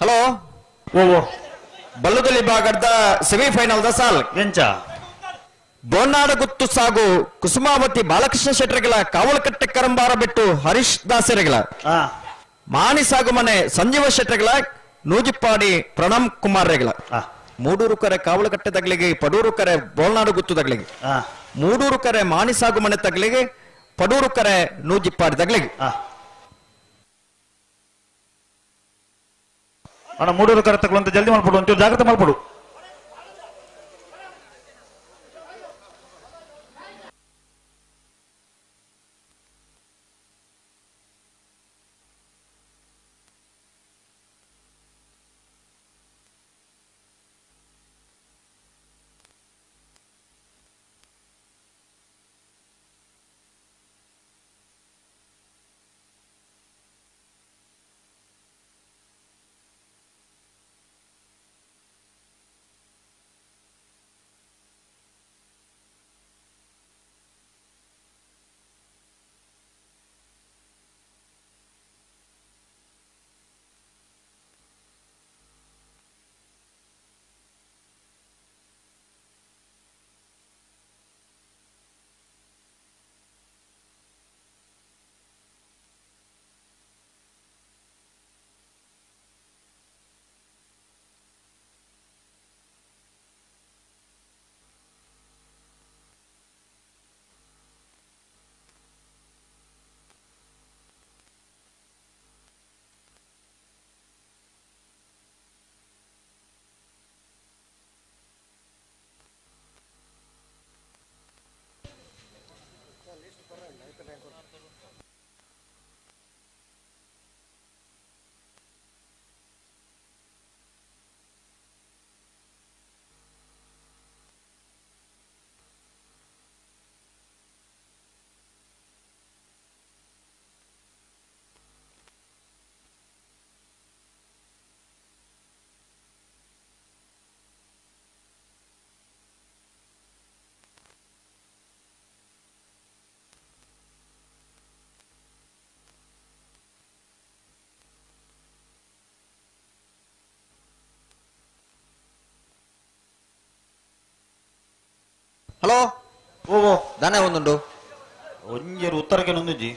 Hello ಓ ಬಲ್ಲುದಲ್ಲಿ ಭಾಗದ semifinal the ಸಾಲ್ ಎಂಚ ಬೋನಾಡ ಗುತ್ತು ಸಾಗು ಕುಸುಮಾವತಿ ಬಾಲಕೃಷ್ಣ ಶೆಟ್ಟರಿಗಳ ಕಾವಲಕಟ್ಟೆ ಕರಂಬಾರ ಬಿಟ್ಟು ಹರೀಶ್ ದಾಸರಿಗಳ ಆ ಮಾಣಿ ಸಾಗು ಮನೆ ಸಂಜೀವ ಶೆಟ್ಟರಿಗಳ ನೂಜಿಪ್ಪಾಡಿ ಪ್ರಣಮ್ ಕುಮಾರ್ ರೆಗಳ ಆ ಮೂಡೂರು ಕರೆ ಕಾವಲಕಟ್ಟೆ ತಗಲಿಗೆ ಪಡೂರು ಕರೆ ಬೋಲ್ನಾಡು ಗುತ್ತು ತಗಲಿಗೆ ಆ ಮೂಡೂರು ಕರೆ ಮಾಣಿ ಸಾಗು ಮನೆ ತಗಲಿಗೆ ಪಡೂರು ಕರೆ ನೂಜಿಪ್ಪಾಡಿ ತಗಲಿಗೆ ಆ ಅಣ್ಣ ಮೂಡೂರು ಕರೆ ತಗೊಳ್ಳಂತ ಜಲ್ದಿ ಮಾಡ್ಬಿಡು ಒಂಚೂರು ಜಾಗ್ರತೆ ಮಾಡ್ಬಿಡು. ಹಲೋ ಓ ದಾನೆ ಒಂದುಂಡು ಒಂಜೇರು ಉತ್ತರಕ್ಕೆ ನೊಂದುಜಿ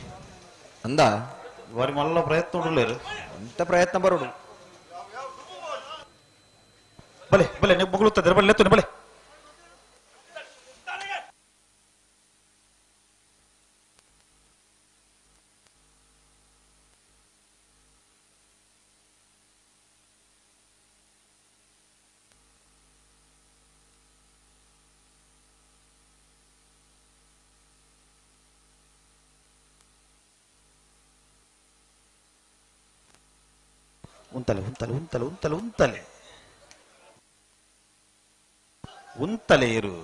ಅಂದ ವಾರಿ ಮಲ್ಲ ಪ್ರಯತ್ನ ಉಳ್ಳೇರು ಎಂತ ಪ್ರಯತ್ನ ಬರೋಡು ಬಲೆ ಬಲೆ ನೀವು ಮುಗುಳುತ್ತದೆ ಬಲೆ ಎತ್ತು ಬಲೆ ಉಂತಲೆ ಉಂತಲೆ ಉಂತಲೆ ಉಂತಲೆ ಉಂತಲೆ ಉಂತಲೆ ಇರು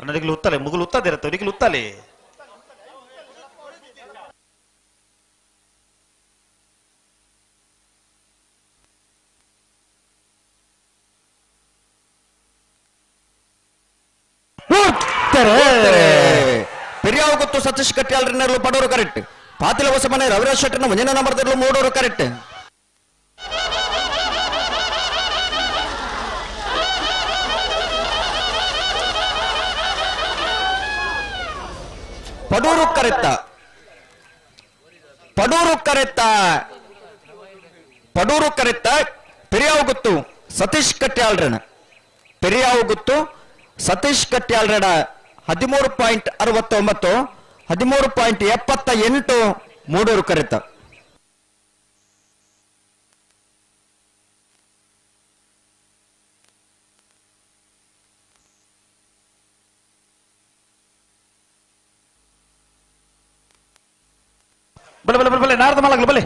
ಅಣ್ಣದಿಗಳು ಉತ್ತಲೆ ಮುಗುಲು ಉತ್ತದಿರತ್ತೆ ಅವರಿಗೆ ಉತ್ತಲೆ ಪೆರಿಯಾವು ಗೊತ್ತು ಸತೀಶ್ ಕಟ್ಯಾಲ್ರನ್ನರು ಪಡೋರು ಕರೆಕ್ಟ್ ಪಾತಿಲ ಹೊಸ ಮನೆ ರವಿರಾಜ್ ಶೆಟ್ಟರ್ನ ಮುಂದಿನ ನಂಬರ್ದಲ್ಲೂ ಮೂಡೋರು ಕರೆಕ್ಟ್ ಪಡೂರು ಕರೆತ್ತ ಪಡೂರು ಕರೆತ್ತ ಪಡೂರು ಕರೆತ್ತ ಪೆರಿಯಾವು ಗೊತ್ತು ಸತೀಶ್ ಕಟ್ಯಾಲ್ರನ ಪೆರಿಯಾವು ಗೊತ್ತು ಸತೀಶ್ ಕಟ್ಯಾಲ್ರಡ 13.69 13.78 ಮೂಡೂರು ಕರೆತ್ತ ನಾವರ್ದ ಮಾಲಾಗ್ಲಿ ಬಲೆ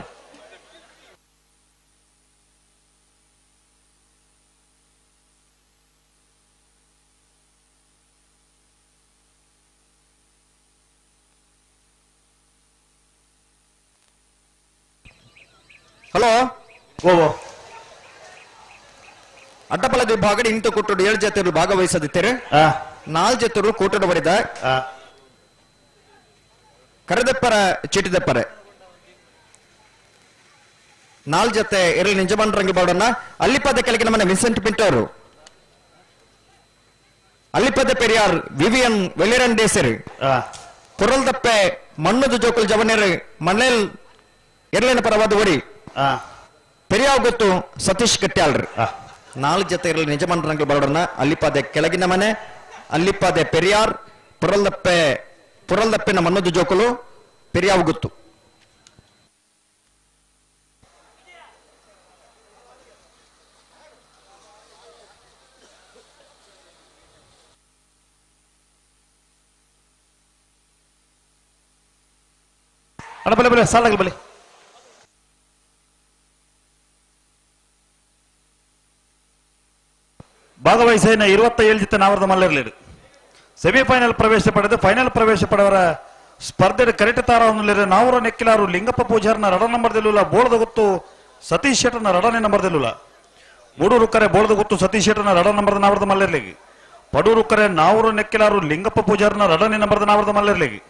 ಹಲೋ ಓ ಅಡ್ಡಬಲದ ವಿಭಾಗ ಇಂತು ಕೂಟೋಡು 7 ಜತೆಗಳು ಭಾಗವಹಿಸದಿದ್ದರೆ 4 ಜತೆಗಳು ಕೂಟೋಡು ಬರಿದ ಕರೆದಪ್ಪರ ಚೀಟಿದಪ್ಪರೆ 4 ಜತೆ ಇರಲಿ ನಿಜಮನ್ ರಂಗಿ ಬಾಡನ್ನ ಅಲ್ಲಿಪದ ಕೆಳಗಿನ ಮನೆ ವಿನ್ಸೆಂಟ್ ಪಿಂಟೋ ಅವರು ಅಲ್ಲಿಪದ ಪೆರಿಯಾರ್ ವಿವಿಯನ್ ವೆಲಿರನ್ ಡೇಸರಿ ಕುರಲ್ದಪ್ಪೆ ಮಣ್ಣದು ಜೋಕಲ್ ಜವನೇರು ಮನೇಲ್ ಎರಲಿನ ಪರವಾದ ಓಡಿ ಪೆರಿಯಾವ್ ಗೊತ್ತು ಸತೀಶ್ ಕಟ್ಯಾಳ್ರಿ 4 ಜತೆ ಇರಲಿ ನಿಜಮನ್ ರಂಗಿ ಬಾಡನ್ನ ಅಲ್ಲಿಪದ ಕೆಳಗಿನ ಮನೆ ಅಲ್ಲಿಪದೆ ಪೆರಿಯಾರ್ ಪುರಲ್ದಪ್ಪೆನ ಮಣ್ಣದು ಜೋಕಲು ಪೆರಿಯಾವ್ ಗೊತ್ತು ಅಣ್ಣ ಬಲೆ ಬಲೆ ಸಾಲಾಗಲಿ ಬಲೆ ಭಾಗವಹಿಸಿನ 27 ಜೊತೆ ನಾವರ್ದ ಮಲ್ಲರ್ಲಿರು ಸೆಮಿಫೈನಲ್ ಪ್ರವೇಶ ಪಡೆದು ಫೈನಲ್ ಪ್ರವೇಶ ಪಡೆದವರ ಸ್ಪರ್ಧೆ ಕರೆಕ್ಟ್ ತಾರವನ್ನಲ್ಲಿರು ನಾವೂರ ನೆಕ್ಕಿಲಾರು ಲಿಂಗಪ್ಪ ಪೂಜಾರ್ನ ರಡ ನಂಬರ್ದಲ್ಲೂಲ ಬೋಳದ ಗೊತ್ತು ಸತೀಶ್ ಶೆಟ್ಟರ್ನ ರಡನೇ ನಂಬರ್ದಲ್ಲೂಲ ಮೂಡೂರು ಕರೆ ಬೋಳದ ಗೊತ್ತು ಸತೀಶ್ ಶೆಟ್ಟರ್ನ ರಡ ನಂಬರ್ದ ನಾವರ್ದ ಮಲ್ಲರ್ಲಿಗೆ ಪಡೂರು ಕರೆ ನಾವೂರ ನೆಕ್ಕಿಲಾರು ಲಿಂಗಪ್ಪ ಪೂಜಾರ್ನ ರಡನೇ ನಂಬರ್ದ ನಾವರ್ದ ಮಲ್ಲರ್ಲಿಗೆ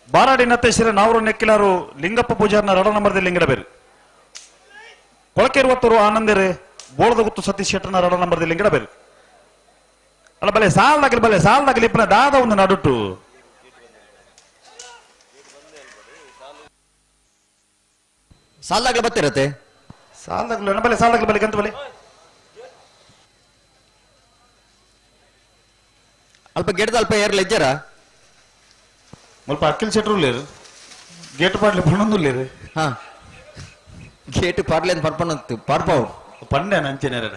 ಬಾರಾಡಿ ನತ್ತೇಶ್ವರ ನಾವರು ನೆಕ್ಕಿಲಾರು ಲಿಂಗಪ್ಪ ಪೂಜಾರ್ನ ರಡ ನಂಬರ್ದಲ್ಲಿ ಲಿಂಗಡಬೇರು ಕೊಳಕೆ 20 ಆನಂದರೇ ಬೋಳದ ಗೊತ್ತು ಸತೀಶ್ ಶೆಟ್ಟರ್ನ ರಡ ನಂಬರ್ದಲ್ಲಿ ಲಿಂಗಡಬೇರು ಅಲ್ಲ ಬಲೆ ಸಾಲ್ದಾಗಲಿ ಇಪ್ಪನ ದಾದ ಒಂದು ನಡುಟು ಸಾಲಾಗ್ಲಿ ಬತ್ತಿರತ್ತೆ ಸಾಲ್ದಾಗಲಿ ಬಲೆ ಕಂತ ಬಲೆ ಅಲ್ಪ ಗೆಡ್ದ ಅಲ್ಪ ಏರ್ಲ ಇಜ್ಜರ ಮುಲ್ಪ ಅಕ್ಕಿಲ್ ಶೆಟ್ರು ಲೇರು ಗೇಟ್ ಪಾಡ್ಲಿ ಪಣ್ಣೊಂದು ಲೇರು ಹಾ ಗೇಟ್ ಪಾಡ್ಲಿ ಅಂತ ಪಡ್ಪಣ್ಣಂತು ಪಾಡ್ಪಾವು ಪಂಡೆ ನಂಚೇನೇರ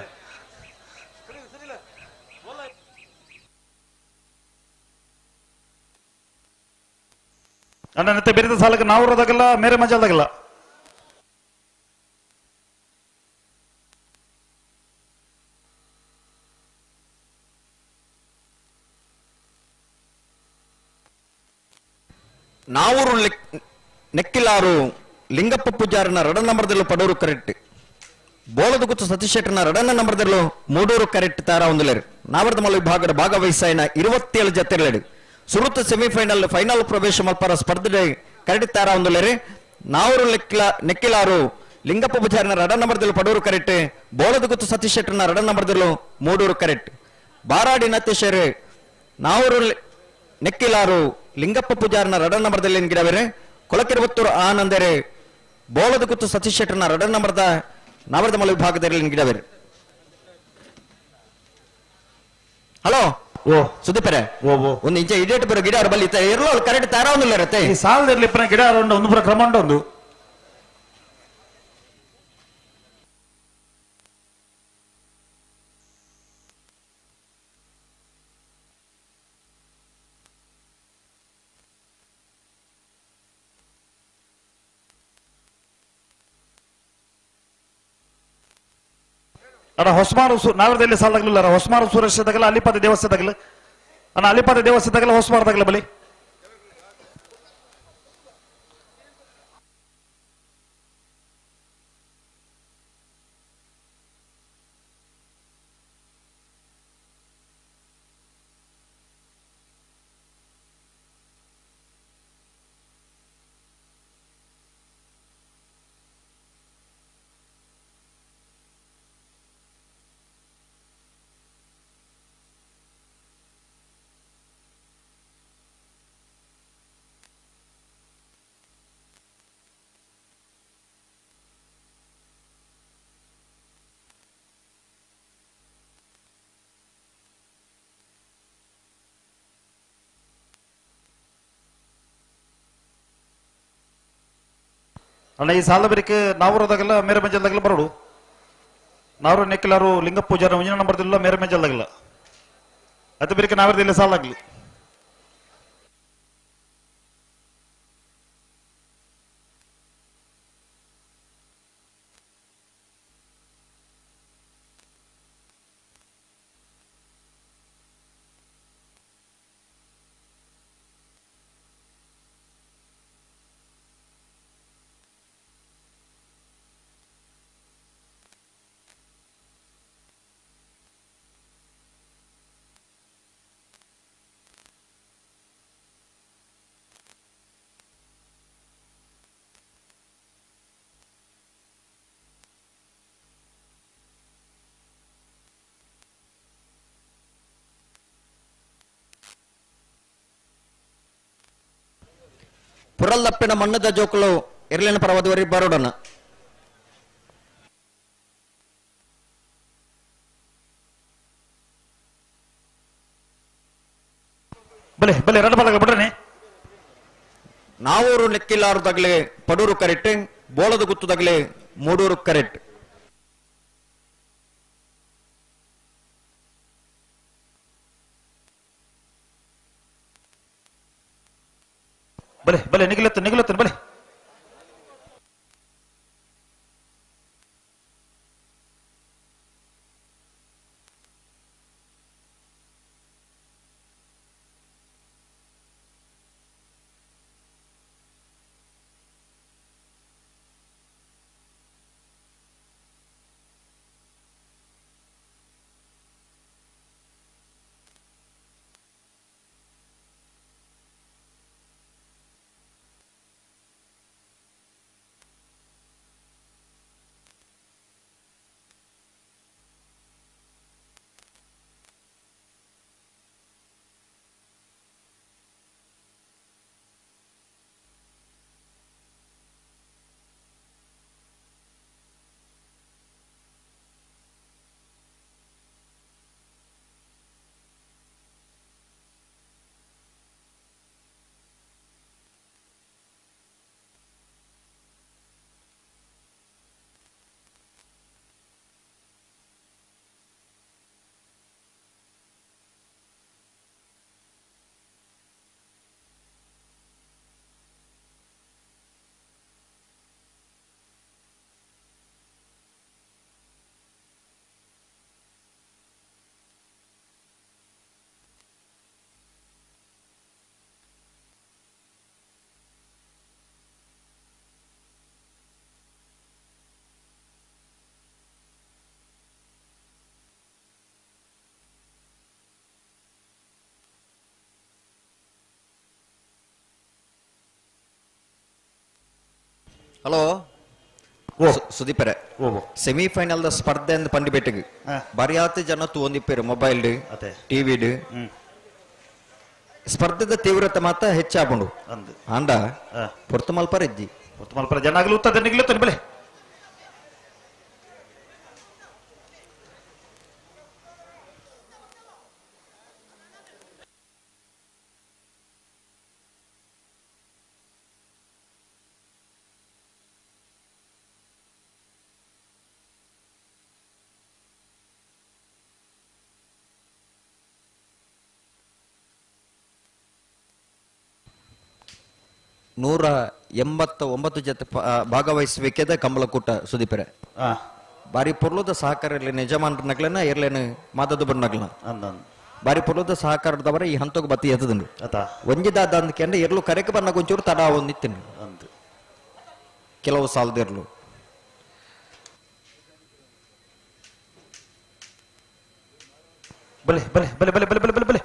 ಅಣ್ಣ ನತ್ತೆ ಬೇರೆ ಸಾಲಕ್ಕೆ ನಾವು ಇರೋದಾಗಲ್ಲ ಮೇರೆ ಮಜಾದಾಗಲ್ಲ ನಾವೂರು ನೆಕ್ಕಿಲಾರು ಲಿಂಗಪ್ಪ ಪೂಜಾರನ ರಡ ನಂಬರ್ದಲ್ಲೂ ಪಡೋರು ಕರೆಕ್ಟ್ ಬೋಳದ ಗುತ್ತು ಸತೀಶ್ ಶೆಟ್ಟರ್ನ ರಡನ ನಂಬರ್ದಲ್ಲೂ ಮೂಡೂರು ಕರೆಕ್ಟ್ ತಾರ ಒಂದಲೇರು ನಾವರ್ದ ಮಲ್ಲ ವಿಭಾಗದ ಭಾಗವಹಿಸಾಯನ 27 ಜತೆಗಳು ಸುರುತ ಸೆಮಿಫೈನಲ್ ಫೈನಲ್ ಪ್ರವೇಶ ಮಲ್ಪರ ಸ್ಪರ್ಧೆ ಕರೆಕ್ಟ್ ತಾರ ಒಂದಲೇರು ನಾವೂರು ನೆಕ್ಕಿಲಾರು ಲಿಂಗಪ್ಪ ಪೂಜಾರನ ರಡ ನಂಬರ್ದಲ್ಲೂ ಪಡೋರು ಕರೆಕ್ಟ್ ಬೋಳದ ಗುತ್ತು ಸತೀಶ್ ಶೆಟ್ಟರ್ನ ರಡ ನಂಬರ್ದಲ್ಲೂ ಮೂಡೂರು ಕರೆಕ್ಟ್ ಬಾರಾಡಿ ನತ್ತೇಶ್ವರ ನಾವೂರು ನೆಕ್ಕಿಲಾರು ಲಿಂಗಪ್ಪ ಪೂಜಾರನ ರಡ ನಂಬರ್ದಲ್ಲಿ ಗಿಡಬೇರೆ ಕೊಳಕೆರವತ್ತೂರು ಆನಂದರೆ ಬೋಳದ ಗುತ್ತು ಸತೀಶ್ ಶೆಟ್ಟರ್ನ ರಡ ನಂಬರ್ದ ನಾವರ್ದ ಮಲ ವಿಭಾಗದಲ್ಲಿ ಗಿಡಬೇರೆ ಹಲೋ ಓ ಸುದೀಪರೆ ಓ ಒಂದು ಇಂಚ ಇಡೇಟ್ ಬರೋ ಗಿಡ ಅವ್ರ ಬಲ್ಲಿ ಇರಲೋ ಕರೆಕ್ಟ್ ತಾರ ಒಂದಿಲ್ಲ ಇರತ್ತೆ ಈ ಸಾಲದಲ್ಲಿ ಇಪ್ಪನ ಗಿಡ ಒಂದು ಪುರ ಕ್ರಮ ಒಂದು ಅಣ್ಣ ಹೊಸಮಾರು ನಾವರದಲ್ಲಿ ಸಾಲಾಗ್ಲಿಲ್ಲ ಹೊಸಮಾರು ಸುರಕ್ಷದಾಗಲ್ಲ ಅಲ್ಲಿಪದ ದೇವಸ್ಥಾನದಾಗಲ್ಲ ಅಣ್ಣ ಅಲ್ಲಿಪದ ದೇವಸ್ಥಾನದಾಗಲ್ಲ ಹೊಸಮಾರದಾಗಲ್ಲ ಬಲಿ ಅಣ್ಣ ಈ ಸಾಲ ಬೇರಿಕೆ ನಾವೂರದಾಗಲ್ಲ ಮೇರೆ ಮೆಂಜಲ್ದಾಗಲ್ಲ ಬರೋಡು ನಾವರು ನೆಕ್ಕಿಲಾರು ಲಿಂಗ ಪೂಜಾರ ಮುಂಜಿನ ನಂಬರ್ದಿಲ್ಲ ಮೇರೆ ಮೆಂಜಲ್ದಾಗಲ್ಲ ಅದು ಬೇರಿಕೆ ನಾವರದಲ್ಲಿ ಸಾಲ ಆಗ್ಲಿ ಪುರಲ್ಲಪ್ಪಿನ ಮಣ್ಣದ ಜೋಕುಲು ಇರ್ಲಿನ ಪರವದವರಿ ಬರೋಡನ ಬಲೆ ಬಲೆ ಎರಡು ಬಾಲಕ ಬಿಡ್ರನೆ ನಾವೂರು ನೆಕ್ಕಿಲಾರು ತಗಲೆ ಪಡೂರು ಕರೆಕ್ಟ್ ಬೋಳದ ಗುತ್ತು ತಗಲೆ ಮೂಡೂರು ಕರೆಕ್ಟ್ ಬಲೆ ಬಲೆ ನಿಗಿಲತ್ತು ಬಲೆ ಹಲೋ ಸುದೀಪರೆ ಸೆಮಿಫೈನಲ್ ಸ್ಪರ್ಧೆ ಅಂತ ಪಂಡಿಬೇಟಿಗೆ ಬರಿಯಾತಿ ಜನ ತೂಂದಿಪ್ಪೇರು ಮೊಬೈಲ್ ಟಿವಿ ಸ್ಪರ್ಧೆದ ತೀವ್ರತೆ ಮಾತ್ರ ಹೆಚ್ಚಾಪುಂಡು ಆಂಡ ಪೊರ್ತು ಮಲ್ಪರ ಇಜ್ಜಿ ಜನ ಆಗ್ಲುತ್ತದೆ ನಿಗ್ಲುತ್ತದೆ ಬಲೆ $189 ಜೊತೆ ಭಾಗವಹಿಸಬೇಕಿದೆ ಕಂಬಳಕೂಟ ಸುದೀಪರೆ ಬಾರಿ ಪೊರ್ಲದ ಸಹಕಾರ ಇರಲಿ ನಿಜಮಾನ್ರ ನಗ್ಲನ ಇರ್ಲೇನು ಮಾದದು ಬಣ್ಣಗ್ಲ ಬಾರಿ ಪೊರ್ಲದ ಸಹಕಾರದವರ ಈ ಹಂತಕ್ಕೆ ಬತ್ತಿ ಎತ್ತದನು ಒಂಜಿದಾದ ಅಂದ್ಕೆಂದ್ರೆ ಇರ್ಲು ಕರೆಕ ಬನ್ನ ಕೊಂಚೂರು ತಡ ಒಂದಿತ್ತೇನೆ ಕೆಲವು ಸಾಲದಿರ್ಲು ಬಲೆ ಬಲೆ ಬಲೆ ಬಲೆ ಬಲೆ ಬಲೆ ಬಲೆ ಬಲೆ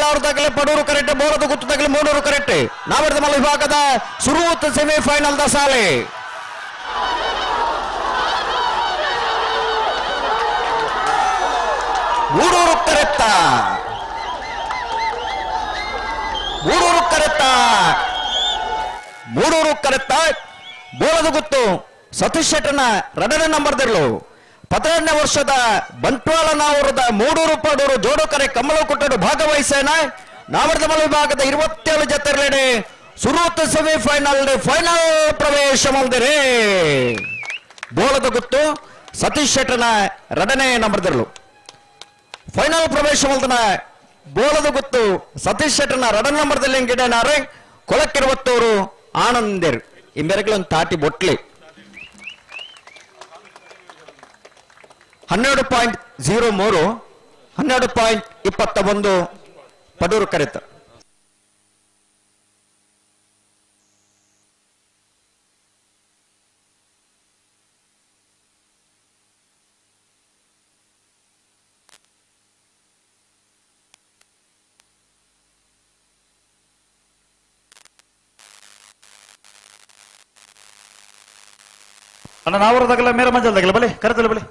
ನೆಕ್ಕಿಲಾರು ತಗಲೆ ಪಡೂರು ಕರೆಕ್ಟ್ ಬೋಳದ ಗುತ್ತು ತಗಲೆ ಮೂಡೂರು ಕರೆಕ್ಟ್ ನಾವಿರದ ಮಲ್ಲ ವಿಭಾಗದ ಸುರುವತ್ ಸೆಮಿಫೈನಲ್ ದ ಸಾಲೆ ಮೂಡೂರು ಕರೆಕ್ಟ ಮೂಡೂರು ಕರೆಕ್ಟ ಬೋಳದ ಗುತ್ತು ಸತೀಶ್ ಶೆಟ್ಟನ ರಡನೇ ನಂಬರ್ದಿರ್ಲು 12ನೇ ವರ್ಷದ ಬಂಟ್ವಾಳ ನಾವೂರದ ಮೂಡೂರು ಪಡೂರು ಜೋಡು ಕರೆ ಕಮಲ ಕೊಟ್ಟಡು ಭಾಗವಹಿಸೇನ ನಾವರದ ಮಲ್ಲ ವಿಭಾಗದ 27 ಜತೆರ್ಲೆಡೆ ಸುರುವತ್ ಸೆಮಿಫೈನಲ್ ಫೈನಲ್ ಪ್ರವೇಶ ಮಲ್ದಿರೆ ಬೋಳದ ಗುತ್ತು ಸತೀಶ್ ಶೆಟ್ಟನ ರಡನೇ ನಂಬರ್ದಿರ್ಲು ಫೈನಲ್ ಪ್ರವೇಶ ಮಲ್ದನ ಬೋಳದ ಗುತ್ತು ಸತೀಶ್ ಶೆಟ್ಟನ ರಡನೇ ನಂಬರ್ದಲ್ಲಿ ಗಿಡನಾರೆ ಕೊಳಕ್ಕಿರುವತ್ತೂರು ಆನಂದರ್ ಇಂಬೆರಗಳೊಂದು ತಾಟಿ ಬೊಟ್ಲಿ 12.03 12.21 ಪಡೂರು ಕರೆತ ಅಣ್ಣ ನಾವರದಾಗಲ್ಲ ಮೇರ ಮಂಜಲ್ದಾಗಲ್ಲ ಬಲೆ ಕರೆತಲ್ಲ ಬಲೆ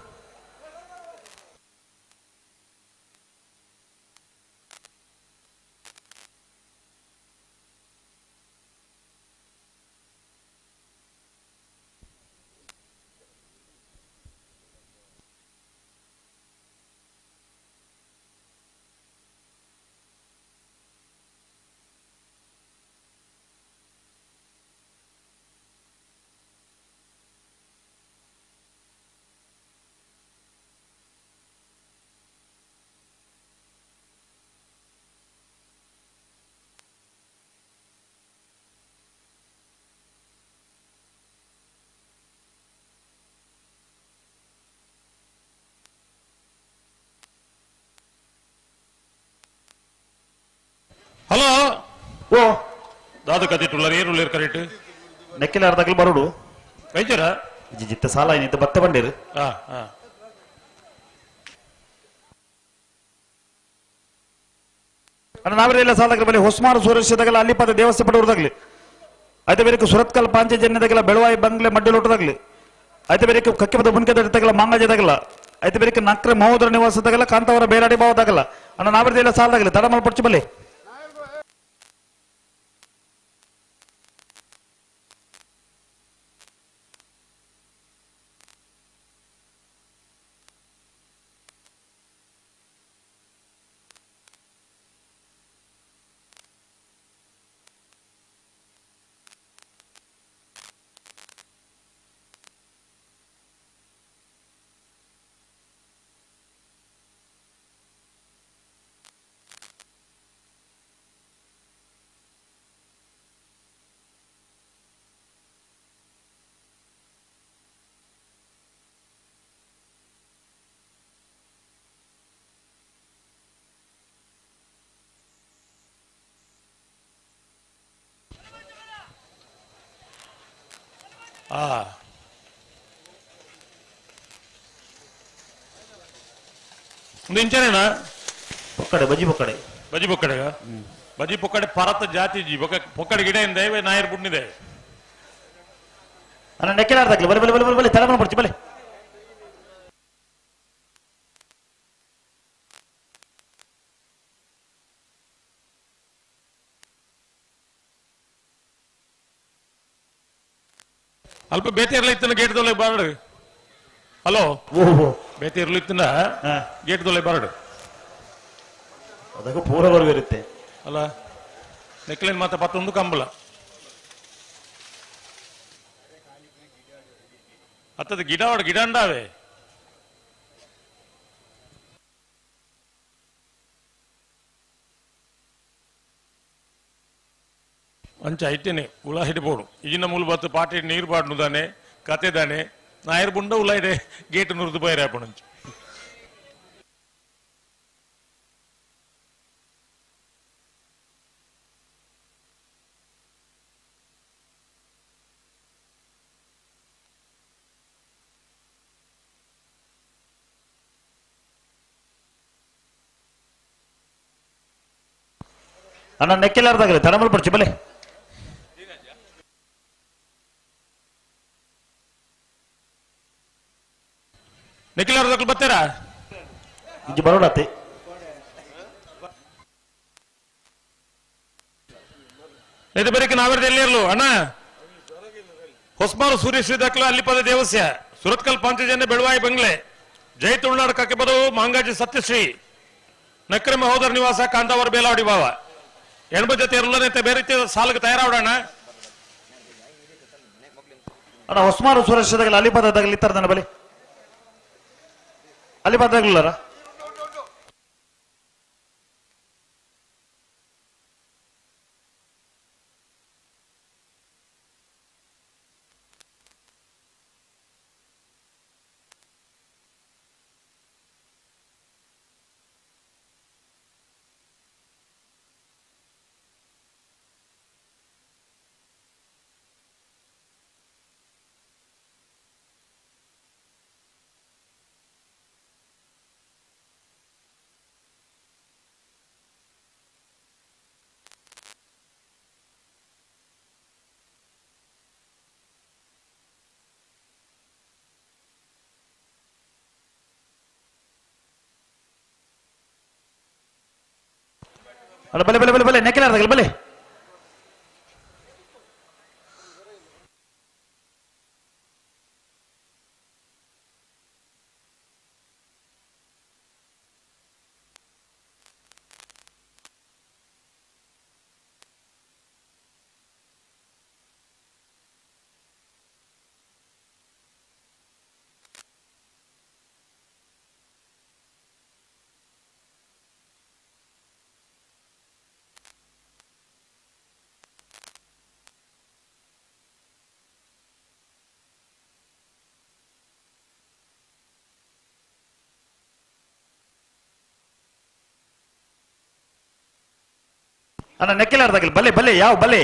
ಹಲೋ ಓ ದಾದು ಕತ್ತಿಟ್ಟುಳ್ಳ ಏರುಳ್ಳೇರು ಕರೆಕ್ಟ್ ನೆಕ್ಕಿಲಾರ್ದಾಗಲಿ ಬರೋಡು ವೈದ್ಯರ ಜಿತ್ತ ಸಾಲ ಏನಿತ್ತು ಬತ್ತೆ ಬಂಡೇರು ಹಾ ಹಾ ಅಣ್ಣ ನಾವರೆಲ್ಲ ಸಾಲದಾಗಲ ಬಲೆ ಹೊಸ್ಮಾರು ಸುರಕ್ಷದಾಗಲ್ಲ ಅಲ್ಲಿಪಾದ ದೇವಸ್ಥಾನ ಪಡೋರ್ದಾಗ್ಲಿ అయితే ಬೇರೆ ಸುರತ್ಕಲ್ ಪಾಂಚಜನ್ಯದಾಗಲ್ಲ ಬೆಳವಾಯಿ ಬಂಗ್ಲೆ ಮಡ್ಡಲೋಟದಾಗ್ಲಿ అయితే ಬೇರೆ ಕಕ್ಕಿಪದ ಬುನ್ಕೆದಾಗಲ್ಲ ಮಾಂಗಜದಾಗಲ್ಲ అయితే ಬೇರೆ ನಕ್ರೆ ಮಹೋದರ ನಿವಾಸದಾಗಲ್ಲ ಕಾಂತವರ ಬೇರಾಡಿ ಭಾವದಾಗಲ್ಲ ಅಣ್ಣ ನಾವರೆಲ್ಲ ಸಾಲದಾಗಲಿ ತಡ ಮಾಡ್ಪಡ್ಚು ಬಲೆ ಇಂಚನೇನಾ ಪೊಕ್ಕಡೆ ಬಜಿ ಪೊಕ್ಕಡೆ ಬಜಿ ಪೊಕ್ಕಡೆಗ ಬಜಿ ಪೊಕ್ಕಡೆ ಪರತ ಜಾತಿ ಜಿ ಪೊಕ್ಕಡೆ ಗಿಡ ಇಂದ ನಾಯರ್ ಬುಡ್ನಿದೆ ಅಣ್ಣ ನೆಕ್ಕಿಲಾರ್ದಾಗಲಿ ಬಲೆ ಬಲೆ ಬಲೆ ಬಲೆ ಬಲೆ ತಡ ಮಾಡ್ಪಡ್ಚು ಬಲೆ ಅಲ್ಪ ಬೇತೆ ಇರ್ಲಿತ್ತಿನ ಗೇಟ್ ದೊಲೆ ಬಾರಡು ಹಲೋ ಓಹೋ ಬೇತೆ ಇರ್ಲಿತ್ತಿನ ಗೇಟ್ ದೊಲೆ ಬಾರಡು ಅದಕ್ಕೂ ಪೂರವರೆಗೂ ಇರುತ್ತೆ ಅಲ್ಲ ನೆಕ್ಲೇನ್ ಮಾತ್ರ 11 ಕಂಬಳ ಅತ್ತದ ಗಿಡ ಗಿಡ ಅಂಡಾವೆ ಅಂಚ ಐಟೇನೆ ಉಳ ಹಿಡಿಬೋಡು ಈಗಿನ ಮೂಲ ಬತ್ತು ಪಾಟಿ ನೀರು ಬಾಡ್ನುದಾನೆ ಕತೆದಾನೆ ನಾಯರ್ ಬುಂಡ ಉಳ ಇದೆ ಗೇಟ್ ನುರಿದು ಬೈರೆ ಹಾಪಣಂಚು ಅಣ್ಣ ನೆಕ್ಕೆಲಾರ್ದಾಗಲಿ ತಡಮಲ್ ಪಡ್ಚಿ ಬಲೆ ನೆಕ್ಕಿಲಾರ್ದಾಗಲು ಬರ್ತೀರಾ ಇಜ್ಜಿ ಬರೋಡತ್ತೆ ಇದು ಬರೀಕೆ ನಾವೇರ್ದು ಎಲ್ಲಿ ಇರಲು ಅಣ್ಣ ಹೊಸಮಾರು ಸೂರ್ಯ ಶ್ರೀದಾಖಲು ಅಲ್ಲಿಪದ ದೇವಸ್ಯ ಸುರತ್ಕಲ್ ಪಂಚಜನ್ಯ ಬೆಳವಾಯಿ ಬಂಗ್ಲೆ ಜೈ ತುಳುನಾಡು ಕಕ್ಕೆಬದು ಮಾಂಗಾಜಿ ಸತ್ಯಶ್ರೀ ನಕ್ರೆ ಮಹೋದರ ನಿವಾಸ ಕಾಂತಾವರ ಬೇಲಾವಡಿ ಬಾವ ಎಣ್ಬ ಜೊತೆ ಇರಲನೆ ಬೇರೆ ಸಾಲಿಗೆ ತಯಾರಾವಡಣ ಅಣ್ಣ ಹೊಸಮಾರು ಸುರಕ್ಷದಾಗಲಿ ಅಲಿಪದಾಗಲಿ ಇತ್ತಾರ ಬಲಿ ಅಲಿಪದಾಗ್ಲಾರ ಅಲ್ಲ ಬಲೆ ಬಲೆ ಬಲೆ ಬಲೆ ನೆಕ್ಕೆಲಾರ್ದಾಗಲಿ ಬಲೆ ಅಣ್ಣ ನೆಕ್ಕೆಲಾರ್ದಾಗಲಿ ಬಲೆ ಬಲೆ ಯಾವ ಬಲೆ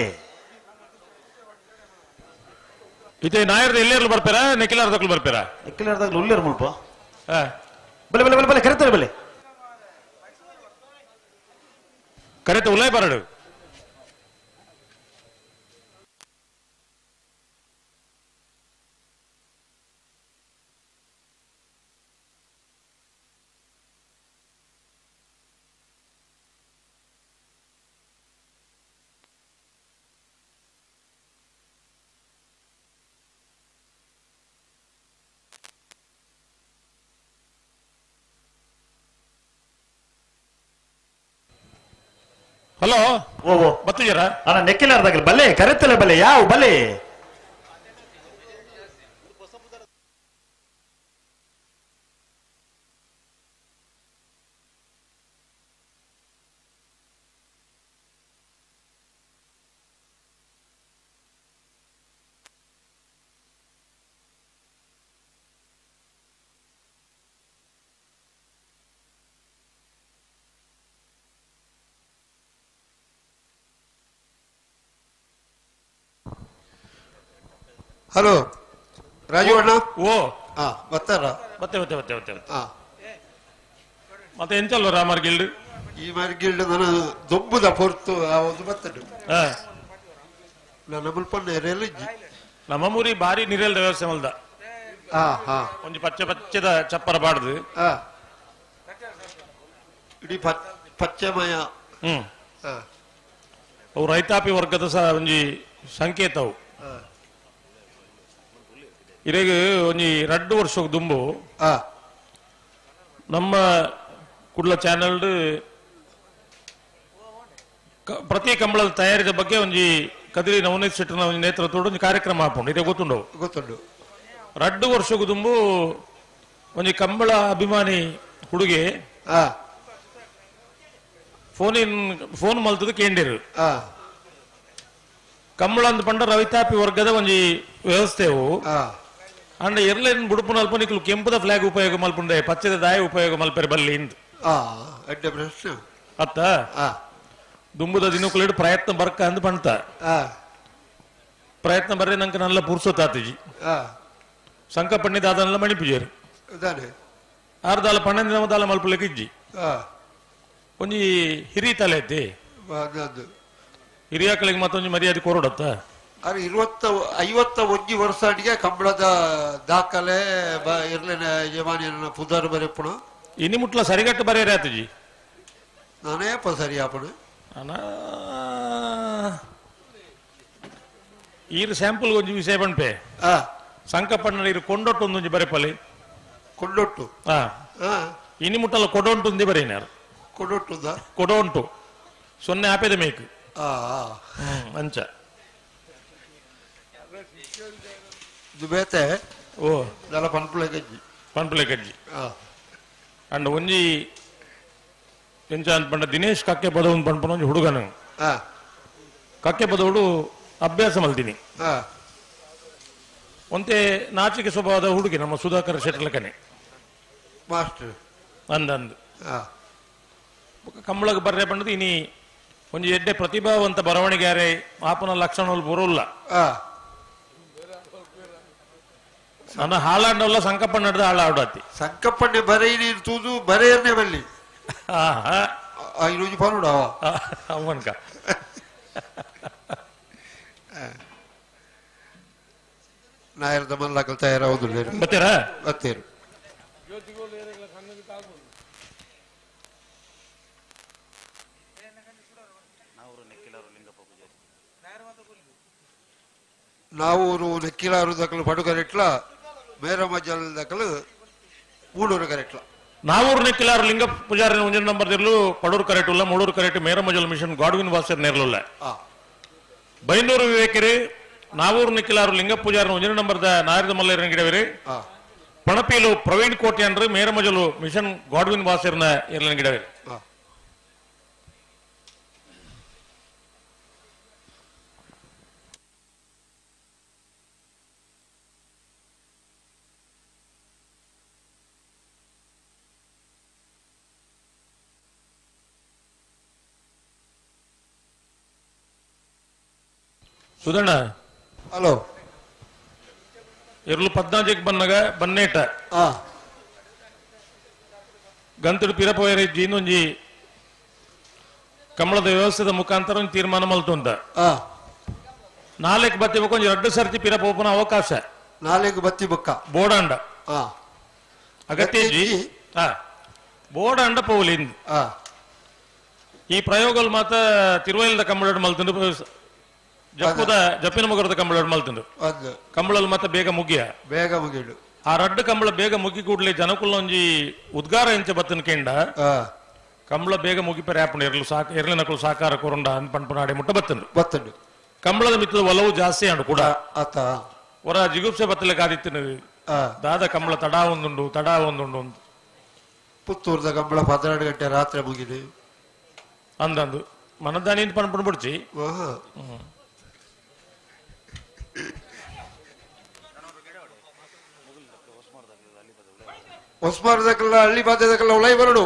ಇದು ನಾಯರ್ದು ಎಲ್ಲೇರ್ಲು ಬರ್ತೀರಾ ನೆಕ್ಕಿಲಾರ್ದಾಗಲು ಬರ್ತೀರಾ ನೆಕ್ಕೆಲಾರ್ದಾಗಲಿ ಉಳ್ಳೇರ್ ಮುಲ್ಪ ಹಾ ಬಲೆ ಬಲೆ ಬಲೆ ಬಲೆ ಕರಿತಾರೆ ಬಲೆ ಕರೆತ ಉಲಾಯ್ ಬರಡು ಹಲೋ ಓ ಓ ಬರ್ತಿದ್ದೀರಾ ಅಣ್ಣ ನೆಕ್ಕೆಲಾರ್ದಾಗಲಿ ಬಲೆ ಕರೆತಲೆ ಬಲೆ ಯಾವ ಬಲೆ ಹಲೋ ರಾಜು ಅಣ್ಣ ಓ ಬರ್ತಾರ ಮತ್ತೆ ಮತ್ತೆ ಮತ್ತೆ ಮತ್ತೆ ಹಾ ಮತ್ತೆ ಎಂತಲ್ವ ರಾಮರ್ ಗಿಲ್ಡ್ ಈ ಮರ್ಗಿಲ್ಡ್ ನನ್ನ ದೊಬ್ಬುದ ಪೊರ್ತು ಒಂದು ಬರ್ತಡು ನನ್ನ ಮುಲ್ಪನ್ನ ರೆಲಿಜ್ಜಿ ನಮ್ಮ ಮೂರಿ ಬಾರಿ ನಿರೆಲ್ದ ವ್ಯವಸ್ಥೆ ಮಲ್ದ ಒಂಜಿ ಪಚ್ಚೆ ಪಚ್ಚೆದ ಚಪ್ಪರ ಬಾಡ್ದು ಇಡೀ ಪಚ್ಚೆಮಯ ಅವು ರೈತಾಪಿ ವರ್ಗದ ಸಹ ಒಂಜಿ ಸಂಕೇತ ಅವು ಇರೆಗ್ ಒಂಜಿ 2 ವರ್ಷ ದುಂಬು ನಮ್ಮ ಕುಡ್ಲ ಚಾನೆಲ್ ಪ್ರತಿ ಕಂಬಳದ ತಯಾರಿದ ಬಗ್ಗೆ ಒಂಜಿ ಕದಿರಿ ನವನೀತ್ ಶೆಟ್ಟರ್ನ ಒಂಜಿ ನೇತೃತ್ವಡ್ ಒಂಜಿ ಕಾರ್ಯಕ್ರಮ ಹಾಕೊಂಡು ಇದೇ ಗೊತ್ತುಂಡು 2 ವರ್ಷಕ್ಕೂ ದುಂಬು ಒಂಜಿ ಕಂಬಳ ಅಭಿಮಾನಿ ಹುಡುಗಿ ಫೋನ್ ಮಲ್ತದ ಕೇಂದಿರು ಕಂಬಳ ಅಂತ ಪಂಡ ರೈತಾಪಿ ವರ್ಗದ ಒಂಜಿ ವ್ಯವಸ್ಥೆವು ಅಂಡ ಎರ್ಲೇನ್ ಬುಡುಪು ನಲ್ಪ ನಿಕ್ಲು ಕೆಂಪುದ ಫ್ಲಾಗ್ ಉಪಯೋಗ ಮಲ್ಪುಂಡೆ ಪಚ್ಚದ ದಾಯ ಉಪಯೋಗ ಮಲ್ಪೆರೆ ಬಲ್ಲಿ ಇಂದು ಅತ್ತ ದುಂಬುದ ದಿನಕ್ಕೂ ಪ್ರಯತ್ನ ಬರ್ಕ ಅಂದ್ ಪಂತ ಪ್ರಯತ್ನ ಬರ್ರೆ ನಂಗೆ ನಲ್ಲ ಪುರ್ಸೊತ್ತಾತಿಜಿ ಸಂಕ ಪಣ್ಣಿದ ಅದನ್ನೆಲ್ಲ ಮಣಿಪುಜೇರು ಆರ್ದಾಲ ಪಣ್ಣಂದಿನ ಮದಾಲ ಮಲ್ಪುಲೆಕ್ ಇಜ್ಜಿ ಒಂಜಿ ಹಿರಿ ತಲೆ ಐತಿ ಅದದ್ದು ಹಿರಿಯಾಕಳಿಗೆ ಮತ್ತೊಂದು ಮರ್ಯಾದೆ ಕೊರಡತ್ತ ಅರೆ 51 ವರ್ಷ ಅಡಿಗೆ ಕಂಬಳದ ದಾಖಲೆ ಇರ್ಲಿನ ಯಜಮಾನಿಯನ್ನ ಪುದರ್ ಬರೆಪ್ಪಣ ಇನಿ ಮುಟ್ಲ ಸರಿಗಟ್ಟು ಬರೆಯರೇ ಆತಜಿ ನಾನೇ ಸರಿಯಾಪಣ ಈರು ಸ್ಯಾಂಪಲ್ ಒಂಜಿ ವಿಷಯ ಬಣ್ಪೆ ಸಂಕಪ್ಪಣ್ಣ ಇರು ಕೊಂಡೊಟ್ಟು ಒಂದೊಂಜಿ ಬರೆಪಲ್ಲಿ ಕೊಂಡೊಟ್ಟು ಇನಿ ಮುಟ್ಟಲ್ಲ ಕೊಡೊಂಟು ಒಂದಿ ಬರೀನಾರು ಕೊಡೊಟ್ಟುದ ಕೊಡೊಂಟು 0 ಆಪೇದ ಮೇಕು ಅಂಚ ಇದು ಬೇತೆ ಓ ದಲ ಪನ್ಪುಳೆ ಕಜ್ಜಿ ಅಂಡ್ ಒಂಜಿ ಎಂಚ ಅಂತ ಪಂಡ ದಿನೇಶ್ ಕಕ್ಕೆ ಪದವನ್ನು ಪಂಪನ ಒಂಜಿ ಹುಡುಗನು ಕಕ್ಕೆ ಪದವುಡು ಅಭ್ಯಾಸ ಮಲ್ತೀನಿ ಒಂತೆ ನಾಚಿಕೆ ಸ್ವಭಾವದ ಹುಡುಗಿ ನಮ್ಮ ಸುಧಾಕರ್ ಶೆಟ್ಲಕನೆ ಮಾಸ್ಟರ್ ಅಂದಂದು ಕಂಬಳಗ ಬರ್ರೆ ಪಂಡದು ಇನಿ ಒಂಜಿ ಎಡ್ಡೆ ಪ್ರತಿಭಾವಂತ ಬರವಣಿಗೆಯಾರೆ ಆಪನ ಲಕ್ಷಣಗಳು ಬರೋಲ್ಲ ನನ್ನ ಹಾಳಾಡಲ್ಲ ಸಂಕಪ್ಪಣ್ಣ ನಡೆದ ಹಾಳಾಡತಿ ಸಂಕಪ್ಪಣ್ಣೆ ಬರೆ ನೀನು ತೂದು ಬರೆಯನ್ನೇ ಬಲ್ಲಿ ಇನ್ನೊಂದು ಪನುಡ ಅವನ್ಕ ನಾಯರದ ಮಲ್ಲಕಲ್ ತಯಾರಾಗುದಿಲ್ಲ ಬತ್ತೀರಾ ಬತ್ತೇರು ನಾವೂರು ನೆಕ್ಕಿಲಾರು ದಕ್ಕಲು ಪಡುಕರೆಟ್ಲ ಮೇರಮಜಲ್ ದಕ್ಕಲು ಮೂಡೂರು ಕರೆಟ್ಲ ನಾವೂರು ನೆಕ್ಕಿಲಾರು ಲಿಂಗ ಪೂಜಾರಿ ಒಂಜನ ನಂಬರ್ ಇರ್ಲು ಪಡೂರು ಕರೆಕ್ಟ್ ಇಲ್ಲ ಮೂಡೂರು ಕರೆಕ್ಟ್ ಮೇರಮಜಲ್ ಮಿಷನ್ ಗಾಡ್ವಿನ್ ವಾಸರ್ ನೇರ್ಲಿಲ್ಲ ಬೈಂದೂರು ವಿವೇಕರಿ ನಾವೂರು ನೆಕ್ಕಿಲಾರು ಲಿಂಗ ಪೂಜಾರಿ ಒಂಜನ ನಂಬರ್ದ ನಾಯರದ ಮಲ್ಲೇರನ ಗಿಡವಿರಿ ಪಣಪೀಲು ಪ್ರವೀಣ್ ಕೋಟೆ ಅಂದ್ರೆ ಮೇರಮಜಲು ಮಿಷನ್ ಗಾಡ್ವಿನ್ ವಾಸರ್ನ ಇರ್ಲನ ಗಿಡವಿರಿ ಸುಧಣ್ಣ ಹಲೋ ಇರ್ಲು 14 ಬನ್ನಗ ಬನ್ನೇಟ ಗಂತಡು ಪಿರಪೋಯರಿಜ್ಜಿ ಇನ್ನೊಂಜಿ ಕಮಲದ ವ್ಯವಸ್ಥೆದ ಮುಖಾಂತರ ಒಂದು ತೀರ್ಮಾನ ಮಲ್ತು ಅಂತ 4 ಬತ್ತಿ ಬಕ್ಕ ಒಂಜಿ 2 ಸರ್ತಿ ಪಿರಪೋಪನ ಅವಕಾಶ 4 ಬತ್ತಿ ಬಕ್ಕ ಬೋಡಾಂಡ ಅಗತ್ಯ ಬೋಡಾಂಡ ಪೌಲಿಂದ್ ಈ ಪ್ರಯೋಗಗಳು ಮಾತ್ರ ತಿರುವೈಲದ ಕಂಬಳ ಮಲ್ತಂಡು ಜಪ್ಪದ ಜಪ್ಪಿನ ಮಗರದ ಕಂಬಳ ಮಲ್ತಂಡು ಕಂಬಳಲ್ಲಿ ಮತ್ತೆ ಬೇಗ ಮುಗಿಡು ಆ ರಡ್ಡು ಕಂಬಳ ಬೇಗ ಮುಗಿ ಕೂಡ್ಲೆ ಜನಕುಲ್ಲ ಒಂಜಿ ಉದ್ಗಾರ ಎಂಚ ಬತ್ತನ ಕೇಂಡ ಕಂಬಳ ಬೇಗ ಮುಗಿಪರೆ ಆಪುಂಡು ಎರ್ಲಿನಕುಲು ಸಾಕಾರ ಕೊರಂಡ ಅಂತ ಪಂಪನಾಡೆ ಮುಟ್ಟ ಬತ್ತಂಡು ಕಂಬಳದ ಮಿತ್ತದ ಒಲವು ಜಾಸ್ತಿ ಆಂಡು ಕೂಡ ಹೊರ ಜಿಗುಪ್ಸೆ ಬತ್ತಲೆ ಕಾದಿತ್ತಿನ ದಾದ ಕಂಬಳ ತಡಾ ಒಂದುಂಡು ಪುತ್ತೂರ್ದ ಕಂಬಳ 12 ಗಂಟೆ ರಾತ್ರಿ ಮುಗಿದೆ ಅಂದಂದು ಮನದಾನಿ ಪಂಪಣ ಬಿಡ್ಚಿ ಹೊಸ್ಮಾರದಕ್ಕೆಲ್ಲ ಹಳ್ಳಿ ಬಾಧ್ಯದಕ್ಕೆಲ್ಲ ಒಳಗೆ ಬರಡು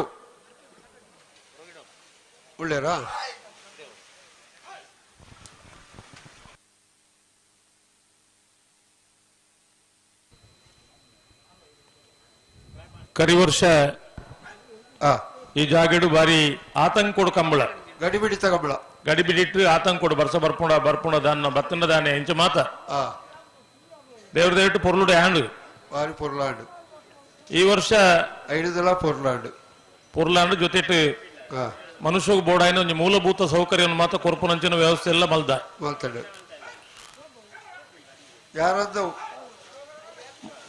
ಒಳ್ಳೆಯರಾ ಕರಿ ವರ್ಷ ಈ ಜಾಗೆಡು ಬಾರಿ ಆತಂಕೋಡು ಕಂಬಳ ಗಡಿಬಿಡಿತ ಕಂಬಳ ಗಡಿಬಿಡಿಟ್ಟು ಆತಂಕೋಡು ಬರ್ಪುಣ ದಾನ ಬತ್ತನ ದಾನೆ ಇಂಚ ಮಾತ ದೇವ್ರ ದಯವಿಟ್ಟು ಪೊರ್ಲುಡೆ ಹ್ಯಾಂಡು ಬಾರಿ ಪೊರ್ಲಾಂಡು ಈ ವರ್ಷ 5 ಪೊರ್ಲಾಂಡು ಜೊತೆಟ್ಟು ಮನುಷ್ಯಗೂ ಬೋಡಾಯಿನ ಒಂದು ಮೂಲಭೂತ ಸೌಕರ್ಯವನ್ನು ಮಾತ್ರ ಕೊರ್ಪುನಂಚಿನ ವ್ಯವಸ್ಥೆ ಎಲ್ಲ ಮಲ್ತಂಡು ಯಾರಂದ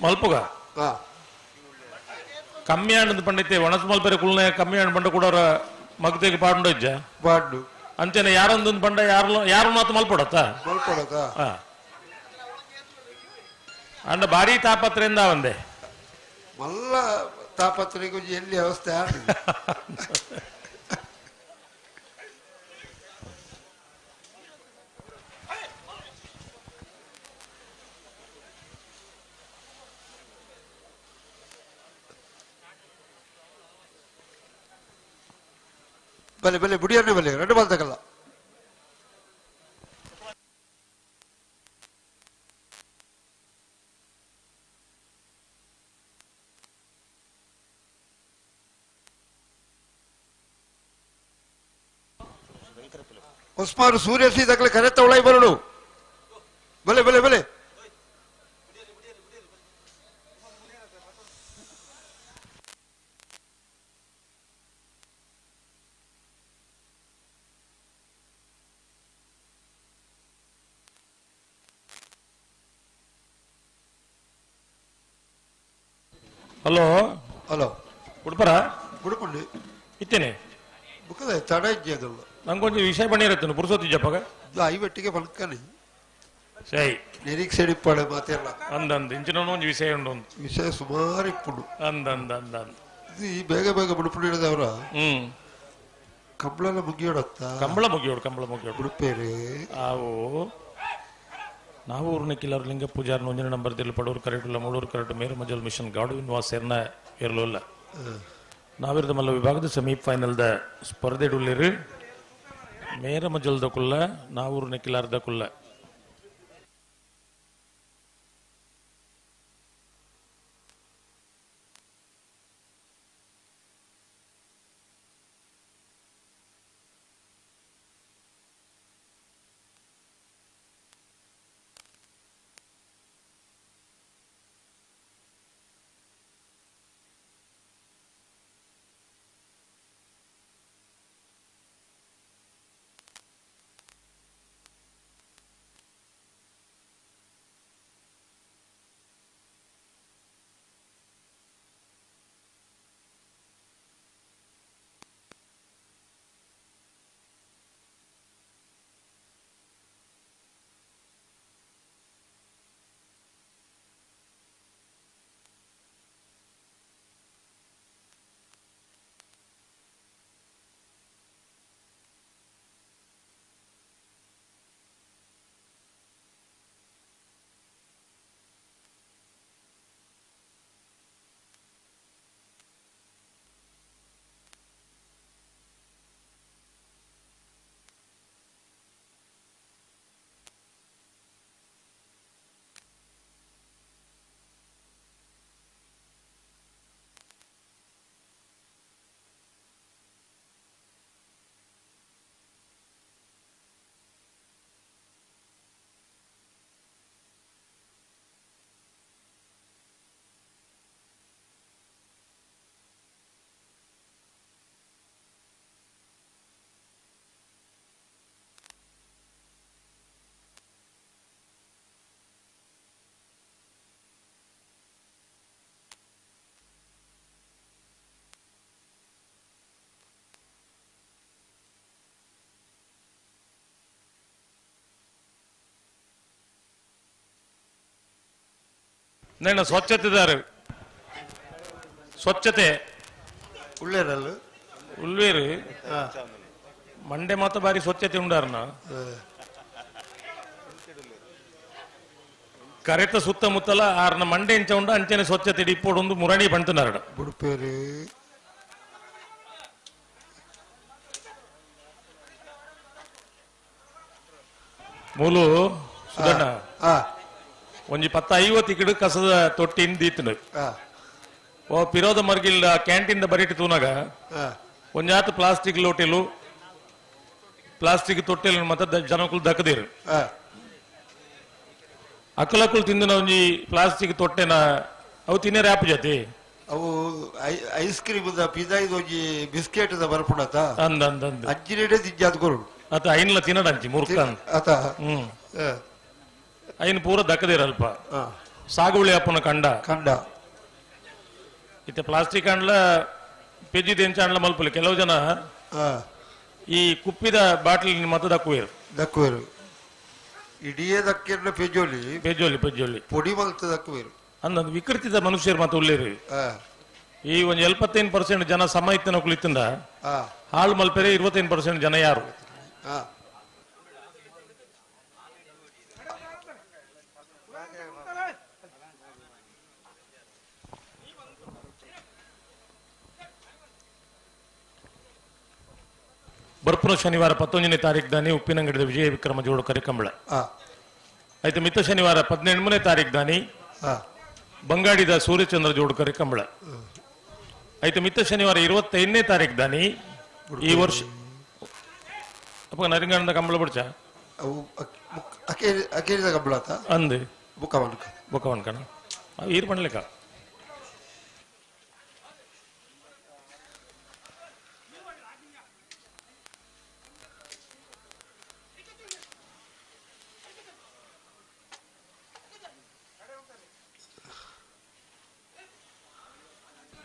ಮಲ್ಪುಗ ಕಮ್ಮಿ ಆಂಡ್ ಪಂಡಿತೆ ಒಣಸ್ ಮಲ್ಪೆರೆ ಕುಲ್ನೆ ಕಮ್ಮಿ ಆಂಡ್ ಪಂಡ ಕೂಡ ಮಗತೆಗೆ ಪಾಡು ಇಜ್ಜ ಅಂಚೆನೆ ಯಾರೊಂದೊಂದು ಪಂಡ ಯಾರು ಮಾತು ಮಲ್ಪಡತ್ತ ಅಂಡ ಭಾರಿ ತಾಪತ್ರೆಯಿಂದ ಒಂದೇ ಮಲ್ಲ ತಾಪತ್ರೆಗೂ ಎಲ್ಲಿ ವ್ಯವಸ್ಥೆ ಬಲೆ ಬುಡಿಯನ್ನೇ ಬಲೆ 2 ಬಾಲ್ ತಗಲ್ಲ ಉಸ್ಮಾನ್ ಸೂರ್ಯ ಸೀದಕ್ಲೆ ಕರೆತ್ತ ಒಳಗೆ ಬರಡು ಬಲೆ ಬಲೆ ಬಲೆ ಹಲೋ ಹಲೋ ಉಡುಪರ ಬಿಡ್ಕೊಂಡು ಇತ್ತೇನೆ ಬುಕ್ಕದ ತಡ ಇಜ್ಜೆ ಅದಲ್ಲ ನಂಗೊಂದು ವಿಷಯ ಬಣ್ಣಿರತ್ತೇನೆ ಪುರುಸೋತಿ ಜಪ್ಪಗ ಐವಟ್ಟಿಗೆ ಬಲ್ಕನೆ ಸೈ ನಿರೀಕ್ಷೆ ಇಪ್ಪಾಳೆ ಮಾತೆಲ್ಲ ಅಂದಂದು ಇಂಚಿನ ಒಂದು ವಿಷಯ ಉಂಡು ಒಂದು ವಿಷಯ ಸುಮಾರು ಇಪ್ಪುಡು ಅಂದಂದ ಅಂದಂದ ಇದು ಈ ಬೇಗ ಬೇಗ ಬಿಡುಪುಡಿದವರ ಕಂಬಳೆಲ್ಲ ಮುಗಿಯೋಡತ್ತ ಕಂಬಳ ಮುಗಿಯೋಡು ಬಿಡುಪೇರೆ ಆವು ನಾವು ಊರ್ನಕ್ಕಿಲ್ಲರು ಲಿಂಗ ಪೂಜಾರ ಒಂದಿನ ನಂಬರ್ ದಿಲ್ಲ ಪಡೂರು ಕರೆಕ್ಟಿಲ್ಲ ಮೂಡೂರು ಕರೆಕ್ಟ್ ಮೇರು ಮಜಲ್ ಮಿಷನ್ ಗಾಡುವಿನ ವಾಸೇರ್ನ ಇರಲಿಲ್ಲ ನಾವಿರದ ಮಲ್ಲ ವಿಭಾಗದ ಸೆಮಿ ಫೈನಲ್ದ ಸ್ಪರ್ಧೆ ಉಳ್ಳಿರು ಮೇರ ಮಜಲ್ದ ಕುಲ್ಲ ನಾವೂರು ನೆಕ್ಕಿಲಾರ್ದ ಕುಲ್ಲ నేను ಸ್ವಚ್ಛತೆ ಉಳ್ಳೇರಲ್ಲ ಉಳ್ವೇರು ಮಂಡೆ ಮಾತ್ರ ಬಾರಿ ಸ್ವಚ್ಛತೆ ಉಂಡಾರನ ಕರೆತ ಸುತ್ತಮುತ್ತಲ ಆರ್ನ ಮಂಡೆ ಇಂಚ ಉಂಡ ಅಂಚನೆ ಸ್ವಚ್ಛತೆ ಇಪ್ಪೋಡು ಒಂದು ಮುರಣಿ ಬಂತನಾರಡ ಬಿಡುಪೇರಿ ಮೂಲು ಸುಧಣ್ಣ ಒಂಜಿ 10-50 ಕಿಡು ಕಸದ ತೊಟ್ಟಿ ದೀತನು ಓ ಪಿರೋದ ಮರ್ಗಿಲ್ ಕ್ಯಾಂಟೀನ್ ಬರೀಟ್ ತೂನಾಗ ಒಂಜಾತು ಪ್ಲಾಸ್ಟಿಕ್ ಲೋಟೆಲು ಪ್ಲಾಸ್ಟಿಕ್ ತೊಟ್ಟೆಲು ಮತ್ತೆ ಜನಕ್ಕೂ ದಕ್ಕದಿರು ಅಕ್ಕಲಕ್ಕಳು ತಿಂದಿನ ಒಂಜಿ ಪ್ಲಾಸ್ಟಿಕ್ ತೊಟ್ಟೆನ ಅವು ತಿನ್ನೇ ರ್ಯಾಪ್ ಜೊತೆ ಅವು ಐಸ್ ಕ್ರೀಮ್ ಪಿಜ್ಜಾ ಇದೊಂಜಿ ಬಿಸ್ಕೆಟ್ ಬರ್ಪುಣತ ಅಂದ ಅಜ್ಜಿನೇಡೆ ತಿಂಜಾದ್ ಕೊರು ಅತ ಐನ್ಲ ತಿನ್ನಡಂಚಿ ಮುರ್ಕನ್ ಆತ ಐನ್ ಪೂರ ದಕ್ಕದಿರಲ್ಪ ಸಾಗುವಳಿ ಅಪ್ಪನ ಕಂಡ ಇತ್ತೆ ಪ್ಲಾಸ್ಟಿಕ್ ಅಂಡ್ಲ ಪೆಜ್ಜಿದ ಎಂಚ ಅಂಡ್ಲ ಮಲ್ಪಲಿ ಕೆಲವು ಜನ ಈ ಕುಪ್ಪಿದ ಬಾಟ್ಲಿ ಮತ್ತೆ ದಕ್ಕುವೇರು ಇಡಿಯೇ ದಕ್ಕಿರ್ನ ಪೆಜ್ಜೋಲಿ ಪೊಡಿ ಮಲ್ತ ದಕ್ಕುವೇರು ಅಂದ್ ವಿಕೃತಿದ ಮನುಷ್ಯರು ಮತ್ತೆ ಉಳ್ಳೇರಿ ಈ ಒಂದು 75% ಜನ ಸಮ ಇತ್ತನ ಕುಳಿತಿಂದ ಹಾಳು ಮಲ್ಪೆರೆ 25% ಜನ ಯಾರು ಬರ್ಪುನ ಶನಿವಾರ 11ನೇ ತಾರೀಕು ದಾನಿ ಉಪ್ಪಿನಂಗಡಿದ ವಿಜಯ ವಿಕ್ರಮ ಜೋಡು ಕರಿಕಂಬಳ ಆಯ್ತು ಮಿತ್ತ ಶನಿವಾರ 18ನೇ ತಾರೀಕು ದಾನಿ ಬಂಗಾಡಿದ ಸೂರ್ಯಚಂದ್ರ ಜೋಡು ಕರಿಕಂಬಳ ಆಯ್ತು ಮಿತ್ತ ಶನಿವಾರ 25ನೇ ತಾರೀಕು ದಾನಿ ಈ ವರ್ಷ ಅಪ್ಪ ನರಿಂಗಣ್ಣ ಕಂಬಳ ಬಿಡ್ಚ ಅವು ಅಕೇರಿದ ಕಂಬಳಾತ ಅಂದು ಬುಕ್ಕವನ್ಕ ಬುಕ್ಕವನ್ಕಣ ಅವು ಈರು ಪಣ್ಲಿಕ್ಕ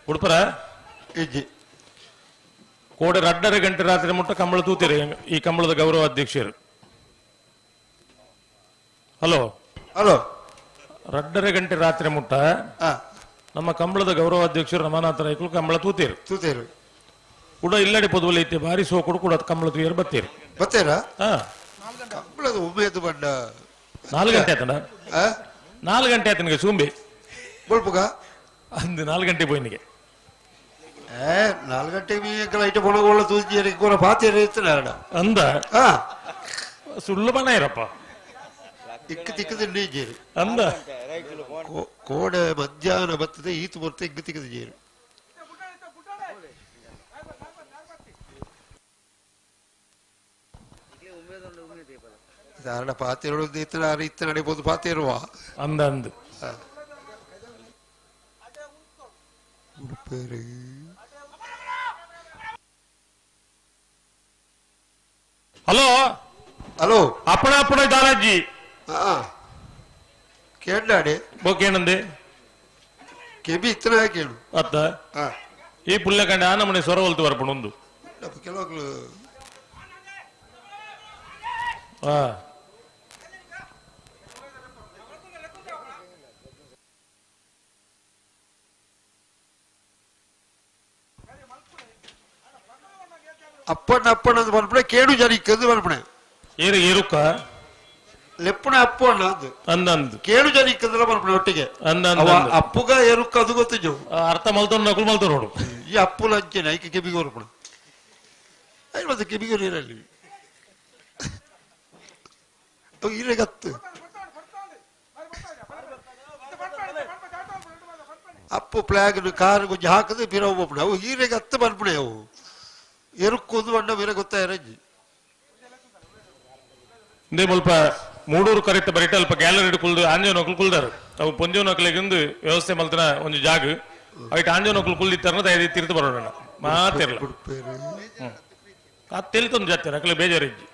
ಉಡುಪರ ಇಜ್ಜಿ ಕೋಡೆ 2:30 ಗಂಟೆ ರಾತ್ರಿ ಮುಟ್ಟ ಕಂಬಳ ತೂತಿರಿ ಈ ಕಂಬಳದ ಗೌರವ ಅಧ್ಯಕ್ಷರು. ಹಲೋ ಹಲೋ 2:30 ಗಂಟೆ ರಾತ್ರಿ ಮುಟ್ಟ ನಮ್ಮ ಕಂಬಳದ ಗೌರವ ಅಧ್ಯಕ್ಷರು ರಮಾನಾಥ ರೈಕಲು ಕಂಬಳ ತೂತೀರು ತೂತೇರು ಕೂಡ ಇಲ್ಲಡಿ ಪೊದುವಲಿ ಐತೆ ಬಾರಿ ಸೋಕುಡು ಕೂಡ ಕಂಬಳ ತೂಯರು ಬತ್ತೀರಿ ಬತ್ತೇರಾ ಹಾ ಕಂಬಳದ ಉಮೇದು ಬಂಡ 4 ಗಂಟೆ ಆತನ 4 ಗಂಟೆ ಆತನಿಗೆ ಸೂಂಬಿ ಬೊಳ್ಪುಗ ಅಂದು 4 ಗಂಟೆ போயினிಗೆ 4 ಗಂಟೆ ಲೈಟ್ ಪೊಣಗೊಳ್ಳ ತೂಜಿ ಕೂಡ ಪಾತೇರು ಇರ್ತಾನ ಅಂದ ಸುಳ್ಳು ಬಣ್ಣ ಇರಪ್ಪ ಇಕ್ಕ ತಿಕ್ಕದ ನೀಜೇರು ಅಂದ ಕೋಡೆ ಮಧ್ಯಾಹ್ನ ಬರ್ತದೆ ಈತು ಬರ್ತೆ ಇಕ್ಕ ತಿಕ್ಕದ ಜೇರು ಧಾರಣ ಪಾತೇರು ಇತ್ತ ನಡಿಬಹುದು ಪಾತೇರುವ ಅಂದ ಅಂದು ಹಲೋ ಹಲೋ ಅಪ್ಪಣ ಅಪ್ಪಣ ದಾರಾಜಿ ಕೇಳಾಡೆ ಬೋಕೇನಂದೆ ಕೆಬಿ ಇತ್ತನ ಕೇಳು ಅತ್ತ ಈ ಪುಲ್ಯ ಕಂಡ ಆ ನಮ್ಮನೆ ಸ್ವರ ಹೊಲ್ತು ಬರ್ಪಣ ಒಂದು ಕೆಲವು ಅಪ್ಪಣ್ಣ ಅಪ್ಪಣ್ಣ ಅಂತ ಬಂದ್ಬಿಡೆ ಕೇಳು ಜನ ಇಕ್ಕಂದು ಬಂದ್ಬಿಡೆ ಏರು ಏರುಕ್ಕ ಲೆಪ್ಪಣ ಅಪ್ಪಣ್ಣ ಅಂದು ಅಂದಂದು ಕೇಳು ಜನ ಇಕ್ಕಂದ್ರ ಬಂದ್ಬಿಡೆ ಒಟ್ಟಿಗೆ ಅಂದಂದ ಅಪ್ಪುಗ ಎರುಕ್ಕ ಅದು ಗೊತ್ತಿದ್ದವು ಅರ್ಥ ಮಲ್ತವ್ ನಕಲು ಮಲ್ತವ್ ನೋಡು ಈ ಅಪ್ಪು ಲಂಚನೆ ಐಕೆ ಕೆಬಿಗೋರು ಬಿಡ ಐ ಮತ್ತೆ ಕೆಬಿಗೋರು ಇರಲಿ ಇರಗತ್ತು ಅಪ್ಪು ಫ್ಲಾಗ್ ಕಾರ್ ಕೊಂಚ ಹಾಕದು ಪಿರವು ಅವು ಹೀರೆಗತ್ತು ಬಂದ್ಬಿಡೆ ಅವು ಎರುಕ್ಕೊಂದು ಬಣ್ಣ ಬೇರೆ ಗೊತ್ತಾಯಿರಜ್ಜಿ ಇಂದೇ ಮುಲ್ಪ ಮೂಡೂರು ಕರೆಕ್ಟ್ ಬರೀಟ ಅಲ್ಪ ಗ್ಯಾಲರಿ ಕುಲ್ದು ಆಂಜವ ನಕಲು ಕುಲ್ದಾರು ಅವು ಪೊಂಜವ ನಕಲಿಗಿಂದು ವ್ಯವಸ್ಥೆ ಮಲ್ತನ ಒಂದು ಜಾಗ ಐಟ್ ಆಂಜವ ನಕಲು ಕುಲ್ದಿತ್ತಾರ ತಿರ್ತು ಬರೋಣ ಮಾತಿರ್ಲ ತೆಲಿತೊಂದು ಜಾತಿ ಅಕಲೆ ಬೇಜಾರಿಜ್ಜಿ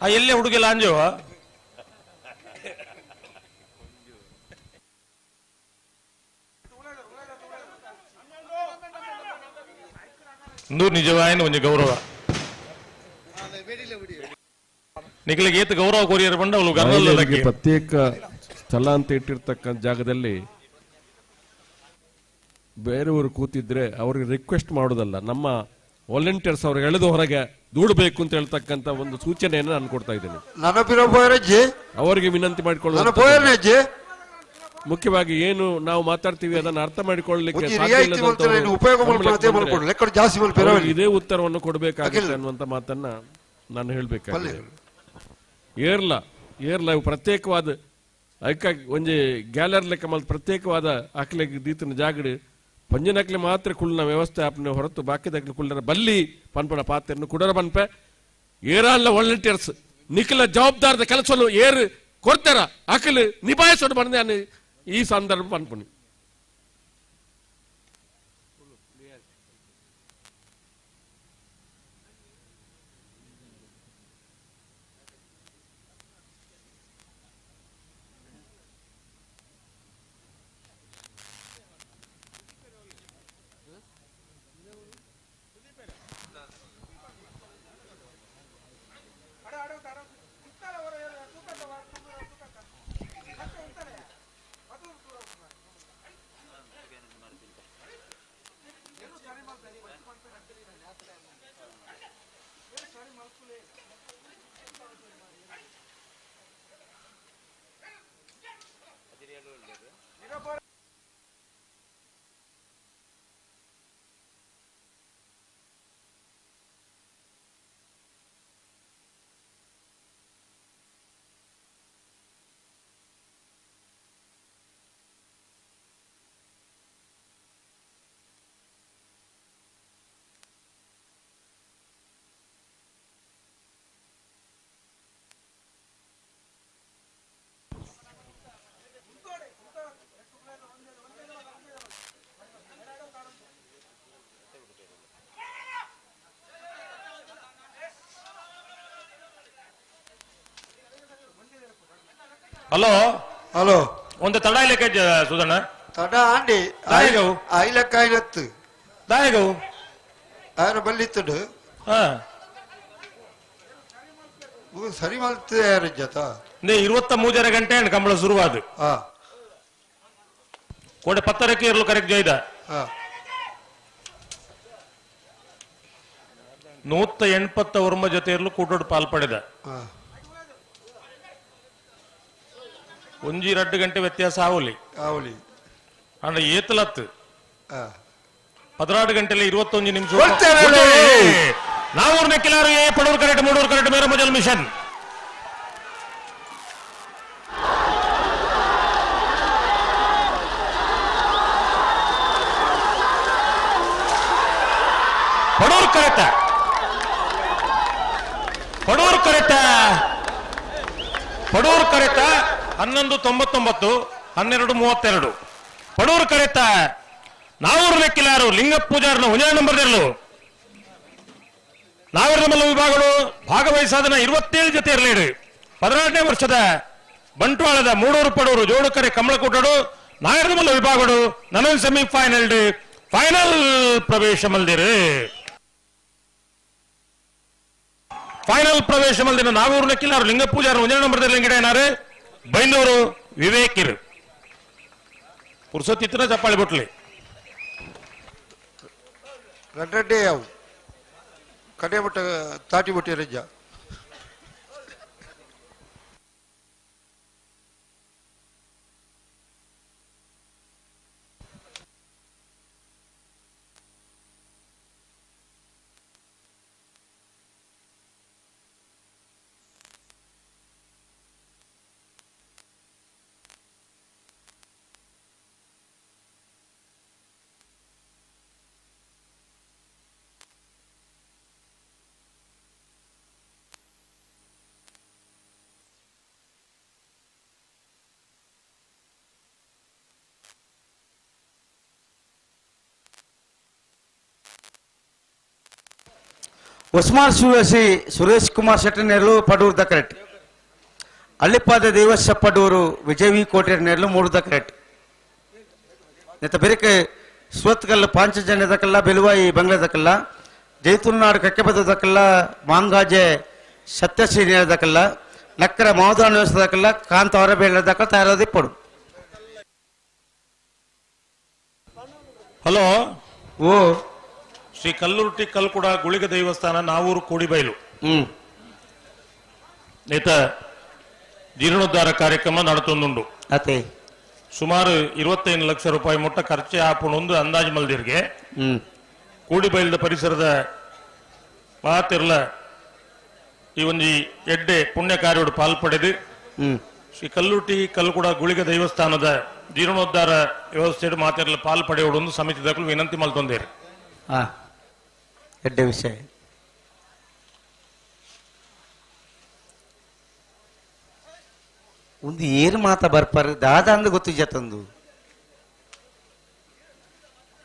ಆ ಎಲ್ಲೇ ಹುಡುಗಿಲ್ಲ ಆಂಜವ ಇಂದು ನಿಜವಾಯಿನ ಒಂದು ಗೌರವ ನಿಖಲಿಗೆ ಏತ್ ಗೌರವ ಕೋರಿಯರು ಬಂಡ ಅವಳು ಗರ್ವಕ್ಕೆ ಪ್ರತ್ಯೇಕ ಸ್ಥಳ ಅಂತ ಇಟ್ಟಿರ್ತಕ್ಕಂಥ ಜಾಗದಲ್ಲಿ ಬೇರೆಯವರು ಕೂತಿದ್ರೆ ಅವ್ರಿಗೆ ರಿಕ್ವೆಸ್ಟ್ ಮಾಡೋದಲ್ಲ, ನಮ್ಮ ವಾಲಂಟಿಯರ್ಸ್ ಅವ್ರಿಗೆ ಎಳೆದು ಹೊರಗೆ ದೂಡಬೇಕು ಅಂತ ಹೇಳ್ತಕ್ಕಂಥ ಒಂದು ಸೂಚನೆಯನ್ನು ನಾನು ಕೊಡ್ತಾ ಇದ್ದೇನೆ. ಅವರಿಗೆ ವಿನಂತಿ ಮಾಡಿಕೊಳ್ಳೋದು ಮುಖ್ಯವಾಗಿ ಏನು ನಾವು ಮಾತಾಡ್ತೀವಿ ಅದನ್ನು ಅರ್ಥ ಮಾಡಿಕೊಳ್ಳಲಿಕ್ಕೆ ಇದೇ ಉತ್ತರವನ್ನು ಕೊಡಬೇಕಾಗುತ್ತೆ ಅನ್ನುವಂತ ಮಾತನ್ನ ನಾನು ಹೇಳ್ಬೇಕಾಗಿದೆ. ಏರ್ಲ ಪ್ರತ್ಯೇಕವಾದ ಒಂಜಿ ಗ್ಯಾಲರಿ ಲೆಕ್ಕ ಮಲ್ ಪ್ರತ್ಯೇಕವಾದ ಆಕಲಿಗೆ ದೀತನ ಜಾಗಡ್ ಪಂಜನಕ್ಲೆ ಮಾತ್ರ ಕುಳ್ಳ ವ್ಯವಸ್ಥೆ ಆಪ್ನ ಹೊರತು ಬಾಕಿದಕ್ಲೆ ಕುಳ್ಳರ ಬಲ್ಲಿ ಪನ್ಪನ ಪಾತ್ರೆಯನ್ನು ಕುಡರ ಪನ್ಪೆ ಏರಾಲ್ಲ ವಾಲಂಟಿಯರ್ಸ್ ನಿಖಿಲ ಜವಾಬ್ದಾರದ ಕೆಲಸವನ್ನು ಏರ್ ಕೊಡ್ತಾರ ಅಕಲ್ ನಿಭಾಯಿಸೋದು ಬಂದೆ ಈ ಸಂದರ್ಭ ಪನ್ಪುನಿ. ಹಲೋ ಹಲೋ ಒಂದು ತಡ ಇಲ್ಲಕ್ಕೆ ಸುಧಣ್ಣ ತಡ ಆಂಡಿ ದಾಯಿಗವು ಐಲಕ್ಕಾಯ್ನತ್ತು ದಾಯಿಗವು ಆಯ್ನ ಬಲ್ಲಿತ್ತಡು ಹಾ ಸರಿ ಮಾಡ್ತದೆ ಜತ 23 ಗಂಟೆ ಕಂಬಳ ಶುರುವಾದು ಹಾ ಕೋಡೆ 10 ಇರಲು ಕರೆಕ್ಟ್ ಜೈದ ಹಾ 180 ಜೊತೆ ಇರಲು ಕೂಟೋಡು ಪಾಲ್ಪಡೆದ ಹಾ ಒಂಜಿ 2 ಗಂಟೆ ವ್ಯತ್ಯಾಸ ಆವಲಿ ಆವಲಿ ಅಂಡ ಏತಲತ್ತು ಹಾ 16 ಗಂಟೆಲೆ 21 ನಿಮಿಷ ಹೋಗ್ತಾರಲ್ಲ. ನಾವೂರ್ ನೆಕ್ಕಿಲಾರು ಪಡೂರು ಕರೆಕ್ಟ್ ಮೂಡೂರು ಕರೆಕ್ಟ್ ಮೇರ ಮಜಲ್ ಮಿಷನ್ ಪಡೂರು ಕರೆಕ್ಟ್ ಪಡೂರು ಕರೆಕ್ಟ್ ಪಡೂರು ಕರೆಕ್ಟ್ 11:99 12:32 ಪಡೂರು ಕರೆಕ್ಟ್ ನಾವೂರು ಲೆಕ್ಕಿಲಾರು ಲಿಂಗಪ್ಪ ಪೂಜಾರನ ಹುಂಜಾ ನಂಬರ್ದಲ್ಲೂ ನಾವೂರ ಮಲ್ಲ ವಿಭಾಗಗಳು ಭಾಗವಹಿಸಾದನ 27 ಜೊತೆ ಇರಲೇಡು 16ನೇ ವರ್ಷದ ಬಂಟ್ವಾಳದ ಮೂಡೂರು ಪಡೂರು ಜೋಡುಕರೆ ಕಮಲಕೂಟಡು ನಾಗರದ ಮಲ್ಲ ವಿಭಾಗಗಳು ನನ್ನ ಸೆಮಿಫೈನಲ್ ಫೈನಲ್ ಪ್ರವೇಶ ಮಲ್ದಿರು ಫೈನಲ್ ಪ್ರವೇಶ ಮಲ್ದಿನ ನಾಗೂರು ಲೆಕ್ಕಿಲಾರು ಲಿಂಗಪ್ಪ ಪೂಜಾರ ಹುಂಜಾ ನಂಬರ್ದಲ್ಲಿ ಗಿಡ ಬೈಂದೂರು ವಿವೇಕಿರು ಪುರುಸೊತ್ತಿತ್ರ ಚಪ್ಪಾಳಿ ಬೊಟ್ಲಿ ರಡ್ಡಡ್ಡೆ ಅವು ಕಡೆ ಮಟ್ಟ ತಾಟಿ ಬುಟ್ಟಿ ರಜ್ಜ ఉస్మాన్ సురేసి సురేష్ కుమార్ శెట్టినేర్లు పడూరు దక్కరెట్ అల్లిపాద దేవస్య పడూరు విజయవి కోటేర్నేర్లు 3 దక్కరెట్ ನೆತ ಬೆರಕೆ ಸ್ವತ್ಕಲ್ಲ ಪಾಂಚಜನ್ಯ ದಕ್ಕಲ್ಲ ಬೆಲುವಾಯಿ ಬಂಗ್ಲೆ ದಕ್ಕಲ್ಲ ಜೈತುನಾಡು ಕಕ್ಕೆಬದ ದಕ್ಕಲ್ಲ ಮಾಂಗಾಜೆ ಸತ್ಯಶ್ರೀ ದಕ್ಕಲ್ಲ ನಕ್ಕರ ಮಹದಾನ ವ್ಯವಸ್ಥೆ ದಕ್ಕಲ್ಲ ಕಾಂತ ಹೊರಬೇಳ ದಕ್ಕಲ್ಲ ತಯಾರಾದಿ ಪಡು ಹಲೋ ಓ ಶ್ರೀ ಕಲ್ಲುರ್ಟಿ ಕಲ್ಕುಡ ಗುಳಿಗ ದೇವಸ್ಥಾನ ನಾವೂರು ಕೋಡಿಬೈಲು ನೇತ ಜೀರ್ಣೋದ್ಧಾರ ಕಾರ್ಯಕ್ರಮ ನಡತೊಂದುಂಡು ಅತೆ ಸುಮಾರು 25 ಲಕ್ಷ ರೂಪಾಯಿ ಮೊಟ್ಟ ಖರ್ಚೆ ಆಪುಣೊಂದು ಅಂದಾಜು ಮಲ್ದಿರ್ಗೆ ಕೂಡಿಬೈಲದ ಪರಿಸರದ ಮಾತಿರ್ಲ ಈ ಒಂಜಿ ಎಡ್ಡೆ ಪುಣ್ಯ ಕಾರ್ಯೋಡು ಪಾಲ್ಪಡೆದು ಶ್ರೀ ಕಲ್ಲುಟಿ ಕಲ್ಕುಡ ಗುಳಿಗ ದೇವಸ್ಥಾನದ ಜೀರ್ಣೋದ್ಧಾರ ವ್ಯವಸ್ಥೆಡು ಮಾತಿರ್ಲ ಪಾಲ್ಪಡೆಯೋಡು ಸಮಿತಿದಾಗಲು ವಿನಂತಿ ಮಲ್ತೊಂದೇರು ಎಡ್ಡೆ ವಿಷಯ ಒಂದು ಏರು ಮಾತ ಬರ್ಪಾರ ದಾದ ಅಂದ ಗೊತ್ತು ಜತಂದು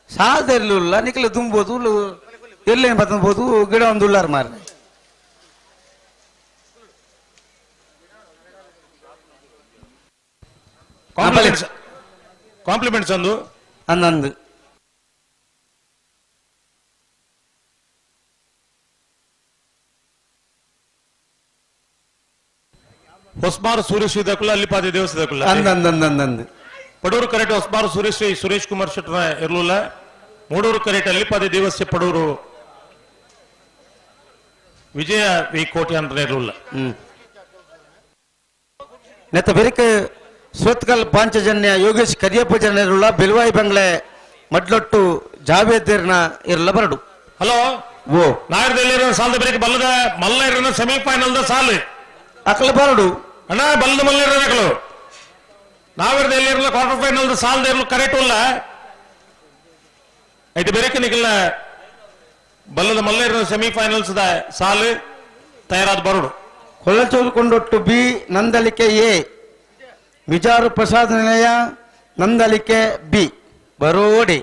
ಸಾದರ್ಲಿಲ್ಲ ನಿಖಲ ತುಂಬೋದು ಎಲ್ಲೇನು ಬತ್ತಬಹುದು ಗಿಡ ಒಂದು ಉಳ್ಳಾರ ಮಾರ ಕಾಂಪ್ಲಿಮೆಂಟ್ಸ್ ಅಂದು ಅನ್ನಂದು ಹೊಸ್ಮಾರು ಸೂರ್ಯಶ್ರೀ ದಕ್ಕುಲ ಅಲ್ಲಿಪಾದಿ ದೇವಸ್ಥಾನಕ್ಕುಲ್ಲ ಅಂದಂದಂದಂದಂದು ಪಡೂರು ಕರೆಟ್ ಹೊಸ್ಮಾರು ಸೂರ್ಯಶ್ರೀ ಸುರೇಶ್ ಕುಮಾರ್ ಶೆಟ್ಟರ ಇರ್ಲಿಲ್ಲ ಮೂಡೂರು ಕರೆಟ್ ಅಲ್ಲಿಪಾದಿ ದೇವಸ್ಥೆ ಪಡೂರು ವಿಜಯ ವಿ ಕೋಟೆ ಅಂತ ಇರಲಿಲ್ಲ ನೆತ್ತ ಬೆರಿಕೆ ಸ್ವತ್ಕಲ್ ಪಾಂಚಜನ್ಯ ಯೋಗೇಶ್ ಕರಿಯಪ್ಪ ಜನರುಳ್ಳ ಬೆಲುವಾಯಿ ಬಂಗ್ಲೆ ಮಡ್ಲೊಟ್ಟು ಜಾವೇದ್ನ ಇರಲ್ಲ ಬರಡು ಹಲೋ ಓ ನಾಗರದಲ್ಲಿ ಸಾಲದ ಬೆರಕೆ ಬಲ್ಲದ ಮಲ್ಲ ಇರೋ ಸೆಮಿಫೈನಲ್ ಸಾಲು ಅಕಲ ಬರಡು ಅಣ್ಣ ಬಲ್ಲದ ಮಲ್ಲ ಇರಲು ನಾಗರದಲ್ಲಿ ಇರಲ್ಲ ಕ್ವಾರ್ಟರ್ ಫೈನಲ್ ಸಾಲದ ಇರಲು ಕರೆಕ್ಟ್ ಇಲ್ಲ ಐದು ಬೆರಕೆ ನಿಖಿಲ್ಲ ಬಲ್ಲದ ಮಲ್ಲ ಇರೋ ಸೆಮಿಫೈನಲ್ಸ್ ಸಾಲು ತಯಾರಾದ ಬರಡು ಕೊಲ್ಲಚೋಲ್ಕೊಂಡೊಟ್ಟು ಬಿ ನಂದಲಿಕೆ ಎ ವಿಜಾರು ಪ್ರಸಾದ ನಿಲಯ ನಂದಲಿಕೆ ಬಿ ಬರೋಡಿ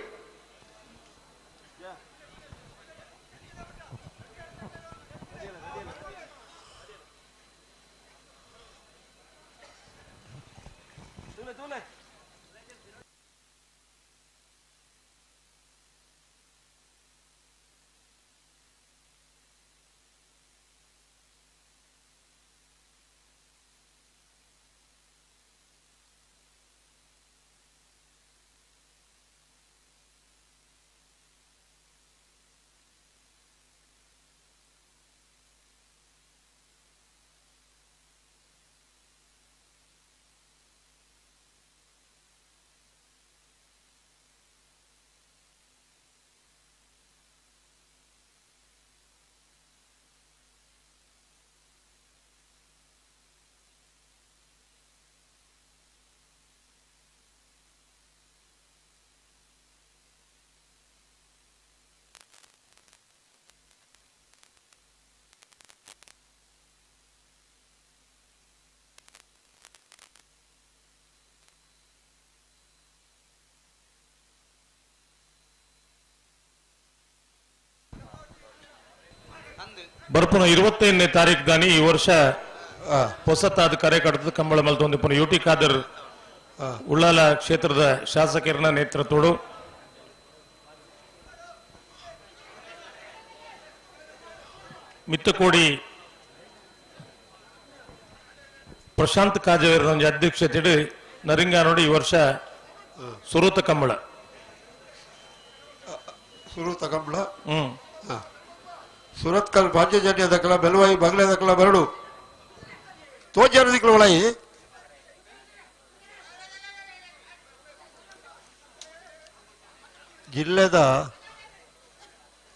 ಬರ್ಪುನ 25ನೇ ತಾರೀಕು ದಾನಿ ಈ ವರ್ಷ ಆ, ಹೊಸತಾದ ಕರೆ ಕಡ್ತದ ಕಂಬಳ ಮಲ್ತೊಂದಿಪ್ಪನ ಯುಟಿ ಖಾದರ್ ಉಳ್ಳಾಲ ಕ್ಷೇತ್ರದ ಶಾಸಕರ ನೇತೃತ್ವಡು ಮಿತ್ತಕೋಡಿ ಪ್ರಶಾಂತ್ ಕಾಜವೇರ ಅಧ್ಯಕ್ಷತೆ ನರಿಂಗ ನೋಡಿ ಈ ವರ್ಷ ಸುರತ ಕಂಬಳ ಸುರತ ಕಂಬಳ ಹ್ಮ್ ಸುರತ್ಕಲ್ ಪಾಂಚಜನ್ಯ ದಕ್ಕಲ ಬೆಲವಾಯಿ ಬಂಗ್ಲೆ ದಕ್ಕಲ ಬರಡು ತೋಜಾರ ದಿಕ್ಕಲ ಒಳಾಯಿ ಜಿಲ್ಲೆದ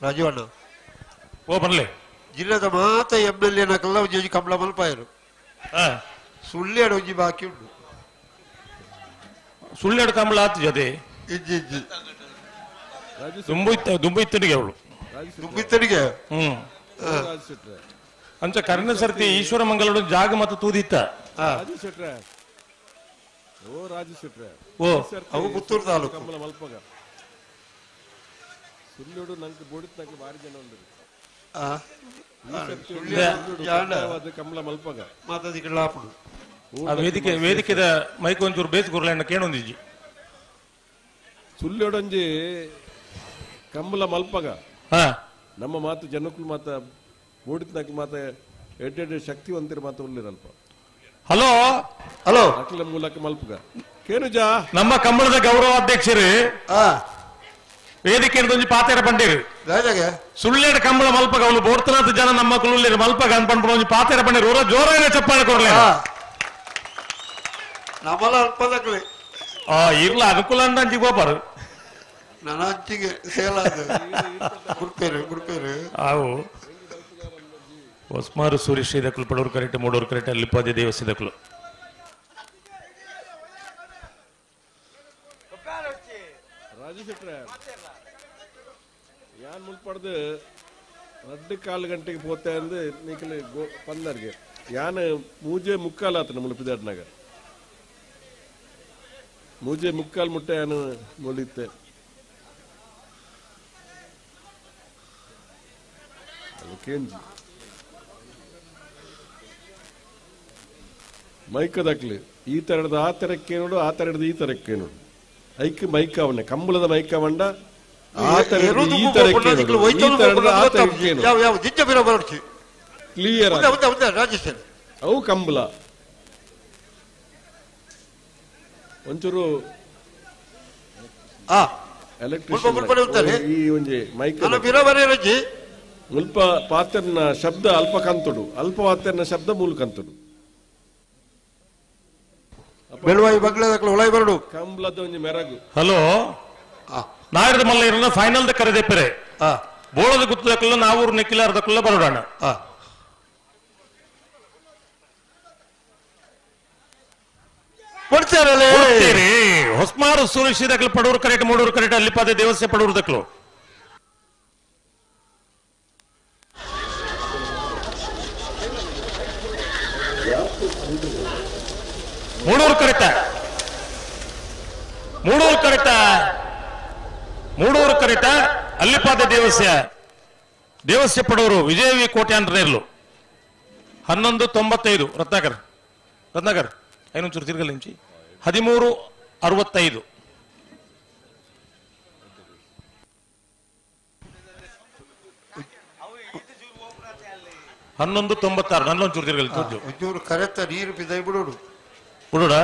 ರಾಜವಣ್ಣ ಓ ಬರ್ಲಿ ಜಿಲ್ಲೆದ ಮಾತ MLA ನಕಲ್ಲ ಒಂಜಿ ಕಂಬಳ ಮಲ್ಪಾಯರು ಸುಳ್ಳ್ಯಾಡು ಒಂಜಿ ಬಾಕಿ ಉಂಟು ಸುಳ್ಳೆಡು ಕಂಬಳ ಆತ ಜೊತೆ ಇಜ್ಜಿ ಇಜ್ಜಿ ದುಂಬೈತ್ತನಿಗೆ ಅವಳು ತುಂಬಿತ್ತನಿಗೆ ಹ್ಮ್ ಅಂಚ ಕರ್ಣ ಸರ್ತಿ ಈಶ್ವರ ಮಂಗಲಡು ಜಾಗ ಮತ್ತು ತೂದಿತ್ತ ರಾಜು ಶೆಟ್ರೆ ಓ ರಾಜು ಶೆಟ್ರೆ ಓ ಅವು ಪುತ್ತೂರು ತಾಲೂಕು ಕಂಬಳ ಮಲ್ಪಗ ಸುಳ್ಳೋಡು ನಂಗೆ ಬೋಡಿತ್ ನಂಗೆ ಭಾರಿ ಜನ ಉಂಡ್ರು ಆ, ಸುಳ್ಳೋಡು ಕಂಬಳ ಮಲ್ಪಗ ಮಾತಾದಿಗಳ ಆಪುಡು ಆ ವೇದಿಕೆದ ಮೈಕ್ ಒಂಚೂರು ಬೇಸ್ಗುರ್ಲ ಕೇಳೊಂದಿಜ್ಜಿ ಸುಳ್ಳೋಡೊಂಜಿ ಕಂಬಳ ಮಲ್ಪಗ ಹಾ ನಮ್ಮ ಮಾತು ಜನಕ್ಕೂ ಮಾತ ಬೋಡಿತ್ನಾಗ ಮಾತ ಎಡ್ಡೆಡ್ಡೆ ಶಕ್ತಿವಂತರ ಮಾತು ಉಳ್ಳಿರಲ್ಪ ಹಲೋ ಹಲೋ ಅಖಿಲ ಮೂಲಕ ಮಲ್ಪಗ ಕೇನುಜಾ ನಮ್ಮ ಕಂಬಳದ ಗೌರವಾಧ್ಯಕ್ಷರು ಆ ವೇದಿಕೆ ಒಂಜಿ ಪಾತೆರ ಬಂಡೇರು ರಾಜಾಗೆ ಸುಳ್ಳೆಡ್ ಕಂಬಳ ಮಲ್ಪಗ ಅವಳು ಬೋಡ್ತನಾಥ ಜನ ನಮ್ಮ ಕುಳ್ಳಿರು ಮಲ್ಪಗ ಅನ್ಪಂಡು ಒಂಜಿ ಪಾತೆರ ಬಂಡೇರು ಊರ ಜೋರಾಗಿ ಚಪ್ಪಾಳೆ ಕೊಡ್ಲಿ ನಮ್ಮಲ್ಲ ಅಲ್ಪದಕ್ಲೆ ಇರ್ಲ ಅನುಕೂಲ ಅಂಜಿ ಗೋಪಾರು ನನ್ನ ಹಂಚಿಗೆ ಸೇಲಾದ ಗುಡ್ಪೇರು ಅವು ಹೊಸ್ಮಾರು ಸೂರ್ಯ ಇದಕ್ಕಲು ಪಡೋರು ಕರೆಕ್ಟ್ ಮೂಡೋರು ಕರೆಕ್ಟ್ ಅಲ್ಲಿ ಪದೇ ದೇವಸ್ ಇದಕ್ಕಲು ರಾಜು ಶೆಟ್ರೆ ಯಾನ್ ಮುಲ್ಪಡ್ದು 2:15 ಗಂಟೆಗೆ ಪೋತೆ ಅಂದು ನೀಕಲು ಪಂದರ್ಗೆ ಯಾನ್ ಮೂಜೆ ಮುಕ್ಕಾಲ್ ಆತನ ಮುಲ್ಪಿದಾಡ್ನಾಗ ಮೂಜೆ ಮುಕ್ಕಾಲ್ ಮುಟ್ಟೆ ಯಾನು ಮುಳಿತೆ ಕೇಂಜಿ ಮೈಕದಕ್ಲಿ ಈ ತರದ ಆ ತರಕ್ಕೆ ನೋಡು ಆ ತರದ ಈ ತರಕ್ಕೆ ನೋಡು ಐಕ್ ಮೈಕ ಅವನೇ ಕಂಬಳದ ಮೈಕ ಮಂಡ ಆ ತರದ ಈ ತರಕ್ಕೆ ನೋಡು ಈ ತರದ ಆ ತರಕ್ಕೆ ನೋಡು ಯಾವ ಯಾವ ಜಿಜ್ಜ ಬಿರ ಬರೋಡ್ಚಿ ಕ್ಲಿಯರ್ ರಾಜೇಶ್ ಅವು ಕಂಬಳ ಒಂಚೂರು ಆ ಎಲೆಕ್ಟ್ರಿಷಿಯನ್ ಈ ಒಂಜಿ ಮೈಕ್ ನನ್ನ ಬಿರ ಬರೀ ರಜ್ಜಿ ಮುಲ್ಪ ಪಾತ್ರನ ಶಬ್ದ ಅಲ್ಪ ಕಂತುಡು ಅಲ್ಪ ಪಾತ್ರನ ಶಬ್ದ ಮೂಲ ಕಂತುಡು ಬೆಳವಾಯಿ ಬಂಗ್ಲೆದಕ್ಕಲು ಒಳಗೆ ಬರಡು ಕಂಬಳದ ಒಂಜಿ ಮೆರಗು ಹಲೋ ನಾಯರದ ಮಲ್ಲ ಇರಲ್ಲ ಫೈನಲ್ ದ ಕರೆದೆಪ್ಪರೆ ಆ ಬೋಳದ ಗುತ್ತದಕ್ಕಲ್ಲ ನಾವೂರು ನೆಕ್ಕಿಲಾರದಕ್ಕಲ್ಲ ಬರೋಣ ಆ ಕೊಡ್ತಾರಲ್ಲೇ ಹೊಸ್ಮಾರು ಸೂರ್ಯ ಪಡೋರು ಕರೆಕ್ಟ್ ಮೂಡೋರು ಕರೆಕ್ಟ್ ಅಲ್ಲಿ ಪದೇ ದೇವಸ್ಥೆ ಪಡೋರು ದಕ್ಕಲು ಮೂಡೂರು ಕರೆಕ್ಟ ಮೂಡೂರು ಕರೆಕ್ಟ ಅಲ್ಲಿಪಾದ ದೇವಸ್ಯ ಪಡೋರು ವಿಜಯವಿ ಕೋಟೆ ಅಂದ್ರೇರ್ಲು 11:95 ರತ್ನಾಕರ್ ಐನೊಂಚೂರು ತಿರ್ಗಲ್ ಇಂಚಿ 13:65 11:96 ನನ್ನೊಂಚೂರು ತಿರ್ಗಲ್ ಒಂಚೂರು ಕರೆಕ್ತ ನೀರು ಬಿದ್ದೈ ಬಿಡೋಡು ಬಿಡೋಡ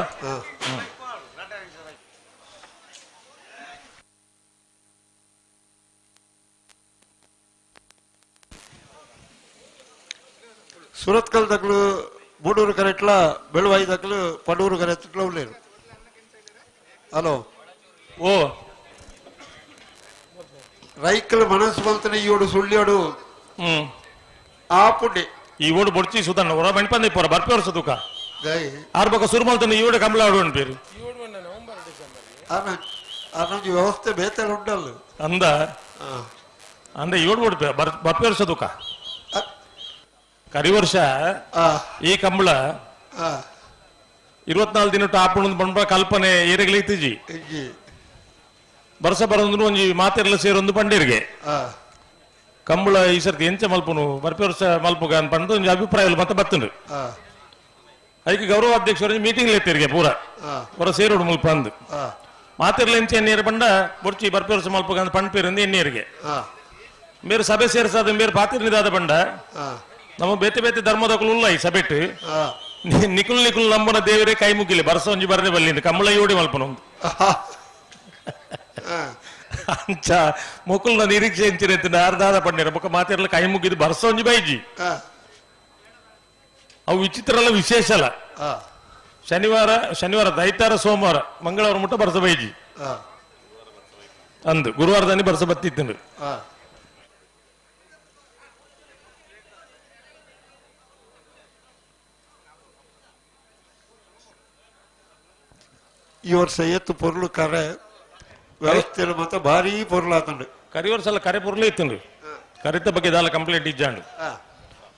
ಸುರತ್ಕಲ್ ದಕ್ಕಲು ಮೂಡೂರು ಕರೆಕ್ಟ್ಲ ಬೆಳವಾಯಿ ದಕ್ಕಲು ಪಡೂರು ಕರೆಕ್ಟ್ಲ ಉಳ್ಳೇರು ಹಲೋ ಓ ರೈಕಲ್ ಮನಸ್ಸು ಬಲ್ತಾನೆ ಈಯೋಡು ಸುಳ್ಳಿಯೋಡು ಆ ಪುಂಡಿ ಈ ಓಡು ಬೊಡ್ಚಿ ಸುಧಾನ ಹೊರ ಬೆಣ್ಪಂದೆ ಪೋರ ಬರ್ಪೇರು ಸದುಕ ಗೈ ಆರ್ ಬಕ ಸುರ್ಮಲ್ತನ ಈ ಓಡು ಕಂಬಳ ಆಡು ಅನ್ಪೇರು ಅನ್ನೊಂದು ವ್ಯವಸ್ಥೆ ಬೇತಾಳ ಉಂಟಲ್ಲ ಅಂದ ಏಳು ಓಡು ಬರ್ಪೇರು ಸದುಕ ಕರಿ ವರ್ಷ ಈ ಕಂಬಳ 24 ದಿನ ಆಪುಣ ಬಂಡ ಕಲ್ಪನೆ ಏರಗಲೈತಿಜಿ ಬರ್ಸ ಬರೋದು ಒಂಜಿ ಮಾತೆಲ್ಲ ಸೇರೊಂದು ಪಂಡೇರಿಗೆ ಕಂಬಳ ಈ ಸರ್ತಿ ಎಂಚ ಮಲ್ಪನು ಬರ್ಪೆ ವರ್ಷ ಮಲ್ಪುಗ ಅನ್ಪಂದು ಒಂದು ಅಭಿಪ್ರಾಯ ಮತ್ತೆ ಬತ್ತಂಡು ಅದಕ್ಕೆ ಗೌರವ ಅಧ್ಯಕ್ಷರು ಮೀಟಿಂಗ್ ಎತ್ತಿರಿಗೆ ಪೂರ ಹೊರ ಸೇರೋಡು ಮುಲ್ಪ ಅಂದು ಮಾತಿರ್ಲ ಎಂಚ ಎಣ್ಣೀರು ಬಂಡ ಬೊರ್ಚಿ ಬರ್ಪೆ ವರ್ಷ ಮಲ್ಪುಗ ಅಂತ ಪಂಡ್ಪೇರಿಂದ ಎಣ್ಣೀರಿಗೆ ಮೇರು ಸಭೆ ಸೇರಿಸಾದ ಮೇರು ಪಾತಿರ್ನಿದಾದ ಬಂಡ ನಮ್ಮ ಬೇತೆ ಬೇತೆ ಧರ್ಮದಕ್ಕೂ ಉಲ್ಲ ಈ ಸಭೆಟ್ಟು ನಿಕುಲ್ ನಿಕುಲ್ ನಮ್ಮನ ದೇವರೇ ಕೈ ಮುಗಿಲಿ ಬರ್ಸ ಒಂಜಿ ಬರದೆ ಬಲ್ಲಿಂದ ಕಂಬಳ ಯೋಡಿ ಮಲ್ಪನ ಒಂದು ಅಂಚ ಮುಕುಲ್ನ ನಿರೀಕ್ಷೆ ಎಂಚಿನ ಅರ್ಧಾದ ಪಂಡಿರ ಮುಖ ಮಾತಿರಲ್ಲ ಕೈ ಮುಗಿದು ಬರ್ಸ ಒಂಜಿ ಬೈಜಿ ಅವು ವಿಚಿತ್ರ ಅಲ್ಲ ವಿಶೇಷ ಅಲ್ಲ ಶನಿವಾರ ದೈತಾರ ಸೋಮವಾರ ಮಂಗಳವಾರ ಮುಟ್ಟ ಬರ್ಸ ಬೈಜಿ ಅಂದು ಗುರುವಾರದಲ್ಲಿ ಬರ್ಸ ಬತ್ತಿತ್ತು ಈ ವರ್ಷ ಎತ್ತು ಪೊರ್ಲು ಕರೆ ವ್ಯವಸ್ಥೆಯಲ್ಲಿ ಮಾತ್ರ ಭಾರಿ ಪೊರ್ಲು ಆತಂಡು ಕರಿ ವರ್ಷ ಅಲ್ಲ ಕರೆ ಪೊರ್ಲೆ ಇತ್ತಂಡು ಕರಿತ ಬಗ್ಗೆ ದಾಲ ಕಂಪ್ಲೇಂಟ್ ಇಜ್ಜಾಂಡು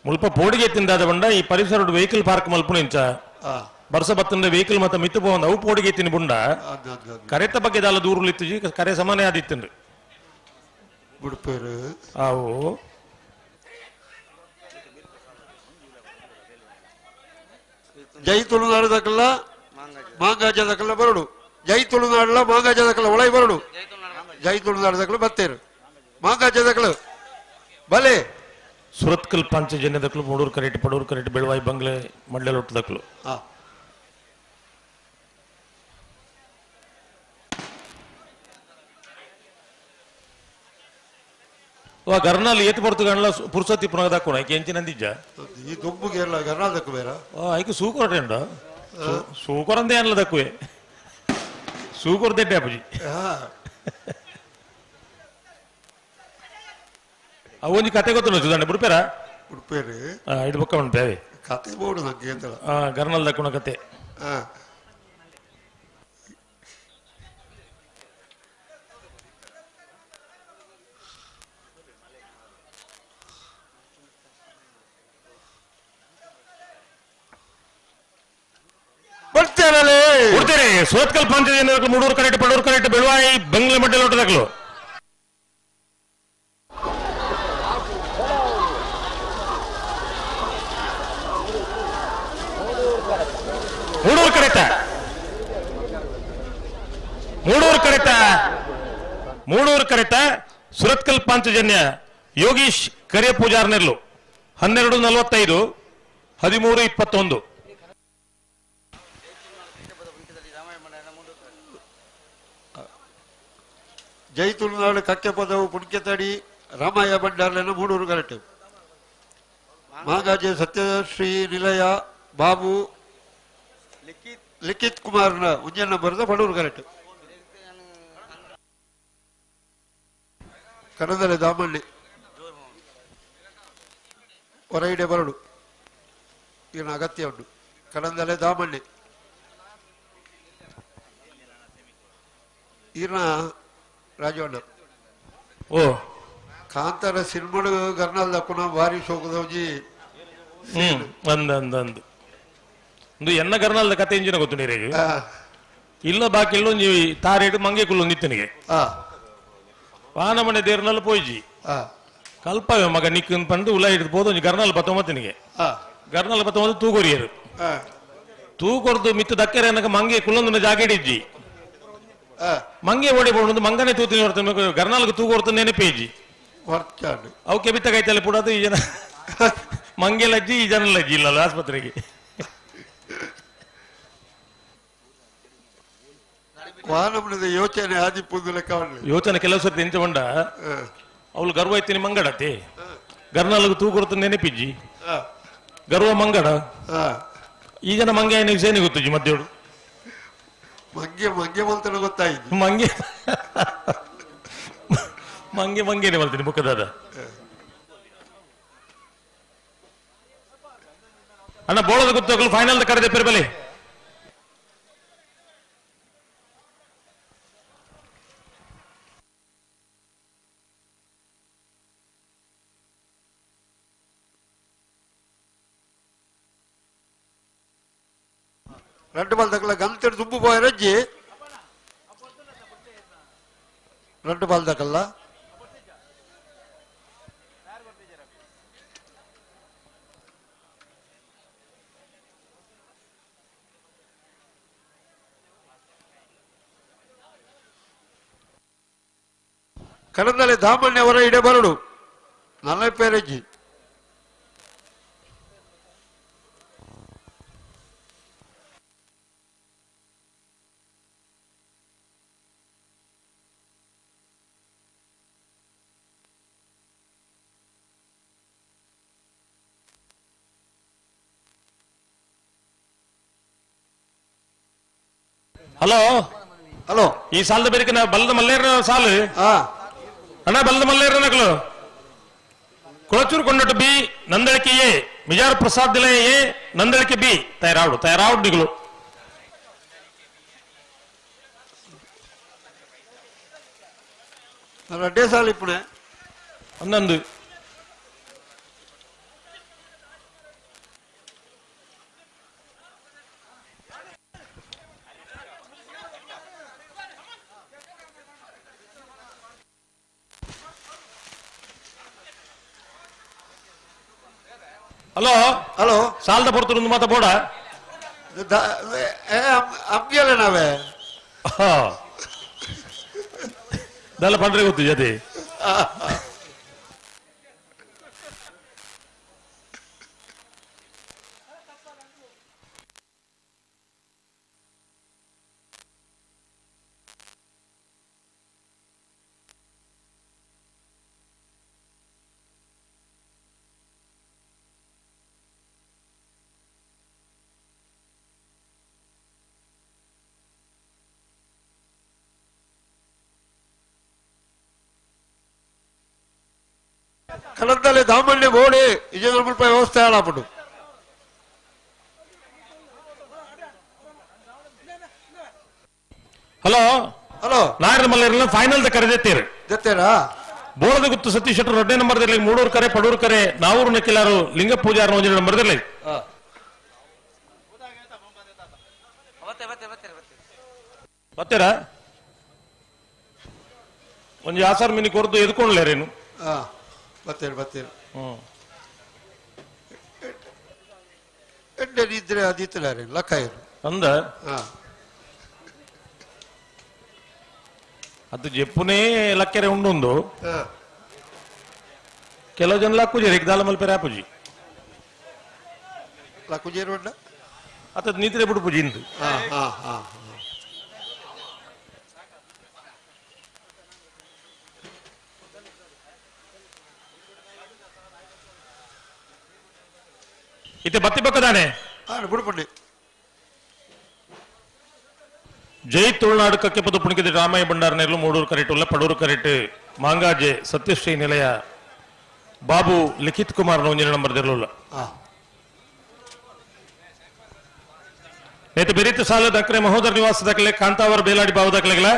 ಮುಲ್ಪ ಪೋಡಿಗೆ ತಿಂದಾದ ಬಂಡ ಈ ಪರಿಸರ ವೆಹಿಕಲ್ ಪಾರ್ಕ್ ಮಲ್ಪುನ ಇಂಚ ಬರ್ಸ ಬತ್ತಂಡ ವೆಹಿಕಲ್ ಮತ್ತ ಮಿತ್ತು ಪೋಂದ ಅವು ಪೋಡಿಗೆ ತಿನ್ ಬುಂಡ ಕರೆತ ಬಗ್ಗೆ ದಾಲ ದೂರಲು ಇತ್ತು ಕರೆ ಸಮಾನೆ ಆದಿತ್ತಂಡು ಬಿಡ್ಪೇರು ಅವು ಜೈ ತುಳುನಾಡದಕ್ಕಲ್ಲ ಮಾಂಗಾಜದಕ್ಕಲ್ಲ ಬರಡು ಜೈ ತುಳುನಾಡಲ್ಲ ಮಾಂಗಾಜದಕ್ಕಲ್ಲ ಒಳಗೆ ಬರಡು ಜೈ ತುಳುನಾಡದಕ್ಕಲ್ಲ ಬತ್ತೇರು ಮಾಂಗಾಜದಕ್ಕಲ್ಲ ಬಲೆ ಸುರತ್ಕಲ್ ಪಂಚಜನ್ಯದಕ್ಕಲು ಮೂಡೂರು ಕರೆಟ್ ಪಡೂರು ಕರೆಟ್ ಬೆಳವಾಯಿ ಬಂಗ್ಲೆ ಮಂಡ್ಯ ಲೊಟ್ಟದಕ್ಕಲು ಗರ್ನಾಲ್ ಏತ್ ಬರ್ತು ಗಣ್ಲ ಪುರ್ಸತಿ ಪುನಃ ದಕ್ಕೋಣ ಐಕೆ ಎಂಚಿನ ಅಂದಿಜ್ಜ ಈ ದುಂಬುಗೆ ಎಲ್ಲ ಗರ್ನಾದಕ್ಕು ಬೇರ ಐಕೆ ಸೂಕೊರಟೆಂಡ ಸೂಕೊರಂದೇ ಅನ್ಲ ದಕ್ಕುವೆ ಸೂಕೊರದೆಡ್ಡೆ ಅಪ್ಪಜಿ ಅವೊಂದು ಕತೆ ಗೊತ್ತು ಸುಧಾರಣೆ ಬುಡ್ಪೇರ ಉಡುಪೇರು ಇದು ಬೊಕ್ಕ ಉಂಟೇವೆ ಕತೆ ಬೋಡು ನಂಗೆ ಅಂತಲ್ಲ ಗರ್ನಲ್ ದಕ್ಕುಣ ಕತೆ ಕೊಡ್ತೇನೆ ಸೋತ್ಕಲ್ ಪಂಚಜನ್ಯ ಮೂಡೂರು ಕರೆಕ್ಟ್ ಪಡೂರು ಕರೆಕ್ಟ್ ಬೆಳವಾಯಿ ಬಂಗ್ಲೆ ಮಡ್ಡೆ ಲೋಟದಕ್ಕಲು ಮೂಡೂರು ಕರೆತ ಸುರತ್ಕಲ್ ಪಾಂಚಜನ್ಯ ಯೋಗೀಶ್ ಕರಿಯ ಪೂಜಾರ್ನೆರ್ಲು 12:45 13:21 ಜೈ ತುಳುನಾಡು ಕಕ್ಕೆ ಪದವು ಪುಣ್ಯತಡಿ ರಾಮಯ್ಯ ಭಂಡಾರ್ಲೆನ ಮೂಡೂರು ಕರೆಕ್ಟ್ ಮಾಗಾಜೆ ಸತ್ಯಶ್ರೀ ನಿಲಯ ಬಾಬು ಲಿಖಿತ್ ಕುಮಾರ್ನ ಉಂಜನ್ನ ಬರೆದ ಪಡೂರು ಕರೆಕ್ಟ್ ಕನ್ನಡದಲ್ಲಿ ದಾಮಣ್ಣೆ ಹೊರಗಡೆ ಬರಡು ಈಗಿನ ಅಗತ್ಯ ಉಂಟು ಕನ್ನಡದಲ್ಲೇ ದಾಮಣ್ಣೆ ಈಗಿನ ರಾಜವಣ್ಣ ಓ ಕಾಂತಾರ ಸಿನಿಮಾಡು ಗರ್ನಾಲ್ ದಕ್ಕುನ ಭಾರಿ ಶೋಕದವಜಿ ಅಂದು ಎನ್ನ ಗರ್ನಾಲ್ದ ಕತೆ ಇಂಜಿನ ಗೊತ್ತು ನೀರಿಗೆ ಇಲ್ಲ ಬಾಕಿ ಇಲ್ಲೊಂಜಿ ತಾರೇಡು ಮಂಗೆ ಕುಲ್ಲೊಂದು ಇತ್ತನಿಗೆ ವಾನಮನೆ ದೇರ್ನಲ್ಲಿ ಪೋಯ್ಜಿ ಕಲ್ಪವೇ ಮಗ ನಿಕ್ಕನ್ ಪಂಡು ಉಲ ಹಿಡಿದು ಹೋದ ಗರ್ನಾಲ್ 19 ಗರ್ನಾಲ್ 19 ತೂಗೊರಿಯರು ತೂಕೊರ್ದು ಮಿತ್ತು ದಕ್ಕರೆ ಅನ್ನಕ ಮಂಗೆ ಕುಲ್ಲೊಂದು ಜಾಗೇಡಿಜ್ಜಿ ಮಂಗೆ ಓಡಿ ಬೋಡು ಮಂಗನೆ ತೂತಿನ ಹೊರತು ಗರ್ನಾಲ್ಗೆ ತೂಗೊರ್ತು ನೆನಪೇಜಿ ಅವಕ್ಕೆ ಬಿತ್ತಗೈತಲ್ಲಿ ಪುಡದು ಈ ಜನ ಮಂಗೆ ಲಜ್ಜಿ ಈ ಜನ ಲಜ್ಜಿ ಇಲ್ಲಲ್ಲ ಆಸ್ಪತ್ರೆಗೆ ವಾನಮನದ ಯೋಚನೆ ಆದಿಪ್ಪುದು ಲೆಕ್ಕ ಯೋಚನೆ ಕೆಲವು ಸರ್ತಿ ಎಂಚ ಬಂಡ ಅವಳು ಗರ್ವ ಐತಿನಿ ಮಂಗಡತೆ ಗರ್ನಾಲ್ಗೆ ತೂಗೊರ್ತು ನೆನಪಿಜ್ಜಿ ಗರ್ವ ಮಂಗಡ ಈ ಜನ ಮಂಗೆ ಏನಿಗೆ ಸೇನಿ ಗೊತ್ತುಜ್ಜಿ ಮಧ್ಯೋಡು ಮಂಗೆ ಮಂಗೆ ಮಲ್ತನ ಗೊತ್ತಾಯ್ತು ಮಂಗೆ ಮಂಗೆ ಮಂಗೇನೆ ಮಲ್ತೀನಿ ಮುಖದಾದ ಅಣ್ಣ ಬೋಳದ ಗೊತ್ತಾಗಲು ಫೈನಲ್ ಕರೆದೆ ಪೆರ್ಬಲೆ ரெண்டு பால் தக்கல கம்தெடு தும்பு போய் ரஜ்ஜி ரெண்டு பால் தக்கல்ல ಕಡದಲ್ಲಿ ದಾಮಣ್ಯ ಅವರ ಇಡೆ ಬರಡು ನನ್ನ ಪೇರೆಜ್ಜಿ ಹಲೋ ಹಲೋ ಈ ಸಾಲದ ಬೇರೆ ಬಲ್ಲದ ಮಲ್ಲೇರ ಸಾಲು ಹಾ ಅಣ್ಣ ಬಲ್ಲದ ಮಲ್ಲೇರ ನಕಲು ಕುಳಚೂರು ಕೊಂಡಟ್ಟು ಬಿ ನಂದಳಿಕೆ ಎ ಮಿಜಾರ್ ಪ್ರಸಾದ್ ನಿಲಯ ಎ ನಂದಳಿಕೆ ಬಿ ತಯಾರಾವಡು ನಿಗಳು ರಡ್ಡೆ ಸಾಲ ಇಪ್ಪಣೆ 11 ಹಲೋ ಹಲೋ ಸಾಲದ ಪೊರ್ತುಂದು ಮಾತ ಬೋಡ ಅಮ್ಮಿಯಲ್ಲ ನಾವೇ ದಲ್ಲ ಪಂಡ್ರೆ ಗೊತ್ತು ಜೊತೆ ಕಡದಲ್ಲಿ ದಾಮಣ್ಯ ಬೋಡಿ 200 ರೂಪಾಯಿ ವ್ಯವಸ್ಥೆ ಆಡಾಪಟ್ಟು ಹಲೋ ಹಲೋ ನಾಯರ ಮಲ್ಲೇರ ಫೈನಲ್ ಕರೆದಿತ್ತೀರಿ ಜೊತೆರಾ ಬೋಳದ ಗುತ್ತು ಸತೀಶ್ ಶೆಟ್ಟರು 2ನೇ ನಂಬರ್ದಲ್ಲಿ 3 ಕರೆ ಪಡೂರು ಕರೆ ನಾವೂರು ನಕ್ಕಿಲಾರು ಲಿಂಗ ಪೂಜಾರ 1 ನಂಬರ್ದಲ್ಲಿ ಬತ್ತೀರಾ ಒಂದು ಯಾಸಾರ್ ಮಿನಿ ಕೊರ್ದು ಎದ್ಕೊಂಡ್ಲೇರೇನು ಬತ್ತೇರು ಎಂಡೆ ನಿದ್ರೆ ಅದಿತ್ತಲಾರೆ ಲಕ್ಕಾಯರು ಅಂದ ಅದು ಜೆಪ್ಪುನೇ ಲಕ್ಕೆರೆ ಉಂಡೊಂದು ಕೆಲವು ಜನ ಲಕ್ಕುಜಿ ರೆಗ್ದಾಲ ಮಲ್ಪೆರೆ ಆಪುಜಿ ಲಕ್ಕುಜೇರು ಉಂಡ ಅತದ್ ನಿದ್ರೆ ಬಿಡು ಪೂಜಿ ಇಂದು ಇತ್ತೆ ಬತ್ತಿ ಪಕ್ಕದಾನೆ ಬಿಡ್ಪುಂಡಿ ಜೈ ತುಳುನಾಡು ಕಕ್ಕೆ ಪದು ಪುಣಿಕಿದ ರಾಮಯ್ಯ ಭಂಡಾರನೆರಲು 3 ಕರೆಟುಲ್ಲ ಪಡೂರು ಕರೆಟ್ ಮಾಂಗಾಜೆ ಸತ್ಯಶ್ರೀ ನಿಲಯ ಬಾಬು ಲಿಖಿತ್ ಕುಮಾರ್ 1 ನಂಬರ್ ದಿರಲಿಲ್ಲ ಆಯ್ತು ಬೆರೀತು ಸಾಲ ದಕ್ರೆ ಮಹೋದರ ನಿವಾಸ ದಾಖಲೆ ಕಾಂತಾವರ ಬೇಲಾಡಿ ಬಾವು ದಾಖಲೆಗಳ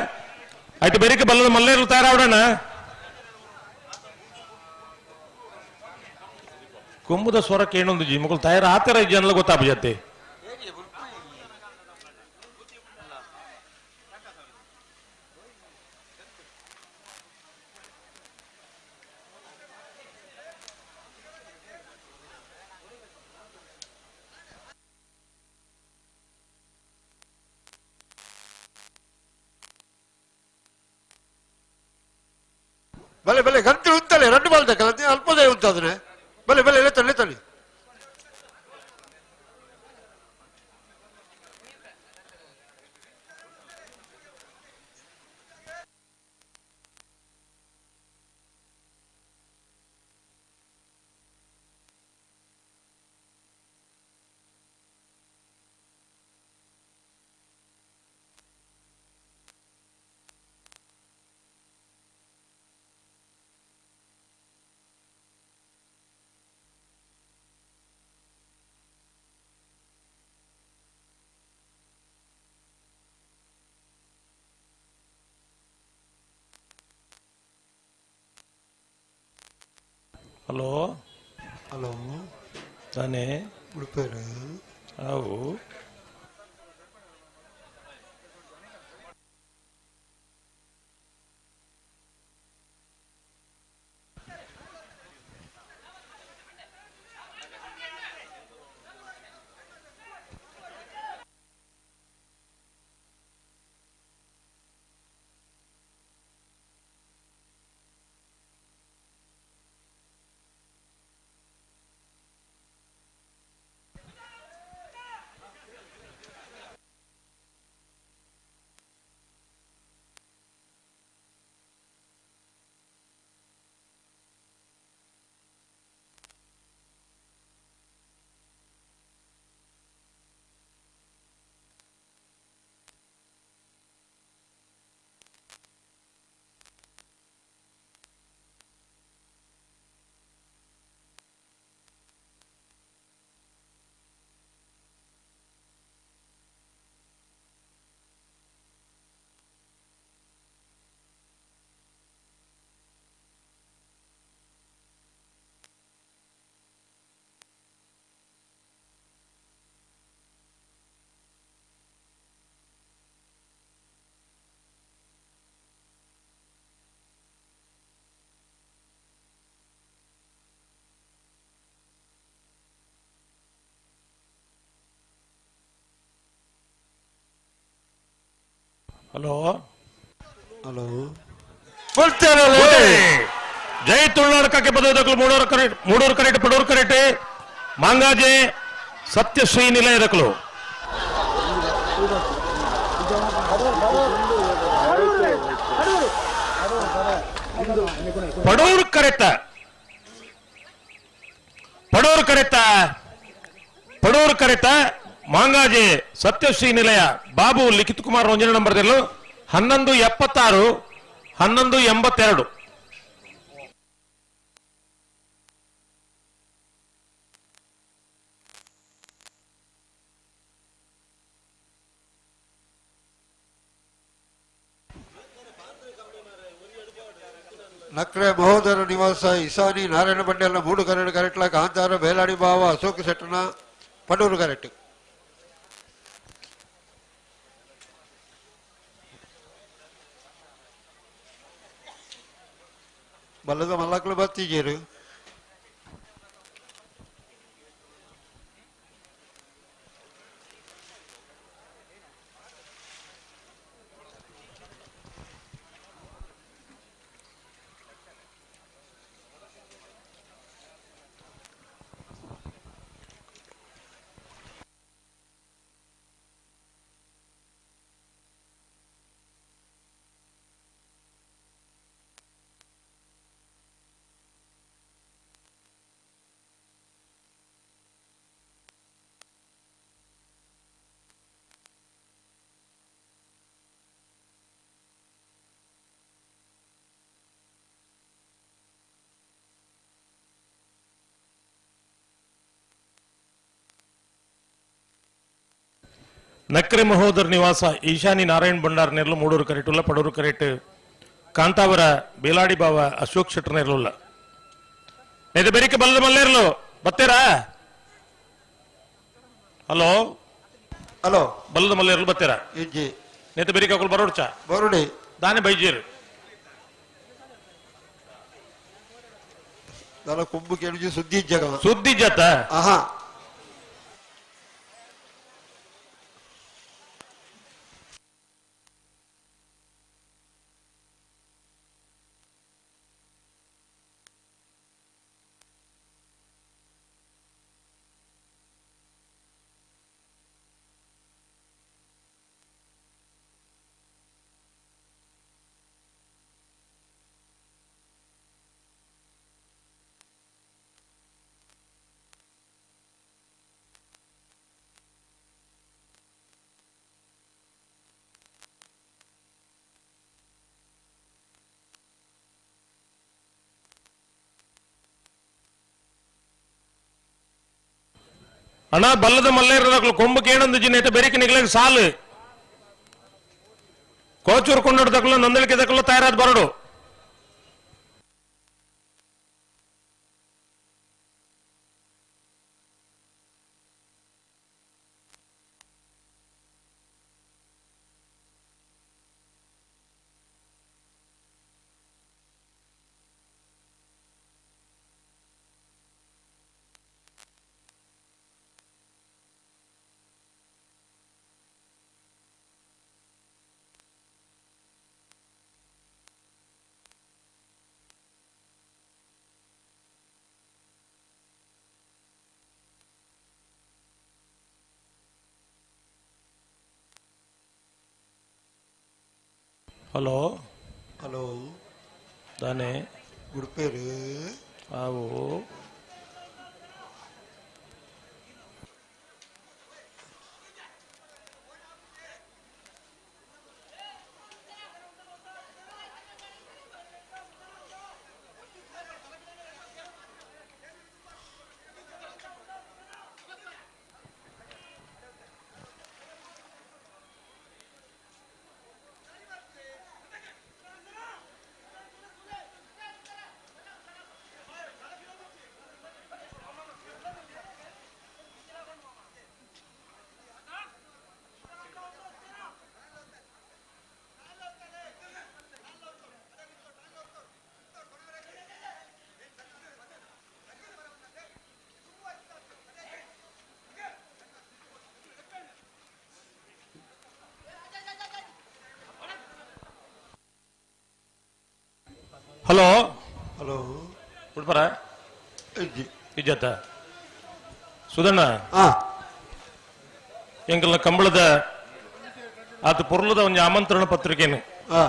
ಆಯ್ತು ಬೆರೀಕೆ ಬಲ್ಲದ ಮಲ್ಲೇರು ತಯಾರಾವಡಣ ಕುಂಭದ ಸ್ವರಕ್ಕೆ ಏನೊಂದು ಜಿ ಮಗಳು ತಯಾರ ಆತರ ಜನಲ್ಲ ಗೊತ್ತಾಗ್ಜತ್ತೆ ಬಲೆ ಬಲೆ ಗಂಟೆ ಉಂಟಲೆ 2 ಬಾಲ್ ತಕ್ಕಲ್ಲ ಅಲ್ಪದೇ ಉಂಟಾದ್ರೆ ಬಲೆ ಬಲೆ ಲೆತ್ತಲಿ ಹಲೋ ಹಲೋ ತಾನೇ ಉಡುಪೇರು ಅವು ಹಲೋ ಹಲೋ ಜೈ ತುಳುನಾಡು ಕಕ್ಕೆ ಬದಲು ಮೂಡೂರು ಕರೆಟ್ ಪಡೂರು ಕರೆಟ್ ಮಾಂಗಾಜೆ ಸತ್ಯಶ್ರೀ ನಿಲಯದಕಲು ಪಡೂರು ಕರೆತ ಮಾಂಗಾಜೆ ಸತ್ಯಶ್ರೀ ನಿಲಯ ಬಾಬು ಲಿಖಿತ್ ಕುಮಾರ್ ರಂಜನ ನಂಬರ್ದಲ್ಲೂ 1176 1182 ನಕ್ರೆ ಮಹೋದರ ನಿವಾಸ ಇಸಾನಿ ನಾರಾಯಣ ಬಂಡೆಲ್ಲ 3 ಕರೆಟ್ ಕರೆಟ್ಲ ಕಾಂತಾರ ಬೇಲಾಡಿ ಬಾವ ಅಶೋಕ್ ಶೆಟ್ಟನ ಪಡೂರು ಕರೆಟ್ ಬಲ್ಲದ ಮಲ್ಲಕ್ಲು ಬತ್ತೀಜೇರು ನಕ್ರೆ ಮಹೋದರ್ ನಿವಾಸ ಈಶಾನಿ ನಾರಾಯಣ್ ಬಂಡಾರ್ ನೆರಲು ಮೂಡೂರು ಕರೆಟುಲ್ಲ ಪಡೂರು ಕರೆಟ್ ಕಾಂತಾವರ ಬೇಲಾಡಿ ಬಾವ ಅಶೋಕ್ ಶೆಟ್ಟರ್ ನೆರಲುಲ್ಲ ನೆದ ಬೆರಿಕೆ ಬಲ್ಲದ ಮಲ್ಲೇರ್ಲು ಬತ್ತೇರಾ ಹಲೋ ಹಲೋ ಬಲ್ಲದ ಮಲ್ಲೇರ್ಲು ಬತ್ತೇರಾ ಇಜ್ಜಿ ನೆತ ಬೆರಿಕೆ ಹಾಕಲು ಬರೋಡ್ಚ ಬರುಡಿ ದಾನೆ ಬೈಜೀರು ದಲ ಕೊಂಬು ಕೆಣಜಿ ಸುದ್ದಿ ಜಗ ಸುದ್ದಿ ಜತ ಆಹಾ ಅಣ್ಣ ಬಲ್ಲದ ಮಲ್ಲೇರದಾಗ್ಲು ಕೊಂಬಕ್ಕೆ ಏನೊಂದು ಜಿನ್ನೆ ಬೆರಿಕೆ ನಿಗ್ಲಾಗ ಸಾಲು ಕೋಚೂರು ಕೊಂಡೋಡ್ದಾಗ್ಲು ನೊಂದಳಿಕೆ ದಕ್ಕಲು ತಯಾರಾದ ಬರಡು ಹಲೋ ಹಲೋ ದಾನೆ ಗುಡ್ಪೇರು ಅವು ಹಲೋ ಹಲೋ ಬಿಡ್ಬರ ಇಜ್ಜಿ ಇಜ್ಜತ್ತ ಸುಧಣ್ಣ ಹಾ ಎಂಕಲ್ನ ಕಂಬಳದ ಆತ ಪೊರ್ಲದ ಒಂದು ಆಮಂತ್ರಣ ಪತ್ರಿಕೆನು ಹಾ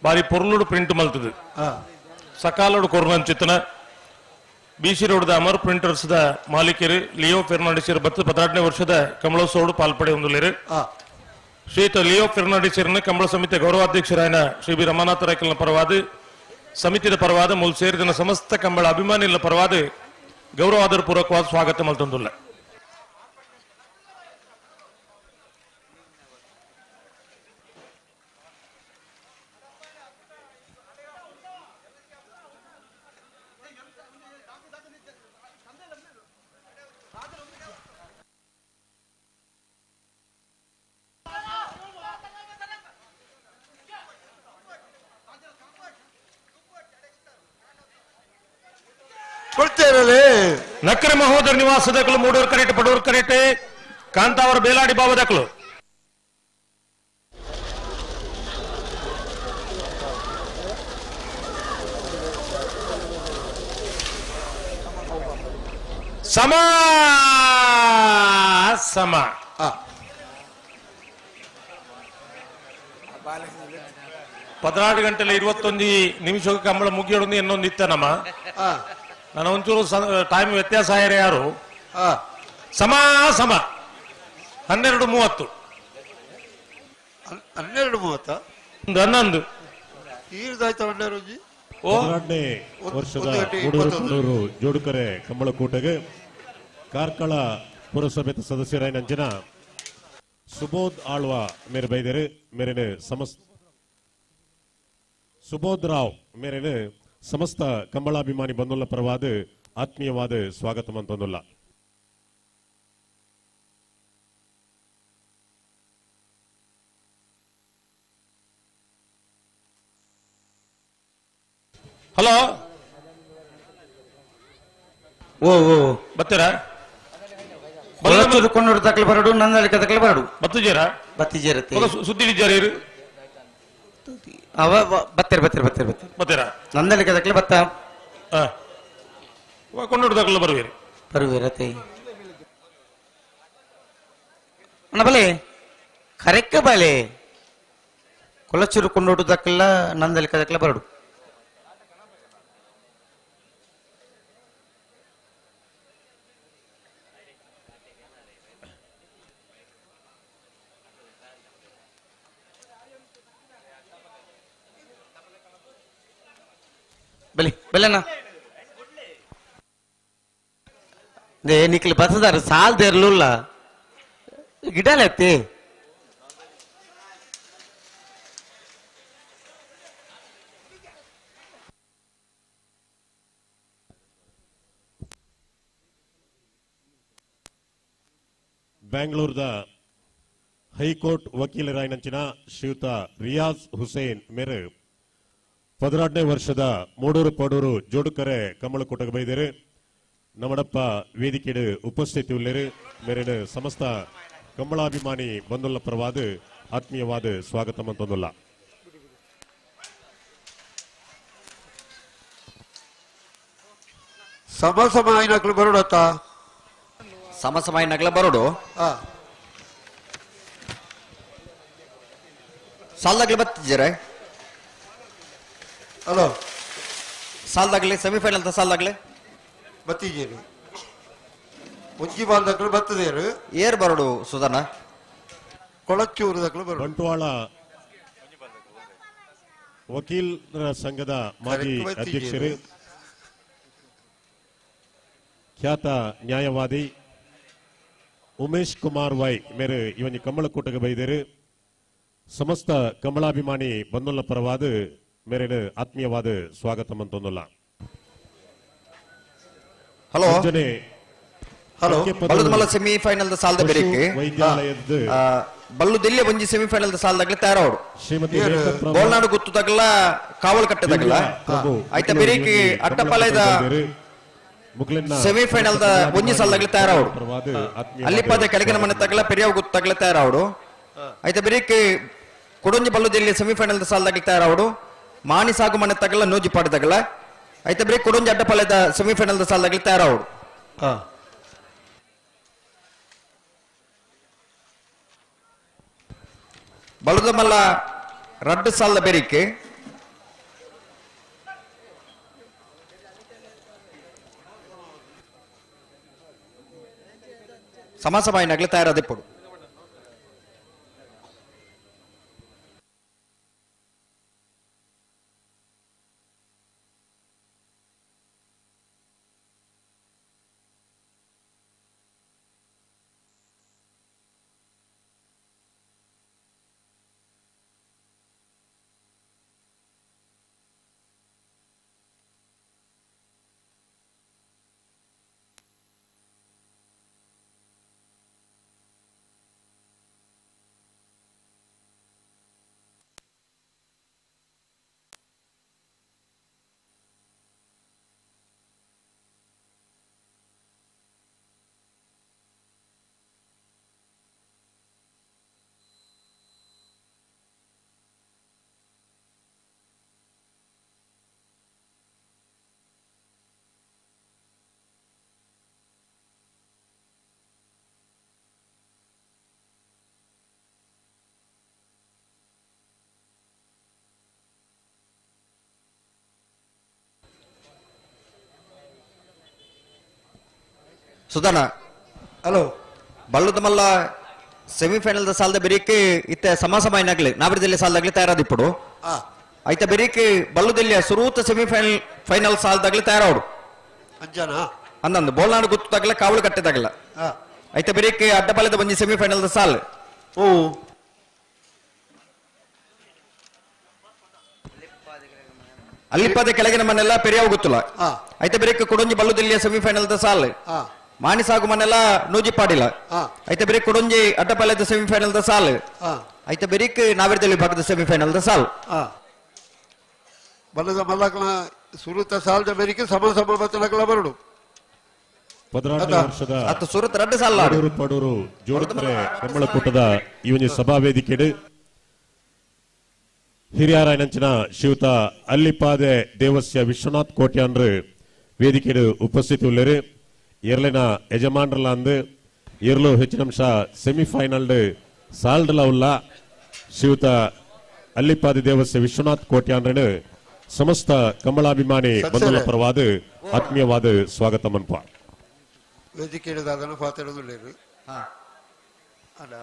ಬಾರಿ ಪೊರ್ಲುಡು ಪ್ರಿಂಟ್ ಮಲ್ತದು ಹಾ ಸಕಾಲೋಡು ಕೊರ್ನ ಚಿತ್ತನ ಬಿಸಿ ರೋಡ್ದ ಅಮರ್ ಪ್ರಿಂಟರ್ಸ್ ದ ಮಾಲೀಕರು ಲಿಯೋ ಫೆರ್ನಾಂಡಿಸ್ 18ನೇ ವರ್ಷದ ಕಂಬಳೋತ್ಸವ ಪಾಲ್ಪಡೆ ಹೊಂದಲಿರು ಹಾ ಶ್ರೀಯುತ ಲಿಯೋ ಫೆರ್ನಾಂಡಿಸ್ ಕಂಬಳ ಸಮಿತಿ ಗೌರವಾಧ್ಯಕ್ಷರಾಯನ ಶ್ರೀ ಬಿ ರಮಾನಾಥ ರಾಯ್ಕಲ್ನ ಪರವಾದ ಸಮಿತಿಯ ಪರವಾದ ಮೂಲ ಸೇರಿದ ಸಮಸ್ತ ಕಂಬಳ ಅಭಿಮಾನಿಗಳ ಪರವಾದ ಗೌರವಾದರ ಪೂರ್ವಕವಾದ ಸ್ವಾಗತ ಮಲ್ತೊಂದುಲ್ಲ ಕೊಡ್ತೇರಲ್ಲೇ ನಕ್ಕರೆ ಮಹೋದರ ನಿವಾಸದಕ್ಕಲು ಮೂಡೂರು ಕರೆಟ್ ಪಡೂರು ಕರೆಟ್ ಕಾಂತಾವರ ಬೇಲಾಡಿ ಬಾವದಕ್ಕಲು ಸಮ ಸಮ ಹಾ 14 ಗಂಟೆల 21 ನಿಮಿಷಕ್ಕೆ ಕಂಬಳ ಮುಗಿಯೋದು ಇನ್ನೊಂದು ಇತ್ತ ನಮ್ಮ ಹಾ ನಾನು ಒಂಚೂರು ಟೈಮ್ ವ್ಯತ್ಯಾಸ ಆಯ್ರೆ ಯಾರು ಹಾ ಸಮ ಸಮ 12:30 12:30 11 ಈರ್ದಾಯ್ತ 12 ಓ 12ನೇ ವರ್ಷದ ಮೂಡೂರು ಜೋಡುಕರೆ ಕಂಬಳಕೂಟಗೆ ಕಾರ್ಕಳ ಪುರಸಭೆ ಸದಸ್ಯರಾಯ ಅಂಜನ ಸುಬೋಧ್ ಆಳ್ವ ಮೇರೆ ಬೈದರೆ ಮೇರೆನೆ ಸುಬೋಧ್ ರಾವ್ ಮೇರೆನೆ ಸಮಸ್ತ ಕಂಬಳಾಭಿಮಾನಿ ಬಂಧುಗಳ ಪರವಾದ ಆತ್ಮೀಯವಾದ ಸ್ವಾಗತ ಮಂತೊಂದುಲ್ಲ ಹಲೋ ಓ ಓ ಬತ್ತೀರಾ ಕೊಂಡೋಡು ತಕ್ಕಲು ಬರಡು ನಂದಳಿಕೆ ತಕ್ಕಲು ಬರಡು ಬತ್ತುಜೀರಾ ಬತ್ತಿಜೇರತ್ತೆ ಸುದ್ದಿ ವಿಚಾರ ಅವ ಬತ್ತೇರ್ ಬತ್ತೇರ್ ಬತ್ತೇರ್ ಬತ್ತೇರ್ ಬತ್ತೀರಾ ನಂದಳಿಕೆ ತಕ್ಕಲು ಬತ್ತ ಕೊಂಡೋಡ್ದಾಗಲ್ಲ ಬರುವಿರಿ ಬರುವಿರತ್ತೆ ಅಣ್ಣ ಬಲೆ ಕರೆಕ್ಕ ಬಲೆ ಕೊಲಚೂರು ಕೊಂಡೋಡು ದಕ್ಕಲ್ಲ ನಂದಳಿಕೆ ತಕ್ಕಲ ಬರಡು ಬಲಿ ಬಲೆನಾ ದೇ ನಿಕ್ಲಿ ಬಸದಾರ ಸಾಲ್ ದೇರ್ಲುಲ್ಲ ಗಿಡಲೆತ್ತಿ ಬೆಂಗಳೂರದ ಹೈಕೋರ್ಟ್ ವಕೀಲರಾಯನಂಚಿನ ಶ್ರೀಯುತ ರಿಯಾಜ್ ಹುಸೇನ್ ಮೇರೆ 12ನೇ ವರ್ಷದ ಮೂಡೂರು ಪಡೂರು ಜೋಡುಕರೆ ಕಂಬಳಕೂಟಕ್ಕೆ ಬೈದೇರು ನಮ್ಮಡಪ್ಪ ವೇದಿಕೆಡು ಉಪಸ್ಥಿತಿ ಉಳ್ಳೇರು ಮೇರೆನ ಸಮಸ್ತ ಕಂಬಳಾಭಿಮಾನಿ ಬಂಧುಗಳ ಪರವಾದ ಆತ್ಮೀಯವಾದ ಸ್ವಾಗತ ಮಂತೊಂದುಲ್ಲ ಸಮ ಐನಕ್ಲು ಬರೋಡತ್ತ ಸಮಸಮಯ ನಗಲ ಬರೋಡು ಹಾ ಸಾಲ್ದಾಗ್ಲಿ ಬತ್ತಿದ್ದೀರ ಹಲೋ ಸಾಲ್ದಾಗ್ಲಿ ಸೆಮಿಫೈನಲ್ ಸಾಲ್ದಾಗ್ಲಿ ಬತ್ತಿದ್ದೀರಿ ಮುಂಜಿ ಬಾಲ್ದಕ್ಲು ಬತ್ತದೇರು ಏರ್ ಬರೋಡು ಸುಧನ ಕೊಳಚೂರದಕ್ಲು ಬರೋಡು ಬಂಟ್ವಾಳ ವಕೀಲರ ಸಂಘದ ಮಾಜಿ ಅಧ್ಯಕ್ಷರು ಖ್ಯಾತ ನ್ಯಾಯವಾದಿ ಉಮೇಶ್ ಕುಮಾರ್ ವೈ ಮೇರೆ ಇವನಿ ಕಂಬಳಕೂಟಕ್ಕೆ ಬೈದೇರು ಸಮಸ್ತ ಕಂಬಳಾಭಿಮಾನಿ ಬಂಧುಗಳ ಪರವಾದ ಮೇರೆನ ಆತ್ಮೀಯವಾದ ಸ್ವಾಗತ ಮಂತೊಂದುಲ್ಲ ಹಲೋ ಹಲೋ ಬಲ್ಲದ ಮಲ್ಲ ಸೆಮಿಫೈನಲ್ ಸಾಲ್ದ ಬೆರಿಕೆ ವೈದ್ಯಾಲಯದ ಬಲ್ಲು ದಿಲ್ಲಿ ಒಂಜಿ ಸೆಮಿಫೈನಲ್ ಸಾಲ್ದಾಗ್ಲಿ ತಯಾರವಡು ಶ್ರೀಮತಿ ಬೋಲ್ನಾಡು ಗುತ್ತು ತಗಲ ಕಾವಲ್ ಕಟ್ಟೆ ತಗಲ ಆಯ್ತ ಬೆರಿಕೆ ಅಟ್ಟಪಾಲಯದ ಸೆಮಿಫೈನಲ್ ಒಂಜಿ ಸಾಲ್ದಾಗ್ಲಿ ತಯಾರವಡು ಅಲ್ಲಿಪಾದ ಕೆಳಗಿನ ಮನೆ ತಗಲ ಪೆರಿಯಾವ್ ಗುತ್ತು ತಗಲ ತಯಾರವಡು ಆಯ್ತ ಬೆರಿಕೆ ಕೊಡೊಂಜಿ ಬಲ್ಲುದಿಲ್ಲಿ ಸೆಮಿಫೈನಲ್ ಸಾಲ್ದಾಗ್ಲಿ ತಯಾರವಡು ಮಾಣಿ ಸಾಗು ಮನೆ ತಗಲ ನೂಜಿ ಪಾಡು ತಗಲ ಐತೆ ಬ್ರೇಕ್ ಕೊಡೊಂಜಿ ಅಡ್ಡಪಾಳ್ಯದ ಸೆಮಿಫೈನಲ್ ಸಾಲದಾಗಲಿ ತಯಾರಾವಡು ಬಲದ ಮಲ್ಲ ರಡ್ಡು ಸಾಲದ ಬೆರಿಕೆ ಸಮಾಸಮಾಯಿನಾಗಲಿ ತಯಾರಾದಿಪ್ಪಡು ಸುಧಾನ ಹಲೋ ಬಲ್ಲದ ಮಲ್ಲ ಸೆಮಿಫೈನಲ್ ಸಾಲದ ಬೆರೀಕೆ ಇತ್ತೆ ಸಮಾಸಮಾಯಿನಾಗ್ಲಿ ನಾವರದಲ್ಲಿ ಸಾಲದಾಗ್ಲಿ ತಯಾರಾದಿಪ್ಪಡು ಐತೆ ಬೆರೀಕೆ ಬಲ್ಲದಲ್ಲಿ ಸುರೂತ ಸೆಮಿಫೈನಲ್ ಫೈನಲ್ ಸಾಲದಾಗ್ಲಿ ತಯಾರಾವಡು ಅಂಜಾನ ಅಂದಂದು ಬೋಲ್ನಾಡು ಗುತ್ತು ತಗಲ ಕಾವಲು ಕಟ್ಟೆ ತಗಲ ಐತೆ ಬೆರೀಕೆ ಅಡ್ಡಪಾಳ್ಯದ ಬಂಜಿ ಸೆಮಿಫೈನಲ್ ಸಾಲ್ ಓ ಅಲ್ಲಿಪ್ಪದ ಕೆಳಗಿನ ಮನೆಲ್ಲ ಪೆರಿಯಾವ ಗೊತ್ತಿಲ್ಲ ಐತೆ ಬೆರೀಕೆ ಕೊಡೊಂಜಿ ಬಲ್ಲುದಲ್ಲಿಯ ಸೆಮಿಫೈನಲ್ ಸಾಲ್ ಮಾಣಿ ಸಾಗು ಮನೆಲ್ಲ ನೂಜಿ ಪಾಡಿಲ್ಲ ಐತೆ ಬೆರೀಕ್ ಕೊಡೊಂಜಿ ಅಡ್ಡಪಾಳ್ಯದ ಸೆಮಿಫೈನಲ್ ಸಾಲ್ ಐತೆ ಬೆರೀಕ್ ನಾವಿರದಲ್ಲಿ ಭಾಗದ ಸೆಮಿಫೈನಲ್ ಸಾಲ್ ಬಲ್ಲದ ಮಲ್ಲಕನ ಸುರುತ ಸಾಲದ ಬೆರಿಕೆ ಸಮ ಬತ್ತನಕಲ ಬರಡು 14ನೇ ವರ್ಷದ ಅತ್ತು ಸೂರತ್ ರಡ್ಡು ಸಾಲ ಪಡೂರು ಪಡೂರು ಜೋಡುತ್ರೆ ಕಮ್ಮಳಕೂಟದ ಈ ಒಂದು ಸಭಾ ವೇದಿಕೆಡು ಹಿರಿಯರಾಯನಂಚಿನ ಶ್ರೀಯುತ ಅಲ್ಲಿಪಾದೆ ದೇವಸ್ಯ ವಿಶ್ವನಾಥ್ ಕೋಟ್ಯಾನ್ರು ವೇದಿಕೆಡು ಉಪಸ್ಥಿತಿ ಉಳ್ಳರು ಇರ್ಲಿನ ಯಜಮಾನರಲ್ಲ ಇರ್ಲು ಹೆಚ್ಚಿನಂಶ ಸೆಮಿಫೈನಲ್ ಸಾಲ್ಡಲ ಉಲ್ಲ ಶ್ರೀಯುತ ಅಲ್ಲಿಪಾದೆ ದೇವಸ್ಯ ವಿಶ್ವನಾಥ್ ಕೋಟ್ಯಾನ್ರನು ಸಮಸ್ತ ಕಮಲಾಭಿಮಾನಿ ಬಂಧುಗಳ ಪರವಾದ ಆತ್ಮೀಯವಾದ ಸ್ವಾಗತ ಮನ್ಪ ವೇದಿಕೆ ಹಿಡಿದಾದನ ಪಾತಿರೋದಿಲ್ಲ ಅಲ್ಲ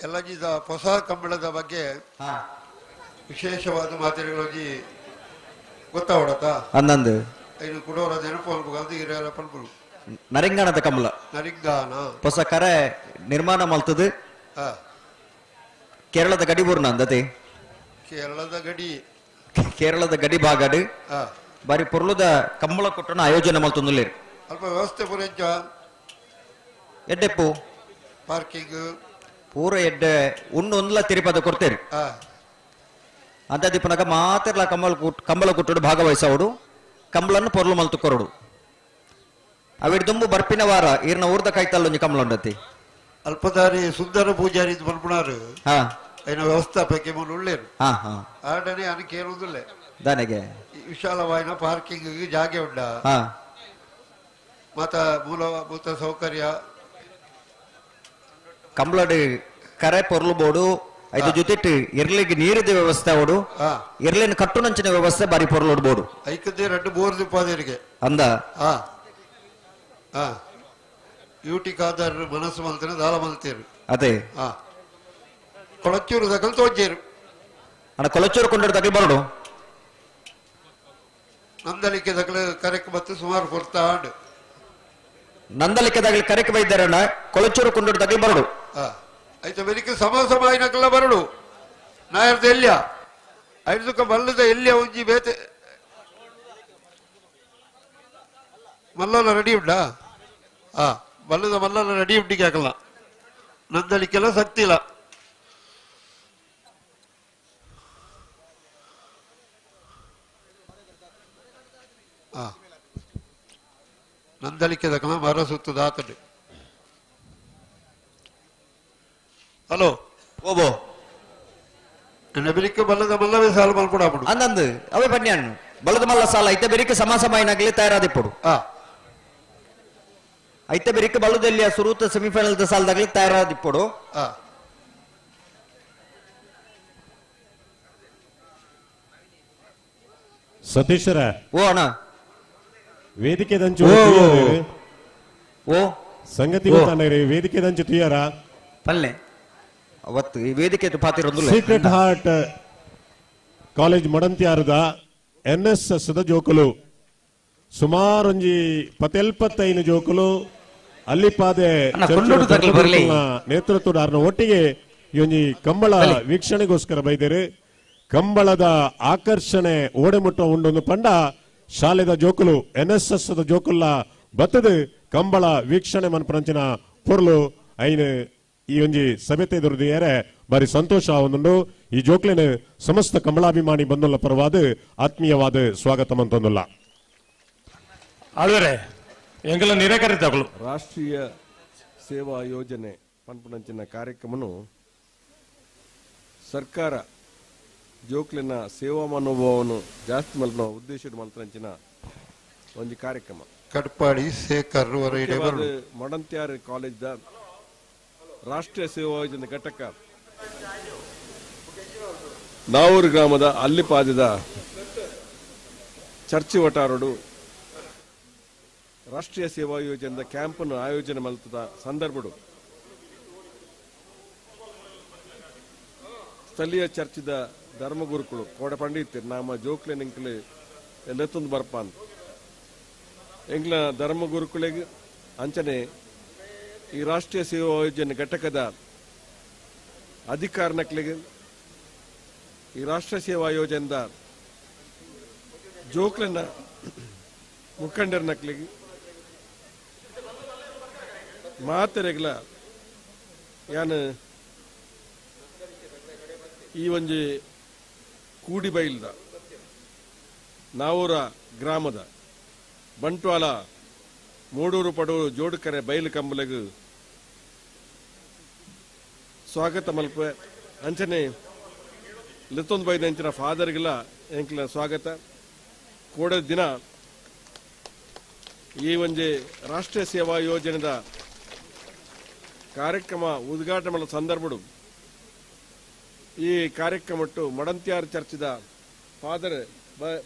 ಎಲ್ಲಜಿದ ಹೊಸ ಕಂಬಳದ ಬಗ್ಗೆ ವಿಶೇಷವಾದ ಮಾತಿರುಗಳಲ್ಲಿ ಗೊತ್ತಾವಡತಾ ಅಂದಂದು ಐದು ಕುಡೋರ ನೆನಪು ಅನ್ಬೋದು ಹಿರಿಯರ ಪನ್ಪುಳು ನರಿಂಗಾಣದ ಕಮಲ ನರಿಂಗಾನ ಹೊಸ ಕರೆ ನಿರ್ಮಾಣ ಮಲ್ತದು ಕೇರಳದ ಗಡಿಬೂರ್ನ ಅಂದತೆ ಕೇರಳದ ಗಡಿ ಭಾಗಡು ಬಾರಿ ಪೊರ್ಲುದ ಕಂಬಳ ಕೊಟ್ಟನ ಆಯೋಜನೆ ಮಲ್ತೊಂದುಲ್ಲೆ ಅಲ್ಪ ವ್ಯವಸ್ಥೆ ಪೂರೈಸ ಎಡ್ಡೆಪ್ಪು ಪಾರ್ಕಿಂಗ್ ಪೂರ ಎಡ್ಡೆ ಒಂದೊಂದ್ಲ ತಿರುಪದ ಕೊಡ್ತೇರಿ ಅಂತ ದಿಪ್ಪನಾಗ ಮಾತಿರ್ಲ ಕಂಬಳ ಕೊಟ್ಟಡು ಭಾಗವಹಿಸೋಡು ಕಂಬಳನ್ನು ಪೊರ್ಲು ಮಲ್ತು ಕೊರಡು ಅವಿಡ್ ದುಂಬು ಬರ್ಪಿನ ವಾರ ಈರ್ನ ಊರ್ದ ಕೈತಲ್ಲೊಂಜಿ ಕಂಬಳ ಉಂಡತಿ ಅಲ್ಪದಾರಿ ಸುಂದರ ಪೂಜಾರಿ ಮಲ್ಪುಣಾರು ಐನ ವ್ಯವಸ್ಥಾಪಕ ಉಳ್ಳೇರು ಆಡನೆ ಅನ ಕೇಳುವುದಿಲ್ಲ ದನೆಗೆ ವಿಶಾಲವಾದ ಪಾರ್ಕಿಂಗ್ ಜಾಗೆ ಉಂಡ ಮತ್ತ ಮೂಲಭೂತ ಸೌಕರ್ಯ ಕಂಬಳಡು ಕರೆ ಪೊರ್ಲು ಬೋಡು ಐದು ಜೊತೆ ಇರ್ಲಿಗೆ ನೀರಿದ ವ್ಯವಸ್ಥೆ ಓಡು ಇರ್ಲಿನ ಕಟ್ಟುನಂಚಿನ ವ್ಯವಸ್ಥೆ ಬಾರಿ ಪೊರ್ಲು ಬೋಡು ಐಕದ್ದೇ ಎರಡು ಬೋರ್ ದಿಪ್ಪಾದೇರಿಗೆ ಅಂದ ಯೂಟಿ ಕಾದಾರ ಮನಸ್ಸು ಮಲ್ತೇನೆ ದಾಳ ಮಲ್ತೇರು ಅದೇ ಕೊಳಚೂರು ದಕಲ್ ತೋಜೇರು ಅಣ್ಣ ಕೊಳಚೂರು ಕೊಂಡ ತಗಲ್ ಬರಡು ನಂದಲಿಕೆ ದಕಲ್ ಕರೆಕ್ ಬತ್ತು ಸುಮಾರು ಕೊಡ್ತಾ ಆಡು ನಂದಲಿಕೆದಾಗಲಿ ಕರೆಕ್ ಬೈದಾರಣ್ಣ ಕೊಳಚೂರು ಕೊಂಡ ತಗಲ್ ಬರಡು ಐತೆ ಬೆರಿಕೆ ಸಮಾಸಮಾಯಿನಕಲ್ಲ ಬರಡು ನಾಯರ್ದ ಎಲ್ಯ ಐದಕ್ಕ ಮಲ್ಲದ ಎಲ್ಯ ಒಂಜಿ ಬೇತೆ ಮಲ್ಲಲ್ಲ ರೆಡಿ ಉಂಟಾ ಮಲ್ಲದ ಮಲ್ಲಲ್ಲ ರೆಡಿ ಉಂಟಿಗೆ ಹಾಕಲ್ಲ ನಂದಲಿಕ್ಕೆಲ್ಲ ಶಕ್ತಿ ಇಲ್ಲ ನಂದಲಿಕ್ಕೆ ದಕ್ಕಲ ಮರ ಸುತ್ತದ ಆತಡೆ ಹಲೋ ಓಬೋ ಬೆರಿಕೆ ಬಲ್ಲದ ಮಲ್ಲವೇ ಸಾಲು ಮಲ್ಪಡ ಅಂದಂದು ಅವೇ ಪನ್ಯಾನು ಬಲದ ಮಲ್ಲ ಸಾಲ ಐತೆ ಬೆರಿಕೆ ಸಮಾಸಮಾಯಿನಾಗಲಿ ತಯಾರಾದಿಪ್ಪಡು ಐತೆ ಬೆರಿಕೆ ಬಲದಲ್ಲಿ ಸುರುತ ಸೆಮಿಫೈನಲ್ ಸಾಲದಾಗಲಿ ತಯಾರಾದಿಪ್ಪಡು ಸತೀಶರ ಓ ಅಣ್ಣ ವೇದಿಕೆ ದಂಚು ಓ ಸಂಗತಿ ಗೊತ್ತಾನೆ ವೇದಿಕೆ ದಂಚು ತುಯ್ಯಾರ ಪಲ್ಲೆ ಅವತ್ತು ಈ ವೇದಿಕೆ ಪಾತಿರೊಂದು ಸೀಕ್ರೆಟ್ ಹಾರ್ಟ್ ಕಾಲೇಜ್ ಮಡಂತ್ಯಾರದ NSS ದ ಜೋಕುಲು ಸುಮಾರೊಂಜಿ 15 ಜೋಕುಲು ಅಲ್ಲಿಪಾದೆ ನೇತೃತ್ವದ ಒಟ್ಟಿಗೆ ಈ ಒಂಜಿ ಕಂಬಳ ವೀಕ್ಷಣೆಗೋಸ್ಕರ ಬೈದೇರು ಕಂಬಳದ ಆಕರ್ಷಣೆ ಓಡೆಮುಟ್ಟ ಉಂಡೊಂದು ಪಂಡ ಶಾಲೆದ ಜೋಕುಲು NSS ದ ಜೋಕುಲ್ಲ ಬತ್ತದು ಕಂಬಳ ವೀಕ್ಷಣೆ ಮನ್ಪರಂಚಿನ ಪೊರ್ಲು ಐನು ಈ ಒಂಜಿ ಸಭೆತೆ ದುರ್ದಿಯರೆ ಬಾರಿ ಸಂತೋಷ ಒಂದುಂಡು ಈ ಜೋಕ್ಲೆನ ಸಮಸ್ತ ಕಂಬಳಾಭಿಮಾನಿ ಬಂದುಲ್ಲ ಪರವಾದ ಆತ್ಮೀಯವಾದ ಸ್ವಾಗತ ಮಂತೊಂದುಲ್ಲ ಆಳ್ವರೆ ಎಂಗೆಲ್ಲ ನಿರಾಕರಿತಗಳು ರಾಷ್ಟ್ರೀಯ ಸೇವಾ ಯೋಜನೆ ಪನ್ಪುನಂಚಿನ ಕಾರ್ಯಕ್ರಮನು ಸರ್ಕಾರ ಜೋಕ್ಲಿನ ಸೇವಾ ಮನೋಭಾವವನ್ನು ಜಾಸ್ತಿ ಮಲ್ಪನ ಉದ್ದೇಶ ಮಲ್ಪನಂಚಿನ ಒಂದು ಕಾರ್ಯಕ್ರಮ ಕಟ್ಪಾಡಿ ಶೇಖರ್ ಮಡಂತ್ಯಾರ ಕಾಲೇಜ್ ರಾಷ್ಟ್ರೀಯ ಸೇವಾ ಯೋಜನೆ ಘಟಕ ನಾವೂರು ಗ್ರಾಮದ ಅಲ್ಲಿಪಾದದ ಚರ್ಚಿ ವಟಾರಡು ರಾಷ್ಟ್ರೀಯ ಸೇವಾ ಯೋಜನೆದ ಕ್ಯಾಂಪ್ ಅನ್ನು ಆಯೋಜನೆ ಮಲ್ತದ ಸಂದರ್ಭಡು ಸ್ಥಳೀಯ ಚರ್ಚಿದ ಧರ್ಮಗುರುಗಳು ಕೋಡ ಪಂಡಿತರು ನಾಮ ಜೋಕ್ಲೆ ನಿಂಕಲು ಎಲ್ಲತ್ತೊಂದು ಬರ್ಪಾನ್ ಎಂಗ್ಲ ಧರ್ಮಗುರುಗಳಿಗೆ ಅಂಚನೆ ಈ ರಾಷ್ಟ್ರೀಯ ಸೇವಾ ಯೋಜನೆ ಘಟಕದ ಅಧಿಕಾರನಕ್ಲಿಗೆ ಈ ರಾಷ್ಟ್ರೀಯ ಸೇವಾ ಯೋಜನೆದ ಜೋಕ್ಲನ್ನ ಮುಖಂಡರನಕ್ಲಿಗೆ ಮಾತರೆಗ್ಲ ಯಾನು ಈ ಒಂಜಿ ಕೂಡಿಬೈಲ್ದ ನಾವೂರ ಗ್ರಾಮದ ಬಂಟ್ವಾಳ ಮೂಡೂರು ಪಡೂರು ಜೋಡುಕರೆ ಬೈಲು ಕಂಬಲೆಗು ಸ್ವಾಗತ ಮಲ್ಪ ಅಂಚನೆ ಲಿತ್ತೊಂದು ಬೈದ ಅಂಚಿನ ಫಾದರ್ಗೆಲ್ಲ ಎಂಕ್ಲ ಸ್ವಾಗತ ಕೋಡ ದಿನ ಈ ಒಂಜಿ ರಾಷ್ಟ್ರೀಯ ಸೇವಾ ಯೋಜನೆದ ಕಾರ್ಯಕ್ರಮ ಉದ್ಘಾಟನೆ ಮಾಡೋ ಸಂದರ್ಭಡು ಈ ಕಾರ್ಯಕ್ರಮಟ್ಟು ಮಡಂತ್ಯಾರ ಚರ್ಚಿದ ಫಾದರ್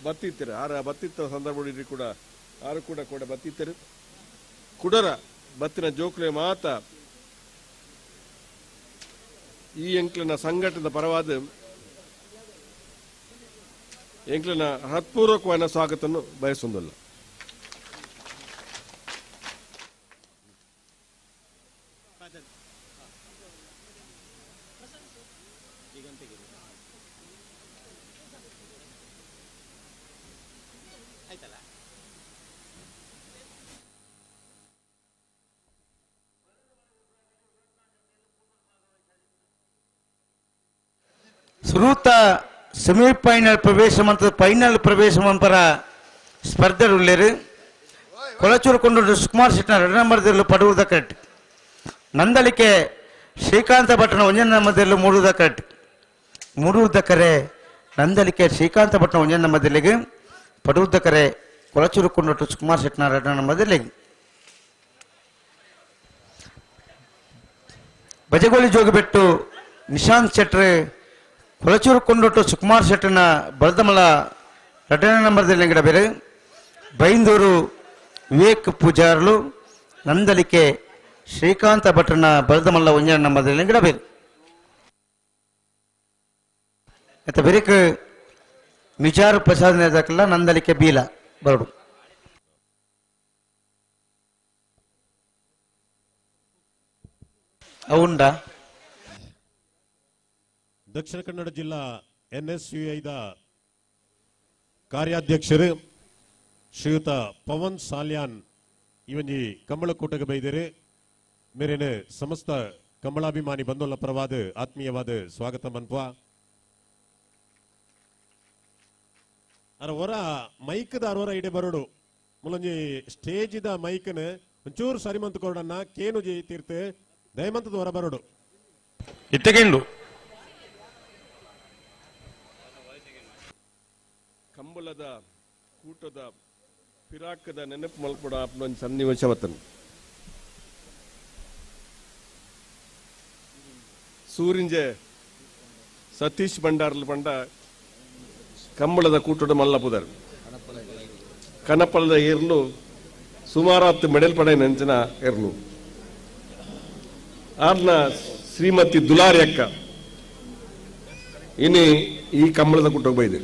ಬತ್ತಿತ್ತರು ಆರ ಬತ್ತಿತ್ತ ಸಂದರ್ಭ ಕೂಡ ಆರು ಕೂಡ ಕೂಡ ಬತ್ತಿತ್ತರು ಕುಡರ ಬತ್ತಿನ ಜೋಕ್ಲೆ ಮಾತ ಈ ಎಂಕ್ಲನ ಸಂಘಟನೆದ ಪರವಾದ ಎಂಕ್ಲನ ಹೃತ್ಪೂರ್ವಕವಾದ ಸ್ವಾಗತವನ್ನು ಬಯಸುವುದಿಲ್ಲ. ಸುರೂತ ಸೆಮಿಫೈನಲ್ ಪ್ರವೇಶ ಮತ್ತು ಫೈನಲ್ ಪ್ರವೇಶ ಮಂಪರ ಸ್ಪರ್ಧೆರುಳ್ಳೇರು ಕೊಳಚೂರು ಕೊಂಡೂರು ಸುಕುಮಾರ್ ಶೆಟ್ಟಿ 2 ನಂಬರ್ದಲ್ಲೂ ಪಡುವುದ ಕರೆಕ್ಟ್ ನಂದಳಿಕೆ ಶ್ರೀಕಾಂತ ಭಟ್ನ 1 ನಂಬರ್ದಲ್ಲೂ ಮೂಡುವುದ ಕರೆ ನಂದಳಿಕೆ ಶ್ರೀಕಾಂತ ಭಟ್ನ 1 ನಂಬರ್ದಲ್ಲಿಗೆ ಪಡುವುದ ಕರೆ ಕೊಳಚೂರು ಕೊಂಡೂರು ಸುಕುಮಾರ್ ಶೆಟ್ಟಿ 2 ನಂಬರ್ದಲ್ಲಿಗೆ ಬಜಗೋಳಿ ಜೋಗಿಬೆಟ್ಟು ನಿಶಾಂತ್ ಶೆಟ್ಟಿ ಕೊಳಚೂರು ಕೊಂಡೊಟ್ಟು ಸುಕುಮಾರ್ ಶೆಟ್ಟಿನ ಬಲದಮಲ 2ನೇ ನಂಬರ್ದಲ್ಲಿ ಬೇರೆ ಬೈಂದೂರು ವಿವೇಕ್ ಪೂಜಾರ್ಲು ನಂದಲಿಕೆ ಶ್ರೀಕಾಂತ ಭಟ್ನ ಬಲದಮಲ್ಲ 1ನೇ ನಂಬರ್ದಲ್ಲಿ ಬೇರೆ ಮತ್ತೆ ಬೇರೆ ಮಿಜಾರು ಪ್ರಸಾದ್ ನೇದಕಲ್ಲ ನಂದಲಿಕೆ ಬೀಲ ಬರಡು అవుండా ದಕ್ಷಿಣ ಕನ್ನಡ ಜಿಲ್ಲಾ NSUIದ ಕಾರ್ಯಾಧ್ಯಕ್ಷರು ಶ್ರೀಯುತ ಪವನ್ ಸಾಲ್ಯಾನ್ ಇವನ್ಜಿ ಕಂಬಳಕೂಟಗೆ ಬೈದರೆ ಮೇರೇನು ಸಮಸ್ತ ಕಂಬಳಾಭಿಮಾನಿ ಬಂದೋಲ್ಲ ಪರವಾದ ಆತ್ಮೀಯವಾದ ಸ್ವಾಗತ ಮನ್ಪ ಅರ ಹೊರ ಮೈಕ್ದ ಅರವರ ಇಡೆ ಬರೋಡು ಮುಲಂಜಿ ಸ್ಟೇಜಿದ ಮೈಕ್ನ ಒಂಚೂರು ಸರಿಮಂತ ಕೊರಡನ್ನ ಕೇನುಜಿ ತೀರ್ಥ ದಯಮಂತದ ಹೊರ ಬರೋಡು ಇತ್ತಗೆಂಡು ಕಂಬಳದ ಕೂಟದ ಪಿರಾಕದ ನೆನಪು ಮಲ್ಪಡ ಒಂದು ಸನ್ನಿವೇಶವತ್ತನು ಸೂರಿಂಜೆ ಸತೀಶ್ ಭಂಡಾರ್ಲ ಪಂಡ ಕಂಬಳದ ಕೂಟದ ಮಲ್ಲಪುದರ್ ಕನಪಳದ ಏರ್ಲು ಸುಮಾರು ಮೆಡಲ್ ಪಡೆ ನೆಂಚಿನ ಏರ್ಲು ಆರ್ನ ಶ್ರೀಮತಿ ದುಲಾರಿ ಅಕ್ಕ ಇನ್ನು ಈ ಕಂಬಳದ ಕೂಟಕ್ಕೆ ಬೈದೆ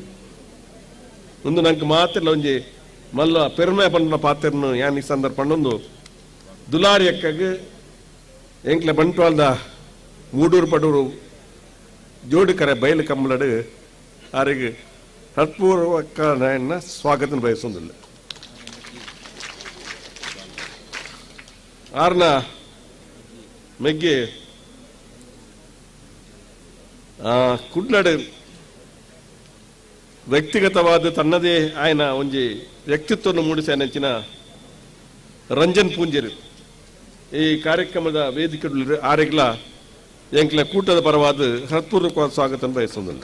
ಒಂದು ನಂಗೆ ಮಾತಿಲ್ಲ ಒಂಜಿ ಮಲ್ಲ ಪೆರ್ಮೆ ಪಂಡ ಪಾತ್ರನು ಯಾನ್ ಈ ಸಂದರ್ಭ ಒಂದು ದುಲಾರಿ ಅಕ್ಕಗೆ ಎಂಕ್ಲೆ ಬಂಟ್ವಾಳದ ಮೂಡೂರು ಪಡೂರು ಜೋಡಿಕರೆ ಬಯಲು ಕಂಬಳಡು ಅವರಿಗೆ ಹೃತ್ಪೂರ್ವಕ ಸ್ವಾಗತ ಬಯಸೋದಿಲ್ಲ ಆರ್ನ ಮೆಗ್ಗೆ ಕುಡ್ಲಡು ವ್ಯಕ್ತಿಗತವಾದ ತನ್ನದೇ ಆಯ್ನ ಒಂಜಿ ವ್ಯಕ್ತಿತ್ವವನ್ನು ಮೂಡಿಸಿ ನೆಚ್ಚಿನ ರಂಜನ್ ಪೂಂಜೇರಿ ಈ ಕಾರ್ಯಕ್ರಮದ ವೇದಿಕೆ ಆರೆಗ್ಲ ಎಂಕ್ಲ ಕೂಟದ ಪರವಾದ ಹೃತ್ಪೂರ್ವಕವಾದ ಸ್ವಾಗತ ಬಯಸೋದಿಲ್ಲ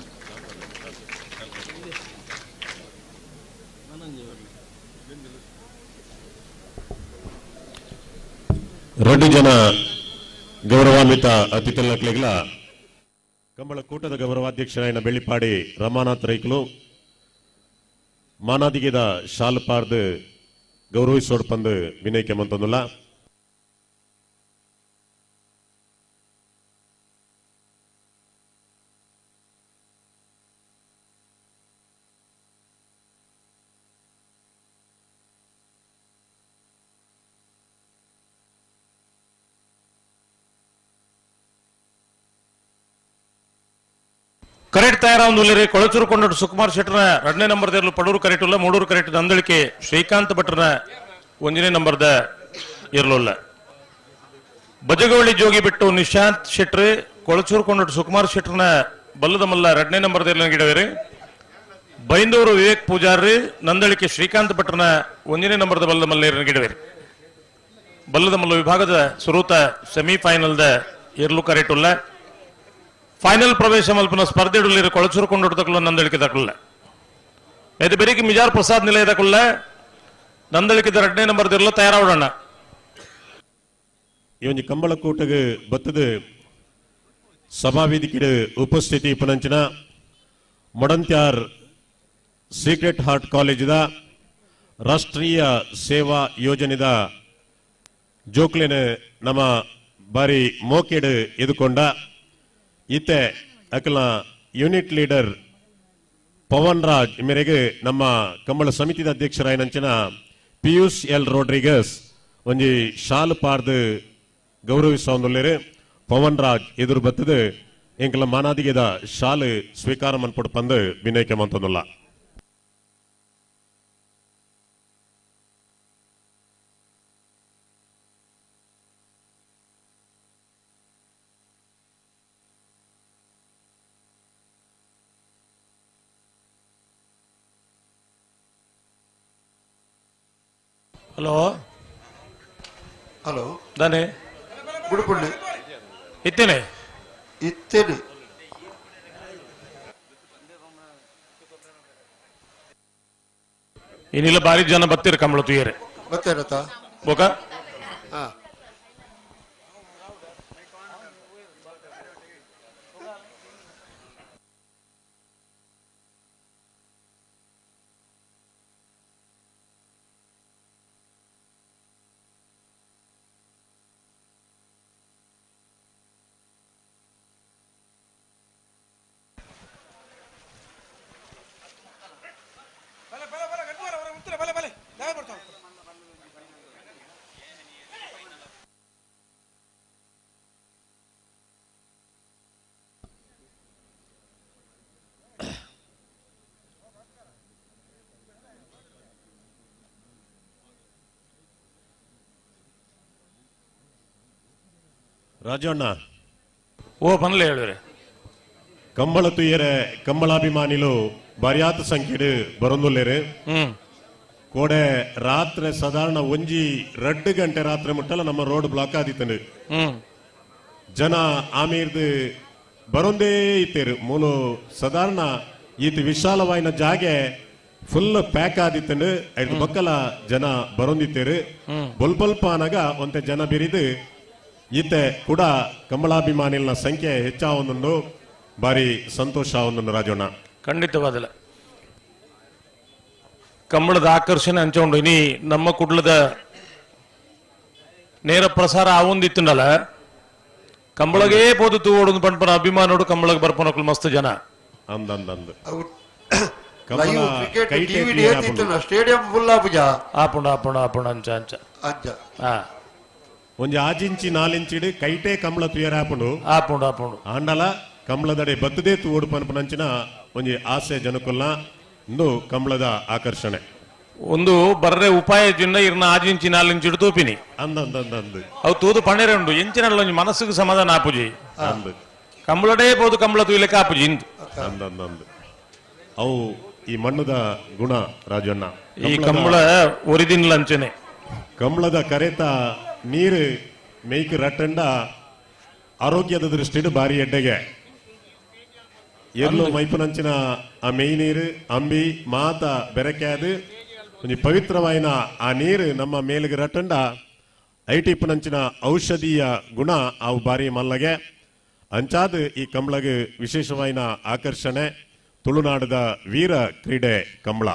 రెండు ಜನ ಗೌರವಾನ್ವಿತ ಅತಿಥಿಗಳ ಕಂಬಳ ಕೂಟದ ಗೌರವಾಧ್ಯಕ್ಷರಾಯನ ಬೆಳ್ಳಿಪಾಡಿ ರಮಾನಾಥ್ ರೈಕಲು ಮಾನಾದಿಗೆದ ಶಾಲ್ ಪಾರ್ದು ಗೌರವಿಸೋಡ್ಪಂದು ವಿನಯಕ್ಕೆ ಮಂತೊಂದುಲ್ಲ ಕರೆಕ್ಟ್ ತಯಾರಾವೊಂದುಲ್ಲೇರಿ ಕೊಳಚೂರು ಕೊಂಡೋಡು ಸುಕುಮಾರ್ ಶೆಟ್ಟರ್ನ 2ನೇ ನಂಬರ್ದಲ್ಲೂ ಪಡೂರು ಕರೆಕ್ಟ್ ಇಲ್ಲ 3 ಕರೆಕ್ಟ್ ನಂದಳಿಕೆ ಶ್ರೀಕಾಂತ್ ಭಟ್ರನ 1ನೇ ನಂಬರ್ದ ಇರಲಿಲ್ಲ ಬಜಗವಳ್ಳಿ ಜೋಗಿ ಬಿಟ್ಟು ನಿಶಾಂತ್ ಶೆಟ್ರಿ ಕೊಳಚೂರು ಕೊಂಡೋಡು ಸುಕುಮಾರ್ ಶೆಟ್ಟರ್ನ ಬಲ್ಲದ ಮಲ್ಲ 2ನೇ ನಂಬರ್ದಲ್ಲಿ ಗಿಡವೇರಿ ಬೈಂದೂರು ವಿವೇಕ್ ಪೂಜಾರಿ ನಂದಳಿಕೆ ಶ್ರೀಕಾಂತ್ ಭಟ್ರನ 1ನೇ ನಂಬರ್ದ ಬಲ್ಲದ ಮಲ್ಲ ಗಿಡವೇರಿ ಬಲ್ಲದ ಮಲ್ಲ ವಿಭಾಗದ ಸುರೂತ ಸೆಮಿಫೈನಲ್ದ ಇರ್ಲು ಕರೆಕ್ಟ್ ಇಲ್ಲ ಫೈನಲ್ ಪ್ರವೇಶ ಮಲ್ಪನ ಸ್ಪರ್ಧೆಯಲ್ಲಿ ಕೊಳಚೂರು ಕೊಂಡೋಡು ತಗೊಳ್ಳ ನಂದಳಿಕೆ ತಗೊಳ್ಳ ಇದು ಬೆರಿಗೆ ಮಿಜಾರ್ ಪ್ರಸಾದ್ ನಿಲಯ ತಗೊಳ್ಳ ನಂದಳಿಕೆದ 2ನೇ ನಂಬರ್ದಿರಲು ತಯಾರಾವೋಣ ಈ ಒಂದು ಕಂಬಳ ಕೂಟಗೆ ಬತ್ತದ ಸಭಾ ವೇದಿಕೆ ಉಪಸ್ಥಿತಿ ಪನಂಚಿನ ಮೊಡಂತ್ಯಾರ್ ಸೀಕ್ರೆಟ್ ಹಾರ್ಟ್ ಕಾಲೇಜಿದ ರಾಷ್ಟ್ರೀಯ ಸೇವಾ ಯೋಜನೆದ ಜೋಕ್ಲೆನ ನಮ್ಮ ಬಾರಿ ಮೋಕೆಡ್ ಎದುಕೊಂಡ ಇತ್ತೆ ಅಕಲ ಯೂನಿಟ್ ಲೀಡರ್ ಪವನ್ ರಾಜ್ ಮೇರೆಗೆ ನಮ್ಮ ಕಂಬಳ ಸಮಿತಿದ ಅಧ್ಯಕ್ಷರಾಯನಂಚಿನ ಪಿಯೂಷ್ ಎಲ್ ರೋಡ್ರಿಗಸ್ ಒಂಜಿ ಶಾಲು ಪಾರ್ದು ಗೌರವಿಸೊಂದುಲ್ಲೇರು ಪವನ್ ರಾಜ್ ಎದುರು ಬತ್ತದು ಎಂಕಲ ಮಾನಾದಿಗೆದ ಶಾಲು ಸ್ವೀಕಾರ ಮನ್ಪೊಡು ಪಂದು ವಿನಯಕ್ಕೆ ಮಂತೊಂದುಲ್ಲ ಹಲೋ ಹಲೋ ದಾನೆ ಗುಡುಪುಣ್ಣೆ ಇತ್ತೇನೆ ಇತ್ತೇನೆ ಏನಿಲ್ಲ ಬಾರಿ ಜನ ಬತ್ತೀರಿ ಕಂಬಳ ತುಯ್ಯರೆ ಮತ್ತೇನತ್ತ ಬೋಕ ಹಾ ರಾಜಣ್ಣ ಓ ಬನ್ಲೆ ಹೇಳಿದ್ರೆ ಕಂಬಳ ತುಯ್ಯರೆ ಕಂಬಳಾಭಿಮಾನಿಲು ಬರ್ಯಾತ ಸಂಖ್ಯೆಡು ಬರೊಂದುಲ್ಲೇರು ಕೋಡೆ ರಾತ್ರಿ ಸಾಧಾರಣ ಒಂಜಿ 2 ಗಂಟೆ ರಾತ್ರಿ ಮುಟ್ಟಲ ನಮ್ಮ ರೋಡ್ ಬ್ಲಾಕ್ ಆದಿತ್ತಂಡು ಜನ ಆಮೀರ್ದು ಬರೊಂದೇ ಇತ್ತೇರು ಮೂಲು ಸಾಧಾರಣ ಈತ ವಿಶಾಲವಾಯಿನ ಜಾಗೆ ಫುಲ್ ಪ್ಯಾಕ್ ಆದಿತ್ತಂಡು ಐದು ಬಕ್ಕಲ ಜನ ಬರೊಂದಿತ್ತೇರು ಬೊಲ್ಪ ಅನಗ ಒಂತೆ ಜನ ಬಿರಿದು ಈತೆ ಕೂಡ ಕಂಬಳಾಭಿಮಾನಿಗಳ ಸಂಖ್ಯೆ ಹೆಚ್ಚಾವೊಂದು ಬಾರಿ ಸಂತೋಷ ಒಂದು ರಾಜಣ್ಣ. ಖಂಡಿತವಾದಲ್ಲ ಕಂಬಳದ ಆಕರ್ಷಣೆ ಅಂಚೊಂಡು ಇನಿ ನಮ್ಮ ಕುಡ್ಲದ ನೇರ ಪ್ರಸಾರ ಆವೊಂದಿತ್ತುಂಡಲ್ಲ ಕಂಬಳಗೇ ಪೋದು ತೂವೋಡು ಪಂಪನ ಅಭಿಮಾನೋಡು ಕಂಬಳಗೆ ಬರ್ಪನಕ್ಲು ಮಸ್ತ್ ಜನ ಅಂದಂದಂದು ಸ್ಟೇಡಿಯಂ ಫುಲ್ ಆಪುಂಡ ಆಪುಂಡ ಆಪುಂಡ ಅಂಚ ಅಂಚ ಅಂಚ ಒಂಜಿ 6 ಇಂಚಿ 4 ಇಂಚಿಡು ಕೈಟೇ ಕಂಬಳ ತುಯರ್ ಆಪುಂಡು ಆಪುಂಡು ಆಪುಂಡು ಆಂಡಲ ಕಂಬಳದಡೆ ಬತ್ತದೇ ತೂವೋಡು ಪನ್ಪನಂಚಿನ ಒಂಜಿ ಆಸೆ ಜನಕ್ಕುಲ್ಲ ಇಂದು ಕಂಬಳದ ಆಕರ್ಷಣೆ ಒಂದು ಬರ್ರೆ ಉಪಾಯ ಜಿನ್ನ ಇರ್ನ 6 ಇಂಚಿ 4 ಇಂಚಿ ತೂಪಿನಿ ಅಂದಂದಂದು ಅವು ತೂದು ಪಣೆರೆ ಉಂಡು ಎಂಚಿನಲ್ಲ ಒಂಜಿ ಮನಸ್ಸಿಗೆ ಸಮಾಧಾನ ಆಪುಜಿ ಅಂದು ಕಂಬಳಡೇ ಪೋದು ಕಂಬಳ ತೂಯ್ಲಿಕ್ಕೆ ಆಪುಜಿ ಇಂದು ಅಂದಂದಂದು ಅವು ಈ ಮಣ್ಣದ ಗುಣ ರಾಜಣ್ಣ. ಈ ಕಂಬಳ ಒರಿಜಿನಲ್ ಅಂಚನೆ ಕಂಬಳದ ಕರೆತ ನೀರು ಮೇಯ್ಕ್ ರಟ್ಟಂಡ ಆರೋಗ್ಯದ ದೃಷ್ಟಿಡು ಬಾರಿ ಎಡ್ಡೆಗೆ ಎಲ್ಲೋ ಮೈಪುನಂಚಿನ ಆ ಮೇಯ್ ನೀರು ಅಂಬಿ ಮಾತ ಬೆರಕ್ಯಾದು ಒಂಜಿ ಪವಿತ್ರವಾಯಿನ ಆ ನೀರು ನಮ್ಮ ಮೇಲಿಗೆ ರಟ್ಟಂಡ ಐಟಿಪ್ಪುನಂಚಿನ ಔಷಧೀಯ ಗುಣ ಅವು ಬಾರಿ ಮಲ್ಲಗೆ ಅಂಚಾದ ಈ ಕಂಬಳಗೆ ವಿಶೇಷವಾಯಿನ ಆಕರ್ಷಣೆ ತುಳುನಾಡದ ವೀರ ಕ್ರೀಡೆ ಕಂಬಳ.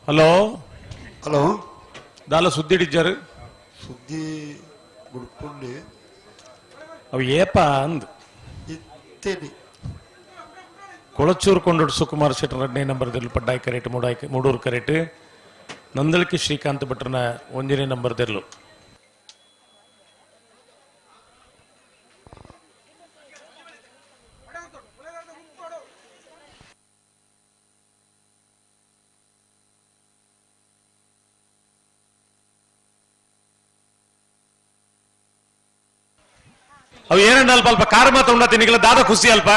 ಹಲೋ ಹಲೋ ದಾಲ ಸುದ್ದಿ ಹಿಡಿಜಾರು ಸುದ್ದಿ ಗುಡ್ಪುಂಡಿ ಅವು ಏಪ ಅಂದ್ ಇತ್ತೇನೆ ಕೊಳಚೂರು ಕೊಂಡೋಡು ಸುಕುಮಾರ್ ಶೆಟ್ಟರ್ 2ನೇ ನಂಬರ್ದಲ್ಲಿ ಪಡ್ಡಾಯಿ ಕರೆಟ್ ಮೂಡೂರು ಕರೆಟ್ ನಂದಳಿಕೆ ಶ್ರೀಕಾಂತ್ ಭಟ್ರನ 1ನೇ ನಂಬರ್ದಲ್ಲೂ ಅವು ಏನಂಡ ಅಲ್ಪ ಅಲ್ಪ ಕಾರ್ ಮಾತ್ರ ಉಂಡ ತಿನ್ನಿಗೆಲ್ಲ ದಾದ ಖುಷಿ ಅಲ್ಪ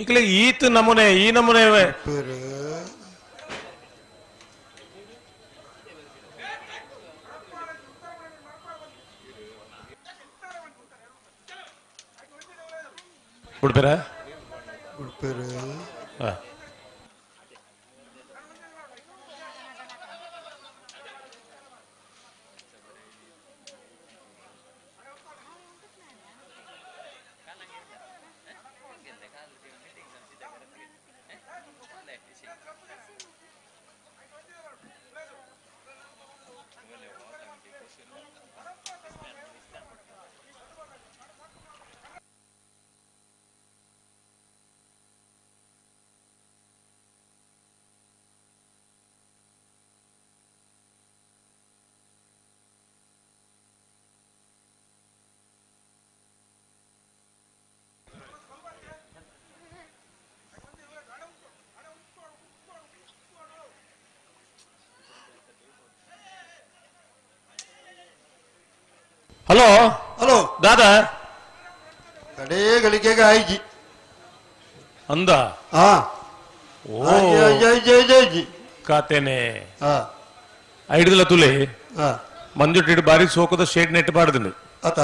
ಈಗಲೇ ಈತ್ ನಮೂನೆ ಈ ನಮೂನೆ ಬಿಡ್ಬೇರ ಹಲೋ ಹಲೋ ದಾದಾ ಕಡೇ ಗಳಿಗೆಗೆ ಆಯ್ಜಿ ಅಂದ ಹಾ ಓ ಜೈ ಕಾತೇನೆ ಹಾ ಐಡಿದಲ್ಲ ತುಲೆ ಹಾ ಮಂಜುಟ್ಟಿಡ್ ಬಾರಿ ಸೋಕದ ಶೇಡ್ ನೆಟ್ ಬಾಡ್ದು ಅತ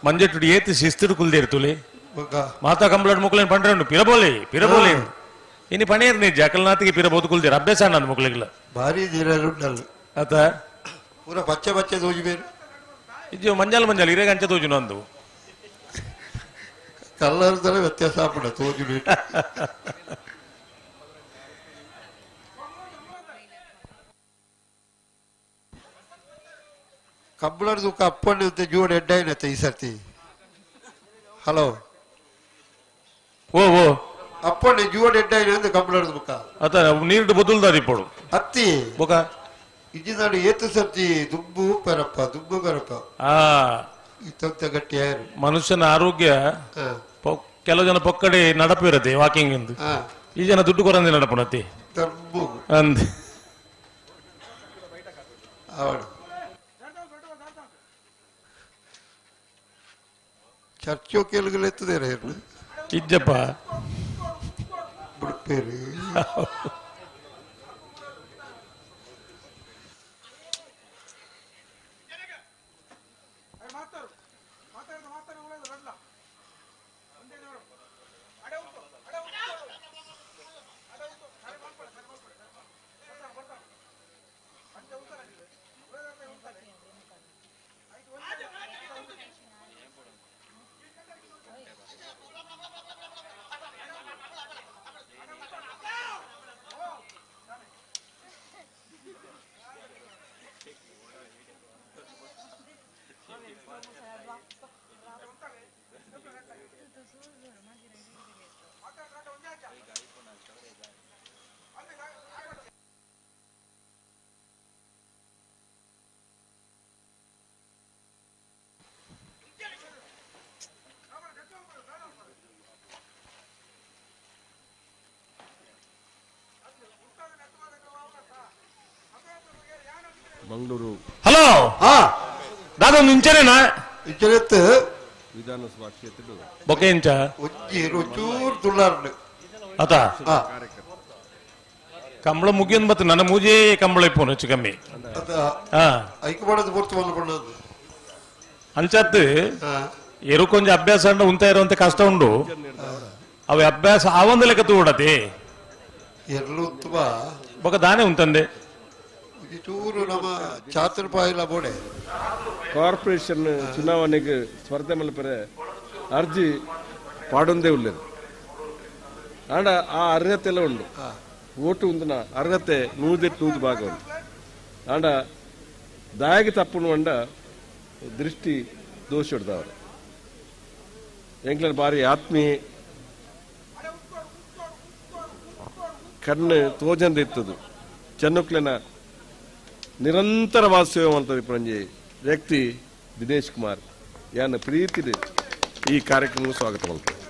ಮಂಜುಟ್ಟಿಡ್ ಏತಿ ಶಿಸ್ತಿಡು ಕುಲ್ದೇರು ತುಲೆ ಬೊಕ್ಕ ಮಾತಾ ಕಂಬಳಡ್ ಮುಕ್ಲೇನ್ ಪಂಡ್ರೆ ಉಂಡು ಪಿರಬೋಲಿ ಇನ್ನು ಪಣೇರ್ ನಿಜ ಅಕಲ್ನಾಥಿಗೆ ಪಿರ ಬದುಕುಲ್ದಿರ ಅಭ್ಯಾಸ ನನ್ನ ಮಕ್ಕಳಿಗಿಲ್ಲ ಭಾರಿ ನೀರುಂಡಲ್ಲ ಆತ ಪೂರ ಪಚ್ಚೆ ಪಚ್ಚೆ ತೋಜಿ ಬೇರು ಇದು ಮಂಜಾಲ್ ಮಂಜಾಲ್ ಇರೇ ಅಂಚೆ ತೋಜುನು ಅಂದು ಕಲ್ಲರ್ದಲ್ಲ ವ್ಯತ್ಯಾಸ ಆಗ್ಬಿಡ ತೋಜು ಕಂಬಳದ ಅಪ್ಪಣ್ಣೆ ಅಂತ ಜೋಡ್ ಎಡ್ಡಾಯಿನತ್ತೆ ಈ ಸರ್ತಿ ಹಲೋ ಓ ಓ ಅಪ್ಪಣ್ಣೆ ಜೋಡ್ ಎಡ್ಡಾಯಿನ ಅಂತ ಕಂಬಳದ ಬುಕ್ಕ ಆತ ನೀರು ಬದುಲ್ದಾದ ಇಪ್ಪಡು ಅತ್ತಿ ಬೊಕ ಇಜಿನಾಡು ಏತು ಸರ್ತಿ ದುಬ್ಬು ಪೆರಪ್ಪ ದುಬ್ಬು ಪೆರಪ್ಪ ಆ ಇತ್ತಂತ ಗಟ್ಟಿ ಯಾರು ಮನುಷ್ಯನ ಆರೋಗ್ಯ ಕೆಲವು ಜನ ಪೊಕ್ಕಡೆ ನಡಪು ಇರತ್ತೆ ವಾಕಿಂಗ್ ಎಂದು ಈ ಜನ ದುಡ್ಡು ಕೊರಂದಿ ನಡಪುಣತಿ ತರ್ಬು ಅಂದ್ ಅವಳು ಚರ್ಚೋ ಕೇಳುಗಳೆತ್ತದೆ ಇಜ್ಜಪ್ಪ ಬಿಡ್ಪೇರಿ ಮಂಗಳೂರು ಹಲೋ ಹಾ ದಾದ ಒಂದು ಇಂಚನೇನಾ ಇಚ್ಚರೆತ್ತು ವಿಧಾನಸಭಾ ಕ್ಷೇತ್ರದ ಬೊಕೆ ಇಂಚ ಒಂಜಿ ರುಚೂರ್ ತುಳ್ಳಾರ್ಡು ಆತ ಹಾ ಕಂಬಳ ಮುಗಿಯನ್ ಬತ್ತು ನನ್ನ ಮೂಜೆ ಕಂಬಳ ಇಪ್ಪು ಹೆಚ್ಚು ಕಮ್ಮಿ ಅದ ಹಾ ಐಕ್ ಮಾಡೋದು ಪೂರ್ತಿ ಬಂದು ಬಣ್ಣದು ಅಂಚತ್ತು ಹಾ ಎರು ಕೊಂಚ ಅಭ್ಯಾಸ ಅಂಡ ಉಂತ ಇರುವಂತ ಕಷ್ಟ ಉಂಡು ಅವೆ ಅಭ್ಯಾಸ ಆವೊಂದು ಲೆಕ್ಕ ತೂಡತಿ ಎರ್ಲು ತುಂಬಾ ಬೊಕ ದಾನೆ ಉಂತಂದೆ ಚೂರು ನಮ್ಮ ಚಾತುರ್ಪಾಯಿಲ ಬೋಡೆ ಕಾರ್ಪೊರೇಷನ್ ಚುನಾವಣೆಗೆ ಸ್ಪರ್ಧೆ ಮಲ್ಪರೆ ಅರ್ಜಿ ಪಾಡೊಂದೇ ಉಳ್ಳೇದು ಆಂಡ ಆ ಅರ್ಹತೆ ಎಲ್ಲ ಉಂಡು ಓಟು ಉಂದಿನ ಅರ್ಹತೆ 100 ಭಾಗ ಉಂಟು ಆಂಡ ದಾಯಗೆ ತಪ್ಪುನು ಅಂಡ ದೃಷ್ಟಿ ದೋಷ ಹೊಡೆದವರು ಎಂಕ್ಲನ್ ಬಾರಿ ಆತ್ಮೀಯ ಕಣ್ಣು ತೋಜಂದ ಇತ್ತದು ಚೆನ್ನಕ್ಲೆನ ನಿರಂತರವಾದ ಸೇವೆ ಮಾಡ್ತಾರೆ ಪಂಜೆ ವ್ಯಕ್ತಿ ದಿನೇಶ್ ಕುಮಾರ್ ಯಾನ ಪ್ರೀತಿದೆ ಈ ಕಾರ್ಯಕ್ರಮ ಸ್ವಾಗತ ಮಾಡ್ತಾರೆ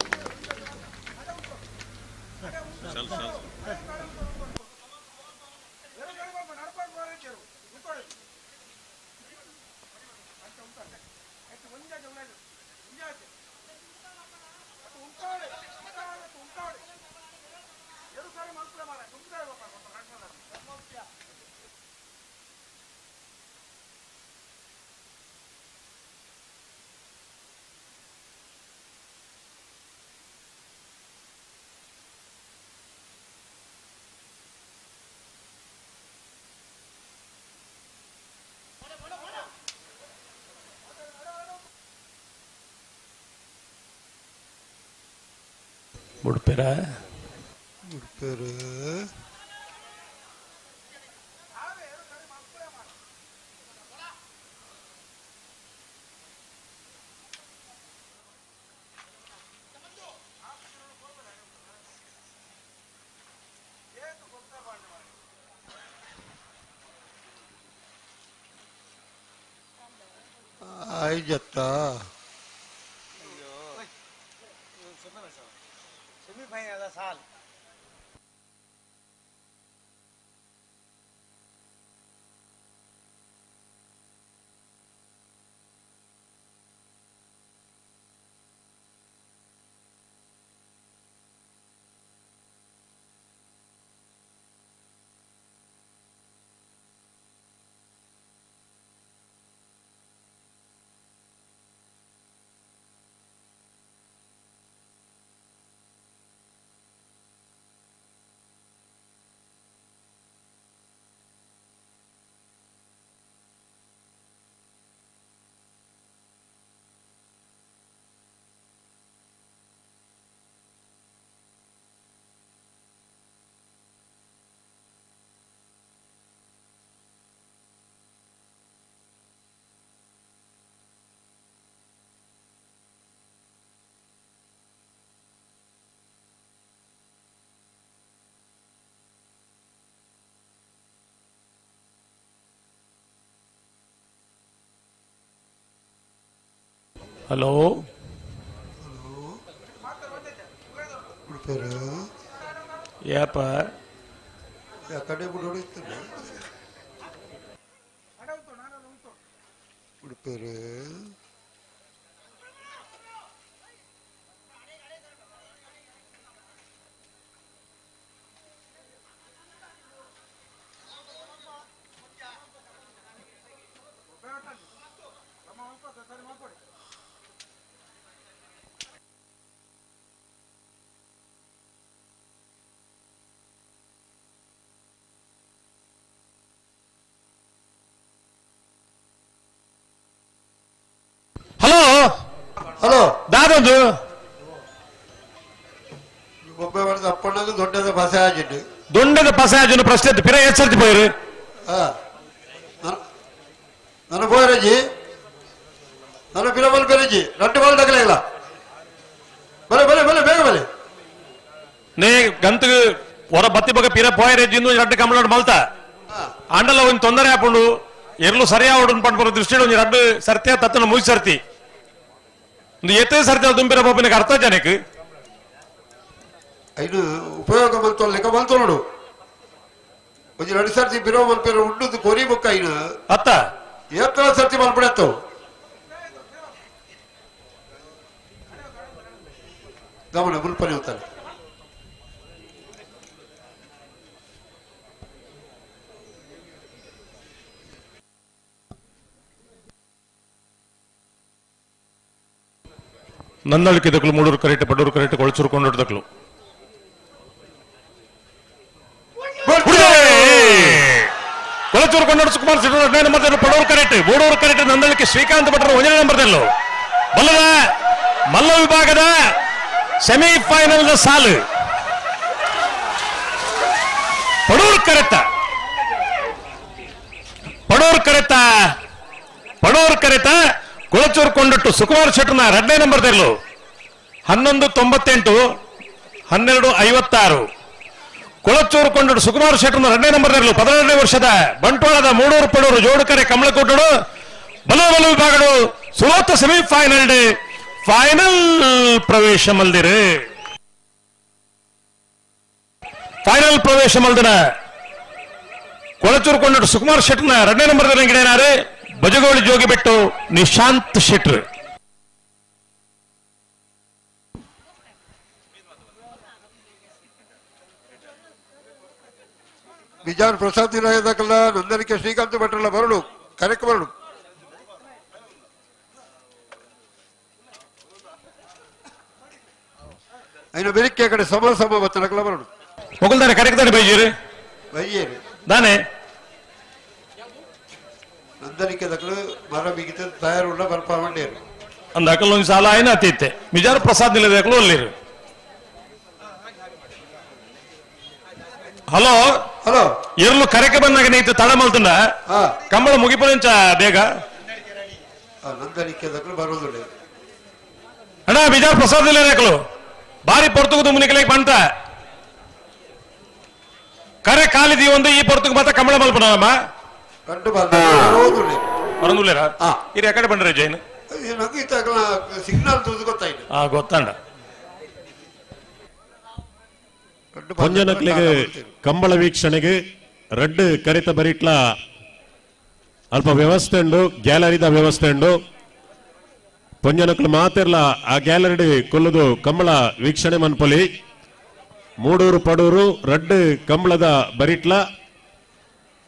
ಮುಡ್ಪೇರ ಉಡುಪೇರು ಆಯ್ಜತ್ತ ಹಲೋ ಉಡುಪೇರು ಏಪ ಕಡೆ ಬಿಡು ಹೊಡಿತಾನೆ ಉಡುಪೇರು ಹಲೋ ಹಲೋ ದಾದೊಂದು ಬೊಬ್ಬೆ ಮಾಡಿದ ಅಪ್ಪಣ್ಣದು ದೊಡ್ಡದ ಭಾಷೆ ಆಗಿದ್ದು ದೊಂಡದ ಪಸಾಜನ ಪ್ರಶ್ನೆ ಪಿರ ಎಚ್ಚರಿಸಿ ಪೋಯಿರು ನನ್ನ ಬೋಯರಜಿ ನನ್ನ ಪಿರಬಲ್ ಬೆರಜಿ ರಟ್ಟು ಬಾಲ್ ತಗಲೇ ಇಲ್ಲ ಬಲೆ ಬಲೆ ಬಲೆ ಬೇಗ ಬಲೆ ನೇ ಗಂತು ಹೊರ ಬತ್ತಿ ಬಗ ಪಿರ ಪೋಯರೆಜ್ಜಿಂದು ರಡ್ಡು ಕಮಲಾಡ್ ಮಲ್ತಾ ಅಂಡಲ ಒಂದು ತೊಂದರೆ ಹಾಕೊಂಡು ಎರ್ಲು ಸರಿಯಾವಡು ಪಂಡ್ಬರೋ ದೃಷ್ಟಿ ಒಂದು ರಡ್ಡು ಸರ್ತಿಯ ತತ್ತನ ಮುಗಿ ಸರ್ತಿ ಒಂದು ಎತ್ತೇ ಸರ್ತಿ ತುಂಬಿರ ಬಾಪಿನಕ್ಕೆ ಅರ್ಥ ಜನಕ್ಕೆ ಐನು ಉಪಯೋಗ ಬಂತು ಲೆಕ್ಕ ಬಂತು ನೋಡು ಒಂದು ಎರಡು ಸರ್ತಿ ಬಿರೋ ಮಲ್ಪೇರ ಉಂಡುದು ಕೊರಿ ಬುಕ್ಕ ಐನು ಅತ್ತ ಏಕಲ ಸರ್ತಿ ಮಲ್ಪಡತ್ತವು ಗಮನ ಮುಲ್ಪನೆ ಹೋಗ್ತಾನೆ ನಂದಳಿಕೆ ದಕ್ಕಲು ಮೂಡೂರು ಕರೆಕ್ಟ್ ಪಡೂರು ಕರೆಕ್ಟ್ ಕೊಳಚೂರು ಕೊಂಡೋಡು ದಕ್ಕಲು ಕೊಳಚೂರು ಕೊಂಡೋಡು ಸುಕುಮಾರ್ ಸಿಟ್ಟು 10ನೇ ನಂಬರ್ ಪಡೂರು ಕರೆಕ್ಟ್ ಮೂಡೂರು ಕರೆಕ್ಟ್ ನಂದಳಿಕೆ ಶ್ರೀಕಾಂತ್ ಭಟ್ರು 1ನೇ ನಂಬರ್ದಲ್ಲೂ ಬಲ್ಲದ ಮಲ್ಲ ವಿಭಾಗದ ಸೆಮಿಫೈನಲ್ ಸಾಲು ಪಡೂರು ಕರೆತ್ತ ಕೊಳಚೂರು ಕೊಂಡಟ್ಟು ಸುಕುಮಾರ್ ಶೆಟ್ಟರ್ನ 2ನೇ ನಂಬರ್ದಲ್ಲೂ 11:98 12:56 ಕೊಳಚೂರು ಕೊಂಡಟ್ಟು ಸುಕುಮಾರ್ ಶೆಟ್ಟರ್ನ 2ನೇ ನಂಬರ್ದಲ್ಲೂ 12ನೇ ವರ್ಷದ ಬಂಟ್ವಾಳದ ಮೂಡೂರು ಪಡೂರು ಜೋಡುಕರೆ ಕಮಲಕೋಟಡು ಬಲ ವಿಭಾಗಗಳು ಸುಲೋತ ಸೆಮಿಫೈನಲ್ ಫೈನಲ್ ಪ್ರವೇಶ ಮಲ್ದಿರು ಫೈನಲ್ ಪ್ರವೇಶ ಮಲ್ದಿನ ಕೊಳಚೂರು ಕೊಂಡಟ್ಟು ಸುಕುಮಾರ್ ಶೆಟ್ಟರ್ನ 2ನೇ ನಂಬರ್ದಲ್ಲಿ ಗಿಡೇನಾರು ಬಜಗೋಳಿ ಜೋಗಿ ಬಿಟ್ಟು ನಿಶಾಂತ್ ಶೆಟ್ರ್ ಬಿಜಾರ್ ಪ್ರಸಾದ್ ನಿಲಯದಕ್ಕಲ್ಲ ನಂದನಿಕೆ ಶ್ರೀಕಾಂತ್ ಭಟ್ರಲ್ಲ ಬರಡು ಕರೆಕ್ಟ್ ಬರಡು ಐನು ಬೆರಿಕೆ ಕಡೆ ಸಮ ಬತ್ತನಕ್ಕಲ್ಲ ಬರಡು ಮೊಗಲ್ದಾನೆ ಕರೆಕ್ಟಾನೆ ಬೈಜೀರು ಬೈಯೇರಿ ದಾನೆ ನಂದನಿಕೆ ದಕ್ಕಲು ಮರ ಬಿಗಿತ ತಯಾರುಳ್ಳ ಬರ್ಪಾವಂಡೇರು ಅಂದ ಅಕಲ್ಲೊಂದು ಸಾಲ ಆಯ್ನ ಅತಿತ್ತೆ ಬಿಜಾರ್ ಪ್ರಸಾದ್ ನಿಲಯದಕ್ಕಲು ಅಲ್ಲಿರು ಹಲೋ ಹಲೋ ಇರ್ಲು ಕರೆಕೆ ಬಂದಾಗ ನೀತು ತಡ ಮಲ್ತಂಡ ಕಂಬಳ ಮುಗಿಪುಂಚ ಬೇಗ ನಂದನಿಕೆ ದಕ್ಕಲು ಬರೋದಿಲ್ಲ ಅಣ್ಣ ಬಿಜಾರ್ ಪ್ರಸಾದ್ ನಿಲಯದಕ್ಕಲು ಬಾರಿ ಪೊರ್ತುಗುದು ಮುನಿಕಲಿಗೆ ಬಂತ ಕರೆ ಕಾಲಿದೀವಿ ಒಂದು ಈ ಪೊರ್ತುಕು ಮಾತ್ರ ಕಂಬಳ ಮಲ್ಪನಮ್ಮ ಕಂಡು ಬರೋದಿಲ್ಲ ಬರಂದುಲ್ಲೇರ ಇದು ಎಕಡೆ ಬಂಡ್ರೆ ಜೈನ್ ಸಿಗ್ನಲ್ ತುದು ಗೊತ್ತಾಯ್ತು ಗೊತ್ತಂಡ ಪೊಂಜನಕ್ಲಿಗೆ ಕಂಬಳ ವೀಕ್ಷಣೆಗೆ ರೆಡ್ ಕರಿತ ಬರಿಟ್ಲ ಅಲ್ಪ ವ್ಯವಸ್ಥೆ ಉಂಡು ಗ್ಯಾಲರಿದ ವ್ಯವಸ್ಥೆ ಉಂಡು ಪೊಂಜನಕ್ಲು ಮಾತಿರ್ಲ ಆ ಗ್ಯಾಲರಿ ಕೊಲ್ಲುದು ಕಂಬಳ ವೀಕ್ಷಣೆ ಮನ್ಪೊಲಿ ಮೂಡೂರು ಪಡೂರು ರೆಡ್ ಕಂಬಳದ ಬರಿಟ್ಲ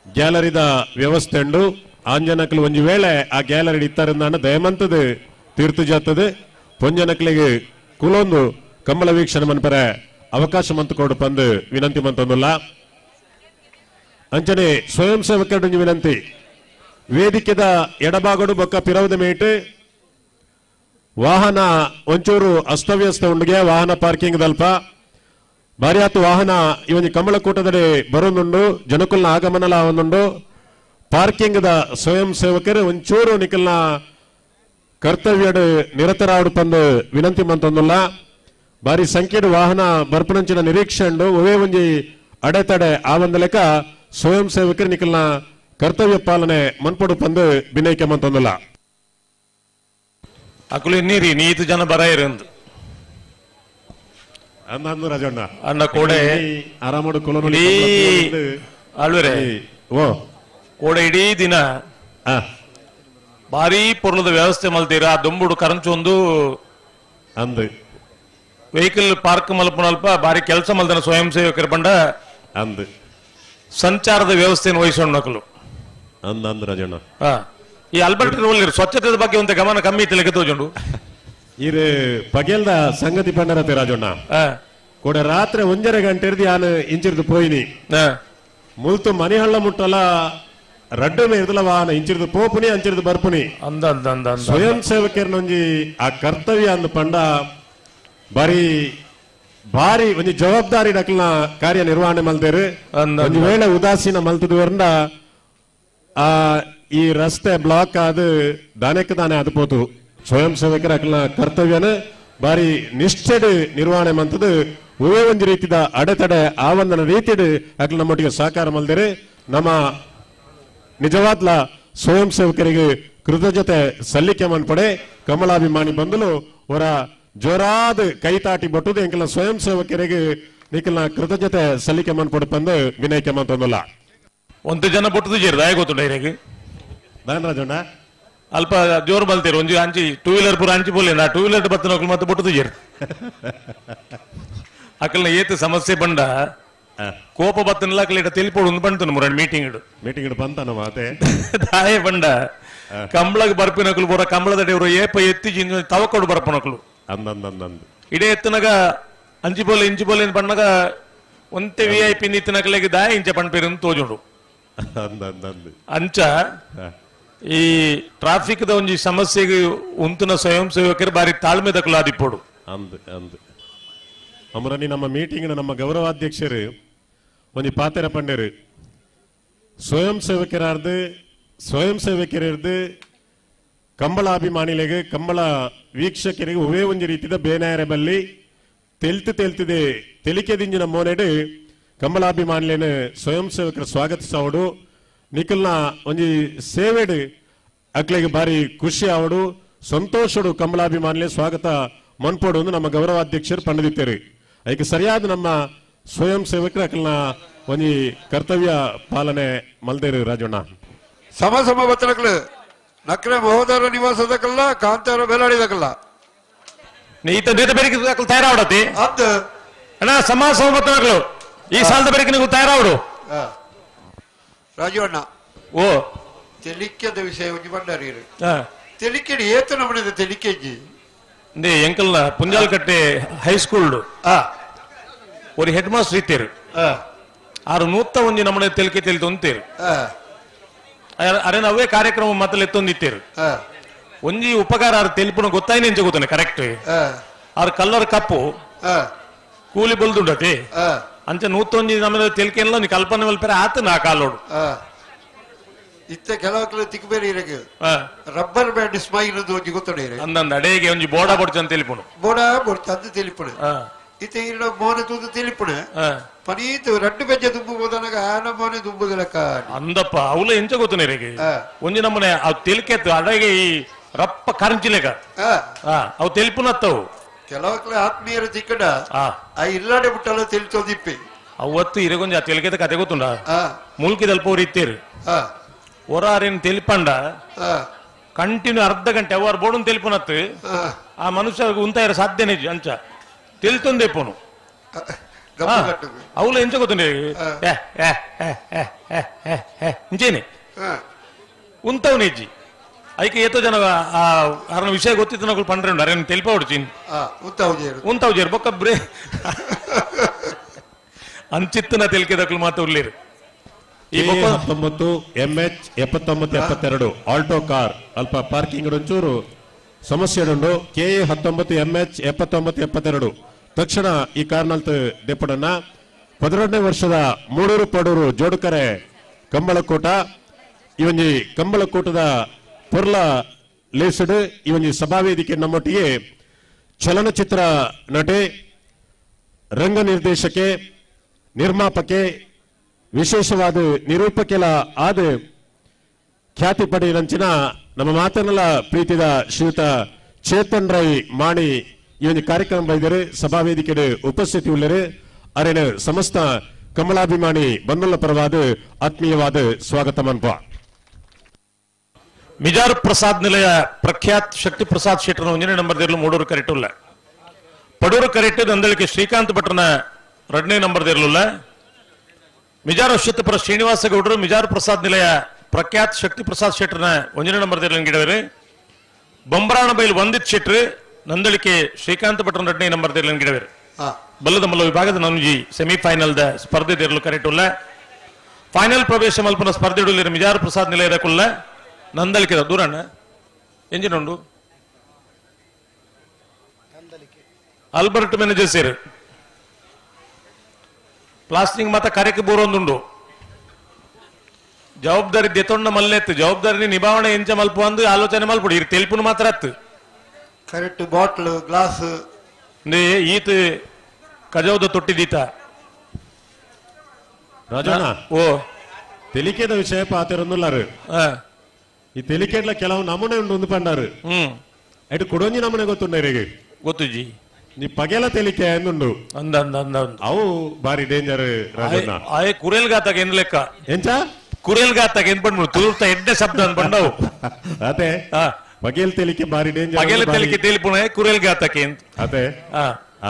ಗ್ಯಾಲರಿದ ವ್ಯವಸ್ಥೆ ಉಂಡು ಆಂಜನಕ್ಲು ಒಂಜಿ ವೇಳೆ ಆ ಗ್ಯಾಲರಿ ಇತ್ತಾರಿಂದಾನ ದಯಮಂತದ ತೀರ್ತು ಜಾತದೆ ಪೊಂಜನಕ್ಲಿಗೆ ಕುಲೊಂದು ಕಂಬಳ ವೀಕ್ಷಣೆ ಮನ್ಪರೆ ಅವಕಾಶ ಮಂತು ಕೊಡು ಪಂದು ವಿನಂತಿ ಮಂತೊಂದುಲ್ಲ ಅಂಚನೆ ಸ್ವಯಂ ಸೇವಕರು ವಿನಂತಿ ವೇದಿಕೆದ ಎಡಭಾಗಡು ಬೊಕ್ಕ ಪಿರವದ ಮೇಟ್ ವಾಹನ ಒಂಚೂರು ಅಸ್ತವ್ಯಸ್ತ ಉಂಡುಗೆ ವಾಹನ ಪಾರ್ಕಿಂಗ್ ದಲ್ಪ ಬಾರಿ ಆತು ವಾಹನ ಇವನಿ ಕಂಬಳಕೂಟದಡೆ ಬರೋದುಂಡು ಜನಕುಲ್ನ ಆಗಮನಲ ಒಂದುಂಡು ಪಾರ್ಕಿಂಗ್ ದ ಸ್ವಯಂ ಸೇವಕರು ಒಂಚೂರು ನಿಕಲ್ನ ಕರ್ತವ್ಯಡು ನಿರತರಾಡು ಪಂದು ವಿನಂತಿ ಮಂತೊಂದುಲ್ಲ ಬಾರಿ ಸಂಖ್ಯೆಡು ವಾಹನ ಬರ್ಪನಂಚಿನ ನಿರೀಕ್ಷೆ ಉಂಡು ಒವೇ ಒಂಜಿ ಅಡೆತಡೆ ಆ ಒಂದು ಲೆಕ್ಕ ಸ್ವಯಂ ಸೇವಕರು ನಿಕಲ್ನ ಕರ್ತವ್ಯ ಪಾಲನೆ ಮನ್ಪಡು ಪಂದು ಬಿನೈಕೆ ಮಂತೊಂದುಲ್ಲ ಅಕುಲು ಇನ್ನೀರಿ ನೀತು ಜನ ಬರ ಇರಂದು ಅಂದು ರಾಜಣ್ಣ ಅಣ್ಣ ಕೋಡೆ ಆರಾಮಡು ಕುಲನು ಆಳ್ವರೆ ಓ ಕೋಡೆ ಇಡೀ ದಿನ ಆ ಭಾರಿ ಪೊರ್ಲದ ವ್ಯವಸ್ಥೆ ಮಲ್ತೀರಾ ದೊಂಬುಡು ಕರಂಚೊಂದು ಅಂದು ವೆಹಿಕಲ್ ಪಾರ್ಕ್ ಮಲ್ಪನಲ್ಪ ಭಾರಿ ಕೆಲಸ ಮಲ್ದನ ಸ್ವಯಂ ಸೇವಕರು ಬಂಡ ಅಂದು ಸಂಚಾರದ ವ್ಯವಸ್ಥೆಯನ್ನು ವಹಿಸೋಣಕಲು ಅಂದು ರಾಜಣ್ಣ ಈ ಅಲ್ಬರ್ಟ್ ರೋಲ್ ಸ್ವಚ್ಛತೆ ಬಗ್ಗೆ ಒಂದು ಗಮನ ಕಮ್ಮಿ ಇತ್ತು ಲೆಕ್ಕ ತೋಜುಂಡು ಇದು ಪಗೆಲ್ದ ಸಂಗತಿ ಪಂಡರತೆ ರಾಜಣ್ಣ ಕೂಡ ರಾತ್ರಿ 1:30 ಗಂಟೆ ಇರ್ದು ಯಾನು ಇಂಚಿರ್ದು ಪೋಯಿನಿ ಮುಲ್ತು ಮನಿಹಳ್ಳ ಮುಟ್ಟಲ ರಡ್ಡು ಮೇರ್ದಲ ವಾಹನ ಇಂಚಿರ್ದು ಪೋಪುನಿ ಅಂಚಿರ್ದು ಬರ್ಪುನಿ ಅಂದ ಸ್ವಯಂ ಸೇವಕರ್ನೊಂಜಿ ಆ ಕರ್ತವ್ಯ ಅಂದು ಪಂಡ ಬಾರಿ ಒಂಜಿ ಜವಾಬ್ದಾರಿ ಡಕ್ಲನ ಕಾರ್ಯ ನಿರ್ವಹಣೆ ಮಲ್ದೇರು ಒಂದು ವೇಳೆ ಉದಾಸೀನ ಮಲ್ತದವರಿಂದ ಆ ಈ ರಸ್ತೆ ಬ್ಲಾಕ್ ಆದ ದಾನೆಕ್ಕೆ ದಾನೆ ಅದು ಪೋತು ಸ್ವಯಂ ಸೇವಕರ ಅಕ್ಲನ ಕರ್ತವ್ಯನ ಬಾರಿ ನಿಷ್ಠೆಡ್ ನಿರ್ವಹಣೆ ಮಂತದು ಒವೇ ಒಂದು ರೀತಿದ ಅಡೆತಡೆ ಆ ಒಂದನ ರೀತಿಡ್ ಅಕ್ಲ ನಮ್ಮೊಟ್ಟಿಗೆ ಸಹಕಾರ ಮಲ್ದೇರು ನಮ್ಮ ನಿಜವಾದ್ಲ ಸ್ವಯಂ ಸೇವಕರಿಗೆ ಕೃತಜ್ಞತೆ ಸಲ್ಲಿಕೆ ಮನ್ಪಡೆ ಕಮಲಾಭಿಮಾನಿ ಬಂದಲು ಅವರ ಜೋರಾದ ಕೈತಾಟಿ ಬಟ್ಟುದು ಎಂಕಲ ಸ್ವಯಂ ಸೇವಕರಿಗೆ ನಿಕಲ್ನ ಕೃತಜ್ಞತೆ ಸಲ್ಲಿಕೆ ಮನ್ಪಡೆ ಬಂದು ವಿನಯಕ್ಕೆ ಮಂತೊಂದಲ್ಲ ಒಂದು ಜನ ಬೊಟ್ಟದು ಜೇರು ದಾಯ ಗೊತ್ತು ಡೈರೆಗೆ ರಾಜಣ್ಣ ಅಲ್ಪ ಜೋರು ಬಲ್ತೀರು ಒಂಜಿ ಅಂಚಿ ಟೂ ವೀಲರ್ ಪೂರ ಅಂಚಿ ಬೋಲಿ ನಾ ಟೂ ವೀಲರ್ ಬತ್ತ ನೋಕಲು ಮತ್ತೆ ಬೊಟ್ಟದು ಜೇರು ಅಕಲ್ನ ಏತು ಸಮಸ್ಯೆ ಬಂಡ ಕೋಪ ಬತ್ತನಲ್ಲ ಅಕಲ್ ಇಡ ತಿಳಿಪೋಡು ಒಂದು ಬಂತು ಮೂರ ಮೀಟಿಂಗ್ ಬಂತಾನ ಮಾತೆ ದಾಯ ಬಂಡ ಕಂಬಳಗ್ ಬರ್ಪಿನಕಲು ಬರ ಕಂಬಳದ ದೇವರು ಏಪ ಎತ್ತಿ ತವಕೊಡು ಬರ್ಪನಕಲು ಅಂದಂದಂದು ಇಡೇ ಎತ್ತನಾಗ ಅಂಚಿ ಬೋಲೆ ಬಣ್ಣಗ ಒಂತೆ VIP ನಿತ್ತಿನಕಲೆಗೆ ದಾಯ ಇಂಚ ಪಣ್ಪೇರು ತೋಜುಂಡು ಅಂದಂದು ಅಂಚ ಈ ಟ್ರಾಫಿಕ್ ದ ಒಂಜಿ ಸಮಸ್ಯೆಗೆ ಉಂತುನ ಸ್ವಯಂ ಸೇವಕರು ಬಾರಿ ತಾಳ್ಮೆ ದಕ್ಕಲಾದಿಪ್ಪೋಡು ಅಂದು ಅಂದು ಅಮರನಿ ನಮ್ಮ ಮೀಟಿಂಗ್ ನಮ್ಮ ಗೌರವಾಧ್ಯಕ್ಷರು ಒಂದು ಪಾತೆರ ಪಂಡರು ಸ್ವಯಂ ಸೇವಕರಿರ್ದು ಕಂಬಳಾಭಿಮಾನಿಗಳಿಗೆ ಕಂಬಳ ವೀಕ್ಷಕರಿಗೆ ಒವೇ ಒಂದು ರೀತಿಯ ಬೇನಾಯರ ಬಲ್ಲಿ ತೆಲ್ತಿದೆ ತೆಲಿಕೆದಿಂಜಿನ ಮೋನೆಡು ಕಂಬಳಾಭಿಮಾನಿಲೇನು ಸ್ವಯಂ ಸೇವಕರು ಸ್ವಾಗತಿಸೋಡು ನಿಖಲ್ನ ಒಂಜಿ ಸೇವೆಡು ಅಕ್ಲೆಗೆ ಬಾರಿ ಖುಷಿ ಆವಡು ಸಂತೋಷಡು ಕಂಬಳಾಭಿಮಾನಿಲೆ ಸ್ವಾಗತ ಮನ್ಪೋಡು ನಮ್ಮ ಗೌರವಾಧ್ಯಕ್ಷರು ಪಂಡಿತರು ಅದಕ್ಕೆ ಸರಿಯಾದ ನಮ್ಮ ಸ್ವಯಂ ಸೇವಕರು ಅಕ್ಲನ ಒಂಜಿ ಕರ್ತವ್ಯ ಪಾಲನೆ ಮಲ್ದೇರು ರಾಜಣ್ಣ ಸಮ ಬತ್ತನಕ್ಲು ನಕ್ರೆ ಮಹೋದರ ನಿವಾಸದಕ್ಕಲ್ಲ ಕಾಂತಾರ ಬೇಲಾಡಿದಕ್ಕಲ್ಲ ನೀತ ಬೇರೆ ತಯಾರಾವಡತಿ ಅದು ಅಣ್ಣ ಸಮಾಜ ಬತ್ತನಕ್ಲು ಈ ಸಾಲದ ಬೇರೆ ನೀವು ತಯಾರಾವಡು ರಾಜು ಅಣ್ಣ ಓ ತೆಲಿಕೆದ ವಿಷಯ ಒಂಜಿ ಬಂಡಾರಿ ತೆಲಿಕೆ ಏತ ನಮ್ಮನೆ ತೆಲಿಕೆಜಿ ಎಂಕಲ್ನ ಪುಂಜಾಲ್ಕಟ್ಟೆ ಹೈಸ್ಕೂಲ್ ஒரு ಹೆಡ್ ಮಾಸ್ಟರ್ ಇತ್ತೇರು ಆರು ನೂತ್ತ ಒಂಜಿ ನಮ್ಮನೆ ತೆಲಿಕೆ ತೆಲಿತೊಂತೇರು ಅರೆ ಅವೇ ಕಾರ್ಯಕ್ರಮ ಮತ್ತಲ್ಲಿ ಎತ್ತೊಂದಿತ್ತೇರು ಒಂಜಿ ಉಪಕಾರ ಆರು ತೆಲಿಪುನ ಗೊತ್ತಾಯ್ನೆ ಎಂಚ ಗೊತ್ತಾನೆ ಕರೆಕ್ಟ್ ಆರು ಕಲ್ಲರ್ ಕಪ್ಪು ಕೂಲಿ ಬಲ್ದುಂಡತಿ ಅಂಚ ನೂತ್ತೊಂಜಿ ನಮ್ಮನೆ ತೆಲಿಕೆ ಎಲ್ಲ ನೀ ಕಲ್ಪನೆ ಮಲ್ಪರೆ ಆತ ನಾ ಕಾಲೋಡು ಇತ್ತೆ ಕೆಲವಕ್ಲು ತಿಕ್ಬೇರಿ ಇರಗೆ ರಬ್ಬರ್ ಬ್ಯಾಂಡ್ ಸ್ಮೈಲ್ ಒಂಜಿ ಗೊತ್ತೊಡೆ ಅಂದಂದ ಅಡೆಗೆ ಒಂಜಿ ಬೋಡ ಬೊಡ್ಚಂತ ತೆಲಿಪುನು ಬೋಡ ಬೊಡ್ಚ ಅದು ತೆಲಿಪುಣ ಇತ್ತೆ ಇರೋ ಮೋನೆ ತೂದು ತೆಲಿಪುಣ ಪನೀತು ರಡ್ಡು ಬೆಜ್ಜೆ ತುಂಬು ಹೋದನಾಗ ಆನ ಮೋನೆ ತುಂಬುದಲಕ್ಕ ಅಂದಪ್ಪ ಅವಲ ಎಂಚ ಗೊತ್ತನೆ ರೇಗೆ ಒಂಜಿ ನಮ್ಮನೆ ಅವು ತೆಲಿಕೆತ್ತು ಅಡೆಗೆ ಈ ರಪ್ಪ ಕರಂಚಿಲೆಗ ಅವು ತೆಲಿಪುನತ್ತವು ಕೆಲವಕ್ಲ ಆತ್ಮೀಯರ ತಿಕ್ಕಡ ಆ ಇಲ್ಲಾಡೆ ಬಿಟ್ಟಲ್ಲ ತಿಳಿಸೋದಿಪ್ಪಿ ಅವತ್ತು ಇರಗೊಂಜ ಆ ತೆಲಿಕೆದ ಕತೆ ಗೊತ್ತುಂಡ ಮುಲ್ಕಿದಲ್ಪ ಇತ್ತೇರು ಒರಾರೇನು ತೆಲಿಪಂಡ ಕಂಟಿನ್ಯೂ ಅರ್ಧ ಗಂಟೆ ಅವರು ಬೋಡನ್ ತೆಲಿಪುನತ್ತು ಆ ಮನುಷ್ಯ ಉಂತಾಯಿರ ಸಾಧ್ಯನೇ ಅಂಚ ತಿಳಿತೊಂದೆಪ್ಪನು ಅವಳ ಎಂಚ ಗೊತ್ತುಂಡೆ ಇಂಚೇನೆ ಉಂತವನೇಜಿ ಅದಕ್ಕೆ ಏತೋ ಜನ ಅರನ ವಿಷಯ ಗೊತ್ತಿತ್ತು ನಗಳು ಪಂಡ್ರೆ ಉಂಡು ಅರೇನು ತೆಲಿಪ ಹೊಡ್ಚಿನ್ ಉಂತಾವು ಜೇರು ಬೊಕ್ಕ ಬ್ರೇ ಅಂಚಿತ್ತನ ತೆಲಿಕೆದಕ್ಲು ಮಾತ್ರ ಉರ್ಲೇರು A19 MH 7972 ಆಲ್ಟೋ ಕಾರ್ ಅಲ್ಪ ಪಾರ್ಕಿಂಗ್ ಒಂಚೂರು ಸಮಸ್ಯೆ ಉಂಡು KA19 MH 7972 ತಕ್ಷಣ ಈ ಕಾರ್ನಲ್ತ ದೆಪ್ಪಡನ್ನ 12ನೇ ವರ್ಷದ ಮೂಡೂರು ಪಡೂರು ಜೋಡುಕರೆ ಕಂಬಳಕೂಟ ಇವೊಂಜಿ ಕಂಬಳಕೂಟದ ಪೊರ್ಲ ಲೇಸಡ್ ಇವೊಂಜಿ ಸಭಾವೇದಿಕೆ ನಮ್ಮೊಟ್ಟಿಗೆ ಚಲನಚಿತ್ರ ನಟಿ ರಂಗ ನಿರ್ದೇಶಕೆ ನಿರ್ಮಾಪಕೆ ವಿಶೇಷವಾದ ನಿರೂಪಕೆಲ ಆದ ಖ್ಯಾತಿ ಪಡೆಯಲಂಚಿನ ನಮ್ಮ ಮಾತನ್ನೆಲ್ಲ ಪ್ರೀತಿದ ಶ್ರೀಯುತ ಚೇತನ್ ರೈ ಮಾಣಿ ಈ ಒಂದು ಕಾರ್ಯಕ್ರಮ ಬೈದರೆ ಸಭಾ ವೇದಿಕೆ ಉಪಸ್ಥಿತಿ ಉಳ್ಳರು ಅರೇನ ಸಮಸ್ತ ಕಮಲಾಭಿಮಾನಿ ಬಂಧುಗಳ ಪರವಾದ ಆತ್ಮೀಯವಾದ ಸ್ವಾಗತ ಮನ್ಪ. ಮಿಜಾರ್ ಪ್ರಸಾದ್ ನಿಲಯ ಪ್ರಖ್ಯಾತ್ ಶಕ್ತಿ ಪ್ರಸಾದ್ ಶೆಟ್ಟರ್ನ 1ನೇ ನಂಬರ್ದಿರಲು 3 ಕರೆಕ್ಟುಲ್ಲ ಪಡೂರು ಕರೆಕ್ಟ್ ನಂದಳಿಕೆ ಶ್ರೀಕಾಂತ್ ಭಟ್ರನ 2ನೇ ನಂಬರ್ದಿರಲಿಲ್ಲ ಮಿಜಾರ್ ಅಶ್ವತ್ಥಪುರ ಶ್ರೀನಿವಾಸ ಗೌಡರು ಮಿಜಾರ್ ಪ್ರಸಾದ್ ನಿಲಯ ಪ್ರಖ್ಯಾತ್ ಶಕ್ತಿ ಪ್ರಸಾದ್ ಶೆಟ್ಟರ್ನ 1ನೇ ನಂಬರ್ದಿರಲು ಗಿಡವರು ಬೊಂಬರಾಣ ಬೈಲ್ ವಂದಿತ್ ಶೆಟ್ರು ನಂದಳಿಕೆ ಶ್ರೀಕಾಂತ್ ಭಟ್ರನ 2ನೇ ನಂಬರ್ದಿರಲು ಗಿಡವರು ಬಲ್ಲದ ಮಲ್ಲ ವಿಭಾಗದ ನಂಜಿ ಸೆಮಿಫೈನಲ್ ದ ಸ್ಪರ್ಧೆದಿರಲು ಕರೆಕ್ಟುಲ್ಲ ಫೈನಲ್ ಪ್ರವೇಶ ಮಲ್ಪನ ಸ್ಪರ್ಧೆಡುಲ್ಲಿರ ಮಿಜಾರ್ ಪ್ರಸಾದ್ ನಿಲಯದ ಕುಲ್ಲ ನಂದಳಿಕೆ ದೂರಣ್ಣ ಎಂಜಿನುಂಡು ಆಲ್ಬರ್ಟ್ ಮ್ಯಾನೇಜರ್ ಸೇರು ಪ್ಲಾಸ್ಟಿಂಗ್ ಮಾತ ಕಾರ್ಯಕ್ಕೆ ಬೋರೊಂದುಂಡು ಜವಾಬ್ದಾರಿ ದೆತೊಂಡ ಮಲ್ಲೆತ್ತು ಜವಾಬ್ದಾರಿ ನಿಭಾವಣೆ ಎಂಚ ಮಲ್ಪ ಒಂದು ಆಲೋಚನೆ ಮಲ್ಪಡಿ ಇರ್ ತೆಲ್ಪುನು ಮಾತ್ರ ಅತ್ತು ಕರೆಕ್ಟ್ ಬಾಟ್ಲ್ ಗ್ಲಾಸ್ ಈತ ಕಜೌದ ತೊಟ್ಟಿದೀತ ರಾಜಣ್ಣ ಓ ತೆಲಿಕೆದ ವಿಷಯ ಪಾತಿರೊಂದುಲ್ಲಾರು ಈ ತೆಲಿಕೆಡ್ಲ ಕೆಲವು ನಮೂನೆ ಉಂಡು ಪಂಡಾರು ಅಯ್ತು ಕೊಡೊಂಜಿ ನಮೂನೆ ಗೊತ್ತುಂಡ ಗೊತ್ತು ಜಿ ನೀ ಪಗೆಲ ತೆಲಿಕೆ ಎಂದುಂಡು ಅಂದ ಅಂದ ಅಂದ ಅವು ಬಾರಿ ಡೇಂಜರ್ ರಾಜಣ್ಣ ಆಯ್ ಕುರೇಲ್ಗಾತಾಗ ಏನ್ ಲೆಕ್ಕ ಎಂಚ ಕುರೇಲ್ಗಾತಾಗ ಏನ್ ಪಂಡು ತುಳುರ್ತ ಎಡ್ಡೆ ಶಬ್ದ ಅನ್ಪಂಡವು ಅದೇ ಪಗೆಲ್ ತೆಲಿಕೆ ಬಾರಿ ಡೇಂಜರ್ ಪಗೆಲ ತೆಲಿಕೆ ತೇಲಿಪುಣ ಕುರೇಲ್ಗಾತಾಕೆ ಅಂತ ಅದೇ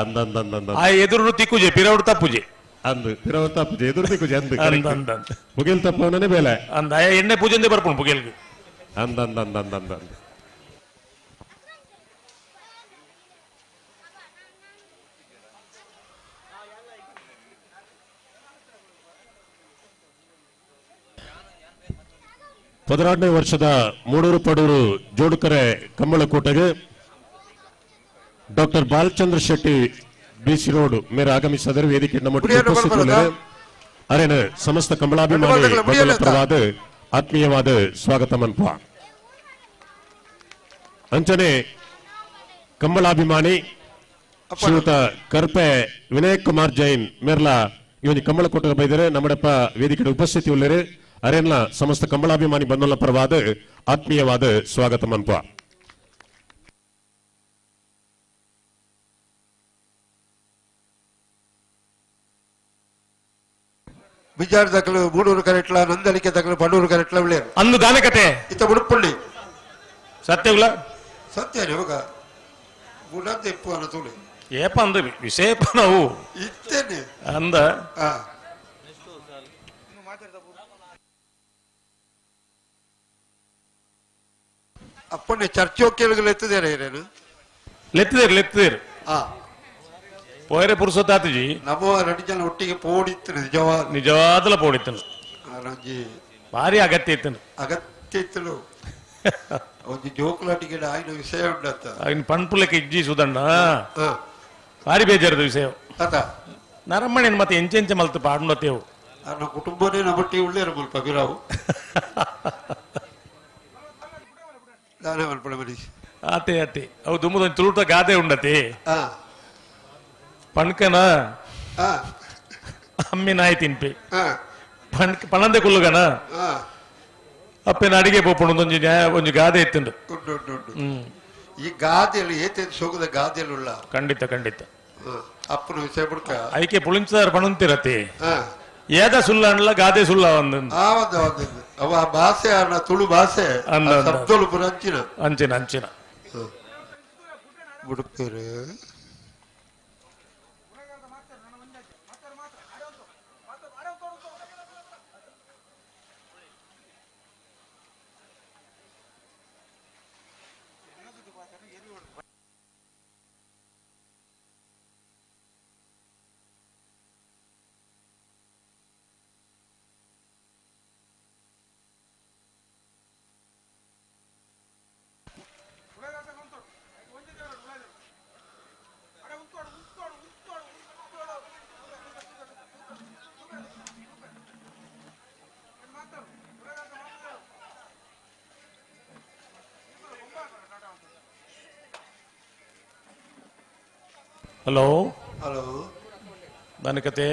ಅಂದಂದಂದಂದ ಆ ಎದುರು ತಿಕ್ಕುಜೆ ಪಿರೌಡು ತಪ್ಪುಜೆ ಅಂದು ತಿರವ ತಪ್ಪು ಎದುರು ದಿಕ್ಕುಜೆ ಅಂದು ಅಂದ ಅಂದ ಪುಗೆಲ್ ತಪ್ಪವನೇ ಬೇಲೆ ಅಂದ ಎಣ್ಣೆ ಪೂಜೆಂದೇ ಬರ್ಪುಣ್ ಪುಗೆಲ್ಗೆ ಅಂದಂದಂದಂದಂದ ಪದರಾಡನೇ ವರ್ಷದ ಮೂಡೂರು ಪಡೂರು ಜೋಡುಕರೆ ಕಂಬಳಕೋಟೆಗೆ ಡಾಕ್ಟರ್ ಬಾಲಚಂದ್ರ ಶೆಟ್ಟಿ ಬಿಸಿ ರೋಡ್ ಮೇರೆ ಆಗಮಿಸಿದರೆ ವೇದಿಕೆ ನಮ್ಮ ಅರೇನ ಸಮಸ್ತ ಕಂಬಳಾಭಿಮಾನಿ ಪರವಾದ ಆತ್ಮೀಯವಾದ ಸ್ವಾಗತ ಮನ್ಪ ಅಂಚನೆ ಕಂಬಳಾಭಿಮಾನಿ ಶ್ರೀಯುತ ಕರ್ಪೆ ವಿನಯ್ ಕುಮಾರ್ ಜೈನ್ ಮೇರ್ಲ ಈ ಒಂದು ಕಂಬಳಕೋಟೆ ಬೈದರೆ ನಮ್ಮಡಪ್ಪ ವೇದಿಕೆ ಉಪಸ್ಥಿತಿ ಉಳ್ಳರು ಅರೇನ್ಲ ಸಮಸ್ತ ಕಂಬಳಾಭಿಮಾನಿ ಬಂಧುಗಳ ಪರವಾದ ಆತ್ಮೀಯವಾದ ಸ್ವಾಗತ ಮನ್ಪ ಬಿಜಾರ್ ದಕ್ಕಲು ಮೂಡೂರು ಕರೆಕ್ಟ್ಲ ನಂದಳಿಕೆ ದಕ್ಕಲು ಪಡೂರು ಕರೆಕ್ಟ್ಲ ಉಳ್ಳೇರು ಅಂದು ಗಾನಕತೆ ಇತ್ತ ಉಡುಪುಳ್ಳಿ ಸತ್ಯವುಲ ಸತ್ಯನೇ ಹೋಗ ಗುಡಂತ ಇಪ್ಪು ಅನ್ನ ತುಳಿ ಏಪ ಅಂದ ವಿಷಯಪ ನಾವು ಇತ್ತೇನೆ ಅಂದ ಅಪ್ಪಣ್ಣೆ ಚರ್ಚೋಕ್ಯಗಳು ಎತ್ತದೇರ ಇರೇನು ಲೆತ್ತಿದೇರು ಪೋಯರೆ ಪುರುಸೊತ್ತಾತುಜಿ ನಮ್ಮ 2 ಜನ ಒಟ್ಟಿಗೆ ಪೋಡಿತ್ತು ನಿಜವಾದಲ ಪೋಡಿತ್ತನು ರಂಜಿ ಭಾರಿ ಅಗತ್ಯ ಇತ್ತನು ಅಗತ್ಯ ಇತ್ತಲು ಒಂದು ಜೋಕುಲಾಟಿಗೆ ಆಯ್ನ ವಿಷಯ ಉಂಡತ್ತ ಆಗಿನ ಪಣ್ಪುಲಕ್ಕೆ ಇಜ್ಜಿ ಸುದಣ್ಣ ಭಾರಿ ಬೇಜಾರದ ವಿಷಯ ನರಮ್ಮಣ್ಣನ ಮತ್ತೆ ಎಂಚೆಂಚ ಮಲ್ತು ಪಾಡ್ನತ್ತೇವು ನಮ್ಮ ಕುಟುಂಬನೇ ನಮ್ಮಟ್ಟಿ ಉಳ್ಳೇರು ಮುಲ್ಪ ಬಿರಾವು ದಾನೆ ಮಲ್ಪಡ ಮನೀಶ್ ಆತೆ ಆತೆ ಅವು ದುಮ್ಮದೊಂದು ತುಳುಟ ಗಾದೆ ಉಂಡತಿ ಪಣ್ಕನ ಅಮ್ಮಿನಾಯಿ ತಿನ್ಪಿ ಪಣಂದೆ ಕುಲ್ಲುಗನ ಅಪ್ಪನ ಅಡಿಗೆ ಪೋಪುಣ ಒಂಜಿ ಗಾದೆ ಇತ್ತಂಡು ಈ ಗಾದೆಯಲ್ಲಿ ಏತೇನು ಸೋಗದ ಗಾದೆಯಲ್ಲ ಖಂಡಿತ ಖಂಡಿತ ಅಪ್ಪನ ವಿಷಯ ಬಿಡ್ಕ ಐಕೆ ಪುಳಿಂಚದಾರ ಪಣಂತಿರತಿ ಏದ ಸುಳ್ಳ ಅಣ್ಣ ಗಾದೆ ಸುಳ್ಳ ಒಂದು ಅವ ಭಾಷೆ ಅನ್ನ ತುಳು ಭಾಷೆ ಶಬ್ದಗಳು ಪುರ ಅಂಚಿನ ಅಂಚಿನ ಅಂಚಿನ ಬಿಡುತ್ತೇರು ಹಲೋ ಹಲೋ ದನಕತೆ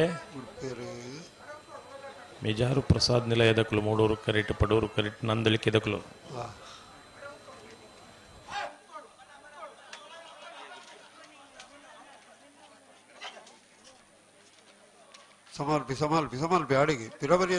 ಮಿಜಾರು ಪ್ರಸಾದ್ ನಿಲಯದಕ್ಕಲು ಮೂಡೂರು ಕರೆಟ್ ಪಡೂರು ಕರೆಟ್ ನಂದಳಿಕೆದಕ್ಕಲು Pisamal Biadigi, Pirabari.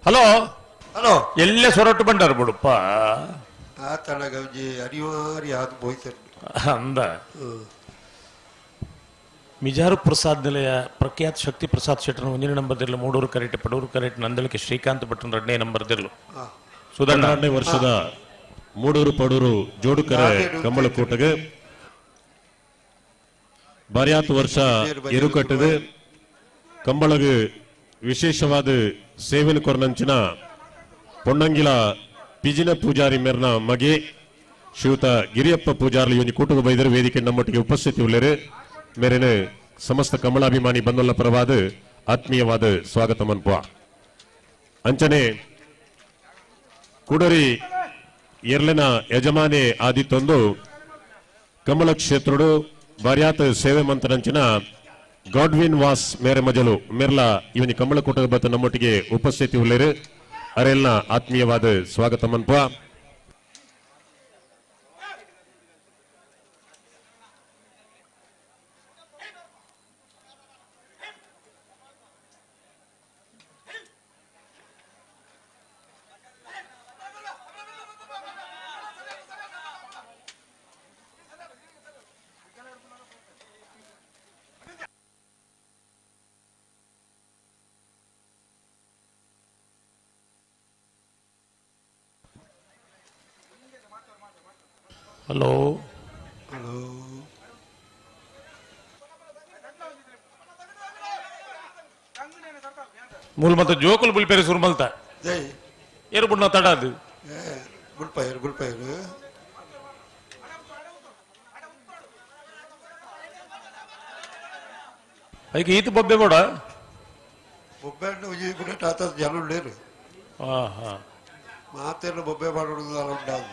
Hello hello ಎಲ್ಲೇ ಸೊರಟು ಬಂಡಾರು ಬಿಡುಪ್ಪ ಆ ತನಗಂಜಿ ಅನಿವಾರ್ಯ ಅದು ಹೋಯ್ತಾರೆ ಅಂದ ಮಿಜಾರು ಪ್ರಸಾದ್ ನಿಲಯ ಪ್ರಖ್ಯಾತ್ ಶಕ್ತಿ ಪ್ರಸಾದ್ ಶೆಟ್ಟರ್ 1ನೇ ನಂಬರ್ದಿರಲು ಮೂಡೂರು ಕರೆಟ್ ಪಡೂರು ಕರೆಟ್ ನಂದಳಿಕೆ ಶ್ರೀಕಾಂತ್ ಭಟ್ರನ್ 2ನೇ ನಂಬರ್ದಿರಲು ಸುಧಣ್ಣ 12ನೇ ವರ್ಷದ ಮೂಡೂರು ಪಡೂರು ಜೋಡುಕರೆ ಕಂಬಳಕೋಟಗೆ ಬಾರ್ಯಾತ್ ವರ್ಷ ಎರುಕಟ್ಟದು ಕಂಬಳಗೆ ವಿಶೇಷವಾದ ಸೇವೆನ ಕೊರನಂಚಿನ ಪೊನ್ನಂಗಿಲ ಪಿಜಿನ ಪೂಜಾರಿ ಮೇರ್ನ ಮಗೆ ಶ್ರೀಯುತ ಗಿರಿಯಪ್ಪ ಪೂಜಾರ್ಲಿ ಒಂದು ಕೂಟದ ಬೈದರು ವೇದಿಕೆ ನಮ್ಮೊಟ್ಟಿಗೆ ಉಪಸ್ಥಿತಿ ಉಳ್ಳರು ಮೇರೆನ ಸಮಸ್ತ ಕಮಲಾಭಿಮಾನಿ ಬಂದೊಲ್ಲ ಪರವಾದ ಆತ್ಮೀಯವಾದ ಸ್ವಾಗತ ಮನ್ಪುವ ಅಂಚನೆ ಕೂಡರಿ ಎರ್ಲೆನ ಯಜಮಾನೆ ಆದಿತ್ತೊಂದು ಕಮಲ ಕ್ಷೇತ್ರಡು ಬಾರ್ಯಾತ ಸೇವೆ ಮಂತನಂಚಿನ ಗಾಡ್ವಿನ್ ವಾಸ್ ಮೇರೆ ಮಜಲು ಮೇರ್ಲಾ ಇವನಿ ಕಂಬಳಕೋಟದ ಬತ್ತ ನಮ್ಮೊಟ್ಟಿಗೆ ಉಪಸ್ಥಿತಿ ಉಳ್ಳರು ಅರೆಲ್ನ ಆತ್ಮೀಯವಾದ ಸ್ವಾಗತ ಮನ್ಪುವ ಹಲೋ ಮೂಲ ಮತ್ತೆ ಜೋಕುಲ್ ಬುಲ್ಪೇರಿ ಸುರ್ಮಲ್ತ ಜೈ ಏರು ಬುಡ್ನ ತಡ ಅದು ಗುಲ್ಪೈರು ಅದಕ್ಕೆ ಈತ ಬೊಬ್ಬೆ ಬೇಡ ಬೊಬ್ಬೆ ಉಜಿ ಕೂಡ ಟಾತ ಜನ ಉಳ್ಳೇರು ಮಾತೇನು ಬೊಬ್ಬೆ ಮಾಡೋದು ಅಲ್ಲ ಉಂಟಾದು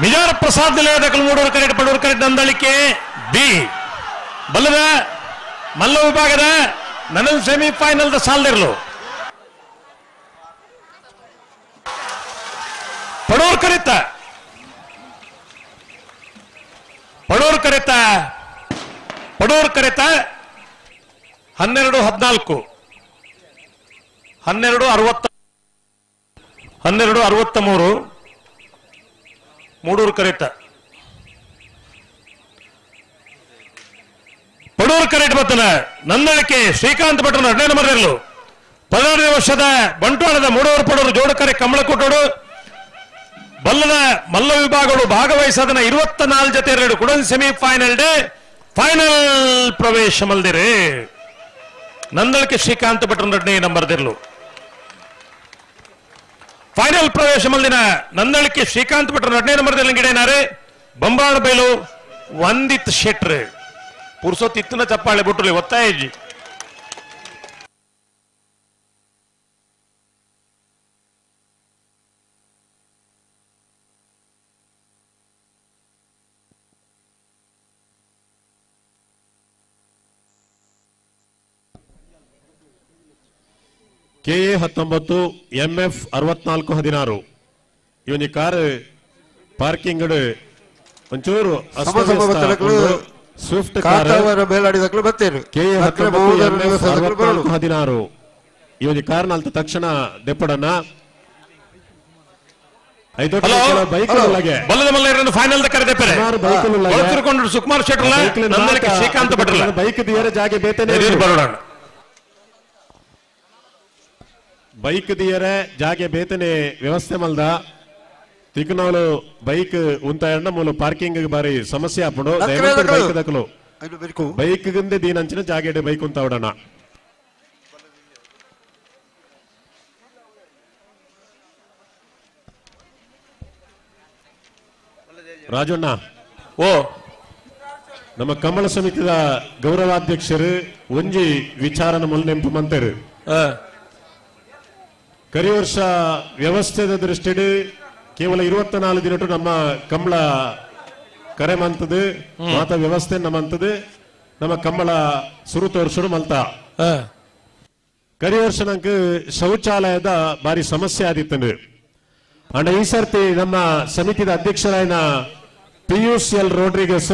ಮಿಜಾರ ಪ್ರಸಾದ್ ನಿಲಯದ ಮೂಡೂರು ಕರೆಟ್ ಪಡೂರು ಕರೆಟ್ ನಂದಳಿಕೆ ಬಿ ಬಲ್ಲದ ಮಲ್ಲ ವಿಭಾಗದ ನನ್ನ ಸೆಮಿಫೈನಲ್ ಸಾಲ್ದಿರ್ಲು ಪಡೂರು ಕರೆತ 12-14 12-63 ಮೂಡೂರು ಕರೆತ ಪಡೂರು ಕರೆಟ್ ಬತ್ತನ ನಂದಳಿಕೆ ಶ್ರೀಕಾಂತ್ ಭಟ್ರನ 2ನೇ ನಂಬರ್ದಿರಲು 16ನೇ ವರ್ಷದ ಬಂಟ್ವಾಳದ ಮೂಡೂರು ಪಡೂರು ಜೋಡುಕರೆ ಕಂಬಳಕೋಟೋಡು ಬಲ್ಲದ ಮಲ್ಲ ವಿಭಾಗಗಳು ಭಾಗವಹಿಸದನ 24 ಜೊತೆ 2 ಕುಡನ್ ಸೆಮಿಫೈನಲ್ ಡೇ ಫೈನಲ್ ಪ್ರವೇಶ ಮಲ್ದಿರೆ ನಂದಳಿಕೆ ಶ್ರೀಕಾಂತ್ ಭಟ್ರನ 2ನೇ ನಂಬರ್ದಿರಲು ಫೈನಲ್ ಪ್ರವೇಶ ಮಲ್ದಿನ ನಂದಳಿಕೆ ಶ್ರೀಕಾಂತ್ ಭಟ್ರ 2ನೇ ನಂಬರ್ದಲ್ಲಿ ಗಿಡೇನಾರೆ ಬಂಬಾಣ ಬೈಲು ವಂದಿತ್ ಶೆಟ್ರ್ ಪುರುಸೊತ್ ಇತ್ತನ ಚಪ್ಪಾಳೆ ಬಿಟ್ಟಲಿ ಒತ್ತಾಯಜಿ KA 19 MF 6416 ಇವನಿ ಕಾರ್ ಪಾರ್ಕಿಂಗ್ ಒಂಚೂರು ಸ್ವಿಫ್ಟ್ ಕಾರ್ ಬೇಲಾಡಿದಕ್ಕೂ ಬರ್ತೇನೆ KA 19 MF 6416 ಇವನಿ ಕಾರ್ ನಾಲ್ಕು ತಕ್ಷಣ ಡೆಪ್ಪಡನ್ನ ಬೈಕ್ ಬಲ್ಲದ ಮಲ್ಲ ಫೈನಲ್ ಕರೆದೆಪ್ಪರೆ ಒಳತಿರ್ಕೊಂಡು ಸುಕುಮಾರ್ ಶೆಟ್ರಲ ನಂದಳಿಕೆ ಶ್ರೀಕಾಂತ್ ಭಟ್ರಲ ಬೈಕ್ ದಿಯರ ಜಾಗೆ ಬೇತನೆ ಬರೋಣ ಬೈಕ್ ದಿಯರೆ ಜಾಗೆ ಬೇತನೆ ವ್ಯವಸ್ಥೆ ಮಲ್ದ ತಿಕ್ಕನವಲು ಬೈಕ್ ಉಂತಾಯಣ್ಣ ಮೂಲ ಪಾರ್ಕಿಂಗ್ ಬಾರಿ ಸಮಸ್ಯೆ ಆಪಡು ನಕ್ರೆ ಬೈಕ್ ದಕ್ಕಲು ಐದು ಬೆರ್ಕು ಬೈಕ್ ಗಂದೆ ದೀನಂಚಿನ ಜಾಗೆಡೆ ಬೈಕ್ ಉಂತ ಅವಡಣ ರಾಜಣ್ಣ ಓ ನಮ್ಮ ಕಮಲ ಸಮಿತಿಯ ಗೌರವಾಧ್ಯಕ್ಷರು ಒಂಜಿ ವಿಚಾರನ ಮುಲ್ನೆಂಪು ಮಂತರು ಕರಿ ವರ್ಷ ವ್ಯವಸ್ಥೆದ ದೃಷ್ಟಿಡ್ ಕೇವಲ 24 ದಿನಟು ನಮ್ಮ ಕಂಬಳ ಕರೆ ಮಂತದು ಮಾತ ವ್ಯವಸ್ಥೆ ನಮ್ಮಂತದು ನಮ್ಮ ಕಂಬಳ ಸುರು ತೋರ್ಸರು ಮಲ್ತ ಕರಿ ವರ್ಷ ನಂಗೆ ಶೌಚಾಲಯದ ಬಾರಿ ಸಮಸ್ಯೆ ಆದಿತ್ತಂದು ಅಂಡ ಈ ಸರ್ತಿ ನಮ್ಮ ಸಮಿತಿದ ಅಧ್ಯಕ್ಷರಾಯನ PUCL ರೋಡ್ರಿಗಸ್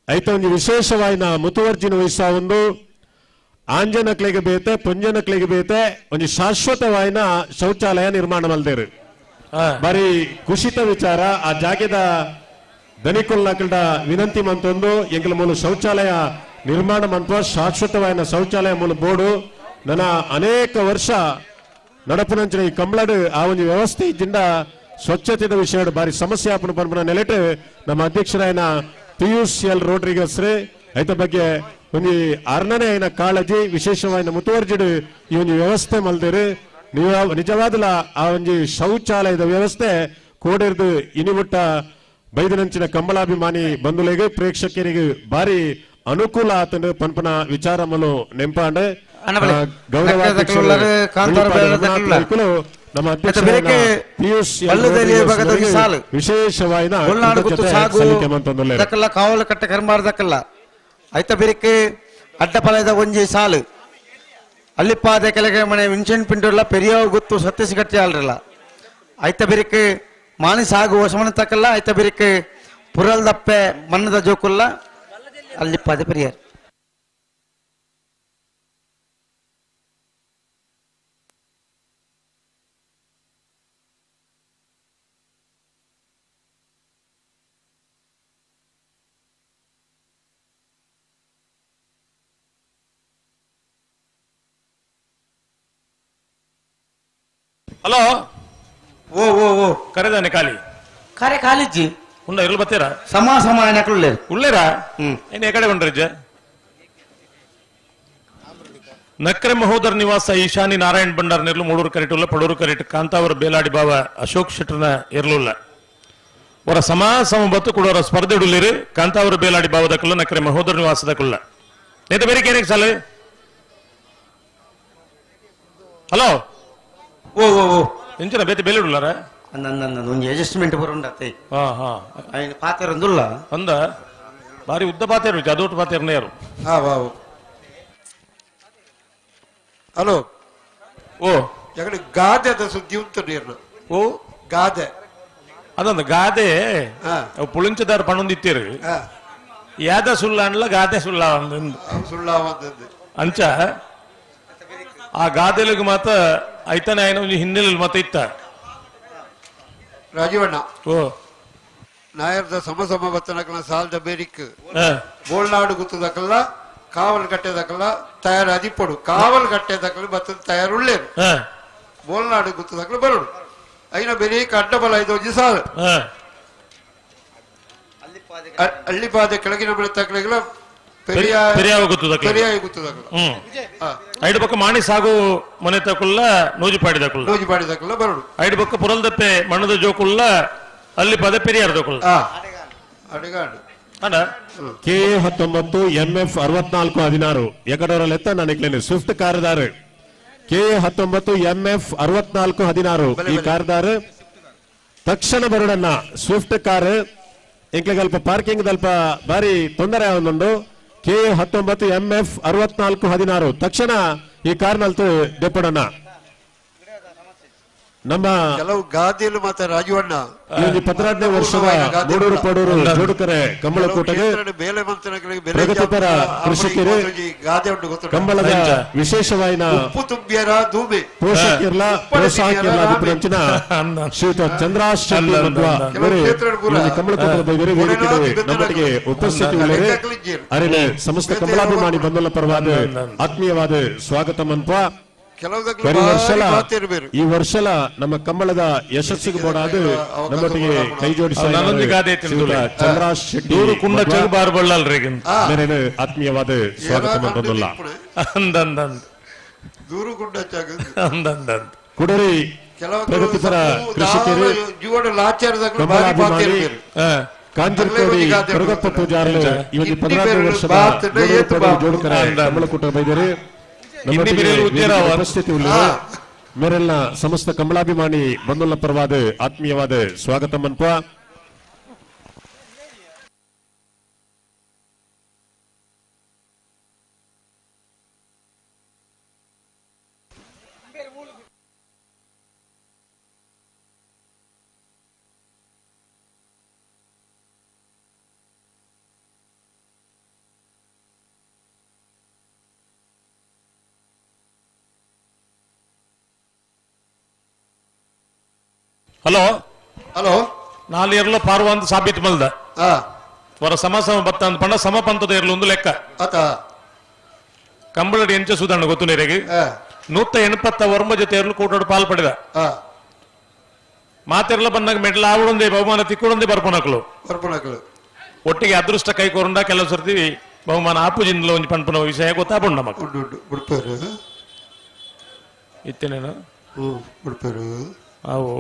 ಐತ ಒಂದು ವಿಶೇಷವಾಯಿನ ಮುತುವರ್ಜಿನ ವಹಿಸ ಒಂದು ಆಂಜನಕ್ಲೆಗೆ ಬೇತೆ ಪುಂಜನಕ್ಲೆಗೆ ಬೇತೆ ಒಂದು ಶಾಶ್ವತವಾಯಿನ ಶೌಚಾಲಯ ನಿರ್ಮಾಣ ಮಲ್ದೇರು ಬಾರಿ ಖುಷಿತ ವಿಚಾರ ಆ ಜಾಗದ ದನಿಕೊಲ್ಲಾಕಲ್ಡ ವಿನಂತಿ ಮಂತೊಂದು ಎಂಕಲ ಮೂಲ ಶೌಚಾಲಯ ನಿರ್ಮಾಣ ಮಂತ್ವ ಶಾಶ್ವತವಾಯಿನ ಶೌಚಾಲಯ ಮೂಲ ಬೋರ್ಡು ನನ್ನ ಅನೇಕ ವರ್ಷ ನಡಪನಂಚಿನ ಈ ಕಂಬಳಡು ಆ ಒಂದು ವ್ಯವಸ್ಥೆ ಇದ್ದಿಂದ ಸ್ವಚ್ಛತೆದ ವಿಷಯ ಬಾರಿ ಸಮಸ್ಯೆ ಆಪಣ ಪನ್ಪನ ನೆಲೆಟ್ ನಮ್ಮ ಅಧ್ಯಕ್ಷರಾಯನ PUCL ರೋಡ್ರಿಗಸ್ ಐತ ಬಗ್ಗೆ ಒಂದು 6ನೇ ಐನ ಕಾಳಜಿ ವಿಶೇಷವಾದ ಮುತುವರ್ಜಿಡು ಈ ಒಂದು ವ್ಯವಸ್ಥೆ ಮಲ್ದೇರು ನಿಜವಾದಲ ಆ ಒಂದು ಶೌಚಾಲಯದ ವ್ಯವಸ್ಥೆ ಕೋಡಿರ್ದು ಇನಿಮುಟ್ಟ ಬೈದನಂಚಿನ ಕಂಬಳಾಭಿಮಾನಿ ಬಂಧುಗಳಿಗೆ ಪ್ರೇಕ್ಷಕರಿಗೆ ಬಾರಿ ಅನುಕೂಲ ಆತಂದು ಪನ್ಪನ ವಿಚಾರ ಮಲು ನೆಂಪಾಂಡ್ ನಮ್ಮ ವಿಶೇಷವಾದ ಕಾವಲು ಕಟ್ಟೆ ಕರ್ಮಾರ್ದಕ್ಕಲ್ಲ ಐತ ಬೆರಿಕೆ ಅಡ್ಡಪಲದ ಒಂಜಿ ಸಾಲು ಅಲ್ಲಿಪಾದ ಕೆಳಗೆ ಮನೆ ವಿನ್ಸೆಂಟ್ ಪಿಂಟುಲ್ಲ ಪೆರಿಯ ಗುತ್ತು ಸತ್ಯಸಿ ಕಟ್ಟಿ ಆಲ್ರಲ್ಲ ಐತ ಬೆರಿಕೆ ಮಾನಿ ಸಾಗು ವಶಮನ ತಕ್ಕಲ್ಲ ಐತ ಬೆರಿಕೆ ಪುರಲ್ ದಪ್ಪೆ ಮಣ್ಣದ ಜೋಕುಲ್ಲ ಅಲ್ಲಿಪಾದ ಪೆರಿಯರ್ ಹಲೋ ಓ ಓ ಓ ಕರೆದಾನೆ ಖಾಲಿ ಕರೆ ಕಾಲಿಜ್ಜಿ ಉಂಡ ಇರ್ಲು ಬತ್ತೀರಾ ಸಮ ನೆಕ್ಕೊಳ್ಳೇರು ಉಳ್ಳೇರಾ ಇನ್ನು ಎಕಡೆ ಕೊಂಡ್ರಿಜ್ಜ ನಕ್ರೆ ಮಹೋದರ್ ನಿವಾಸ ಈಶಾನಿ ನಾರಾಯಣ್ ಬಂಡಾರ್ ನಿರ್ಲು ಮೂಡೂರು ಕರೆಟುಲ್ಲ ಪಡೂರು ಕರೆಟ್ ಕಾಂತಾವರ ಬೇಲಾಡಿ ಬಾವ ಅಶೋಕ್ ಶೆಟ್ಟರ್ನ ಇರ್ಲುಲ್ಲ ಅವರ ಸಮಬತ್ತು ಕೂಡ ಸ್ಪರ್ಧೆ ಉಡುಲಿರು ಕಾಂತಾವರ ಬೇಲಾಡಿ ಬಾವದಕ್ಕಲ್ಲ ನಕ್ರೆ ಮಹೋದರ್ ನಿವಾಸದಕ್ಕಲ್ಲ ನೇತ ಬೇರೆ ಕೇರಿಗೆ ಸಾಲ ಹಲೋ ಓ ಓ ಓ ಎಂಚಿನ ಬೇತೆ ಬೇಲೆ ಉಳ್ಳಾರ ಒಂದು ಅಡ್ಜಸ್ಟ್ಮೆಂಟ್ ಬರೋಂಡತ್ತೆ ಹಾ ಹಾ ఆయన పాతేరు అందుల్ల ಅಂದ ಬಾರಿ ಉದ್ದ ಪಾತೇರು ಅದೋಟ್ ಪಾತೇರ್ನೇ ಯಾರು ಹಲೋ ಓ ಎಕಡೆ ಗಾದೆದ ಸುದ್ದಿ ಉಂಟು ನೀರ್ನ ಓ ಗಾದೆ ಅದೊಂದು ಗಾದೆ ಪುಳಿಂಚದಾರ ಪಣೊಂದಿತ್ತೀರು ಯಾದ ಸುಳ್ಳ ಅನ್ಲ ಗಾದೆ ಸುಳ್ಳ ಸುಳ್ಳ ಅಂಚ ಆ ಗಾದೆಲಿಗೆ ಮಾತ ಐತಾನೆ ಆಯ್ನ ಒಂದು ಹಿನ್ನೆಲೆ ಮಾತ ಇತ್ತ ರಾಜೀವಣ್ಣ ಓ ನಾಯರ್ದ ಸಮ ಬತ್ತನಕಲ ಸಾಲದ ಬೇರಿಕ್ ಬೋಳ್ನಾಡು ಗುತ್ತದಕಲ್ಲ ಕಾವಲ್ ಕಟ್ಟೆದಕಲ್ಲ ತಯಾರು ಅದಿಪಡು ಕಾವಲ್ ಕಟ್ಟೆದಕಲ್ಲ ಬತ್ತದ ತಯಾರುಳ್ಳೇರು ಬೋಳ್ನಾಡು ಗುತ್ತದಕಲ್ಲ ಬರೋಡು అయిన ಬೇರೇಕ್ ಅಡ್ಡಬಲ ಇದು ಸಾಲು ಅಳ್ಳಿಪಾದೆ ಕೆಳಗಿನ ಬೆಳತಕ್ಕಳಿಗೆಲ್ಲ ಪೆರಿಯಾವ ಐದು ಪಕ್ಕ ಮಾಣಿ ಸಾಗು ಮನೆ ತಕುಲ್ಲ ನೂಜಿಪಾಡಿದಕುಲ್ಲ ಬರೋಡು ಐದು ಪಕ್ಕ ಪುರಲ್ದಪ್ಪೆ ಮಣ್ಣದ ಜೋಕುಲ್ಲ ಅಲ್ಲಿ ಪದ ಪೆರಿಯಾರ ಜೋಕುಲ್ಲ ಅಡಿಗಾಡು KA19 MF 6416 ಎಕಡೋರಲ್ಲಿ ಎತ್ತ ನಾನು ಸ್ವಿಫ್ಟ್ ಕಾರ್ದಾರ್ KA19 MF 6416 ಈ ಕಾರ್ದಾರ್ ತಕ್ಷಣ ಬರೋಡನ್ನ ಸ್ವಿಫ್ಟ್ ಕಾರ್ ಇಂಕ್ಲಿಗೆ ಅಲ್ಪ ಪಾರ್ಕಿಂಗ್ ದಲ್ಪ ಬಾರಿ ತೊಂದರೆ ಆಗುಂಡು KA19 MF 6416 ತಕ್ಷಣ ಈ ಕಾರ್ನಲ್ತು ಡೆಪ್ಪಡನ್ನ ನಮ್ಮ ಕೆಲವು ಗಾದೆಲು ಮತ್ತೆ ರಾಜವಣ್ಣ 18ನೇ ವರ್ಷದ ಮೂಡೂರು ಪಡೂರು ಜೋಡುಕರೆ ಕಂಬಳಕೂಟಗೆ ಪ್ರಗತಿಪರ ಕೃಷಿಕರು ಕಂಬಳದ ವಿಶೇಷವಾದ ಪೋಷಕರ್ಲ ಪ್ರೋತ್ಸಾಹಕರ್ಲ ಅಭಿಪ್ರಾಂಚಿನ ಶ್ರೀಯುತ ಚಂದ್ರಾಶ್ಚಂದ್ರ ಕಂಬಳಕೂಟದ ಬಗ್ಗೆ ವೇದಿಕೆಗೆ ನಮ್ಮೊಟ್ಟಿಗೆ ಉಪಸ್ಥಿತಿ ಅರಿನ ಸಮಸ್ತ ಕಂಬಳಾಭಿಮಾನಿ ಬಂಧುಗಳ ಪರವಾದ ಆತ್ಮೀಯವಾದ ಸ್ವಾಗತ ಮನ್ಪ ಕೆಲವುದಕ್ಕೆ ಬರೀ ವರ್ಷಲ ಮಾತಿರ್ಬೇಕು. ಈ ವರ್ಷಲ ನಮ್ಮ ಕಂಬಳದ ಯಶಸ್ಸಿಗೆ ಬೋಡಾದು ನಮ್ಮೊಟ್ಟಿಗೆ ಕೈ ಚಂದ್ರಾಜ್ ಶೆಟ್ಟಿ ದೂರು ಕುಂಡ ಚೌಬಾರ್ ಬಳ್ಳಲ್ರಿ ಮೇರೇನು ಆತ್ಮೀಯವಾದ ಸ್ವಾಗತ ಮಂತೊಂದುಲ್ಲ ಅಂದಂದಂದ್ ದೂರು ಗುಡ್ಡ ಕುಡರಿ ಪ್ರಗತಿಪರ ಕೃಷಿಕರು ಜೀವನ ಲಾಚಾರದಾಗ ಕಂಬಳಾಭಿಮಾನಿ ಕಾಂಜರ್ಕೋಡಿ ಕರಗಪ್ಪ ಪೂಜಾರರು ಇವತ್ತು 14 ವರ್ಷದ ಜೋಡುಕರ ಕಂಬಳಕೂಟ ಬೈದರು ಉಪಸ್ಥಿತಿ ಮೇರೆಲ್ಲ ಸಮಸ್ತ ಕಂಬಳಾಭಿಮಾನಿ ಬಂಧುಗಳ ಪರವಾದ ಆತ್ಮೀಯವಾದ ಸ್ವಾಗತ ಮನ್ಪ ಹಲೋ ಹಲೋ ನಾಲ್ ಇರ್ಲು ಪಾರ್ವ ಅಂತ ಸಾಬೀತ್ ಮಲ್ದ ವರ ಸಮ ಬತ್ತ ಅಂದ್ ಪಂಡ ಸಮಪಂತದ ಇರ್ಲು ಒಂದು ಲೆಕ್ಕ ಕಂಬಳಡಿ ಎಂಚ ಸುಧಾರಣ ಗೊತ್ತು ನೀರಿಗೆ 189 ಜೊತೆ ಇರ್ಲು ಕೂಟೋಡು ಪಾಲ್ ಪಡೆದ ಮಾತೆರ್ಲ ಬಂದಾಗ ಮೆಡ್ಲ ಆವಳೊಂದೇ ಬಹುಮಾನ ತಿಕ್ಕೊಳೊಂದೇ ಬರ್ಪಣಕ್ಲು ಒಟ್ಟಿಗೆ ಅದೃಷ್ಟ ಕೈ ಕೋರಂಡ ಕೆಲವು ಸರ್ತಿ ಬಹುಮಾನ ಆಪುಜಿಂದಲ ಒಂಜಿ ಪಂಪನ ವಿಷಯ ಗೊತ್ತಾಪುಂಡ ಮಕ್ಕಳು ಇತ್ತೇನೇನು ಅವು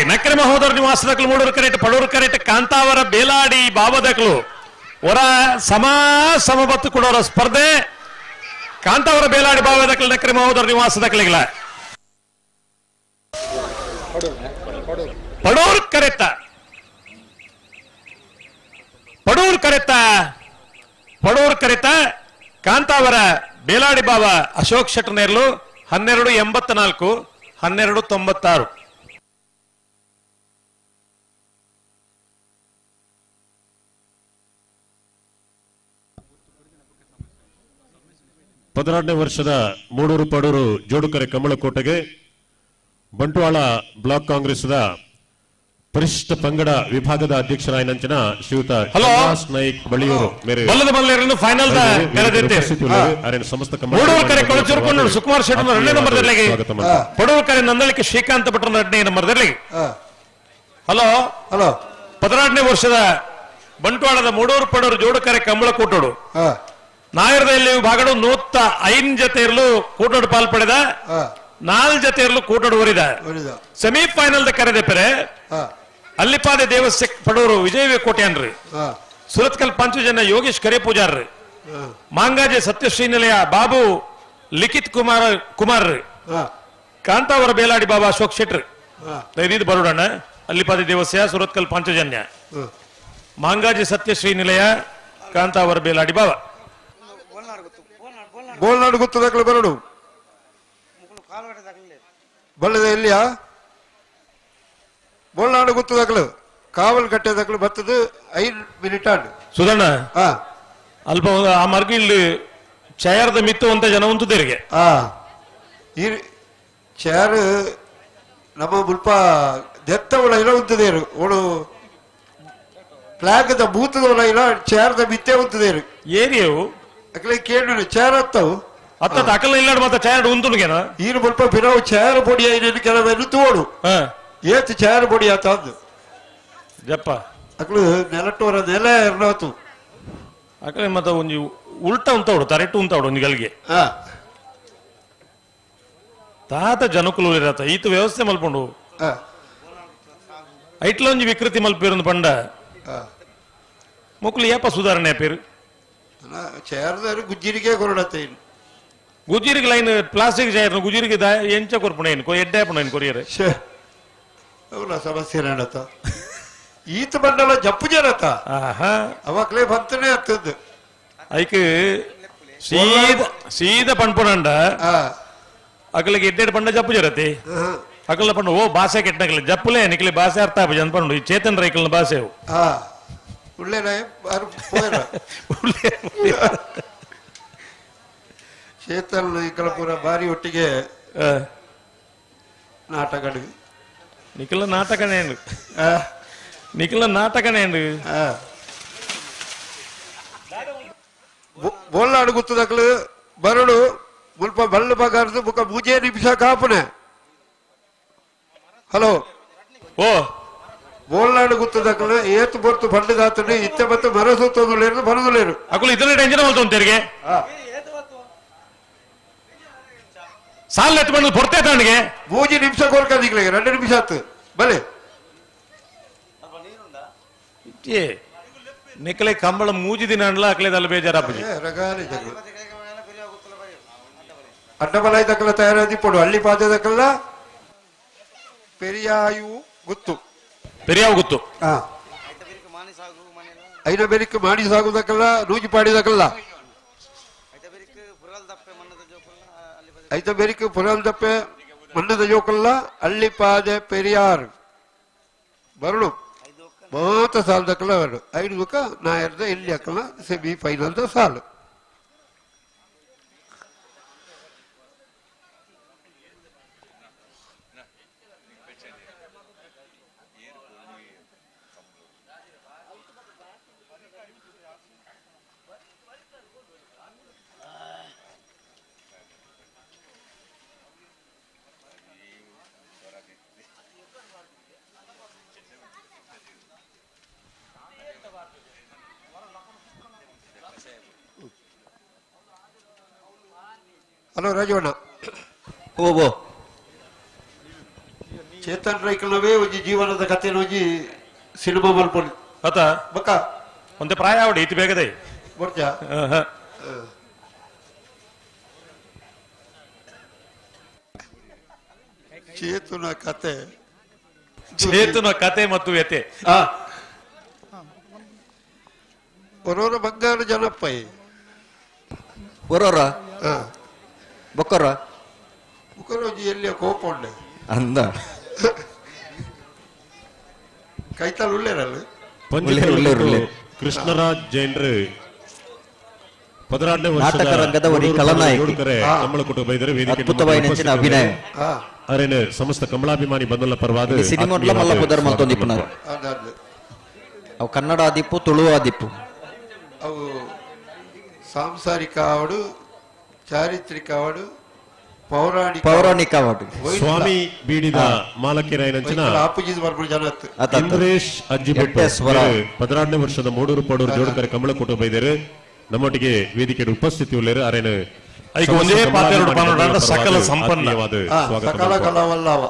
ನಕ್ಕರೆ ಮಹೋದರ ನಿವಾಸದಕ್ಲು ಮೂಡೂರು ಕರೆಟ್ ಪಡೂರು ಕರೆಟ್ ಕಾಂತಾವರ ಬೇಲಾಡಿ ಬಾಬದಕ್ಲು ಹೊರ ಸಮಬತ್ತು ಕೊಡೋರ ಸ್ಪರ್ಧೆ ಕಾಂತಾವರ ಬೇಲಾಡಿ ಬಾಬದಕ್ಲು ನಕ್ಕರೆ ಮಹೋದರ ನಿವಾಸದಕ್ಲಿಗಳ ಪಡೂರು ಕರೆತ ಕಾಂತಾವರ ಬೇಲಾಡಿ ಬಾಬಾ ಅಶೋಕ್ ಶೆಟ್ಟರ್ನೇರ್ಲು 1284 1296 16ನೇ ವರ್ಷದ ಮೂಡೂರು ಪಡೂರು ಜೋಡುಕರೆ ಕಂಬಳಕೋಟೆಗೆ ಬಂಟ್ವಾಳ ಬ್ಲಾಕ್ ಕಾಂಗ್ರೆಸ್ದ ಪರಿಶಿಷ್ಟ ಪಂಗಡ ವಿಭಾಗದ ಅಧ್ಯಕ್ಷರಾಯನಂಚಿನ ಶ್ರೀಯುತ ನಾಯ್ಕ್ ಬಳಿಯೂರು ಸುಕುಮಾರ್ ಶೆಟ್ಟಿ 2ನೇ ನಂಬರ್ದಲ್ಲಿ ಪಡೂರ್ಕರೆ ನಂದಳಿಕೆ ಶ್ರೀಕಾಂತ ಭಟ್ರ 2ನೇ ನಂಬರ್ದಲ್ಲಿ ಹಲೋ 16ನೇ ವರ್ಷದ ಬಂಟ್ವಾಳದ ಮೂಡೂರು ಪಡೂರು ಜೋಡುಕರೆ ಕಂಬಳಕೋಟೋಡು ನಾಯರದಲ್ಲಿ ವಿಭಾಗಡು 105 ಜೊತೆ ಇರಲು ಕೂಟೋಡು ಪಾಲ್ಪಡೆದ 4 ಜೊತೆ ಇರಲು ಕೂಟೋಡು ಹೊರಿದ ಸೆಮಿಫೈನಲ್ ಕರೆದೆಪ್ಪರೆ ಅಲ್ಲಿಪಾದೆ ದೇವಸ್ಯ ಪಡೂರು ವಿಜಯ ಕೋಟ್ಯಾನ್ರಿ ಸುರತ್ಕಲ್ ಪಂಚಜನ ಯೋಗೇಶ್ ಕರೆ ಪೂಜಾರ್ರಿ ಮಾಂಗಾಜೆ ಸತ್ಯಶ್ರೀ ನಿಲಯ ಬಾಬು ಲಿಖಿತ್ ಕುಮಾರ್ ಕಾಂತಾವರ ಬೇಲಾಡಿ ಬಾಬಾ ಅಶೋಕ್ ಶೆಟ್ರಿ ಇದು ಬರೋಣ ಅಲ್ಲಿಪಾದೆ ದೇವಸ್ಯ ಸುರತ್ಕಲ್ ಪಂಚಜನ್ಯ ಮಾಂಗಾಜೆ ಸತ್ಯಶ್ರೀ ನಿಲಯ ಕಾಂತಾವರ ಬೇಲಾಡಿ ಬಾಬಾ ಬೋಲ್ನಾಡು ಗುತ್ತದಾಗಲೇ ಬರಡು ಬಳ್ಳದ ಎಲ್ಲಿಯಾ ಬೋಲ್ನಾಡು ಗುತ್ತದಾಗಲು ಕಾವಲ್ ಕಟ್ಟೆದಾಗಲು ಬರ್ತದೆ 5 ಮಿನಿಟ್ ಆಡು ಸುಧಣ್ಣ ಅಲ್ಪ ಆ ಮಾರ್ಗ ಇಲ್ಲಿ ಚೇರ್ದ ಮಿತ್ತು ಅಂತ ಜನ ಉಂಟುದೇರಿಗೆ ಈ ಚೇರ್ ನಮ್ಮ ಮುಲ್ಪ ದೆತ್ತವಳ ಇಲ್ಲ ಉಂಟದೇರು ಅವಳು ಫ್ಲಾಗ್ದ ಬೂತದವಳ ಇಲ್ಲ ಚೇರ್ದ ಮಿತ್ತೆ ಉಂಟದೇರು ಏರಿಯವು ಅಕಲೆ ಕೇಳಿ ಚೇರ್ ಹತ್ತವು ಅತ್ತ ಅಕಲ ಇಲ್ಲ ಮತ್ತೆ ಚೇರ್ ಉಂಟುಗೇನ ಈರು ಮುಲ್ಪ ಬಿರವು ಚೇರ್ ಬೊಡಿ ಐದು ಕೆಲವೆಲ್ಲ ತೋಡು ಏತ್ ಚೇರ್ ಬೊಡಿ ಆತ ಅಂದು ಜಪ್ಪ ಅಕಲು ನೆಲಟ್ಟೋರ ನೆಲ ಎರಡಾತು ಅಕಲೆ ಮತ್ತೆ ಒಂಜಿ ಉಲ್ಟ ಉಂತವಡು ತರೆಟ್ಟು ಉಂತವಡು ಒಂಜಿ ಗಲ್ಗೆ ತಾತ ಜನಕುಲು ಇರತ್ತ ಈತ ವ್ಯವಸ್ಥೆ ಮಲ್ಪೊಂಡು ಆ, ಐಟ್ಲೊಂಜಿ ವಿಕೃತಿ ಮಲ್ಪಿರೊಂದು ಪಂಡ ಆ. ಮೊಕ್ಲು ಏಪ ಸುಧಾರಣೆ ಪೇರು ചേർന്നൊരു ഗുജിരിക്കെ കൊറടത്തേന് ಗುಜಿರಿಗೆ ಲೈನ್ ಪ್ಲಾಸ್ಟಿಕ್ ಚೇರ್ ಗುಜಿರಿಗೆ ಎಂಚ ಕೊರ್ಪಣ ಏನು ಎಡ್ಡೆ ಪಣ ಏನು ಕೊರಿಯರೆ ಅವಳ ಸಮಸ್ಯೆ ನಡತ ಈತ ಬಂಡಲ ಜಪ್ಪು ಜರತ ಆಹಾ ಅವಾಗ್ಲೇ ಬಂತನೇ ಆಗ್ತದ್ದು ಐಕ್ ಸೀದ ಪಣ್ಪುಣಂಡ ಅಕಲಿಗೆ ಎಡ್ಡೆ ಪಂಡ ಜಪ್ಪು ಜರತಿ ಅಕಲ ಪಂಡ ಓ ಭಾಷೆ ಕೆಟ್ಟಕಲ ಜಪ್ಪುಲೇ ನಿಕ್ಲಿ ಭಾಷೆ ಅರ್ಥ ಆಪ ಜನ ಪಂಡು ಚೇತನ್ ರೈಕಲ್ನ ಭಾಷೆ ಉಳ್ಳೇನ ಪೋಯರ ಚೇತನ್ ಇಕಲ ಪೂರ ಬಾರಿ ಒಟ್ಟಿಗೆ ನಾಟಕ ನಿಖಿಲ ನಾಟಕನೇ ನಿಖಿಲ ನಾಟಕನೇ ಬೋಲ್ನಾಡು ಗುತ್ತದಕ್ಲು ಬರಡು ಮುಲ್ಪ ಬಳ್ಳು ಬಗಾರ್ದು ಬುಕ್ಕ ಮೂಜೆ ನಿಮಿಷ ಕಾಪನೆ ಹಲೋ ಓ ಬೋಲ್ನಾಡು ಗುತ್ತದಕ್ಲು ಏತು ಬರ್ತು ಬಂಡು ದಾತನು ಇತ್ತೆ ಮತ್ತು ಮರಸು ತೊಂದುಲೇರು ಬರುದುಲೇರು ಅಕಲು ಇದನ್ನ ಟೆನ್ಷನ್ ಹೋಲ್ತು ತೆರಿಗೆ ಸಾಲ ಎತ್ತು ಬಂದು ಬರ್ತಾ ಅವನಿಗೆ ಮೂಜಿ ನಿಮಿಷ ಕೋಲ್ಕದಿಗ್ಲಿ 2 ನಿಮಿಷ ಆತು ಬಲೆ ನಿಕ್ಕಲೆ ಕಂಬಳ ಮೂಜಿ ದಿನ ಅಂಡ್ಲ ಅಕ್ಲೇದಲ್ಲ ಬೇಜಾರಪ್ಪಜಿ ರಗಾಲಿ ಅಡ್ಡಬಲಾಯಿ ದಕ್ಕಲ ತಯಾರಾದಿ ಪಡು ಹಳ್ಳಿ ಪಾದದಕ್ಕಲ್ಲ ಪೆರಿಯಾಯು ಗುತ್ತು ಪೆರಿಯಾವು ಗೊತ್ತು ಐನ ಬೆರಿಕ್ ಮಾಡಿ ಸಾಗುದಕ್ಕಲ್ಲ ನೂಜಿ ಪಾಡಿದಕ್ಕಲ್ಲ ಐತ ಬೆರಿಕ್ ಪುರಲ್ ದಪ್ಪೆ ಮಣ್ಣದ ಜೋಕಲ್ಲ ಹಳ್ಳಿ ಪಾದೆ ಪೆರಿಯಾರ್ ಬರಡು ಮಾತ ಸಾಲದಕ್ಕಲ್ಲ ಬರಡು 5 ಬುಕ್ಕ ನಾಯರ್ದ ಇಲ್ಲಿ ಅಕ್ಕಲ್ಲ ಸೆಮಿ ಫೈನಲ್ದ ಸಾಲು ಹಲೋ ರಾಜವಣ್ಣ ಓ ಚೇತನ್ ರೈಕಲ್ನವೇ ಒಂಜಿ ಜೀವನದ ಕಥೆ ಒಂಜಿ ಸಿನಿಮಾ ಮಲ್ಪೊಂಡು ಅತ ಬಕ್ಕ ಒಂದೇ ಪ್ರಾಯ ಅವಡಿ ಇತಿ ಬೇಗದೆ ಬರ್ಜ ಚೇತನ ಕತೆ ಚೇತನ ಕತೆ ಮತ್ತು ವ್ಯತೆ ಒರೋರ ಬಂಗಾರ ಜನಪ್ಪೈ ಒರೋರ ಬೊಕ್ಕರ ಮುಖರೋಜಿ ಎಲ್ಲಿಯ ಕೋಪ ಉಂಡೆ ಅಂದ ಕೈತಾಲ್ ಉಳ್ಳೇರಲ್ಲ ಪಂಚಕರ್ಲ ಕೃಷ್ಣರಾಜ್ ಜೈನ್ರು 16ನೇ ನಾಟಕ ರಂಗದ ಒರಿ ಕಲನಾಯಕಿ ಕಮಲ ಕುಟುಂಬ ಬೈದರೆ ವೇದಿಕೆ ಅದ್ಭುತವಾದ ನೆಂಚಿನ ಅಭಿನಯ ಅರೇನು ಸಮಸ್ತ ಕಮಲಾಭಿಮಾನಿ ಬಂದಲ್ಲ ಪರವಾದ ಸಿನಿಮಾಡ್ಲ ಮಲ್ಲ ಪುದರ್ ಮಲ್ತೊಂದಿಪ್ಪುನಾರು ಅವು ಕನ್ನಡ ಆದಿಪ್ಪು ತುಳು ಆದಿಪ್ಪು ಅವು ಸಾಂಸಾರಿಕ ಆವಡು ಚಾರಿತ್ರಿಕ ಆವಡು ಪೌರಾಣಿಕ ಆವಡು ಸ್ವಾಮಿ ಬೀಡಿದ ಮಾಲಕಿರಾಯನಂಚಿನ ಆಪುಜಿದ್ ಬರ್ಬರು ಜನತ್ ಇಂದ್ರೇಶ್ ಅಜ್ಜಿಬೆಟ್ಟು 16ನೇ ವರ್ಷದ ಮೂಡೂರು ಪಡೂರು ಜೋಡಕರೆ ಕಮಲ ಕುಟುಂಬ ಬೈದರೆ ನಮ್ಮೊಟ್ಟಿಗೆ ವೇದಿಕೆ ಉಪಸ್ಥಿತಿ ಉಳ್ಳೇರು ಅರೇನು ಒಂದೇ ಪಾತ್ರ ಸಕಲ ಸಂಪನ್ನವಾದ ಸಕಲ ಕಲಾವಲ್ಲವ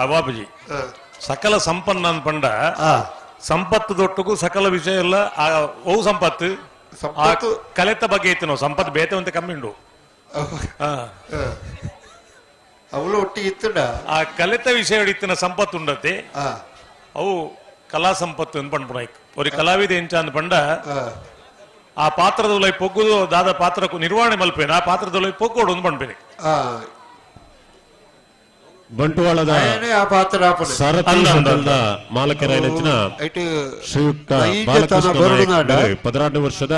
ಅವಾಪಜಿ ಸಕಲ ಸಂಪನ್ನ ಅನ್ಪಂಡ ಸಂಪತ್ತು ದೊಟ್ಟಗೂ ಸಕಲ ವಿಷಯ ಎಲ್ಲ ಅವು ಸಂಪತ್ತು ಕಲೆತ ಬಗ್ಗೆ ಇತ್ತು ನಾವು ಸಂಪತ್ತು ಬೇತೆ ಅಂತ ಕಮ್ಮಿ ಉಂಡು ಅವಳು ಒಟ್ಟಿಗೆ ಇತ್ತುಂಡ ಆ ಕಲೆತ ವಿಷಯ ಇತ್ತಿನ ಸಂಪತ್ತು ಉಂಡತೆ ಅವು ಕಲಾ ಸಂಪತ್ತು ಅನ್ಪಂಡ್ ಅವ್ರಿಗೆ ಕಲಾವಿದ ಎಂಚ ಅಂದ್ಪಂಡ ಆ ಪಾತ್ರದೊಳಗೆ ಪೊಗ್ಗುದು ದಾದ ಪಾತ್ರಕ್ಕೂ ನಿರ್ವಹಣೆ ಮಲ್ಪೇನೆ ಆ ಪಾತ್ರದೊಳಗೆ ಪೊಗ್ಗೋಡು ಒಂದು ಪಂಡ್ಬೇನೆ ಬಂಟ್ವಾಳದ ಸಾರಥಿ ಮಾಲಕರಾಯನಂಚಿನ ಶ್ರೀಯುಕ್ತ ಬಾಲಕೃಷ್ಣ ನಾಯಕ್ 16ನೇ ವರ್ಷದ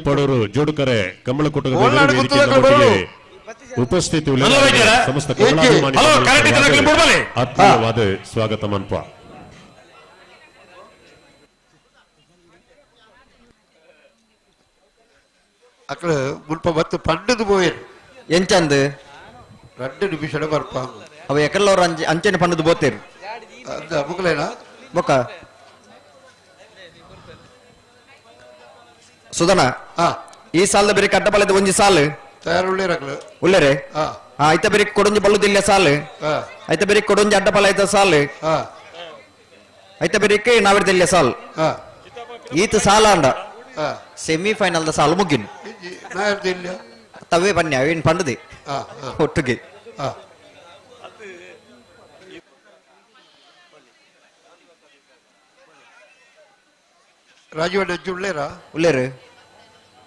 ಪಡೂರು ಜೋಡುಕರೆ ಕಮಲ ಕುಟುಂಬ ಉಪಸ್ಥಿತಿ ಸಮಸ್ತ ಆತ್ಮೀಯವಾದ ಸ್ವಾಗತ ಮನ್ಪ ಅక్కడ ಮುಲ್ಪ ಬತ್ತು ಪಂಡದು ಪೋಯೇರು ಎಂಚಂದ್ 2 ನಿಮಿಷ ಬರ್ಪಾಂಗ ಅವ ಎಕಲ್ಲವ್ರ ಅಂಚನೆ ಪಂಡದು ಬೋತೇರು ಅಂದ ಮುಗ್ಲೇನ ಬೊಕ್ಕ ಸುಧನ ಈ ಸಾಲದ ಬೇರೆ ಕಟ್ಟಬಲದ ಒಂಜಿ ಸಾಲು ತಯಾರುಳ್ಳೇರಕ್ಲು ಉಳ್ಳೇರೆ ಹಾ ಐತ ಬೇರೆ ಕೊಡೊಂಜಿ ಬಲ್ಲುದಿಲ್ಲ ಸಾಲು ಹಾ ಐತ ಬೇರೆ ಕೊಡೊಂಜಿ ಅಡ್ಡಪಾಲ ಐತ ಸಾಲು ಹಾ ಐತ ಬೇರೆ ನಾವಿರ್ದಿಲ್ಲ ಸಾಲು ಹಾ ಈತ ಸಾಲ ಅಂಡ ಹಾ ಸೆಮಿಫೈನಲ್ ದ ಸಾಲು ಮುಗಿನ್ ನಾಯರ್ದಿಲ್ಲ ತವೇ ಪನ್ಯ ಏನ್ ಪಂಡದೆ ಹಾ ಹಾ ಒಟ್ಟಿಗೆ ಹಾ ರಾಜವಣ್ಣ ಉಳ್ಳೇರಾ ಉಳ್ಳೇರು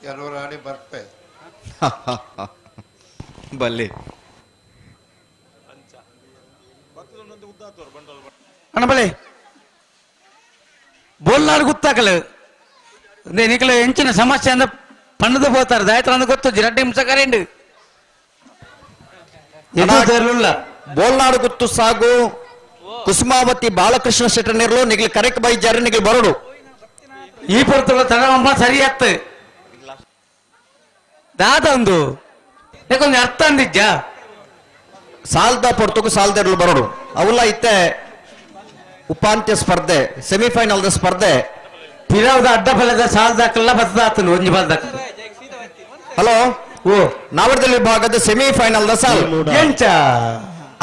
ಯಾರೋ ಆಡಿ ಬರ್ಪೆ ಬಲ್ಲಿ ಅಣ್ಣ ಬಲೆ ಬೋಲ್ನಾಡು ಗೊತ್ತಾಕಲು ನಿಕಲು ಎಂಚಿನ ಸಮಸ್ಯೆ ಅಂದ ಪಣ್ಣದು పోతారు దాయత్రం అందు ಗೊತ್ತು ಜಿರಡ್ಡಿ ಹಿಂಸಕರೇಂಡು ಎದುರುಲ್ಲ ಬೋಲ್ನಾಡು ಗುತ್ತು ಸಾಗು ಕುಸುಮಾವತಿ ಬಾಲಕೃಷ್ಣ ಶೆಟ್ಟನೇರ್ಲು ನಿಗ್ಲಿ ಕರೆಕ್ ಬೈ ಜಾರಿ ನಿಗ್ಲಿ ಬರೋಡು ಈ ಪುರತುള്ള ತಡವಮ್ಮ ಸರಿಯತ್ತು ದಾದ ಒಂದು ಯಾಕೊಂದು ಅರ್ಥ ಅಂದಿಜ್ಜ ಸಾಲ್ದ ಪೊರ್ತುಕು ಸಾಲ್ದೆರ್ಲು ಬರೋಡು ಅವಲ್ಲ ಇತ್ತೆ ಉಪಾಂತ್ಯ ಸ್ಪರ್ಧೆ ಸೆಮಿಫೈನಲ್ ಸ್ಪರ್ಧೆ ಪಿರವದ ಅಡ್ಡಫಲದ ಸಾಲ್ದಾಕಲ್ಲ ಬತ್ತದಾತನು ಒಂಜಿ ಬಾಲ್ದಾಕ ಹಲೋ ಓ ನಾವರ್ದಲ್ಲಿ ವಿಭಾಗದ ಸೆಮಿಫೈನಲ್ ಸಾಲ್ ಎಂಚ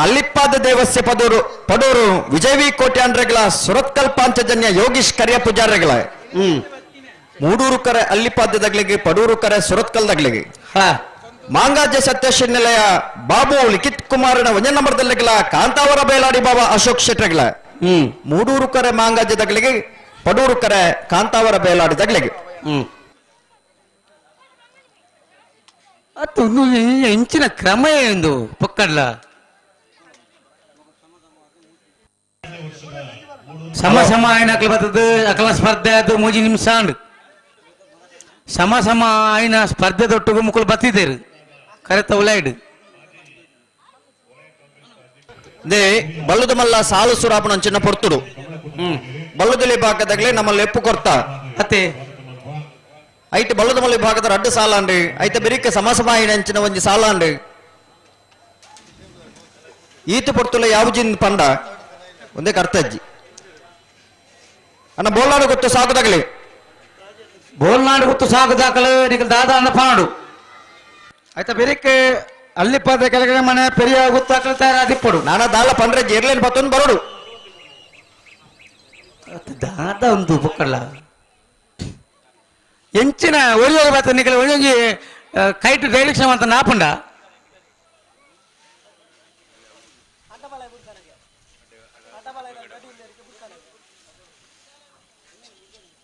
ಅಲ್ಲಿಪ್ಪಾದ ದೇವಸ್ಯ ಪಡೂರು ವಿಜಯವಿ ಕೋಟ್ಯಾಂಡ್ರೆಗಳ ಸುರತ್ಕಲ್ ಪಾಂಚಜನ್ಯ ಯೋಗೀಶ್ ಕರಿಯ ಪೂಜಾರ್ರೆಗಳ ಮೂಡೂರು ಕರೆ ಅಲ್ಲಿಪಾದ್ಯದಗ್ಲಿಗೆ ಪಡೂರು ಕರೆ ಸುರತ್ಕಲ್ದಗ್ಲಿಗೆ ಹಾ ಮಾಂಗಾಜ್ಯ ಸತ್ಯಶ್ರೀ ನಿಲಯ ಬಾಬು ಲಿಖಿತ್ ಕುಮಾರನ ಒಂದೇ ನಂಬರ್ದಲ್ಲಿಗಳ ಕಾಂತಾವರ ಬೇಲಾಡಿ ಬಾಬಾ ಅಶೋಕ್ ಶೆಟ್ರಗಳ ಮೂಡೂರು ಕರೆ ಮಾಂಗಾಜ್ಯದಗ್ಲಿಗೆ ಪಡೂರು ಕರೆ ಕಾಂತಾವರ ಬೇಲಾಡಿದಗ್ಲಿಗೆ ಅದು ಎಂಚಿನ ಕ್ರಮ ಎಂದು ಪೊಕ್ಕಡ್ಲ ಸಮ ఆయన అట్లా బతదు అట్లా స్పర్ధ ಅದು 3 ನಿಮಿಷ ಅಂಡ್ ಸಮ ఆయన ಸ್ಪರ್ಧೆ ದೊಟ್ಟುಗು ಮುಕ್ಕಳು ಬತ್ತಿದ್ದೇರು ಕರೆತ ಉಲೈಡ್ ದೇ ಬಲ್ಲುದ ಮಲ್ಲ ಸಾಲು ಸುರಾಪನ ಅಂಚಿನ ಪೊರ್ತುಡು ಬಲ್ಲುದಲಿ ಭಾಗದಾಗಲೇ ನಮ್ಮಲ್ಲಿ ಎಪ್ಪು ಕೊರ್ತ ಅತ್ತೆ ಐಟ್ ಬಲ್ಲುದ ಮಲ್ಲ ಭಾಗದ ರಡ್ಡು ಸಾಲ ಅಂಡಿ ಐತ ಬೆರಿಕೆ ಸಮಸಮಾಯಿನ ಅಂಚಿನ ಒಂಜಿ ಸಾಲ ಅಂಡಿ ಈತ ಪೊರ್ತುಲ ಯಾವುಜಿಂದ ಪಂಡ ಒಂದೇ ಕರ್ತಜ್ಜಿ ಅನ್ನ ಬೋಲಾಡು ಗೊತ್ತು ಸಾಗುದಾಗಲಿ ಬೋಲ್ನಾಡು ಗೊತ್ತು ಸಾಗುದಾಕಲು ನಿಖಲ್ ದಾದ ಅನ್ನ ಪಾಡು ಆಯ್ತಾ ಬೆರಿಕೆ ಅಲ್ಲಿ ಪದ ಕೆಳಗಡೆ ಮನೆ ಪೆರಿಯ ಗೊತ್ತಾಕಲು ತಯಾರಾದಿಪ್ಪಡು ನಾನ ದಾಲ ಪಂಡ್ರೆ ಜೇರ್ಲೇನ್ ಬತ್ತೊಂದು ಬರೋಡು ದಾದ ಒಂದು ಬುಕ್ಕಲ್ಲ ಎಂಚಿನ ಒರಿಯೋರು ಬತ್ತ ನಿಖಲ್ ಒಳಗಿ ಕೈಟ್ ಡೈರೆಕ್ಷನ್ ಅಂತ ನಾಪುಂಡ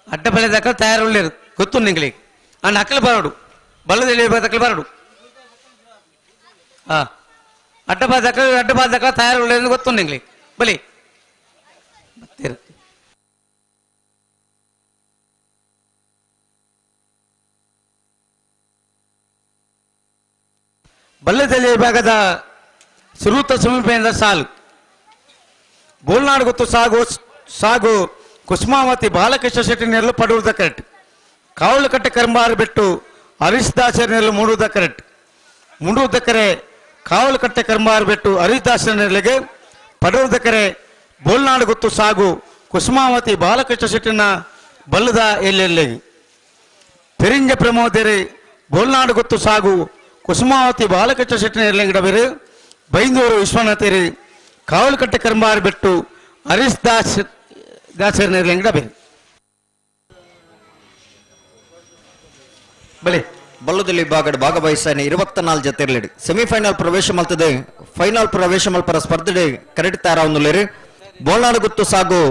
ಅಡ್ಡಬಲೆ ದಕ್ಕಲ ತಯಾರುಳ್ಳೇರು ಗೊತ್ತು ನಿಂಗಳಿಗೆ ಆ ನಕಲು ಬರೋಡು ಬಲ್ಲದಲ್ಲಿ ದಕ್ಕಲು ಬರೋಡು ಹಾ ಅಡ್ಡಬಾದ ದಕ್ಕಲ ತಯಾರುಳ್ಳೇರು ಗೊತ್ತು ನಿಂಗಳಿಗೆ ಬಲಿ ಮತ್ತೆ ಬಲ್ಲದಲ್ಲಿ ಭಾಗದ ಸುರೂತ ಸಮೀಪದಿಂದ ಸಾಲು ಬೋಲ್ನಾಡು ಗೊತ್ತು ಸಾಗು ಕುಸುಮಾವತಿ ಬಾಲಕೃಷ್ಣ ಶೆಟ್ಟಿ ನೆರಳು ಪಡುವುದ ಕರೆಕ್ಟ್ ಕಾವಲುಕಟ್ಟೆ ಕರಂಬಾರು ಬಿಟ್ಟು ಹರೀಶ್ ದಾಸರ ನೆರಳು ಮೂಡುವುದ ಕರೆಕ್ಟ್ ಮುಂಡುವುದಕ್ಕರೆ ಕಾವಲುಕಟ್ಟೆ ಕರಂಬಾರು ಬಿಟ್ಟು ಹರೀಶ್ ದಾಸರ ನೆರಳಿಗೆ ಪಡುವುದ ಕರೆ ಬೋಲ್ನಾಡು ಗೊತ್ತು ಸಾಗು ಕುಸುಮಾವತಿ ಬಾಲಕೃಷ್ಣ ಶೆಟ್ಟಿನ ಬಲ್ಲದ ಎಲ್ಲೆಲ್ಲೆಗೆ ಪೆರಿಂಜ ಪ್ರಮೋದರಿ ಬೋಲ್ನಾಡು ಗೊತ್ತು ಸಾಗು ಕುಸುಮಾವತಿ ಬಾಲಕೃಷ್ಣ ಶೆಟ್ಟಿನ ನೆರಳಿಗಿಡಬೇರು ಬೈಂದೂರು ವಿಶ್ವನಾಥರಿ ಕಾವಲುಕಟ್ಟೆ ಕರಂಬಾರು ಬಿಟ್ಟು ಹರೀಶ್ ದಾಸರ ನೆರಳಿಗಿಡಬೇರು ಬಳಿ ಬಲ್ಲುದಲ್ಲಿ ಭಾಗದ ಭಾಗವಹಿಸಾನೆ 24 ಜೊತೆ ಇರಲಿ ಸೆಮಿಫೈನಲ್ ಪ್ರವೇಶ ಮಲ್ತದೆ ಫೈನಲ್ ಪ್ರವೇಶ ಮಲ್ಪರ ಸ್ಪರ್ಧೆ ಕರೆಕ್ಟ್ ತಯಾರಾವುಲೇರು ಬೋಲ್ನಾಡು ಗುತ್ತು ಸಾಗು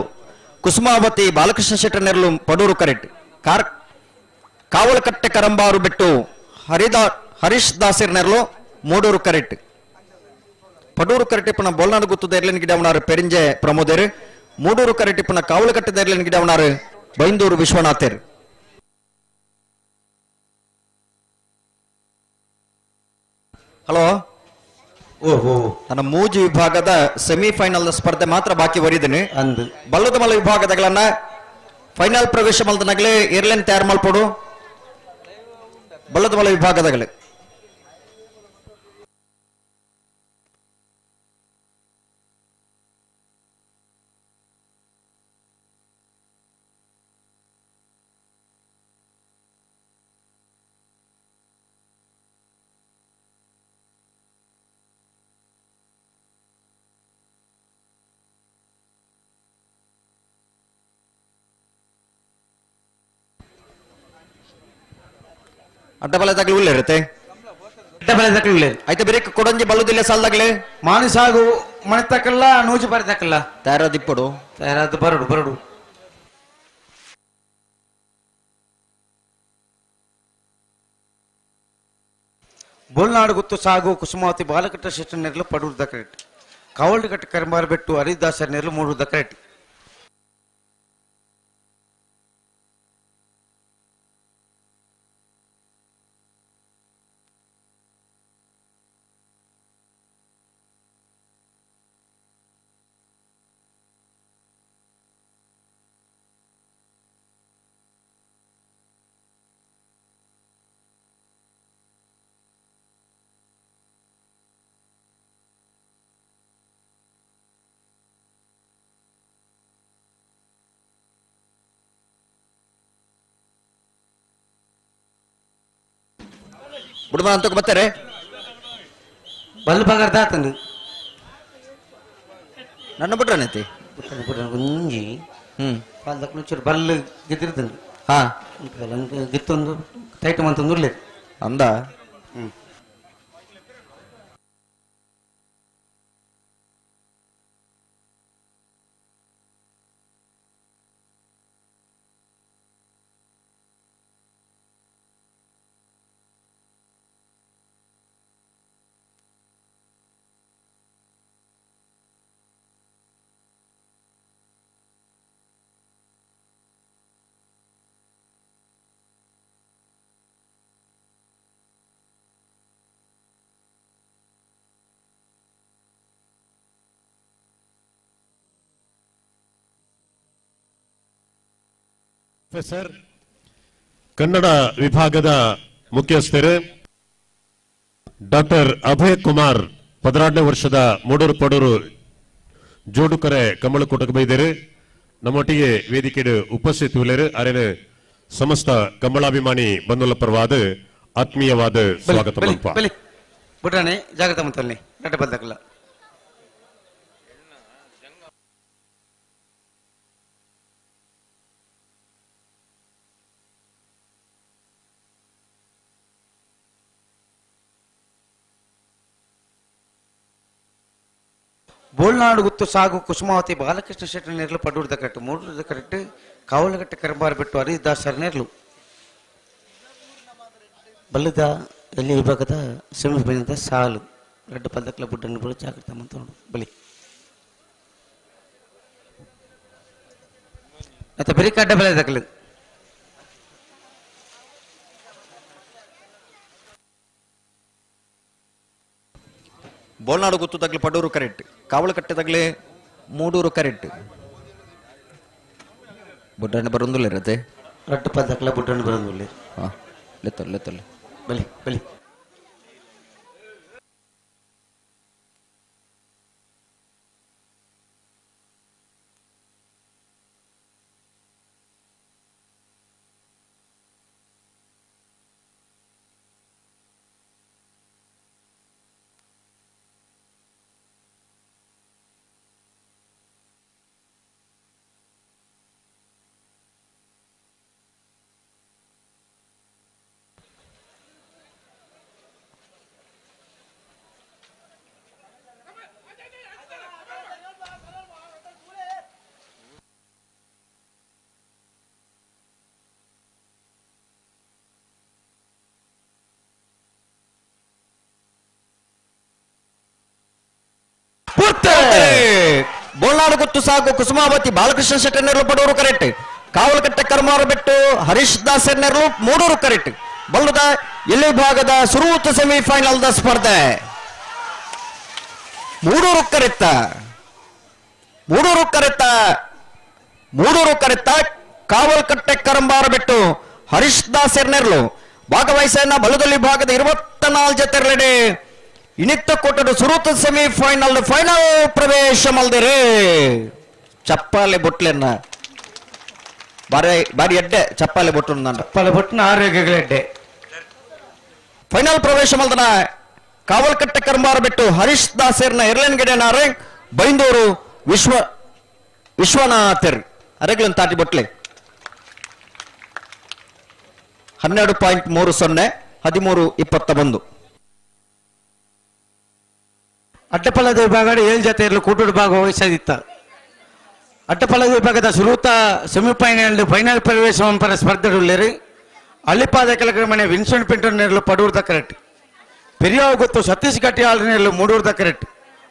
ಕುಸುಮಾವತಿ ಬಾಲಕೃಷ್ಣ ಶೆಟ್ಟಿ ನೆರಳು ಪಡೂರು ಕರೆಕ್ಟ್ ಕಾವಲಕಟ್ಟೆ ಕರಂಬಾರು ಬಿಟ್ಟು ಹರೀಶ್ ದಾಸರ್ ನೆರಳು ಮೂಡೂರು ಕರೆಕ್ಟ್ ಪಡೂರು ಕರೆಕ್ಟಿಪ್ಪನ ಬೋಲ್ನಾಡು ಗುತ್ತು ಎರ್ಲಿನ ಗಿಡವನಾರು ಪೆರಿಂಜೆ ಪ್ರಮೋದೇರು ಮೂಡೂರು ಕರೆಕ್ಟಿಪ್ಪನ ಕಾವಲಕಟ್ಟೆ ಎರ್ಲಿನ ಗಿಡವನಾರು ಬೈಂದೂರು ವಿಶ್ವನಾಥರ್ ಹಲೋ ಓಹೋ ನನ್ನ ಮೂಜಿ ವಿಭಾಗದ ಸೆಮಿಫೈನಲ್ ಸ್ಪರ್ಧೆ ಮಾತ್ರ ಬಾಕಿ ಬರೀದ್ದೀನಿ ಅಂದು ಬಲ್ಲದ ಮಲ ವಿಭಾಗದಗಳನ್ನ ಫೈನಲ್ ಪ್ರವೇಶ ಮಲ್ದನಾಗಲೇ ಏರ್ಲೈನ್ ತಯಾರು ಮಾಡ್ಕೊಡು ಬಲ್ಲದ ಮಲ ವಿಭಾಗದಾಗಲೇ ಅಡ್ಡಬಲ ತಗಲಿ ಉಳ್ಳೇರುತ್ತೆ ಅಡ್ಡಬಲ ತಕ್ಕಲು ಐತೆ ಬೇರೆ ಕೊಡಂಜಿ ಬಲ್ಲುದಿಲ್ಲ ಸಾಲದಾಗ್ಲಿ ಮಾಣಿ ಸಾಗು ಮನೆ ತಕ್ಕಲ್ಲ ನೂಜಿ ಬರಿ ತಕ್ಕಲ್ಲ ತಯಾರಾದಿಪ್ಪಡು ತಯಾರಾದ ಬರಡು ಬರಡು ಬೋಲ್ನಾಡು ಗುತ್ತು ಸಾಗು ಕುಸುಮಾವತಿ ಬಾಲಕೃಷ್ಣ ಶೆಟ್ಟಿ ನೆರಳು ಪಡೂರು ದಕರೆಟ್ ಕಾವಲ್ಗಟ್ಟ ಕರಂಬಾರ ಬೆಟ್ಟು ಹರಿದಾಸರ ನೆರಳು ಮೂರು ದಕರೆಟ್ ಬಿಡುವ ಅಂತಕ್ಕೆ ಬರ್ತಾರೆ ಬಲ್ಲು ಬಗಾರ್ದ ಆತನು ನನ್ನ ಬಿಟ್ರನೈತಿ ಗುಂಜಿ ಪಾಲ್ದಕ್ಕೆ ನುಚ್ಚರು ಬಲ್ಲು ಗೆದ್ದಿರ್ತಂದು ಹಾ ಗಿತ್ತೊಂದು ಟೈಟ್ ಮಂತಂದು ಉರ್ಲೆ ಅಂದ ಪ್ರೊಫೆಸರ್ ಕನ್ನಡ ವಿಭಾಗದ ಮುಖ್ಯಸ್ಥರು ಡಾಕ್ಟರ್ ಅಭಯ್ ಕುಮಾರ್ 12ನೇ ವರ್ಷದ ಮೂಡೂರು ಪಡೂರು ಜೋಡುಕರೆ ಕಮ್ಮಳಕೂಟಕ್ಕೆ ಬೈದೇರು ನಮ್ಮೊಟ್ಟಿಗೆ ವೇದಿಕೆಡು ಉಪಸ್ಥಿತರು ಅರೇನು ಸಮಸ್ತ ಕಮ್ಮಳಾಭಿಮಾನಿ ಬಂಧುಲ ಪರವಾದ ಆತ್ಮೀಯವಾದ ಸ್ವಾಗತ ಮಲ್ಪ ಬಿಟ್ರಾನೆ ಜಾಗ್ರತ ಮಂತಲ್ಲಿ ಗಡ್ಡ ಬಲ್ದಕ್ಕಲ್ಲ ಬೋಲ್ನಾಡು ಗುತ್ತು ಸಾಗು ಕುಸುಮಾವತಿ ಬಾಲಕೃಷ್ಣ ಶೆಟ್ಟಿ ನೆರಳು ಪಡೂರು ದಕರೆಟ್ ಮೂರು ದಕರೆಟ್ ಕಾವಲಗಟ್ಟ ಕರಂಬಾರ ಬೆಟ್ಟು ಹರಿದಾಸರ ನೆರಳು ಬಲ್ಲದ ಎಲ್ಲಿ ವಿಭಾಗದ ಸೆಮಿಫೈನಲ್ ಸಾಲು ರೆಡ್ ಪದಕಲ ಬುಡ್ಡನ್ನು ಬಿಡು ಜಾಗ್ರತ ಅಂತ ನೋಡು ಬಲಿ ಮತ್ತೆ ಬರೀ ಕಡ್ಡ ಬೆಲೆ ದಕ್ಕಲು ಬೋಲ್ನಾಡು ಗುತ್ತು ತಗ್ಲಿ ಪಡೂರು ಕರೆಕ್ಟ್ ಕಾವಲು ಕಟ್ಟೆ ತಗ್ಲಿ ಮೂಡೂರು ಕರೆಕ್ಟ್ ಬುಡ್ಡಣ್ಣ ಬರೋದಿಲ್ಲ ಇರತ್ತೆ ರೆಡ್ ಪದಕಲ ಬುಡ್ಡನ್ನು ಬರೋದಿಲ್ಲ ಹಾ ಲೆತ್ತಲ್ಲ ಬಲಿ ಬಲಿ ಬೋಲ್ನಾಡು ಗುತ್ತು ಸಾಗು ಕುಸುಮಾವತಿ ಬಾಲಕೃಷ್ಣ ಶೆಟ್ಟಿ ನೆರಳು ಪಡೂರು ಕರೆಕ್ಟ್ ಕಾವಲಕಟ್ಟೆ ಕರ್ಮಾರ ಬೆಟ್ಟು ಹರೀಶ್ ದಾಸರ್ ನೆರಳು ಮೂಡೂರು ಕರೆಕ್ಟ್ ಬಲ್ಲದ ಇಲ್ಲಿ ಭಾಗದ ಸುರುವತ್ತು ಸೆಮಿಫೈನಲ್ ದ ಸ್ಪರ್ಧೆ ಮೂಡೂರು ಕರೆತ್ತ ಕಾವಲಕಟ್ಟೆ ಕರಂಬಾರ ಬೆಟ್ಟು ಹರೀಶ್ ದಾಸರ್ ನೆರಳು ಭಾಗವಹಿಸನ್ನ ಬಲದಲ್ಲಿ ಭಾಗದ 24 ಜೊತೆರಲೆಡೆ ಇನಿತ್ತ ಕೊಟ್ಟರು ಸುರುತ ಸೆಮಿಫೈನಲ್ ಫೈನಲ್ ಪ್ರವೇಶ ಮಲ್ದಿರಿ ಚಪ್ಪಾಲೆ ಬೊಟ್ಲೆನ್ನ ಬಾರಿ ಎಡ್ಡೆ ಚಪ್ಪಾಲೆ ಬೊಟ್ಟು ಚಪ್ಪಾಲೆ ಬೊಟ್ಟಿನ ಆರೋಗ್ಯಗಳೆಡ್ಡೆ ಫೈನಲ್ ಪ್ರವೇಶ ಮಲ್ದನ ಕಾವಲಕಟ್ಟೆ ಕರಂಬಾರ ಬೆಟ್ಟು ಹರೀಶ್ ದಾಸರ್ನ ಎರಲನ್ ಗಿಡನಾರೆ ಬೈಂದೂರು ವಿಶ್ವನಾಥರ್ ಅರೆಗ್ಲನ್ ತಾಟಿ ಬೊಟ್ಲೆ 12.30 13-21. ಅಡ್ಡಪಲ್ಲದ ವಿಭಾಗ 7 ಜತೆಯಲ್ಲೂ ಕೂಟೂರು ಭಾಗವಹಿಸದಿತ್ತ. ಅಡ್ಡಪಲ್ಲದ ವಿಭಾಗದ ಸುರೂತ ಸೆಮಿಫೈನಲ್ ಫೈನಲ್ ಪ್ರವೇಶ ಪರ ಸ್ಪರ್ಧೆಗಳು ಅಲ್ಲಿಪಾದ ಕೆಳಗಡೆ ವಿನ್ಸೆಂಟ್ ಪಿಂಟರ್ ನೇರಲು ಪಡೂರು ದಕ್ಕರೆಟ್ ಪೆರಿಯಾವು ಗೊತ್ತು ಸತೀಶ್ ಗಟ್ಟಿಯಾಳ ನೇರಲು ಮೂಡೂರು ದಕ್ಕರೆಟ್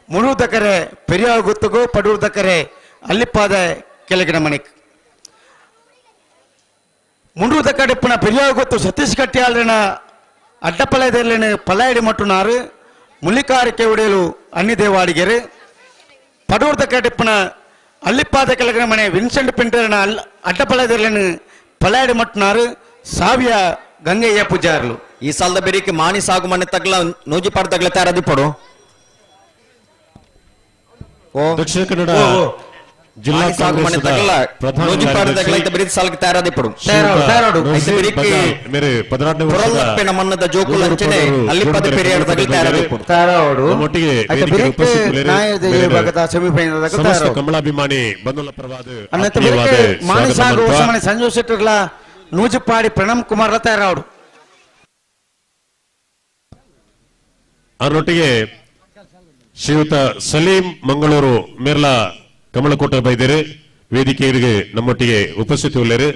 ಮೂಡೂರು ದಕ್ಕರೆ ಪೆರಿಯಾವು ಗೊತ್ತುಗೂ ಪಡೂರು ದಕ್ಕರೆ ಅಲ್ಲಿಪಾದ ಕೆಳಗಿನ ಮಣಿಕ್ ಮೂಡೂರು ದಕ್ಕಡಿಪ್ಪನ ಪೆರಿಯಾವು ಗೊತ್ತು ಸತೀಶ್ ಗಟ್ಟಿಯಾಳನ ಅಡ್ಡಪಲಯದಲ್ಲಿ ಪಲಾಯಡಿ ಮಟ್ಟುನಾರು ಮುಲ್ಲಿಕಾರಿಕೆ ಉಡೆಯಲು ಅನ್ನಿದೇವಾಡಿಗೆರೆ ಪಡೂರು ದಕ್ಕಡಿಪ್ಪನ ಅಲ್ಲಿಪಾದ ಕೆಳಗಿನ ಮನೆ ವಿನ್ಸೆಂಟ್ ಪಿಂಟರ್ನ ಅಡ್ಡಪಲಯದಲ್ಲಿ ಪಲಾಯಡಿ ಮಟ್ಟುನಾರು ಸಾವಿಯ ಗಂಗಯ್ಯ ಪೂಜಾರ್ಲು ಈ ಸಾಲದ ಬೇರಿಕೆ ಮಾಣಿ ಸಾಗು ಮನೆ ತಗ್ಲ ನೂಜಿ ಪಾಡ ತಗ್ಲ ತಯಾರದಿ ಪಡು ದಕ್ಷಿಣ ಕನ್ನಡ ಜಿಲ್ಲಾ ಮಾಣಿ ಸಾಗು ಮನೆ ತಗ್ಲ ನೂಜಿ ಪಾಡ ತಗ್ಲ ಇದ್ದ ಬೇರಿ ಸಾಲಕ್ಕೆ ತಯಾರದಿ ಪಡು मेरे 14ನೇ ವರ್ಷದ ನಮ್ಮನ್ನದ ಜೋಕುಲ ಅಂಚನೆ ಅಲ್ಲಿಪಾದ ಪೆರಿಯಾಡ ತಗ್ಲ ತಯಾರದಿ ಪಡು ತಾರಾವಡು ನಮ್ಮೊಟ್ಟಿಗೆ ವೇದಿಕೆಗೆ ಉಪಸ್ಥಿತರಿದ್ದಾರೆ ಸೆಮಿಫೈನಲ್ ಸಮಸ್ತ ಕಮಲಾಭಿಮಾನಿ ಬಂಧುಲ ಪರವಾದ ಅನ್ನತ ಮಾಣಿ ಸಾಗು ಮನೆ ಸಂಜು ಶೆಟ್ಟರ್ಲ ನೂಜಿಪಾಡಿ ಪ್ರಣಮ್ ಕುಮಾರ್ ತಯಾರಾವಡು ಅವರೊಟ್ಟಿಗೆ ಶ್ರೀಯುತ ಸಲೀಂ ಮಂಗಳೂರು ಮೇರ್ಲಾ ಕಮಲಕೋಟೆ ಬೈದೇರು ವೇದಿಕೆಗೆ ನಮ್ಮೊಟ್ಟಿಗೆ ಉಪಸ್ಥಿತರಿದ್ದಾರೆ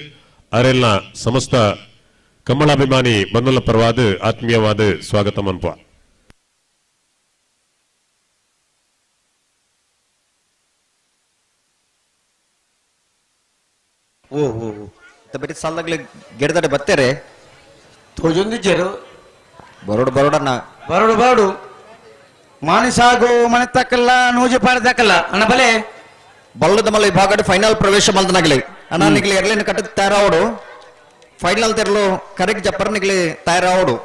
ಅವರೆಲ್ಲ ಸಮಸ್ತ ಕಮಲಾಭಿಮಾನಿ ಬಂಧುಲ ಪರವಾದ ಆತ್ಮೀಯವಾದ ಸ್ವಾಗತ ಮನ್ಪ ಬರೀ ಸಾಲದಾಗ್ಲಿ ಗೆಡ್ದಡೆ ಬತ್ತೇರೆ ತೋಜೊಂದಿಜ್ಜರು ಬರೋಡು ಬರೋಡನ್ನ ಬರೋಡು ಬರೋಡು ಮಾಣಿ ಸಾಗು ಮನೆ ತಕ್ಕಲ್ಲ ನೂಜಿಪಾಡಿ ತಕ್ಕಲ್ಲ ಅಣ್ಣ ಬಲೆ ಬಲ್ಲದ ಮಲ್ಲ ವಿಭಾಗ ಫೈನಲ್ ಪ್ರವೇಶ ಮಲ್ದನಾಗ್ಲಿ ಅಣ್ಣ ನಿಗ್ಲಿ ಎರ್ಲಿನ ಕಟ್ಟದ ತಯಾರಾವಡು ಫೈನಲ್ ತೆರಲು ಕರೆಕ್ಟ್ ಜಪ್ಪರ್ ನಿಗ್ಲಿ ತಯಾರಾವಡು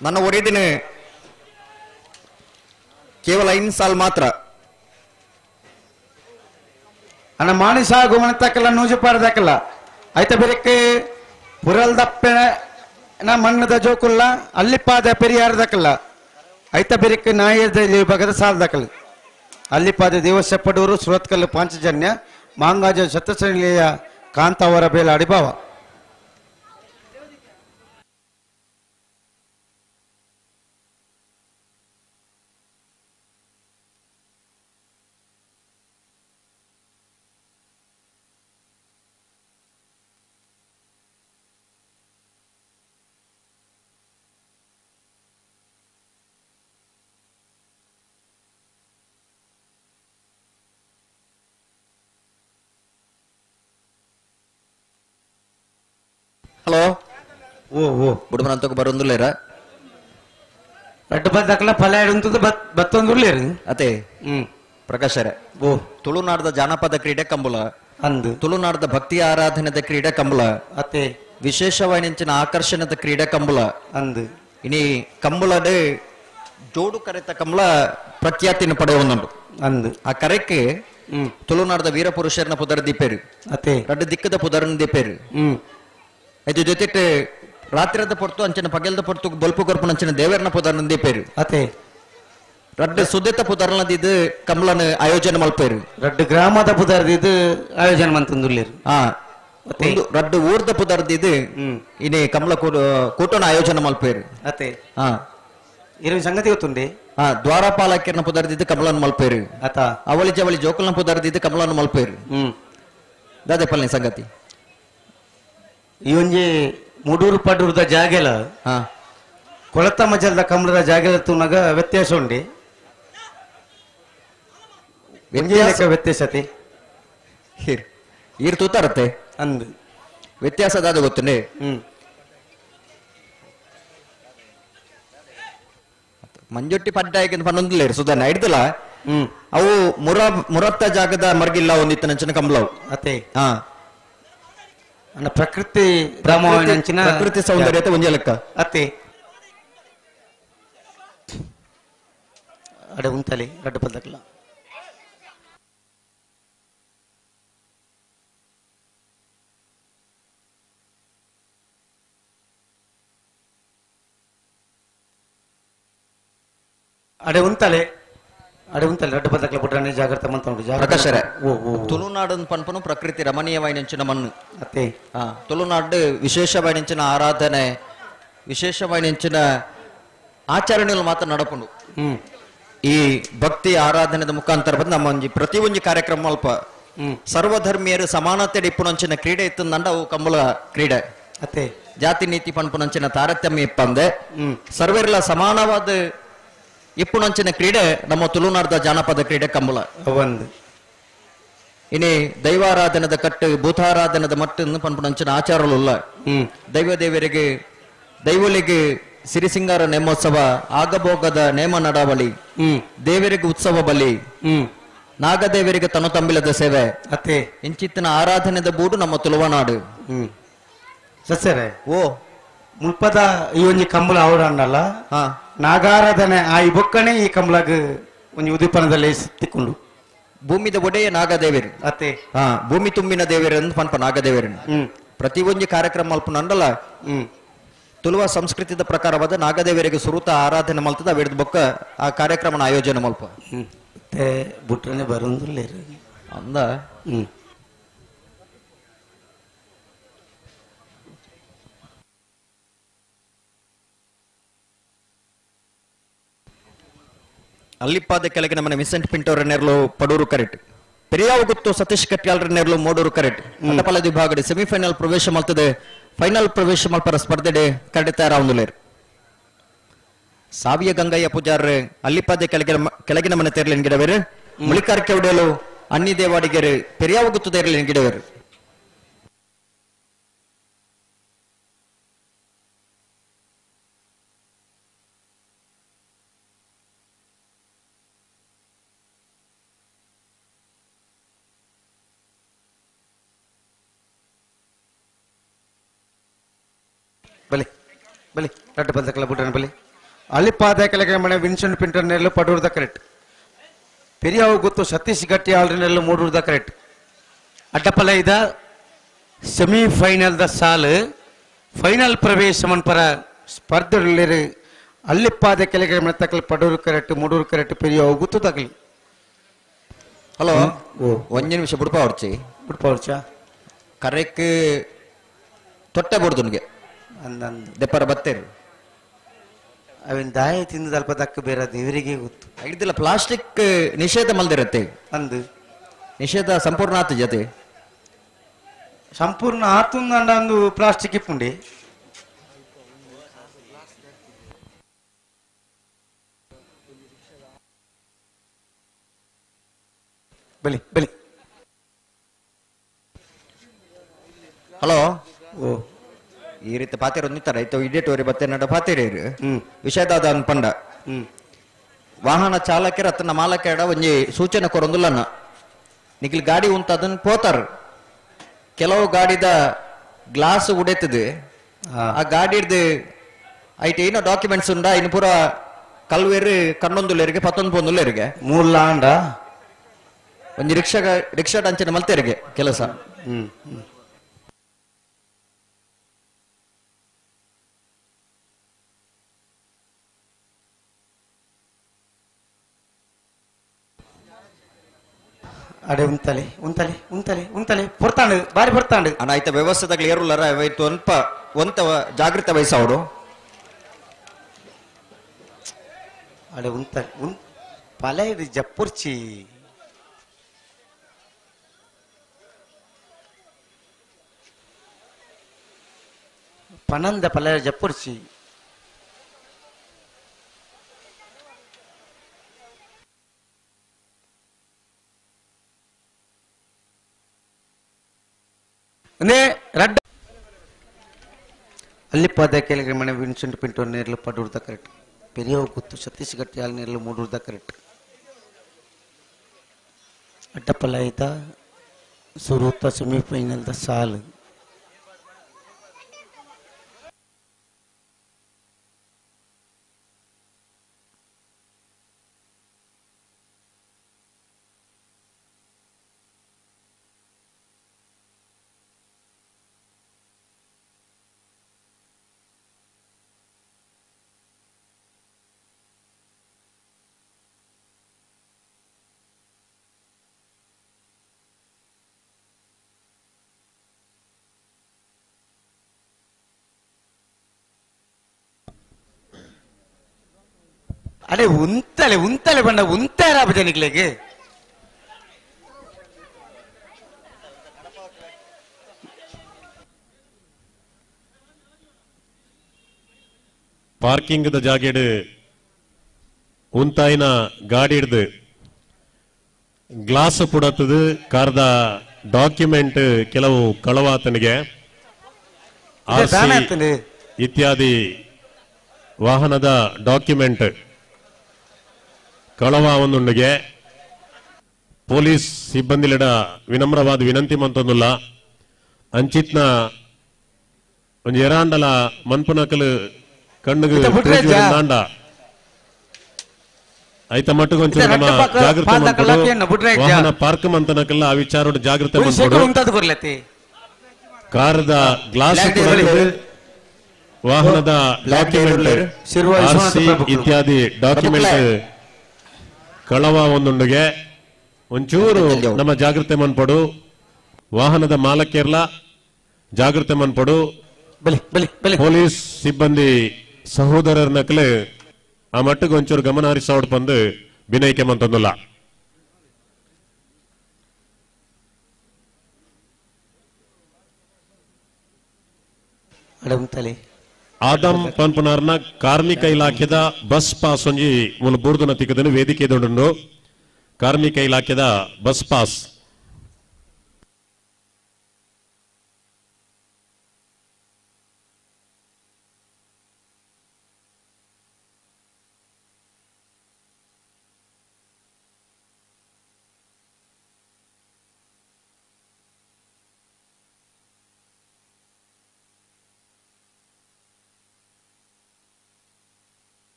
ನನ್ನ ಒರಿದಿನ ಕೇವಲ 5 ಸಾಲ್ ಮಾತ್ರ ಅಣ್ಣ ಮಾಣಿ ಸಾಗು ಮನೆ ತಕ್ಕಲ್ಲ ನೂಜಿಪಾಡಿ ತಕ್ಕಲ್ಲ ಆಯ್ತ ಬೇರೆಕ್ಕೆ ಪುರಲ್ ದಪ್ಪೆನ ಮಣ್ಣದ ಜೋಕುಲ್ಲ ಅಲ್ಲಿಪಾದ ಪೆರಿಯಾರ ದಕ್ಕಲ್ಲ ಐತ ಬೇರೆಕ್ಕೆ ನಾಯದಲ್ಲಿ ಭಾಗದ ಸಾಲ ದಾಖಲೆ ಅಲ್ಲಿಪಾದ ದೇವಸ್ಯ ಪಡೂರು ಸುರತ್ಕಲ್ಲು ಪಾಂಚಜನ್ಯ ಮಾಂಗಾಜ ಶತಸನಿಲೆಯ ಕಾಂತಾವರ ಬೇಲ ಅಡಿಭಾವ ಹಲೋ ಓ ಬುಡಮನಂತಕ ಬರೊಂದುಲೇರ ರಡ್ಡು ಬದ್ದಕಲ ಫಲಾಯಡ್ ಉಂತದ್ದು ಬತ್ತೊಂದುರ್ಲೇರು ಅತೆ ಪ್ರಕಾಶರ ಓ ತುಳುನಾಡದ ಜಾನಪದ ಕ್ರೀಡೆ ಕಂಬುಲ ಅಂದು ತುಳುನಾಡದ ಭಕ್ತಿ ಆರಾಧನೆದ ಕ್ರೀಡೆ ಕಂಬುಲ ಅತೆ ವಿಶೇಷವಾದ ಆಕರ್ಷಣದ ಕ್ರೀಡೆ ಕಂಬುಲ ಅಂದು ಇನಿ ಕಂಬುಲದ ಜೋಡು ಕರೆತ ಕಂಬಳ ಪ್ರಖ್ಯಾತಿನ ಪಡೆಯುವುದುಂಟು ಅಂದು ಆ ಕರೆಕ್ಕೆ ತುಳುನಾಡದ ವೀರ ಪುರುಷರನ್ನ ಪುದರ್ ದೀಪೇರು ಅತೆ ರಡ್ಡು ದಿಕ್ಕದ ಪುದರನ ದೀಪೇರು ಇದು ಜೊತೆ ರಾತ್ರಿದ ಪೊರ್ತು ಅಂಚನ ಪಗೆಲ್ದ ಪೊರ್ತು ಬಲ್ಪು ಕೊರ್ಪು ಅಂಚನ ದೇವರನ ಪುದರ್ನ ದೀಪೇರು ಅತೆ ರಡ್ಡು ಸುದ್ದೆತ ಪುದರ್ನದಿದ್ದು ಕಂಬಳನ ಆಯೋಜನೆ ಮಲ್ಪೇರು ರಡ್ಡು ಗ್ರಾಮದ ಪುದರ್ದಿದ್ದು ಆಯೋಜನೆ ಮಂತಂದುರ್ಲೇರು ಒಂದು ರಡ್ಡು ಊರ್ದ ಪುದರ್ದಿದ್ದು ಇನಿ ಕಂಬಳ ಕೂಟನ ಆಯೋಜನೆ ಮಲ್ಪೇರು ಅತೆ ಹಾ ಇರುವ ಸಂಗತಿ ಗೊತ್ತುಂಡೆ ದ್ವಾರಪಾಲಕ್ಯನ ಪುದರ್ದಿದ್ದು ಕಂಬಳನ ಮಲ್ಪೇರು ಅತ ಅವಳಿ ಜವಳಿ ಜೋಕಲ್ನ ಪುದರ್ದಿದ್ದು ಕಂಬಳನ ಮಲ್ಪೇರು ದಾದೆ ಪಲ್ನಿ ಸಂಗತಿ ಈ ಒಂಜಿ ಮೂಡೂರು ಪಡೂರದ ಜಾಗೆಲ ಕೊಳತ ಮಜಲ್ದ ಕಮಲದ ಜಾಗೆಲ ತೂನಾಗ ವ್ಯತ್ಯಾಸ ಉಂಡೆ ವ್ಯತ್ಯಾಸತೆ ಈರ್ ತೂತಾರತ್ತೆ ಅಂದು ವ್ಯತ್ಯಾಸ ಅದಾದ ಗೊತ್ತುಂಡೆ ಮಂಜೊಟ್ಟಿ ಪಡ್ಡಾಯ್ಕೆ ಪನ್ನೊಂದಿಲ್ಲ ಸುಧಾನ ಹಿಡ್ದಲ್ಲ ಅವು ಮುರತ್ತ ಜಾಗದ ಮರ್ಗಿಲ್ಲ ಒಂದಿತ್ತು ನಂಚಿನ ಕಂಬಳವು ಅತೆ ಹಾ ಪ್ರಕೃತಿ ಧಾಮವಂಚಿನ ಪ್ರಕೃತಿ ಸೌಂದರ್ಯತೆ ಒಂಜೆ ಲೆಕ್ಕ ಅತೆ ಅಡೆ ಉಂತಲಿ ರಡ್ಡು ಪದಕಲ ಅಡೆ ಉಂತಲೆ ರಡ್ಡು ಪದಕಲ ಪುಟ್ರಾಣಿ ಜಾಗ್ರತೆ ಮಂತ ಪ್ರಕಾಶರ ತುಳುನಾಡು ಪನ್ಪನು ಪ್ರಕೃತಿ ರಮಣೀಯವಾಯಿನಂಚಿನ ಮಣ್ಣು ಅತೆ ತುಳುನಾಡು ವಿಶೇಷವಾಯಿನಂಚಿನ ಆರಾಧನೆ ವಿಶೇಷమైన ಆಚರಣೆಗಳು ಮಾತ್ರ ನಡಪುಂಡು ಹ್ಮ್ ಈ ಭಕ್ತಿ ಆರಾಧನೆದ ಮುಖಾಂತರ ಬಂದು ನಮ್ಮ ಒಂಜಿ ಪ್ರತಿ ಒಂಜಿ ಕಾರ್ಯಕ್ರಮ ಅಲ್ಪ ಸರ್ವಧರ್ಮೀಯರು ಸಮಾನತೆ ಇಪ್ಪುನಂಚಿನ ಕ್ರೀಡೆ ಇತ್ತಂದಂಡ ಅವು ಕಂಬಳ ಕ್ರೀಡೆ ಅತ್ತೆ ಜಾತಿ ನೀತಿ ಪಂಪುನಂಚಿನ ತಾರತಮ್ಯ ಇಪ್ಪಂದೆ ಸರ್ವೆರ್ಲ ಸಮಾನವಾದ ಇಪ್ಪುನಂಚಿನ ಕ್ರೀಡೆ ನಮ್ಮ ತುಳುನಾಡದ ಜಾನಪದ ಕ್ರೀಡೆ ಕಂಬಳ ಒಂದು ಇನಿ ದೈವಾರಾಧನದ ಕಟ್ಟು ಭೂತಾರಾಧನದ ಮಟ್ಟು ಪಂಪುನಂಚಿನ ಆಚಾರలుಲ್ಲ ದೈವ ದೇವರಿಗೆ ದೈವಲಿಗೆ ಸಿರಿಸಿಂಗಾರ ನೇಮೋತ್ಸವ ಆಗಭೋಗದ ನೇಮ ನಡಾವಳಿ ದೇವರಿಗೆ ಉತ್ಸವ ಬಲಿ ನಾಗದೇವರಿಗೆ ತನು ತಂಬಿಲದ ಸೇವೆ ಅತ್ತೆ ಇಂಚಿತ್ತಿನ ಆರಾಧನೆದ ಬೂಡು ನಮ್ಮ ತುಳುವನಾಡು ಸಸ್ಯರೇ ಓ ಮುಲ್ಪದ ಈ ಒಂಜಿ ಕಂಬಳ ಅವಡನ್ನಲ್ಲ ಹಾ ನಾಗಾರಾಧನೆ ಆ ಈ ಬೊಕ್ಕನೆ ಈ ಕಂಬಳಗ ಒಂಜಿ ಉದೀಪನದಲ್ಲಿ ತಿಕ್ಕೊಂಡು ಭೂಮಿದ ಒಡೆಯ ನಾಗದೇವರು ಅತ್ತೆ ಹಾ ಭೂಮಿ ತುಂಬಿನ ದೇವರು ಅಂತ ಪನ್ಪ ನಾಗದೇವರು ಪ್ರತಿ ಒಂಜಿ ಕಾರ್ಯಕ್ರಮ ಅಲ್ಪ ನಂಡಲ್ಲ ತುಳುವ ಸಂಸ್ಕೃತಿದ ಪ್ರಕಾರವಾದ ನಾಗದೇವರಿಗೆ ಸುರುತ ಆರಾಧನೆ ಮಲ್ತದ ಅವಿಡ್ದ ಬೊಕ್ಕ ಆ ಕಾರ್ಯಕ್ರಮನ ಆಯೋಜನೆ ಮಲ್ಪ ಮತ್ತೆ ಬುಟ್ರನೆ ಬರೋದಿಲ್ಲ ಅಂದ ಅಲ್ಲಿಪ್ಪಾದ ಕೆಳಗೆ ನಮ್ಮ ವಿಸೆಂಟ್ ಪಿಂಟೋರ ನೆರಲು ಪಡೂರು ಕರೆಕ್ಟ್ ಪೆರಿಯಾವು ಗುತ್ತು ಸತೀಶ್ ಕಟ್ಯಾಲ್ರ ನೆರಲು ಮೋಡೂರು ಕರೆಕ್ಟ್ ಮಂಡಪಲ ವಿಭಾಗದ ಸೆಮಿಫೈನಲ್ ಪ್ರವೇಶ ಮಲ್ತದೆ ಫೈನಲ್ ಪ್ರವೇಶ ಮಲ್ಪರ ಸ್ಪರ್ಧೆಡೆ ಕರೆಕ್ಟ್ ತಯಾರಾವುಲೇರು ಸಾವಿಯ ಗಂಗಯ್ಯ ಪೂಜಾರ್ ಅಲ್ಲಿಪ್ಪಾದ ಕೆಳಗಿನ ಮನೆ ತೆರಲಿನ ಗಿಡವೇರು ಮುಳಿಕಾರ್ಕೆ ಹೊಡೆಯಲು ಅನ್ನಿ ದೇವಾಡಿಗೆರು ಪೆರಿಯಾವು ಗುತ್ತು ತೆರಲಿನ ಗಿಡವೇರು ಬಲಿ ಬಲಿ ರಟ್ಟು ಬಂದ ಕಲ ಬುಟ್ರನ ಬಲಿ ಅಲ್ಲಿಪಾದ ಕೆಳಗೆ ಮನೆ ವಿನ್ಸೆಂಟ್ ಪಿಂಟರ್ ನೆರಳು ಪಡೂರ್ದ ಕರೆಕ್ಟ್ ಪೆರಿಯಾವು ಗುತ್ತು ಸತೀಶ್ ಗಟ್ಟಿ ಆಳ್ರ ನೆರಳು ಮೂಡೂರ್ದ ಕರೆಕ್ಟ್ ಅಡ್ಡಪಲ ಇದ ಸೆಮಿಫೈನಲ್ ದ ಸಾಲು ಫೈನಲ್ ಪ್ರವೇಶ ಮನ್ಪರ ಸ್ಪರ್ಧೆಯಲ್ಲಿ ಅಲ್ಲಿಪಾದ ಕೆಳಗೆ ಮನೆ ತಕ್ಕಲು ಪಡೂರು ಕರೆಕ್ಟ್ ಮೂಡೂರು ಕರೆಕ್ಟ್ ಪೆರಿಯಾವು ಗುತ್ತು ತಗಲಿ ಹಲೋ ಒಂದ್ ನಿಮಿಷ ಬುಡ್ಪ ಹೊಡ್ಚಿ ಬಿಡ್ಪೌರ್ಚ ಕರೆಕ್ ತೊಟ್ಟೆ ಬಡ್ದು ನಿಗೆ ಅಂದಂದು ದೆಪ್ಪರ ಬತ್ತೇರು ಅವಿನ ದಾಯ ತಿಂದು ಅಲ್ಪ ದಕ್ಕ ಬೇರೆ ದೇವರಿಗೆ ಗೊತ್ತು ಹಿಡಿದಿಲ್ಲ ಪ್ಲಾಸ್ಟಿಕ್ ನಿಷೇಧ ಮಲ್ದಿರತ್ತೆ ಅಂದು ನಿಷೇಧ ಸಂಪೂರ್ಣ ಆತ ಜೊತೆ ಸಂಪೂರ್ಣ ಆತುಂದ ಅಂದು ಪ್ಲಾಸ್ಟಿಕ್ ಇಪ್ಪುಂಡಿ ಬಲಿ ಬಲಿ ಹಲೋ ಓ ಈ ರೀತಿ ಪಾತಿರ ನಿಂತಾರ ಆಯ್ತು ಇಡೇಟೋರಿ ಬತ್ತೆ ನಡ ಪಾತಿರೇರು ವಿಷಯದಾದ ಅನ್ಪಂಡ ವಾಹನ ಚಾಲಕರ ಅತ್ತನ ಮಾಲಕರ ಒಂಜಿ ಸೂಚನೆ ಕೊರೊಂದುಲ್ಲನ್ನ ನಿಖಿಲ್ ಗಾಡಿ ಉಂತ ಅದನ್ನ ಪೋತಾರ ಕೆಲವು ಗಾಡಿದ ಗ್ಲಾಸ್ ಉಡೆತದೆ ಆ ಗಾಡಿರ್ದು ಐಟ್ ಏನೋ ಡಾಕ್ಯುಮೆಂಟ್ಸ್ ಉಂಡ ಇನ್ನು ಪೂರ ಕಲ್ವೇರು ಕಣ್ಣೊಂದುಲೇರಿಗೆ ಪತ್ತೊಂದು ಪೊಂದುಲೇರಿಗೆ ಮೂರ್ಲಾಂಡ ಒಂಜಿ ರಿಕ್ಷಾ ಅಂಚನೆ ಮಲ್ತೇರಿಗೆ ಕೆಲಸ ಅಡೆ ಉಂತಲೆ ಉಂತಲೆ ಉಂತಲೆ ಉಂತಲೆ ಬರ್ತಾಂಡು ಬಾರಿ ಬರ್ತಾಂಡು ಅನ್ನ ಆಯ್ತ ವ್ಯವಸ್ಥೆದಾಗ ಏರುಲ್ಲರ ಅವೈತು ಒಂತ ಜಾಗೃತ ವಹಿಸವಡು ಅಡೆ ಉಂತಲೆ ಪಲ ಇದು ಜಪ್ಪುರ್ಚಿ ಪನಂದ ಪಲ ಜಪ್ಪುರ್ಚಿ ರಡ್ಡ ಅಲ್ಲಿಪಾದ ಕೆಳಗೆ ಮನೆ ವಿನ್ಸೆಂಟ್ ಪಿಂಟೋರ್ ನೇರ್ಲು ಪಡೂರ್ದ ಕರೆಕ್ಟ್ ಪೆರಿಯಾವು ಗುತ್ತು ಸತೀಶ್ ಗಟ್ಟಿ ಆಲ್ ನೇರ್ಲು ಮೂಡೂರ್ದ ಕರೆಕ್ಟ್ ಅಡ್ಡಪಲ ಐತ ಸುರೂತ ಸೆಮಿಫೈನಲ್ ದ ಸಾಲು ಅಡೆ ಉಂತಲೆ ಉಂತಲೆ ಬಂಡ ಉಂತಾರ ಜನಗಳಿಗೆ ಪಾರ್ಕಿಂಗ್ ಜಾಗೆಡ್ ಉಂತಾಯಿನ ಗಾಡಿ ಹಿಡ್ದು ಗ್ಲಾಸ್ ಪುಡತ್ತದು ಕಾರ್ದ ಡಾಕ್ಯುಮೆಂಟ್ ಕೆಲವು ಕಳವಾತನಿಗೆ ಇತ್ಯಾದಿ ವಾಹನದ ಡಾಕ್ಯುಮೆಂಟ್ ಕಳವ ಒಂದುಂಡಿಗೆ ಪೊಲೀಸ್ ಸಿಬ್ಬಂದಿಲಿಡ ವಿನಮ್ರವಾದ ವಿನಂತಿ ಮಂತೊಂದುಲ್ಲ ಅಂಚಿತ್ನ ಒಂದು ಎರಾಂಡಲ ಮನ್ಪುನಕಲು ಕಣ್ಣುಗೆ ನಾಂಡ ಐತ ಮಟ್ಟಿಗೆ ಒಂಚೂರು ನಮ್ಮ ಜಾಗೃತಿ ಮಾಡ್ಕೊಡು ವಾಹನ ಪಾರ್ಕ್ ಮಂತನಕಲ್ಲ ಆ ವಿಚಾರ ಜಾಗೃತಿ ಮಾಡ್ಕೊಡು ಕಾರದ ಗ್ಲಾಸ್ ವಾಹನದ ಡಾಕ್ಯುಮೆಂಟ್ ಆರ್ಸಿ ಇತ್ಯಾದಿ ಡಾಕ್ಯುಮೆಂಟ್ ಕಳವ ಒಂದುಂಡಿಗೆ ಒಂಚೂರು ನಮ್ಮ ಜಾಗೃತಿ ಮನ್ಪಡು ವಾಹನದ ಮಾಲಕ್ಯರ್ಲ ಜಾಗೃತಿ ಮನ್ಪಡು ಪೊಲೀಸ್ ಸಿಬ್ಬಂದಿ ಸಹೋದರರ ನಕಲೆ ಆ ಮಟ್ಟಿಗೆ ಒಂಚೂರು ಗಮನ ಹರಿಸೋಡ್ ಬಂದು ಬಿನೈಕೆ ಮಂತಂದಿಲ್ಲ ಆದಂ ಪನ್ಪುನಾರ್ನ ಕಾರ್ಮಿಕ ಇಲಾಖೆದ ಬಸ್ ಪಾಸ್ ಒಂಜಿ ಮುಲ್ ಬುರ್ದುನ ತಿಕ್ಕದನ್ನು ವೇದಿಕೆ ದೊಡ್ಡು ಕಾರ್ಮಿಕ ಇಲಾಖೆದ ಬಸ್ ಪಾಸ್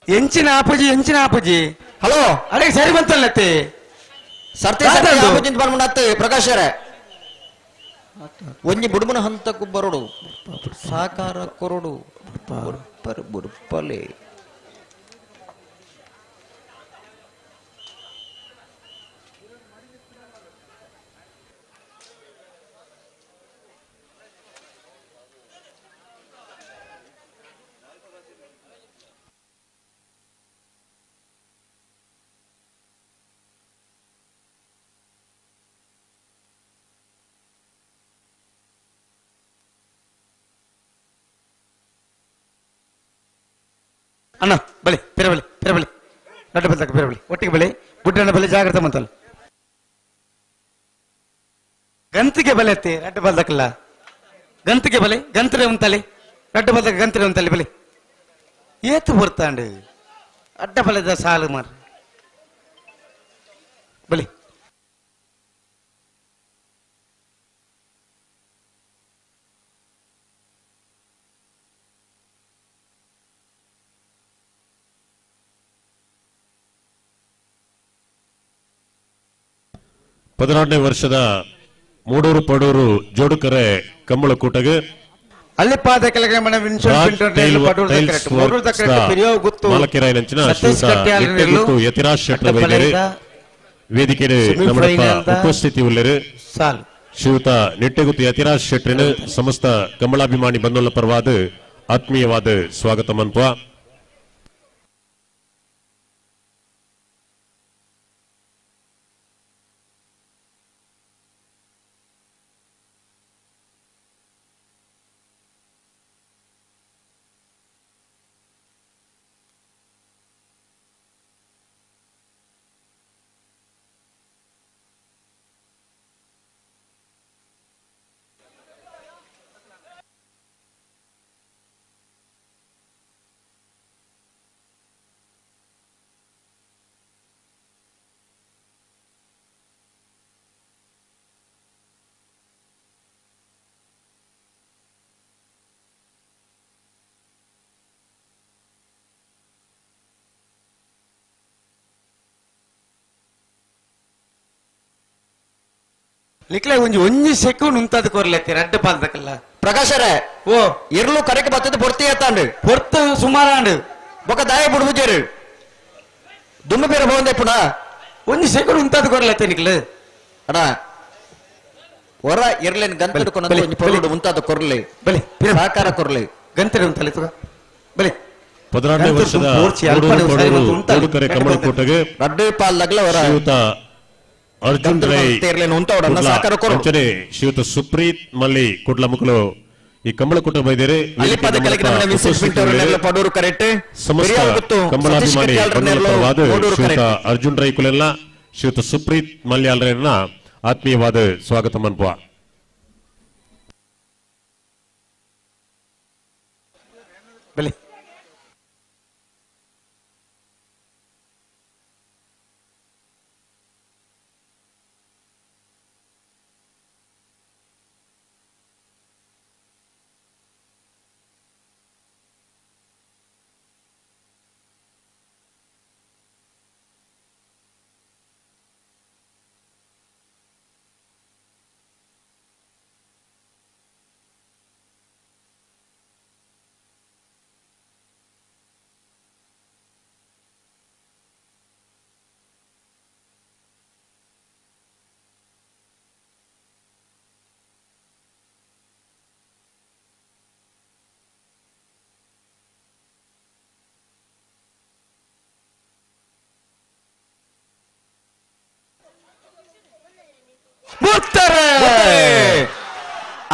ಎಂಚಿನ ಆಪುಜಿ ಹಲೋ ಅಡೆ ಸರಿ ಬಂತಲ್ಲತ್ತೆ ಬರ್ಮಣತ್ತೆ ಪ್ರಕಾಶ್ ಒಂಜಿ ಬುಡುಮನ ಹಂತಕ್ಕೂ ಬರೋಡು ಸಾಕಾರ ಕೊರಡು ಬುರುಪಲೆ ಅಣ್ಣ ಬಲಿ ಪೆರಬಲಿ ನಡ್ಡು ಬಲ್ತಕ್ಕ ಪೆರಬಲಿ ಒಟ್ಟಿಗೆ ಬಲಿ ಗುಡ್ಡಣ್ಣ ಬಲಿ ಜಾಗ್ರತೆ ಮಂತಲ್ಲ ಗಂತಿಗೆ ಬಲೆ ಎತ್ತಿ ರಡ್ಡು ಬಲ್ದಕ್ಕಲ್ಲ ಗಂತಿಗೆ ಬಲಿ ಗಂತರೆ ಉಂತಲಿ ರಡ್ಡು ಬಲ್ದಕ್ಕ ಗಂತರೆ ಉಂತಲಿ ಬಲಿ ಏತು ಬರ್ತಾಂಡು ಅಡ್ಡ ಬಲದ ಸಾಲು ಮಾರ ಬಲಿ ಪದಿನಾರನೇ ವರ್ಷದ ಮೂಡೂರು ಪಡೂರು ಜೋಡುಕರೆ ಕಂಬಳ ಕೂಟಗೆ ಅಲ್ಲಿಪಾದ ಕೆಳಗೆ ಮನೆ ವೇದಿಕೆ ಉಪಸ್ಥಿತಿ ಉಳ್ಳರು ಶ್ರೀಯುತ ನಿಟ್ಟೆಗುತ್ತಿ ಯತಿರಾಜ್ ಶೆಟ್ರಿನ ಸಮಸ್ತ ಕಂಬಳಾಭಿಮಾನಿ ಬಂಧುಗಳ ಪರವಾದ ಆತ್ಮೀಯವಾದ ಸ್ವಾಗತ ಮನ್ಪ ಲಿಕ್ಲೆ ಒಂಜಿ ಸೆಕೆಂಡ್ ಉಂತದ ಕೊರ್ಲೆತ್ತಿ ರಡ್ಡು ಪಾಲ್ದಕ್ಕಲ್ಲ ಪ್ರಕಾಶರೇ ಓ ಇರ್ಲು ಕರೆಗೆ ಬತ್ತದ ಪೊರ್ತಿ ಎತ್ತಾಂಡು ಪೊರ್ತು ಸುಮಾರಾಂಡು ఒక దాయ బుడుబుజేరు దుమ్ము పేరు బాగుంది ఇప్పుడు ಒಂದು ಸೆಕೆಂಡ್ ಉಂತಾದ ಕೊರಲತ್ತೆ ನಿಕ್ಲು ಅಡ ಹೊರ ಇರ್ಲೇನ್ ಗಂತಡು ಕೊನದು ಒಂಜಿ ಪೊರುಡು ಮುಂತಾದ ಕೊರ್ಲೆ ಬಲೆ ಸಾಕಾರ ಕೊರ್ಲೆ ಗಂತಡೆ ಉಂತಲೆ ತುಗ ಬಲೆ 14ನೇ ವರ್ಷದ ಜೋಡುಕರೆ ಕಮಲಕೋಟೆಗೆ ರಡ್ಡು ಪಾಲ್ದಾಗ್ಲ ಹೊರ ಶ್ರೀಯುತ ಅರ್ಜುನ್ ರೈ ತೇರ್ಲೇನು ಉಂತಾವಡನ್ನ ಸಾಕಾರ ಕೊರು ಅಂಚನೆ ಶ್ರೀಯುತ ಸುಪ್ರೀತ್ ಮಲ್ಲಿ ಕುಡ್ಲಮುಕಲು ಈ ಕಮಲಕೋಟೆ ಬೈದೇರೆ ಅಲ್ಲಿಪದ ಕೆಳಗಿನ ಮನೆ ವಿನ್ಸೆಂಟ್ ಪಿಂಟೋ ನೆರಳು ಪಡೂರು ಕರೆಕ್ಟ್ ಸಮಸ್ತ ಕಮಲಾಭಿಮಾನಿ ಬಂಧುಗಳವಾದ ಶ್ರೀಯುತ ಅರ್ಜುನ್ ರೈ ಕುಲೆಲ್ಲ ಶ್ರೀಯುತ ಸುಪ್ರೀತ್ ಮಲ್ಯಾಲ್ರನ್ನ ಆತ್ಮೀಯವಾದ ಸ್ವಾಗತ ಮನ್ಪುವ ಬಲೆ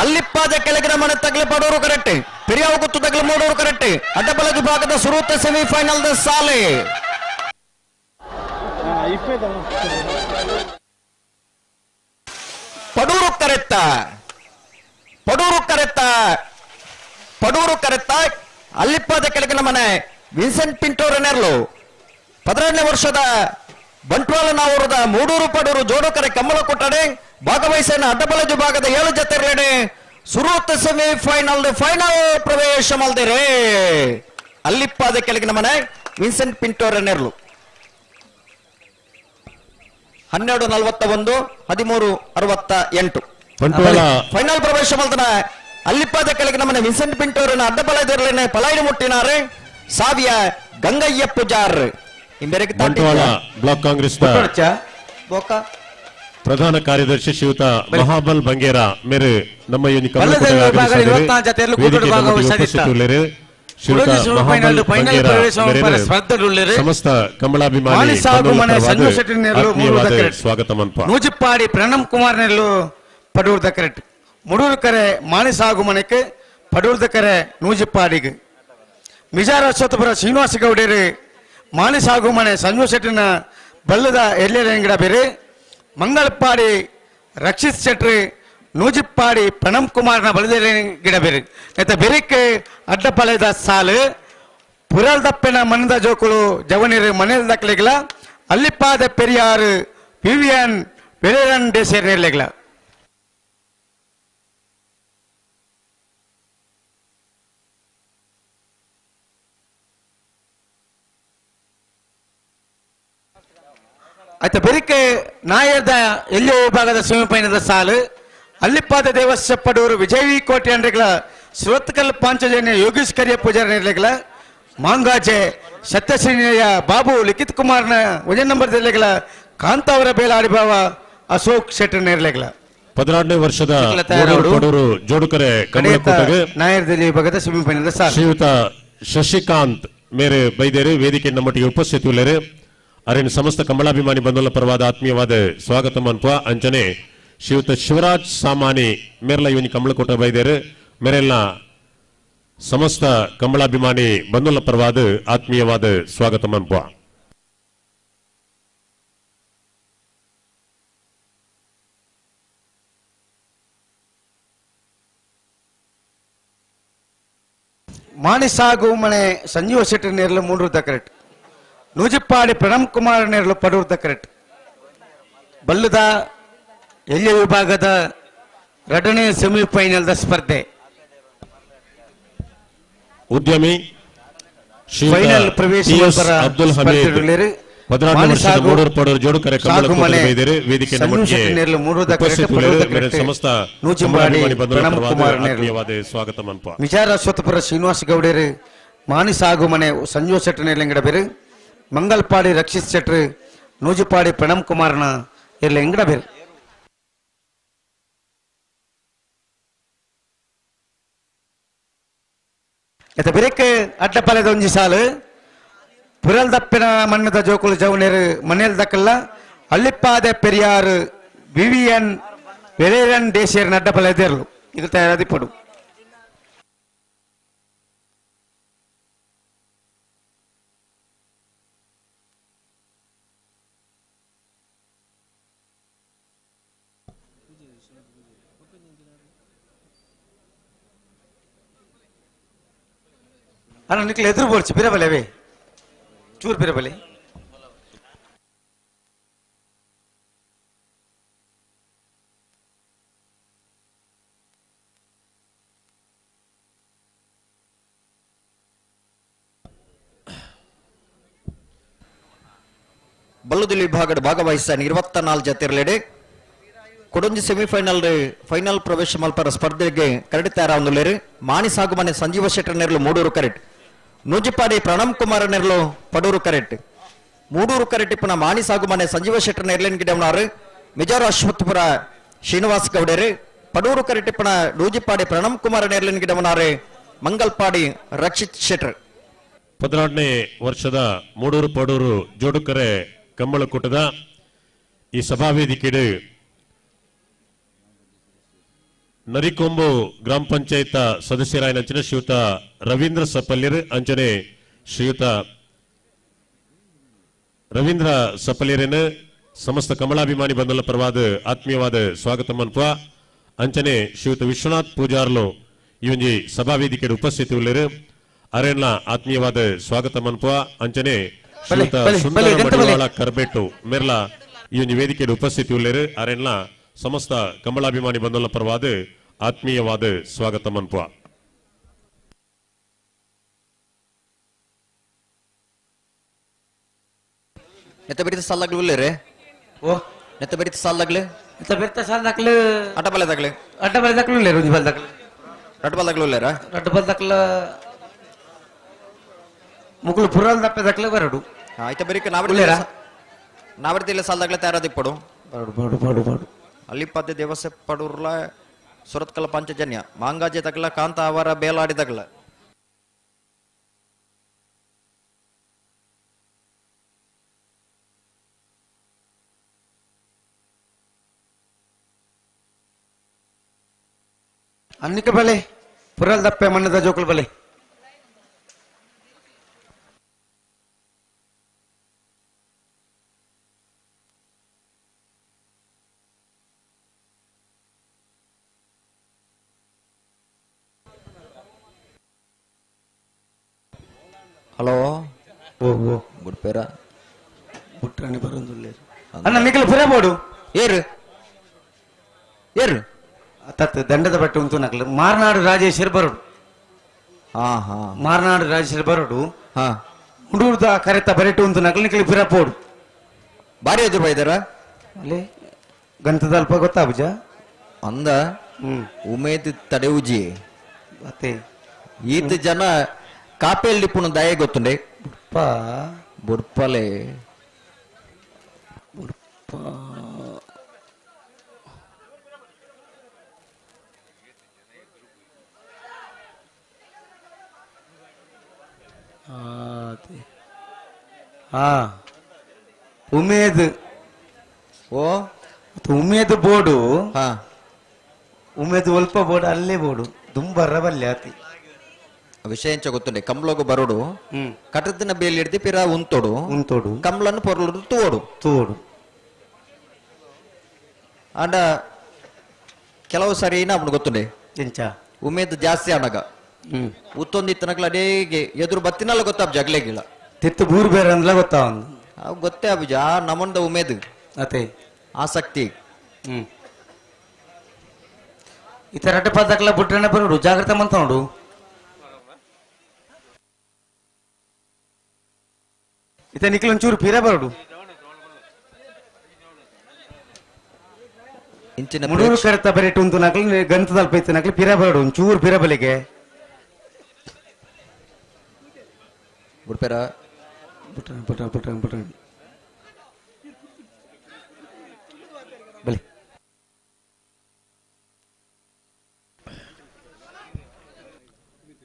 ಅಲ್ಲಿಪ್ಪಾದ ಕೆಳಗಿನ ಮನೆ ತಗಲಿ ಪಡೋರು ಕರೆಕ್ಟ್ ಪೆರಿಯಾವು ಗುತ್ತು ತಗಲಿ ಮೂಡೋರು ಕರೆಕ್ಟ್ ಅಡ್ಡಬಲ ವಿಭಾಗದ ಸುರೂತ ಸೆಮಿಫೈನಲ್ ದ ಸಾಲೆ ಪಡೂರು ಕರೆತ್ತ ಅಲ್ಲಿಪ್ಪಾದ ಕೆಳಗಿನ ಮನೆ ವಿನ್ಸೆಂಟ್ ಪಿಂಟೋ ನೆರ್ಲು 16ನೇ ವರ್ಷದ ಬಂಟ್ವಾಳ ನಾವೂರದ ಮೂಡೂರು ಪಡೂರು ಜೋಡುಕರೆ ಕಮ್ಮಲ ಕೊಟ್ಟಡೆ ಭಾಗವಹಿಸಿನ ಅಡ್ಡಬಲ ವಿಭಾಗದ 7 ಜತೆರಡೆ ಸುರೂತ ಸೆಮಿಫೈನಲ್ ಫೈನಲ್ ಪ್ರವೇಶ ಮಲ್ದಿರೆ ಅಲ್ಲಿಪ್ಪಾದ ಕೆಳಗಿನ ಮನೆ ವಿನ್ಸೆಂಟ್ ಪಿಂಟೋ ನೆರ್ಲು 12:41 13:68 ಬಂಟ್ವಾಳ ಫೈನಲ್ ಪ್ರವೇಶ ಮಲ್ತನ ಅಲ್ಲಿಪ್ಪಾದ ಕೆಳಗಿನ ಮನೆ ವಿನ್ಸೆಂಟ್ ಪಿಂಟೋರನ ಅಡ್ಡಬಲದಿರಲೇನೆ ಪಲಾಯಿನ ಮುಟ್ಟಿನಾರೆ ಸಾವಿಯ ಗಂಗಯ್ಯ ಪೂಜಾರ್ ಬಂಟ್ವಾಳ ಬ್ಲಾಕ್ ಕಾಂಗ್ರೆಸ್ ಪ್ರಧಾನ ಕಾರ್ಯದರ್ಶಿ ಶ್ರೀಯುತ ಮಹಾಬಲ್ ಬಂಗೇರ ಮೇರೆ ನಮ್ಮ ಈ ಸಮಸ್ತ ಕಮಲಾಭಿಮಾನಿ ಸ್ವಾಗತ ಮನ್ಪ ನೂಜಿಪ್ಪಾಡಿ ಪ್ರಣಮ್ ಕುಮಾರ್ ನೆರಳು ಪಡೂರ್ ದಕರೆಟ್ ಮುಡೂರು ಕರೆ ಮಾಣಿಸಾಗು ಮನೆಗೆ ಪಡೂರ್ ದಕರೆ ನೂಜಿಪ್ಪಾಡಿಗೆ ಮಿಜಾರ ಅಶ್ವತ್ಥಪುರ ಶ್ರೀನಿವಾಸ ಗೌಡರು ಮಾಣಿಸಾಗು ಮನೆ ಸಂಜು ಶೆಟ್ಟಿನ ಬಲ್ಲದ ಎರ್ಲೆಂಗಿಡ ಬೇರೆ ಮಂಗಳಪ್ಪಾಡಿ ರಕ್ಷಿತ್ ಶೆಟ್ಟಿ ನೂಜಿಪ್ಪಾಡಿ ಪ್ರಣಮ್ ಕುಮಾರ್ನ ಬಲದ ಗಿಡ ಬೇರೆ ಬೆರಿಕೆ ಅಡ್ಡಪಾಳೆದ ಸಾಲು ಪುರಲ್ ದಪ್ಪೆನ ಮನದ ಜೋಕುಳು ಜವನಿರು ಮನೆಯ ದಕ್ಕಲೆಗಳ ಅಲ್ಲಿಪ್ಪಾದ ಪೆರಿಯಾರು ವಿವಿಯನ್ ಬೆಳೆರನ್ ಡೇಸೇರ್ ನೆರಲೆಗಳ ಆಯ್ತಾ ಬೆರಿಕೆ ನಾಯದ ಎಲ್ಲೋ ವಿಭಾಗದ ಸೆಮಿಫೈನಲ್ ಸಾಲು ಅಲ್ಲಿಪ್ಪಾದ ದೇವಸ್ಯ ಪಡೂರು ವಿಜಯವಿ ಕೋಟೆ ಅಂಡ್ರೆಗಳ ಸುರತ್ಕಲ್ ಪಾಂಚಜನ್ಯ ಯೋಗೀಶ್ ಕರಿಯ ಪೂಜಾರ ನಿರ್ಲೆಗಳ ಮಾಂಗಾಜೆ ಸತ್ಯಶ್ರೀನಿಯ ಬಾಬು ಲಿಖಿತ್ ಕುಮಾರ್ನ ವಜನ್ ನಂಬರ್ ನಿರ್ಲೆಗಳ ಕಾಂತಾವರ ಬೇಲಾಡಿಭಾವ ಅಶೋಕ್ ಶೆಟ್ಟರ್ ನಿರ್ಲೆಗಳ 16ನೇ ವರ್ಷದ ಪಡೂರು ಜೋಡುಕರೆ ಕಮಲಕೋಟೆಗೆ ನಾಯರದಲ್ಲಿ ವಿಭಾಗದ ಸೆಮಿಫೈನಲ್ ಸಾಲು ಶ್ರೀಯುತ ಶಶಿಕಾಂತ್ ಮೇರೆ ಬೈದೇರು ವೇದಿಕೆ ನಮ್ಮೊಟ್ಟಿಗೆ ಉಪಸ್ಥಿತರಿದ್ದಾರೆ ಅರೇನು ಸಮಸ್ತ ಕಮಲಾಭಿಮಾನಿ ಬಂಧುಗಳ ಪರವಾದ ಆತ್ಮೀಯವಾದ ಸ್ವಾಗತ ಮನ್ಪ ಅಂಚನೆ ಶ್ರೀಯುತ ಶಿವರಾಜ್ ಸಾಮಾನಿ ಮೇರ್ಲ ಇವನಿ ಕಮಲಕೋಟೆ ಬೈದೇರು ಮೇರೆಲ್ಲ ಸಮಸ್ತ ಕಮಲಾಭಿಮಾನಿ ಬಂಧುಗಳ ಪರವಾದ ಆತ್ಮೀಯವಾದ ಸ್ವಾಗತ ಮನ್ಪ ಮಾಣಿಸಾಗು ಮನೆ ಸಂಜೀವ ಶೆಟ್ಟಿ ನೇರ್ಲು 3 ದಕರೆಟ್ ನೂಜಿಪ್ಪಾಡಿ ಪ್ರಣಮ್ ಕುಮಾರ್ ನೇರ್ಲು ಪಡೂರ್ ದಕರೆಟ್ ಬಲ್ಲದ ಎಲ್ಯ ವಿಭಾಗದ 2ನೇ ಸೆಮಿಫೈನಲ್ ಸ್ಪರ್ಧೆ ಉದ್ಯಮಿ ಫೈನಲ್ ಪ್ರವೇಶ ಅಬ್ದುಲ್ ಹಮೀದ್ 16ನೇ ವರ್ಷದ ಮೂಡೂರು ಪಡೂರು ಜೋಡುಕರೆ ಕಮಲಕೋಟೆ ಬೈದೇರು ವೇದಿಕೆ ನಮ್ಮೊಟ್ಟಿಗೆ ಉಪಸ್ಥಿತರಿದ್ದಾರೆ ಸಮಸ್ತ ಕಮಲಾಭಿಮಾನಿ ಬಂಧುಗಳ ಪರವಾದ ಆತ್ಮೀಯವಾದ ಸ್ವಾಗತ ಮನ್ಪ ವಿಚಾರ ಅಶ್ವತ್ಥಪುರ ಶ್ರೀನಿವಾಸ ಗೌಡರು ಮಾನಿಸಾಗು ಮನೆ ಸಂಜು ಶೆಟ್ಟಿ ನೆರಳಿಂಗಡ ಬೇರೆ ಮಂಗಲ್ಪಾಡಿ ರಕ್ಷಿತ್ ಶೆಟ್ರು ನೂಜಿಪಾಡಿ ಪ್ರಣಮ್ ಕುಮಾರ್ನ ಎಲ್ಲ ಎಂಗಡ ಬೇರೆ ಎತ್ತ ಬೆರಕ್ಕೆ ಅಡ್ಡಪಾಲೆದ ಒಂಜಿ ಸಾಲು ಪುರಲ್ ದಪ್ಪಿನ ಮಣ್ಣದ ಜೋಕುಲು ಜವನೇರು ಮನೇಲ್ ದಕ್ಕಲ್ಲ ಅಳ್ಳಿಪ್ಪಾದೆ ಪೆರಿಯಾರ್ ವಿವಿಎನ್ ವೆರೇರನ್ ದೇಶಿಯರ್ ಅಡ್ಡಪಾಲೆ ಎದೇರ್ಲು ಇದು ತಯಾರಾದಿಪ್ಪಡು ಅಲ್ಲ ನಿಕ್ಲೆ ಎದುರು ಬೋಡ್ಚು ಪಿರಬಲೆವೇ ಚೂರು ಪಿರಬಲೆ ಬಲ್ಲುದಿಲ್ಲಿ ವಿಭಾಗದ ಭಾಗವಹಿಸ್ತಾನೆ 24 ಜತೆರಲೆಡೆ ಕೊಡಂಜಿ ಫೈನಲ್ ಪ್ರವೇಶ ಮಲ್ಪರ ಸ್ಪರ್ಧೆಗೆ ಕರೆಡಿತಾರ ಒಂದುಲೇರು ಮಾಣಿಸಾಗು ಮನೆ ಸಂಜೀವ ಶೆಟ್ಟರ್ ನೆರಳು ಮೂಡೂರು ಕರೆಕ್ಟ್ ನೂಜಿಪಾಡಿ ಪ್ರಣಮ್ ಕುಮಾರ್ ನೆರಳು ಪಡೂರು ಕರೆಕ್ಟ್ ಮೂಡೂರು ಕರೆಕ್ಟ್ ಇಪ್ಪನ ಮಾಣಿಸಾಗು ಮನೆ ಸಂಜೀವ ಶೆಟ್ಟರ್ ನೆರಳಿನ ಗಿಡವನಾರು ಮಿಜಾರು ಅಶ್ವತ್ಪುರ ಶ್ರೀನಿವಾಸ್ ಗೌಡರು ಪಡೂರು ಕರೆಕ್ಟ್ ಇಪ್ಪನ ನೂಜಿಪಾಡಿ ಪ್ರಣಮ್ ಕುಮಾರ್ ನೆರಳಿನ ಗಿಡವನಾರು ಮಂಗಲ್ಪಾಡಿ ರಕ್ಷಿತ್ ಶೆಟ್ಟರ್ 14ನೇ ವರ್ಷದ ಮೂಡೂರು ಪಡೂರು ಜೋಡುಕರೆ ಕಂಬಳಕೂಟದ ಈ ಸಭಾವೇದಿಕೆಡು ನರಿಕೊಂಬು ಗ್ರಾಮ ಪಂಚಾಯತ್ ಸದಸ್ಯರಾಯನ ಅಂಚನೆ ಶ್ರೀಯುತ ರವೀಂದ್ರ ಸಪಲ್ಯರ್ ಅಂಚನೆ ಶ್ರೀಯುತ ರವೀಂದ್ರ ಸಪಲ್ಯರೇನು ಸಮಸ್ತ ಕಮಲಾಭಿಮಾನಿ ಬಂಧುల ಪರವಾದ ಆತ್ಮೀಯವಾದ ಸ್ವಾಗತ ಮನ್ಪ ಅಂಚನೆ ಶ್ರೀಯುತ ವಿಶ್ವನಾಥ್ ಪೂಜಾರ್ಲು ಈ ಒಂಜಿ ಸಭಾವೇದಿಕೆಡು ಉಪಸ್ಥಿತಿ ಉಳ್ಳರು ಅರೆನ್ಲ ಆತ್ಮೀಯವಾದ ಸ್ವಾಗತ ಮನ್ಪ ಅಂಚನೆ ಶ್ರೀಯುತ ಸುಂದರ ಮಡಿವಾಳ ಕರ್ಬೇಟು ಮೇರ್ಲ ಈ ಒಂಜಿ ವೇದಿಕೆಡು ಉಪಸ್ಥಿತಿ ಉಳ್ಳರು ಅರೆನ್ಲ ಸಮಸ್ತ ಕಮಲಾಭಿಮಾನಿ ಬಂಧುల ಪರವಾದ ಆತ್ಮೀಯವಾದ ಸ್ವಾಗತ ಮನ್ಪ ನೆತ್ತ ಬೆರಿತ ಸಾಲಾಗ್ಲು ಉಳ್ಳೇರೆ ಓ ನೆತ್ತ ಬೆರಿತ ಸಾಲಾಗ್ಲು ಎತ್ತ ಬೆರ್ತ ಸಾಲ್ ದಕ್ಲು ಅಡ್ಡಬಾಲೆ ದಾಗ್ಲೆ ಅಡ್ಡಬಾಲೆ ದಕ್ಲು ಉಳ್ಳೇರು ರುಜಿ ಬಲ್ ದಕ್ಲು ಅಡ್ಡಬಾಲಾಗ್ಲು ಉಳ್ಳೇರ ಅಡ್ಡಬಲ್ ದಕ್ಲ ಮುಗುಳು ಪುರಲ್ ದಪ್ಪೆ ದಕ್ಲೆ ಬರಡು ಆಯ್ತ ಬೆರಿಕ ಉಳ್ಳೇರ? ನಾವರ್ತಿಲ್ಲ ಸಾಲಾಗ್ಲೆ ತಯಾರಾದಿಪ್ಪಡು ಬರಡು ಬರಡು ಬರಡು ಬರಡು ಅಲ್ಲಿಪದ್ದೆ ದೇವಸ್ಥೆ ಪಡೂರ್ಲ ಸುರತ್ಕಲ ಪಂಚಜನ್ಯ ಮಾಂಗಾಜೆ ತಗಲ ಕಾಂತ ಅವರ ಬೇಲಾಡಿ ತಗಲ ಅನ್ನಿಕ ಬಲೆ ಪುರಲ್ ದಪ್ಪೆ ಮಣ್ಣದ ಜೋಕುಲ್ ಬಲೆ ಹಲೋ ಓ ಓ ಗುಡ್ಪೇರ ಪುಟ್ರಾಣಿ ಬರೋದಿಲ್ಲ ಅಣ್ಣ ನಿಖಿಲ್ ಪುರ ಬೋಡು ಏರು ಏರು ತತ್ ದಂಡದ ಬಟ್ಟೆ ಉಂಟು ನಕಲು ಮಾರ್ನಾಡು ರಾಜೇಶ್ವರ್ ಬರೋಡು ಹಾ ಹಾ ಮಾರ್ನಾಡು ರಾಜೇಶ್ವರ್ ಬರೋಡು ಹಾ ಹುಡುಗದ ಕರೆತ ಬರೆಟು ಉಂಟು ನಕಲು ನಿಖಿಲ್ ಪುರ ಪೋಡು ಬಾರಿ ಎದುರು ಬೈದಾರ ಅಲ್ಲೇ ಗಂತದ ಅಲ್ಪ ಗೊತ್ತಾ ಬುಜ ಅಂದ ಉಮೇದ್ ತಡೆವುಜಿ ಮತ್ತೆ ಈತ ಜನ ಕಾಪೆಯಲ್ಲಿ ಪುಣ ದಯ ಗೊತ್ತುಂಡೆ ಪಾ ಬುಡ್ಪಲೆ ಹಾ ಉಮೇದ್ ಓ ಉಮೇದ್ ಬೋರ್ಡು ಹಾ ಉಮೇದ್ ಒಲ್ಪ ಬೋರ್ಡು ಅಲ್ಲೇ ಬೋರ್ಡು ದುಂಬರ್ರ ಬಲ್ಲೆ ಆತಿ ವಿಷಯ ಎಂಚ ಗೊತ್ತುಂಡೆ ಕಂಬ್ಲೋಗು ಬರೋಡು ಕಟದಿನ ಬೇಲಿ ಹಿಡ್ದು ಪಿರ ಉಂತೋಡು ಉಂತೋಡು ಕಂಬ್ಲನ್ನು ಪೊರ್ಲು ತೂವೋಡು ತೋಡು ಅಂಡ ಕೆಲವು ಸರಿ ಅವನು ಗೊತ್ತುಂಡೆ ಎಂಚ ಉಮೇದ್ ಜಾಸ್ತಿ ಆನಾಗ ಉತ್ತೊಂದಿತ್ತನಗ್ಲ ಅಡೇಗೆ ಎದುರು ಬತ್ತಿನಲ್ಲ ಗೊತ್ತಾಬ್ ಜಗ್ಲೆಗಿಲ್ಲ ತಿತ್ತು ಬೂರ್ ಬೇರೆ ಅಂದ್ಲ ಗೊತ್ತಾ ಒಂದು ಅವ್ ಗೊತ್ತೇ ಅಬುಜ ನಮ್ಮಂದ ಉಮೇದ್ ಅತೆ ಆಸಕ್ತಿ ಈ ತರ ಅಡ್ಡ ಪದಕ್ಲ ಬಿಟ್ರೆ ಬರೋಡು ಜಾಗ್ರತೆ ಮಂತ ನೋಡು ಇತ ನಿಖಿಲ್ ಒಂಚೂರು ಪೀರ ಬರೋಡು ಇಂಚಿನ ಮುಡೂರು ಕರೆತ ಬರೆಟು ಉಂಟು ನಕಲಿ ಗಂತದಲ್ಲಿ ಪೈತ ನಕಲಿ ಪೀರ ಬರೋಡು ಒಂಚೂರು ಪೀರ ಬಲಿಗೆ ಬಿಡ್ಪೇರ ಪುಟ್ಟ ಪುಟ್ಟ ಪುಟ್ಟ ಪುಟ್ಟ ಬಲಿ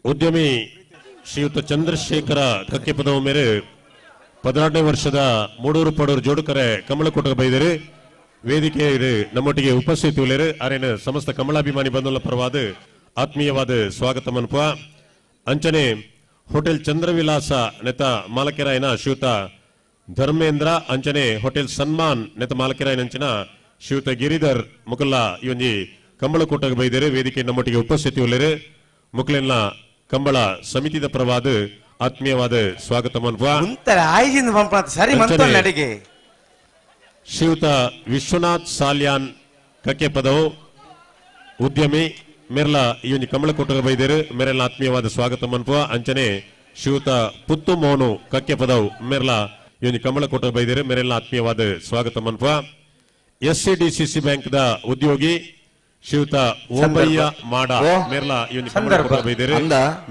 ಉದ್ಯಮಿ ಶ್ರೀಯುತ ಚಂದ್ರಶೇಖರ ಕಕ್ಕೆಪದವ ಮೇರೆ 16ನೇ ವರ್ಷದ ಮೂಡೂರು ಪಡೂರು ಜೋಡುಕರೆ ಕಮಲಕೋಟ ಬೈದರೆ ವೇದಿಕೆ ನಮ್ಮೊಟ್ಟಿಗೆ ಉಪಸ್ಥಿತಿ ಉಳ್ಳೇರು ಅರೇನ ಸಮಸ್ತ ಕಮಲಾಭಿಮಾನಿ ಬಂಧುಗಳ ಪರವಾದ ಆತ್ಮೀಯವಾದ ಸ್ವಾಗತ ಮನ್ಪ ಅಂಚನೆ ಹೋಟೆಲ್ ಚಂದ್ರವಿಲಾಸ ನೆತ ಮಾಲಕೆರಾಯನ ಶ್ರೀಯುತ ಧರ್ಮೇಂದ್ರ ಅಂಚನೆ ಹೋಟೆಲ್ ಸನ್ಮಾನ್ ನೆತ ಮಾಲಕೆರಾಯನ ಅಂಚನ ಶ್ರೀಯುತ ಗಿರಿಧರ್ ಮುಕುಲ್ಲ ಈ ಒಂಜಿ ಕಂಬಳಕೋಟಗೆ ಬೈದರೆ ವೇದಿಕೆ ನಮ್ಮೊಟ್ಟಿಗೆ ಉಪಸ್ಥಿತಿ ಉಳ್ಳೇರು ಮುಕ್ಲೆಲ್ಲ ಕಂಬಳ ಸಮಿತಿದ ಪರವಾದ ಆತ್ಮೀಯವಾದ ಸ್ವಾಗತ ಮನ್ಪ ಆಯ್ಜಿಂದ ಪಂಪ ಸರಿ ಮಂತೋಲ್ಲ ಅಡಿಗೆ ಶ್ರೀಯುತ ವಿಶ್ವನಾಥ್ ಸಾಲ್ಯಾನ್ ಕಕ್ಕೆ ಪದವು ಉದ್ಯಮಿ ಮೇರ್ಲ ಈ ಒಂದು ಕಮಲಕೋಟಗ ಬೈದೇರು ಮೇರೆಲ್ಲ ಆತ್ಮೀಯವಾದ ಸ್ವಾಗತ ಮನ್ಪ ಅಂಚನೆ ಶ್ರೀಯುತ ಪುತ್ತು ಮೋನು ಕಕ್ಕೆ ಪದವು ಮೇರ್ಲ ಈ ಒಂದು ಕಮಲಕೋಟಗ ಬೈದೇರು ಮೇರೆಲ್ಲ ಆತ್ಮೀಯವಾದ ಸ್ವಾಗತ ಮನ್ಪ SCDCC ಬ್ಯಾಂಕ್ ದ ಉದ್ಯೋಗಿ ಶ್ರೀಯುತ ಓಬಯ್ಯ ಮಾಡ ಮೇರ್ಲ ಈ ಒಂದು ಕಮಲಕೋಟಗ ಬೈದೇರು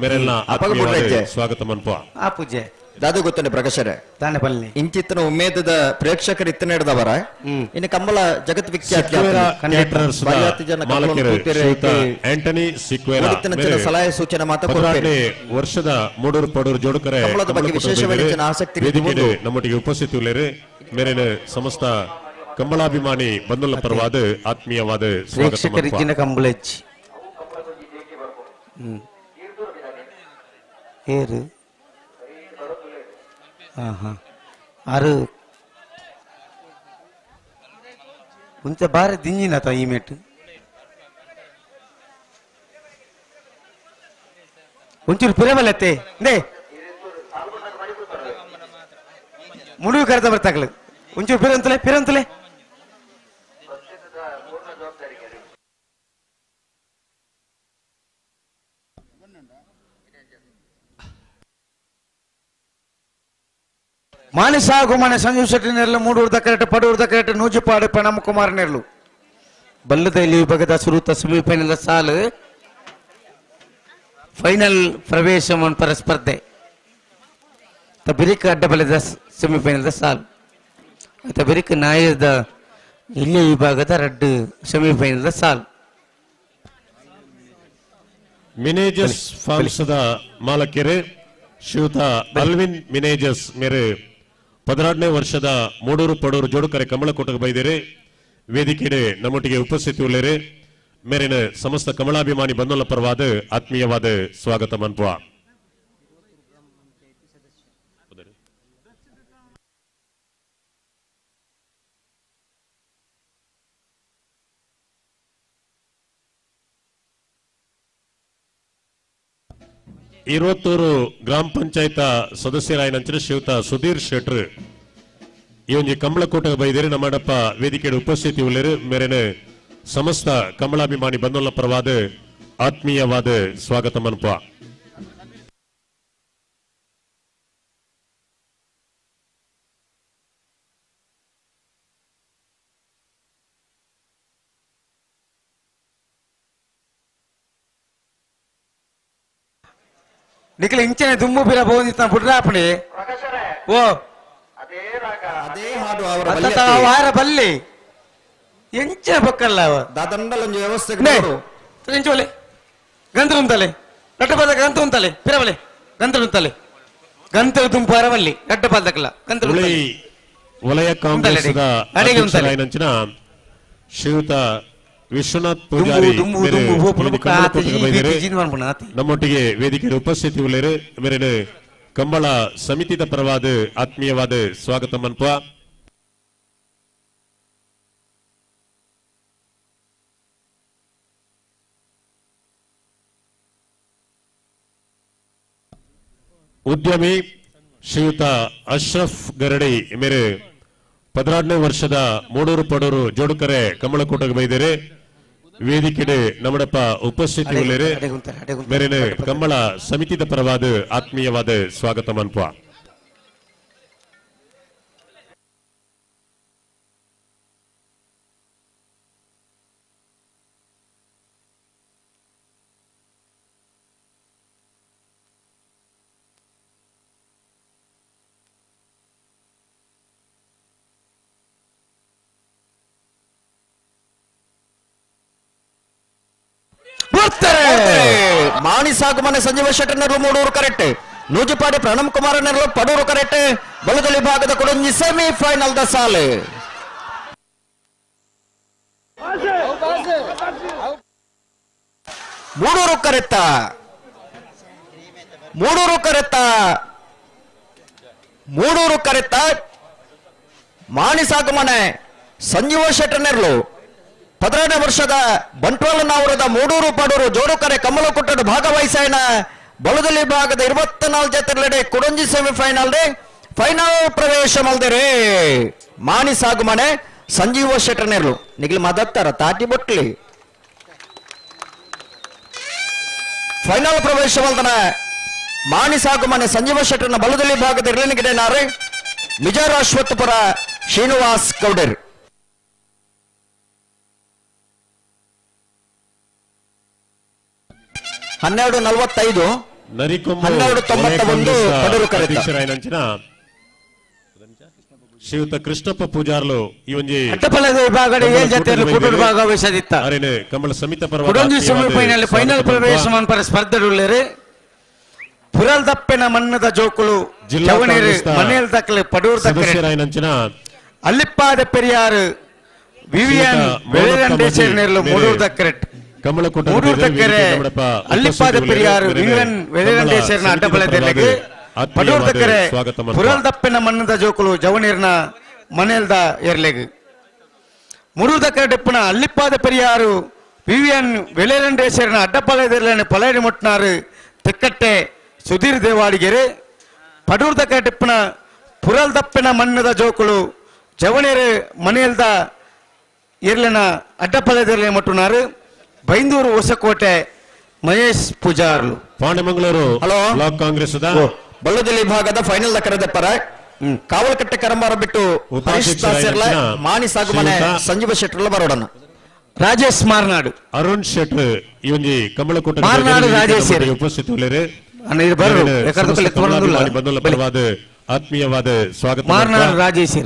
ಮೇರೆಲ್ಲ ಆತ್ಮೀಯವಾದ ಸ್ವಾಗತ ಮನ್ಪ ಆ ಪೂಜೆ ದಾದು ಗೊತ್ತನೆ ಪ್ರಕಾಶರೇ ತಾನೆ ಬಲ್ಲಿ ಇಂಚಿತ್ತನ ಉಮೇದದ ಪ್ರೇಕ್ಷಕರು ಇತ್ತನೆ ಹಿಡ್ದವರ ಇನ್ನು ಕಂಬಳ ಜಗತ್ ವಿಖ್ಯಾತ ಥಿಯೇಟರ್ಸ್ ಆಂಟನಿ ಸಿಕ್ವೇರಾ ಸಲಹೆ ಸೂಚನೆ ಮಾತ್ರ ಕೊಡ್ತಾರೆ ವರ್ಷದ ಮೂಡೂರು ಪಡೂರು ಜೋಡುಕರೆ ಕಂಬಳದ ಬಗ್ಗೆ ವಿಶೇಷವಾಗಿ ಆಸಕ್ತಿ ವೇದಿಕೆಗೆ ನಮ್ಮೊಟ್ಟಿಗೆ ಉಪಸ್ಥಿತಿ ಉಳ್ಳೇರು ಮೇಲಿನ ಸಮಸ್ತ ಕಂಬಳಾಭಿಮಾನಿ ಬಂಧುಗಳ ಪರವಾದ ಆತ್ಮೀಯವಾದ ಪ್ರೇಕ್ಷಕರಿಗಿನ ಕಂಬಳಜ್ಜಿ ಏರು ಆರು ಮುಂಚೆ ಬಾರಿ ದಿಂಜಿನತ ಈ ಮೇಟ್ ಒಂಚೂರು ಪಿರವಲ್ಲತ್ತೆ ನೇ ಮುಡುವು ಕರೆದ ಬರ್ತಾಕಲು ಒಂಚೂರು ಪಿರಂತಲೆ ಮಾನಿಸ ಗುಮಾನೆ ಸಂಜೀವ್ ಶೆಟ್ಟಿ ನೆರಳು ಮೂಡೂರ್ದ ಕರೆಕ್ಟ್ ಪಡೂರ್ದ ಕರೆಕ್ಟ್ ನೂಜುಪಾಡು ಪ್ರಣಮ್ ಕುಮಾರ್ ನೆರಳು ಬಲ್ಲದ ಇಲ್ಲಿ ವಿಭಾಗದ ಸುರುತ ಸೆಮಿಫೈನಲ್ ಸಾಲು ಫೈನಲ್ ಪ್ರವೇಶ ಪರ ಸ್ಪರ್ಧೆ ಬಿರಿಕ್ ಅಡ್ಡಬಲದ ಸೆಮಿಫೈನಲ್ ಸಾಲು ಆತ ಬಿರಿಕ್ ನಾಯದ ಇಲ್ಲಿ ವಿಭಾಗದ ರಡ್ಡು ಸೆಮಿಫೈನಲ್ ಸಾಲು ಮಿನೇಜಸ್ ಫಾರ್ಮ್ಸ್ ದ ಮಾಲಕೆರೆ ಶ್ರೀಯುತ ಅಲ್ವಿನ್ ಮಿನೇಜಸ್ ಮೇರೆ 16ನೇ ವರ್ಷದ ಮೂಡೂರು ಪಡೂರು ಜೋಡುಕರೆ ಕಮಲಕೋಟಗೆ ಬೈದೇರೆ ವೇದಿಕೆಗೆ ನಮ್ಮೊಟ್ಟಿಗೆ ಉಪಸ್ಥಿತಿ ಉಳ್ಳೇರೆ ಮೇರಿನ ಸಮಸ್ತ ಕಮಲಾಭಿಮಾನಿ ಬಂಧುಗಳ ಪರವಾದ ಆತ್ಮೀಯವಾದ ಸ್ವಾಗತ ಮನ್ಪ ಇರುವತ್ತೂರು ಗ್ರಾಮ ಪಂಚಾಯತ್ ಸದಸ್ಯರಾಯನಂಚಿನ ಶ್ರೀಯುತ ಸುಧೀರ್ ಶೆಟ್ರ್ ಈ ಒಂದು ಕಂಬಳಕೋಟೆ ಬೈದೇರಿ ನಮ್ಮಡಪ್ಪ ವೇದಿಕೆಯ ಉಪಸ್ಥಿತಿ ಉಳ್ಳೇರು ಮೇರೆನೆ ಸಮಸ್ತ ಕಮಲಾಭಿಮಾನಿ ಬಂಧುಗಳ ಪರವಾದ ಆತ್ಮೀಯವಾದ ಸ್ವಾಗತ ಮನ್ಪ ನಿಖಿಲ ಇಂಚನೆ ದುಮ್ಮು ಬಿರ ಬೋದಿತ್ತ ಬುಡ್ರಾಪಣಿ ಓ ಅದೇ ಹಾಡು ಅವರ ವಾರ ಬಲ್ಲಿ ಎಂಚ ಬಕ್ಕಲ್ಲ ದಾದಂಡಲ ಒಂದು ವ್ಯವಸ್ಥೆ ಎಂಚೋಲೆ ಗಂತ್ರ ಉಂತಲೆ ಗಡ್ಡಪಾದ ಗಂತ್ರ ಉಂತಲೆ ಪಿರವಲೆ ಗಂತ್ರ ಉಂತಲೆ ಗಂತ್ರ ತುಂಬು ಅರವಲ್ಲಿ ಗಡ್ಡಪಾದಕಲ್ಲ ಗಂತ್ರ ವಲಯ ಕಾಂಗ್ರೆಸ್ದ ಅಧ್ಯಕ್ಷರಾಯನಂಚಿನ ಶ್ರೀಯುತ ವಿಶ್ವನಾಥ್ ಪೂಜಾರಿ ನಮ್ಮೊಟ್ಟಿಗೆ ವೇದಿಕೆಯ ಉಪಸ್ಥಿತಿ ಉಳ್ಳೇರು ಮೇರೆ ಕಂಬಳ ಸಮಿತಿದ ಪರವಾದ ಆತ್ಮೀಯವಾದ ಸ್ವಾಗತ ಮನ್ಪ ಉದ್ಯಮಿ ಶ್ರೀಯುತ ಅಶ್ರಫ್ ಗರಡಿ ಮೇರೆ 16ನೇ ವರ್ಷದ ಮೂಡೂರು ಪಡೂರು ಜೋಡುಕರೆ ಕಮಲಕೋಟಗೆ ಬೈದೇರೆ ವೇದಿಕೆಡೆ ನಮ್ಮಡಪ್ಪ ಉಪಸ್ಥಿತಿ ಉಳ್ಳೇರೆ ಮೇರೆನೆ ಕಂಬಳ ಸಮಿತಿದ ಪರವಾದ ಆತ್ಮೀಯವಾದ ಸ್ವಾಗತ ಮನ್ಪ ಮಾಣಿಸಾಗು ಮನೆ ಸಂಜೀವ ಶೆಟ್ಟರ್ ನೆರಳು ಮೂಡೂರು ಕರೆಕ್ಟ್. ನೂಜಿಪಾಡಿ ಪ್ರಣಮ್ ಕುಮಾರ್ ನೆರಳು ಪಡೂರು ಕರೆಕ್ಟ್. ಬಲದಲ್ಲಿ ಭಾಗದ ಕೊಡಂಜಿ ಸೆಮಿಫೈನಲ್ ದ ಸಾಲು. ಮೂಡೂರು ಕರೆತ್ತ ಮಾಣಿಸಾಗು ಮನೆ ಸಂಜೀವ ಶೆಟ್ಟರ್ ನೆರಳು 12ನೇ ವರ್ಷದ ಬಂಟ್ವಾಳ ನಾವರದ ಮೂಡೂರು ಪಡೂರು ಜೋಡು ಕರೆ ಕಮಲ ಕೊಟ್ಟಡು ಭಾಗವಹಿಸಾಯನ ಬಲದಲ್ಲಿ ಭಾಗದ 24 ಜತೆಲೆಡೆ ಕುಡಂಜಿ ಸೆಮಿಫೈನಲ್ ಫೈನಲ್ ಪ್ರವೇಶ ಮಲ್ದಿರಿ. ಮಾಣಿಸಾಗು ಮನೆ ಸಂಜೀವ ಶೆಟ್ಟರ್ ನೆರಳು ನಿಗ್ಲಿ ಮದತ್ತಾರ ತಾಟಿ ಬೊಟ್ಲಿ ಫೈನಲ್ ಪ್ರವೇಶ ಮಲ್ದನ ಮಾಣಿಸಾಗು ಮನೆ ಸಂಜೀವ ಶೆಟ್ಟರ್ನ ಬಲದಲ್ಲಿ ಭಾಗದ ಇರ್ಲಿನಿಗಿದೆ ನಾರೆ ಮಿಜಾರ ಅಶ್ವತ್ಥಪುರ ಶ್ರೀನಿವಾಸ್ ಗೌಡರ್. ಹನ್ನೆರಡು 45 1291 ಪಡೂರು ಕರೆತ ಶ್ರೀಯುತ ಕೃಷ್ಣಪ್ಪ ಪೂಜಾರ್ಲು ಈ ಒಂಜಿ ಅಡ್ಡಪಲದ ವಿಭಾಗದ 7 ಜತೆಯಲ್ಲಿ ಕೂಟೂರು ಭಾಗವಹಿಸದಿತ್ತ ಅರೇನೆ ಕಮಲ ಸಮಿತ ಕುಡಂಜಿ ಸೆಮಿಫೈನಲ್ ಫೈನಲ್ ಪ್ರವೇಶ ಮನ್ಪರ ಸ್ಪರ್ಧೆಡುಳ್ಳೇರು ಪುರಲ್ ದಪ್ಪೆನ ಮನ್ನದ ಜೋಕುಲು ಜವನೇರು ಮನೆಯಲ್ಲಿ ದಕ್ಕಲೆ ಪಡೂರು ಸದಸ್ಯರಾಯನಂಚಿನ ಅಲ್ಲಿಪ್ಪಾದ ಪೆರಿಯಾರು ವಿವಿಯನ್ ವೆಳೆರಂಡೇಶ್ವರನೇರ್ಲು ಮೂಡೂರು ದಕ್ಕರೆಟ್ ಮೂಡೂರು ದಕ್ಕರೆ ಅಲ್ಲಿಪ್ಪಾದ ಪೆರಿಯಾರು ವಿವಿಯನ್ ವೆಳೆರಂಡೇಶ್ವರನ ಅಡ್ಡಪಲದೆಲೆಗೆ ಪಡೂರು ದಕ್ಕರೆ ಪುರಲ್ ದಪ್ಪೆನ ಮನ್ನದ ಜೋಕುಲು ಜವನೇರ್ನ ಮನೆಯಲ್ದ ಎರ್ಲೆಗೆ ಮೂಡೂರು ದಕ್ಕರೆ ಡೆಪ್ಪನ ಅಲ್ಲಿಪ್ಪಾದ ಪೆರಿಯಾರು ವಿವಿಯನ್ ವೆಳೆರಂಡೇಶ್ವರನ ಅಡ್ಡಪಲದೆಲೆ ಪಲಯಡಿ ಮುಟ್ನಾರು ತೆಕ್ಕಟ್ಟೆ ಸುಧೀರ್ ದೇವಾಡಿಗೆರೆ ಪಡೂರು ದಕ್ಕರೆ ಡೆಪ್ಪನ ಪುರಲ್ ದಪ್ಪೆನ ಮನ್ನದ ಜೋಕುಲು ಜವನೇರು ಮನೆಯಲ್ದ ಇರ್ಲಿನ ಅಡ್ಡಪಲದೆಲೆ ಮುಟ್ಟುನಾರು ಬೈಂದೂರು ಹೊಸಕೋಟೆ ಮಹೇಶ್ ಪೂಜಾರ್ಲು ಪಾಂಡಮಂಗಳೂರು ಹಲೋ ಬ್ಲಾಕ್ ಕಾಂಗ್ರೆಸ್ ಬಳ್ಳದಲ್ಲಿ ಭಾಗದ ಫೈನಲ್ ದಕ್ಕರದ ಪರ ಕಾವಲಕಟ್ಟೆ ಕರಂಬಾರ ಬಿಟ್ಟು ಮಾಣಿಸಾಗು ಮನೆ ಸಂಜೀವ ಶೆಟ್ಟರ್ಲ ಬರೋಡನ ರಾಜೇಶ್ ಮಾರ್ನಾಡು ಅರುಣ್ ಶೆಟ್ಟರ್ ಈ ಒಂಜಿ ಕಮಲಕೋಟೆ ಮಾರ್ನಾಡು ರಾಜೇಶ್ ಉಪಸ್ಥಿತಿ ಉಳ್ಳೇರು ಬಂಧುಲ ಆತ್ಮೀಯವಾದ ಸ್ವಾಗತ ಮಾರ್ನಾಡು ರಾಜೇಶ್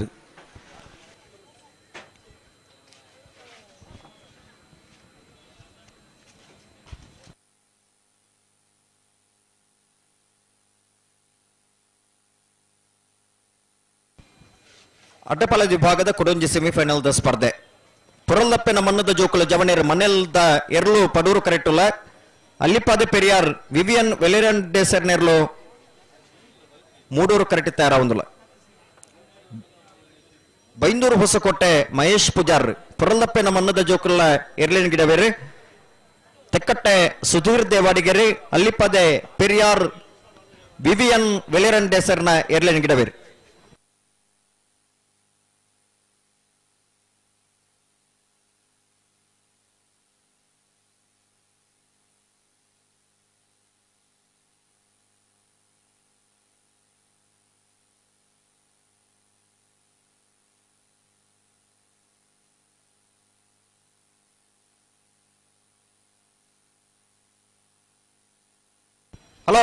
ಅಡ್ಡಪಲ ವಿಭಾಗದ ಕುಡಂಜಿ ಸೆಮಿಫೈನಲ್ ದ ಸ್ಪರ್ಧೆ ಪುರಲ್ಲಪ್ಪೆನ ಮನ್ನದ ಜೋಕುಲ ಜವನೇರ್ ಮನೆಲ್ದ ಎರ್ಲು ಪಡೂರು ಕರೆಕ್ಟುಲ ಅಲ್ಲಿಪಾದ ಪೆರಿಯಾರ್ ವಿವಿಯನ್ ವೆಲೆರಂಡೇಸರ್ ನೆರ್ಲು ಮೂಡೂರು ಕರೆಕ್ಟ್ ತಯಾರಾವಂದುಲ ಬೈಂದೂರು ಹೊಸಕೋಟೆ ಮಹೇಶ್ ಪೂಜಾರ್ ಪುರಲ್ಲಪ್ಪೆನ ಮನ್ನದ ಜೋಕುಲ ಎರ್ಲಿನ ಗಿಡವೇರಿ ತೆಕ್ಕಟ್ಟೆ ಸುಧೀರ್ ದೇವಾಡಿಗೆರಿ ಅಲ್ಲಿಪಾದೆ ಪೆರಿಯಾರ್ ವಿವಿಯನ್ ವೆಲೆರಂಡೇಸರ್ನ ಎರ್ಲಿನ ಗಿಡವೇರಿ ಹಲೋ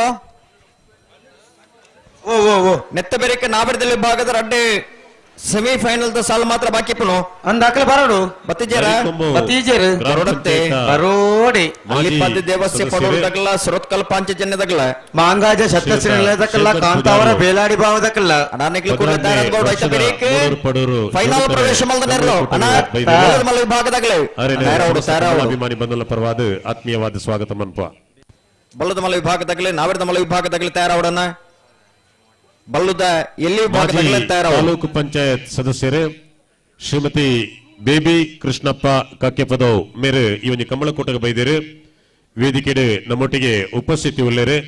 ನೆತ್ತ ಬೇರೆಕ್ಕೆ ನಾಬರದಲ್ಲಿ ಭಾಗದ ಅಡ್ಡೆ ಸೆಮಿಫೈನಲ್ ದ ಸಾಲ ಮಾತ್ರ ಬಾಕಿ ಪುನು ಅಂದಾಕಲೆ ಬರೋಡು ಬತ್ತಿಜೇರ ಬತ್ತೀಜೇರು ಬರೋಡತ್ತೆ ಬರೋಡಿ ಅಲ್ಲಿಪಾದ ದೇವಸ್ಯ ಪಡೋದಕ್ಕಲ್ಲ ಸುರತ್ಕಲ್ ಪಾಂಚಜನ್ಯದಕ್ಕಲ್ಲ ಮಾಂಗಾಜ ಸಪ್ತಶ್ರೀಲದಕ್ಕಲ್ಲ ಕಾಂತಾವರ ಬೇಲಾಡಿ ಭಾವದಕ್ಕಲ್ಲ ಅನಾನಿಕ್ಲಿ ಕೂಡ ದಾರಗೌಡ ಐತ ಬೇರೆಕ್ಕೆ ಫೈನಲ್ ಪ್ರವೇಶ ಮಲ್ದನೆರ್ಲು ಅನ ವಿಭಾಗದಾಗಲೇ ಅಭಿಮಾನಿ ಬಂಧುల ಪರವಾದ ಆತ್ಮೀಯವಾದ ಸ್ವಾಗತ ಮನ್ಪ ಬಲ್ಲದ ಮಲ ವಿಭಾಗದಾಗಲೇ ನಾವೆರದ ಮಲ ವಿಭಾಗದಾಗಲೇ ತಯಾರಾವಡನ ಬಲ್ಲದ ಎಲ್ಲಿ ವಿಭಾಗದಾಗಲೇ ತಯಾರಾವ ತಾಲೂಕು ಪಂಚಾಯತ್ ಸದಸ್ಯರೇ ಶ್ರೀಮತಿ ಬೇಬಿ ಕೃಷ್ಣಪ್ಪ ಕಕ್ಕೆಪದವ್ ಮೇರೆ ಈ ಒಂದು ಕಮಲಕೋಟೆಗೆ ಬೈದೇರು ವೇದಿಕೆಡೆ ನಮ್ಮೊಟ್ಟಿಗೆ ಉಪಸ್ಥಿತಿ ಉಳ್ಳೇರೆ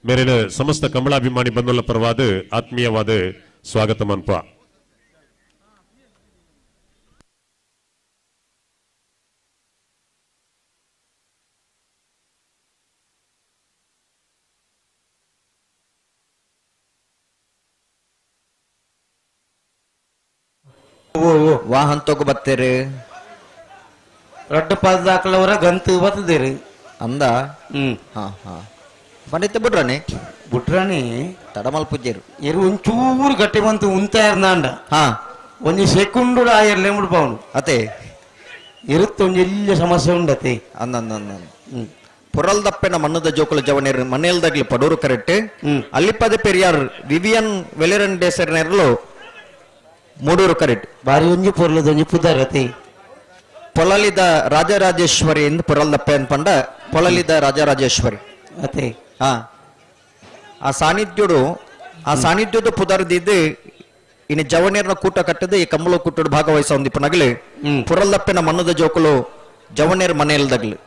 ಮೇರಿನ ಸಮಸ್ತ ಕಮಲಾಭಿಮಾನಿ ಬಂಧುల ಪರವಾದ ಆತ್ಮೀಯವಾದ ಸ್ವಾಗತ ಮನ್ಪ ವಾಹನ್ ತಗೋ ಬತ್ತೇರಿ ರಡ್ಡ ಪಾದ ಹಾಕಲವರ ಗಂತು ಬತ್ತದೇರಿ ಅಂದ ಹಾ ಹಾ ಬಂದಿತ್ತೆ ಬಿಡ್ರಾನಿ ಬಿಟ್ರಾನಿ ತಡಮಲ್ ಪೂಜ್ಯರು ಎರು ಒಂಚೂರು ಗಟ್ಟಿ ಬಂತು ಉಂತಾರ್ನಾಂಡ ಹಾ ಒಂಜಿ ಸೆಕೆಂಡು ಆಯರ್ಲೆ ಮುಡ್ಪವನು ಅತೆ ಇರುತ್ತೆ ಒಂಜಿ ಎಲ್ಲ ಸಮಸ್ಯೆ ಉಂಡತೆ ಅಂದ ಪುರಲ್ದಪ್ಪನ ಮಣ್ಣದ ಜೋಕುಲು ಜವನೇರು ಮನೆಯಲ್ದಾಗ್ಲಿ ಪಡೂರು ಕರೆಕ್ಟ್ ಅಲ್ಲಿಪದ ಪೆರಿಯಾರ್ ವಿವಿಯನ್ ವೆಲೆರನ್ ಡೇಸರ್ ನೆರಲು ಮೂಡೂರು ಕರೆಕ್ಟ್ ಬಾರಿ ಒಂಜಿ ಪೊರ್ಲದ ಒಂಜಿ ಪುದಾರತಿ ಪೊಲಲಿದ ರಾಜರಾಜೇಶ್ವರಿ ಎಂದು ಪುರಲ್ದಪ್ಪೆ ಅನ್ಪಂಡ ಪೊಲಲಿದ ರಾಜರಾಜೇಶ್ವರಿ ಅತೆ ಹಾ ಆ ಸಾನ್ನಿಧ್ಯದ ಪುದರ್ದಿದ್ದು ಇನ್ನು ಜವನೇರ್ನ ಕೂಟ ಕಟ್ಟದು ಈ ಕಂಬಳ ಕೂಟದ ಭಾಗವಹಿಸ ಒಂದಿಪ್ಪ ನಗಲಿ ಪುರಲ್ದಪ್ಪನ ಮಣ್ಣದ ಜೋಕುಲು ಜವನೇರ್ ಮನೆಯಲ್ದಾಗ್ಲಿ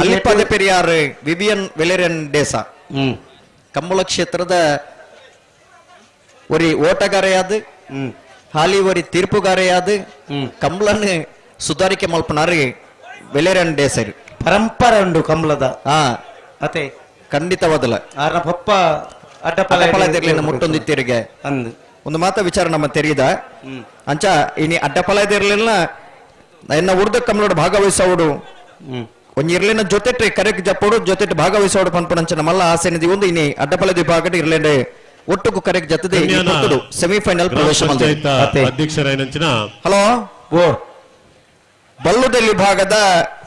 ಅಲ್ಲಿಪದ ಪೆರಿಯಾರ್ ವಿವಿಯನ್ ವೆಲೆರನ್ ಡೇಸಾ ಕಂಬಳ ಕ್ಷೇತ್ರದ ಒರಿ ಓಟಗಾರೆಯಾದ ಹಾಲಿ ಒರಿ ತೀರ್ಪುಗಾರೆಯಾದ ಕಂಬಳನ್ನು ಸುಧಾರಿಕೆ ಮಲ್ಪನಾರಿ ವೆಲೆರನ್ ಡೇಸರ್ ಪರಂಪರೆ ಉಂಡು ಕಂಬಳದ ಹಾ ಅತೆ ಖಂಡಿತವಾದಲ್ಲ ಆರ್ನ ಪಪ್ಪ ಅಡ್ಡಪಲದಿರ್ಲಿನ ಮುಟ್ಟೊಂದಿತ್ತಿರಿಗೆ ಅಂದು ಒಂದು ಮಾತ ವಿಚಾರ ನಮ್ಮ ತೆರೀದ ಅಂಚ ಇನಿ ಅಡ್ಡಪಲದಿರ್ಲಿಲ್ಲ ಎನ್ನ ಉರ್ದ ಕಮಲೋಡ ಭಾಗವಹಿಸೋಡು ಒಂದ್ ಇರ್ಲಿನ ಜೊತೆ ಕರೆಕ್ಟ್ ಜಪ್ಪೋಡು ಜೊತೆ ಭಾಗವಹಿಸೋಡು ಪನ್ಪನಂಚ ನಮ್ಮಲ್ಲ ಆಸೆ ನಿಧಿ ಒಂದು ಇನಿ ಅಡ್ಡಪಲದಿ ಭಾಗ ಇರ್ಲೇಂಡೆ ಒಟ್ಟುಕು ಕರೆಕ್ಟ್ ಜತ್ತದೆ ಸೆಮಿಫೈನಲ್ ಪ್ರವೇಶ ಅಧ್ಯಕ್ಷರಾಯನಂಚಿನ ಹಲೋ ಓ ಬಲ್ಲುದಲ್ಲಿ ಭಾಗದ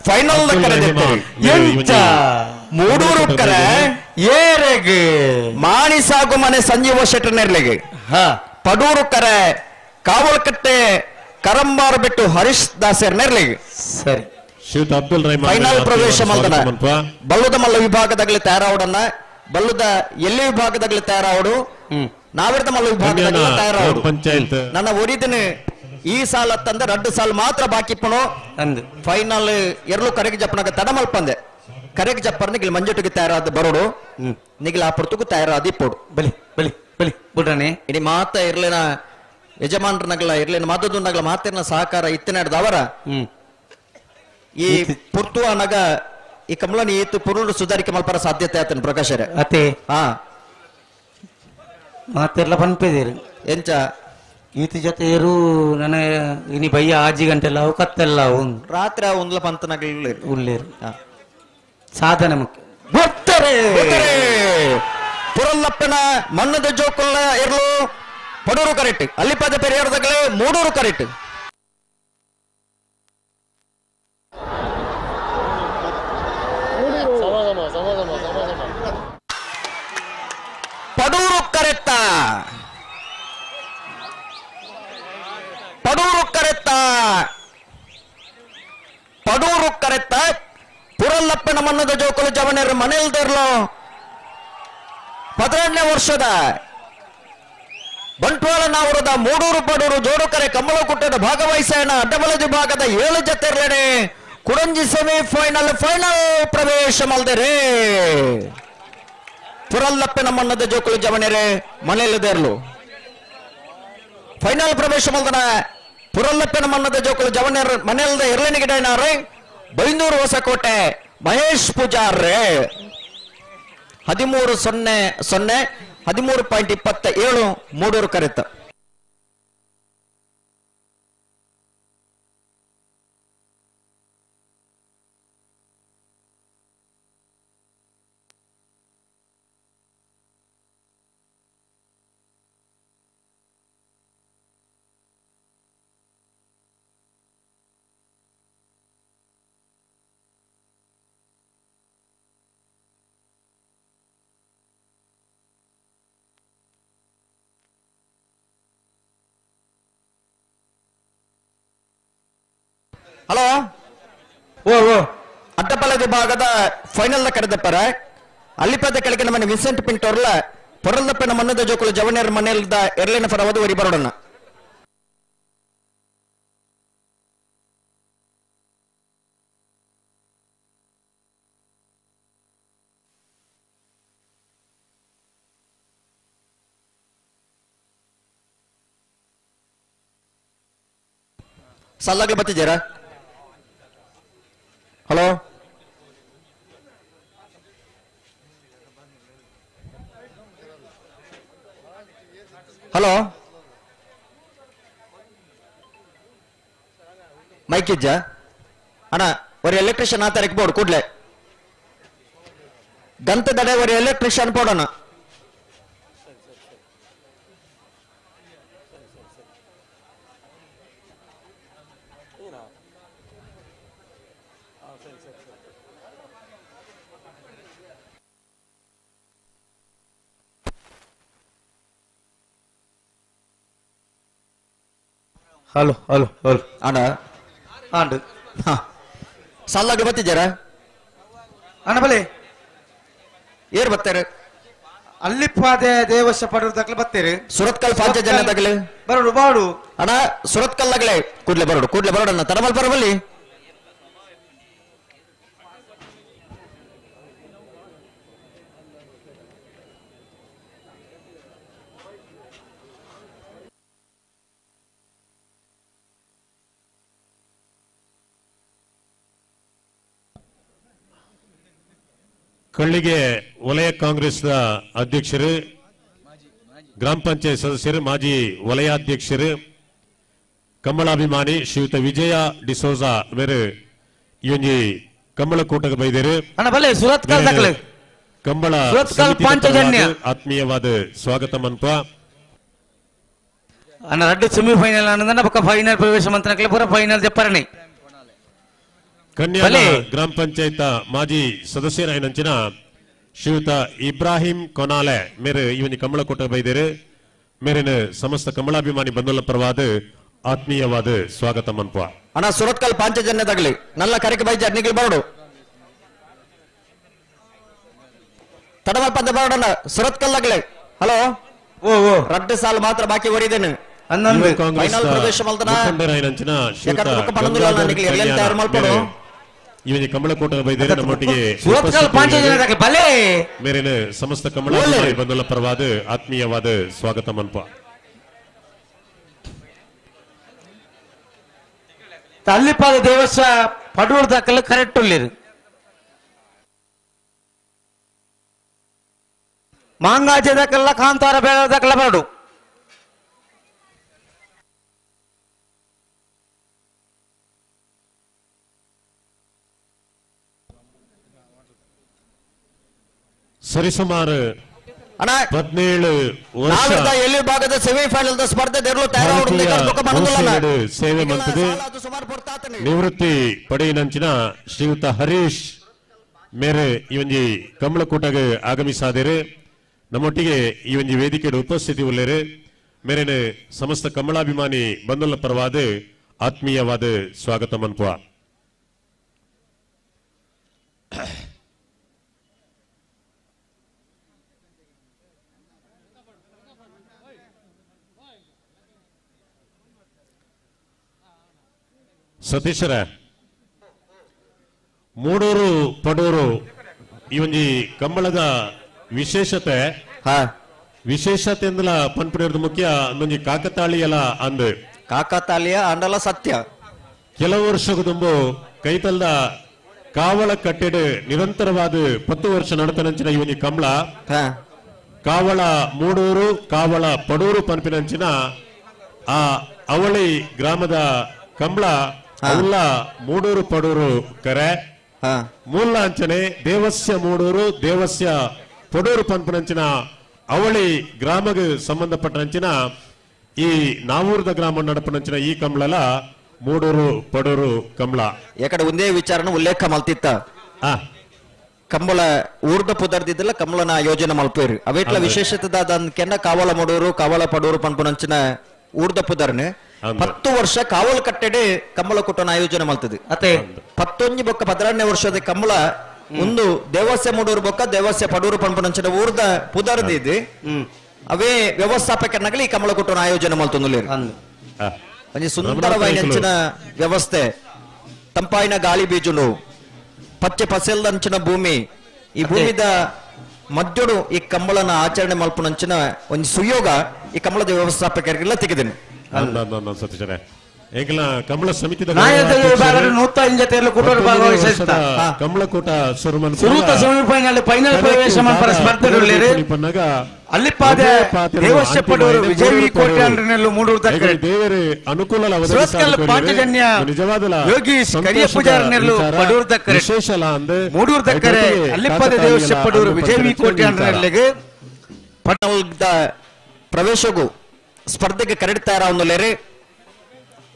ಫೈನಲ್ ಮೂಡೂರು ಕರೆ ಏರೆಗೆ ಮಾಣಿಸಾಗು ಮನೆ ಸಂಜೀವ ಶೆಟ್ಟರ್ನೆರ್ಲೆಗೆ ಪಡೂರು ಕರೆ ಕಾವಲ್ಕಟ್ಟೆ ಕರಂಬಾರ್ ಬಿಟ್ಟು ಹರೀಶ್ ದಾಸರ್ನೆರ್ಲೆಗೆ ಸರಿ ಶ್ರೀಯುತ ಅಬ್ದುಲ್ ರಹಮಾನ್ ಫೈನಲ್ ಪ್ರವೇಶ ಮಲ್ದನ ಬಲ್ಲುದ ಮಲ್ಲ ವಿಭಾಗದಾಗಲಿ ತಯಾರಾವಡನ್ನ ಬಲ್ಲುದ ಎಲ್ಲಿ ವಿಭಾಗದಾಗಲಿ ತಯಾರಾವಡು ನಾವಿರ್ದ ಮಲ್ಲ ವಿಭಾಗದಾಗಲಿ ತಯಾರಾವಡು ಪಂಚಾಯತ್ ನನ್ನ ಒರಿದಿನ ಈ ಸಾಲ ತಂದ 2 ಸಾಲ ಮಾತ್ರ ಬಾಕಿ ಪಣೋ ಅಂದು ಫೈನಲ್ ಎರಲು ಕರೆಗೆ ಜಪ್ಪನಾಗ ತಡ ಮಲ್ಪಂದೆ ಕರೆಗೆ ಜಪ್ಪರ್ ನಿಗಿಲ್ ಮಂಜುಟಿಗೆ ತಯಾರಾದ ಬರೋಡು ನಿಗಿಲ್ ಆ ಪುರ್ತುಕು ತಯಾರಾದ ಇಪ್ಪೋಡು ಬಲಿ ಬಲಿ ಬಲಿ ಬಿಡ್ರಾನೆ ಇಡೀ ಮಾತ ಇರ್ಲಿನ ಯಜಮಾನ್ರನಗಲ ಇರ್ಲಿನ ಮದದುನಗಲ ಮಾತಿನ ಸಹಕಾರ ಇತ್ತಿನಾಡ್ದವರ ಈ ಪುರ್ತು ಅನಗ ಈ ಕಮಲನಿ ಈತು ಪುರುಳು ಸುಧಾರಿಕೆ ಮಲ್ಪರ ಸಾಧ್ಯತೆ ಆತನ ಪ್ರಕಾಶರೇ ಅತೆ ಹಾ ಮಾತೆಲ್ಲ ಪನ್ಪೇದಿರು ಎಂಚ ಈತ ಜೊತೆ ಇರು ನನ್ನ ಇನಿ ಬಯ್ಯ ಆಜಿ ಗಂಟೆಲ್ಲ ಅವು ಕತ್ತೆಲ್ಲ ರಾತ್ರಿ ಒಂದ್ಲ ಪಂತನಗಲಿ ಉಳ್ಳೇರು ಸಾಧನೆ ಮುಖ್ಯ ಗೊತ್ತರೆ ಪುರಲ್ಲಪ್ಪನ ಮಣ್ಣದ ಜೋಕುಲ್ಲ ಇರ್ಲು ಪಡೂರು ಕರೆಕ್ಟ್ ಅಲ್ಲಿಪದ ಪೆರಿಯಾರದಾಗಲೇ ಮೂಡೂರು ಕರೆಕ್ಟ್ ಪಡೂರು ಕರೆಕ್ಟ ಪಡೂರು ಕರೆಕ್ಟ ಪಡೂರು ಕರೆಕ್ಟ ಪುರಲ್ಲಪ್ಪನ ಮಣ್ಣದ ಜೋಕುಲು ಜವನೇರು ಮನೆಯಲ್ದಿರ್ಲು 12ನೇ ವರ್ಷದ ಬಂಟ್ವಾಳ ನಾವರದ ಮೂಡೂರು ಪಡೂರು ಜೋಡುಕರೆ ಕಂಬಳಕುಟ್ಟದ ಭಾಗವಹಿಸೋಣ ಅಡ್ಡಬಲದಿ ಭಾಗದ 7 ಜತೆರ್ಲೆಡೆ ಕುಡಂಜಿ ಸೆಮಿಫೈನಲ್ ಫೈನಲ್ ಪ್ರವೇಶ ಮಲ್ದೆರೆ ಪುರಲ್ಲಪ್ಪನ ಮಣ್ಣದ ಜೋಕುಲು ಜವನೇರೆ ಮನೆಯಲ್ಲಿದೆರ್ಲು ಫೈನಲ್ ಪ್ರವೇಶ ಮಲ್ದನ ಪುರಲ್ಲಪ್ಪನ ಮಣ್ಣದ ಜೋಕುಲು ಜವನೇರ್ ಮನೆಯಲ್ದ ಎರಳನಿಗಿಡನಾರೆ ಬೈಂದೂರು ಹೊಸಕೋಟೆ ಮಹೇಶ್ ಪೂಜಾರ್ರೆ 13-0 13.27 ಮೂಡೂರು ಕರೆತ ಹಲೋ ಓ ಓ ಅಡ್ಡಪಲದಿ ಭಾಗದ ಫೈನಲ್ ಕರೆದಪ್ಪರ ಅಲ್ಲಿಪದ ಕೆಳಗೆ ನಮ್ಮ ವಿನ್ಸೆಂಟ್ ಪಿಂಟೋರ್ಲ ಪೊರಲ್ದಪ್ಪನ ಮಣ್ಣದ ಜೋಕುಲು ಜವನೇರ್ ಮನೆಯಲ್ದ ಎರಲಿನ ಫರವದು ವರಿ ಬರೋಡನ್ನ ಸಲ್ಲಾಗ್ಲಿ ಬತ್ತಿದ್ದೀರಾ ಹಲೋ ಹಲೋ ಮೈಕ್ ಇಜ್ಜ ಅಣ್ಣ ஒரு ಎಲೆಕ್ಟ್ರಿಷಿಯನ್ ಆತ ರೆಕ್ಬೋರ್ಡ್ ಕೂಡ್ಲೆ ಗಂತ ದಡೆ ஒரு ಎಲೆಕ್ಟ್ರಿಷಿಯನ್ போடಣ ಹಲೋ ಹಲೋ ಹಲೋ ಅಣ್ಣ ಆಂಡು ಸಾಲಾಗ ಬತ್ತಿದ್ದಾರ ಅಣ್ಣ ಬಲೆ ಏರ್ ಬರ್ತಾರೆ ಅಲ್ಲಿಪ್ಪಾದೆ ದೇವಶ ಪಡೆದು ದಕ್ಲೆ ಬರ್ತೀರಿ ಸುರತ್ಕಲ್ ಪಾಂಚಜನ್ಯ ತಗಲಿ ಬರೋಡು ಬಾಡು ಅಣ್ಣ ಸುರತ್ಕಲ್ ಆಗಲೇ ಕೂಡ್ಲೆ ಬರೋಡು ಅಣ್ಣ ತರಬಲ್ ಬರಬಲ್ಲಿ ಕಳ್ಳಿಗೆ ವಲಯ ಕಾಂಗ್ರೆಸ್ನ ಅಧ್ಯಕ್ಷರು ಗ್ರಾಮ ಪಂಚಾಯತ್ ಸದಸ್ಯರು ಮಾಜಿ ವಲಯಾಧ್ಯಕ್ಷರು ಕಮ್ಮಳಾಭಿಮಾನಿ ಶ್ರೀಯುತ ವಿಜಯ ಡಿಸೋಜಾ ಮೇರೆ ಇವೊಂಜಿ ಕಂಬಳ ಕೂಟಕ್ಕೆ ಬೈದೇರು ಅಣ್ಣ ಬಲೆ ಸುರತ್ಕಲ್ ದಕ್ಲೆ ಕಂಬಳ ಸುರತ್ಕಲ್ ಪಾಂಚಜನ್ಯ ಆತ್ಮೀಯವಾದ ಸ್ವಾಗತ ಮನ್ಪ ಅಣ್ಣ ರಡ್ಡು ಸೆಮಿಫೈನಲ್ ಅನ್ನದನ್ನ ಪಕ್ಕ ಫೈನಲ್ ಪ್ರವೇಶ ಮಂತ್ರನಕ್ಲೆ ಪೂರ ಫೈನಲ್ ಜಪ್ಪರಣೆ ಕನ್ಯಾ ಗ್ರಾಮ ಪಂಚಾಯತ್ ಮಾಜಿ ಸದಸ್ಯರಾಯಿನಂಚಿನ ಶ್ರೀಯುತ ಇಬ್ರಾಹಿಂ ಕೊನಾಲೆ ಮೇರೆ ಇವನಿ ಕಂಬಳ ಕೂಟ ಬೈದೇರು ಮೇರಿನ ಸಮಸ್ತ ಕಮಲಾಭಿಮಾನಿ ಬಂಧುಗಳ ಪರವಾದ ಆತ್ಮೀಯವಾದ ಸ್ವಾಗತ ಮನ್ಪ ಅಣ್ಣ ಸುರತ್ಕಲ್ ಪಾಂಚಜನ್ಯ ತಗಲಿ ನಲ್ಲ ಕರೆಗೆ ಬೈಜಾರ್ ನಿಗ್ಲಿ ಬರೋಡು ತಡವಲ್ ಪಂದ ಬರೋಡಣ್ಣ ಸುರತ್ಕಲ್ ಆಗಲೇ ಹಲೋ ಓ ರಡ್ಡು ಸಾಲು ಮಾತ್ರ ಬಾಕಿ ಒರಿದೇನು ಹನ್ನೊಂದು ಫೈನಲ್ ಪ್ರವೇಶ ಮಲ್ತನ ಮುಖಂಡರಾಯಿನಂಚಿನ ಶ್ರೀಯುತ ತಯಾರು ಮಾಡ್ಕೊಡು ಇವನಿ ಕಂಬಳ ಕೂಟ ಬೈದೇರು ನಮ್ಮೊಟ್ಟಿಗೆ ಸುರತ್ಕಲ್ ಪಾಂಚಜನ್ಯ ದಕ್ಲೆ ಬಲೆ ಮೇರಿನ ಸಮಸ್ತ ಕಮಲಾಭಿಮಾನಿ ಬಂಧುಗಳ ಪರವಾದ ಆತ್ಮೀಯವಾದ ಸ್ವಾಗತ ಮನ್ಪ ಅಲ್ಲಿಪ್ಪಾದ ದೇವಸ್ವ ಪಡೂರು ದಕ್ಕಲು ಕರೆಕ್ಟ್ ಉಳ್ಳಿರು ಮಾಂಗಾಜೆ ದಕ್ಕಲ್ಲ ಕಾಂತಾರ ಬೇಡ ದಕ್ಕಲ ಬರಡು ಸರಿಸುಮಾರು ಅಣ್ಣ 17 ವರ್ಷ ನಾವಿದ್ದ ಎಲ್ಲಿ ಭಾಗದ ಸೆಮಿಫೈನಲ್ ಸ್ಪರ್ಧೆ ಭಾರತೀಯ ಸೇವೆ ಮಂತದೆ ನಿವೃತ್ತಿ ಪಡೆಯಿನಂಚಿನ ಶ್ರೀಯುತ ಹರೀಶ್ ಮೇರೆ ಈ ಒಂಜಿ ಕಂಬಳ ಕೂಟಗೆ ಆಗಮಿಸಾದೇರು ನಮ್ಮೊಟ್ಟಿಗೆ ಈ ಒಂಜಿ ವೇದಿಕೆ ಉಪಸ್ಥಿತಿ ಉಳ್ಳೇರು ಮೇರೆನ ಸಮಸ್ತ ಕಮಲಾಭಿಮಾನಿ ಬಂಧುಗಳ ಪರವಾದ ಆತ್ಮೀಯವಾದ ಸ್ವಾಗತ ಮನ್ಪ ಸತೀಶರ ಮೂಡೂರು ಪಡೂರು ಈ ಒಂಜಿ ಕಂಬಳದ ವಿಶೇಷತೆ ವಿಶೇಷತೆಯಿಂದಲ ಪನ್ಪುಡಿಯೋದು ಮುಖ್ಯ ಒಂಜಿ ಕಾಕತಾಳಿಯಲ ಅಂದ್ ಕಾಕತಾಳಿಯ ಅಂಡಲ ಸತ್ಯ ಕೆಲವು ವರ್ಷದ ತುಂಬು ಕೈತಲ್ದ ಕಾವಳ ಕಟ್ಟೆಡು ನಿರಂತರವಾದ 10 ವರ್ಷ ನಡತನಂಚಿನ ಈ ಒಂಜಿ ಕಂಬಳ ಕಾವಳ ಮೂಡೂರು ಕಾವಳ ಪಡೂರು ಪನ್ಪಿನಂಚಿನ ಆ ಅವಳಿ ಗ್ರಾಮದ ಕಂಬಳ ಅವಲ್ಲ ಮೂಡೂರು ಪಡೂರು ಕರೆ ಮೂಲ ಅಂಚನೆ ದೇವಸ್ಯ ಮೂಡೂರು ದೇವಸ್ಯ ಪಡೂರು ಪನ್ಪನಂಚಿನ ಅವಳಿ ಗ್ರಾಮಕ್ಕೆ ಸಂಬಂಧಪಟ್ಟಂಚಿನ ಈ ನಾವೂರದ ಗ್ರಾಮ ನಡಪನಂಚಿನ ಈ ಕಂಬಳಲ ಮೂಡೂರು ಪಡೂರು ಕಂಬಳ ಯಾಕಡೆ ಒಂದೇ ವಿಚಾರನ ಉಲ್ಲೇಖ ಮಲ್ತಿತ್ತ ಕಂಬಳ ಊರ್ದ ಪುದರ್ದಿದ್ದಲ್ಲ ಕಂಬಳನ ಯೋಜನೆ ಮಲ್ಪೇರು ಅವೇಟ್ಲ ವಿಶೇಷತೆ ಕೆಂಡ ಕಾವಲ ಮೂಡೂರು ಕಾವಲ ಪಡೂರು ಪನ್ಪನಂಚಿನ ಊರ್ದ ಪುದರ್ನೆ 10 ವರ್ಷ ಕಾವಲು ಕಟ್ಟೆಡೆ ಕಂಬಳ ಕೂಟನ ಆಯೋಜನೆ ಮಾಡ್ತದೆ ಅತ್ತೆ 11 ಬೊಕ್ಕ 12ನೇ ವರ್ಷದ ಕಂಬಳ ಒಂದು ದೇವಸ್ಯ ಮೂಡೂರು ಬೊಕ್ಕ ದೇವಸ್ಯ ಪಡೂರು ಪಂಪನಂಚಿನ ಊರ್ದ ಪುದರ್ದಿದೆ ಅವೇ ವ್ಯವಸ್ಥಾಪಕನಾಗಲಿ ಈ ಕಂಬಳ ಕೂಟನ ಆಯೋಜನೆ ಮಾಡ್ತಂದು ಒಂಜಿ ಸುಂದರವಾಯಿನ ವ್ಯವಸ್ಥೆ ತಂಪಾಯಿನ ಗಾಳಿ ಬೀಜುನು ಪಚ್ಚೆ ಪಸೆಲ್ದಂಚಿನ ಭೂಮಿ ಈ ಭೂಮಿದ ಮಧ್ಯಡು ಈ ಕಂಬಳನ ಆಚರಣೆ ಮಲ್ಪನಂಚಿನ ಒಂದು ಸುಯೋಗ ಈ ಕಂಬಳದ ವ್ಯವಸ್ಥಾಪಕರಿಗೆಲ್ಲ ತೆಗೆದೇನೆ ಸತೀಶರೇ ಏಕಲ ಕಂಬಳ ಸಮಿತಿದ ಕಂಬಳ ಕೂಟ ಸೆಮಿಫೈನಲ್ ಫೈನಲ್ ಪ್ರವೇಶ ಮಂಪರ ಸ್ಪರ್ಧೆಗಳು ಅಲ್ಲಿಪ್ಪಾದ ದೇವಸ್ಯ ಪಡೂರು ವಿಜಯವಿ ಕೋಟೆ ಅಂಡ್ರನೆಲ್ಲು ಮೂಡೂರು ದಕ್ಕರೆ ದೇವರೇ ಅನುಕೂಲ ಸುರತ್ಕಲ್ ಪಾಂಚಜನ್ಯ ಯೋಗೀಶ್ ಕರಿಯ ಪೂಜಾರನೆಲ್ಲು ಪಡೂರು ದಕ್ಕರೆ ವಿಶೇಷಲ ಅಂದೆ ಮೂಡೂರು ದಕ್ಕರೆ ಅಲ್ಲಿಪ್ಪಾದ ದೇವಸ್ಯ ಪಡೂರು ವಿಜಯವಿ ಕೋಟೆ ಅಂಡ್ರನೆಲ್ಲಿಗೆ ಪಟ್ಟಣದ ಪ್ರವೇಶಗೂ ಸ್ಪರ್ಧೆಗೆ ಕರೆಡ್ತಾ ಇರೋ ಲೇರೆ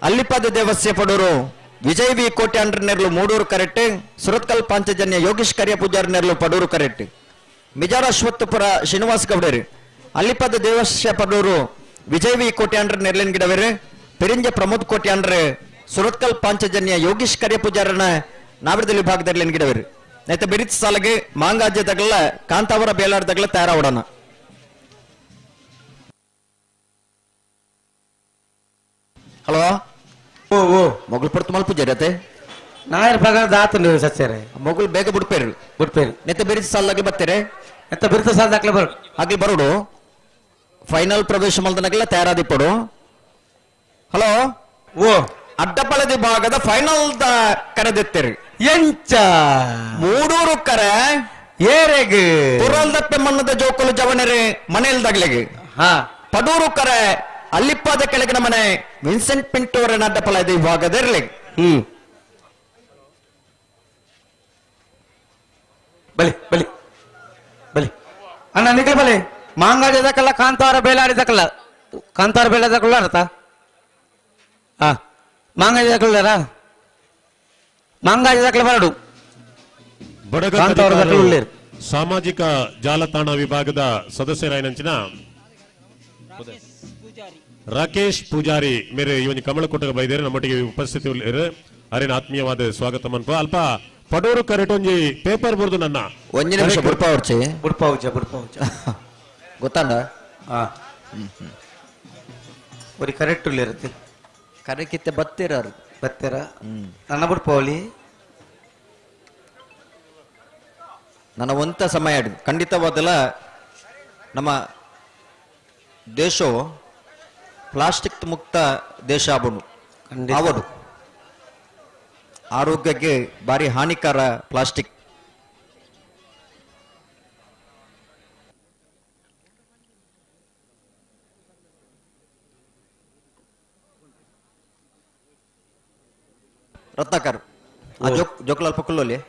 ಅಲ್ಲಿಪಾದ ದೇವಸ್ಯ ಪಡೂರು ವಿಜಯ್ ವಿ ಕೋಟೆ ಅಂಡ್ರ ನೆರ್ಲು ಮೂಡೂರು ಕರೆಕ್ಟ್ ಸುರತ್ಕಲ್ ಪಾಂಚಜನ್ಯ ಯೋಗೀಶ್ ಕರಿಯ ಪೂಜಾರಿ ನೆರ್ಲು ಪಡೂರು ಕರೆಕ್ಟ್ ಮಿಜಾರ ಅಶ್ವತ್ಥಪುರ ಶ್ರೀನಿವಾಸ್ ಗೌಡರು ಅಲ್ಲಿಪದ ದೇವಸ್ಯ ಪಡೂರು ವಿಜಯ್ ವಿ ಕೋಟೆ ಅಂಡ್ರ ನೆರ್ಲಿನ ಗಿಡವೇರು ಪೆರಿಂಜ ಪ್ರಮೋದ್ ಕೋಟೆ ಅಂಡ್ರೆ ಸುರತ್ಕಲ್ ಪಾಂಚಜನ್ಯ ಯೋಗೀಶ್ ಕರಿಯ ಪೂಜಾರನ ನಾವಿರದಲ್ಲಿ ವಿಭಾಗದಲ್ಲಿ ಗಿಡವೇರು ನೈತ ಬೆರಿತ ಸಾಲಗೆ ಮಾಂಗಾಜ್ಯದಾಗಲ್ಲ ಕಾಂತಾವರ ಬೇಲಾಡ್ದಾಗಲ್ಲ ತಯಾರಾವಡೋಣ ಹಲೋ ಓ ಓ ಮೊಗಲ್ ಪಡ್ತು ಮಲ್ ಪೂಜಾರಿ ಅತ್ತೆ ನಾಯರ್ ಭಾಗ ದಾತಂಡು ಸಸ್ಯರೇ ಮೊಗಲ್ ಬೇಗ ಬಿಡ್ಪೇರು ಬಿಡ್ಪೇರಿ ನೆತ್ತ ಬೆರಿತ ಸಾಲಾಗಿ ಬರ್ತೀರಿ ಎಂತ ಬಿರುತ ಸಾಲ ದಾಖಲೆ ಬರ್ ಆಗ್ಲಿ ಬರೋಡು ಫೈನಲ್ ಪ್ರವೇಶ ಮಲ್ದನಾಗಲ್ಲ ತಯಾರಾದಿ ಪಡು ಹಲೋ ಓ ಅಡ್ಡಪಳದಿ ಭಾಗದ ಫೈನಲ್ ಕರೆದಿತ್ತೇರಿ ಎಂಚ ಮೂಡೂರು ಕರೆ ಏರೆಗೆ ಪುರಲ್ದಪ್ಪೆ ಮಣ್ಣದ ಜೋಕುಲು ಜವನರೆ ಮನೆಯಲ್ದಾಗ್ಲಿಗೆ ಹಾ ಪಡೂರು ಕರೆ ಅಲ್ಲಿಪ್ಪಾದ ಕೆಳಗಿನ ಮನೆ ವಿನ್ಸೆಂಟ್ ಪಿಂಟೋರನ ಅಡ್ಡಪಳದಿ ಭಾಗದಿರ್ಲಿ ಬಲಿ ಬಲಿ ಬಲಿ ಅಣ್ಣ ನಿಖಿಲ್ ಬಲಿ ಮಾಂಗಾಜದಕ್ಕಲ್ಲ ಕಾಂತಾವರ ಬೇಲಾಡಿದಕ್ಕಲ್ಲ ಕಾಂತಾವರ ಬೇಲಾದಕ್ಕಲ್ಲ ಅರ್ಥ ಹಾ ಮಾಂಗಾಜದಕ್ಕಲ್ಲಾರ ಮಾಂಗಾಜದಕ್ಕಲ್ಲ ಬರಡು ಬಡಗ ಕಾಂತಾವರ ಅಧಿಕಾರರು ಉಳ್ಳೇರು ಸಾಮಾಜಿಕ ಜಾಲತಾಣ ವಿಭಾಗದ ಸದಸ್ಯರಾಯನಂಚಿನ ರಾಕೇಶ್ ಪೂಜಾರಿ ಮೇರೆ ಇವನಿ ಕಮಲಕೋಟಗ ಬೈದೇರು ನಮ್ಮೊಟ್ಟಿಗೆ ಉಪಸ್ಥಿತಿ ಅರೇನ ಆತ್ಮೀಯವಾದ ಸ್ವಾಗತ ಮನ್ಪ ಅಲ್ಪ ಪಡೂರು ಕರೆಟೊಂಜಿ ಪೇಪರ್ ಬರ್ದು ನನ್ನ ಒಂಜಿ ನಿಮಿಷ ಬುಡ್ಪಾವರ್ಚಿ ಬುಡ್ಪಾವುಚ ಗೊತ್ತಾಂಡ ಹಾ ஒரு ಕರೆಕ್ಟ್ ಇರುತ್ತೆ ಕರೆ ಕಿತ್ತೆ ಬತ್ತೀರಾರು ಬರ್ತೀರ ನನ್ನ ಬುಡ್ಪಾವಲಿ ನನ್ನ ಒಂತ ಸಮಯ ಆಡಿದ್ದು ಖಂಡಿತವಾದಲ್ಲ ನಮ್ಮ ದೇಶವು ಪ್ಲಾಸ್ಟಿಕ್ ಮುಕ್ತ ದೇಶ ಆಗೋದು ಆವದು ಆರೋಗ್ಯಕ್ಕೆ ಭಾರಿ ಹಾನಿಕಾರ ಪ್ಲಾಸ್ಟಿಕ್ ರತ್ನಾಕರ್ ಆ ಜೋಕುಲಾಲ್ ಪಕ್ಕಲ್ಲೋಲಿ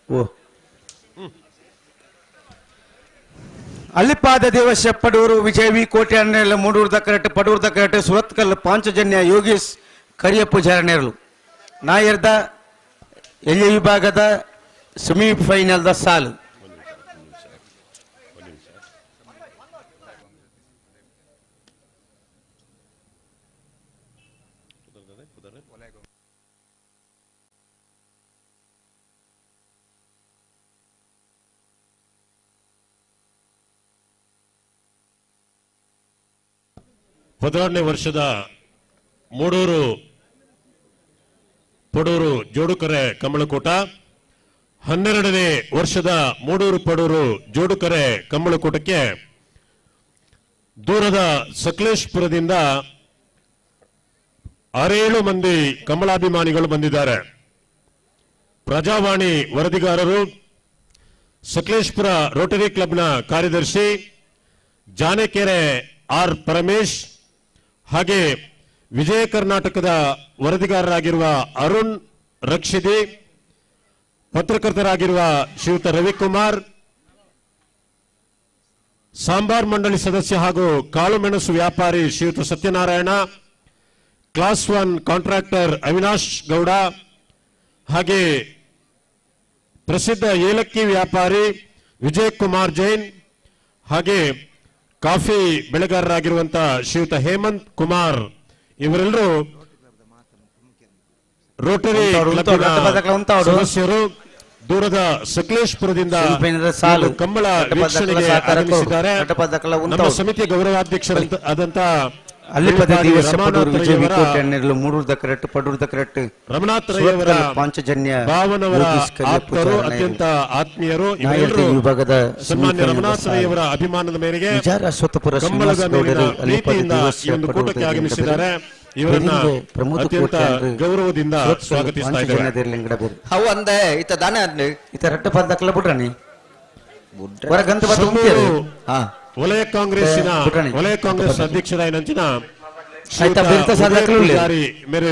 ಓ ಅಲ್ಲಿಪಾದ ದೇವಸ್ಯ ಪಡೂರು ವಿಜಯ್ ವಿ ಕೋಟೆ ಅನ್ನೆಲ್ಲ ಮೂಡೂರು ದಕ್ಕರಟ್ಟು ಪಡೂರು ದಕ್ಕರಟ್ಟು ಸುರತ್ಕಲ್ ಪಾಂಚಜನ್ಯ ಯೋಗೀಶ್ ಕರಿಯ ಪೂಜಾರನೇರಲು ನಾಯರ್ದ ಎಲ್ಲಿ ವಿಭಾಗದ ಸೆಮಿಫೈನಲ್ದ ಸಾಲು ಹದಿನಾರನೇ ವರ್ಷದ ಮೂಡೂರು ಪಡೂರು ಜೋಡುಕರೆ ಕಮಲಕೋಟ 12ನೇ ವರ್ಷದ ಮೂಡೂರು ಪಡೂರು ಜೋಡುಕರೆ ಕಮಲಕೋಟಕ್ಕೆ ದೂರದ ಸಕಲೇಶ್ಪುರದಿಂದ 6-7 ಮಂದಿ ಕಮಲಾಭಿಮಾನಿಗಳು ಬಂದಿದ್ದಾರೆ. ಪ್ರಜಾವಾಣಿ ವರದಿಗಾರರು, ಸಕಲೇಶ್ಪುರ ರೋಟರಿ ಕ್ಲಬ್ನ ಕಾರ್ಯದರ್ಶಿ ಜಾನೆಕೆರೆ ಆರ್ ಪರಮೇಶ್, ಹಾಗೆ ವಿಜಯ ಕರ್ನಾಟಕದ ವರದಿಗಾರರಾಗಿರುವ ಅರುಣ್ ರಕ್ಷಿದಿ, ಪತ್ರಕರ್ತರಾಗಿರುವ ಶ್ರೀಯುತ ರವಿಕುಮಾರ್, ಸಾಂಬಾರ್ ಮಂಡಳಿ ಸದಸ್ಯ ಹಾಗೂ ಕಾಳುಮೆಣಸು ವ್ಯಾಪಾರಿ ಶ್ರೀಯುತ ಸತ್ಯನಾರಾಯಣ, ಕ್ಲಾಸ್ 1 ಕಾಂಟ್ರಾಕ್ಟರ್ ಅವಿನಾಶ್ ಗೌಡ, ಹಾಗೆ ಪ್ರಸಿದ್ಧ ಏಲಕ್ಕಿ ವ್ಯಾಪಾರಿ ವಿಜಯ್ ಕುಮಾರ್ ಜೈನ್, ಹಾಗೆ ಕಾಫಿ ಬೆಳೆಗಾರರಾಗಿರುವಂತಹ ಶ್ರೀಯುತ ಹೇಮಂತ್ ಕುಮಾರ್, ಇವರೆಲ್ಲರೂ ರೋಟರಿ ಕ್ಲಬ್ನ ಸದಸ್ಯರು ದೂರದ ಸಕಲೇಶ್ಪುರದಿಂದ ಕಂಬಳ ವೀಕ್ಷಣೆಗೆ ಆಗಮಿಸಿದ್ದಾರೆ. ನಮ್ಮ ಸಮಿತಿಯ ಗೌರವಾಧ್ಯಕ್ಷರಾದಂತಹ ರಮನಾಥ್ ರೈ ಅವರ ಭಾವನವರ ಆಪ್ತರು, ಅತ್ಯಂತ ಆತ್ಮೀಯರು, ವಿಭಾಗದ ಸನ್ಮಾನ್ಯ ರಮನಾಥ್ ರೈ ಅವರ ಅಭಿಮಾನದ ಮೇರೆಗೆ ಕಂಬಳದ ಮೇಲಿನ ಪ್ರೀತಿಯಿಂದ ಈ ಒಂದು ಕೂಟಕ್ಕೆ ಆಗಮಿಸಿದ್ದಾರೆ. ಇವರನ್ನ ಅತ್ಯಂತ ಗೌರವದಿಂದ ಸ್ವಾಗತಿಸ್ತಾ ಇದ್ದೇವೆ. ಅವು ಅಂದೆ ಇತ ದಾನೆ ಅಂದ್ನಿ ಇತ ರಟ್ಟ ಪದಕಲ ಬಿಡ್ರಾನಿ ವಲಯ ಕಾಂಗ್ರೆಸ್ಸಿನ ವಲಯ ಕಾಂಗ್ರೆಸ್ ಅಧ್ಯಕ್ಷರಾದ ನಂಚಿನ ಮೇರೆ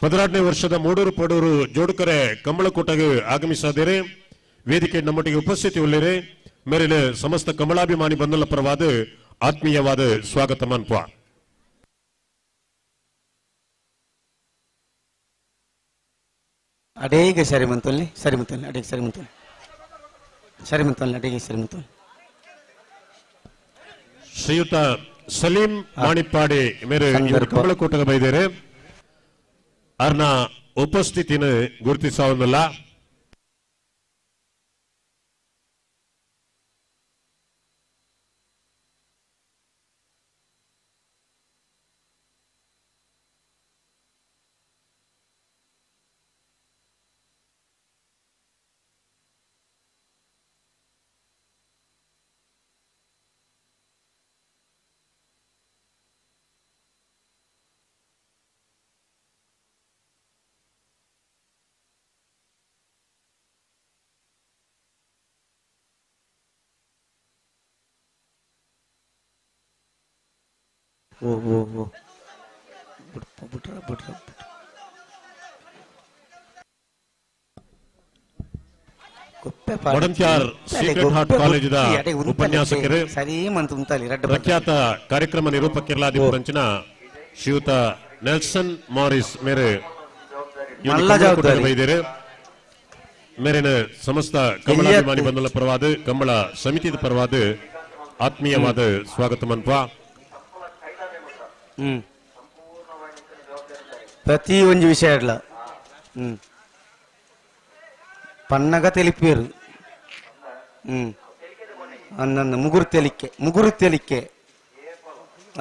16ನೇ ವರ್ಷದ ಮೂಡೂರು ಪಡೂರು ಜೋಡುಕರೆ ಕಂಬಳಕೂಟಗೆ ಆಗಮಿಸಿದರೆ ವೇದಿಕೆ ನಮ್ಮೊಟ್ಟಿಗೆ ಉಪಸ್ಥಿತಿ ಉಳ್ಳೇರೆ ಮೇರೆ ಸಮಸ್ತ ಕಮಲಾಭಿಮಾನಿ ಬಂಧುల ಪರವಾದ ಆತ್ಮೀಯವಾದ ಸ್ವಾಗತ ಮನ್ಪ. ಅಡೇಗೆ ಸರಿ ಮಂತಲ್ಲಿ ಅಡೇಗೆ ಸರಿ ಮಂತಲ್ಲಿ ಅಡೇಗೆ ಸರಿ ಮಂತಲ್ಲಿ ಶ್ರೀಯುತ ಸಲೀಂ ಮಾಣಿಪ್ಪಾಡಿ ಮೇರೆ ಕಮಲಕೋಟಗ ಬೈದೇರೆ ಅವ್ರನ್ನ ಉಪಸ್ಥಿತಿನ ಗುರುತಿಸೋದಿಲ್ಲ. ವಡಂತ್ಯಾರ್ ಸೀಕ್ರೆಟ್ ಹಾರ್ಟ್ ಕಾಲೇಜಿದ ಉಪನ್ಯಾಸಕರು ಪ್ರಖ್ಯಾತ ಕಾರ್ಯಕ್ರಮ ನಿರೂಪಕರಿಲಾದಿಪುರಂಚಿನ ಶ್ರೀಯುತ ನೆಲ್ಸನ್ ಮಾರಿಸ್ ಮೇರೆ ಬೈದೇರೆ ಮೇರಿನ ಸಮಸ್ತ ಕಮಲಾಭಿಮಾನಿ ಬಂಧುಗಳ ಪರವಾದ ಕಂಬಳ ಸಮಿತಿದ ಪರವಾದ ಆತ್ಮೀಯವಾದ ಸ್ವಾಗತ ಮನ್ಪ. ప్రతి ಒಂಜಿ ವಿಷಯ ಇರಲ ಪನ್ನಗ ತೆಲಿಪೇರು ಅನ್ನೊಂದು ಮುಗುರು ತೆಲಿಕೆ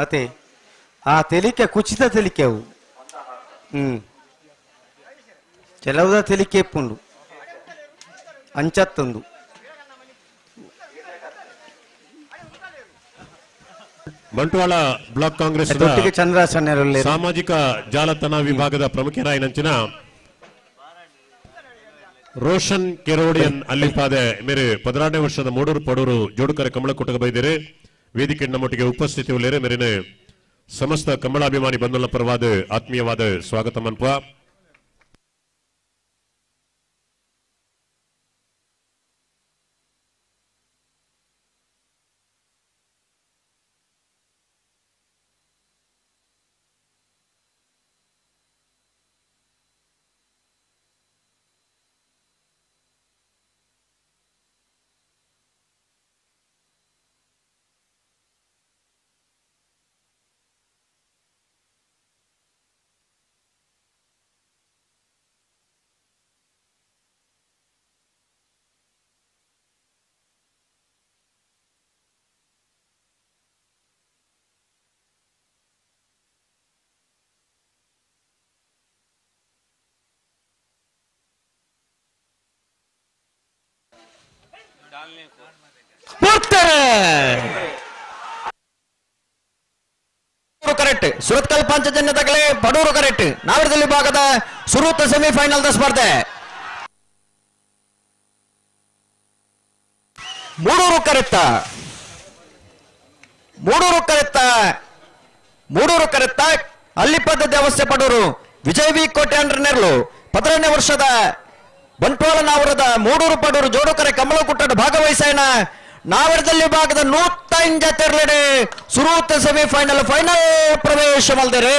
ಅತೆ ಆ ತೆಲಿಕೆ ಕುಚಿತ ತೆಲಿಕೆ ಅವು ಕೆಲವುದ ತೆಲಿಕೆ ಎಪ್ಪುಂಡು ಅಂಚತ್ತೊಂದು ಬಂಟ್ವಾಳ ಬ್ಲಾಕ್ ಕಾಂಗ್ರೆಸ್ ಸಾಮಾಜಿಕ ಜಾಲತಾಣ ವಿಭಾಗದ ಪ್ರಮುಖರಾಯಿನಂಚಿನ ರೋಷನ್ ಕೆರೋಡಿಯನ್ ಅಲ್ಲಿಪಾದೆ ಮೇರೆ 16ನೇ ವರ್ಷದ ಮೂಡೂರು ಪಡೂರು ಜೋಡುಕರ ಕಮಲಕೋಟಗ ಬೈದೇರೆ ವೇದಿಕೆ ನಮ್ಮೊಟ್ಟಿಗೆ ಉಪಸ್ಥಿತಿ ಉಳ್ಳೇರೆ ಮೇರಿನ ಸಮಸ್ತ ಕಮಲಾಭಿಮಾನಿ ಬಂಧುಗಳ ಪರವಾದ ಆತ್ಮೀಯವಾದ ಸ್ವಾಗತ ಮನ್ಪ. ಕರೆಕ್ಟ್ ಸುರತ್ಕಲ್ ಪಂಚಜನ್ಯ ತಗಲೆ ಬಡೂರು ಕರೆಕ್ಟ್ ನಾವರದಲ್ಲಿ ಭಾಗದ ಸುರೂತ ಸೆಮಿಫೈನಲ್ ಸ್ಪರ್ಧೆ ಮೂಡೂರು ಕರೆತ್ತ ಅಲ್ಲಿಪದ ದೇವಸ್ಥೆ ಪಡೂರು ವಿಜಯ್ ವಿ ಕೋಟೆ ಅಂಡ್ರ ನೆರಳು 17ನೇ ವರ್ಷದ ಬಂಟ್ವಾಳ ನಾವರದ ಮೂಡೂರು ಪಡೂರು ಜೋಡುಕರೆ ಕಮಲಕುಟ್ಟಡ ಭಾಗವಹಿಸೇನ ನಾವರದಲ್ಲಿ ಭಾಗದ 105 ತೆರಳೆಡೆ ಸುರೂತ ಸೆಮಿಫೈನಲ್ ಫೈನಲ್ ಪ್ರವೇಶ ಮಲ್ದರೆ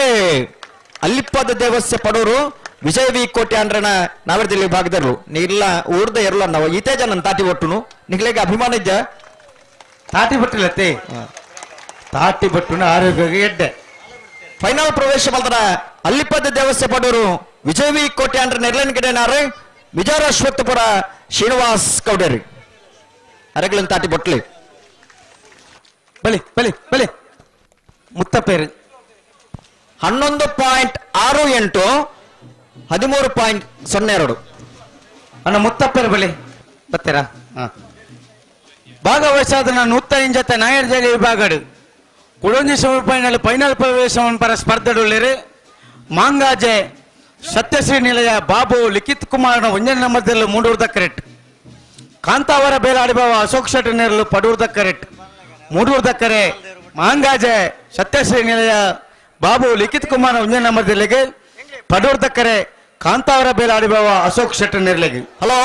ಅಲ್ಲಿಪದ ದೇವಸ್ಥೆ ಪಡೂರು ವಿಜಯ್ ವಿ ಕೋಟೆ ಅಂಡ್ರನ ನಾವರದಲ್ಲಿ ಭಾಗದರು ನೀಲ್ಲ ಊರ್ದ ಎರಲ ನಾವು ಈತೆ ಜನ ತಾಟಿ ಒಟ್ಟುನು ನಿಗ್ಲೆಗೆ ಅಭಿಮಾನ ಇದ್ದ ತಾಟಿ ಬಟ್ಟಿಲ್ಲತ್ತೆ ತಾಟಿ ಬಟ್ಟುನ ಆರೋಗ್ಯ ಎಡ್ಡೆ ಫೈನಲ್ ಪ್ರವೇಶ ಮಲ್ದರ ಅಲ್ಲಿಪದ ದೇವಸ್ಥೆ ಪಡೂರು ವಿಜಯ್ ವಿ ಕೋಟೆ ಅಂಡ್ರ ನೆರ್ಲನ್ ಗಿಡನಾರೆ ವಿಜಯ ಅಶ್ವತ್ಥಪುರ ಶ್ರೀನಿವಾಸ್ ಕೌಡೇರಿ ಅರೆಗಳನ್ನ ತಾಟಿ ಬಟ್ಲಿ ಬಲಿ ಮುತ್ತಪೇರು 11.68 13.02 ಅಣ್ಣ ಮುತ್ತಪ್ಪೇರು ಬಲಿ ಬತ್ತೀರಾ ಭಾಗವಹಿಸಾದ 105 ನಾಯರ್ ಜೈಲಿ ವಿಭಾಗಡು ಕುಡೊಂಜಿ ಸೆಮಿಫೈನಲ್ ಫೈನಲ್ ಪ್ರವೇಶವನ್ನು ಪರ ಸ್ಪರ್ಧೆಡುಳ್ಳೇರು ಮಾಂಗಾಜೆ ಸತ್ಯಶ್ರೀ ನಿಲಯ ಬಾಬು ಲಿಖಿತ್ ಕುಮಾರ್ 1ನೇ ನಂಬರ್ದಲ್ಲಿ ಮೂಡೂರ್ದ ಕರೆಕ್ಟ್ ಕಾಂತಾವರ ಬೇಲಾಡಿಬಾವ ಅಶೋಕ್ ಶೆಟ್ಟಿ ನೇರಲು ಪಡೂರ್ದ ಕರೆಕ್ಟ್ ಮೂಡೂರ್ದ ಕರೆ ಮಾಂಗಾಜೆ ಸತ್ಯಶ್ರೀ ನಿಲಯ ಬಾಬು ಲಿಖಿತ್ ಕುಮಾರ್ 1ನೇ ನಂಬರ್ದಲ್ಲಿಗೆ ಪಡೂರ್ದ ಕರೆ ಕಾಂತಾವರ ಬೇಲಾಡಿಬಾವ ಅಶೋಕ್ ಶೆಟ್ಟಿ ನೇರ್ಲೆಗೆ ಹಲೋ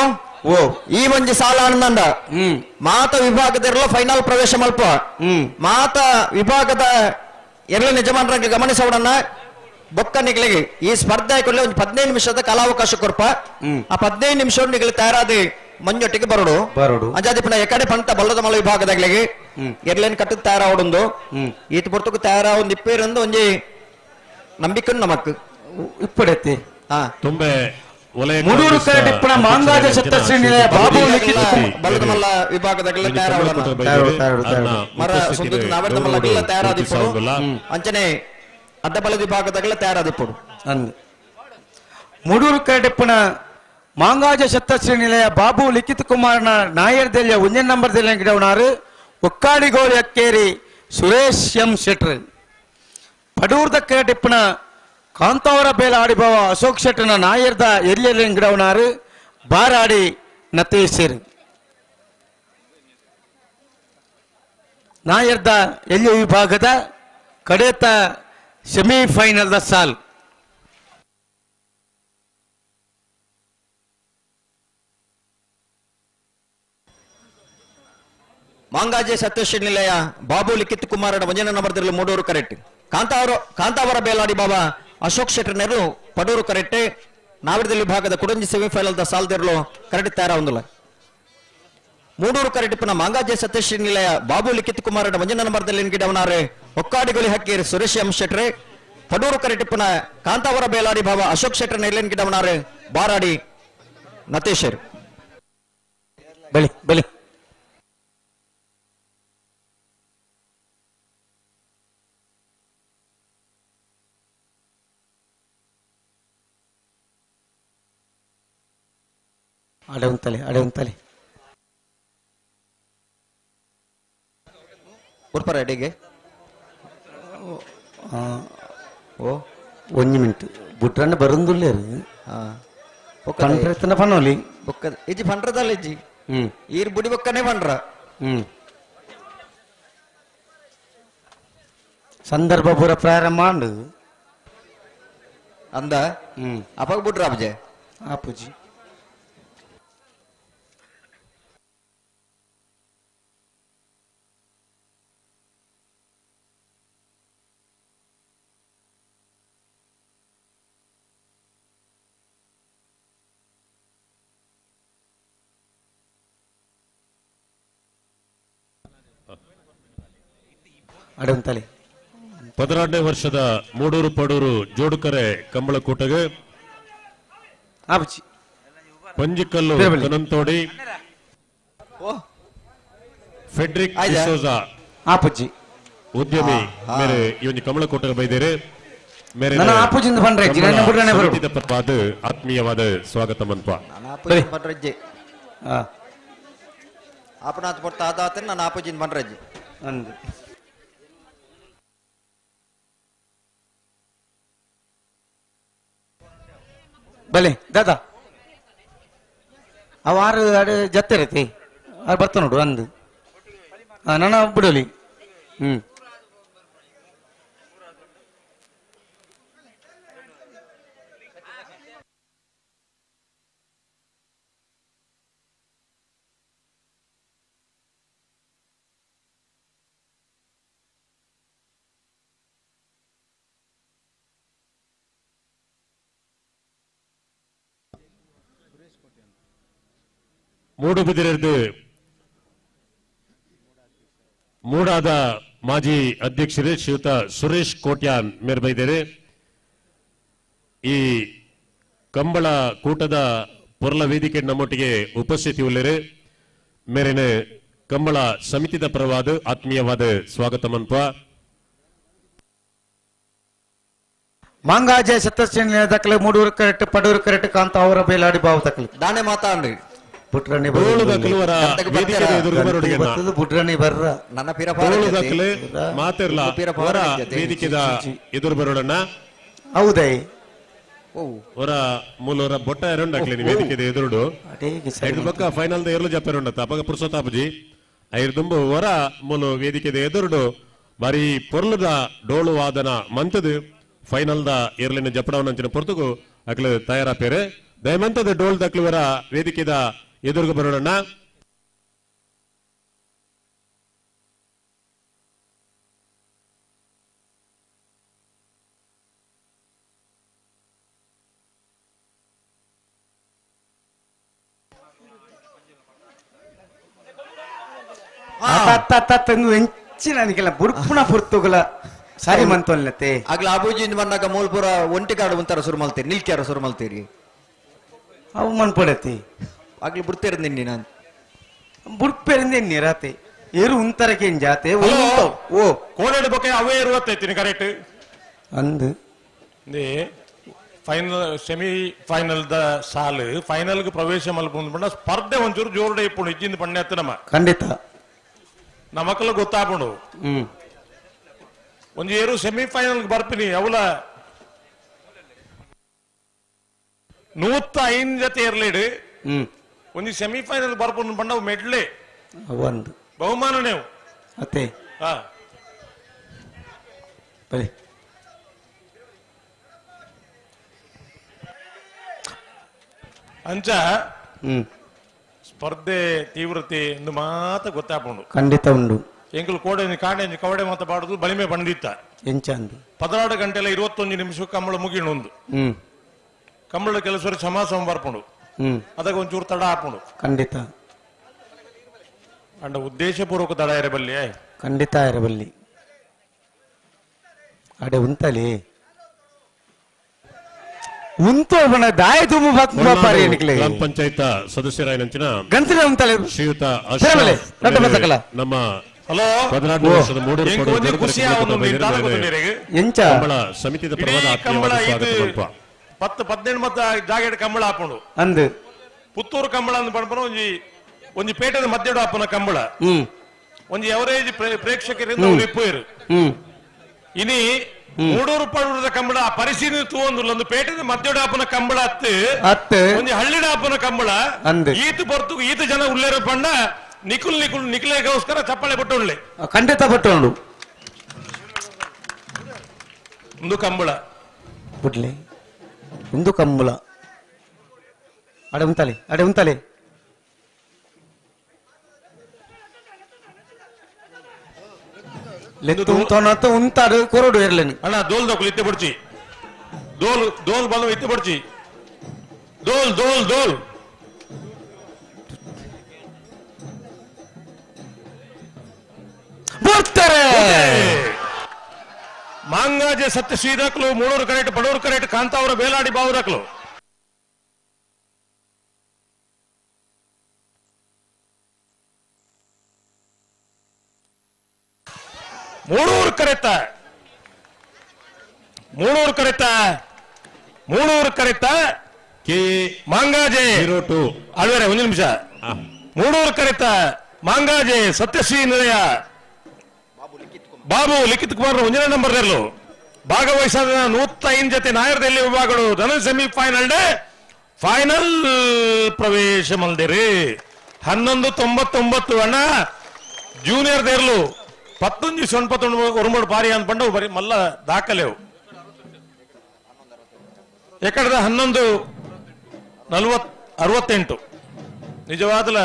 ಓ ಈ ಒಂಜಿ ಸಾಲ ಅಣ್ಣಂಡ ಮಾತ ವಿಭಾಗದೆಲ್ಲ ಫೈನಲ್ ಪ್ರವೇಶ ಮಲ್ಪ ಮಾತ ವಿಭಾಗದ ಎಲ್ಲ ಯಜಮಾನರಿಗೆ ಗಮನಿಸೋಣ ಬೊಕ್ಕ ನಿಗಳಿಗೆ ಈ ಸ್ಪರ್ಧೆ ಕೊಡ್ಲಿ ಒಂದು 15 ನಿಮಿಷದ ಕಾಲಾವಕಾಶ ಕೊರ್ಪ ಆ 15 ನಿಮಿಷ ನಿಗಲಿ ತಯಾರಾದಿ ಮಂಜೊಟ್ಟಿಗೆ ಬರೋಡು ಅಂಜಾದಿಪ್ಪನ ಎಕಡೆ ಪಂಟ ಬಲ್ಲದ ಮಲ ವಿಭಾಗದಾಗ್ಲಿಗೆ ಎರ್ಲೇನ್ ಕಟ್ಟದ ತಯಾರಾವೊಂದು ಈತ ಪೊರ್ತುಕು ತಯಾರಾ ಒಂದು ಇಪ್ಪೇರೊಂದು ಒಂಜಿ ನಂಬಿಕೆ ನಮಕ್ ಇಪ್ಪಡೈತಿ ತುಂಬೆ ಮೂಡೂರು ಕರಡಿಪ್ಪನ ಮಾಂಗಾಜ ಸಪ್ತಶ್ರೀ ನಿಲಯ ಬಾಬು ಲಿಖಿತ ಬಲ್ಲದ ಮಲ್ಲ ವಿಭಾಗದಾಗಲೇ ತಯಾರಾವಣ ಮರ ಸುಂದರ ನಾವರ್ದ ಮಲ್ಲ ತಯಾರಾದಿಪ್ಪಡು ಅಂಚನೆ ಅಡ್ಡ ಬಲದ ವಿಭಾಗದಾಗಲೇ ತಯಾರಾದಿಪ್ಪಡು ಮೂಡೂರು ಕರಡಿಪ್ಪನ ಮಾಂಗಾಜ ಸಪ್ತಶ್ರೀ ನಿಲಯ ಬಾಬು ಲಿಖಿತ್ ಕುಮಾರ್ನ ನಾಯರ್ ದೆಲ್ಯ 1 ನಂಬರ್ ದೆಲ್ಯ ಗಿಡವನಾರು ಒಕ್ಕಾಡಿಗೋಳಿ ಅಕ್ಕೇರಿ ಸುರೇಶ್ ಎಂ ಶೆಟ್ರ್ ಪಡೂರ್ದ ಕರಡಿಪ್ಪನ ಕಾಂತಾವರ ಬೇಲ ಆಡಿಬವ ಅಶೋಕ್ ಶೆಟ್ಟನ ನಾಯರ್ದ ಎಲ್ಲಿಯಲ್ಲಿ ಗಿಡವನಾರು ಬಾರಾಡಿ ನತೇಶರ್ ನಾಯರ್ದ ಎಲ್ಲಿ ವಿಭಾಗದ ಕಡೆತ ಸೆಮಿಫೈನಲ್ದ ಸಾಲ್ ಮಾಂಗಾಜೆ ಸತ್ಯಶ್ರೀ ನಿಲಯ ಬಾಬು ಲಿಖಿತ್ ಕುಮಾರನ 1 ನಂಬರ್ದಲ್ಲಿ ಮೂಡೂರು ಕರೆಕ್ಟ್ ಕಾಂತಾವರ ಬೇಲಾಡಿ ಬಾಬಾ ಅಶೋಕ್ ಶೆಟ್ಟರ್ ನೆರಳು ಪಡೂರು ಕರೆಕ್ಟ್ ನಾವಿಡದಲ್ಲಿ ವಿಭಾಗದ ಕುಡಂಜಿ ಸೆಮಿಫೈನಲ್ ದ ಸಾಲ್ದಿರಲು ಕರೆಕ್ಟ್ ತಯಾರ ಒಂದಿಲ್ಲ ಮೂಡೂರು ಕರೆಕ್ಟ್ ಮಾಂಗಾಜೆ ಸತ್ಯಶ್ರೀ ನಿಲಯ ಬಾಬು ಲಿಖಿತ್ ಕುಮಾರನ 1 ನಂಬರ್ದಲ್ಲಿ ಗಿಡವನಾರೆ ಒಕ್ಕಾಡಿಗೊಳಿ ಹಕ್ಕೇರಿ ಸುರೇಶ್ ಎಂ ಶೆಟ್ರೆ ಪಡೂರು ಕರೆಕ್ಟ್ ಕಾಂತಾವರ ಬೇಲಾಡಿ ಬಾಬಾ ಅಶೋಕ್ ಶೆಟ್ಟರ್ ನೆರಳಿನ ಗಿಡವನಾರೆ ಬಾರಾಡಿ ನತೇಶರ್ ಬಲಿ ಬಲಿ ಅಡೆ ಉರ್ಪರ ಅಡಿಗೆ ಓ 1 ಮಿನಿಟ್ ಬುಟ್ರನ್ನ ಬರಂದುಲ್ಲೇರು ಪಂಡ್ರೆತ್ತನ ಪನ್ನೋಲಿ ಬೊಕ್ಕ ಇಜ್ಜಿ ಪಂಡ್ರದಲ್ಲ ಇಜ್ಜಿ ಈರ್ ಬುಡಿ ಬೊಕ್ಕನೆ ಪಂಡ್ರ ಸಂದರ್ಭ ಪೂರ ಪ್ರಾರಂಭ ಮಾಡು ಅಂದ ಅಪ್ಪ ಬಿಟ್ರ ಅಪ್ಪಜೆ ಆಪುಜಿ ಅಡಂತಲೆ 16ನೇ ವರ್ಷದ ಮೂಡೂರು ಪಡೂರು ಜೋಡುಕರೆ ಕಂಬಳಕೂಟಗೆ ಪಂಜಿಕಲ್ಲು ಕನಂತೋಡಿ ಫೆಡ್ರಿಕ್ ಡಿಸೋಜಾ ಆಪುಜಿ ಉದ್ಯಮಿ ಮೇರೆ ಈ ಒಂದು ಕಂಬಳಕೂಟಗೆ ಬೈದೇರೆ ಮೇರೆ ಆಪುಜಿಂದ ಬಂದ್ರೆ ಪರವಾದ ಆತ್ಮೀಯವಾದ ಸ್ವಾಗತ ಮನ್ಪ ಬಂಡ್ರಜ್ಜೆ ಆಪನಾಥ್ ಪೊಟ್ಟ ಆದಾತ ನಾನು ಆಪುಜಿಂದ ಬಂಡ್ರಜ್ಜೆ ಅಂದು ಬಲೆ ದಾದಾ ಅವ ಆರು ಅಡೆ ಜತ್ತೆ ರೀತಿ ಅದು ಬರ್ತಾ ನೋಡು ಅಂದು ನನ್ನ ಬಿಡೋಲಿ ಮೂಡುಬಿದಿರೆದು ಮೂಡಾದ ಮಾಜಿ ಅಧ್ಯಕ್ಷರೇ ಶ್ರೀಯುತ ಸುರೇಶ್ ಕೋಟ್ಯಾನ್ ಮೇರ್ ಬೈದೇರೆ ಈ ಕಂಬಳ ಕೂಟದ ಪೊರ್ಲ ವೇದಿಕೆ ನಮ್ಮೊಟ್ಟಿಗೆ ಉಪಸ್ಥಿತಿ ಉಳ್ಳರೆ ಮೇರಿನ ಕಂಬಳ ಸಮಿತಿದ ಪರವಾದ ಆತ್ಮೀಯವಾದ ಸ್ವಾಗತ ಮನ್ಪ ಮಾಂಗಾಜೆ ಸತ್ಯಶ್ರೀ ದಕ್ಕಲೆ ಮೂಡೂರು ಕರೆಕ್ಟ್ ಪಡೂರು ಕರೆಕ್ಟ್ ಕಾಂತ ಅವರ ಬೇಲಾಡಿ ಬಾವು ತಕ್ಕಲೆ ದಾನೆ ಮಾತಾಡ್ರಿ ಬುಟ್ರಾಣಿ ಬುಟ್ರಾಣಿ ಬರ್ರ ನನ್ನ ಮಾತಿರ್ಲ ವೇದಿಕೆದ ಎದುರು ಬರೋಣ ಹೌದೇ ಹೊರ ಮೂಲವರ ಬೊಟ್ಟ ಎರಡಾಕ್ಲಿ ವೇದಿಕೆದ ಎದುರುಡು ಐದು ಪಕ್ಕ ಫೈನಲ್ ಎರಲು ಜಪ್ಪ ಅಪಗ ಪುರುಸೋತಾಪಜಿ ಐದು ತುಂಬು ಹೊರ ಮೂಲು ವೇದಿಕೆದ ಎದುರುಡು ಬಾರಿ ಪೊರ್ಲದ ಡೋಳು ವಾದನ ಮಂತದು ಫೈನಲ್ ದ ಎರಲಿನ ಜಪ್ಪಡವನಂಚಿನ ಪೊರ್ತುಗು ಅಕ್ಲ ತಯಾರಾಪೇರೆ ದಯಮಂತದ ಡೋಲ್ ದಕ್ಲುವರ ವೇದಿಕೆದ ಎದುರುಗ ಬರೋಣ. ಹೆಂಚಿನ ಬುಡ್ಪುಣ ಪುರ್ತುಗಳ ಸಾರಿ ಮಂತೊಲ್ಲತೆ ಆಗ್ಲ ಅಬೂಜಿಂದ ಬಂದಾಗ ಮೂಲ್ಪುರ ಒಂಟಿಕಾಡು ಒಂಥರ ಸುರು ಮಲ್ತೀರಿ ನಿಲ್ಕ್ಯಾರ ಸುರು ಮಲ್ತೀರಿ ಅವು ಮನ್ಪಡತಿ ಆಗ್ಲಿ ಬಿಡ್ತೀರ ನಿನ್ನೆ ನಾನು ಬುಡ್ಪೆರಿಂದ ನಿರತೆ ಏರು ಉಂತರಕ್ಕೆ ಜಾತೆ ಓ ಕೋಣೆಡ್ ಬಗ್ಗೆ ಅವೇ ಇರುವತ್ತೈತಿ ಕರೆಕ್ಟ್ ಅಂದು ಫೈನಲ್ ಸೆಮಿ ಫೈನಲ್ ದ ಸಾಲು ಫೈನಲ್ ಪ್ರವೇಶ ಮಲ್ಪಂದ್ ಸ್ಪರ್ಧೆ ಒಂಚೂರು ಜೋರ್ಡೆ ಇಪ್ಪು ಇಜ್ಜಿಂದ ಪಣ್ಣೆ ಹತ್ತು ಖಂಡಿತ ನಮ್ಮ ಮಕ್ಕಳು ಗೊತ್ತಾಪುಂಡು ಒಂಜಿ ಏರು ಸೆಮಿಫೈನಲ್ ಬರ್ಪಿನಿ ಅವಲ 105 ಜೊತೆ ಇರ್ಲಿಡು ಒಂಜಿ ಸೆಮಿಫೈನಲ್ ಬರ್ಪುಂಡು ಪಂಡ ಮೆಡ್ಲೆ ಒಂದು ಬಹುಮಾನ ನೀವು ಅತ್ತೆ ಬರೀ ಅಂಚ ಸ್ಪರ್ಧೆ ತೀವ್ರತೆ ಎಂದು ಮಾತ ಗೊತ್ತಾಪುಂಡು ಖಂಡಿತ ಉಂಡು ಎಂಕಲ್ ಕೋಡೆ ಕಾಡೆ ಕವಡೆ ಮಾತ ಪಾಡುದು ಬಲಿಮೆ ಬಂದಿತ್ತ ಎಂಚಂದು 16 ಗಂಟೆಲ 21 ನಿಮಿಷ ಕಂಬಳ ಮುಗಿಣೊಂದು ಕಂಬಳ ಕೆಲಸರು ಸಮಾಸಮ ಬರ್ಪುಂಡು ಅದಕ್ಕೆ ಒಂಚೂರು ತಡ ಹಾಪುಂಡು ಖಂಡಿತ ಅಂಡ ಉದ್ದೇಶಪೂರ್ವಕ ತಡ ಇರಬಲ್ಲಿ ಖಂಡಿತ ಇರಬಲ್ಲಿ ಅಡೆ ಉಂತಲಿ ಉಂತು ದಾಯ ತುಂಬು ಗ್ರಾಮ ಪಂಚಾಯತ್ ಸದಸ್ಯರಾಯನಂಚಿನ ಗಂತಿನ ಉಂತಲೆ ಶ್ರೀಯುತ ನಮ್ಮ ಹಲೋ 14 ವರ್ಷದ ಮೂಡೂರು ಎಂಚ ಸಮಿತಿಯ ಕಂಬಳ 10-18 ಮತ್ತ ಜಾಗೇಡ್ ಕಂಬಳ ಹಾಪುಂಡು ಅಂದು ಪುತ್ತೂರು ಕಂಬಳ ಅಂದ್ ಪಂಪನ ಒಂಜಿ ಪೇಟದ ಮಧ್ಯಡು ಹಾಪುನ ಕಂಬಳ ಒಂಜಿ ಎವರೇಜ್ ಪ್ರೇಕ್ಷಕರಿಂದ ಇಪ್ಪೇರು ಇನಿ ಮೂಡೂರು ಪಡೂರದ ಕಂಬಳ ಪರಿಶೀಲನೆ ತೂವೊಂದುಲ್ಲ ಒಂದು ಪೇಟದ ಮಧ್ಯಡು ಹಾಪುನ ಕಂಬಳ ಹತ್ತು ಒಂಜಿ ಹಳ್ಳಿಡ ಹಾಪುನ ಕಂಬಳ ಈತು ಬರ್ತು ಈತು ಜನ ಉಳ್ಳೇರು ಪಂಡ ನಿಖಿಲೆಗೋಸ್ಕರ ಚಪ್ಪಾಳೆ ಬಟ್ಟೊಳ್ಳೆ ಖಂಡಿತ ಬಟ್ಟೊಂಡು ಒಂದು ಕಂಬಳ ಬಿಡ್ಲಿ ಒಂದು ಕಂಬಳ ಅಡೆ ಉಂತಲೆ ಉಂತಾಡು ಕೊರಡು ಇರ್ಲೇನು ಅಣ್ಣ ದೋಲ್ ದೋಕಲು ಇತ್ತೆ ಬಿಡ್ಚಿ ದೋಲ್ ಬಂದು ಇತ್ತೆ ಬಿಡ್ಚಿ ದೋಲ್ ಬರ್ತಾರೆ ಮಾಂಗಾಜೆ ಸತ್ಯ ಶ್ರೀದಾಕ್ಲು ಮೂಡೂರು ಕರೆಕ್ಟ್ ಪಡೂರು ಕರೆಕ್ಟ್ ಕಾಂತಾವರ ಬೇಲಾಡಿ ಬಾವುದಾಕ್ಲು ಮೂಡೂರು ಕರೆತ ಕೆ ಮಾಂಗಾಜೆ 02 ಅಲ್ವೇರೆ ಒಂದು ನಿಮಿಷ ಮೂಡೂರು ಕರೆತ ಮಾಂಗಾಜೆ ಸತ್ಯಶ್ರೀ ನಿಲಯ ಬಾಬು ಲಿಖಿತ್ ಕುಮಾರ್ 1ನೇ ನಂಬರ್ ಭಾಗವಹಿಸಿದ 105 ಜೊತೆ ನಾಯರದಲ್ಲಿ ವಿಭಾಗಗಳು ಧನ ಸೆಮಿಫೈನಲ್ ಫೈನಲ್ ಪ್ರವೇಶ ಮಲ್ದಿರಿ 11:99 ಅಣ್ಣ ಜೂನಿಯರ್ ದೇರ್ಲು 19 ಪಾರಿ ಅಂದ್ಕೊಂಡು ಬರೀ ಮಲ್ಲ ದಾಖಲೆವು ಎಕಡದ 11:68 ನಿಜವಾದಲ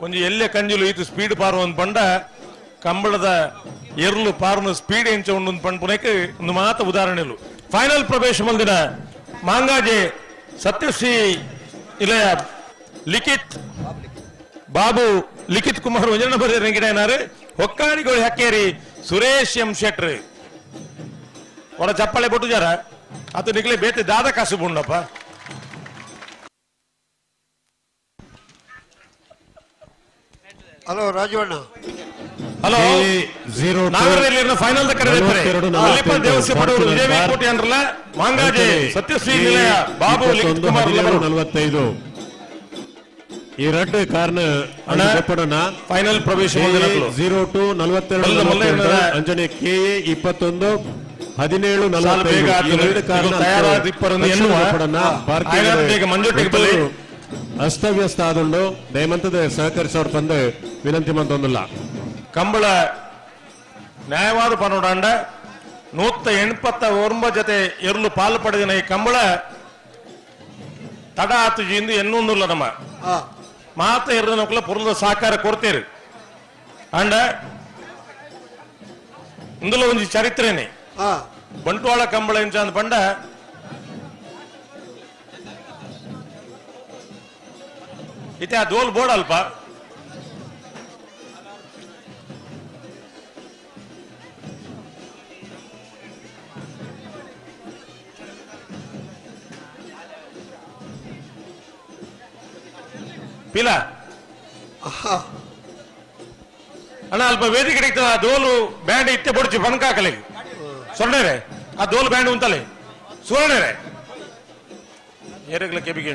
ಒಂದು ಎಲ್ಲೆ ಕಂಜಿಲು ಈತು ಸ್ಪೀಡ್ ಪಾರು ಅಂದ್ಕೊಂಡ ಕಂಬಳದ ಎರ್ಲು ಪಾರ್ನ ಸ್ಪೀಡ್ ಎಂಚ ಒಂದು ಪಂಪುನಕ್ಕೆ ಒಂದು ಮಾತ ಉದಾಹರಣೆಲು ಫೈನಲ್ ಪ್ರವೇಶ ಮಂದಿನ ಮಾಂಗಾಜೆ ಸತ್ಯಶ್ರೀ ಇಲಯ ಬಾಬು ಲಿಖಿತ್ ಕುಮಾರ್ 1ನೇ ನಂಬರ್ ರಂಗಿಡೇನಾರು ಹೊಕ್ಕಾಣಿಗಳು ಹಕ್ಕೇರಿ ಸುರೇಶ್ ಎಂ ಶೆಟ್ರ್ ಒಳ ಚಪ್ಪಾಳೆ ಬೊಟ್ಟು ಜಾರ ಅದು ನಿಕ್ಲೆ ಬೇತೆ ದಾದ ಕಾಸು ಬುಂಡಪ್ಪ ಹಲೋ ರಾಜವಣ್ಣ ಹಲೋ ನಾಗರದಲ್ಲಿ ಫೈನಲ್ ದೇವಸ್ಥಾನ ಅಂದ್ರಲ್ಲ ಮಾಂಗಾಜೆ ಸತ್ಯಶ್ರೀ ನಿಲಯ ಬಾಬು ಲಿಖಿತ್ ಕುಮಾರ್ 45 ಈ ರೆಡ್ ಕಾರ್ನ ಫೈನಲ್ ಪ್ರವೇಶ 02 42 ಅಂಜನೆ ಕೆಎ 21 17 ಅಸ್ತವ್ಯಸ್ತ ಆದುಂಡು ದಯಮಂತದ ಸಹಕರಿಸೋರು ಬಂದು ವಿನಂತಿ ಮಂತೊಂದಿಲ್ಲ ಕಂಬಳ ನ್ಯಾಯವಾದ ಪನೋಡಾಂಡ 189 ಜೊತೆ ಎರ್ಲು ಪಾಲು ಪಡೆದಿನ ಈ ಕಂಬಳ ತಡ ಆತು ಜಿಂದು ಎನ್ನೊಂದಿಲ್ಲ ನಮ್ಮ ಮಾತ ಇರೋನಕ್ಕಲ್ಲ ಪುರದ ಸಹಕಾರ ಕೊಡ್ತೇರಿ ಅಂಡ ಇಂದುಲ ಒಂಜಿ ಚರಿತ್ರೆನೆ ಬಂಟ್ವಾಳ ಕಂಬಳ ಇಂಚ ಅಂದ್ ಪಂಡ ಇತ್ತೆ ಆ ದೋಲ್ ಬೋರ್ಡ್ ಅಲ್ಪ ಪೀಲ ಅಣ್ಣ ಅಲ್ಪ ವೇದಿಕೆ ಹಿಡಿತದ ಆ ದೋಲು ಬ್ಯಾಂಡ್ ಇತ್ತೆ ಬೊಡ್ಚಿ ಬಣಕಾಕಲೆ ಸೊನ್ನೆರೆ ಆ ದೋಲು ಬ್ಯಾಂಡ್ ಉಂತಲೆ ಸುವರ್ಣರೆ ಏರಗ್ಲ ಕೆಬಿಗೆ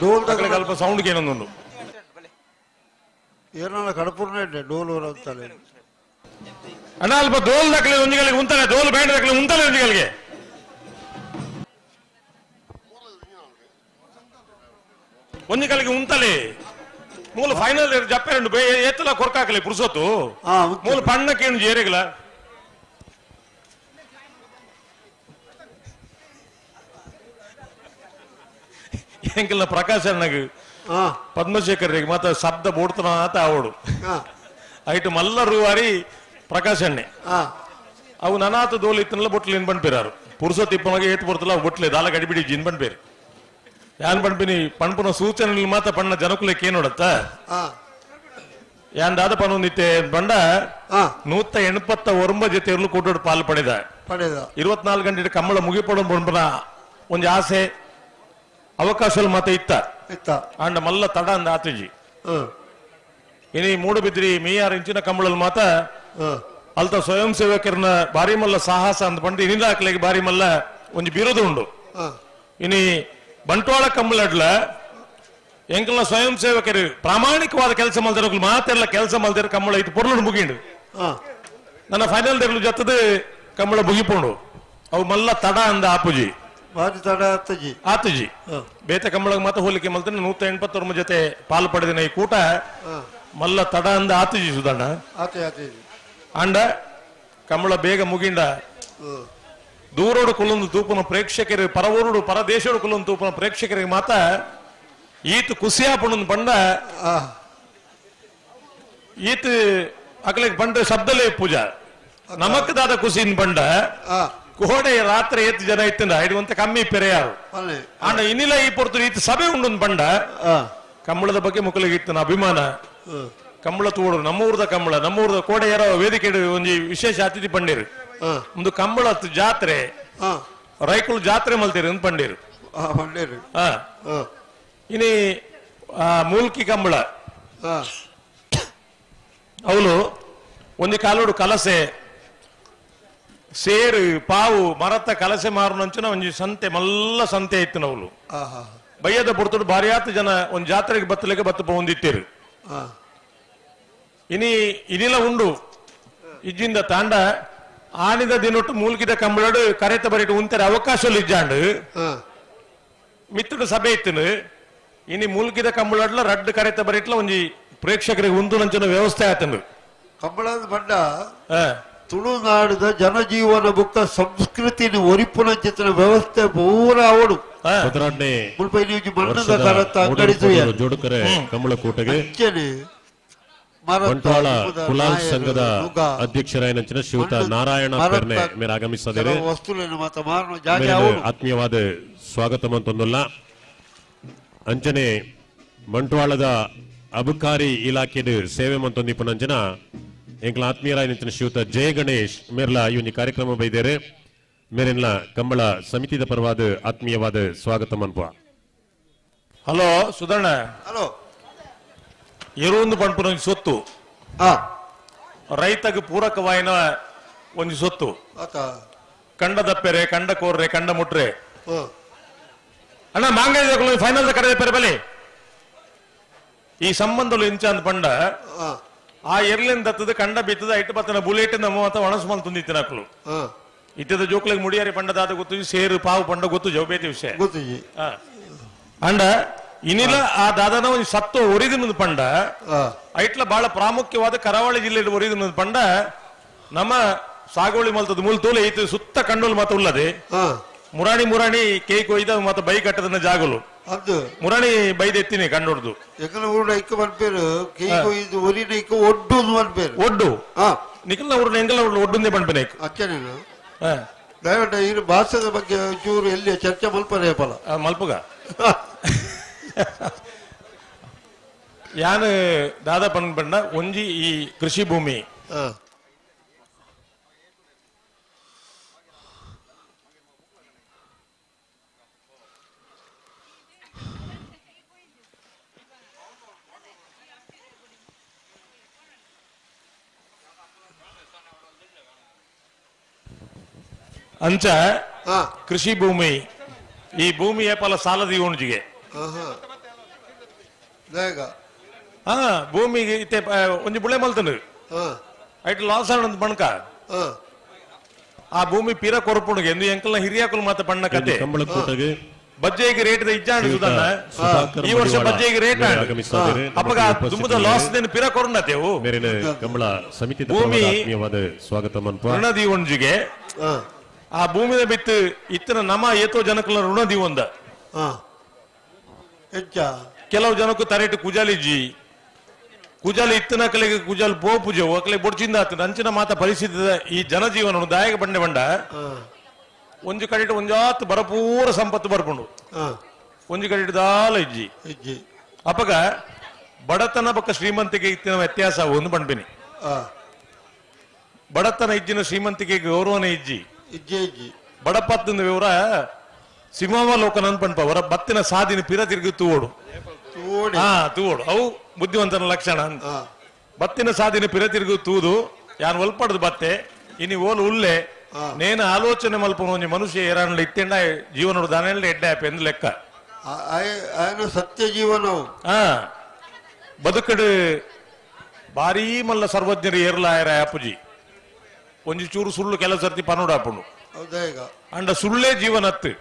ಡೋಲ್ ಅಲ್ಪ ಸೌಂಡ್ ಏನೊಂದು ಏನ ಕಡಪುರ್ನೇ ಡೋಲ್ ಅಂತಲೇ ಅಣ್ಣ ಅಲ್ಪ ದೋಲ್ ದಾಖಲೆ ಒಂಜಿಗಳಿಗೆ ಉಂತಲೆ ದೋಲ್ ಬ್ಯಾಂಡ್ ದಾಖಲೆ ಉಂತಲೆ ಒಂಜಿಗಳಿಗೆ ಒಂಜಿಗಳಿಗೆ ಉಂತಲೆ ಮೂಲ ಫೈನಲ್ ಜಪ್ಪೆರಂಡು ಏತಲ ಕೊರ್ಕಾಕಲೆ ಪುರ್ಸೊತ್ತು ಮೂಲ ಪಣ್ಣಕ್ಕೆ ಏನು ಜೇರೆಗಲ ಎಂಕಲ್ನ ಪ್ರಕಾಶ್ ಅಣ್ಣಗೆ ಪದ್ಮಶೇಖರ್ ಮಾತ ಶಬ್ದ ಬೋಡ್ತನ ಆತ ಅವಡು ಐಟು ಮಲ್ಲರು ವಾರಿ ಪ್ರಕಾಶ್ ಅಣ್ಣೆ ಅವು ನನಾತ ದೋಲ್ ಇತ್ತನಲ್ಲ ಬೊಟ್ಲು ಇನ್ ಬಂಡ್ಪೇರಾರು ಪುರುಸೊತ್ತು ಇಪ್ಪನಾಗೆ ಏತ್ ಬರ್ತಲ್ಲ ಬೊಟ್ಲೆ ದಾಲ ಗಡಿಬಿಡಿ ಜಿನ್ ಬಂಡ್ಪೇರಿ ಯಾನ್ ಪಂಪಿನಿ ಪಣ್ಪುನ ಸೂಚನೆ ಮಾತ ಪಣ್ಣ ಜನಕುಲಕ್ಕೆ ಏನೋಡತ್ತ ಯಾನ್ ದಾದ ಪನ್ನೊಂದಿತ್ತೆ ಬಂಡ 189 ಜೊತೆಯಲ್ಲೂ ಕೂಟೋಡು ಪಾಲು ಪಡೆದ 24 ಗಂಟೆ ಕಮ್ಮಳ ಮುಗಿಪಡ ಪಂಪನ ಒಂಜಿ ಆಸೆ ಅವಕಾಶ ಮಾತ ಇತ್ತ ಅಂಡ ಮಲ್ಲ ತಡ ಅಂದ ಆತಜಿ ಇನಿ ಮೂಡುಬಿದ್ರಿ ಮೀಯಾರ ಇಂಚಿನ ಕಂಬಳಲ್ ಮಾತ ಅಲ್ತ ಸ್ವಯಂ ಸೇವಕರನ್ನ ಬಾರಿ ಮಲ್ಲ ಸಾಹಸ ಅಂದ್ ಪಂಡು ಇನ್ನಿಲ್ಲ ಹಾಕ್ಲಿಕ್ಕೆ ಬಾರಿ ಮಲ್ಲ ಒಂಜಿ ಬಿರುದು ಉಂಡು ಇನಿ ಬಂಟ್ವಾಳ ಕಂಬಳಡ್ಲ ಎಂಕಲ್ನ ಸ್ವಯಂ ಸೇವಕರು ಪ್ರಾಮಾಣಿಕವಾದ ಕೆಲಸ ಮಲ್ದಿರ ಮಾತೆಲ್ಲ ಕೆಲಸ ಮಲ್ದಿರ ಕಂಬಳ ಇತ್ತು ಪೊರ್ಲು ಮುಗಿಂಡು ನನ್ನ ಫೈನಲ್ ದೇರ್ಲು ಜತ್ತದ ಕಂಬಳ ಮುಗಿಪುಂಡು ಅವು ಮಲ್ಲ ತಡ ಅಂದ ಆಪುಜಿ ಆತಜಿ ಬೇತೆ ಕಂಬಳ ಮಾತ ಹೋಲಿಕೆ ಮಲ್ತಾನೆ 189 ಜೊತೆ ಪಾಲು ಪಡೆದಿನ ಈ ಕೂಟ ಮಲ್ಲ ತಡ ಅಂದ ಆತಜಿ ಸುಧಣ್ಣ ಅಂಡ ಕಂಬಳ ಬೇಗ ಮುಗಿಂಡ ದೂರೋಡು ಕುಲೊಂದು ತೂಪನ ಪ್ರೇಕ್ಷಕರು ಪರವೂರುಡು ಪರದೇಶೋಡು ಕುಲೊಂದು ತೂಪನ ಪ್ರೇಕ್ಷಕರಿಗೆ ಮಾತ ಈತ್ ಕುಸಿಯಾಪುಣನ್ ಪಂಡ ಈತ್ ಅಕಲಿಗೆ ಪಂಡ ಶಬ್ದಲೇ ಪೂಜಾ ನಮಕ್ ದಾದ ಕುಸಿನ್ ಪಂಡ ಕೋಡೆ ರಾತ್ರಿ ಏತ್ ಜನ ಇತ್ತಿಂದ ಹಿಡುವಂತ ಕಮ್ಮಿ ಪೆರೆಯಾರು ಅಂಡ ಇನ್ನಿಲ್ಲ ಈ ಪೊರ್ತು ಈತ್ ಸಭೆ ಉಂಡು ಪಂಡ ಕಂಬಳದ ಬಗ್ಗೆ ಮುಕ್ಕಲಿಗೆ ಇತ್ತನ ಅಭಿಮಾನ ಕಂಬಳ ತೂಡು ನಮ್ಮೂರದ ಕಂಬಳ ನಮ್ಮೂರದ ಕೋಡೆ ಯಾರೋ ವೇದಿಕೆ ಒಂಜಿ ವಿಶೇಷ ಅತಿಥಿ ಪಂಡಿರು ಒಂದು ಕಂಬಳ ಜಾತ್ರೆ ರೈಕುಳು ಜಾತ್ರೆ ಮಲ್ತೀರಿ ಅಂತ ಪಂಡಿರು ಇನಿ ಮೂಲ್ಕಿ ಕಂಬಳ ಅವಳು ಒಂದು ಕಾಲೋಡು ಕಲಸೆ ಸೇರು ಪಾವು ಮರತ ಕಲಸೆ ಮಾರುನಂಚಿನ ಒಂಜಿ ಸಂತೆ ಮಲ್ಲ ಸಂತೆ ಇತ್ತು ಅವಳು ಬಯ್ಯದ ಪುಡ್ತುಡು ಬಾರಿ ಆತ ಜನ ಒಂದ್ ಜಾತ್ರೆಗೆ ಬತ್ತಲಿಕ್ಕೆ ಬತ್ತಪ್ಪ ಹೊಂದಿಟ್ಟಿರು ಇನ್ನಿಲ್ಲ ಉಂಡು ಇಜ್ಜಿಂದ ತಾಂಡ ಆನಿದ ದಿನೊಟ್ಟು ಮೂಲ್ಕಿದ ಕಂಬಳಡು ಕರೆತ ಬರಿಟ್ಟು ಉಂತಾರೆ ಅವಕಾಶ ಇಜ್ಜಾಂಡು ಮಿತ್ತುಡು ಸಭೆ ಇತ್ತನು ಇನಿ ಮೂಲ್ಕಿದ ಕಂಬಳಡ್ಲ ರಡ್ಡು ಕರೆತ ಬರಿಟ್ಲ ಒಂಜಿ ಪ್ರೇಕ್ಷಕರಿಗೆ ಉಂದು ನಂಚಿನ ವ್ಯವಸ್ಥೆ ಆತನು ಕಂಬಳದ ಬಂಡ ತುಳುನಾಡಿದ ಜನಜೀವನ ಬುಕ್ಕ ಸಂಸ್ಕೃತಿನ ಒರಿಪುನಂಚಿನ ವ್ಯವಸ್ಥೆ ಪೂರ ಅವಡು ಮಣ್ಣದ ಕರತ ಜೋಡುಕರೆ ಕಂಬಳ ಕೂಟಗೆ ಬಂಟ್ವಾಳ ಕುಲಾಲ್ ಸಂಘದ ಅಧ್ಯಕ್ಷರಾಯನಂಚಿನ ಶ್ರೀಯುತ ನಾರಾಯಣ ಪೆರ್ನೆ ಮೇರೆ ಆಗಮಿಸಿದ್ದಾರೆ ಆತ್ಮೀಯವಾದ ಸ್ವಾಗತ ಮಂತೊಂದುಲ್ಲ ಅಂಚನೆ ಬಂಟ್ವಾಳದ ಅಬಕಾರಿ ಇಲಾಖೆದ ಸೇವೆ ಮಂತೊಂದಿಪ್ಪನಂಚನ ಎಂಕ್ಲ ಆತ್ಮೀಯರಾಯನಂಚಿನ ಶ್ರೀಯುತ ಜಯ ಗಣೇಶ್ ಮೇರ್ಲ ಈ ಒಂದು ಕಾರ್ಯಕ್ರಮ ಬೈದೇರೆ ಮೇರೆನ್ಲ ಕಂಬಳ ಸಮಿತಿದ ಪರವಾದ ಆತ್ಮೀಯವಾದ ಸ್ವಾಗತ ಮನ್ಪ ಹಲೋ ಸುಧಣ್ಣ ಹಲೋ ಇರುವಂದು ಪಂಪುನ ಸೊತ್ತು ರೈತಗೆ ಪೂರಕವಾಯಿನ ಒಂದು ಸೊತ್ತು ಕಂಡ ದಪ್ಪೆರೆ ಕಂಡ ಕೋರ್ರೆ ಕಂಡ ಮುಟ್ರೆ ಅಣ್ಣ ಮಾಂಗ ಫೈನಲ್ ಕರೆದ ಪೆರೆ ಬಲೆ ಈ ಸಂಬಂಧಗಳು ಇಂಚ ಅಂದ್ ಪಂಡ ಆ ಎರ್ಲಿಂದ ದತ್ತದ ಕಂಡ ಬಿತ್ತದ ಇಟ್ಟು ಬತ್ತನ ಬುಲೆಟ್ ನಮ್ಮ ಒಣಸ್ಮಲ್ ತುಂದಿತ್ತಿನ ಹಾಕಲು ಇಟ್ಟದ ಜೋಕ್ಲಿಗೆ ಮುಡಿಯಾರಿ ಪಂಡದಾದ ಗೊತ್ತು ಸೇರು ಪಾವು ಪಂಡ ಗೊತ್ತು ಜೌಬೇತಿ ವಿಷಯ ಅಂಡ ಇನ್ನಿಲ್ಲ ಆ ದಾದನ ಒಂದು ಸತ್ತು ಒರಿದಿನದ ಪಂಡ ಐಟ್ಲ ಬಹಳ ಪ್ರಾಮುಖ್ಯವಾದ ಕರಾವಳಿ ಜಿಲ್ಲೆಯಲ್ಲಿ ಒರಿದಿನದ ಪಂಡ ನಮ್ಮ ಸಾಗೋಳಿ ಮಲ್ತದ ಮೂಲ ತೋಲೆ ಐತು ಸುತ್ತ ಕಂಡೋಲ್ ಮಾತ ಉಳ್ಳದೆ ಮುರಾಣಿ ಕೇಕ್ ಒಯ್ದ ಮತ್ತ ಬೈ ಕಟ್ಟದನ್ನ ಜಾಗಲು ಅದು ಮುರಣಿ ಬೈದೆತ್ತಿನಿ ಕಂಡೊಡ್ದು ಎಂಕಲ ಊರ ಇಕ್ಕ ಬರ್ಪೇರು ಕೈಗು ಇದು ಒರಿನ ಇಕ್ಕ ಒಡ್ಡು ಬರ್ಪೇರು ಒಡ್ಡು ಹಾ ನಿಖಲ್ನ ಊರಿನ ಎಂಕಲ ಒಡ್ಡುಂದೇ ಬಂಡ್ಪೇನೆ ಅಚ್ಚನೇನು ದಯವಿಟ್ಟು ಇನ್ನು ಭಾಷೆದ ಬಗ್ಗೆ ಚೂರು ಎಲ್ಲಿ ಚರ್ಚೆ ಮಲ್ಪನೆ ಫಲ ಮಲ್ಪುಗ ಯಾನು ದಾದ ಪಂಡ ಒಂಜಿ ಈ ಕೃಷಿ ಭೂಮಿ ಅಂಚ ಕೃಷಿ ಭೂಮಿ ಈ ಭೂಮಿ ಏಪಲ ಸಾಲದ ಇವಣಿಗೆ ಭೂಮಿಗೆ ಇತ್ತೆ ಒಂಜಿ ಬುಳೆ ಮಲ್ತನು ಐಟ್ ಲಾಸ್ ಆನಂದ್ ಬಣ್ಕ ಆ ಭೂಮಿ ಪೀರ ಕೊರಪುಣಿಗೆ ಎಂದು ಎಂಕಲ್ನ ಹಿರಿಯಾಕುಲು ಮಾತ ಬಣ್ಣ ಕತೆ ಬಜ್ಜೆಗೆ ರೇಟ್ ಇಜ್ಜಾಂಡ್ ಸುಧಾನ ಈ ವರ್ಷ ಬಜ್ಜೆಗೆ ರೇಟ್ ಅಪ್ಪಗ ತುಂಬದ ಲಾಸ್ ದೇನು ಪೀರ ಕೊರನತೆವು ಕಂಬಳ ಸಮಿತಿ ಭೂಮಿ ಸ್ವಾಗತ ಋಣದಿ ಒಂಜಿಗೆ ಆ ಭೂಮಿದ ಬಿತ್ತು ಇತ್ತಿನ ನಮ ಏತೋ ಜನಕಲ ಋಣದಿ ಒಂದ ಕೆಲವು ಜನಕ್ಕೂ ತರೇಟು ಕುಜಾಲಿಜ್ಜಿ ಕುಜಾಲಿ ಇತ್ತಿನ ಕಲೆಗೆ ಕುಜಾಲ್ ಪೋ ಪೂಜೆ ಅಕಲೆ ಬೊಡ್ಚಿಂದ ಆತ ಅಂಚಿನ ಮಾತ ಪರಿಸ್ಥಿತಿ ಈ ಜನಜೀವನ ದಾಯಕ ಬಂಡೆ ಬಂಡ ಒಂಜಿ ಕಡಿಟ್ಟು ಒಂಜಾತ್ ಬರಪೂರ ಸಂಪತ್ತು ಬರ್ಪುಂಡು ಒಂಜಿ ಕಡಿಟ್ಟು ದಾಲ ಇಜ್ಜಿ ಅಪ್ಪಗ ಬಡತನ ಪಕ್ಕ ಶ್ರೀಮಂತಿಗೆ ಇತ್ತಿನ ವ್ಯತ್ಯಾಸ ಒಂದು ಬಂಡ್ಬಿನಿ ಬಡತನ ಇಜ್ಜಿನ ಶ್ರೀಮಂತಿಗೆ ಗೌರವನ ಇಜ್ಜಿ ಬಡಪತ್ತಿನ ವಿವರ ಸಿಂಹಾವಲೋಕನ ಪಂಪ ಅವರ ಬತ್ತಿನ ಸಾದಿನ ಪಿರ ತಿರುಗಿ ತೂವೋಡು ತೂವೋಡು ಅವು ಬುದ್ಧಿವಂತನ ಲಕ್ಷಣ ಬತ್ತಿನ ಸಾದಿನ ಪಿರ ತಿರುಗಿ ತೂದು ಯಾನ್ ಒಲ್ಪಡ್ದು ಬತ್ತೆ ಇನಿ ಓಲು ಉಲ್ಲೆ ನೇನ ಆಲೋಚನೆ ಮಲ್ಪನ ಒಂಜಿ ಮನುಷ್ಯ ಏರಾಣ ಇತ್ತೆಂಡ ಜೀವನ ದಾನೆಲ್ಲ ಎಡ್ಡೆ ಎಂದು ಲೆಕ್ಕ ಸತ್ಯ ಜೀವನವು ಬದುಕಡು ಬಾರೀ ಮಲ್ಲ ಸರ್ವಜ್ಞರು ಏರ್ಲಾಯರ ಅಪ್ಪುಜಿ ಒಂಜಿ ಚೂರು ಸುಳ್ಳು ಕೆಲಸ ಸರ್ತಿ ಪನೋಡ ಹಾಪುಂಡು ಅಂಡ ಸುಳ್ಳೇ ಜೀವನ ಹತ್ತು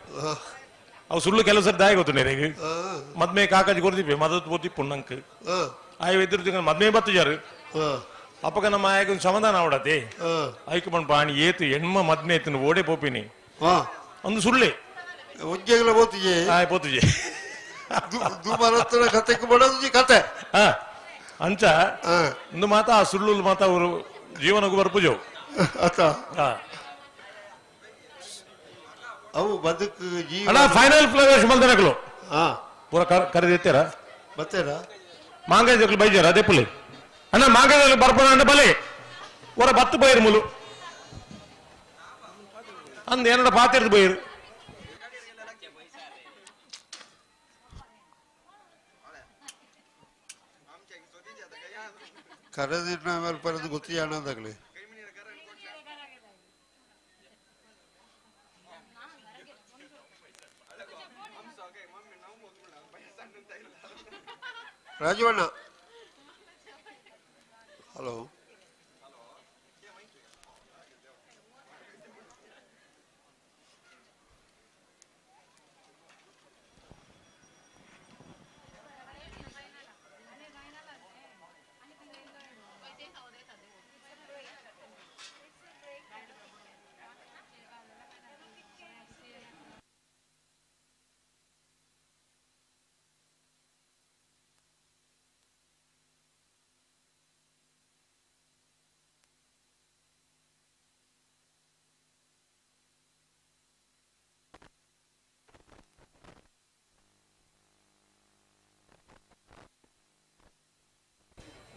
ಅವು ಸುಳ್ಳು ಕೆಲಸ ದಾಯ ಗೊತ್ತು ನೆರೆಗೆ ಮದ್ಮೆ ಕಾಕಾಜಿ ಕೊಡ್ತಿಪ್ಪೆ ಮದತ್ ಓದಿಪ್ಪು ನಂಕ್ ಆಯ್ ಎದುರು ಮದ್ಮೆ ಬತ್ತು ಜಾರು ಅಪ್ಪಗ ನಮ್ಮ ಆಯಕ ಸಮಾಧಾನ ಅವಡತೆ ಐಕ ಪಣ್ ಪಾಣಿ ಏತು ಹೆಣ್ಮ ಮದ್ಮೆ ಎತ್ತಿನ ಓಡೆ ಪೋಪಿನಿ ಒಂದು ಸುಳ್ಳೆ ಪೋತುಜೆ ಕತೆ ಅಂಚ ಒಂದು ಮಾತ ಆ ಸುಳ್ಳು ಮಾತ ಅವರು ಜೀವನಕ್ಕೂ ಬರ್ಪುಜವು ಅವು ಬದುಕು ಫೈನಲ್ ಪ್ರವೇಶ ಮಲ್ದನಕಲು ಪೂರ ಕರೆದಿತ್ತಾರ ಬತ್ತೇರ ಮಾಂಗಾಜ್ ಬೈಜಾರ ಅದೇ ಪುಲಿ ಅಣ್ಣ ಮಾಂಗಾಜ್ ಬರ್ಪಣ ಅಂಡ ಬಲೆ ಪೂರ ಬತ್ತು ಬೈರು ಮುಲು ಅಂದ ಏನಡ ಪಾತಿರ್ದು ಬೈರು ಕರೆದಿನ ಮೇಲೆ ಪರದು ಗೊತ್ತಿ ಅನ್ನೋದಾಗ್ಲಿ ರಾಜವಣ್ಣ ಹಲೋ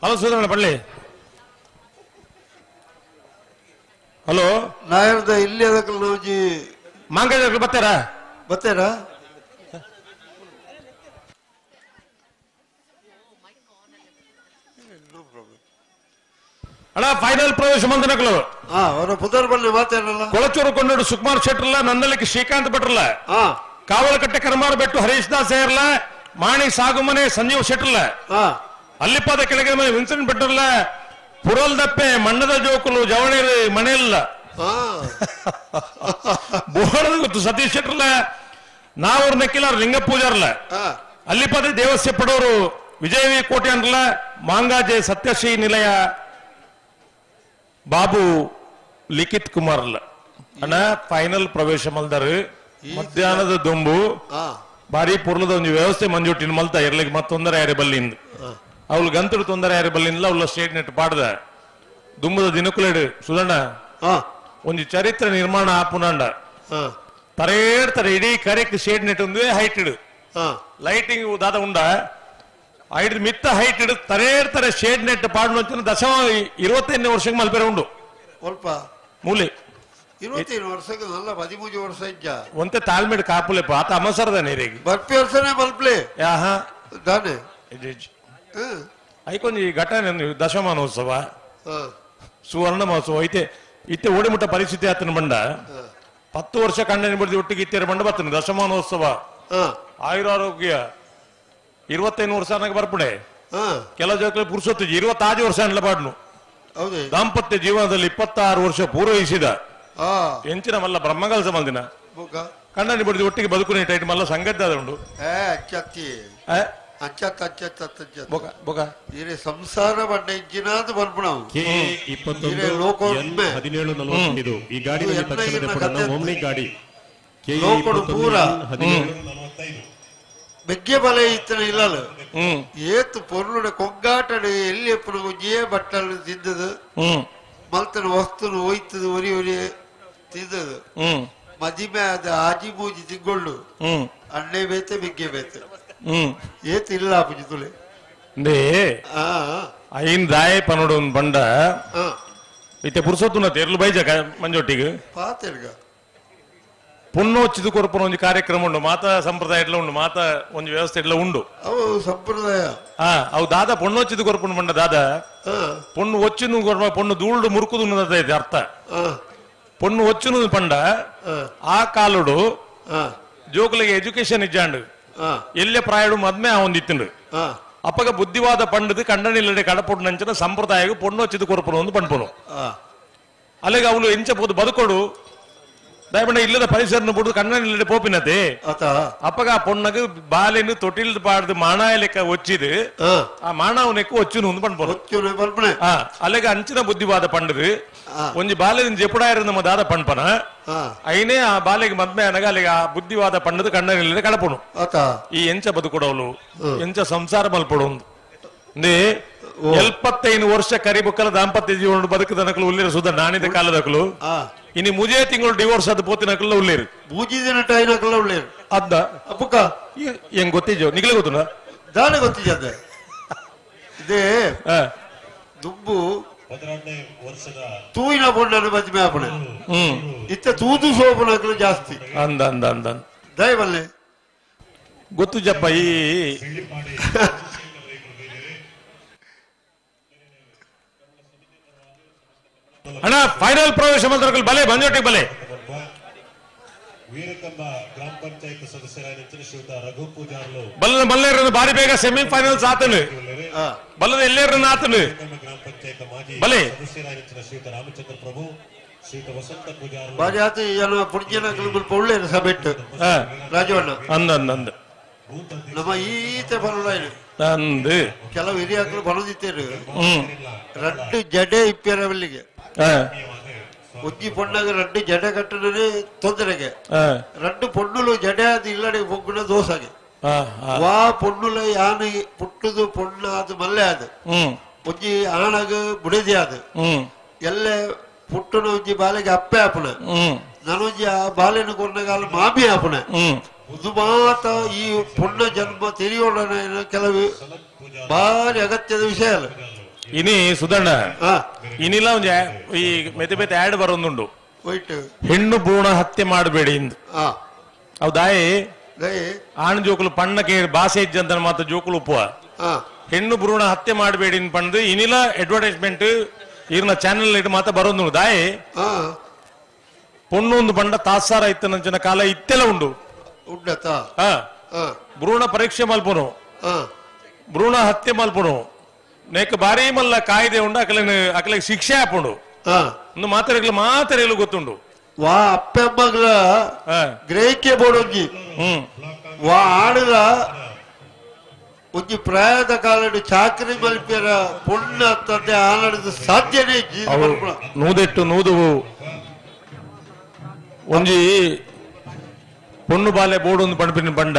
ಹಲೋ ಸುಧರಣ ಪಳ್ಳಿ ಹಲೋ ನಾಯರ್ದ ಇಲ್ಲಿ ಅದಕ್ಕೆ ನಾವುಜಿ ಮಾಂಗಾಜ್ ಬತ್ತಾರಾ ಬತ್ತೇರಾ ಅಣ್ಣ ಫೈನಲ್ ಪ್ರವೇಶ ಮಂದನಕಲು ಅವರ ಪುದರ್ ಬನ್ನಿ ಮಾತೇನಲ್ಲ ಕೊಳಚೂರು ಕೊಂಡೋಡು ಸುಕುಮಾರ್ ಶೆಟ್ರಲ್ಲ ನಂದಲಿಕ್ಕೆ ಶ್ರೀಕಾಂತ್ ಭಟ್ರಲ್ಲ ಕಾವಲಕಟ್ಟೆ ಕರ್ಮಾರ ಬೆಟ್ಟು ಹರೀಶ್ ದಾಸ್ ಸೇರ್ಲ ಮಾಣಿ ಸಾಗುಮನೆ ಸಂಜೀವ್ ಶೆಟ್ರಲ್ಲ ಅಲ್ಲಿಪಾದ ಕೆಳಗೆ ಮನೆ ವಿನ್ಸೆಂಟ್ ಭಟ್ರಲ್ಲ ಪುರಲ್ ದಪ್ಪೆ ಮಣ್ಣದ ಜೋಕುಲು ಜವಣೇರಿ ಮನೆಯಲ್ಲ ಬೋಳದ ಗೊತ್ತು ಸತೀಶ್ ಶೆಟ್ರಲ್ಲ ನಾವ್ರ ನೆಕ್ಕಿಲಾರ ಲಿಂಗ ಪೂಜಾರ್ಲ ಅಲ್ಲಿಪಾದ ದೇವಸ್ಯ ಪಡೋರು ವಿಜಯವಿ ಕೋಟೆ ಅಂದ್ರಲ್ಲ ಮಾಂಗಾಜೆ ಸತ್ಯಶ್ರೀ ನಿಲಯ ಬಾಬು ಲಿಖಿತ್ ಕುಮಾರ್ಲ ಅಣ್ಣ ಫೈನಲ್ ಪ್ರವೇಶ ಮಲ್ದಾರು ಮಧ್ಯಾಹ್ನದ ದೊಂಬು ಭಾರಿ ಪುರ್ಲದ ಒಂದು ವ್ಯವಸ್ಥೆ ಮಂಜುಟ್ಟಿನ ಮಲ್ತ ಇರ್ಲಿಕ್ಕೆ ಮತ್ತೆ ತೊಂದರೆ ಯಾರೇ ಬಲ್ಲಿಂದ ಅವಳು ಗಂತಡು ತೊಂದರೆ ಯಾರೇ ಬಲ್ಲಿಂದ ಅವಳ ಸ್ಟೇಟ್ ನೆಟ್ ಪಾಡ್ದ ದುಂಬದ ದಿನಕುಲೇಡು ಸುಧಣ್ಣ ಒಂದು ಚರಿತ್ರೆ ನಿರ್ಮಾಣ ಆಪುನಾಂಡ ತರೇಡ್ತಾರೆ ಇಡೀ ಕರೆಕ್ಟ್ ಶೇಡ್ ನೆಟ್ ಒಂದು ಹೈಟ್ ಇಡು ಲೈಟಿಂಗ್ ದಾದ ಉಂಡ ಐದು ಮಿತ್ತ ಹೈಟ್ ಇಡು ತರೇಡ್ತಾರೆ ಶೇಡ್ ನೆಟ್ ಪಾಡ್ನು ದಶ 25ನೇ ವರ್ಷಕ್ಕೆ ಮಲ್ಪೇರೆ ಉಂಡು ಸ್ವಲ್ಪ ಮೂಲೆ 25 ವರ್ಷಕ್ಕೆ ನಲ್ಲ 13 ವರ್ಷ ಇಜ್ಜ ಒಂತೆ ತಾಳ್ಮೇಡ್ ಕಾಪುಲೆ ಆತ ಅಮಸರದ ನೀರಿಗೆ ಬರ್ಪಿ ವರ್ಷನೇ ಮಲ್ಪ್ಲೆ ಯಾಹ ದಾನೆ ಐಕೊಂದು ಈ ಘಟನೆ ದಶಮಾನೋತ್ಸವ ಸುವರ್ಣ ಮಹೋತ್ಸವ ಐತೆ ಇತ್ತೆ ಓಡಿಮುಟ್ಟ ಪರಿಸ್ಥಿತಿ ಆತನ ಬಂಡ 10 ವರ್ಷ ಕಂಡನೆ ಬಿಡ್ದು ಒಟ್ಟಿಗೆ ಇತ್ತೇರ ಬಂಡ ಬರ್ತನೆ ದಶಮಾನೋತ್ಸವ ಆಯುರಾರೋಗ್ಯ 25 ವರ್ಷ ಬರ್ಪಡೆ ಕೆಲವು ಜನ ಪುರುಷೊತ್ತು 26 ವರ್ಷ ಅನ್ಲ ಪಾಡ್ನು ದಾಂಪತ್ಯ ಜೀವನದಲ್ಲಿ 26 ವರ್ಷ ಪೂರೈಸಿದ ಎಂಚಿನ ಮಲ್ಲ ಬ್ರಹ್ಮಗಲ್ಸ ಮಲ್ದಿನ ಕಂಡನೆ ಬಿಡ್ದು ಒಟ್ಟಿಗೆ ಬದುಕು ಟೈಟ್ ಮಲ್ಲ ಸಂಗದ್ದ ಉಂಡು ಸಂಸಾರ ಬಣ್ಣ ಇಜ್ಜಿನಾದ ಬರ್ಪಣ ಈ ಗಾಡಿ ಗಾಡಿ ಪೂರ ಬೆಗ್ಗೆ ಬಲ ಇತ್ತನ ಇಲ್ಲಲ್ಲ ಏತು ಪೊರ್ಲುಡ ಕೊಗ್ಗಾಟಡು ಎಲ್ಲಿ ಎಪ್ಪನ ಒಂಜೇ ಬಟ್ಟಲು ತಿಂದದು ಮಲ್ತನ ವಸ್ತುನು ಒಯ್ತದು ಒರಿ ಒರಿ ತಿಂದದು ಮದಿಮೆ ಆದ ಆಜಿ ಬೂಜಿ ತಿಂಗೊಳ್ಳು ಅಣ್ಣೆ ಬೇತೆ ಬೆಗ್ಗೆ ಬೇತೆ ಏತು ಇಲ್ಲ ಪುಜಿ ತುಳೆ ಐನ್ ದಾಯ ಪನೋಡು ಬಂಡ ಇತ್ತೆ ಪುರುಸೊತ್ತುನ ತೆರ್ಲು ಬೈಜ ಮಂಜೊಟ್ಟಿಗೆ ಪಾತೆರ್ಗ ಪುಣ್ಣೋಚ್ಚಿದ ಕೊರಪನ ಒಂದು ಕಾರ್ಯಕ್ರಮ ಉಂಡು ಮಾತಾ ಸಂಪ್ರದಾಯ ಎಲ್ಲ ಉಂಡು ಮಾತಾ ಒಂದು ವ್ಯವಸ್ಥೆ ಎಲ್ಲ ಉಂಡು ಅವು ಸಂಪ್ರದಾಯ ಅವು ದಾದ ಪೊಣ್ಣೋಚ್ಚಿದ ಕೊರಪನ ಬಂಡ ದಾದ ಪೊಣ್ಣು ಒಚ್ಚುನು ಕೊರಪ ಪೊಣ್ಣು ದೂಳ್ಡು ಮುರುಕುದು ಇದೆ ಅರ್ಥ ಪೊಣ್ಣು ಒಚ್ಚುನು ಪಂಡ ಆ ಕಾಲುಡು ಜೋಕುಲಿಗೆ ಎಜುಕೇಶನ್ ಇಜ್ಜಾಂಡು ಎಲ್ಲೇ ಪ್ರಾಯಡು ಮದ್ಮೆ ಆ ಒಂದಿತ್ತುಂಡು ಅಪ್ಪಗ ಬುದ್ಧಿವಾದ ಪಂಡದು ಕಂಡನಿಲ್ಲಡೆ ಕಡಪೊಟ್ಟು ನಂಚಿನ ಸಂಪ್ರದಾಯ ಪೊಣ್ಣೋಚ್ಚಿದ ಕೊರಪನ ಒಂದು ಪಂಪನು ಅಲ್ಲಿಗೆ ಅವಳು ಎಂಚಬಹುದು ಬದುಕೊಡು ದಯಪಂಡ ಇಲ್ಲದ ಪರಿಸರ ಬಿಡುದು ಕಣ್ಣನಿಲ್ಲದೆ ಪೋಪಿನತೆ ಅಪ್ಪಗ ಆ ಪೊಣ್ಣಗ ಬಾಲೆನು ತೊಟ್ಟಿಲ್ ಪಾಡ್ದು ಮಾಣಾಯ ಲೆಕ್ಕ ಒಚ್ಚಿದು ಆ ಮಾಣಾವ್ ನೆಕ್ಕು ಒಚ್ಚುನು ಒಂದು ಪಂಪನು ಅಲ್ಲಿಗೆ ಅಂಚಿನ ಬುದ್ಧಿವಾದ ಪಂಡದು ಒಂಜಿ ಬಾಲ್ಯದ ಜೆಪುಡಾಯಿರ ನಮ್ಮ ದಾದ ಪಂಪನ ಐನೇ ಆ ಬಾಲೆಗೆ ಮದ್ಮೆ ಅನಗ ಅಲ್ಲಿಗೆ ಆ ಬುದ್ಧಿವಾದ ಪಂಡದು ಕಣ್ಣನಿಲ್ಲದೆ ಕಡಪನು ಈ ಎಂಚ ಬದುಕೊಡವಳು ಎಂಚ ಸಂಸಾರ ಮಲ್ಪಡು ಒಂದು 75 ವರ್ಷ ಕರಿಬುಕ್ಕಲ ದಾಂಪತ್ಯ ಜೀವನ ಬದುಕದನಕಲು ಉಳ್ಳೇರು ಸುದ ನಾಣಿದ ಕಾಲದಕಲು ಇನ್ನು ಮುಜೆ ತಿಂಗಳು ಡಿವೋರ್ಸ್ ಅದು ಪೋತಿನಕಲ್ಲ ಉಳ್ಳೇರು ಮೂಜಿದಿನ ಟೈನಕಲ್ಲ ಉಳ್ಳೇರು ಅದ್ದ ಅಪ್ಪಕ್ಕ ಹೆಂಗ್ ಗೊತ್ತಿಜೋ ನಿಗ್ಲೆ ಗೊತ್ತುನ ದಾನೆ ಗೊತ್ತಿಜ ಇದೇ ದುಬ್ಬು ತೂಯಿನ ಬೊಂಡನ ಮದ್ಮೆ ಆಪಣೆ ಇತ್ತ ತೂದು ಸೋಪನಕಲು ಜಾಸ್ತಿ ಅಂದ ಅಂದ ಅಂದ ದಯಬಲ್ಲೆ ಗೊತ್ತು ಜಪ್ಪ ಈ ಅಣ್ಣ ಫೈನಲ್ ಪ್ರವೇಶ ಮಂತ್ರಗಳು ಬಲೆ ಬಂಜೋಟಿಗೆ ಬಲೆ ಗ್ರಾಮ ಪಂಚಾಯತ್ ಸದಸ್ಯರಾದ ಶ್ರೀಯುತ ರಘು ಪೂಜಾರ್ಲು ಬಲ್ಲದ ಮಲ್ಲೇರನ್ನು ಬಾರಿ ಬೇಗ ಸೆಮಿಫೈನಲ್ಸ್ ಆತನು ಬಲ್ಲದ ಎಲ್ಲೇರನ್ನು ಆತನು ಗ್ರಾಮ ಪಂಚಾಯತ್ ಮಾಜಿ ಬಲೆ ಸದಸ್ಯರಾದ ಶ್ರೀಯುತ ರಾಮಚಂದ್ರ ಪ್ರಭು ಶ್ರೀಯುತ ವಸಂತ ಪೂಜಾರ್ಲು ಬಾರಿ ಆತ ಜನ ಪುಣ್ಯನಕಲು ಒಳ್ಳೆಯ ಸಭೆಟ್ಟು ರಾಜವಣ್ಣ ಅಂದ ಅಂದ ಅಂದ ನಮ್ಮ ಈತ ಬರಲಾಯ್ತು ಅಂದು ಕೆಲವು ಹಿರಿಯಕಲು ಬರೋದಿತ್ತೇರು ರಡ್ಡು ಜಡೆ ಇಪ್ಪೇರವಲ್ಲಿಗೆ ಒಜ್ಜಿ ಪೊಣ್ಣಗ ರಡ್ಡು ಜಡೆ ಕಟ್ಟನೇ ತೊಂದರೆಗೆ ರಡ್ಡು ಪೊಣ್ಣುಲು ಜಡೆ ಅದು ಇಲ್ಲಡೆ ಬೊಗ್ಗುನ ದೋಸಾಗೆ ವಾ ಪೊಣ್ಣುಲ ಯಾನ ಪುಟ್ಟದು ಪೊಣ್ಣ ಅದು ಮಲ್ಲೆ ಅದು ಒಜ್ಜಿ ಆಣಗ ಬುಡದಿ ಅದು ಎಲ್ಲೆ ಪುಟ್ಟನ ಒಂಜಿ ಬಾಲೆಗೆ ಅಪ್ಪೆ ಆಪುಣ ನನೊಂಜಿ ಆ ಬಾಲೆನ ಕೊನ್ನಗಾಲ ಮಾಮಿ ಆಪುಣ ಇದು ಮಾತ ಈ ಪುಣ್ಯ ಜನ್ಮ ತಿರಿಯೋಣ ಕೆಲವು ಬಾರಿ ಅಗತ್ಯದ ವಿಷಯ ಅಲ್ಲ ಇನಿ ಸುಧಣ್ಣ ಇನಿಲ್ಲ ಒಂದು ಈ ಮೆತೆ ಮೆತೆ ಆಡ್ ಬರೋದುಂಡು ಹೆಣ್ಣು ಭ್ರೂಣ ಹತ್ಯೆ ಮಾಡಬೇಡಿ ಇಂದು ಹೌದಾಯಿ ಆಣ್ ಜೋಕುಲು ಪಣ್ಣಕ್ಕೆ ಭಾಷೆ ಇಜ್ಜಂತ ಮಾತ್ರ ಜೋಕುಲು ಉಪ್ಪುವ ಹೆಣ್ಣು ಭ್ರೂಣ ಹತ್ಯೆ ಮಾಡಬೇಡಿ ಪಂಡು ಇನಿಲ್ಲ ಅಡ್ವರ್ಟೈಸ್ಮೆಂಟ್ ಇರ್ನ ಚಾನೆಲ್ ಇಟ್ಟು ಮಾತ್ರ ಬರೋದು ದಾಯಿ ಪೊಣ್ಣು ಒಂದು ಪಂಡ ತಾಸಾರ ಇತ್ತನ ಕಾಲ ಇತ್ತೆಲ್ಲ ಉಂಡು ಭ್ರೂಣ ಪರೀಕ್ಷೆ ಮಲ್ಪನು ಭ್ರೂಣ ಹತ್ಯೆ ಮಲ್ಪನು ನೇಕ ಬಾರಿ ಮಲ್ಲ ಕಾಯ್ದೆ ಉಂಡು ಅಕಲಿಗೆ ಶಿಕ್ಷೆ ಹಾಪುಂಡು ಒಂದು ಮಾತ್ರೆಗಳು ಗೊತ್ತುಂಡು ವಾ ಅಪ್ಪೆಮ್ಮಗಳ ಗ್ರಹಿಕೆ ಬೋಡೊಂಜಿ ವಾ ಆಡಲ ಒಂಜಿ ಪ್ರಾಯದ ಕಾಲದ ಚಾಕರಿ ಮಲ್ಪಿಯರ ಪುಣ್ಯ ತಂದೆ ಆನಡಿದ ಸಾಧ್ಯನೇ ನೂದೆಟ್ಟು ನೂದು ಒಂಜಿ ಪೊಣ್ಣು ಬಾಲೆ ಬೋಡು ಒಂದು ಪಣಪಿನ ಬಂಡ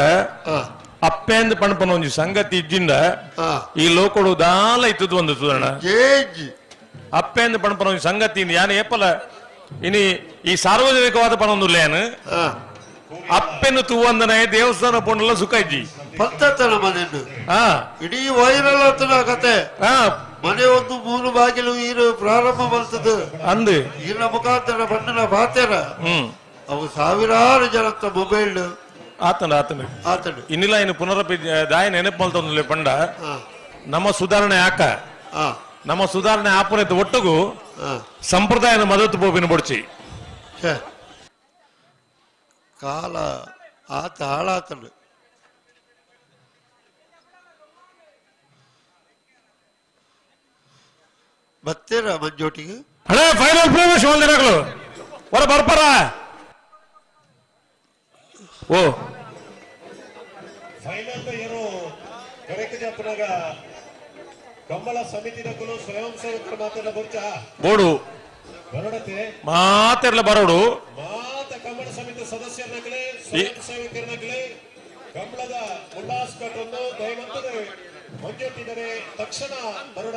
ಅಪ್ಪೆಂದು ಪಣಪನ ಒಂದು ಸಂಗತಿ ಇಜ್ಜಿಂಡ ಈ ಲೋಕಡು ದಾಲ ಇತ್ತದು ಒಂದು ಸುಧರ್ಣ ಅಪ್ಪೆಂದು ಪಣಪನ ಒಂದು ಸಂಗತಿ ಯಾನ ಏಪಲ ಇನಿ ಈ ಸಾರ್ವಜನಿಕವಾದ ಪಣ ಒಂದು ಲೇನು ಅಪ್ಪೆನ್ನು ತೂವಂದನೆ ದೇವಸ್ಥಾನ ಪೊಣ್ಣೆಲ್ಲ ಸುಖ ಇಜ್ಜಿ ಪತ್ತನ ಮನೆಯನ್ನು ಇಡೀ ವೈರಲ್ ಆಗ್ತದ ಕತೆ ಮನೆ ಒಂದು 3 ಬಾಗಿಲು ಈರು ಪ್ರಾರಂಭ ಬರ್ತದೆ ಅಂದು ಈರಿನ ಮುಖಾಂತರ ಬಣ್ಣನ ಬಾತ್ಯಾರ ಅವು ಸಾವಿರಾರು ಜನತ್ತ ಮೊಬೈಲ್ ಆತನ ಇನ್ನಿಲ್ಲ ಇನ್ನು ಪುನರಪಿ ದಾಯ ನೆನಪು ಮಲ್ತೊಂದು ಪಂಡ ನಮ್ಮ ಸುಧಾರಣೆ ಯಾಕ ನಮ್ಮ ಸುಧಾರಣೆ ಆಪುನೈತ ಒಟ್ಟುಗು ಸಂಪ್ರದಾಯನ ಮದತ್ತು ಬೋಬಿನ ಬೊಡ್ಚಿ ಕಾಲ ಆತ ಹಾಳಾತನು ಬತ್ತೇರ ಮಂಜೋಟಿಗೆ ಹಳೆ ಫೈನಲ್ ಪ್ರವೇಶ ಹೊಂದಿರಗಳು ಹೊರ ಬರ್ಬರ ಓ ಫೈನಲ್ ಏನು ಕರೆಕ್ಟ್ ಜಪ್ಪನಾಗ ಕಂಬಳ ಸಮಿತಿನಕ್ಕೂ ಸ್ವಯಂ ಸೇವಕರು ಮಾತ್ರ ಬರ್ಚ ಬೋಡು ಬರೋಡತೆ ಮಾತೆರ್ಲ ಬರೋಡು ಮಾತ ಕಂಬಳ ಸಮಿತಿ ಸದಸ್ಯರನ್ನಾಗಲಿ ಸ್ವಯಂ ಸೇವಕರನ್ನಾಗಲಿ ಕಂಬಳದ ಉಲ್ಲಾಸ್ ಕಟ್ಟನ್ನು ದಯವಂತರು ಮಂಜೊಟ್ಟಿದರೆ ತಕ್ಷಣ ಬರೋಡ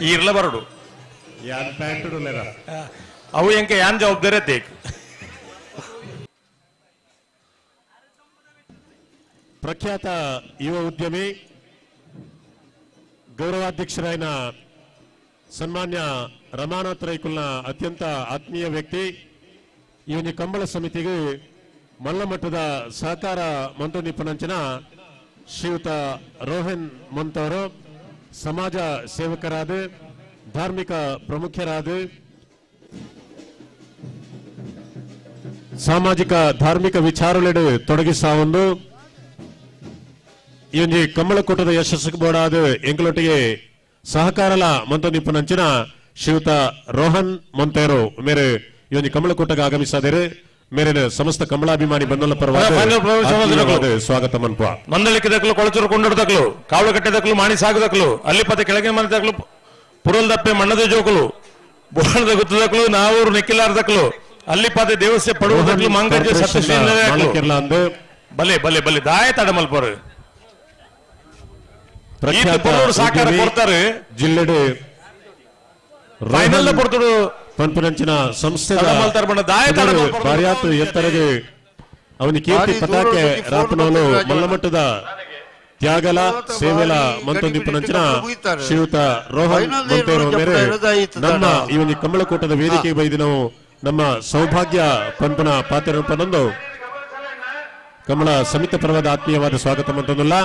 ಈರ್ಲ ಬರೋಡು ಯಾನ್ ಪ್ಯಾಂಟ್ ಅವು ಎಂಕೆ ಯಾನ್ ಜವಾಬ್ದಾರಿ ತೇಕ್ ಪ್ರಖ್ಯಾತ ಯುವ ಉದ್ಯಮಿ ಗೌರವಾಧ್ಯಕ್ಷರಾಯನ ಸನ್ಮಾನ್ಯ ರಮಾನಾಥ್ ರೈಕುಲ್ನ ಅತ್ಯಂತ ಆತ್ಮೀಯ ವ್ಯಕ್ತಿ ಇವನಿ ಕಂಬಳ ಸಮಿತಿಗೆ ಮಲ್ಲಮಟ್ಟದ ಸಹಕಾರ ಮಂತು ನಿಪುಣಂಚಿನ ಶ್ರೀಯುತ ರೋಹನ್ ಮಂತವರು ಸಮಾಜ ಸೇವಕರಾದ ಧಾರ್ಮಿಕ ಪ್ರಮುಖರಾದ ಸಾಮಾಜಿಕ ಧಾರ್ಮಿಕ ವಿಚಾರಲೆಡು ತೊಡಗಿಸಾವೊಂದು ಈ ಒಂದು ಕಂಬಳಕೂಟದ ಯಶಸ್ಸು ಬೋಡಾದ ಎಂಕಲೊಟ್ಟಿಗೆ ಸಹಕಾರಲ ಮಂತು ನಿಪುಣಂಚಿನ ಶ್ರೀಯುತ ರೋಹನ್ ಮೊಂತೇರು ಮೇರೆ ಈ ಒಂದು ಕಂಬಳಕೂಟಕ್ಕೆ ಆಗಮಿಸಿದರೆ ಮೇರಿನ ಸಮಸ್ತ ಕಂಬಳಾಭಿಮಾನಿ ಬಂಧುಗಳ ಪರವಾಗಿ ಸ್ವಾಗತ ಮನ್ಪ ಮಂದಳಿಕೆದಕ್ಕಲು ಕೊಳಚೂರು ಕೊಂಡೊಡ್ದಕ್ಲು ಕಾವಲುಗಟ್ಟೆದಕ್ಕಲು ಮಾಣಿ ಸಾಗದಕ್ಕಲು ಅಲ್ಲಿಪತ್ತೆ ಕೆಳಗೆ ಮನೆದಕ್ಕಲು ಪುರಲ್ದಪ್ಪೆ ಮಣ್ಣದ ಜೋಕಲು ಬೋಳದ ಗುತ್ತದಕ್ಕಲು ನಾವೂರು ನೆಕ್ಕಿಲಾರ್ದಕ್ಕಲು ಅಲ್ಲಿಪತ್ತೆ ದೇವಸ್ಥೆ ಪಡುವುದಕ್ಕಲು ಮಂಗಜ್ಜೆ ಸತ್ಯಶ್ರೀ ಬಲೆ ಬಲೆ ಬಲೆ ದಾಯ ತಡಮಲ್ಪರು ಸಾಕಾರ ಕೊಡ್ತಾರೆ ಜಿಲ್ಲೆಡೆ ಫೈನಲ್ ಕೊಡ್ತರು ಪಂಪನಂಚಿನ ಸಂಸ್ಥೆದ ಭಾರ್ಯಾತು ಎತ್ತರಗೆ ಅವನಿ ಕೀರ್ತಿ ಪತಾಕೆ ರಾಪನವನು ಮಲ್ಲಮಟ್ಟದ ತ್ಯಾಗಲ ಸೇವೆಲ ಮಂತೊಂದಿಪ್ಪನಂಚಿನ ಶ್ರೀಯುತ ರೋಹನ್ ಮಂತೇರು ಮೇರೆ ನಮ್ಮ ಈ ಒಂದು ಕಂಬಳಕೂಟದ ವೇದಿಕೆಗೆ ಬೈದು ನಾವು ನಮ್ಮ ಸೌಭಾಗ್ಯ ಪಂಪನ ಪಾತ್ರ ಪನ್ನೊಂದು ಕಮಲ ಸಮಿತಿ ಪರವಾದ ಆತ್ಮೀಯವಾದ ಸ್ವಾಗತ ಮಂತೊಂದಲ್ಲ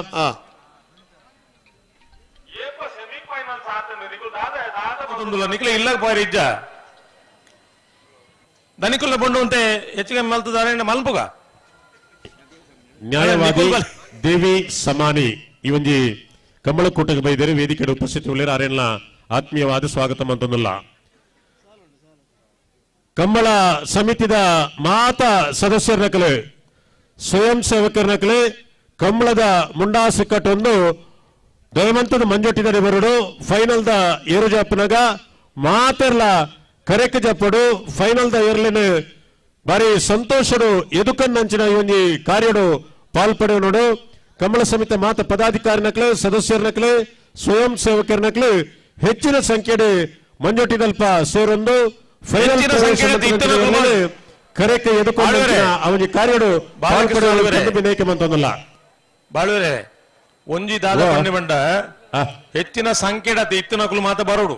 ನಿಖಿಲ ಇಲ್ಲ ಪಾರಿ ಇಜ್ಜ ಧನಿಕುಲ ಬಂಡು ಅಂತೆ ಹೆಚ್ಚಿಗೆ ಮಲ್ತದಾರೆ ಮಲ್ಪುಗ ನ್ಯಾಯವಾದಿ ದೇವಿ ಸಮಾನಿ ಈ ಒಂದು ಕಂಬಳಕೂಟಕ್ಕೆ ಬೈದರೆ ವೇದಿಕೆ ಉಪಸ್ಥಿತಿ ಉಳ್ಳೇರ ಅರೆಲ್ಲ ಆತ್ಮೀಯವಾದ ಸ್ವಾಗತ ಮಂತೊಂದಲ್ಲ ಕಂಬಳ ಸಮಿತಿದ ಮಾತ ಸದಸ್ಯರನಕಲೆ ಸ್ವಯಂ ಸೇವಕರನಕಲೆ ಕಂಬಳದ ಮುಂಡಾಸು ಕಟ್ಟೊಂದು ದಯವಂತದ ಮಂಜೊಟ್ಟಿದರೆ ಬರೋಡು ಫೈನಲ್ದ ಏರು ಜಪ್ಪನಾಗ ಮಾತೆರ್ಲ ಕರೆಕ ಜಪ್ಪಡು ಫೈನಲ್ದ ಏರ್ಲಿನ ಬಾರಿ ಸಂತೋಷಡು ಎದುಕನ್ನಂಚಿನ ಈ ಒಂದು ಕಾರ್ಯಡು ಪಾಲ್ಪಡೆ ನೋಡು ಕಂಬಳ ಸಮಿತಿ ಮಾತ ಪದಾಧಿಕಾರಿನಕ್ಲೆ ಸದಸ್ಯರನಕ್ಲೆ ಸ್ವಯಂ ಸೇವಕರನಕ್ಲೆ ಹೆಚ್ಚಿನ ಸಂಖ್ಯೆಡೆ ಮಂಜೊಟ್ಟಿದಲ್ಪ ಸೇರೊಂದು ಫೈನಲ್ ಕರೆಕ ಎದುಕೊಂಡ ಅವನಿಗೆ ಕಾರ್ಯಡು ಪಾಲ್ಪಡೆ ಮಂತೊಂದಲ್ಲ ಬಾಳುವರೆ ಒಂಜಿ ದಾದ ಪಂಡಿ ಬಂಡ ಹೆಚ್ಚಿನ ಸಂಖ್ಯೆಡ ಇತ್ತಿನಕಲು ಮಾತ ಬರೋಡು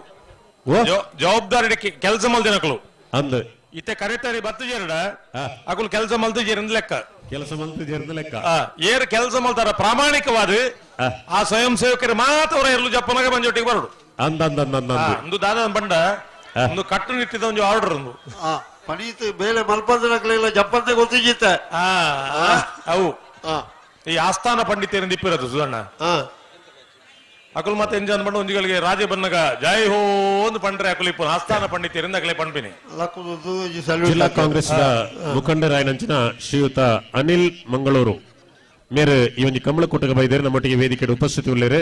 ಜವಾಬ್ದಾರಿ ಕೆಲಸ ಮಲ್ದಿನಕಲು ಅಂದ ಇತ್ತೆ ಕರೆಕ್ಟಾರಿ ಬತ್ತು ಜೇರಡ ಅಕುಲು ಕೆಲಸ ಮಲ್ತು ಜೇರಿಂದ ಲೆಕ್ಕ ಕೆಲಸ ಮಲ್ತು ಜೇರಿಂದ ಲೆಕ್ಕ ಏರು ಕೆಲಸ ಮಲ್ತಾರ ಪ್ರಾಮಾಣಿಕವಾದ ಆ ಸ್ವಯಂ ಸೇವಕರು ಮಾತ್ರ ಅವರ ಎರಡು ಜಪ್ಪನಾಗ ಬಂಜೊಟ್ಟಿಗೆ ಬರೋಡು ಒಂದು ದಾದ ಬಂಡ ಒಂದು ಕಟ್ಟುನಿಟ್ಟಿದ ಒಂದು ಆರ್ಡರ್ ಒಂದು ಪಣೀತು ಬೇಲೆ ಮಲ್ಪಂದನಕ್ಲೆಲ್ಲ ಜಪ್ಪಂತೆ ಗೊತ್ತಿಜಿತ್ತೆ ಅವು ಈ ಆಸ್ಥಾನ ಪಂಡಿತರಿಂದ ಇಪ್ಪಿರೋದು ಸುಧಣ್ಣ ಅಕುಲ್ ಮತ್ತೆ ಎಂಜ ಅಂದ್ಬಂಡು ಒಂಜಿಗಳಿಗೆ ರಾಜ ಬನ್ನಗ ಜೈ ಹೋ ಒಂದು ಪಂಡ್ರೆ ಅಕುಲ್ ಇಪ್ಪ ಆಸ್ಥಾನ ಪಂಡಿತರಿಂದ ಅಕಲೆ ಪಂಪಿನಿ ಜಿಲ್ಲಾ ಕಾಂಗ್ರೆಸ್ ಮುಖಂಡರಾಯನಂಚಿನ ಶ್ರೀಯುತ ಅನಿಲ್ ಮಂಗಳೂರು ಮೇರೆ ಈ ಒಂದು ಕಂಬಳಕೂಟಕ್ಕೆ ಬೈದರೆ ನಮ್ಮೊಟ್ಟಿಗೆ ವೇದಿಕೆ ಉಪಸ್ಥಿತಿ ಉಳ್ಳೇರೆ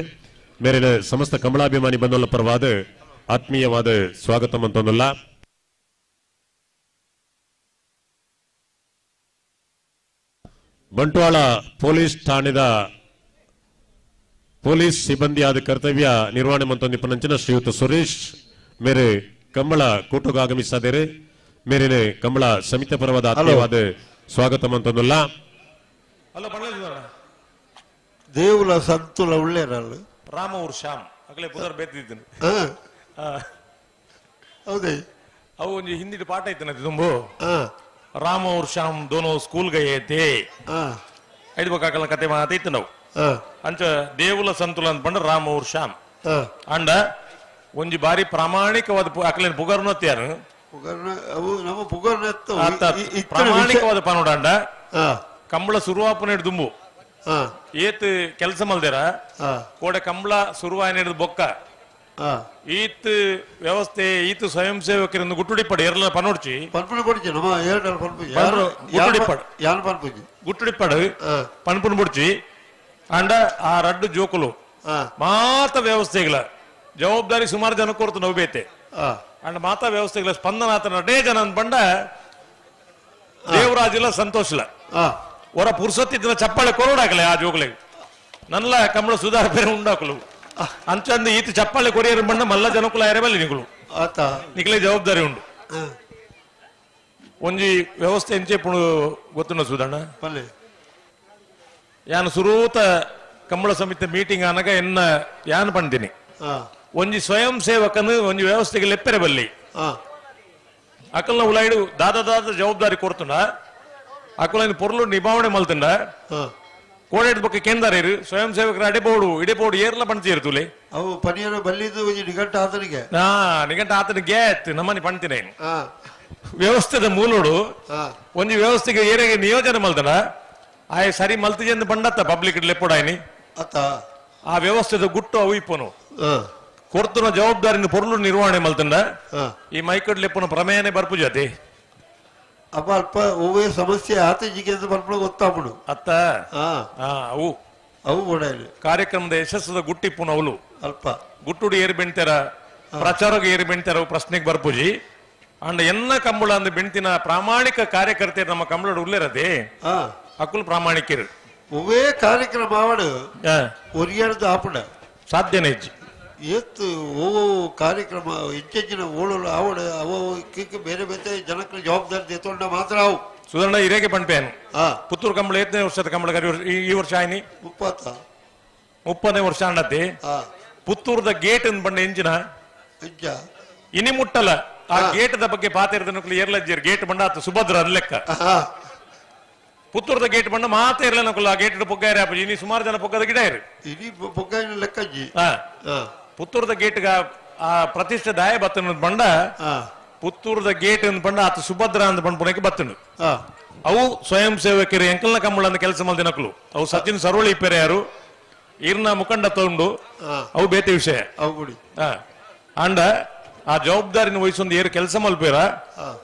ಮೇರಿನ ಸಮಸ್ತ ಕಂಬಳಾಭಿಮಾನಿ ಬಂಧುಗಳ ಪರವಾದ ಆತ್ಮೀಯವಾದ ಸ್ವಾಗತ ಮಂತೊಂದಲ್ಲ ಬಂಟ್ವಾಳ ಪೊಲೀಸ್ ಠಾಣೆದ ಪೊಲೀಸ್ ಸಿಬ್ಬಂದಿಯಾದ ಕರ್ತವ್ಯ ನಿರ್ವಹಣೆ ಮಂತೊಂದು ಪನಂಚಿನ ಶ್ರೀಯುತ ಸುರೇಶ್ ಮೇರೆ ಕಂಬಳ ಕೂಟಕ್ಕೆ ಆಗಮಿಸಿದರೆ ಮೇರಿನ ಕಂಬಳ ಸಮಿತಿ ಪರವಾದ ಆತ್ಮೀಯವಾದ ಸ್ವಾಗತ ಮಂತೊಂದುಲ್ಲ. దేవుల సంతుల ఉಳ್ಳేరాళ్ళు ರಾಮೂರ್ ಶ್ಯಾಮ್ ಅಗಲೇ ಪುದರ್ ಬೇತಿದ್ದೀನಿ ಹೌದೇ ಅವು ಒಂದು ಹಿಂದಿನ ಪಾಠ ಐತನ ತುಂಬು ರಾಮೂರ್ ಶ್ಯಾಮ್ ದೋನೋ ಸ್ಕೂಲ್ ಗೈತೆ ಐದು ಬಕ್ಕಾಕಲ್ಲ ಕತೆ ಮಾತೈತೆ ನಾವು ಅಂಚ దేవుల ಸಂತುಲ ಅಂದ್ಕೊಂಡ್ರೆ ರಾಮೂರ್ ಶ್ಯಾಮ್ ಅಂಡ ಒಂಜಿ ಬಾರಿ ಪ್ರಾಮಾಣಿಕವಾದ ಅಕಲಿನ ಪುಗರ್ನತ್ಯಾರು ಪ್ರಾಮಾಣಿಕವಾದ ಪನೋಡಾಂಡ ಕಂಬಳ ಸುರುವಾಪು ನೆಡ್ ದುಂಬು ಏತ್ ಕೆಲಸ ಮಲ್ದೇರ ಕೋಡೆ ಕಂಬಳ ಸುರುವಾಯ ನೆಡ್ ಬೊಕ್ಕ ಈತ್ ವ್ಯವಸ್ಥೆ ಈತ್ ಸ್ವಯಂ ಸೇವಕರಿಂದ ಗುಟ್ಟುಡಿಪಡ ಎರಲ ಪನೋಡ್ಚಿ ಗುಟ್ಟುಡಿಪಡ ಪನ್ಪುನ್ ಬುಡ್ಚಿ ಅಂಡ ಆ ರಡ್ಡು ಜೋಕುಲು ಮಾತ ವ್ಯವಸ್ಥೆಗಳ ಜವಾಬ್ದಾರಿ ಸುಮಾರು ಜನ ಕೊರ್ತು ನಾವು ಬೇತೆ ಅಂಡ್ ಮಾತಾ ವ್ಯವಸ್ಥೆಗಳ ಸ್ಪಂದನ ಆತನ ಡೇ ಜನ ಬಂಡ ದೇವರಾಜಿಲ್ಲ ಸಂತೋಷಲ ಹೊರ ಪುರ್ಸೊತ್ತಿದ್ದ ಚಪ್ಪಾಳೆ ಕೊರೋಡಾಕಲೆ ಆ ಜೋಗಲೆ ನಲ್ಲ ಕಂಬಳ ಸುಧಾರ ಬೇರೆ ಉಂಡಾಕಲು ಅಂಚಂದು ಈತ ಚಪ್ಪಾಳೆ ಕೊರಿಯರ್ ಬಂಡ ಮಲ್ಲ ಜನಕುಲ ಎರೆಬಲ್ಲಿ ನಿಗುಲು ನಿಕಲೆ ಜವಾಬ್ದಾರಿ ಉಂಡು ಒಂಜಿ ವ್ಯವಸ್ಥೆ ಎಂಚೆ ಪುಣು ಗೊತ್ತುಂಡ ಸುಧಣ್ಣ ಯಾನು ಸುರೂತ ಕಂಬಳ ಸಮಿತಿ ಮೀಟಿಂಗ್ ಅನಗ ಎನ್ನ ಯಾನ್ ಪಂತೀನಿ ಒಂಜಿ ಸ್ವಯಂ ಸೇವಕನು ಒಂಜಿ ವ್ಯವಸ್ಥೆಗೆ ಲೆಪ್ಪರೆ ಬಲ್ಲಿ ಅಕಲ್ನ ಉಲಾಯ್ಡು ದಾದ ಜವಾಬ್ದಾರಿ ಕೊಡ್ತುಂಡ ಅಕಲೈನ ಪೊರ್ಲು ನಿಭಾವಣೆ ಮಲ್ತುಂಡ ಕೋಡೆಡ್ ಬಗ್ಗೆ ಕೇಂದ್ರ ಸ್ವಯಂ ಸೇವಕರ ಇಡೆಬೋಡು ಏರ್ಲ ಪಂಚೇರ್ತುಲೆ ಅವು ಪನಿಯರು ಬಲ್ಲಿದ್ದು ನಿಘಂಟ ಆತನಿಗೆ ನಿಘಂಟ ಆತನಿಗೆ ನಮ್ಮನಿ ಪಂತಿನ ವ್ಯವಸ್ಥೆದ ಮೂಲೋಡು ಒಂಜಿ ವ್ಯವಸ್ಥೆಗೆ ಏರಿಗೆ ನಿಯೋಜನೆ ಮಲ್ತನ ಆಯ್ ಸರಿ ಮಲ್ತಿಜೆಂದು ಬಂಡತ್ತ ಪಬ್ಲಿಕ್ ಲೆಪ್ಪೋಡಾಯ್ನಿ ಆ ವ್ಯವಸ್ಥೆದ ಗುಟ್ಟು ಅವು ಇಪ್ಪನು ಕೊರ್ತುನ ಜವಾಬ್ದಾರಿನ ಪೊರ್ಲು ನಿರ್ವಹಣೆ ಮಲ್ತಂಡ ಈ ಮೈಕಡ್ ಲೆಪ್ಪನ ಪ್ರಮೇಯನೇ ಬರ್ಪು ಜೊತೆ ಅಪ್ಪ ಅಲ್ಪ ಓವೇ ಸಮಸ್ಯೆ ಆತಜಿಗೆ ಅಂತ ಬರ್ಪಡ ಗೊತ್ತಾಗ್ಬಿಡು ಅತ್ತ ಅವು ಅವು ಕೂಡ ಕಾರ್ಯಕ್ರಮದ ಯಶಸ್ಸದ ಗುಟ್ಟಿಪ್ಪುನ ಅವಳು ಅಲ್ಪ ಗುಟ್ಟುಡಿ ಏರಿ ಬೆಣ್ತಾರ ಪ್ರಚಾರಕ್ಕೆ ಏರಿ ಬೆಣ್ತಾರ ಪ್ರಶ್ನೆಗೆ ಬರ್ಪುಜಿ ಅಂಡ್ ಎನ್ನ ಕಂಬಳ ಅಂದ ಬೆಣ್ತಿನ ಪ್ರಾಮಾಣಿಕ ಕಾರ್ಯಕರ್ತೆ ನಮ್ಮ ಕಂಬಳ ಉಳ್ಳೇರದೆ ಅಕುಲ್ ಪ್ರಾಮಾಣಿಕರು ಒವೇ ಕಾರ್ಯಕ್ರಮ ಆವಡು ಒರಿಯಾಡದು ಆಪಡ ಸಾಧ್ಯನೇ ಇಜ್ಜಿ ಏತ್ತು ಓವೋ ಕಾರ್ಯಕ್ರಮ ಹೆಚ್ಚೆಚ್ಚಿನ ಓಳಲು ಆವಡ ಅವ ಬೇರೆ ಬೇರೆ ಜನಕ್ಕೆ ಜವಾಬ್ದಾರಿ ತೆತ್ತೊಂಡ ಮಾತ್ರ ಅವು ಸುಧರ್ಣ ಇರೇಗೆ ಪಂಪೇನು ಪುತ್ತೂರು ಕಂಬಳ 8ನೇ ವರ್ಷದ ಕಂಬಳ ಈ ವರ್ಷ ಆಯ್ನಿ 30ನೇ ವರ್ಷ ಅಂಡತ್ತೆ ಪುತ್ತೂರದ ಗೇಟ್ ಬಂಡ ಎಂಜಿನ ಇನಿ ಮುಟ್ಟಲ್ಲ ಆ ಗೇಟದ ಬಗ್ಗೆ ಪಾತಿರದ ಏರ್ಲಜ್ಜರ್ ಗೇಟ್ ಬಂಡ ಆತ ಸುಭದ್ರ ಅದ್ ಲೆಕ್ಕ ಪುತ್ತೂರದ ಗೇಟ್ ಬಂಡ ಮಾತ ಇರ್ಲ ಆ ಗೇಟ್ ಪೊಗ್ಗ ಇನಿ ಸುಮಾರು ಜನ ಪೊಗ್ಗದ ಗಿಡ ಇರು ಇಡೀ ಪೊಗ್ಗ ಲೆಕ್ಕಜ್ಜಿ ಪುತ್ತೂರದ ಗೇಟ್ಗ ಆ ಪ್ರತಿಷ್ಠೆ ದಾಯ ಬತ್ತನ ಬಂಡ ಪುತ್ತೂರದ ಗೇಟ್ ಬಂಡ ಆತ ಸುಭದ್ರ ಅಂದ್ ಬಂಡ್ ಪುನಕ್ಕೆ ಬತ್ತನು ಅವು ಸ್ವಯಂ ಸೇವಕರು ಎಂಕಲ್ನ ಕಂಬಳ ಅಂದ ಕೆಲಸ ಮಲ್ದಿನಕ್ಲು ಅವು ಸಚಿನ್ ಸರೋಳಿ ಇಪ್ಪೇರೆ ಯಾರು ಈರ್ನ ಮುಖಂಡ ತಗೊಂಡು ಅವು ಬೇತೆ ವಿಷಯ ಅಂಡ ಆ ಜವಾಬ್ದಾರಿನ ವಹಿಸೊಂದು ಏರು ಕೆಲಸ ಮಲ್ಪೇರ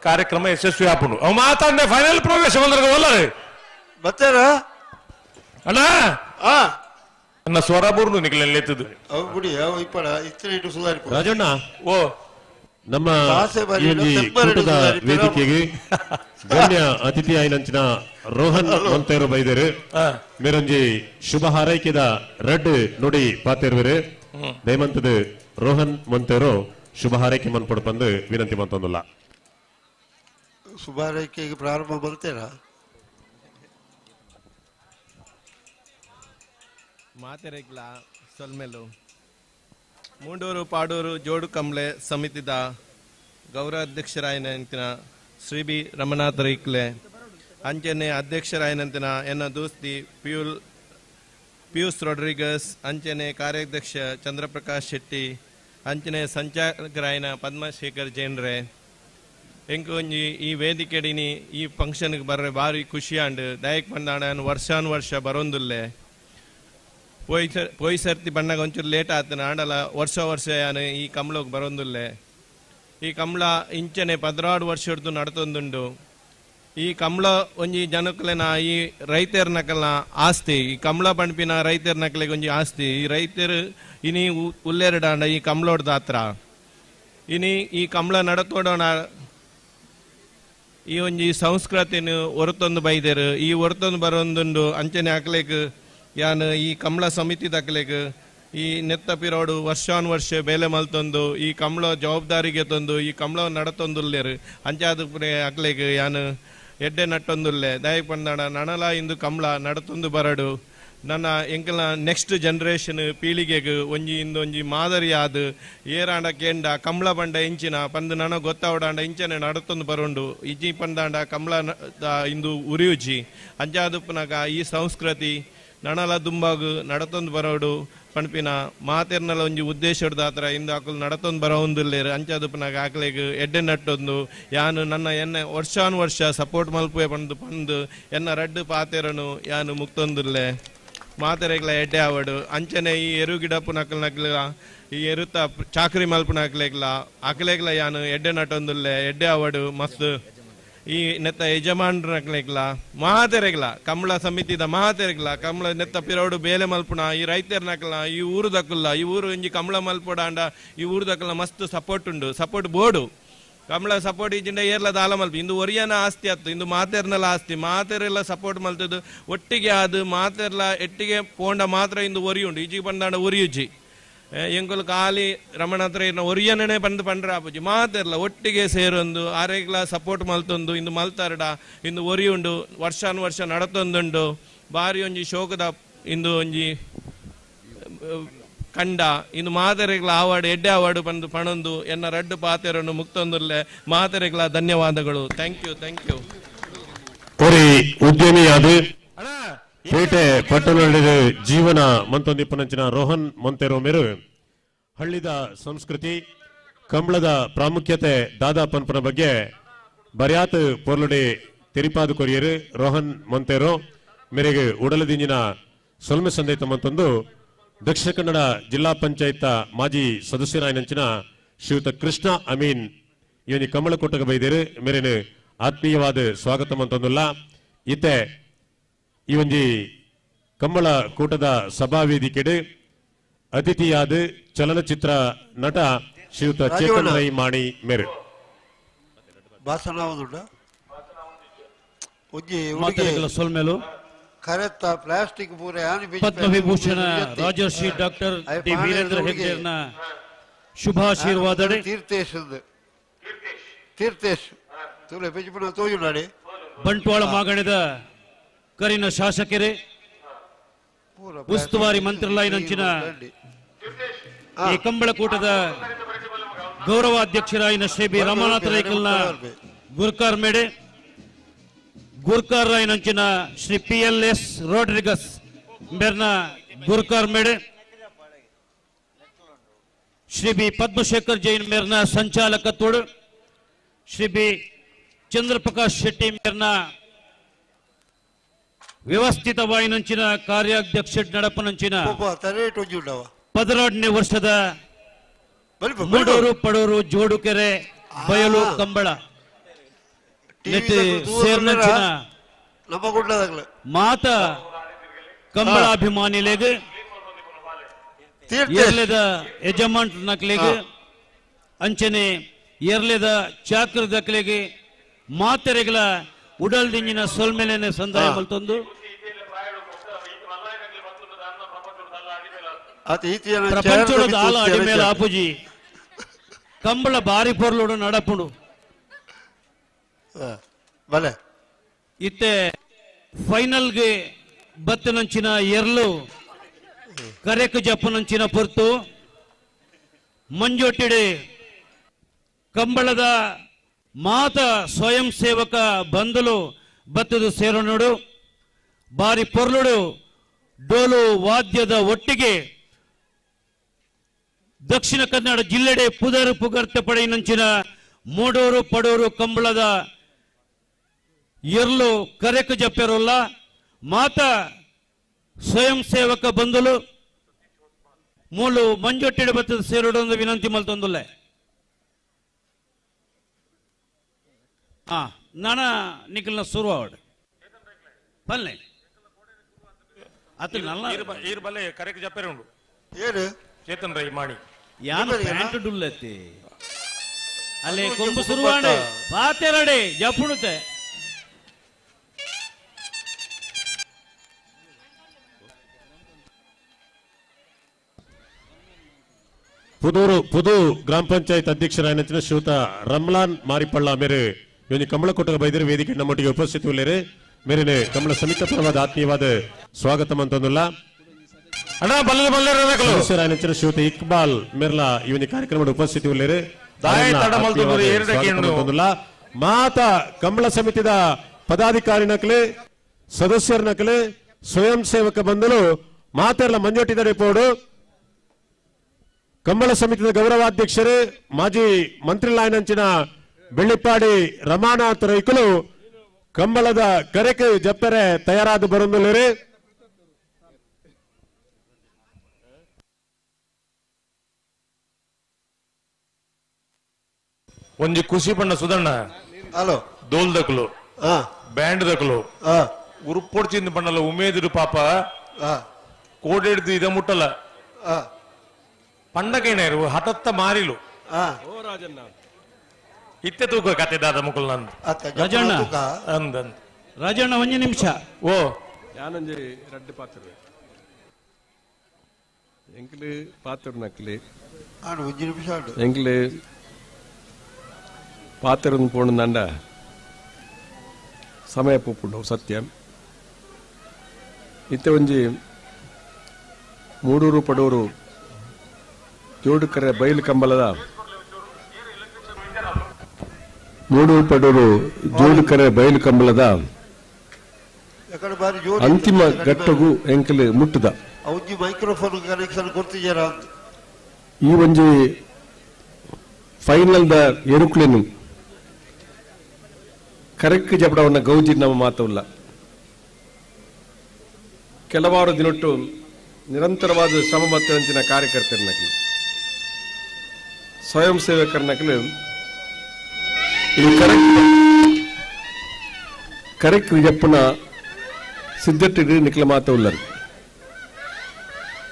ಕಾರ್ಯಕ್ರಮ ಯಶಸ್ವಿ ಆಪುಂಡು ಅವು ಮಾತಾಡ ಫೈನಲ್ ಪ್ರವೇಶ ಬಂದ್ರೆ ಬತ್ತಾರ ಅಣ್ಣ ನನ್ನ ಸ್ವರಬೂರ್ನು ನಿಗಲೆತ್ತದು ಅವು ಬಿಡಿ ಅವು ಇಪ್ಪಡ ಇತ್ತನೆ ಇಟ್ಟು ಸುಧಾರಿಪ ರಾಜಣ್ಣ ಓ ನಮ್ಮ ಕೂಟದ ವೇದಿಕೆಗೆ ಗಣ್ಯ ಅತಿಥಿ ಆಯ್ನಂಚಿನ ರೋಹನ್ ಮಂತೇರು ಬೈದರು ಮೇರೊಂಜಿ ಶುಭ ಹಾರೈಕೆದ ರೆಡ್ ನುಡಿ ಪಾತಿರುವರು ದಯಮಂತದ ರೋಹನ್ ಮಂತೇರು ಶುಭ ಹಾರೈಕೆ ಮನ್ಪಡು ಬಂದು ವಿನಂತಿ ಮಂತೊಂದಿಲ್ಲ ಶುಭ ಹಾರೈಕೆಗೆ ಪ್ರಾರಂಭ ಬರ್ತೇರಾ ಮಾತೆರೆಗ್ಲ ಸೊಲ್ಮೆಲು ಮೂಂಡೂರು ಪಾಡೂರು ಜೋಡು ಕಂಬ್ಳೆ ಸಮಿತಿದ ಗೌರವಾಧ್ಯಕ್ಷರಾಯನಂತಿನ ಶ್ರೀ ಬಿ ರಮನಾಥ ರೈಕ್ಲೆ ಅಂಚನೆ ಅಧ್ಯಕ್ಷರಾಯನಂತಿನ ಎನ್ನ ದೋಸ್ತಿ ಪಿಯೂಸ್ ರೊಡ್ರಿಗಸ್ ಅಂಚನೆ ಕಾರ್ಯಾಧ್ಯಕ್ಷ ಚಂದ್ರಪ್ರಕಾಶ್ ಶೆಟ್ಟಿ ಅಂಚನೆ ಸಂಚಾಲಕರಾಯನ ಪದ್ಮಶೇಖರ್ ಜೈನ್ರೆ ಎಂಕೊಂಜಿ ಈ ವೇದಿಕೆಡಿನಿ ಈ ಫಂಕ್ಷನ್ಗೆ ಬರ್ರೆ ಭಾರಿ ಖುಷಿಯಾಂಡು ದಯಕ್ ಬಂದಾಣ ವರ್ಷಾನುವರ್ಷ ಬರೋಂದುಲ್ಲೆ ಪೋಯ್ ಸರ್ತಿ ಬಣ್ಣಗ ಒಂಚೂರು ಲೇಟ್ ಆತನ ಆಂಡಲ ವರ್ಷ ಯಾನು ಈ ಕಂಬಳಗ್ ಬರೋಂದುಲ್ಲೆ ಈ ಕಂಬಳ ಇಂಚನೆ 16 ವರ್ಷ ಹಿಡ್ದು ನಡ್ತೊಂದುಂಡು ಈ ಕಂಬಳ ಒಂಜಿ ಜನಕ್ಲೆನ ಈ ರೈತರ ನಕಲ್ನ ಆಸ್ತಿ ಈ ಕಂಬಳ ಪಂಪಿನ ರೈತರ ನಕಲೆಗೆ ಒಂಜಿ ಆಸ್ತಿ ಈ ರೈತರು ಇನಿ ಉಲ್ಲೇರಡಾಂಡ ಈ ಕಂಬಳೋಡ್ದ ಹತ್ರ ಇನಿ ಈ ಕಂಬಳ ನಡತೋಡೋಣ ಈ ಒಂಜಿ ಸಂಸ್ಕೃತಿನ ಹೊರತೊಂದು ಬೈದೇರು ಈ ಹೊರತೊಂದು ಬರೋಂದುಂಡು ಅಂಚನೆ ಹಾಕ್ಲೇಕ್ ಯಾನ್ ಈ ಕಮಲ ಸಮಿತಿ ಹಾಕ್ಲೇಕ್ ಈ ನೆತ್ತ ಪಿರೋಡು ವರ್ಷಾನುವರ್ಷ ಬೇಲೆ ಮಲ್ತೊಂದು ಈ ಕಮಲ ಜವಾಬ್ದಾರಿಗೆ ತಂದು ಈ ಕಮಲ ನಡತೊಂದುಲ್ಲೇರು ಅಂಚಾದ ಹಾಕ್ಲೇಕ್ ಯಾನ್ ಎಡ್ಡೆ ನಟ್ಟೊಂದುಲ್ಲೆ ದಯಕ್ ಪಂದಾಡ ನನಲ ಇಂದು ಕಮಲ ನಡತೊಂದು ಬರಡು ನನ್ನ ಎಂಕಲ್ನ ನೆಕ್ಸ್ಟ್ ಜನರೇಷನ್ ಪೀಳಿಗೆಗೆ ಒಂಜಿ ಮಾದರಿ ಆದ ಏರಾಂಡ ಕೇಂಡ ಕಮಲ ಬಂಡ ಇಂಚಿನ ಪಂದು ನನ ಗೊತ್ತಾವಡಾಂಡ ಇಂಚನೆ ನಡತೊಂದು ಬರೋಂಡು ಇಜ್ಜಿ ಪಂದಾಂಡ ಕಮಲ ಇಂದು ಉರಿಯುಜಿ ಅಂಚಾದುಪ್ಪನಾಗ ಈ ಸಂಸ್ಕೃತಿ ನನಲ ದುಂಬಾಗು ನಡತೊಂದು ಬರೋಡು ಪಣಪಿನ ಮಾತೆರ್ನಲ ಒಂಜಿ ಉದ್ದೇಶದ ಹತ್ರ ಇಂದು ಆಕಲು ನಡತೊಂದು ಬರೋಂದಿಲ್ಲೇರು ಅಂಚಾದುಪ್ಪನಾಗ ಆಕಲಿಗೆ ಎಡ್ಡೆ ನಟ್ಟೊಂದು ಯಾನು ನನ್ನ ಎನ್ನ ವರ್ಷಾನುವರ್ಷ ಸಪೋರ್ಟ್ ಮಲ್ಪೆ ಪಂದು ಎನ್ನ ರಡ್ಡು ಪಾತೆರನು ಯಾನು ಮುಕ್ತೊಂದಿಲ್ಲೆ ಮಾತೆರೆಗ್ಲ ಎಡ್ಡೆ ಆವಡು ಅಂಚನೆ ಈ ಎರು ಗಿಡಪ್ಪು ನಕಲ್ನಕ್ಲ ಈ ಎರುತ್ತ ಚಾಕ್ರಿ ಮಲ್ಪು ನಕ್ಲೆಗ್ಲ ಅಕಲೆಗ್ಲ ಯಾನು ಎಡ್ಡೆ ನಟೊಂದುಲ್ಲೆ ಎಡ್ಡೆ ಆವಡು ಮಸ್ತ್ ಈ ನೆತ್ತ ಯಜಮಾನ್ರ ನಕ್ಲೆಗ್ಲ ಮಾತೆರೆಗ್ಲ ಕಮಲ ಸಮಿತಿದ ಮಾತೆರೆಗ್ಲ ಕಮಲ ನೆತ್ತ ಪಿರೋಡು ಬೇಲೆ ಮಲ್ಪುಣ ಈ ರೈತರ ನಕಲ್ನ ಈ ಊರು ದಕ್ಕಲ್ಲ ಈ ಊರು ಇಂಜಿ ಕಮಲ ಮಲ್ಪುಡಾಂಡ ಈ ಊರು ದಕ್ಕಲ್ಲ ಮಸ್ತ್ ಸಪೋರ್ಟ್ ಉಂಡು ಸಪೋರ್ಟ್ ಬೋರ್ಡು ಕಮಲ ಸಪೋರ್ಟ್ ಇಜ್ಜಿಂಡ ಏರ್ಲ ದಾಲ ಮಲ್ಪ ಇಂದು ಒರಿಯನ ಆಸ್ತಿ ಆಯ್ತು ಇಂದು ಮಾತೆರ್ನಲ್ಲ ಆಸ್ತಿ ಮಾತೆರೆಲ್ಲ ಸಪೋರ್ಟ್ ಮಲ್ತದ್ದು ಒಟ್ಟಿಗೆ ಅದು ಮಾತೆರ್ಲ ಎಟ್ಟಿಗೆ ಪೋಂಡ ಮಾತ್ರ ಇಂದು ಒರಿ ಉಂಡು ಈಜಿಗೆ ಬಂದಾಂಡ ಒರಿಯುಜ್ಜಿ ಎಂಕುಲು ಖಾಲಿ ರಮಣ ಹತ್ರ ಒರಿಯನೇ ಬಂದು ಪಂಡ್ರ ಆಪುಜಿ ಮಾತೆರ್ಲ ಒಟ್ಟಿಗೆ ಸೇರೊಂದು ಆರೆಗ್ಲ ಸಪೋರ್ಟ್ ಮಲ್ತೊಂದು ಇಂದು ಮಲ್ತಾರಡ ಇಂದು ಒರಿ ಉಂಡು ವರ್ಷಾನುವರ್ಷ ನಡತೊಂದುಂಡು ಬಾರಿ ಒಂಜಿ ಶೋಕದ ಇಂದು ಒಂಜಿ ಕಂಡ ಇನ್ನು ಮಾತೆರೆಗ್ಲ ಅವಾರ್ಡ್ ಎಡ್ಡೆ ಅವಾರ್ಡ್ ಬಂದು ಪಣೊಂದು ಎನ್ನ ರಡ್ಡು ಪಾತೆರನ್ನು ಮುಕ್ತೊಂದುಲ್ಲೆ ಮಾತೆರೆಗ್ಲ ಧನ್ಯವಾದಗಳು ಥ್ಯಾಂಕ್ ಯು ಒರಿ ಉದ್ಯಮಿಯಾದ ಪೇಟೆ ಪಟ್ಟಣದ ಜೀವನ ಮಂತೊಂದಿಪ್ಪನಂಚಿನ ರೋಹನ್ ಮೊಂತೆರೋ ಮೇರು ಹಳ್ಳಿದ ಸಂಸ್ಕೃತಿ ಕಂಬಳದ ಪ್ರಾಮುಖ್ಯತೆ ದಾದಾ ಪನ್ಪನ ಬಗ್ಗೆ ಬರ್ಯಾತ್ ಪೊರ್ಲುಡೆ ತೆರಿಪಾದು ಕೊರಿಯರು ರೋಹನ್ ಮೊಂತೆರೋ ಮೇರೆಗೆ ಉಡಲದಿಂಜಿನ ಸೊಲ್ಮೆ ಸಂದೇತ ಮಂತೊಂದು ದಕ್ಷಿಣ ಕನ್ನಡ ಜಿಲ್ಲಾ ಪಂಚಾಯತ್ ಮಾಜಿ ಸದಸ್ಯರಾಯನಂಚಿನ ಶ್ರೀಯುತ ಕೃಷ್ಣ ಅಮೀನ್ ಇವನಿ ಕಮಲ ಕೊಟ್ಟಗ ಬೈದೇರು ಮೇರೇನು ಆತ್ಮೀಯವಾದ ಸ್ವಾಗತ ಮಂತೊಂದುಲ್ಲ ಇತ್ತೆ ಈ ಒಂಜಿ ಕಂಬಳ ಕೂಟದ ಸಭಾವೇದಿಕೆಡು ಅತಿಥಿಯಾದ ಚಲನಚಿತ್ರ ನಟ ಶ್ರೀಯುತ ಚೇತನ್ ರೈ ಮಾಣಿ ಮೇರು ಸೊಲ್ಮೆಲು ಕರೆತ್ತ ಪ್ಲಾಸ್ಟಿಕ್ ಪೂರ ಪದ್ಮವಿಭೂಷಣ ರಾಜರ್ಷಿ ಡಾಕ್ಟರ್ ಡಿ ವೀರೇಂದ್ರ ಹೆಗ್ಗೇರ್ನ ಶುಭಾಶೀರ್ವಾದಡೆ ತೀರ್ಥೇಶ್ ತೂಲೆ ಬೆಜಿಪುನ ತೋಜುನಾಡಿ ಬಂಟ್ವಾಳ ಮಾಗಣದ ಕರಿನ ಶಾಸಕರೇ ಉಸ್ತುವಾರಿ ಮಂತ್ರಾಲಯನಂಚಿನ ಈ ಕಂಬಳಕೂಟದ ಗೌರವಾಧ್ಯಕ್ಷರಾಯಿನ ಶ್ರೀ ಬಿ ರಮಾನಾಥ ರೈಕಲ್ನ ಗುರ್ಕಾರ್ ಮೇಡೆ ಗುರ್ಕಾರ್ ರಾಯನಂಚಿನ ಶ್ರೀ PLS ರೋಡ್ರಿಗಸ್ ಮೇರ್ನ ಗುರ್ಕಾರ್ ಮೇಡೆ ಶ್ರೀ ಬಿ ಪದ್ಮಶೇಖರ್ ಜೈನ್ ಮೇರ್ನ ಸಂಚಾಲಕತ್ವಡು ಶ್ರೀ ಬಿ ಚಂದ್ರಪ್ರಕಾಶ್ ಶೆಟ್ಟಿ ಮೇರ್ನ ವ್ಯವಸ್ಥಿತವಾಯಿನಂಚಿನ ಕಾರ್ಯಾಧ್ಯಕ್ಷ ನಡಪನಂಚಿನ 12ನೇ ವರ್ಷದ ಮೂಡೂರು ಪಡೂರು ಜೋಡುಕೆರೆ ಬಯಲು ಕಂಬಳ ಸೇರ್ನಂಚಿನ ಮಾತ ಕಂಬಳಾಭಿಮಾನಿಲೆಗೆ ಏರ್ಲೆದ ಯಜಮಾನ್ ನಕ್ಲೆಗೆ ಅಂಚನೆ ಏರ್ಲೆದ ಚಾಕ್ರ ದಕ್ಲೆಗೆ ಮಾತೆರೆಗಳ ಉಡಲ್ ದಿಂಜಿನ ಸೊಲ್ಮೆಲೆನೆ ಸಂದಾಯ ಮಲ್ತೊಂದು ಪ್ರಪಂಚದ ಆಲ ಅಡಿಮೇಲ ಆಪುಜಿ ಕಂಬಳ ಬಾರಿ ಪೊರ್ಲುಡು ನಡಪುಡು ಇತ್ತೆ ಫೈನಲ್ಗೆ ಬತ್ತನಂಚಿನ ಎರ್ಲು ಕರೆಕ್ ಜಪ್ಪನಂಚಿನ ಪೊರ್ತು ಮಂಜೊಟ್ಟಿಡೆ ಕಂಬಳದ ಮಾತ ಸ್ವಯಂ ಸೇವಕ ಬಂದಲು ಬತ್ತದು ಸೇರೋನೋಡು ಬಾರಿ ಪೊರ್ಲುಡು ಡೋಲು ವಾದ್ಯದ ಒಟ್ಟಿಗೆ ದಕ್ಷಿಣ ಕನ್ನಡ ಜಿಲ್ಲೆಡೆ ಪುದರ್ ಪುಗರ್ತ ಪಡೆಯಿನಂಚಿನ ಮೂಡೂರು ಪಡೂರು ಕಂಬಳದ ಎರ್ಲು ಕರೆಕ್ ಜಪ್ಪೆರೋಲ್ಲ ಮಾತ ಸ್ವಯಂ ಸೇವಕ ಬಂದಲು ಮೂಲು ಮಂಜೊಟ್ಟಿಡೆ ಬತ್ತದ ಸೇರೋಡೊಂದು ವಿನಂತಿ ಮಲ್ತೊಂದುಲ್ಲೆ ನಾನ ನಿಖಲ್ನ ಸುರುವಾಡ್ ಪಲ್ಲೆ ಅತ ನಲ್ಲ ಈರ್ ಬಲ್ಲೆ ಕರೆಕ್ ಜಪ್ಪೆರೆ ಉಂಡು ಏನು ಚೇತನ್ ರೈ ಮಾಣಿ ಯಾನ ಪ್ಯಾಂಟ್ ಡುಲ್ಲತ್ತೆ ಅಲ್ಲಿ ಕೊಂಬು ಸುರುವಾಂಡೆ ಪಾತೆರಡೆ ಜಪ್ಪುಣತೆ ಪುದು ಗ್ರಾಮ ಪಂಚಾಯತ್ ಅಧ್ಯಕ್ಷರಾಯನ ಶ್ರೀಯುತ ರಮ್ಲಾನ್ ಮಾರಿಪಳ್ಳ ಮೇರೆ ಇವನಿ ಕಮಲ ಕೊಟ್ಟಗ ಬೈದರೆ ವೇದಿಕೆ ನಮ್ಮೊಟ್ಟಿಗೆ ಉಪಸ್ಥಿತಿಯಲ್ಲಿರು ಮೇರೆನೆ ಕಮಲ ಸಮಿತಿ ಪರವಾದ ಆತ್ಮೀಯವಾದ ಸ್ವಾಗತ ಅಂತಂದಿಲ್ಲ ಸದಸ್ಯರಾಯನ ಶ್ರೀಯುತ ಇಕ್ಬಾಲ್ ಮಿರ್ಲಾ ಇವನಿ ಕಾರ್ಯಕ್ರಮದ ಉಪಸ್ಥಿತಿಯಲ್ಲಿರು ಮಾತಾ ಕಂಬಳ ಸಮಿತಿದ ಪದಾಧಿಕಾರಿ ನಕಲೆ ಸದಸ್ಯರ ನಕಲೆ ಸ್ವಯಂ ಸೇವಕ ಬಂದಲು ಮಾತೆಲ್ಲ ಮಂಜೋಟಿದರೆ ಪೋಡು ಕಂಬಳ ಸಮಿತಿಯ ಗೌರವಾಧ್ಯಕ್ಷರು ಮಾಜಿ ಮಂತ್ರಿಲಾಯನಂಚಿನ ಬೆಳ್ಳಿಪ್ಪಾಡಿ ರಮಾನಾಥ್ ರೈಕಲು ಕಂಬಳದ ಕರೆಗೆ ಜಪ್ಪರೆ ತಯಾರಾದ ಬರುಂದುಲ್ಲರು ಒಂಜಿ ಖುಷಿ ಪಣ್ಣ ಸುಧಣ್ಣ ಹಲೋ ದೋಲ್ ದಕ್ಲು ಬ್ಯಾಂಡ್ ದಕ್ಲು ಉರುಪೊಡ್ಚಿಂದ ಪಣ್ಣಲ್ಲ ಉಮೇದಿರು ಪಾಪ ಕೋಡೆಡ್ದು ಇದ ಮುಟ್ಟಲ್ಲ ಪಂಡಕೇನೇರು ಹಠತ್ತ ಮಾರಿಲು ಇತ್ತೆ ತೂಕ ಕತೆ ದಾದ ಮುಕುಲ್ ನಂದು ರಾಜಣ್ಣ ಅಂದಂದ್ ರಾಜಣ್ಣ ಒಂಜಿ ನಿಮಿಷ ಓ ಯಾನೊಂಜಿ ರಡ್ಡು ಪಾತ್ರ ಎಂಕ್ಲು ಪಾತ್ರ ನಕ್ಲಿ ಒಂಜಿ ನಿಮಿಷ ಎಂಕ್ಲು ಪಾತ್ರ ಪೋಣಂದ ಸಮಯ ಪೂಪುಂಡು ಸತ್ಯ ಇತ್ತೆ ಒಂಜಿ ಮೂಡೂರು ಪಡೂರು ಜೋಡುಕರೆ ಬಯಲು ಕಂಬಲದ ಮೂಡೂರು ಪಡೂರು ಜೋಡುಕರೆ ಬಯಲು ಕಂಬಲದ ಅಂತಿಮ ಘಟ್ಟಗೂ ಎಂಕಲು ಮುಟ್ಟದ ಮೈಕ್ರೋಫೋನ್ ಕನೆಕ್ಷನ್ ಕೊಡ್ತಿದ್ದೀರಾ ಈ ಒಂಜಿ ಫೈನಲ್ ದ ಎರುಕ್ಲೆನು ಕರೆಕ್ಟ್ ಜಪಡವನ್ನ ಗೌಜಿ ನಮ್ಮ ಮಾತವಲ್ಲ ಕೆಲವಾರು ದಿನೊಟ್ಟು ನಿರಂತರವಾದ ಶ್ರಮ ಮತ್ತಂಚಿನ ಕಾರ್ಯಕರ್ತರನಕಲು ಸ್ವಯಂ ಸೇವಕರನಕಲು ಇದು ಕರೆಕ್ಟ್ ಜಪ್ಪನ ಸಿದ್ಧಟ್ಟಿಡು ನಿಖಲ ಮಾತವಲ್ಲರು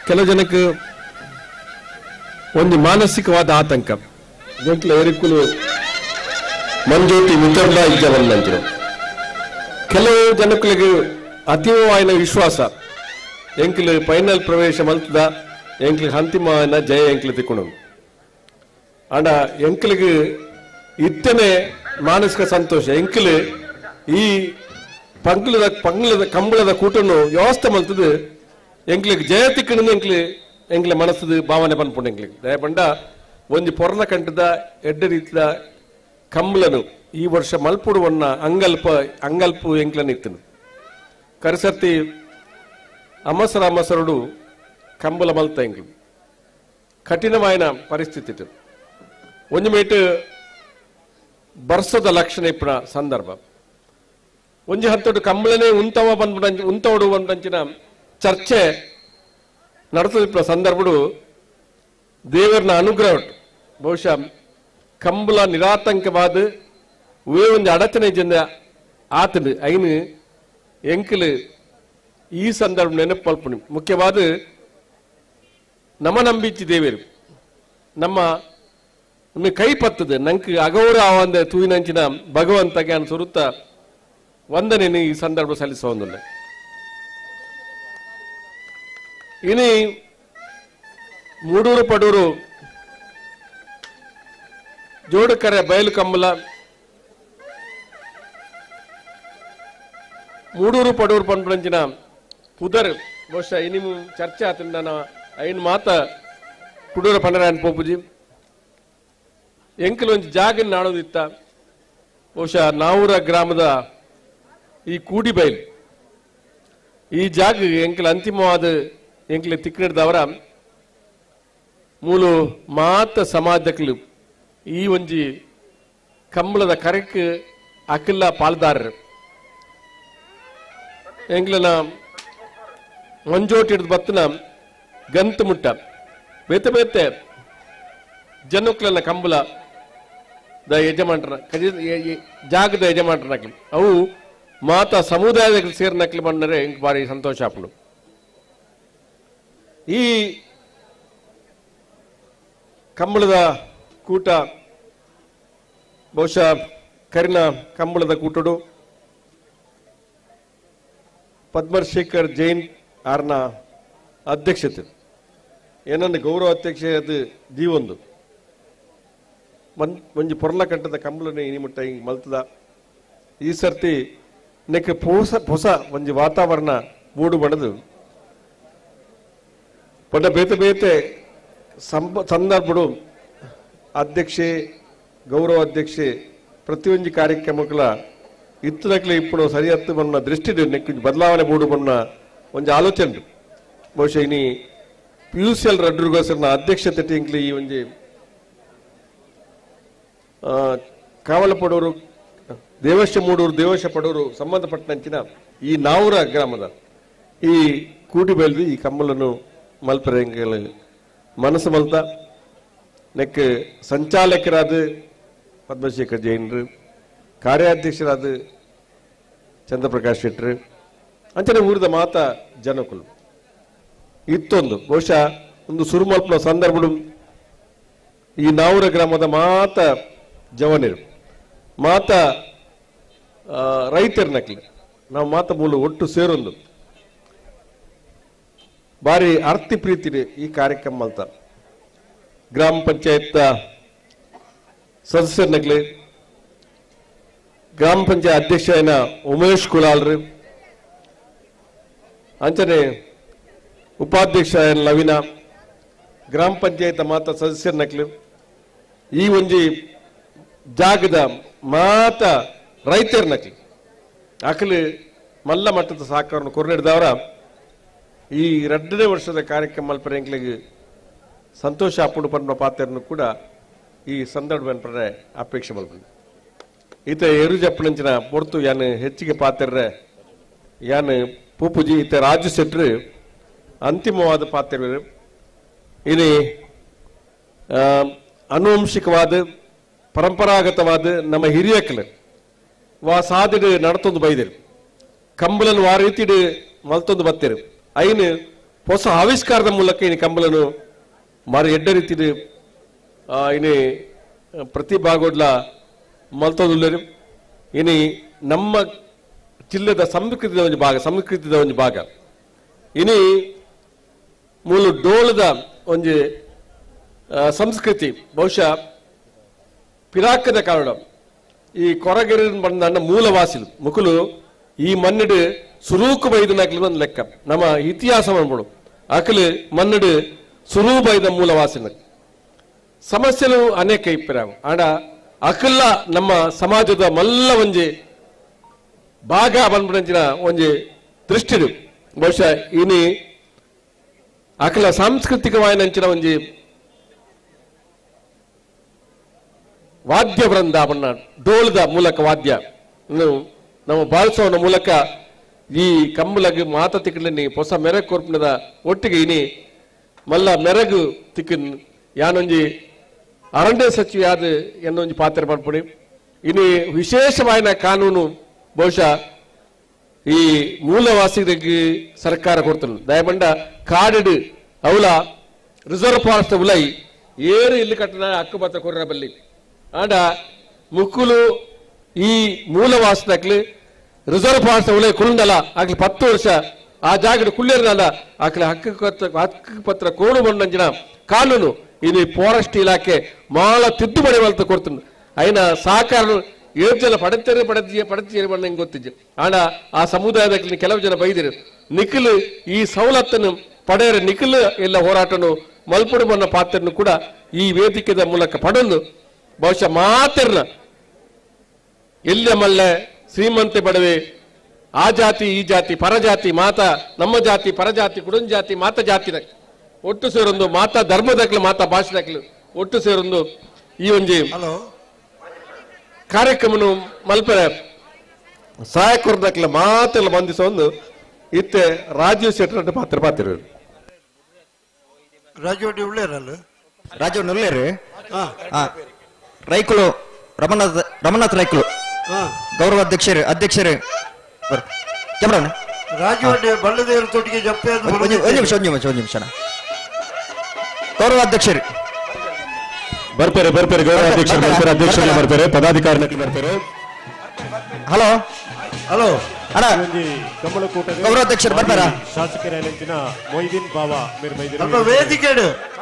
ಕೆಲವು ಜನಕ್ಕೆ ಒಂದು ಮಾನಸಿಕವಾದ ಆತಂಕ ಗಂಟ್ಲ ಎರಿಕುಲು ಮಂಜೋಟಿ ಮಿತ್ರಲ್ಲ ಇದ್ದವಲ್ಲಂತಿರು ಕೆಲವು ಜನಗಳಿಗೆ ಅತೀವವಾದ ವಿಶ್ವಾಸ ಎಂಕ್ಲು ಫೈನಲ್ ಪ್ರವೇಶ ಮಲ್ತದ ಎಂಕ್ಲಿಗೆ ಅಂತಿಮವಾದ ಜಯ ಎಂಕ್ಲು ತಿಕ್ಕೊಂಡು ಆಂಡ ಎಂಕ್ಲಿಗೆ ಇತ್ತನೆ ಮಾನಸಿಕ ಸಂತೋಷ ಎಂಕ್ಲು ಈ ಕಂಬಳದ ಕೂಟನ್ನು ವ್ಯವಸ್ಥೆ ಮಲ್ತದು ಎಂಕ್ಲಿಗೆ ಜಯ ತಿಕ್ಕಣ ಎಂಕ್ಲೆ ಮನಸ್ಸದ ಭಾವನೆ ಪನ್ಪುಂಡು ಎಂಕ್ಲಿಗೆ ದಯಪಂಡ ಒಂದು ಪೊರ್ನ ಕಂಟದ ಎಡ್ಡ ರೀತಿಯ ಕಂಬಳನು ಈ ವರ್ಷ ಮಲ್ಪುಡುವನ್ನ ಅಂಗಲ್ಪು ಎಂಕ್ಲನಿತ್ತನು ಕರಿಸರ್ತಿ ಅಮಸರುಡು ಕಂಬಳ ಮಲ್ತ ಎಂಕ್ಲು ಕಠಿಣವಾಯಿನ ಪರಿಸ್ಥಿತಿ ಇತ್ತು ಒಂದು ಮೇಟು ಬರ್ಸದ ಲಕ್ಷಣ ಇಪ್ಪನ ಸಂದರ್ಭ ಒಂಜಿ ಹತ್ತೋಡು ಕಂಬಳನೆ ಉಂತವಡು ಬಂದಂಚಿನ ಚರ್ಚೆ ನಡೆಸಿದ ಸಂದರ್ಭಡು ದೇವರನ ಅನುಗ್ರಹ ಬಹುಶಃ ಕಂಬಳ ನಿರಾತಂಕವಾದ ಒಂದು ಅಡಚಣೆ ಜನ ಆತನು ಐನು ಎಂಕಲು ಈ ಸಂದರ್ಭ ನೆನಪಲ್ಪಣಿ ಮುಖ್ಯವಾದ ನಮ್ಮ ನಂಬಿಚ್ಚಿ ದೇವರು ನಮ್ಮ ಕೈ ಪತ್ತದು ನಂಗೆ ಅಗೌರವ ತೂಯಿನಂಚಿನ ಭಗವಂತಗೆ ಅನ್ ಸುರುತ್ತ ವಂದನೆ ಈ ಸಂದರ್ಭ ಸಲ್ಲಿಸೋದಿಲ್ಲ ಇನಿ ಮೂಡೂರು ಪಡೂರು ಜೋಡುಕರೆ ಬಯಲು ಕಂಬಳ ಮೂಡೂರು ಪಡೂರು ಪಂಪಂಚಿನ ಪುದರ್ ಬಹುಶಃ ಇನಿ ಚರ್ಚೆ ಆತಂದ ಐನ್ ಮಾತ ಕುಡೂರ ಪಂಡರಾಯನ್ ಪೋಪುಜಿ ಎಂಕಲು ಒಂದು ಜಾಗ ನಾಡೋದಿತ್ತ ಬಹುಶಃ ನಾವೂರ ಗ್ರಾಮದ ಈ ಕೂಡಿ ಬಯಲು ಈ ಜಾಗ ಎಂಕಲ ಅಂತಿಮವಾದ ಎಂಕಲೆ ತಿಕ್ಕಿಡ್ದವರ ಮೂಲು ಮಾತ ಸಮಾಜಕ್ಕಲು ಈ ಒಂಜಿ ಕಂಬಳದ ಕರೆಕ್ ಅಕ್ಕಿಲ್ಲ ಪಾಲ್ದಾರರು ಎಂಗ್ಲನ ಮಂಜೋಟಿ ಹಿಡಿದು ಬತ್ತನ ಗಂತು ಮುಟ್ಟ ಬೇತೆ ಬೇತೆ ಜನಕ್ಲನ ಕಂಬಳ ದ ಯಜಮಾನ್ರ ಜಾಗದ ಯಜಮಾನ್ರನಾಗ್ಲಿ ಅವು ಮಾತಾ ಸಮುದಾಯದ ಸೇರ್ನಕ್ಲಿ ಬಂದರೆ ಇಂಕ್ ಬಾರಿ ಸಂತೋಷ ಆಪುಂಡು ಈ ಕಂಬಳದ ಕೂಟ ಬಹುಶಃ ಕರಿನ ಕಂಬಳದ ಕೂಟಡು ಪದ್ಮಶೇಖರ್ ಜೈನ್ ಆರ್ನ ಅಧ್ಯಕ್ಷತೆ ಏನಂದ್ರೆ ಗೌರವ ಅಧ್ಯಕ್ಷ ಅದು ದೀವೊಂದು ಒಂಜಿ ಪೊರ್ಲ ಕಟ್ಟದ ಕಂಬಳನೆ ಇನಿಮುಟ್ಟ ಹಿಂಗೆ ಮಲ್ತದ ಈ ಸರ್ತಿ ನೆಕ್ ಹೊಸ ಒಂಜಿ ವಾತಾವರಣ ಮೂಡು ಬಣದು ಪಂಡ ಬೇತೆ ಬೇತೆ ಸಂದರ್ಭಡು ಅಧ್ಯಕ್ಷೆ ಗೌರವ ಅಧ್ಯಕ್ಷೆ ಪ್ರತಿಯೊಂದು ಕಾರ್ಯಕ್ರಮಗಳ ಇತ್ತಲಕ್ಲೆ ఇప్పుడు ಸರಿಯತ್ತು ಬನ್ನ ದೃಷ್ಟಿ ನೆಕ್ ಬದಲಾವಣೆ ಮೂಡು ಬನ್ನ ಒಂದು ಆಲೋಚನೆ ಬಹುಶಃ ಇನಿ ಪಿಯುಸಿಎಲ್ ರಡ್ಡುಗೋಸ್ಕರ ಅಧ್ಯಕ್ಷತೆ ಟಿಂಕ್ಲಿ ಈ ಒಂದು ಕಾವಲ ಪಡೋರು ದೇವಶ ಮೂಡೂರು ದೇವಶ ಪಡೋರು ಸಂಬಂಧಪಟ್ಟಂಚಿನ ಈ ನಾವೂರ ಗ್ರಾಮದ ಈ ಕೂಟಿ ಬೆಳೆದು ಈ ಕಮ್ಮಲನ್ನು ಮಲ್ಪರೆಂಗಳ ಮನಸ್ಸು ಮಲ್ತ ನೆಕ್ ಸಂಚಾಲಕರಾದ ಪದ್ಮಶೇಖರ್ ಜೈನ್ರು ಕಾರ್ಯಾಧ್ಯಕ್ಷರಾದ ಚಂದ್ರಪ್ರಕಾಶ್ ಶೆಟ್ರು ಅಂಚನೆ ಊರಿದ ಮಾತ ಜನಕುಲು ಇತ್ತೊಂದು ಬಹುಶಃ ಒಂದು ಸುರುಮಲ್ಪನ ಸಂದರ್ಭಗಳು ಈ ನಾವೂರ ಗ್ರಾಮದ ಮಾತ ಜವನಿರು ಮಾತ ರೈತರ ನಕ್ಲಿ ನಾವು ಮಾತ ಮೂಲ ಒಟ್ಟು ಸೇರೊಂದು ಬಾರಿ ಅರ್ತಿ ಪ್ರೀತಿ ಈ ಕಾರ್ಯಕ್ರಮ ಮಲ್ತ ಗ್ರಾಮ ಪಂಚಾಯತ್ ಸದಸ್ಯರ ನಕ್ಲಿ ಗ್ರಾಮ ಪಂಚಾಯತ್ ಅಧ್ಯಕ್ಷ ಏನ ಉಮೇಶ್ ಕುಲಾಲ್ರು ಅಂಚನೆ ಉಪಾಧ್ಯಕ್ಷ ನವೀನ ಗ್ರಾಮ ಪಂಚಾಯತ್ ಮಾತ ಸದಸ್ಯರ ನಕ್ಲಿ ಈ ಒಂಜಿ ಜಾಗದ ಮಾತ ರೈತರ ನಕ್ಲಿ ಅಕಲು ಮಲ್ಲ ಮಟ್ಟದ ಸಹಕಾರವನ್ನು ಕೊರನೆಡ್ದವರ ಈ 2ನೇ ವರ್ಷದ ಕಾರ್ಯಕ್ರಮ ಮಲ್ಪರೆಂಕ್ಲಿಗೆ ಸಂತೋಷ ಅಪ್ಪುಡು ಪನ್ಪ ಪಾತ್ರನ್ನು ಕೂಡ ಈ ಸಂದರ್ಭ ಅಪೇಕ್ಷೆ ಮಲ್ಪನೆ ಈತ ಎರು ಜಪ್ಪಣಂಚಿನ ಪೊರ್ತು ಯಾನು ಹೆಚ್ಚಿಗೆ ಪಾತ್ರ ಯಾನು ಪೂಪುಜಿ ಈತ ರಾಜು ಶೆಟ್ರು ಅಂತಿಮವಾದ ಪಾತ್ರ ಇನಿ ಅನುವಂಶಿಕವಾದ ಪರಂಪರಾಗತವಾದ ನಮ್ಮ ಹಿರಿಯಕಲು ವಾ ಸಾದಿಡು ನಡತೊಂದು ಬೈದಿರು ಕಂಬಲನ್ನು ಆ ರೀತಿಡು ಮಲ್ತೊಂದು ಬತ್ತಿರು ಐನು ಹೊಸ ಆವಿಷ್ಕಾರದ ಮೂಲಕ ಇನ್ನು ಕಂಬಲನ್ನು ಮಾರಿ ಎಡ್ಡ ರೀತಿಡು ಇನಿ ಪ್ರತಿಭಾಗೋಡ್ಲ ಮಲ್ತೊಂದುಳ್ಳರು ಇನಿ ನಮ್ಮ ಜಿಲ್ಲೆದ ಸಂಸ್ಕೃತಿದ ಒಂದು ಭಾಗ ಇನಿ ಮೂಲು ಡೋಳದ ಒಂದು ಸಂಸ್ಕೃತಿ ಬಹುಶಃ ಪಿರಾಕದ ಕಾರಣ ಈ ಕೊರಗೆರೆ ಬಂದ ಮೂಲವಾಸಿಲು ಮುಕುಲು ಈ ಮನ್ನಡು ಸುರೂಕು ಬೈದ ನಕಲು ಒಂದು ಲೆಕ್ಕ ನಮ್ಮ ಇತಿಹಾಸ ಮಾಡ್ಬೋದು ಅಕಲು ಮನ್ನಡು ಸುರೂ ಬೈದ ಮೂಲವಾಸಿನ ಸಮಸ್ಯೆಗಳು ಅನೇಕ ಇಪ್ಪಿರಾವು ಆಡ ಅಕಲ್ಲ ನಮ್ಮ ಸಮಾಜದ ಮಲ್ಲ ಒಂಜಿ ಭಾಗ ಬಂದ್ಬಿಡಂಚಿನ ಒಂಜಿ ದೃಷ್ಟಿಡು ಬಹುಶಃ ಇನಿ ಅಕಲ ಸಾಂಸ್ಕೃತಿಕವಾಯಿನಂಚಿನ ಒಂಜಿ ವಾದ್ಯ ವೃಂದ ಬಣ್ಣ ಡೋಳದ ಮೂಲಕ ವಾದ್ಯ ನಮ್ಮ ಬಾಳ್ಸೋನ ಮೂಲಕ ಈ ಕಂಬಲಗೆ ಮಾತ ತಿಕ್ಕಲಿ ಹೊಸ ಮೆರಗು ಕೊರ್ಪಣದ ಒಟ್ಟಿಗೆ ಇನಿ ಮಲ್ಲ ಮೆರಗು ತಿಕ್ಕ ಯಾನೊಂಜಿ ಅರಣ್ಯ ಸಚಿವ ಯಾದ ಎನ್ನೊಂಜಿ ಪಾತ್ರ ಮಾಡ್ಪಡಿ ಇನಿ ವಿಶೇಷವಾಯಿನ ಕಾನೂನು ಬಹುಶಃ ಈ ಮೂಲವಾಸಿಗಳಿಗೆ ಸರ್ಕಾರ ಕೊಡ್ತಾನೆ ದಯಮಂಡ ಕಾಡಿಡು ಅವಳ ರಿಸರ್ವ್ ಫಾರೆಸ್ಟ್ ಉಲೈ ಏರು ಇಲ್ಲಿ ಕಟ್ಟನ ಹಕ್ಕುಪತ್ರ ಕೊರ್ರ ಬಲ್ಲಿ ಆಡ ಮುಕ್ಕುಲು ಈ ಮೂಲವಾಸದಾಗ್ಲಿ ರಿಸರ್ವ್ ಫಾರೆಸ್ಟ್ ಉಲೈ ಕುಳ್ನಲ್ಲ ಆಗ್ಲಿ 10 ವರ್ಷ ಆ ಜಾಗದ ಕುಳ್ಳಿರಲ್ಲ ಆಗ್ಲಿ ಹಕ್ಕು ಪತ್ರ ಕೋಡು ಬಂದಂಜಿನ ಕಾನೂನು ಇದು ಫಾರೆಸ್ಟ್ ಇಲಾಖೆ ಮಾಳ ತಿದ್ದುಪಡಿ ಮಲ್ತ ಕೊಡ್ತೀನಿ అయిన ಸಹಕಾರ 7 ಜನ ಪಡೆತೀರಿ ಬಣ್ಣ ಗೊತ್ತಿದ್ದೆ ಆಡ ಆ ಸಮುದಾಯದಲ್ಲಿ ಕೆಲವು ಜನ ಬೈದಿರು ನಿಖಿಲ್ ಈ ಸವಲತ್ತನ್ನು ಪಡೆಯರ ನಿಖಿಲ್ ಎಲ್ಲ ಹೋರಾಟನು ಮಲ್ಪಡು ಬಣ್ಣ ಪಾತ್ರನು ಕೂಡ ಈ ವೇದಿಕೆಯ ಮೂಲಕ ಪಡೆದು ಬಹುಶಃ ಮಾತರ್ನ ಎಲ್ಲ ಮಲ್ಲೆ ಶ್ರೀಮಂತೆ ಬಡವೆ ಆ ಜಾತಿ ಈ ಜಾತಿ ಪರಜಾತಿ ಮಾತ ನಮ್ಮ ಜಾತಿ ಪರಜಾತಿ ಕುಡುನ್ ಜಾತಿ ಮಾತ ಜಾತಿನ ಒಟ್ಟು ಸೇರೊಂದು ಮಾತಾ ಧರ್ಮದಕ್ಲು ಮಾತಾ ಭಾಷೆದಕ್ಲು ಒಟ್ಟು ಸೇರೊಂದು ಈ ಒಂಜಿ ಕಾರ್ಯಕ್ರಮನು ಮಲ್ಪರೆ ಸಹಾಯಕರದಕ್ಲ ಮಾತೆಲ್ಲ ಬಂಧಿಸ ಒಂದು ಇತ್ತೆ ರಾಜೀವ್ ಶೆಟ್ಟರ್ ಪಾತ್ರ ಪಾತ್ರ ರಾಜೀವ್ ಉಳ್ಳೇರಲ್ಲ ರಾಜೀವ್ ನುಲ್ಲೇರು ರೈಕುಲು ರಮನಾಥ್ ರೈಕುಲು ಗೌರವ ಅಧ್ಯಕ್ಷರು ರಾಜೀವ್ ಬಳ್ಳದೇವರು ತೊಟ್ಟಿಗೆ ಜಪ್ಪೆ ಒಂದು ನಿಮಿಷ ಗೌರವ ಅಧ್ಯಕ್ಷರು ಬರ್ತಾರೆ ಗೌರವಾಧ್ಯಕ್ಷರು ಬರ್ತಾರೆ, ಅಧ್ಯಕ್ಷರು ಬರ್ತಾರೆ, ಪದಾಧಿಕಾರಿ ಬರ್ತಾರೆ. ಹಲೋ ಹಲೋ ಅಣ್ಣ ಕಂಬಳಕೂಟ ಗೌರವಾಧ್ಯಕ್ಷರು ಬರ್ತಾರಾ? ಶಾಸಕರ ಮೊಯ್ದೀನ್ ಬಾವಾ మీరు ವೇದಿಕೆ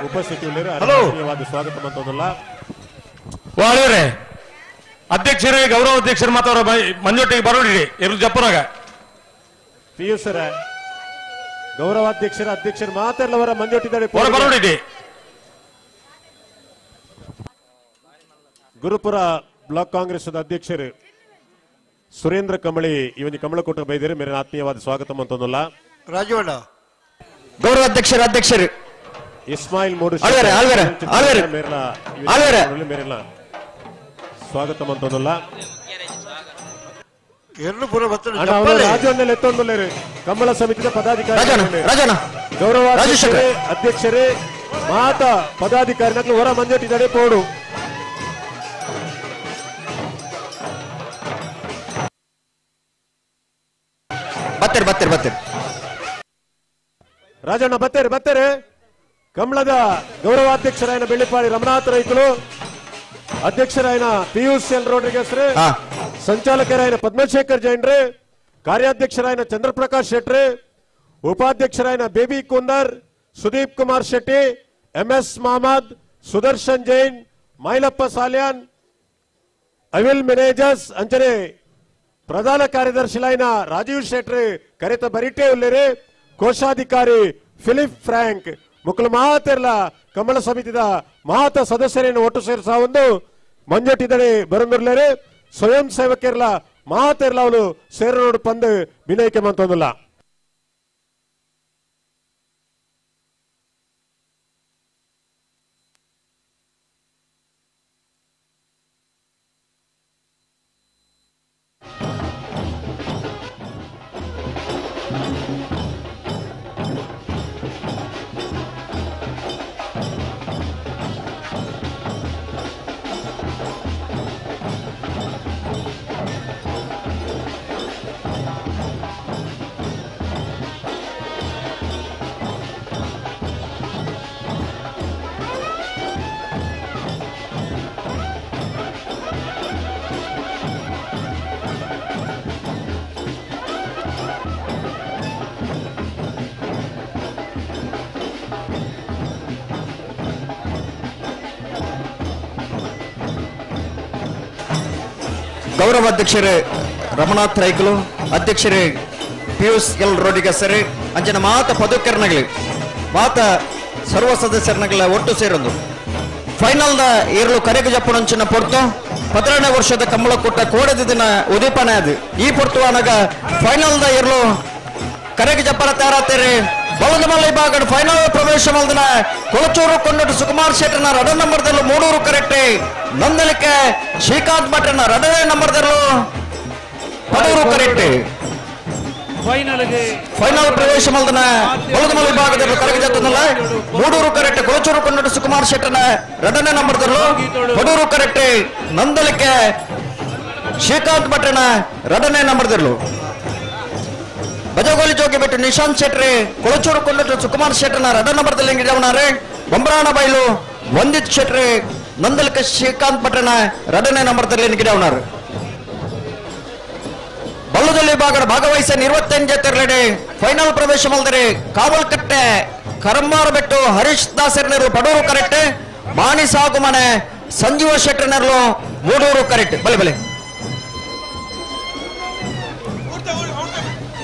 ಉಪಸ್ಥಿತಿ ಧನ್ಯವಾದ ಸ್ವಾಗತ ಮಂತಂದಲ್ಲ. ವಾಳಿಯವ್ರೆ ಅಧ್ಯಕ್ಷರೇ ಗೌರವಾಧ್ಯಕ್ಷರು ಮಾತಾಡೋ ಮಂಜೊಟ್ಟಿಗೆ ಬರೋಡಿ ಇರು ಜಪ್ಪರಾಗ ಪಿಯುಸರ ಗೌರವಾಧ್ಯಕ್ಷರ ಅಧ್ಯಕ್ಷರು ಮಾತೆಲ್ಲವರ ಮಂಜೊಟ್ಟಿದ್ದಾರೆ. ಬರೋಡಿ ಗುರುಪುರ ಬ್ಲಾಕ್ ಕಾಂಗ್ರೆಸ್ ಅಧ್ಯಕ್ಷರು ಸುರೇಂದ್ರ ಕಂಬಳಿ ಇವನಿ ಕಂಬಳಕೂಟ ಬೈದರೆ ಮೇರೆ ಆತ್ಮೀಯವಾದ ಸ್ವಾಗತ ಮಂತಂದಲ್ಲ. ರಾಜವಣ್ಣ ಅಧ್ಯಕ್ಷರು ಇಸ್ಮಾಯಿಲ್ ಮೂಡು ಮೇರೆಲ್ಲ ಸ್ವಾಗತ ಮಂತಂದಲ್ಲ. ರಾಜವಣ್ಣಲ್ಲಿ ಎತ್ತೊಂದುಲ್ಲೇರು ಕಂಬಳ ಸಮಿತಿಯ ಪದಾಧಿಕಾರಿ ಗೌರವಾಧ್ಯಕ್ಷರೇ ಅಧ್ಯಕ್ಷರೇ ಮಾತ ಪದಾಧಿಕಾರಿ ಹೊರ ಮಂಜೊಟ್ಟಿದ್ದಾರೆ ಪೋಡು ಬತ್ತೇರು ರಾಜಣ್ಣ ಬತ್ತೇರೆ ಕಮಲದ ಗೌರವಾಧ್ಯಕ್ಷರಾಯನ ಬೆಳ್ಳಿಪಾಡಿ ರಮನಾಥ ರೈತರು, ಅಧ್ಯಕ್ಷರಾಯನ ಪಿಯೂಷ್ ಎಲ್ ರೋಡ್ರಿಗಸ್, ಸಂಚಾಲಕರಾಯನ ಪದ್ಮಶೇಖರ್ ಜೈನ್ರೆ, ಕಾರ್ಯಾಧ್ಯಕ್ಷರಾಯನ ಚಂದ್ರಪ್ರಕಾಶ್ ಶೆಟ್ರೆ, ಉಪಾಧ್ಯಕ್ಷರಾಯನ ಬೇಬಿ ಕುಂದರ್, ಸುದೀಪ್ ಕುಮಾರ್ ಶೆಟ್ಟಿ, ಎಂಎಸ್ ಮಹಮ್ಮದ್, ಸುದರ್ಶನ್ ಜೈನ್, ಮೈಲಪ್ಪ ಸಾಲ್ಯಾನ್, ಅವಿಲ್ ಮ್ಯಾನೇಜರ್ಸ್ ಅಂಚನೆ ಪ್ರಧಾನ ಕಾರ್ಯದರ್ಶಿಲೈನ ರಾಜೀವ್ ಶೆಟ್ರಿ ಕರೆತ ಬರಿಟೆ ಉಲ್ಲೇರೆ, ಕೋಶಾಧಿಕಾರಿ ಫಿಲಿಪ್ ಫ್ರಾಂಕ್ ಮುಕ್ಕಲು ಮಾತೆಲ್ಲ ಕಮಲ ಸಮಿತಿದ ಮಹತ ಸದಸ್ಯರೇನು ಒಟ್ಟು ಸೇರಿಸ ಒಂದು ಮಂಜೊಟ್ಟಿದರೆ ಬರಂದಿರ್ಲೇರೆ ಸ್ವಯಂ ಸೇವಕರ್ಲ ಮಾತೆಲ್ಲ ಅವಳು ಸೇರೋಡು ಪಂದು ವಿನಯಕ್ಕೆ ಮಂತೊಂದಿಲ್ಲ. ಗೌರವಾಧ್ಯಕ್ಷರೇ ರಮನಾಥ್ ರೈಕಲು, ಅಧ್ಯಕ್ಷರೇ ಪಿಯೂಷ್ ಎಲ್ ರೋಡಿಗಸ್ ಅಂಚನ ಮಾತ ಪದಕರ್ನಗಳು ಮಾತ ಸರ್ವ ಸದಸ್ಯರನಗಳ ಒಟ್ಟು ಸೇರೊಂದು ಫೈನಲ್ದ ಏರ್ಲು ಕರೆಗೆ ಜಪ್ಪುನಂಚಿನ ಪೊರ್ತು 17ನೇ ವರ್ಷದ ಕಂಬಳಕೂಟ ಕೋಡದ ದಿನ ಉದೀಪನೆ ಅದು ಈ ಪೊರ್ತು ಅನಗ ಫೈನಲ್ದ ಏರ್ಲು ಕರೆಗೆ ಜಪ್ಪನ ತಯಾರಾತೇರಿ ಬೌದ್ಧಮಲ್ಲೈ ಬಾಗಡ್ ಫೈನಲ್ ಪ್ರವೇಶ ಮಲ್ದಿನ ಕೊಳಚೂರು ಕೊಂಡಟ್ಟು ಸುಕುಮಾರ್ ಶೆಟ್ಟನ ರಡ ನಂಬರ್ದಲ್ಲೂ 3 ಕರೆಕ್ಟೆ ನಂದಲಿಕೆ ಶ್ರೀಕಾಂತ್ ಭಟ್ರನ ರಡನೇ ನಂಬರ್ದಲ್ಲೂ 13 ಕರೆಕ್ಟೆ ಫೈನಲ್ ಪ್ರವೇಶ ಮಲ್ದಿನ ಬೌದ್ಧಮಲ್ಲೈ ಭಾಗದಲ್ಲಿ ಕರೆಗೆ ಜತ್ತನಲ್ಲ 3 ಕರೆಕ್ಟೆ ಕೊಳಚೂರು ಕೊಂಡಟ್ಟು ಸುಕುಮಾರ್ ಶೆಟ್ಟನ ರಡನೇ ನಂಬರ್ದಲ್ಲೂ 13 ಕರೆಕ್ಟೆ ನಂದಲಿಕೆ ಶ್ರೀಕಾಂತ್ ಭಟ್ರನ ರಡನೇ ನಂಬರ್ದಲ್ಲೂ ಬಜಗೋಲಿ ಜೋಗಿ ಬಿಟ್ಟು ನಿಶಾಂತ್ ಶೆಟ್ರಿ ಕೊಳಚೂರು ಕೊಂಡಟ್ಟು ಸುಕುಮಾರ್ ಶೆಟ್ಟನ ರಡ ನಂಬರ್ದಲ್ಲಿ ಗಿಡವನಾರೆ ಬೊಂಬರಾಣ ಬೈಲು ವಂದಿತ್ ಶೆಟ್ರಿ ನಂದಲಿಕ ಶ್ರೀಕಾಂತ್ ಭಟ್ರನ ರಡನೇ ನಂಬರ್ದಲ್ಲಿ ಗಿಡವನಾರು ಬಲ್ಲದಲ್ಲಿ ಭಾಗವಹಿಸಿ 25 ಜೊತೆರ್ಲೆಡೆ ಫೈನಲ್ ಪ್ರವೇಶ ಮಲ್ದರೆ ಕಾವಲ್ಕಟ್ಟೆ ಕರಂಬಾರ ಬೆಟ್ಟು ಹರೀಶ್ ದಾಸರ್ನರು ಪಡೂರು ಕರೆಕ್ಟ್ ಮಾಣಿ ಸಾಗು ಮನೆ ಸಂಜೀವ ಶೆಟ್ಟರ್ನರ್ಲು 3 ಕರೆಕ್ಟ್ ಬಲೆ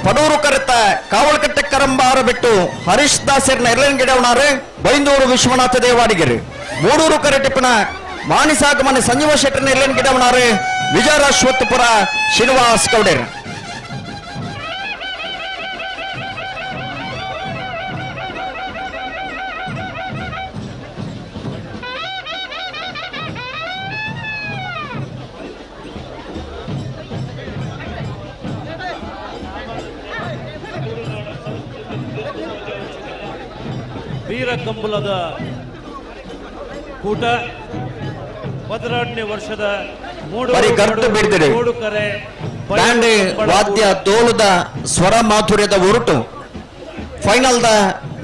ಪಡೂರು ಕರೆತ ಕಾವಲ್ಕಟ್ಟೆ ಕರಂಬಾರ ಬಿಟ್ಟು ಹರೀಶ್ ದಾಸರ್ನ ಎರಲನ್ ಗಿಡವನಾರೆ ಬೈಂದೂರು ವಿಶ್ವನಾಥ ದೇವಾಡಿಗೆರೆ 3 ಕರೆಟಿಪ್ಪನ ಮಾಣಿಸಾಗಮನೆ ಸಂಜೀವ ಶೆಟ್ಟರ್ನ ಎರಲನ್ ಗಿಡವನಾರೆ ವಿಜಯರಾಶ್ವತ್ಪುರ ಶ್ರೀನಿವಾಸ್ ಕೌಡೇರ್ ವೀರ ಕಂಬಳದ ಕೂಟ 12ನೇ ವರ್ಷದ ಮೂಡು ಕರೆ ಬ್ಯಾಂಡ್ ವಾದ್ಯ ತೋಳುದ ಸ್ವರ ಮಾಧುರ್ಯದ ಹೊರಟು ಫೈನಲ್ದ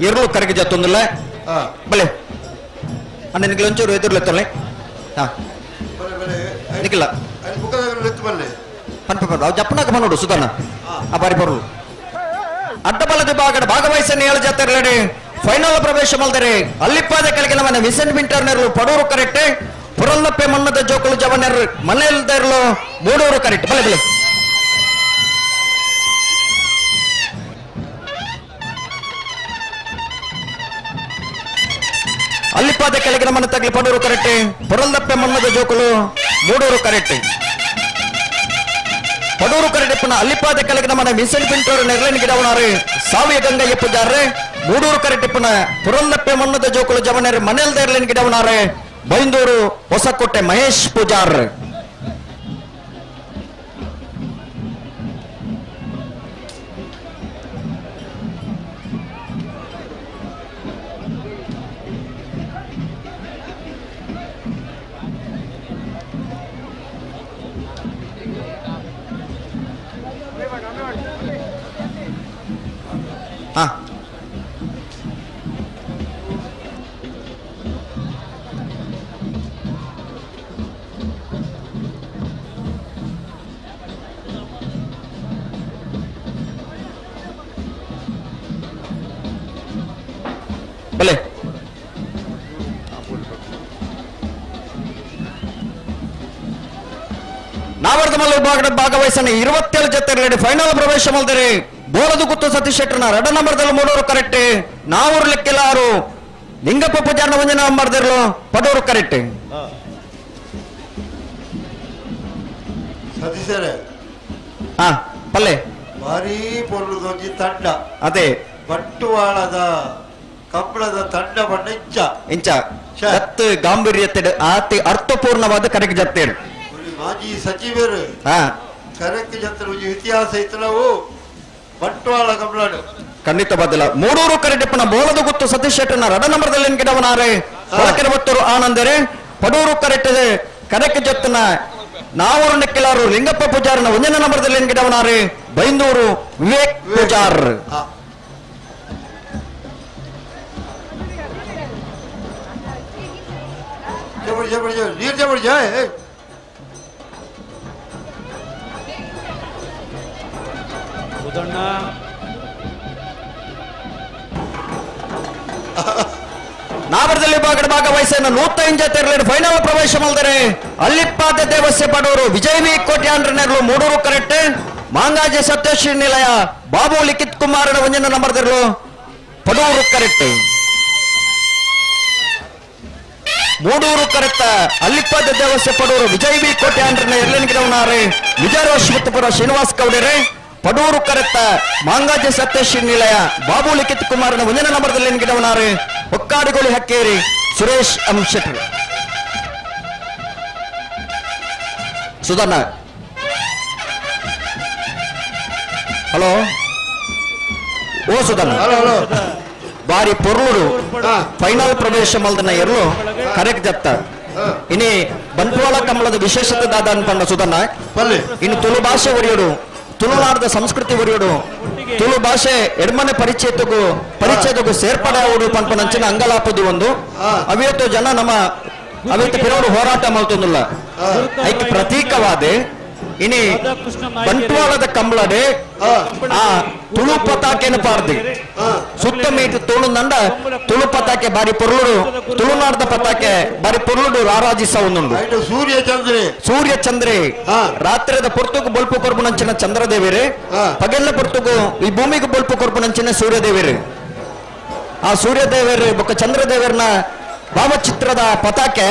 2 ಕರೆಗೆ ಜತ್ತೊಂದಿಲ್ಲ ಬಲೆ ಅಣ್ಣನಿಗೆ ಒಂಚೂರು ಎದುರ್ಲೆತ್ತಲೆ ಹಾ ನಿಖಿಲ ಅವ್ ಜಪ್ಪನಾಕ ಮನೋಡು ಸುಧಾನ ಆ ಬಾರಿ ಬರಲು ಅಡ್ಡಬಲದ ಭಾಗದ ಭಾಗವಹಿಸನ್ನು 7 ಜೊತೆ ಫೈನಲ್ ಪ್ರವೇಶ ಮಾಡಿದರೆ ಅಲ್ಲಿಪ್ಪಾದ ಕೆಳಗಿನ ಮನೆ ವಿಸೆಂಟ್ ಮಿಂಟರ್ನರು ಪಡೂರು ಕರೆಕ್ಟ್ ಪುರಲ್ಲಪ್ಪೆ ಮಣ್ಣದ ಜೋಕುಲು ಜವನರು ಮನೆಯಲ್ದಿರಲು ಮೂಡೂರು ಕರೆಕ್ಟ್ ಬಲೆ ಬಲೆ ಅಲ್ಲಿಪ್ಪಾದ ಕೆಳಗಿನ ಮನೆ ತಗಲಿ ಪಡೂರು ಕರೆಕ್ಟ್ ಪುರಲ್ಲಪ್ಪೆ ಮಣ್ಣದ ಜೋಕುಲು ಮೂಡೂರು ಕರೆಕ್ಟ್ ಪಡೂರು ಕರೆಕ್ಟ್ ಅಲ್ಲಿಪ್ಪಾದ ಕೆಳಗಿನ ಮನೆ ವಿಸೆಂಟ್ ಮಿಂಟರ್ ನೆರಳಿನ ಗಿಡವನಾರು ಸಾವಿಯ ಗಂಗಯ್ಯ ಪೂಜಾರ್ರೆ ಮೂಡೂರು ಕರೆಕ್ಟಿಪ್ಪನ ಪುರಲ್ಲಪ್ಪೆ ಮಣ್ಣದ ಜೋಕುಲು ಜವನರು ಮನೆಯಲ್ದಿರಲಿನ ಗಿಡವನಾರೆ ಬೈಂದೂರು ಹೊಸಕೋಟೆ ಮಹೇಶ್ ಪೂಜಾರ್ ಹಾ ಬಲೆ ನಾವರ್ಧಮಲ್ಲ ವಿಭಾಗದ ಭಾಗವಹಿಸನೆ 27 ಜೊತೆ ಫೈನಲ್ ಪ್ರವೇಶ ಮಾಡಿದರೆ ಬೋಲದು ಗುತ್ತು ಸತೀಶ್ ಶೆಟ್ಟರ್ನ 2 ನಂಬರ್ದಲ್ಲಿ ಮೂಡೂರು ಕರೆಕ್ಟ್ ನಾವೂರು ಲೆಕ್ಕಿಲಾರು ಲಿಂಗಪ್ಪ ಪೂಜಾರ್ನ 1 ನಂಬರ್ದಿರಲು ಪಡೂರು ಕರೆಕ್ಟ್ ಸತೀಶರೇ ಹಾ ಪಲ್ಲೆ ಭಾರಿ ಪೊರ್ಲುದೊಂಜಿ ತಂಡ ಅದೇ ಬಂಟ್ವಾಳದ ಕಂಬಳದ ತಂಡ ಬಣ್ಣ ಇಂಚ ಜತ್ತು ಗಾಂಭೀರ್ಯತೆ ಆತಿ ಅರ್ಥಪೂರ್ಣವಾದ ಕರೆಕ್ಟ್ ಜತ್ತೇಳು ಮಾಜಿ ಸಚಿವರು ಹಾ ಕರೆಕ್ಟ್ ಜತ್ತರು ಇತಿಹಾಸ ಇತ್ತಲವು ಬಂಟ್ವಾಳ ಕಂಬಳಾಡು ಖಂಡಿತ ಬದಲ ಮೂಡೂರು ಕರೆಕ್ಟ್ ಬೋಲದು ಗುತ್ತು ಸತೀಶ್ ಶೆಟ್ಟರ್ನ 2 ನಂಬರ್ದಲ್ಲಿ ಗಿಡವನಾರೆ ಹೊಳಕೆರಬತ್ತೂರು ಆನಂದರೆ ಪಡೂರು ಕರೆಕ್ಟ್ ಕರೆಕ್ಟ್ ಜತ್ತನ ನಾವೂರು ನೆಕ್ಕಿಲಾರು ಲಿಂಗಪ್ಪ ಪೂಜಾರ್ನ 1 ನಂಬರ್ದಲ್ಲಿ ಗಿಡವನಾರೆ ಬೈಂದೂರು ವಿವೇಕ್ ಪೂಜಾರ್ ನೀರ್ ಜಬರ್ ಜಾಯ್ ನಾವರದಲ್ಲಿ ಭಾಗವಹಿಸನ್ನು 105 ಜೊತೆ ಫೈನಲ್ ಪ್ರವೇಶ ಮಾಡಿದರೆ ಅಲ್ಲಿಪ್ಪಾದ ದೇವಸ್ಯ ಪಡೂರು ವಿಜಯವಿ ಕೋಟ್ಯಾಂಡ್ರನೆರಲು ಮೂಡೂರು ಕರೆಕ್ಟ್ ಮಾಂಗಾಜಿ ಸತ್ಯಶ್ರೀ ನಿಲಯ ಬಾಬು ಲಿಖಿತ್ ಕುಮಾರನ 1 ನಂಬರ್ದಿರಲು ಪಡೂರು ಕರೆಕ್ಟ್ ಮೂಡೂರು ಕರೆಕ್ಟ್ ಅಲ್ಲಿಪ್ಪಾದ ದೇವಸ್ಯ ಪಡೂರು ವಿಜಯವಿ ಕೋಟ್ಯಾಂಡ್ರನ ಎರಲಿನ ಗಿಡವನಾರೆ ವಿಜಯರಾಶ್ವತ್ಪುರ ಶ್ರೀನಿವಾಸ್ ಕೌಡರೆ ಪಡೂರು ಕರೆಕ್ಟ್ ಮಾಂಗಾಜಿ ಸತ್ಯಶ್ರೀ ನಿಲಯ ಬಾಬು ಲಿಖಿತ್ ಕುಮಾರನ 1 ನಂಬರ್ದಲ್ಲಿ ಗಿಡವನಾರೆ ಒಕ್ಕಾಡಿಗೋಳಿ ಹಕ್ಕೇರಿ ಸುರೇಶ್ ಶೆಟ್ಟರ್ ಸುಧಾನ ಹಲೋ ಓ ಸುಧಾನ ಬಾರಿ ಪೊರ್ಲೂರು ಫೈನಲ್ ಪ್ರವೇಶ ಮಲ್ದನ ಎರಲು ಕರೆಕ್ಟ್ ಜತ್ತ ಇನಿ ಬಂಟ್ವಾಳ ಕಮಲದ ವಿಶೇಷತೆ ದಾದ ಅನ್ಪಂಡ ಸುಧಾನ ಇನ್ನು ತುಳು ಭಾಷೆ ಒರಿಯೋಡು ತುಳುನಾಡದ ಸಂಸ್ಕೃತಿ ಒರಿಯೋಡು ತುಳು ಭಾಷೆ ಎಡ್ಮನೆ ಪರಿಚಯದಗೂ ಸೇರ್ಪಡೆ ಆಗುವುದು ಪಂಪನಂಚಿನ ಅಂಗಲಾಪದಿ ಒಂದು ಅವಿಯತ್ತು ಜನ ನಮ್ಮ ಅವಿಯತ್ತು ಪಿರೋಡು ಹೋರಾಟ ಮಾಡ್ತೊಂದಿಲ್ಲ ಐಕ್ ಪ್ರತೀಕವಾದೆ ಇನಿ ಬಂಟ್ವಾಳದ ಕಂಬಳಡೆ ಆ ತುಳು ಪತಾಕೆನ ಪಾರ್ದಿ ಸುತ್ತ ಮೀಟು ತುಳು ನಂಡ ತುಳು ಪತಾಕೆ ಬಾರಿ ಪೊರ್ಲುಡು ತುಳುನಾಡದ ಪತಾಕೆ ಬಾರಿ ಪೊರ್ಲುಡು ರಾರಾಜಿಸ ಒಂದುಂಡು ಸೂರ್ಯ ಚಂದ್ರೆ ರಾತ್ರಿದ ಪೊರ್ತುಗು ಬೊಲ್ಪು ಕೊರ್ಪುನಂಚಿನ ಚಂದ್ರದೇವಿರೆ ಪಗೆಲ್ಲ ಪೊರ್ತುಗು ಈ ಭೂಮಿಗೂ ಬೊಲ್ಪು ಕೊರ್ಪುನಂಚಿನ ಸೂರ್ಯದೇವಿರೆ ಆ ಸೂರ್ಯದೇವರ ಬೊಕ್ಕ ಚಂದ್ರದೇವರನ ಭಾವಚಿತ್ರದ ಪತಾಕೆ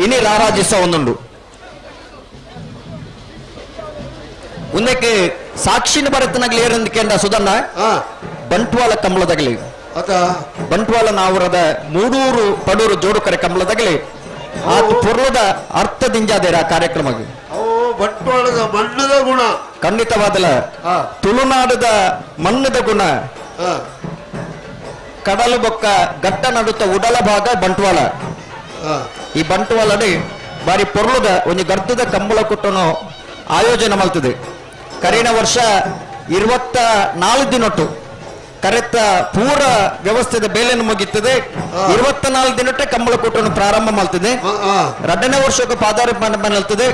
ಇನಿ ರಾರಾಜಿಸ ಒಂದುಂಡು ಉಂದಕ್ಕೆ ಸಾಕ್ಷಿನ ಬರತನಾಗ್ಲಿ ಏರಂದಿಕೆಂಡ ಸುಧನ್ನ ಬಂಟ್ವಾಳ ಕಂಬಳದಾಗಲಿ ಬಂಟ್ವಾಳ ನಾವರದ ಮೂಡೂರು ಪಡೂರು ಜೋಡು ಕರೆ ಕಂಬಳದಾಗಲಿ ಆ ಪುರ್ಲದ ಅರ್ಥದಿಂಜಾದೇರ ಕಾರ್ಯಕ್ರಮಕ್ಕೆ ಬಂಟ್ವಾಳದ ಮಣ್ಣದ ಗುಣ ಖಂಡಿತವಾದಲ್ಲ ತುಳುನಾಡದ ಮಣ್ಣದ ಗುಣ ಕಡಲು ಬೊಕ್ಕ ಗಟ್ಟ ನಡುತ್ತ ಉಡಲ ಭಾಗ ಬಂಟ್ವಾಳ ಈ ಬಂಟ್ವಾಳಡಿ ಬಾರಿ ಪೊರ್ಲದ ಒಂದು ಗರ್ಧದ ಕಂಬಳ ಕೊಟ್ಟನು ಆಯೋಜನೆ ಮಾಡ್ತದೆ ಕರೀನ ವರ್ಷ 24 ದಿನೊಟ್ಟು ಕರೆತ ಪೂರ ವ್ಯವಸ್ಥೆದ ಬೇಲೆಯನ್ನು ಮುಗಿತ್ತದೆ 24 ದಿನಕ್ಕೆ ಕಂಬಳ ಕೂಟವನ್ನು ಪ್ರಾರಂಭ ಮಾಡ್ತದೆ 2ನೇ ವರ್ಷಕ್ಕೆ ಪಾದಾರ್ಪಣೆ ಮಾಡ್ತದೆ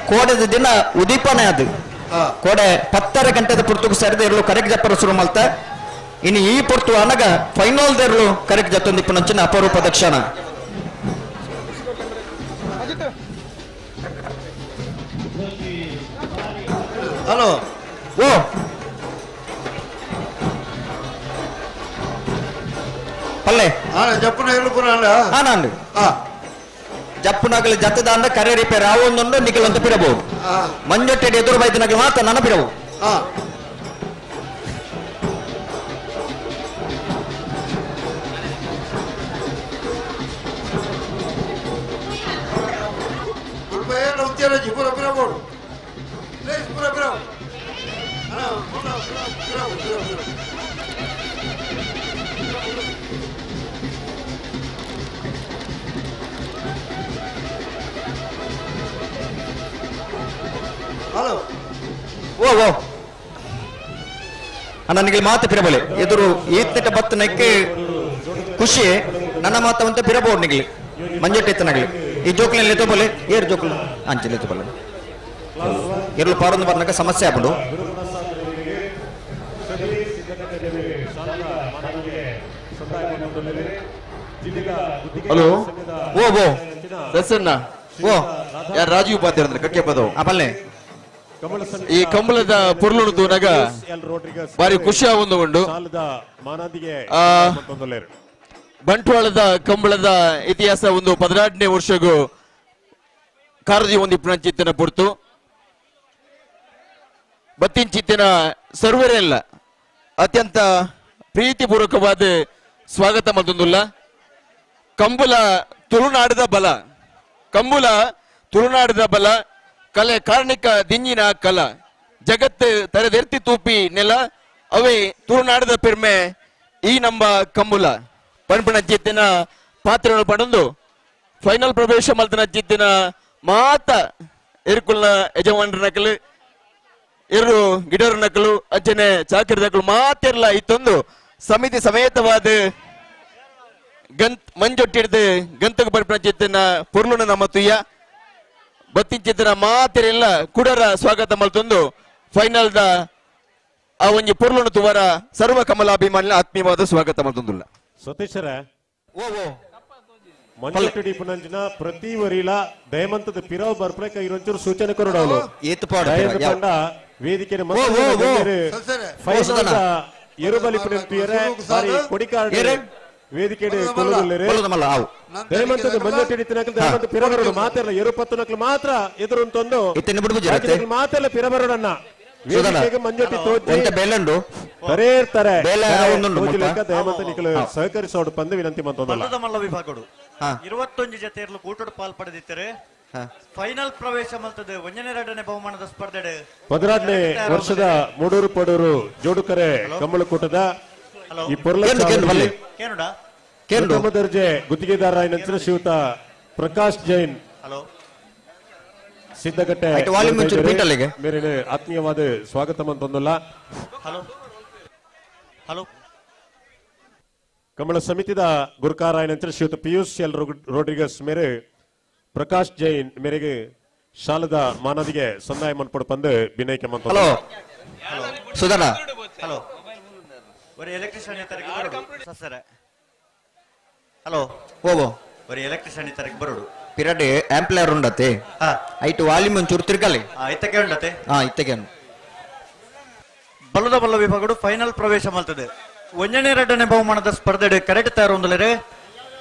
ಕೋಡೆದ ದಿನ ಉದೀಪನೆ ಅದು ಕೋಡೆ 10 ಗಂಟೆದ ಪುರ್ತುಕು ಸೇರಿದ ಇರಲು ಕರೆಕ್ಟ್ ಜಪ್ಪರ ಶುರು ಮಾಡ್ತಾ ಇನ್ನು ಈ ಪುರ್ತು ಅನಗ ಫೈನಲ್ ದೇರ್ಲು ಕರೆಕ್ಟ್ ಜತ್ತೊಂದಿಪ್ಪು ನಂಚಿನ ಅಪರೂಪದ ಕ್ಷಣ ಹಲೋ ಓ ಪಲ್ಲೆ ಜಪ್ಪನ ಹೇಳುಪುರ ಆನಂದ್ ಜಪ್ಪುನಗಲು ಜತ್ತದಾಂಡ ಕರೆ ರಿಪೇರ್ ಆವೊಂದುಂಡು ನಿಖಲಂತ ಪಿರಬಹುದು ಮಂಜೊಟ್ಟೆಡಿ ಎದುರು ಬೈದಿನಗಲು ಮಾತ್ರ ನನ್ನ ಪಿರಬಹುದು ಪೂರ ಪಿರಬಹುದು ಪೂರ ಪಿರವು ಹಲೋ ಓ ಓ ಅಣ್ಣ ನಿಗಲಿ ಮಾತು ಪಿರಬಲೆ ಎದುರು ಈತ್ನೆಟ ಬತ್ತ ನೆಕ್ಕೆ ಖುಷಿ ನನ್ನ ಮಾತವಂತ ಪಿರಬಹುದು ನಿಗಲಿ ಮಂಜೆಟ್ಟ ಎತ್ತನಗಲಿ ಈ ಜೋಕ್ಲಿ ಎತ್ತಬೋಲೆ ಏರ್ ಜೋಕ್ಲು ಅಂಚೆ ಎತ್ತಬೋಲೆ ಎರಲು ಪಾರೊಂದು ಬರ್ನಾಗ ಸಮಸ್ಯೆ ಆಗ್ಬಿಡು ಹಲೋ ಓ ಓ ದಸನ್ನ ಓ ಯಾರು ರಾಜೀವ್ ಉಪಾಧ್ಯಾಯ ಅಂದ್ರೆ ಕಕ್ಕೆ ಪದವು ಆಪಲ್ಲೆ ಈ ಕಂಬಳದ ಪುರ್ಲುನು ತೂನಾಗ ಬಾರಿ ಖುಷಿ ಆಗೊಂಡು ಬಂಟ್ವಾಳದ ಕಂಬಳದ ಇತಿಹಾಸ ಒಂದು 18ನೇ ವರ್ಷಗೂ ಕಾರದಿ ಒಂದು ಚಿತ್ತನ ಪುರ್ತು ಬತ್ತಿನ ಚಿತ್ತಿನ ಸರ್ವರೆಲ್ಲ ಅತ್ಯಂತ ಪ್ರೀತಿಪೂರ್ವಕವಾದ ಸ್ವಾಗತ ಮತ್ತೊಂದುಲ್ಲ ಕಂಬುಲ ತುಳುನಾಡದ ಬಲ ಕಂಬುಲ ತುಳುನಾಡದ ಬಲ ಕಲೆ ಕಾರ್ಣಿಕ ದಿಂಜಿನ ಕಲ ಜಗತ್ತು ತರೆದೆರ್ತಿ ತೂಪಿ ನೆಲ ಅವೇ ತುಳುನಾಡದ ಪೆರ್ಮೆ ಈ ನಮ್ಮ ಕಂಬುಲ ಪಣಪಣ ಚಿತ್ತಿನ ಪಾತ್ರಗಳು ಪಡೆದು ಫೈನಲ್ ಪ್ರವೇಶ ಮಲ್ತನ ಚಿತ್ತಿನ ಮಾತ ಎರ್ಕುಲ್ನ ಯಜಮಾನ್ರ ನಕಲು ಇರು ಗಿಡರ ನಕಲು ಅಜ್ಜನೆ ಚಾಕಿರ ನಕಲು ಮಾತೆಲ್ಲ ಇತ್ತೊಂದು ಸಮಿತಿ ಸಮೇತವಾದ ಮಂಜೊಟ್ಟಿಡ್ದು ಗಂತಕ ಪಣಪಣ ಚಿತ್ತಿನ ಪುರ್ಲುನ ನಮ್ಮ ತುಯ್ಯ ಬತ್ತಿನ ಚಿತ್ತಿನ ಮಾತೆರೆಲ್ಲ ಕುಡರ ಸ್ವಾಗತ ಮಲ್ತೊಂದು ಫೈನಲ್ ದ ಆ ಒಂಜಿ ಪುರ್ಲುನ ತುವರ ಸರ್ವ ಕಮಲಾಭಿಮಾನಿನ ಆತ್ಮೀಯವಾದ ಸ್ವಾಗತ ಮಲ್ತೊಂದುಲ್ಲ ಸತೀಶರ ಓ ಓ ಮಂಜುಟಡಿ ಪುನಂಜಿನ ಪ್ರತಿ ವರಿಲ ದಯಮಂತದ ಪಿರವ್ ಬರ್ಪ್ಲೇಕ ಇರೊಂಚೂರು ಸೂಚನೆ ಕೊರಡವಲು ದಯಮಂತ ವೇದಿಕೆ ಫೈನಲ್ ಎರುಬಲಿ ಪುನಂತಿಯರೆ ಬಾರಿ ಕೊಡಿಕಾರ್ಡ್ ವೇದಿಕೆ ಕೊಲ್ಲುಲ್ಲರೆ ದಯಮಂತದ ಮಂಜುಟಡಿ ತಿನಕಲ್ ದಯಮಂತ ಪಿರವರಡು ಮಾತೆಲ್ಲ ಎರು ಪತ್ತು ನಕಲು ಮಾತ್ರ ಎದುರುಂತೊಂದು ಮಾತೆಲ್ಲ ಪಿರವರಡನ್ನ ವೇದಿಕೆಗೆ ಮಂಜುಟಿ ತೋಜಿ ಬೇಲಂಡು ಬರೇ ಇರ್ತಾರೆ ದಯಮಂತ ನಿಖಲು ಸಹಕರಿಸೋಡು ಪಂದು ವಿನಂತಿ ಮಂತೊಂದಲ್ಲ ಮಲ್ಲ ವಿಭಾಗಗಳು 21 ಜತೆಯರ್ಲು ಕೂಟೋಡು ಪಾಲ್ಪಡೆದಿದ್ದರೆ ಫೈನಲ್ ಪ್ರವೇಶ ಮಲ್ತದೆ 1ನೇ ಬಹುಮಾನದ ಸ್ಪರ್ಧೆ 18ನೇ ವರ್ಷದ ಮೂಡೂರು ಪಡೂರು ಜೋಡುಕರೆ ಕಂಬಳ ಕೂಟದ ಈ ಪ್ರಥಮ ದರ್ಜೆ ಗುತ್ತಿಗೆದಾರ ನಂತರ ಶ್ರೀಯುತ ಪ್ರಕಾಶ್ ಜೈನ್ ಸಿದ್ದಗಟ್ಟೆ ಮೇರಿನ ಆತ್ಮೀಯವಾದ ಸ್ವಾಗತ ಮಂತೊಂದಲ್ಲ ಕಂಬಳ ಸಮಿತಿದ ಗುರುಕಾರಾಯ ನಂತರ ಶ್ರೀಯುತ ಪಿಯೂಷ್ ಎಲ್ ರೋಡ್ರಿಗಸ್ ಮೇರೆ ಪ್ರಕಾಶ್ ಜೈನ್ ಮೇರೆಗೆ ಶಾಲದ ಮಾನದಿಗೆ ಸಂದಾಯ ಮನ್ಪಡು ಪಂದು ಬಿನೈಕೆ ಮಂತ ಹಲೋ ಸುಧಾನ ಹಲೋ ஒரு எலக்ட்ரிஷியன் தரக்கு ಸಸರ ಹಲೋ ಓ ஒரு எலக்ட்ரிஷியன் ತರಕ್ಕೆ ಬರೋಡು ಪಿರಡ್ ಆಂಪ್ಲಿಫೈಯರ್ ಉಂಡತೆ ಐಟು ವಾಲ್ಯೂಮ್ ಒಂಚೂರು ತಿರ್ಗಲಿ ಇತ್ತಕ್ಕೆ ಉಂಡತೆ ಇತ್ತಕ್ಕೆ ಬಲ್ಲದ ಬಲ್ಲ ವಿಭಾಗಗಳು ಫೈನಲ್ ಪ್ರವೇಶ ಮಾಡ್ತದೆ 1ನೇ ಬಹುಮಾನದ ಸ್ಪರ್ಧೆ ಕರೆಕ್ಟ್ ತಯಾರೊಂದಲರೆ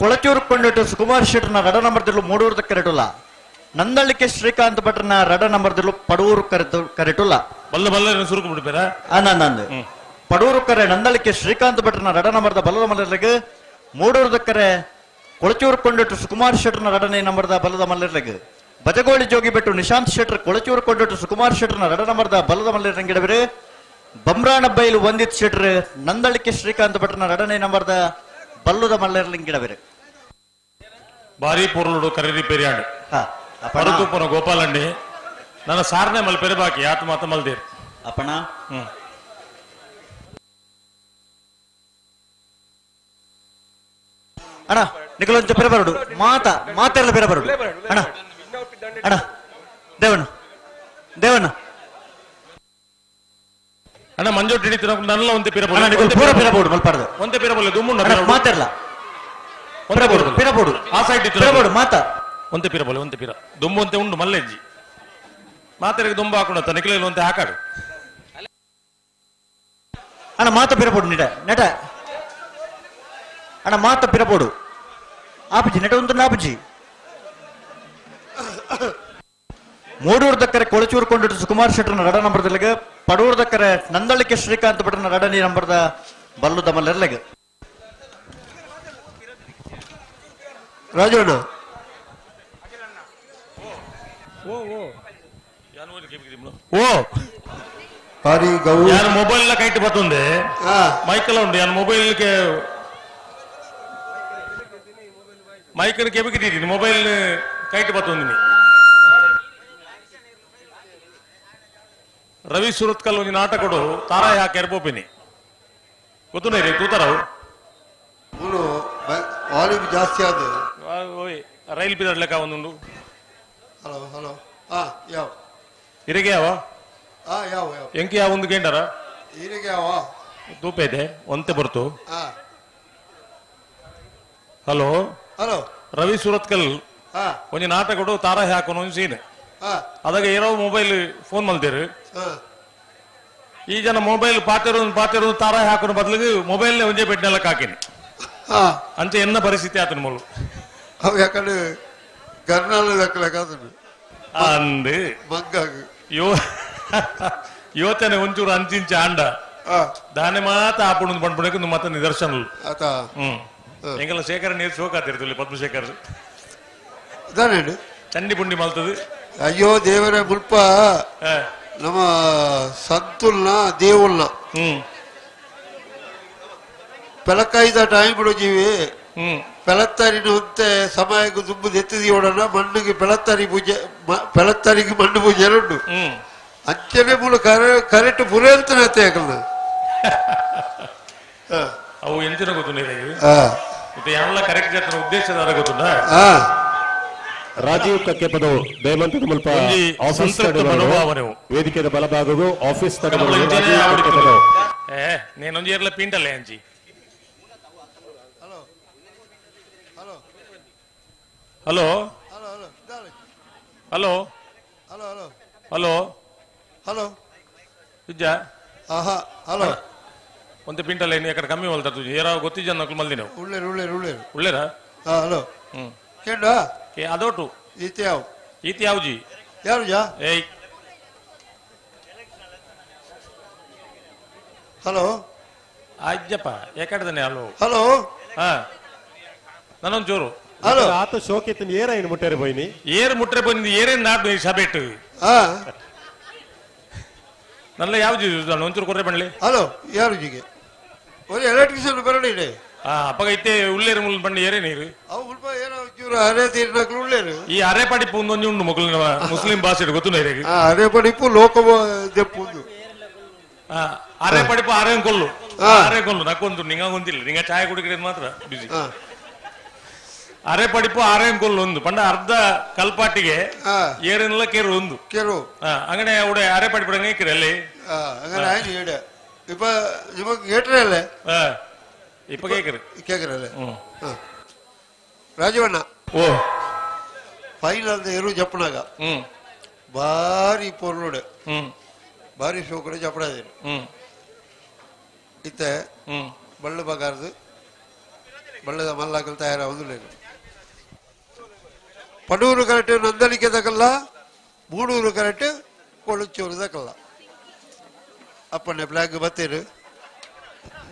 ಕೊಳಚೂರು ಕೊಂಡಿಟ್ಟು ಸುಕುಮಾರ್ ಶೆಟ್ಟರ್ನ ರಡ ನಂಬರ್ದಲ್ಲೂ ಮೂಡೂರದ ಕರೆಟುಲ್ಲ ನಂದಳಿಕೆ ಶ್ರೀಕಾಂತ್ ಭಟ್ರನ ರಡ ನಂಬರ್ದಲ್ಲೂ ಪಡೂರು ಕರೆಟುಲ್ಲ ಬಲ್ಲ ಬಲ್ಲ ಸುರುಕು ಬಿಡ್ಬೇರ ನಂದು ಪಡೂರು ಕರೆ ನಂದಳಿಕೆ ಶ್ರೀಕಾಂತ್ ಭಟ್ರನ ರಡ ನಂಬರ್ದ ಬಲ್ಲದ ಮಲ್ಲರ್ಲೆಗೆ ಮೂಡೂರದ ಕರೆ ಕೊಳಚೂರು ಕೊಂಡಿಟ್ಟು ಸುಕುಮಾರ್ ಶೆಟ್ಟರ್ನ ರಡನೇ ನಂಬರ್ದ ಬಲ್ಲದ ಮಲ್ಲರ್ಲೆಗೆ ಬಜಗೋಳಿ ಜೋಗಿ ಬಿಟ್ಟು ನಿಶಾಂತ್ ಶೆಟ್ಟರ್ ಕೊಳಚೂರು ಕೊಂಡಿಟ್ಟು ಸುಕುಮಾರ್ ಶೆಟ್ಟರ್ನ ರಡ ನಂಬರ್ದ ಬಲ್ಲದ ಮಲ್ಲರ್ಗಿಡಬೇರೆ ಬಮ್ರಾಣ ಬೈಲು ವಂದಿತ್ ಶೆಟ್ರ್ ನಂದಳಿಕೆ ಶ್ರೀಕಾಂತ್ ಭಟ್ರನ ರಡನೇ ನಂಬರ್ದ ಬಲ್ಲುದ ಮಲ್ಲರ್ಲಿಂಗಿಡಬೇರೆ ಭಾರಿ ಪೂರ್ಣುಡು ಕರೀರಿ ಪೇರಿಯಾಡು ಪರತುಪುರ ಗೋಪಾಲಂಡಿ ನನ್ನ ಸಾರನೆ ಮಲ್ಪೆರೆ ಬಾಕಿ ಯಾತ ಮಾತ ಮಲ್ದೇರ್ ಅಪ್ಪಣ ಅಣ್ಣ ನಿಖಲೊಂಚ ಬೇರೆ ಬರೋಡು ಮಾತೆಲ್ಲ ಬೇರೆ ಬರೋಡು ಅಣ್ಣ ಅಣ್ಣ ದೇವಣ್ಣ ದೇವಣ್ಣ ಅಣ್ಣ ಮಂಜೋಟ್ ಹಿಡಿತು ನಲ್ಲ ಒಂದೇ ಪೂರ ಪಿರಬೋಡು ಮಲ್ಪಾರ್ದು ಒಂದೇ ಪಿರಬೋಲೆ ದುಮ್ಮುಂಡ ಮಾತೆಲ್ಲ ಪಿರಬೋಡು ಆ ಸೈಡ್ ಪಿರಬೋಡು ಮಾತಾ ಒಂದೇ ಪಿರಬೋಲೆ ಒಂದೇ ಪಿರ ದುಂಬು ಅಂತೆ ಉಂಡು ಮಲ್ಲೆಜ್ಜಿ ಮಾತೆರಿಗೆ ದುಂಬು ಹಾಕೊಂಡ ನಿಖಲಲ್ಲಿ ಒಂದೇ ಹಾಕಾಡು ಅಣ್ಣ ಮಾತ ಪಿರಬೋಡು ನೆಟ ಅಣ್ಣ ಮಾತ ಪಿರಬೋಡು ಆಪಜಿ ನೆಟ ಒಂದು ಆಪಜಿ ಮೂಡೂರು ದಕ್ಕರೆ ಕೊಳಚೂರು ಕೊಂಡಿಟ್ಟು ಸುಕುಮಾರ್ ಶೆಟ್ಟರ್ನ ರಡ ನಂಬರ್ದಲ್ಲಿಗೆ ಪಡೂರು ದಕ್ಕರೆ ನಂದಳಿಕೆ ಶ್ರೀಕಾಂತ್ ಭಟ್ರನ ರಡನಿ ನಂಬರ್ದ ಬಲ್ಲುದ ಮಲ್ಲೆರ್ಲೆಗೆ ರಾಜಣ್ಣ ಓ ಪಾರಿ ಗೌ ಯಾರು ಮೊಬೈಲ್ ಕೈಟ್ ಬರ್ತುಂದೆ ಮೈಕೆಲ್ಲ ಉಂಡು ಯಾರು ಮೊಬೈಲ್ಗೆ ಮೈಕನ್ನು ಕೆಬಕಿದ್ದೀನಿ ಮೊಬೈಲ್ ಕೈಟ್ ಬರ್ತುಂದಿನಿ ರವಿ ಸುರತ್ಕಲ್ ಒಂದು ನಾಟಕಡು ತಾರಾಯ ಹಾಕಿ ಎರ್ಬೋಪಿನಿ ಗೊತ್ತುನೇ ರೀ ತೂತಾರವು ವಾಲ್ಯೂಮ್ ಜಾಸ್ತಿ ಆದ ರೈಲ್ ಪಿರಿಯಡ್ ಲೆಕ್ಕ ಒಂದುಂಡು ಹಲೋ ಹಲೋ ಯಾವ ಇರಿಗೆ ಯಾವ ಯಾವ ಎಂಕಿ ಯಾವ ಒಂದು ಗೇಂಡರ ಇರಿಗೆ ಯಾವ ತೂಪ ಇದೆ ಒಂತೆ ಬರ್ತು ಹಲೋ ಹಲೋ ರವಿ ಸುರತ್ಕಲ್ ಒಂದು ನಾಟಕಡು ತಾರಾಯ ಹಾಕೋನು ಒಂದು ಸೀನ್ ಅದಾಗ ಇರೋ ಮೊಬೈಲ್ ಫೋನ್ ಮಲ್ತೀರಿ ಈ ಜನ ಮೊಬೈಲ್ ಪಾತಿರೋದು ತಾರಾಯ ಹಾಕೋನ ಬದಲಿಗೆ ಮೊಬೈಲ್ ಒಂದೇ ಬೆಡ್ನೆಲ್ಲ ಹಾಕಿನಿ ಅಂಚೆ ಎನ್ನ ಪರಿಸ್ಥಿತಿ ಆತನ ಮೂಲ ಅವು ಯಾಕಂದ್ರೆ ಗರ್ನಾಲ ಅಂದು ಮಗ್ಗಾಗಿ ಯೋಚನೆ ಒಂಚೂರು ಅಂಚಿಂಚ ಆಂಡ ದಾನೆ ಮಾತ ಆಪುಣ ಪಂಡ್ಪಣಕ್ಕೆ ಮತ್ತೆ ನಿದರ್ಶನಲು ಎಂಗೆಲ್ಲ ಶೇಖರ ನೀರು ಶೋಕಾತಿರ್ತಲ್ಲ ಪದ್ಮಶೇಖರ್ ಚಂಡಿ ಪುಂಡಿ ಮಲ್ತದು ಅಯ್ಯೋ ದೇವರೇ ಮುಲ್ಪ ನಮ್ಮ ಸಂತುಲ್ನ దేవుళ్ళ ಪೆಲಕೈದ ಟೈಮ್ ಬಿಡೋಜೀವಿ ಪೆಲತ್ತರಿನ ಹೊತ್ತೆ ಸಮಯಕ್ಕೆ ದುಂಬು ಎತ್ತಿದಿ ಓಡೋಣ ಮಣ್ಣಿಗೆ ಪೆಲತ್ತರಿಗೆ ಮಣ್ಣು ಪೂಜೆ ಎರಡು ಅಂಚನೆ ಮೂಲ ಕರೆಕ್ಟ್ ಪುರೇಲ್ತಾನೆ ಯಾಕಲ್ಲ ಅವು ಎಂಚಿನ ಗೊತ್ತು ಎಲ್ಲ ಕರೆಕ್ಟ್ ಜಾತ್ರೆ ಉದ್ದೇಶದ ಗೊತ್ತುಂಡ ರಾಜೀವ್ ಕಕ್ಕೆಪದ ದಯಮಂತ ಮುಲ್ಪ ಆಫೀಸ್ ವೇದಿಕೆಯ ಬಲಭಾಗವು ಆಫೀಸ್ నేనొంజి ఏర్ల పింటలే అంచి hello hello hello hello hello hello hello విజ్జా ఆహా హలో ಒಂತೆ ಪಿಂಟಲೇ ನೀ ಎಕಡೆ ಕಮ್ಮಿ ಮಲ್ತಾ ತುಜಿ ಏರಾ ಗೊತ್ತಿಜ್ಜ ನಕಲು ಮಲ್ದಿ ನಾವು ಉಳ್ಳೇರಾ ಹಲೋ ಕೇಳ ಅದೋಟು ಈತಿ ಯಾವ್ಜಿ ಯಾರು ಜಾ ಏಯ್ ಹಲೋ ಅಜ್ಜಪ್ಪ ಏಕಡದನೆ ಹಲೋ ಹಲೋ ಹಾ ನಾನೊಂದು ಚೂರು ಹಲೋ ಆತ ಶೋಕಿತ್ ಏರೇನು ಮುಟ್ಟರೆ ಹೋಯ್ನಿ ಏರ್ ಮುಟ್ರೆ ಬಂದು ಏರೇನು ನಾಡು ಸಬೇಟ್ ನಲ್ಲ ಯಾವ್ದು ಒಂಚೂರು ಕೊರ್ರೆ ಬಣ್ಲಿ ಹಲೋ ಯಾರು ಜಿಗೆ ஒரு எலக்ட்ரிஷியன் பரடி ಇದೆ ಅಪ್ಪಗ ಐತೆ ಉಳ್ಳೇರು ಮುಲ್ ಬಂಡಿ ಏರೇ ನೀರು ಅವು ಮುಲ್ಪ ಏನೋ ಚೂರು ಅರೆ ತೀರ್ನಕ್ಲು ಉಳ್ಳೇರು ಈ ಅರೆ ಪಡಿಪು ಒಂದೊಂದು ಉಂಡು ಮಕ್ಕಳು ಮುಸ್ಲಿಂ ಭಾಷೆ ಗೊತ್ತು ನೀರಿಗೆ ಅರೆ ಪಡಿಪು ಲೋಕ ದೆಪ್ಪುಂದು ಅರೆ ಪಡಿಪು ಅರೆ ಕೊಲ್ಲು ಅರೆ ಕೊಲ್ಲು ನಕ್ಕೊಂದು ನಿಂಗ ಗೊಂತಿಲ್ಲ ನಿಂಗ ಚಾಯ್ ಕುಡಿಕಿರೋದು ಮಾತ್ರ ಬಿಸಿ ಅರೆ ಪಡಿಪು ಅರೆ ಕೊಲ್ಲು ಒಂದು ಪಂಡ ಅರ್ಧ ಕಲ್ಪಾಟಿಗೆ ಏರೇನೆಲ್ಲ ಕೇರು ಒಂದು ಕೇರು അങ്ങനെ അവിടെ അരെ പഠിപ്പിടങ്ങ കേക്കരല്ലേ അങ്ങനെ ആയി ഇപ്പൊ നമുക്ക് കേട്ടല്ലേ ഇപ്പൊ കേക്കരല്ലേ ರಾಜವಣ್ಣ ಓ ಫೈನಲ್ ಇರು ಜಪ್ಪನಾಗ ಭಾರಿ ಪೊರ್ಲೋಡೆ ಭಾರಿ ಶೋಕಡೆ ಜಪ್ಪಡಾದೇನು ಇತ್ತೆ ಬಳ್ಳ ಬಗಾರದು ಬಳ್ಳದ ಮಲ್ಲಾಕಲ್ ತಯಾರಾಗುದಿಲ್ಲ Padur correct Nandalike ತಗಲ್ಲ Moodur correct Kolachuru ತಗಲ್ಲ ಅಪ್ಪಣ್ಣೆ block ಬತ್ತೀರು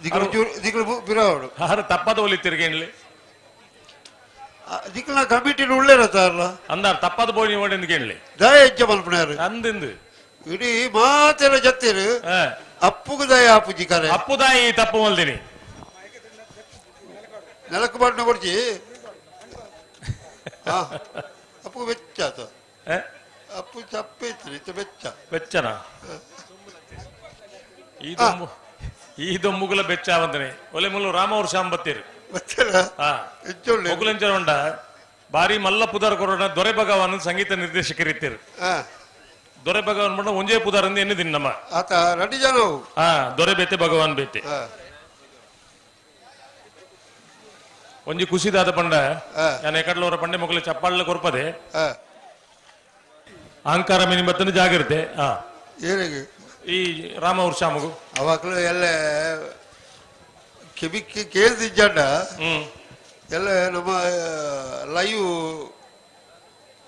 ದಿಕ್ಳು ಬಿರಾವಡು ತಪ್ಪದ ಒಲಿತಿರ್ಗೇನ್ಲಿ ದಿಕ್ಲ ಕಮಿಟಿ ಉಳ್ಳೇರತ್ತಾರಲ್ಲ ಅಂದಾರ ತಪ್ಪದ ಬೋಣಿ ಓಡಿ ಕೇಳಲಿ ದಯ ಹೆಚ್ಚ ಮಲ್ಪನಾರು ಅಂದಿಂದು ಇಡೀ ಮಾತೆಲ್ಲ ಜತ್ತೀರು ಅಪ್ಪುಗು ದಯ ಅಪ್ಪುಜಿ ಕರೆ ಅಪ್ಪುದಾಯಿ ತಪ್ಪು ಮಲ್ದಿನಿ ನೆಲಕ್ಕೆ ಬಣ್ಣ ಕೊಡ್ಚಿ ಅಪ್ಪು ಬೆಚ್ಚ ಅಪ್ಪು ಚಪ್ಪೈತಿ ಬೆಚ್ಚ ಬೆಚ್ಚನ ಈ ದೊಂಬುಗಳ ಬೆಚ್ಚ ಬಂದನೆ ಒಲೆ ಮುಲ್ಲು ರಾಮ ಅವ್ರ ಶಾಮ್ ಬತ್ತೀರು ಮೊಕುಲೆಂಚರ ಬಾರಿ ಮಲ್ಲ ಪುದಾರ್ ಕೊರೋಣ ದೊರೆ ಭಗವಾನ್ ಸಂಗೀತ ನಿರ್ದೇಶಕರಿದ್ದೀರು ದೊರೆ ಭಗವಾನ್ ಬಂಡ ಒಂಜೇ ಪುದಾರ್ ಅಂದ್ ಎನ್ನಿದ್ದೀನಿ ನಮ್ಮ ಆತ ರೆಡಿ ಜನ ದೊರೆ ಬೇತೆ ಭಗವಾನ್ ಬೇತೆ ಒಂಜಿ ಖುಷಿದಾದ ಪಂಡ ನಾನು ಎಕಡ್ಲವರ ಪಂಡೆ ಮೊಗಲೆ ಚಪ್ಪಾಳ ಕೊರ್ಪದೆ ಅಹಂಕಾರ ಮಿನಿ ಬತ್ತನ ಜಾಗಿರುತ್ತೆ ಏನಿಗೆ ಈ ರಾಮ ವರ್ಷ ಮಗು ಅವಾಗಲೂ ಎಲ್ಲ ಕಿಬಿಕ್ಕಿ ಕೇಳ್ದಿಜ್ಜಾಡ ಎಲ್ಲ ನಮ್ಮ ಲೈವ್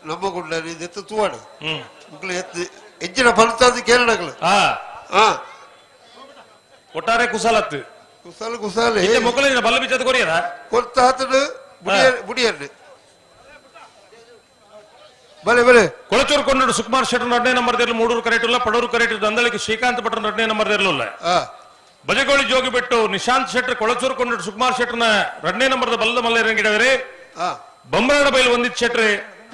ನಮ್ಮ ಗುಂಡ ಎತ್ತು ತೂವಾಡು ಮಕ್ಕಳು ಎತ್ತು ಹೆಚ್ಚಿನ ಫಲಿತಾಂಶ ಕೇರಳಗಳು ಒಟ್ಟಾರೆ ಕುಶಲತ್ತು ಕುಸಾಲೆ ಮೊಕ್ಕಲಿನ ಬಲ್ಲ ಬಿಚ್ಚದ ಕೊರಿಯದ ಕೊರ್ತ ಹಾತಡು ಬುಡಿಯರ್ನೆ ಬಲೆ ಬಲೆ ಕೊಳಚೂರು ಕೊಂಡರು ಸುಕುಮಾರ್ ಶೆಟ್ಟರ್ 2ನೇ ನಂಬರ್ ಮೂಡೂರು ಕರೆಕ್ಟ್ ಇಲ್ಲ ಪಡೂರು ಕರೆಕ್ಟ್ ದಂದಳಿಕೆ ಶ್ರೀಕಾಂತ್ ಭಟ್ರ 2ನೇ ನಂಬರ್ ಇಲ್ಲ ಬಜಗೋಳಿ ಜೋಗಿ ಬಿಟ್ಟು ನಿಶಾಂತ್ ಶೆಟ್ಟರ್ ಕೊಳಚೂರು ಕೊಂಡರು ಸುಕುಮಾರ್ ಶೆಟ್ಟರ್ನ 2ನೇ ನಂಬರ್ ಬಲ್ಲದ ಮಲ್ಲ ಇರಂಗಿಡವರೆ ಬೊಮ್ಮರಣ ಬೈಲು ಒಂದಿತ್ ಶೆಟ್ರೆ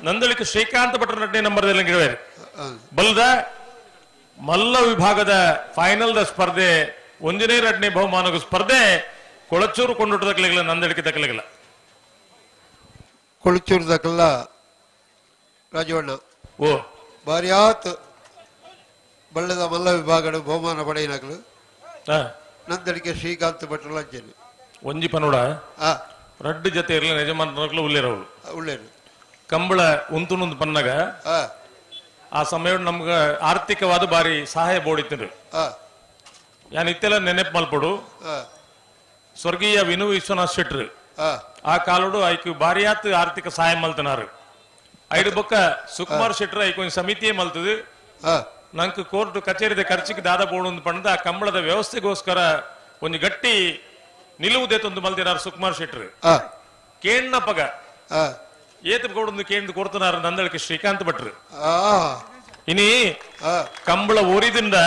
ನಂದಳಿಕೆ ಶ್ರೀಕಾಂತ್ ಭಟ್ರ 2ನೇ ನಂಬರ್ ಇರಂಗಿಡವರೆ ಬಲ್ಲದ ಮಲ್ಲ ವಿಭಾಗದ ಫೈನಲ್ ದ ಸ್ಪರ್ಧೆ 1ನೇ 2ನೇ ಬಹುಮಾನದ ಸ್ಪರ್ಧೆ ಕೊಳಚೂರು ಕೊಂಡರು ದಕ್ಕಲಿಲ್ಲ ನಂದಳಿಕೆ ದಕ್ಕಲಿಲ್ಲ ಕೊಳಚೂರು ದಕ್ಕಲ್ಲ ರಾಜವಣ್ಣ ಬಾರಿ ಆತ್ ಬಳ್ಳದ ಮಲ್ಲ ವಿಭಾಗದ ಬಹುಮಾನ ಪಡೆಯಿನಗಳು ನಂದಡಿಕೆ ಶ್ರೀಕಾಂತ್ ಭಟ್ರು ಲಂಚನೆ ಒಂಜಿ ಪನೋಡ ರಡ್ಡು ಜೊತೆ ಇರಲಿ ಯಜಮಾನರು ಉಳ್ಳೇರವಳು ಉಳ್ಳೇರು ಕಂಬಳ ಉಂತುನೊಂದು ಪನ್ನಗ ಆ ಸಮಯ ನಮ್ಗ ಆರ್ಥಿಕವಾದ ಬಾರಿ ಸಹಾಯ ಬೋಡಿದ್ರು ಯಾನ್ ಇತ್ತೆಲ್ಲ ನೆನೆಪ್ ಮಲ್ಪಡು ಸ್ವರ್ಗೀಯ ವಿನು ವಿಶ್ವನಾಥ್ ಶೆಟ್ರು ಆ ಕಾಲೋಡು ಐಕ್ ಬಾರಿಯಾತ್ ಆರ್ಥಿಕ ಸಹಾಯ ಮಲ್ತನಾರು ಐದು ಬೊಕ್ಕ ಸುಕುಮಾರ್ ಶೆಟ್ರು ಐಕ್ ಒಂದು ಸಮಿತಿಯೇ ಮಲ್ತದು ನಂಕ್ ಕೋರ್ಟ್ ಕಚೇರಿದ ಖರ್ಚಿಗೆ ದಾದ ಬೋಡು ಪಂಡ ಆ ಕಂಬಳದ ವ್ಯವಸ್ಥೆಗೋಸ್ಕರ ಒಂದು ಗಟ್ಟಿ ನಿಲುವುದೇ ತಂದು ಮಲ್ತಿನಾರು ಸುಕುಮಾರ್ ಶೆಟ್ರು ಕೇಣ್ಣ ಪಗ ಏತ ಗೋಡೊಂದು ಕೇಂದ್ರ ಕೊಡ್ತನಾರ ನಂದಳಿಕೆ ಶ್ರೀಕಾಂತ್ ಭಟ್ರು ಇನಿ ಕಂಬಳ ಒರಿದಿಂದ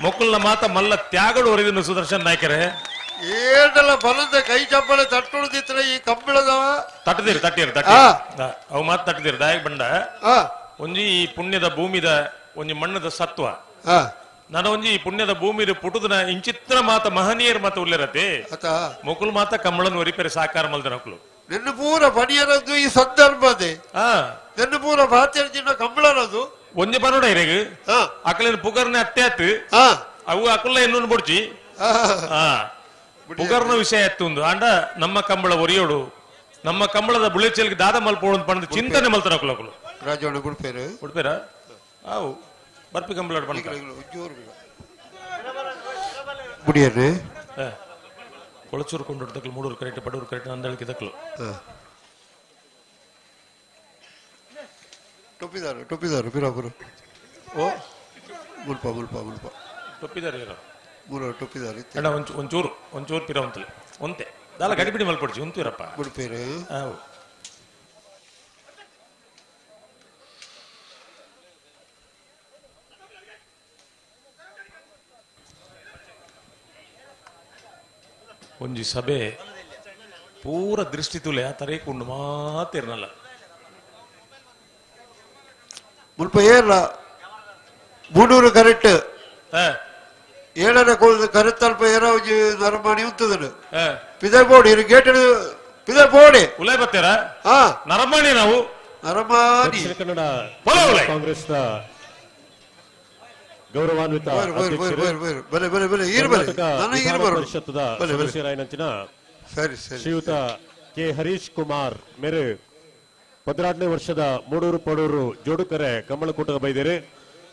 ಮೊಕ್ಕಲ್ನ ಮಾತ ಮಲ್ಲ ತ್ಯಾಗಡು ಒರಿದಿಂದ ಸುದರ್ಶನ್ ನಾಯ್ಕರೇ ಏನೆಲ್ಲ ಬಲದ ಕೈ ಚಪ್ಪಳ ತಟ್ಟುದಿತ್ರ ಈ ಕಂಬಳದವ ತಟ್ಟದಿರಿ ಅವು ಮಾತು ತಟ್ಟದಿರಿ ದಾಯಕ್ ಬಂಡ ಒಂಜಿ ಈ ಪುಣ್ಯದ ಭೂಮಿದ ಒಂಜಿ ಮಣ್ಣದ ಸತ್ವ ನಾನು ಒಂಜಿ ಈ ಪುಣ್ಯದ ಭೂಮಿ ಪುಟುದನ ಇಂಚಿತ್ರ ಮಾತ ಮಹನೀಯರ್ ಮಾತ ಉಳ್ಳೇರತೆ ಮೊಕುಲ್ ಮಾತ ಕಂಬಳನ್ ಒರಿಪೇರೆ ಸಾಕಾರ ಮಲ್ದ ನಕ್ಲು ನಿನ್ನ ಪೂರ ಪಣಿಯರದ್ದು ಈ ಸಂದರ್ಭದೆ ನಿನ್ನ ಪೂರ ಭಾತ್ಯರ್ಜಿನ ಕಂಬಳರದು ಒಂಜಿ ಪನೋಡ ಇರೆಗ್ ಅಕಲಿನ ಪುಗರ್ನೆ ಅತ್ಯಾತ್ ಅವು ಅಕಲ್ಲ ಇನ್ನೊಂದು ಬುಡ್ಚಿ ಪುಗರ್ನ ವಿಷಯ ಎತ್ತುಂದು ಅಂಡ ನಮ್ಮ ಕಂಬಳ ಒರಿಯೋಡು ನಮ್ಮ ಕಂಬಳದ ಬುಳಿಚೆಲ್ಗೆ ದಾದ ಮಲ್ಪೋಡು ಪಂಡ ಚಿಂತನೆ ಮಲ್ತಾರ ಅಕಲು ರಾಜವಣ್ಣ ಗುಡ್ಪೇರ ಅವು ಬರ್ಪಿ ಕಂಬಳ ಬುಡಿಯರ್ನೆ ಕೊಳಚೂರು ಕೊಂಡೊಡ್ದಕ್ಲು ಮೂಡೂರು ಕರೆಕ್ಟ್ ಪಡೂರು ಕರೆಕ್ಟ್ ನಂದಳಿಕೆ ದಕ್ಲು ಟೊಪ್ಪಿದಾರು ಬಿರಾಪುರ ಓ ಮುಲ್ಪ ಮುಲ್ಪ ಮುಲ್ಪ ಟೊಪ್ಪಿದಾರು ಯಾರು ಮೂರು ಟೊಪ್ಪಿದಾರು ಅಣ್ಣ ಒಂಚೂರು ಪಿರ ಒಂತಲೆ ಒಂತೆ ದಾಲ ಗಡಿಬಿಡಿ ಮಲ್ಪಡ್ಸಿ ಒಂತೀರಪ್ಪ ಗುಡ್ಪೇರು ಒಂಜಿ ಸಭೆ ಪೂರ ದೃಷ್ಟಿ ತುಲೆ ಆ ತರ ಕೊಂಡು ಮಾತಿರ್ನಲ್ಲ ಮುಲ್ಪ ಏರ್ಲ ಮೂಡೂರು ಕರೆಕ್ಟ್ ಏಳರ ಕರೆಕ್ಟ್ ಅಲ್ಪ ಏರ ಒಂಜಿ ನರಮಾಣಿ ಉಂತದನು ಪಿದರ್ ಬೋಡಿ ಇರು ಗೇಟ್ ಪಿದರ್ ಬೋಡಿ ಉಲೈ ಬತ್ತೀರ ನರಮಾಣಿ ನಾವು ನರಮಾಣಿ ಕನ್ನಡ ಕಾಂಗ್ರೆಸ್ ಗೌರವಾನ್ವಿತ ಪರಿಷತ್ತದ ಸದಸ್ಯರಾಯಿನಂಚಿನ ಶ್ರೀಯುತ ಕೆ ಹರೀಶ್ ಕುಮಾರ್ ಮೇರೆ 18ನೇ ವರ್ಷದ ಮೂಡೂರು ಪಡೂರು ಜೋಡುಕರೆ ಕಂಬಳಕೂಟದ ಬೈದೇರೆ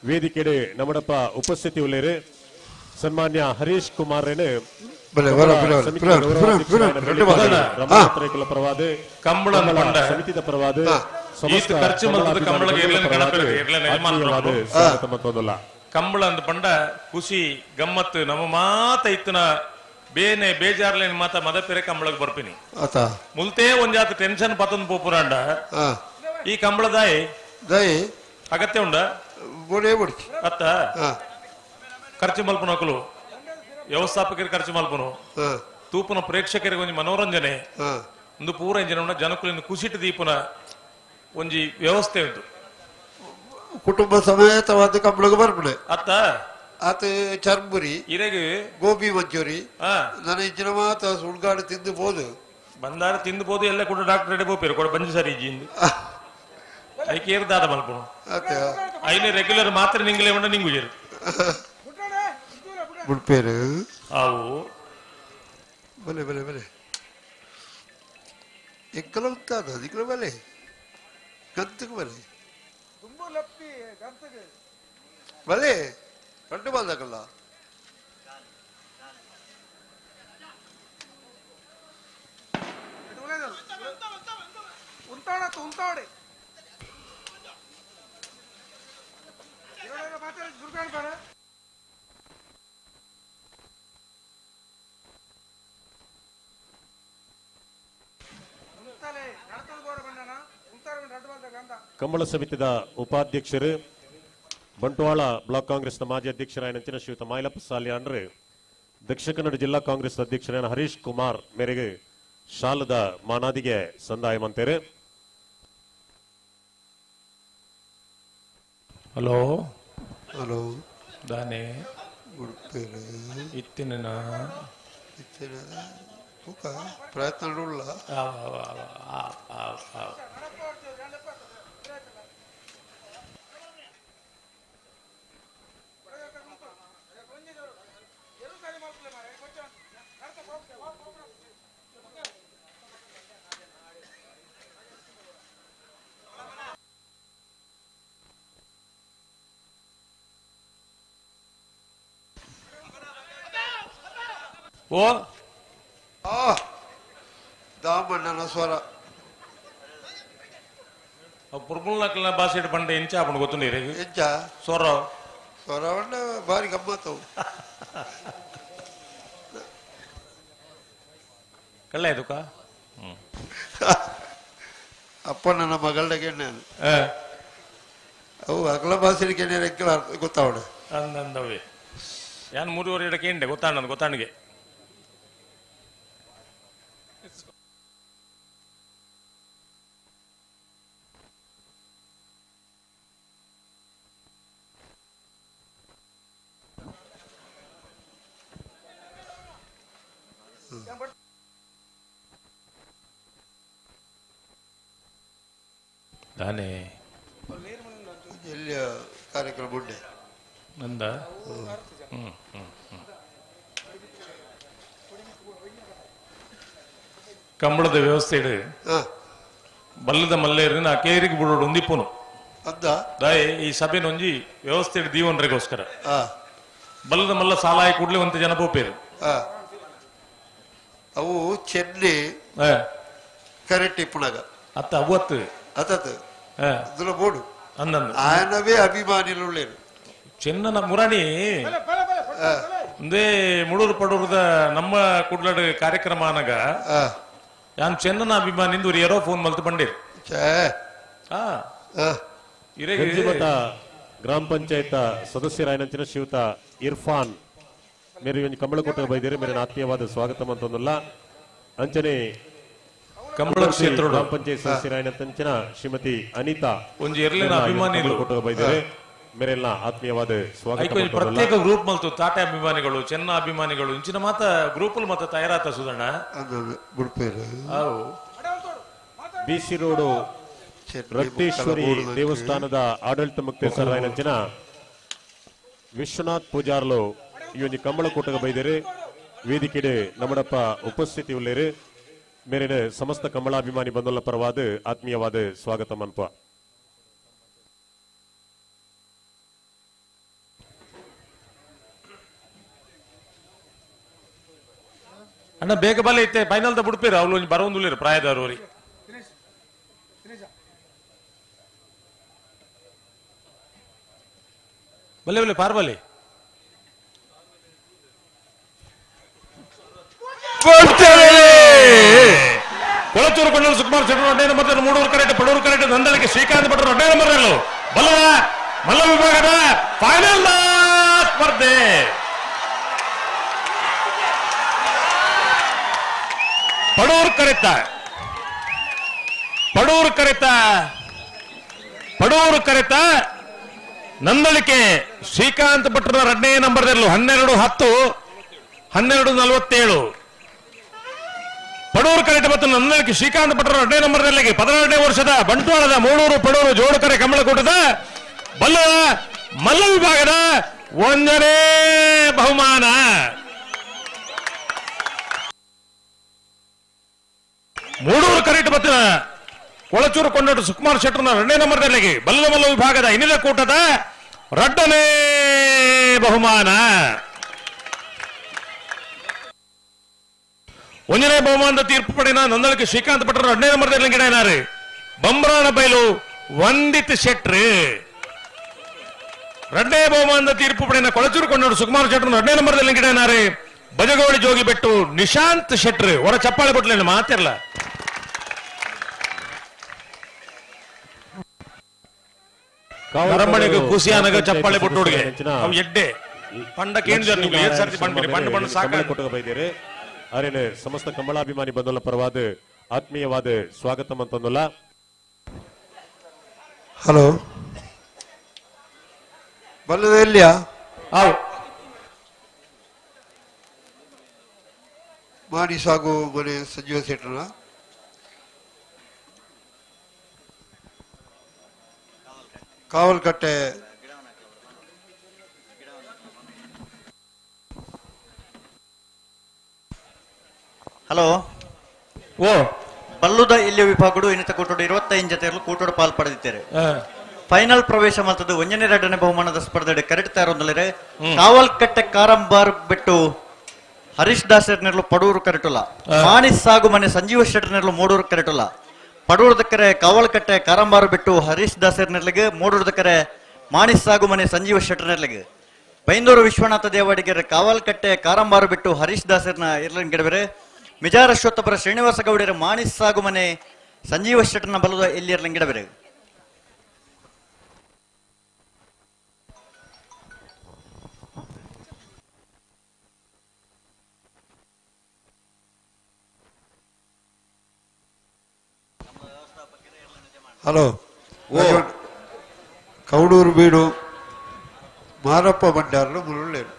ವೇದಿಕೆಡೆ ನಮ್ಮಡಪ್ಪ ಉಪಸ್ಥಿತಿ ಉಳ್ಳೇರೆ ಸನ್ಮಾನ್ಯ ಹರೀಶ್ ಕುಮಾರ್ ಪರವಾದ ಸಮಿತಿದ ಪರವಾದ ಕಂಬಳ ಅಂದ್ ಪಂಡ ಖುಷಿ ಗಮ್ಮತ್ ನಮ್ಮ ಮಾತ ಇತ್ತನ ಬೇನೆ ಬೇಜಾರ್ಲೇನ್ ಮಾತ ಮದಪೆರೆ ಕಂಬಳಗ್ ಬರ್ಪಿನಿ ಮುಲ್ತೇ ಒಂಜಾತ ಟೆನ್ಷನ್ ಪತಂದ್ ಪೋಪುರಾಂಡ ಈ ಕಂಬಳದಾಯಿ ಅಗತ್ಯ ಉಂಡ ಅತ್ತ ಖರ್ಚು ಮಲ್ಪನಕಲು ವ್ಯವಸ್ಥಾಪಕರಿಗೆ ಖರ್ಚು ಮಲ್ಪನು ತೂಪನ ಪ್ರೇಕ್ಷಕರಿಗೆ ಒಂಜಿ ಮನೋರಂಜನೆ ಒಂದು ಪೂರ ಜನ ಜನಕುಲಿನ ಕುಸಿಟ ದೀಪನ ಒಂಜಿ ವ್ಯವಸ್ಥೆ ಉಂಟು ಕುಟುಂಬ ಸಮೇತವಾದ ಕಂಬಳಗ ಬರ್ಪಡೆ ಅತ್ತ ಆತ ಚರ್ಮುರಿ ಇರೆಗೆ ಗೋಬಿ ಮಂಚೂರಿ ನನ್ನ ಇಂಚಿನ ಮಾತ ಸುಳ್ಗಾಡು ತಿಂದು ಬೋದು ಬಂದಾರ ತಿಂದುಬೋದು ಎಲ್ಲ ಕೂಡ ಡಾಕ್ಟರ್ ರೆಡಿ ಬೋಪೇರು ಕೂಡ ಬಂಜು ಸರಿ ಇಜ್ಜಿಂದು ಐಕೆ ಇರ್ದಾದ ಮಲ್ಪನು ಐನೇ ರೆಗ್ಯುಲರ್ ಮಾತ್ರ ನಿಂಗಲೇ ಉಂಡ ನಿಂಗುಜರು ಬುಡ್ಪೇರು ಅವು ಬಲೆ ಬಲೆ ಬಲೆ ಎಕ್ಕಲ ಉಂಟಾದ ದಿಕ್ಕಲ ಬಲೆ ಗಂತಕ್ಕೆ ಬಲೆ ಬಲೆ ಕಂಡು ಬಂದಾಗಲ್ಲ ಉಂಟಾಡೆ ಕಂಬಳ ಸಮಿತಿದ ಉಪಾಧ್ಯಕ್ಷರು ಬಂಟ್ವಾಳ ಬ್ಲಾಕ್ ಕಾಂಗ್ರೆಸ್ನ ಮಾಜಿ ಅಧ್ಯಕ್ಷರಾಯನಂಚಿನ ಶ್ರೀಯುತ ಮಾಯಲಪ್ಪ ಸಾಲಿಯಾನ್ರು ದಕ್ಷಿಣ ಕನ್ನಡ ಜಿಲ್ಲಾ ಕಾಂಗ್ರೆಸ್ ಅಧ್ಯಕ್ಷರಾದ ಹರೀಶ್ ಕುಮಾರ್ ಮೇರೆಗೆ ಶಾಲದ ಮಾನಾದಿಗೆ ಸಂದಾಯಮಂತೇರು. ಹಲೋ ಹಲೋ ದಾನೆ ಬುಡ್ಪೇರು ಇತ್ತಿನ ಪ್ರಯತ್ನ ಉಳ್ಳ ಓ ದಾಮಣ್ಣನ ಸ್ವರ ಪುರ್ಗುಲ್ನಕಲ್ನ ಭಾಷೆ ಪಂಡ ಎಂಚ ಆಪಣ ಗೊತ್ತು ನೀರು ಎಂಚ ಸ್ವರ ಸ್ವರವಣ್ಣ ಭಾರಿ ಗಮ್ಮತ್ತವು ಕಳ್ಳ ಇದಕ್ಕ ಅಪ್ಪ ನನ್ನ ಮಗಳಿಗೆ ಅವು ಅಗಲ ಭಾಷೆಗೆ ರೆಕ್ಕಲ ಗೊತ್ತಾವಣ ಅಂದಂದವೇ ಯಾನ್ 3:30 ಇಡಕ್ಕೆ ಇಂಡೆ ಗೊತ್ತಾಣಿಗೆ ತಾನೇ ಎಲ್ಲಿ ಕಾರ್ಯಕ್ರಮ ಉಂಡೆ ನಂದ ಕಂಬಳದ ವ್ಯವಸ್ಥೆ ಇಡು ಬಲ್ಲದ ಮಲ್ಲೇರಿನ ಕೇರಿಗೆ ಬಿಡೋಡು ಒಂದಿಪ್ಪುನು ದಾಯ್ ಈ ಸಭೆನ ಒಂಜಿ ವ್ಯವಸ್ಥೆ ಇಡು ದೀವನ್ರಿಗೋಸ್ಕರ ಬಲ್ಲದ ಮಲ್ಲ ಸಾಲ ಆಗಿ ಕೂಡ್ಲೆ ಒಂತ ಜನ ಬೋಪೇರು ಅವು ಚೆನ್ನೆ ಕರೆಕ್ಟ್ ಇಪ್ಪುನಾಗ ಅತ್ತ ಅವತ್ತು ಅತತ್ అందులో పోడు ఆయనవే అభిమానులు లేరు ಚೆನ್ನನ ಮುರಾಣಿ ಒಂದೇ ಮುಳೂರು ಪಡೂರದ ನಮ್ಮ ಕುಡ್ಲಾಡ ಕಾರ್ಯಕ್ರಮ ಅನಾಗ ಯಾನ್ ಚೆನ್ನನ ಅಭಿಮಾನಿಂದ ஒரு ಯಾರೋ ಫೋನ್ ಮಲ್ತು ಬಂದಿರು ಗ್ರಾಮ ಪಂಚಾಯತ್ ಸದಸ್ಯರಾಯನಂಚಿನ ಶ್ರೀಯುತ ಇರ್ಫಾನ್ ಮೇರೆ ಕಂಬಳಕೋಟ ಬೈದೇರಿ ಮೇರೆ ಆತ್ಮೀಯವಾದ ಸ್ವಾಗತ ಅಂತಂದಲ್ಲ ಅಂಚನೆ ಕಂಬಳ ಕ್ಷೇತ್ರ ಗ್ರಾಮ ಪಂಚಾಯತ್ ಸದಸ್ಯರಾಯನಂಚಿನ ಶ್ರೀಮತಿ ಅನಿತಾ ಒಂಜಿ ಎರ್ಲಿನ ಅಭಿಮಾನಿಗಳು ಬೈದೇರಿ ಮೇರೆಲ್ಲ ಆತ್ಮೀಯವಾದ ಸ್ವಾಗತ ಪ್ರತ್ಯೇಕ ಗ್ರೂಪ್ ಮಲ್ತು ತಾಟೆ ಅಭಿಮಾನಿಗಳು ಚೆನ್ನ ಅಭಿಮಾನಿಗಳು ಇಂಚಿನ ಮಾತ ಗ್ರೂಪ್ ಮತ್ತ ತಯಾರಾತ ಸುಧಣ್ಣ ಬಿಸಿ ರೋಡು ರಕ್ತೇಶ್ವರಿ ದೇವಸ್ಥಾನದ ಆಡಳಿತ ಮುಖ್ಯಸ್ಥರಾಯನಂಚಿನ ವಿಶ್ವನಾಥ್ ಪೂಜಾರ್ಲು ಈ ಒಂದು ಕಂಬಳಕೋಟಗ ಬೈದೇರಿ ವೇದಿಕೆಡೆ ನಮ್ಮಡಪ್ಪ ಉಪಸ್ಥಿತಿ ಉಳ್ಳೇರು ಮೇರಿನ ಸಮಸ್ತ ಕಂಬಳಾಭಿಮಾನಿ ಬಂದೊಲ್ಲ ಪರವಾದ ಆತ್ಮೀಯವಾದ ಸ್ವಾಗತ ಮನ್ಪ ಅಣ್ಣ ಬೇಗ ಬಲ ಐತೆ ಫೈನಲ್ ದ ಬಿಡ್ಪೇರು ಅವ್ಲು ಬರೋಂದುಲ್ಲೇರು ಪ್ರಾಯದವ್ರವ್ರಿ ಬಲ್ಲೆ ಬಲ್ಲೆ ಪಾರ್ಬಲ್ಲಿ ಕೊಳಚೂರು ಕೊಂಡೂರು ಸುಕುಮಾರ್ ಶೆಟ್ಟರು ಅಡ್ಡೇ ನಂಬರ್ ಮೂಡೂರು ಕರೆಕ್ಟ್ ಪಡೂರು ಕರೆಕ್ಟ್ ನಂದಳಿಕೆ ಶ್ರೀಕಾಂತ್ ಭಟ್ರು ಅಡ್ಡೇ ನಂಬರ್ ಬಲ್ಲವ ಮಲ್ಲ ವಿಭಾಗದ ಫೈನಲ್ ಸ್ಪರ್ಧೆ ಪಡೂರು ಕರೆತ ನಂದಳಿಕೆ ಶ್ರೀಕಾಂತ್ ಭಟ್ರ 2ನೇ ನಂಬರ್ದಲ್ಲೂ 12-10 12-47 ಪಡೂರು ಕರೆಕ್ಟ್ ಮತ್ತು ನನ್ನಕ್ಕೆ ಶ್ರೀಕಾಂತ್ ಭಟ್ರು 2ನೇ ನಂಬರ್ನಲ್ಲಿ 16ನೇ ವರ್ಷದ ಬಂಟ್ವಾಳದ ಮೂಳೂರು ಪಡೂರು ಜೋಡುಕರೆ ಕಮಲಕೂಟದ ಬಲ್ಲದ ಮಲ್ಲ ವಿಭಾಗದ 1ನೇ ಬಹುಮಾನ. ಮೂಡೂರು ಕರೆಕ್ಟ್ ಮತ್ತು ಕೊಳಚೂರು ಕೊಂಡೋಟು ಸುಕುಮಾರ್ ಶೆಟ್ಟರ್ನ 2ನೇ ನಂಬರ್ನಲ್ಲಿ ಬಲ್ಲದ ಮಲ್ಲ ವಿಭಾಗದ ಇನ್ನಿದ ಕೂಟದ 2ನೇ ಬಹುಮಾನ. 1ನೇ ಬಹುಮಾನದ ತೀರ್ಪು ಪಡೆದ ನಂದಳಕ್ಕೆ ಶ್ರೀಕಾಂತ್ ಭಟ್ರು 2ನೇ ನಂಬರ್ನಲ್ಲಿ ಗಿಡನಾರು ಬಂಬ್ರಾಣ ಬೈಲು ವಂದಿತ್ ಶೆಟ್ರು. 2ನೇ ಬಹುಮಾನದ ತೀರ್ಪು ಪಡೆದ ಕೊಳಚೂರು ಕೊಂಡೋಡು ಸುಕುಮಾರ್ ಶೆಟ್ಟರ್ 2ನೇ ನಂಬರ್ನಲ್ಲಿ ಗಿಡನಾರು ಬಜಗೋಳಿ ಜೋಗಿ ಬೆಟ್ಟು ನಿಶಾಂತ್ ಶೆಟ್ರು. ಹೊರ ಚಪ್ಪಾಳೆ ಕೊಟ್ಲೇನು ಮಾತಿರಲ್ಲ. ನರಮಣಿಗೆ ಖುಷಿಯಾನಗ ಚಪ್ಪಾಳೆ ಬಿಟ್ಟೋಡಿಗೆ ಅವು ಎಡ್ಡೆ ಪಂಡ ಕೇಂದ್ರ ನೀವು ಏನ್ ಸರ್ತಿ ಬಂದ್ಬಿಡಿ ಬಣ್ಣ ಬಣ್ಣ ಸಾಕಾಗ ಕೊಟ್ಟು ಬೈದೇರೆ ಅರೇನೆ ಸಮಸ್ತ ಕಂಬಳಾಭಿಮಾನಿ ಬಂದಲ್ಲ ಪರವಾದ ಆತ್ಮೀಯವಾದ ಸ್ವಾಗತ ಅಂತಂದಲ್ಲ. ಹಲೋ ಬಲ್ಲದ ಎಲ್ಲಿಯಾ ಮಾಡಿ ಸಾಗು ಮನೆ ಸಂಜೀವ ಸೇಟ್ರನ ಕಾವಲ್ಕಟ್ಟೆ ಹಲೋ ಓ ಬಲ್ಲುದ ಇಲ್ಲಿಯ ವಿಭಾಗಡು ಇನ್ನಿತ ಕೂಟೋಡು 25 ಜೊತೆಯಲ್ಲೂ ಕೂಟೋಡು ಪಾಲ್ ಪಡೆದಿದ್ದಾರೆ. ಫೈನಲ್ ಪ್ರವೇಶ ಮಾಡ್ತದ್ದು 1ನೇ 2ನೇ ಬಹುಮಾನದ ಸ್ಪರ್ಧೆ ಕರೆಕ್ಟ್ ತಯಾರೊಂದಲಿರೆ ಕಾವಲ್ಕಟ್ಟೆ ಕಾರಂಬಾರ್ ಬಿಟ್ಟು ಹರೀಶ್ ದಾಸರ್ನೆರ್ಲು ಪಡೂರು ಕರೆಟುಲ ಮಾಣಿಸ್ ಸಾಗು ಮನೆ ಸಂಜೀವ ಶೆಟ್ಟರ್ನೆರ್ಲು ಮೂಡೂರು ಕರೆಟುಲ ಪಡೂರು ದಕ್ಕರೆ ಕಾವಲ್ಕಟ್ಟೆ ಕಾರಂಬಾರು ಬಿಟ್ಟು ಹರೀಶ್ ದಾಸರ್ನೆರ್ಲಿಗೆ ಮೂಡೂರು ದಕ್ಕರೆ ಮಾಣಿಸ್ ಸಾಗು ಮನೆ ಸಂಜೀವ ಶೆಟ್ಟರ್ನೆರ್ಲಿಗೆ ಬೈಂದೂರು ವಿಶ್ವನಾಥ ದೇವಾಡಿಗೆರೆ ಕಾವಲ್ಕಟ್ಟೆ ಕಾರಂಬಾರು ಬಿಟ್ಟು ಹರೀಶ್ ದಾಸರ್ನ ಇರ್ಲಿನ ಗಿಡಬೇರೆ ಮಿಜಾರ ಅಶ್ವತ್ಥಪುರ ಶ್ರೀನಿವಾಸ ಗೌಡಿಯರ ಮಾಣಿಸ್ ಸಾಗು ಮನೆ ಸಂಜೀವ ಶೆಟ್ಟರ್ನ ಬಲದ ಇಲ್ಲಿ ಇರ್ಲಿನ ಗಿಡಬೇರೆ. ಹಲೋ ಕೌಡೂರು ಬೀಡು ಮಾರಪ್ಪ ಭಂಡಾರಲು ಮುರುಳೇರು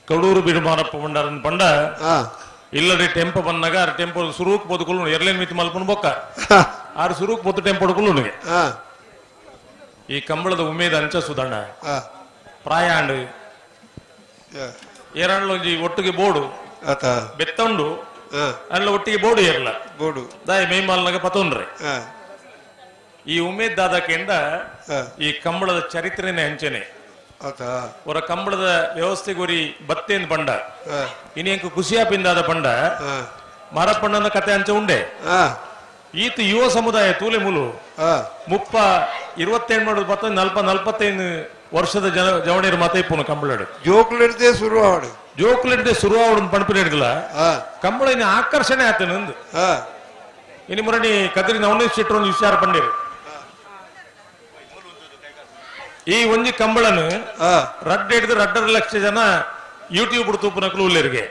ಕೌಡೂರು ಬೀಡು ಮಾರಪ್ಪ ಭಂಡಾರನ್ ಪಂಡ ಇಲ್ಲದೆ ಟೆಂಪೋ ಬಂದಾಗ ಟೆಂಪೋ ಸುರೂಕ್ ಬದುಕಲು ಎರ್ಲೇನ್ ಮಿತಿ ಮಲ್ಪನ್ ಬೊಕ್ಕ ಆರು ಸುರೂಕ್ ಬೊತ್ತು ಟೆಂಪೋ ಹುಡುಕಲು ಈ ಕಂಬಳದ ಉಮೇದ ಅಂಚ ಸುಧಣ್ಣ ಪ್ರಾಯಾಂಡ್ ಏರಣ್ಣ ಒಟ್ಟಿಗೆ ಬೋಡು ಬೆತ್ತಂಡು ಅಲ್ಲ ಒಟ್ಟಿಗೆ ಬೋಡು ಏರ್ಲ ಬೋಡು ದಾಯ ಮೇಮಾಲ್ನಾಗ ಪತೊಂಡ್ರೆ ಈ ಉಮೇದ್ ದಾದಕೆಂಡ ಈ ಕಂಬಳದ ಚರಿತ್ರೆನೇ ಹಂಚನೆ ಅವರ ಕಂಬಳದ ವ್ಯವಸ್ಥೆ ಗುರಿ ಬತ್ತೇನ್ ಪಂಡ ಇನಿಯಂಕು ಖುಷಿಯಾಪಿಂದಾದ ಪಂಡ ಮಾರಪ್ಪಣ್ಣನ ಕತೆ ಹಂಚ ಉಂಡೆ ಈತ ಯುವ ಸಮುದಾಯ ತೂಲೆ ಮುಲು 27 ಮಾಡುದು 45 ವರ್ಷದ ಜವಣಿಯರು ಮತ ಇಪ್ಪುನು ಕಂಬಳಡು ಜೋಕ್ಲೆಡ್ದೆ ಶುರುವಾಡು ಜೋಕ್ಲೆಡ್ದೆ ಶುರುವಾಡು ಪಣಪಿನ ಹಿಡಿದಿಲ್ಲ ಕಂಬಳ ಇನ್ನು ಆಕರ್ಷಣೆ ಆತ ನಂದು ಇನ್ನು ಮುರಣಿ ಕದ್ರಿ ನವನೇ ಶೆಟ್ರು ಒಂದು ವಿಚಾರ ಪಂಡಿರು ಈ ಒಂಜಿ ಕಂಬಳನು ರಡ್ಡ ಹಿಡಿದು 2.5 ಲಕ್ಷ ಜನ ಯೂಟ್ಯೂಬ್ ತೂಪುನಕಲು ಉಳ್ಳೇರಿಗೆ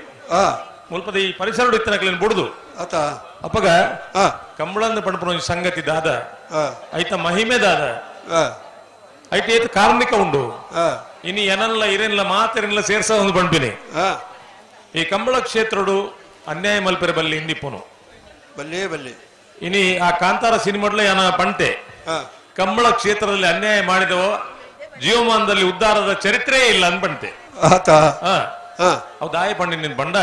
ಮುಲ್ಪದ ಈ ಪರಿಸರ ಇತ್ತನಕಲೇನು ಬುಡುದು ಅಪ್ಪಗ ಕಂಬಳಂದ ಪಣಪನ ಸಂಗತಿ ದಾದ ಐತ ಮಹಿಮೆ ದಾದ ಐತ ಏತ ಕಾರ್ಮಿಕ ಉಂಡು ಇನಿ ಏನಲ್ಲ ಇರೇನಿಲ್ಲ ಮಾತೇನಿಲ್ಲ ಸೇರ್ಸ ಒಂದು ಪಂಪಿನಿ ಈ ಕಂಬಳ ಕ್ಷೇತ್ರಡು ಅನ್ಯಾಯ ಮಲ್ಪೆರೆ ಬಲ್ಲಿ ಹಿಂದಿಪ್ಪುನು ಬಲ್ಲೇ ಬಲ್ಲಿ ಇನಿ ಆ ಕಾಂತಾರ ಸಿನಿಮಾಡ್ಲೆ ಏನ ಪಂಟೆ ಕಂಬಳ ಕ್ಷೇತ್ರದಲ್ಲಿ ಅನ್ಯಾಯ ಮಾಡಿದವೋ ಜೀವಮಾನದಲ್ಲಿ ಉದ್ಧಾರದ ಚರಿತ್ರೆ ಇಲ್ಲ ಅನ್ಪಂತೆ ಅವ್ ದಾಯ ಪಂಡಿ ನಿನ್ ಬಂಡ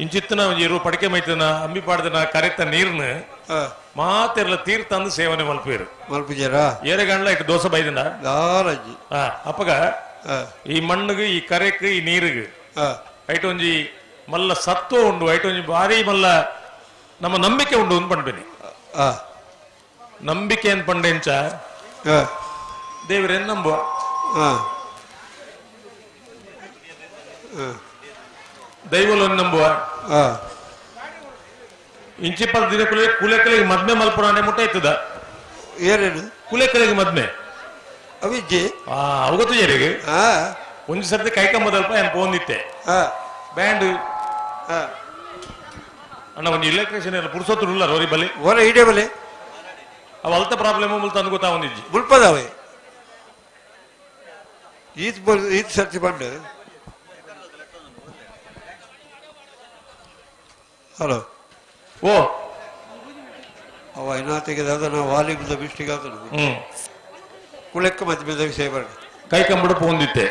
ಇಂಚಿತ್ತನ ಇರು ಪಡಿಕೆ ಮೈತನ ಅಂಬಿ ಪಾಡ್ದನ ಕರೆತ ನೀರ್ನ ಮಾತೆರ್ಲ ತೀರ್ಥ ಅಂದು ಸೇವನೆ ಮಲ್ಪೇರು ಮಲ್ಪಿಜರ ಏರೆಗಂಡ್ಲ ಇಟ್ಟು ದೋಸೆ ಬೈದನ ಅಪ್ಪಗ ಈ ಮಣ್ಣಿಗೆ ಈ ಕರೆಕ್ ಈ ನೀರಿಗೆ ಐಟೊಂಜಿ ಮಲ್ಲ ಸತ್ವ ಉಂಡು ಐಟೊಂಜಿ ಭಾರಿ ಮಲ್ಲ ನಮ್ಮ ನಂಬಿಕೆ ಉಂಡು ಅಂದ್ ಪಂಡ್ಬೇನಿ ನಂಬಿಕೆ ಅಂತ ಪಂಡೆಂಚ ದೇವರೇನ್ ನಂಬುವ ದೈವಲೊಂದು ನಂಬುವ ಇಂಚಿಪ್ಪದ ದಿನ ಕುಲೆಕಲಿಗೆ ಮದ್ಮೆ ಮಲ್ಪುರಾನೆ ಮುಟ್ಟ ಇತ್ತದ ಏನೇನು ಕುಲೆಕಲಿಗೆ ಮದ್ಮೆ ಅವಿಜ್ಜೆ ಅವಗತ್ತು ಜರಿಗೆ ಒಂದು ಸರ್ತಿ ಕೈಕಂಬದಲ್ಪ ಏನ್ ಪೋಂದಿತ್ತೆ ಬ್ಯಾಂಡ್ ಅಣ್ಣ ಒಂದು ಇಲೆಕ್ಟ್ರಿಷಿಯನ್ ಎಲ್ಲ ಪುರ್ಸೊತ್ತು ಇಲ್ಲ ರೋರಿ ಬಲಿ ಓರ ಇಡೇ ಬಲೆ ಅವ ಅಲ್ತ ಪ್ರಾಬ್ಲಮ್ ಮುಲ್ತ ಅಂದ್ ಗೊತ್ತಾ ಒಂದಿಜ್ಜಿ ಮುಲ್ಪದವೆ ಈತ್ ಸರ್ತಿ ಬಂದು ಹಲೋ ಓ ಅವ ಇನ್ನ ತೆಗೆದಾದ ನಾವು ವಾಲಿಬದ ಬಿಸ್ಟಿಗೆ ಆತನು ಕುಳೆಕ್ಕ ಮಧ್ಯದ ವಿಷಯ ಬರ್ಗ ಕೈ ಕಂಬಿಡು ಪೋಂದಿತ್ತೆ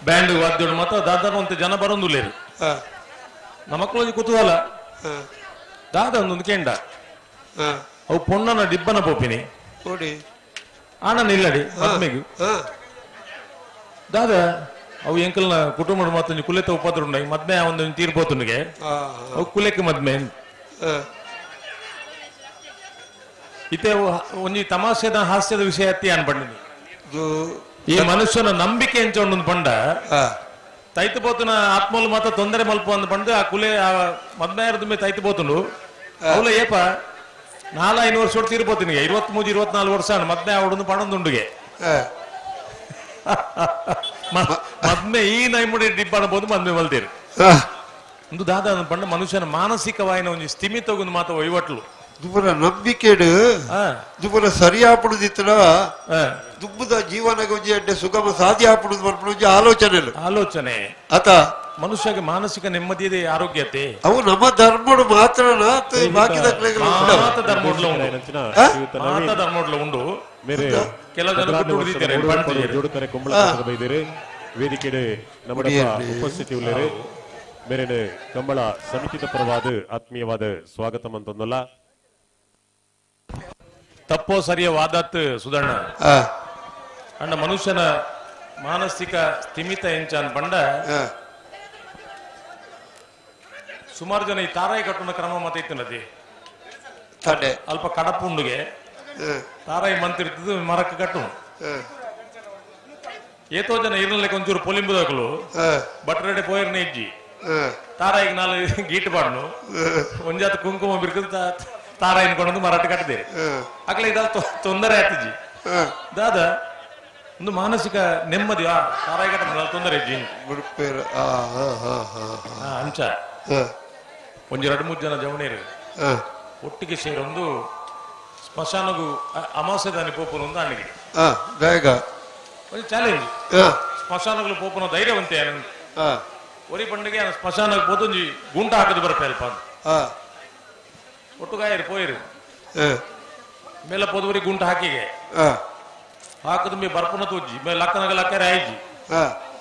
ಬ್ಯಾಂಡ್ ವಾದ್ಯೋಡು ಮಾತ್ರ ದಾದಾನ ಅಂತ ಜನ ಬರೋಂದುಲ್ಲೇರು ನಮ್ಮ ಮಕ್ಕಳು ಕುತೂಹಲ ದಾದ ಒಂದೊಂದು ಕೆಂಡ ಅವು ಪೊಣ್ಣನ ಡಿಬ್ಬನ ಪೋಪಿನಿ ನೋಡಿ ಆನಂದ ಇಲ್ಲಡಿ ಮದ್ಮೆಗು ದಾದ ಅವು ಎಂಕಲ್ನ ಕುಟುಂಬದ ಮಾತು ಕುಲೆತ ಉಪದ್ರ ಉಂಡಾಗಿ ಮದ್ಮೆ ಒಂದು ತೀರ್ಬೋತನಿಗೆ ಅವು ಕುಲೆಕ್ಕೆ ಮದ್ಮೆ ಇತ್ತೆ ಒಂಜಿ ತಮಾಷೆದ ಹಾಸ್ಯದ ವಿಷಯ ಅತ್ತಿ ಅನ್ಪಂಡಿನಿ ಈ ಮನುಷ್ಯನ ನಂಬಿಕೆ ಎಂಚ ಒಂದು ಪಂಡ ತೈತು ಬೋತನ ಆತ್ಮಲ್ ಮಾತ್ರ ತೊಂದರೆ ಮಲ್ಪ ಅಂದ್ ಪಂಡು ಆ ಕುಲೆ ಆ ಮದ್ಮೆಯರದ ಮೇಲೆ ತೈತು ಬೋತನು ಅವಳ ಏಪ 4-5 ವರ್ಷ ತೀರ್ಬೋತೀನಿ 23-24 ವರ್ಷ ಮದ್ಮೆ ಅವಡೊಂದು ಪಣೊಂದುಂಡುಗೆ ಮದ್ಮೆ ಈ ನೈಮುಡಿ ಡಿಬ್ಬಣಬಹುದು ಮದ್ಮೆ ಮಲ್ತೀರು ಒಂದು ದಾದ ಪಂಡ ಮನುಷ್ಯನ ಮಾನಸಿಕವಾಯಿನ ಒಂದು ಸ್ಥಿಮಿತಗೊಂದು ಮಾತ ವಹಿವಟ್ಲು ದುಬ್ಬರ ನಂಬಿಕೆಡು ದುಬ್ಬರ ಸರಿಯಾಪಡುದಿತ್ತಲ ದುಬ್ಬದ ಜೀವನಗೆ ಒಂಜಿ ಅಡ್ಡೆ ಸುಗಮ ಸಾಧ್ಯ ಆಪಡುದು ಬರ್ಪುಡು ಆಲೋಚನೆ ಆತ ಮನುಷ್ಯಗೆ ಮಾನಸಿಕ ನೆಮ್ಮದಿ ಆರೋಗ್ಯತೆ ಅವು ನಮ್ಮ ಧರ್ಮಡು ಮಾತ್ರ ಧರ್ಮೋಡ್ಲ ಉಂಡು ಜೋಡುತ್ತಾರೆ ಕುಂಬಳ ಬೈದಿರಿ ವೇದಿಕೆಡೆ ನಮ್ಮ ಉಪಸ್ಥಿತಿ ಉಳ್ಳೇರು ಮೇರೆ ಕಂಬಳ ಸಮಿತಿದ ಪರವಾದ ಆತ್ಮೀಯವಾದ ಸ್ವಾಗತ ಅಂತಂದಲ್ಲ ತಪ್ಪೋ ಸರಿಯ ವಾದತ್ ಸುಧಣ್ಣ ಅಂಡ ಮನುಷ್ಯನ ಮಾನಸಿಕ ಸ್ಥಿಮಿತ ಎಂಚಾನ್ ಪಂಡ ಸುಮಾರು ಜನ ಈ ತಾರಾಯಿ ಕಟ್ಟುನ ಕ್ರಮ ಮತ ಇತ್ತಿನದಿ ಅಲ್ಪ ಕಡಪುಂಡುಗೆ ತಾರಾಯಿ ಮಂತಿರ್ತದ ಮರಕ್ಕೆ ಕಟ್ಟು ಏತೋ ಜನ ಇರ್ನಲೆಕ್ಕ ಒಂಚೂರು ಪೊಲಿಂಬುದಕಲು ಬಟ್ರೆಡೆ ಪೋಯರ್ನ ಇಜ್ಜಿ ತಾರಾಯಿಗೆ 4 ಗೀಟ್ ಬಾಡ್ನು ಒಂಜಾತ ಕುಂಕುಮ ಬಿರ್ಕದ ತಾರಾಯಿನ ಕೊಂಡೊಂದು ಮರಾಠ ಕಟ್ಟಿದೆ ಅಕ್ಲ ಇದ ತೊಂದರೆ ಆಯ್ತಿಜಿ ದಾದ ಒಂದು ಮಾನಸಿಕ ನೆಮ್ಮದಿ ತಾರಾಯಿ ಕಟ್ಟ ತೊಂದರೆ ಇಜ್ಜಿ ಅಂಚ ಒಂಜಿ 2-3 ಜನ ಜವಣೇರು ಒಟ್ಟಿಗೆ ಸೇರೊಂದು ಸ್ಮಶಾನಗೂ ಅಮಾಸೆದಾನಿ ಪೋಪುನ ಒಂದು ಅಣ್ಣಿಗೆ ಒಂದು ಚಾಲೆಂಜ್ ಸ್ಮಶಾನಗಳು ಪೋಪುನ ಧೈರ್ಯವಂತೆ ಒರಿ ಪಂಡಿಗೆ ಸ್ಮಶಾನಕ್ಕೆ ಪೋತೊಂಜಿ ಗುಂಟ ಹಾಕದು ಬರಪೆ ಅಲ್ಪ ಒಟ್ಟುಗಾಯರು ಪೋಯಿರು ಮೇಲೆ ಪೋದವರಿ ಗುಂಟ ಹಾಕಿಗೆ ಹಾಕದ ಮೇ ಬರ್ಪುನ ತೋಜಿ ಮೇ ಲಕ್ಕನಗ ಲಕ್ಕರೆ ಆಯ್ಜಿ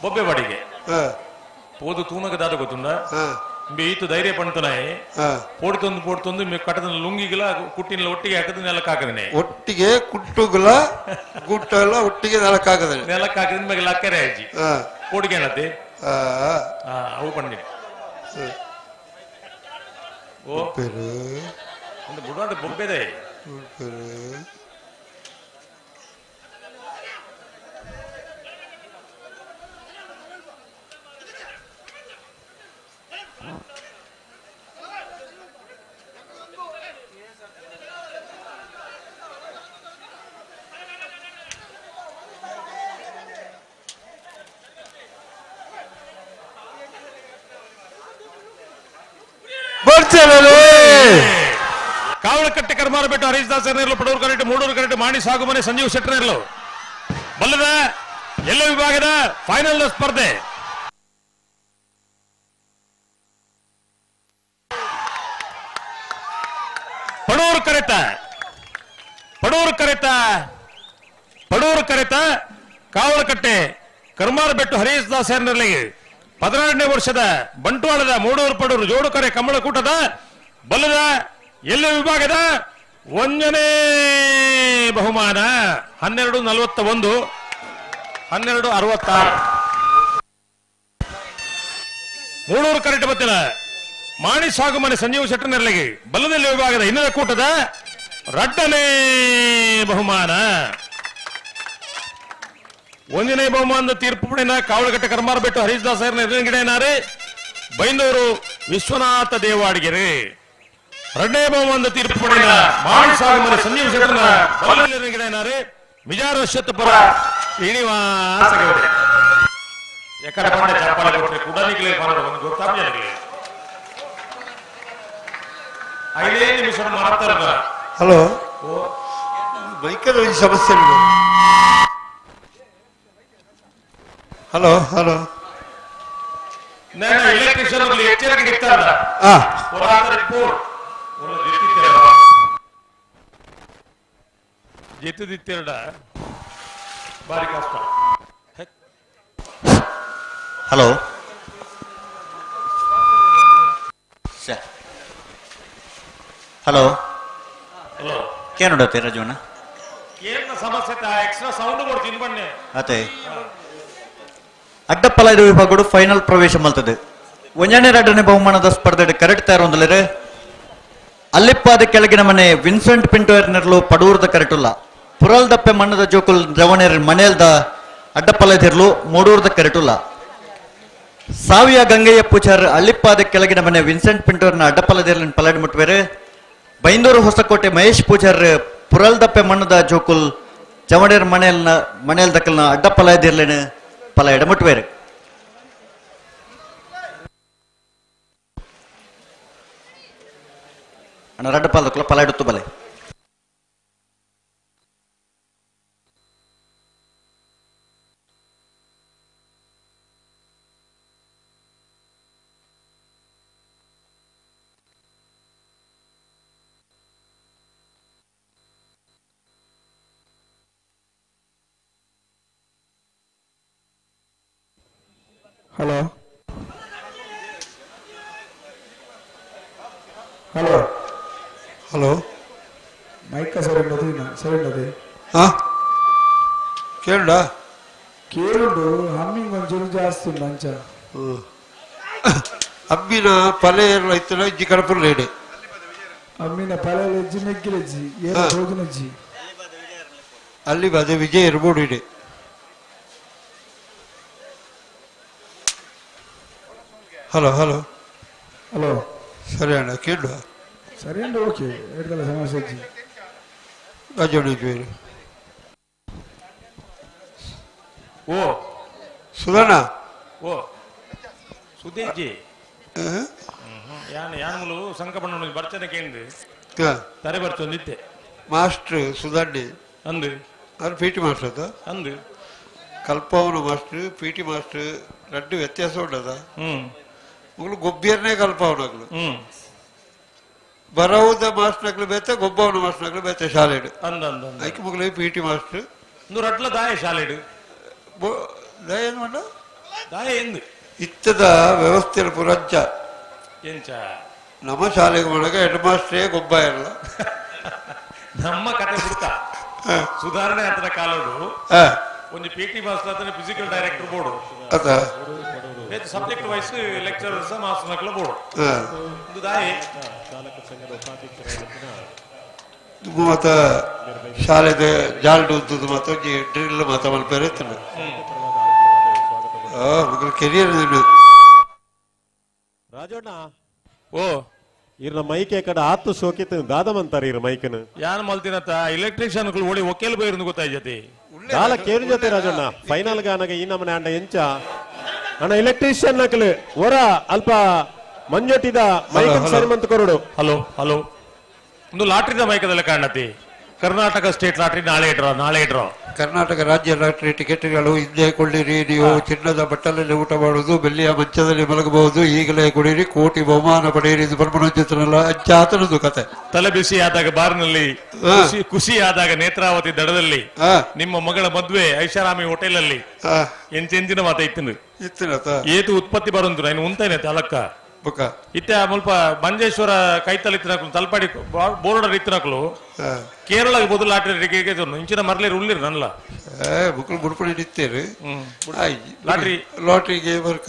ಬೊಬ್ಬೆ ಬಡಿಗೆ ಪೋದು ತೂನಗ ದಾದ ಗೊತ್ತುಂಡ ಮೇ ಈತು ಧೈರ್ಯ ಪಂತನಾಯಿ ಪೋಡ್ತೊಂದು ಮೇ ಕಟ್ಟದ ಲುಂಗಿಗಳ ಕುಟ್ಟಿನ ಒಟ್ಟಿಗೆ ಹಾಕದ ನೆಲಕ್ಕೆ ಹಾಕದನೆ ಒಟ್ಟಿಗೆ ಕುಟ್ಟುಗಳ ಗುಟ್ಟೆಲ್ಲ ಒಟ್ಟಿಗೆ ನೆಲಕ್ಕೆ ಹಾಕದ ಮೇಲೆ ಲಕ್ಕರೆ ಆಯ್ಜಿ ಪೋಡಿಗೆ ಏನತ್ತೆ ಅವು ಪಂಡಿ ಓ ಒಂದು ಬುಡಾಟ ಬೊಬ್ಬೆದೆ ಕಾವಳಕಟ್ಟೆ ಕರ್ಮಾರಬೆಟ್ಟು ಹರೀಶ್ ದಾಸ್ ನೇರ್ಲು ಪಡೂರು ಕರೆಕ್ಟ್ ಮೂಡೂರು ಕರೆಕ್ಟ್ ಮಾಣಿ ಸಾಗುಮನೆ ಸಂಜೀವ್ ಶೆಟ್ಟರ್ನೇರ್ಲು ಬಲ್ಲದ ಎಲ್ಲ ವಿಭಾಗದ ಫೈನಲ್ ಸ್ಪರ್ಧೆ ಪಡೂರು ಕರೆತ ಕಾವಳಕಟ್ಟೆ ಕರ್ಮಾರಬೆಟ್ಟು ಹರೀಶ್ ದಾಸ್ ನೇರ್ಲಿಗೆ 16ನೇ ವರ್ಷದ ಬಂಟ್ವಾಳದ ಮೂಡೂರು ಪಡೂರು ಜೋಡುಕರೆ ಕಮಲಕೂಟದ ಬಲ್ಲದ ಎಲ್ಲ ವಿಭಾಗದ 1ನೇ ಬಹುಮಾನ 1241 1266 ಮೂಡೂರು ಕರೆಕ್ಟ್ ಬತ್ತಿನ ಮಾಣಿ ಸಾಗುಮನೆ ಸಂಜೀವ್ ಶೆಟ್ಟರ್ನೆರಳಿಗೆ ಬಲ್ಲದಲ್ಲಿ ವಿಭಾಗದ ಇನ್ನದ ಕೂಟದ 2ನೇ ಬಹುಮಾನ 1ನೇ ಬಹುಮಾನದ ತೀರ್ಪು ಪಡೆದ ಕಾವಳಕಟ್ಟೆ ಕರ್ಮಾರಬೆಟ್ಟು ಹರೀಶ್ ದಾಸ್ ಗಿಡನಾರೆ ಬೈಂದೂರು ವಿಶ್ವನಾಥ ದೇವಾಡಿಗೆರೆ 2ನೇ ಬಹುಮಾನದ ತೀರ್ಪು ಪಡೆದ ಮಾಣಿ ಸಾಗುಮನೆ ಸಂಜೀವ್ ಶೆಟ್ಟರ್ನ ಗಿಡನಾರೆ ಮಿಜಾರ ಶತಪುರ ಶ್ರೀನಿವಾಸ ಗೌಡೆ ಎಕಡೆ ಪಂಡ ಚಪ್ಪಾಳೆ ಕೊಟ್ಟರೆ ಕುಡನಿಗೆ ಒಂದು ಗೊತ್ತಾಗ್ಲಿ 5 ನಿಮಿಷ ಮಾತಾಡ ಹಲೋ ಬೈಕಲ್ಲಿ ಸಮಸ್ಯೆ ಹಲೋ ನಾನು ಎಲೆಕ್ಟ್ರಿಷಿಯನ್ ಅಲ್ಲಿ ಎಚ್ಚರಿಕೆ ಇರ್ತಾರಲ್ಲ ರಿಪೋರ್ಟ್ ಜೆತ್ತಿದಿತ್ತೇರಡ ಬಾರಿ ಕಷ್ಟ. ಹಲೋ ಹಲೋ ಹಲೋ ಕೇನೋಡತ್ತೆ ರಜೋಣ ಏನ ಸಮಸ್ಯೆ ಎಕ್ಸ್ಟ್ರಾ ಸೌಂಡ್ ಕೊಡ್ತೀನಿ ಬನ್ನಿ ಅದೇ ಅಡ್ಡಪ್ಪಲಾಯ್ದ ವಿಭಾಗಗಳು ಫೈನಲ್ ಪ್ರವೇಶ ಮಲ್ತದೆ. 1ನೇ 2ನೇ ಬಹುಮಾನದ ಸ್ಪರ್ಧೆ ಕರೆಕ್ಟ್ ತಯಾರೊಂದಲರೆ ಅಲ್ಲಿಪ್ಪಾದ ಕೆಳಗಿನ ಮನೆ ವಿನ್ಸೆಂಟ್ ಪಿಂಟೋರ್ನೆರ್ಲು ಪಡೂರ್ದ ಕರೆಟುಲ್ಲ ಪುರಲ್ದಪ್ಪೆ ಮಣ್ಣದ ಜೋಕುಲ್ ಜವನೇರ್ ಮನೆಯಲ್ದ ಅಡ್ಡಪ್ಪಲಾಯ್ದಿರ್ಲು ಮೂಡೂರ್ದ ಕರೆಟುಲ್ಲ ಸಾವಿಯ ಗಂಗಯ್ಯ ಪೂಜಾರ್ ಅಲ್ಲಿಪ್ಪಾದ ಕೆಳಗಿನ ಮನೆ ವಿನ್ಸೆಂಟ್ ಪಿಂಟೋರ್ನ ಅಡ್ಡಪ್ಪಲಾದಿರ್ಲಿನ ಪಲಾಡ್ ಮುಟ್ವೇರೆ ಬೈಂದೂರು ಹೊಸಕೋಟೆ ಮಹೇಶ್ ಪೂಜಾರ್ ಪುರಲ್ದಪ್ಪೆ ಮಣ್ಣದ ಜೋಕುಲ್ ಜವನೇರ್ ಮನೆಯಲ್ ದಕ್ಕಲ್ನ ಅಡ್ಡಪ್ಪಲಾಯ್ದಿರ್ಲಿನ ಪಲ ಎಡಮುಟ್ವೇರು ಅಣ್ಣ ರಡ್ಡ ಪಾಲದಕ್ಕಲ್ಲ ಪಲ ಇಡುತ್ತು ಬಲೆ ಹಲೋ ಹಲೋ ಹಲೋ ಮೈಕ ಸರಿ ಸರಿ ಕೇಳ ಕೇಳುಂಡು ಹಮ್ಮಿಂಗ್ ಒಂಚೂರು ಜಾಸ್ತಿ ಉಂಡು ಅಂಚ ಅಮ್ಮಿನ ಪಲೆ ಇತ್ತು ಇಜ್ಜಿ ಕಡಪುರ ಲೇಡೆ ಅಮ್ಮಿನ ಪಲೆ ಎಜ್ಜಿ ಮೆಗ್ಗಿಲೆಜ್ಜಿ ಏನು ಹೋಗಿನಜ್ಜಿ ಅಲ್ಲಿ ಅದೇ ವಿಜಯ ಇರ್ಬೋದು ಇದೆ. ಹಲೋ ಹಲೋ ಹಲೋ ಸರಿ ಅಣ್ಣ ಕೇಳುವ ಸರಿ ಅಂಡ್ ಓಕೆ ಹೇಳ್ದಲ್ಲ ಸಮಸ್ಯೆ ಅಜ್ಜಿ ರಾಜೋಣಿ ಓ ಸುಧಣ್ಣ ಓ ಸುದೇಜ್ಜಿ ಯಾನಮುಲು ಸಂಕಪಣ್ಣ ಬರ್ಚನೆ ಕೇಂದ್ರ ತರೆ ಬರ್ಚೊಂದಿತ್ತೆ ಮಾಸ್ಟರ್ ಸುಧಣ್ಣಿ ಅಂದು ಅದು ಪಿ ಟಿ ಮಾಸ್ಟರ್ ಅದ ಅಂದು ಕಲ್ಪವನ ಮಾಸ್ಟರ್ ಪಿ ಟಿ ಮಾಸ್ಟರ್ రెండు ವ್ಯತ್ಯಾಸ ಉಂಟದ ಮಗಳು ಗೊಬ್ಬಿಯರ್ನೇ ಕಲ್ಪವನಗಳು ಬರವುದ ಮಾಸ್ಟರ್ಗಳು ಬೇತೆ ಗೊಬ್ಬವನ ಮಾಸ್ಟರ್ಗಳು ಬೇತೆ ಶಾಲೆಡು ಐಕೆ ಮಗಳು ಪಿ ಟಿ ಮಾಸ್ಟರ್ ರಟ್ಲ ದಾಯ ಶಾಲೆಡು ದಾಯ ಏನು ಮಾಡ ದಾಯ ಎಂದು ಇತ್ತದ ವ್ಯವಸ್ಥೆ ಪುರಂಚ ಎಂಚ ನಮ್ಮ ಶಾಲೆಗೆ ಒಳಗೆ ಹೆಡ್ ಮಾಸ್ಟ್ರೇ ಗೊಬ್ಬ ಇರಲ್ಲ ನಮ್ಮ ಕತೆ ಬಿಡ್ತ ಸುಧಾರಣೆ ಹತ್ರ ಕಾಲೋಡು ಒಂದು ಪಿ ಟಿ ಮಾಸ್ಟರ್ ಹತ್ರ physical director board subject wise lecturers master ನಕಲ ಬೋರ್ಡು ಒಂದು ದಾಯಿ ಮತ್ತ ಶಾಲೆದ ಜಾಲ್ಡು ಉದ್ದು ಮತ್ತ ಡ್ರಿಲ್ ಮತ ಮಲ್ಪೇರೆ ಇತ್ತು ಮಕ್ಕಳ ಕೆರಿಯರ್ ರಾಜಣ್ಣ ಓ ಇರ್ನ ಮೈಕ್ ಕಡೆ ಆತ್ತು ಸೋಕಿತ್ ದಾದಮಂತಾರ ಇರ ಮೈಕನ್ ಯಾನ್ ಮಲ್ತಿನತ್ತ ಎಲೆಕ್ಟ್ರಿಷಿಯನ್ ಒಳ್ಳೆ ಒಕ್ಕೇಲ್ ಬೈರು ಗೊತ್ತಾಯ್ತತಿ ದಾಲ ಕೇರು ಜೊತೆ ರಾಜಣ್ಣ ಫೈನಲ್ ಗಾನಗ ಈ ನಮ್ಮನೆ ಅಂಡ ಎಂಚ ಅಣ್ಣ ಎಲೆಕ್ಟ್ರಿಷಿಯನ್ ನಕಲು ಹೊರ ಅಲ್ಪ ಮಂಜೊಟ್ಟಿದ ಮೈಕ್ ಸರಿಮಂತ ಕೊರಡು ಹಲೋ ಹಲೋ ಒಂದು ಲಾಟ್ರಿದ ಮೈಕದಲ್ಲ ಕಾಣತಿ ಕರ್ನಾಟಕ ಸ್ಟೇಟ್ ಲಾಟ್ರಿ ನಾಳೆ ಇಟ್ರೋ ಕರ್ನಾಟಕ ರಾಜ್ಯ ಲಾಟರಿ ಟಿಕೆಟ್ಗಳು ಹಿಂದೆ ಕೊಳ್ಳಿರಿ. ನೀವು ಚಿನ್ನದ ಬಟ್ಟಲಲ್ಲಿ ಊಟ ಮಾಡುವುದು, ಬೆಳ್ಳಿಯ ಮಂಚದಲ್ಲಿ ಮಲಗಬಹುದು, ಈಗಲೇ ಕುಡಿಯಿರಿ, ಕೋಟಿ ಬಹುಮಾನ ಪಡೆಯಿರಿ. ಇದು ಬರ್ಮಣಚಿತ್ರನಲ್ಲ ಅಜ್ಜಾತನದು ಕತೆ. ತಲೆ ಬಿಸಿ ಆದಾಗ ಬಾರ್ನಲ್ಲಿ, ಖುಷಿ ಆದಾಗ ನೇತ್ರಾವತಿ ದಡದಲ್ಲಿ, ನಿಮ್ಮ ಮಗಳ ಮದ್ವೆ ಐಷಾರಾಮಿ ಹೋಟೆಲ್ ಅಲ್ಲಿ ಎಂಚಿನ ಮಾತ ಇತ್ತಿನ ಏತು ಉತ್ಪತ್ತಿ ಬರಂತು ನಾನು ಉಂತಾನೆ ಅಲಕ್ಕ ಇತ್ತೆ ಮುಲ್ಪ ಮಂಜೇಶ್ವರ ಕೈತಲ್ ಇತ್ತಿನಕ್ಲು ತಲ್ಪಾಡಿ ಬೋರ್ಡರ್ ಇತ್ತಿನಕ್ಲು ಕೇರಳ ಬದಲು ಲಾಟ್ರಿ ಇಂಚಿನ ಮರ್ಲೇರು ಉಳ್ಳಿರಿ ನನ್ನಲ್ಲ ಬುಕ್ಳು ಬುಡ್ಪುಡಿ ಇತ್ತೇರಿ ಲಾಟ್ರಿ ಲಾಟ್ರಿಗೆ ಬರ್ಕ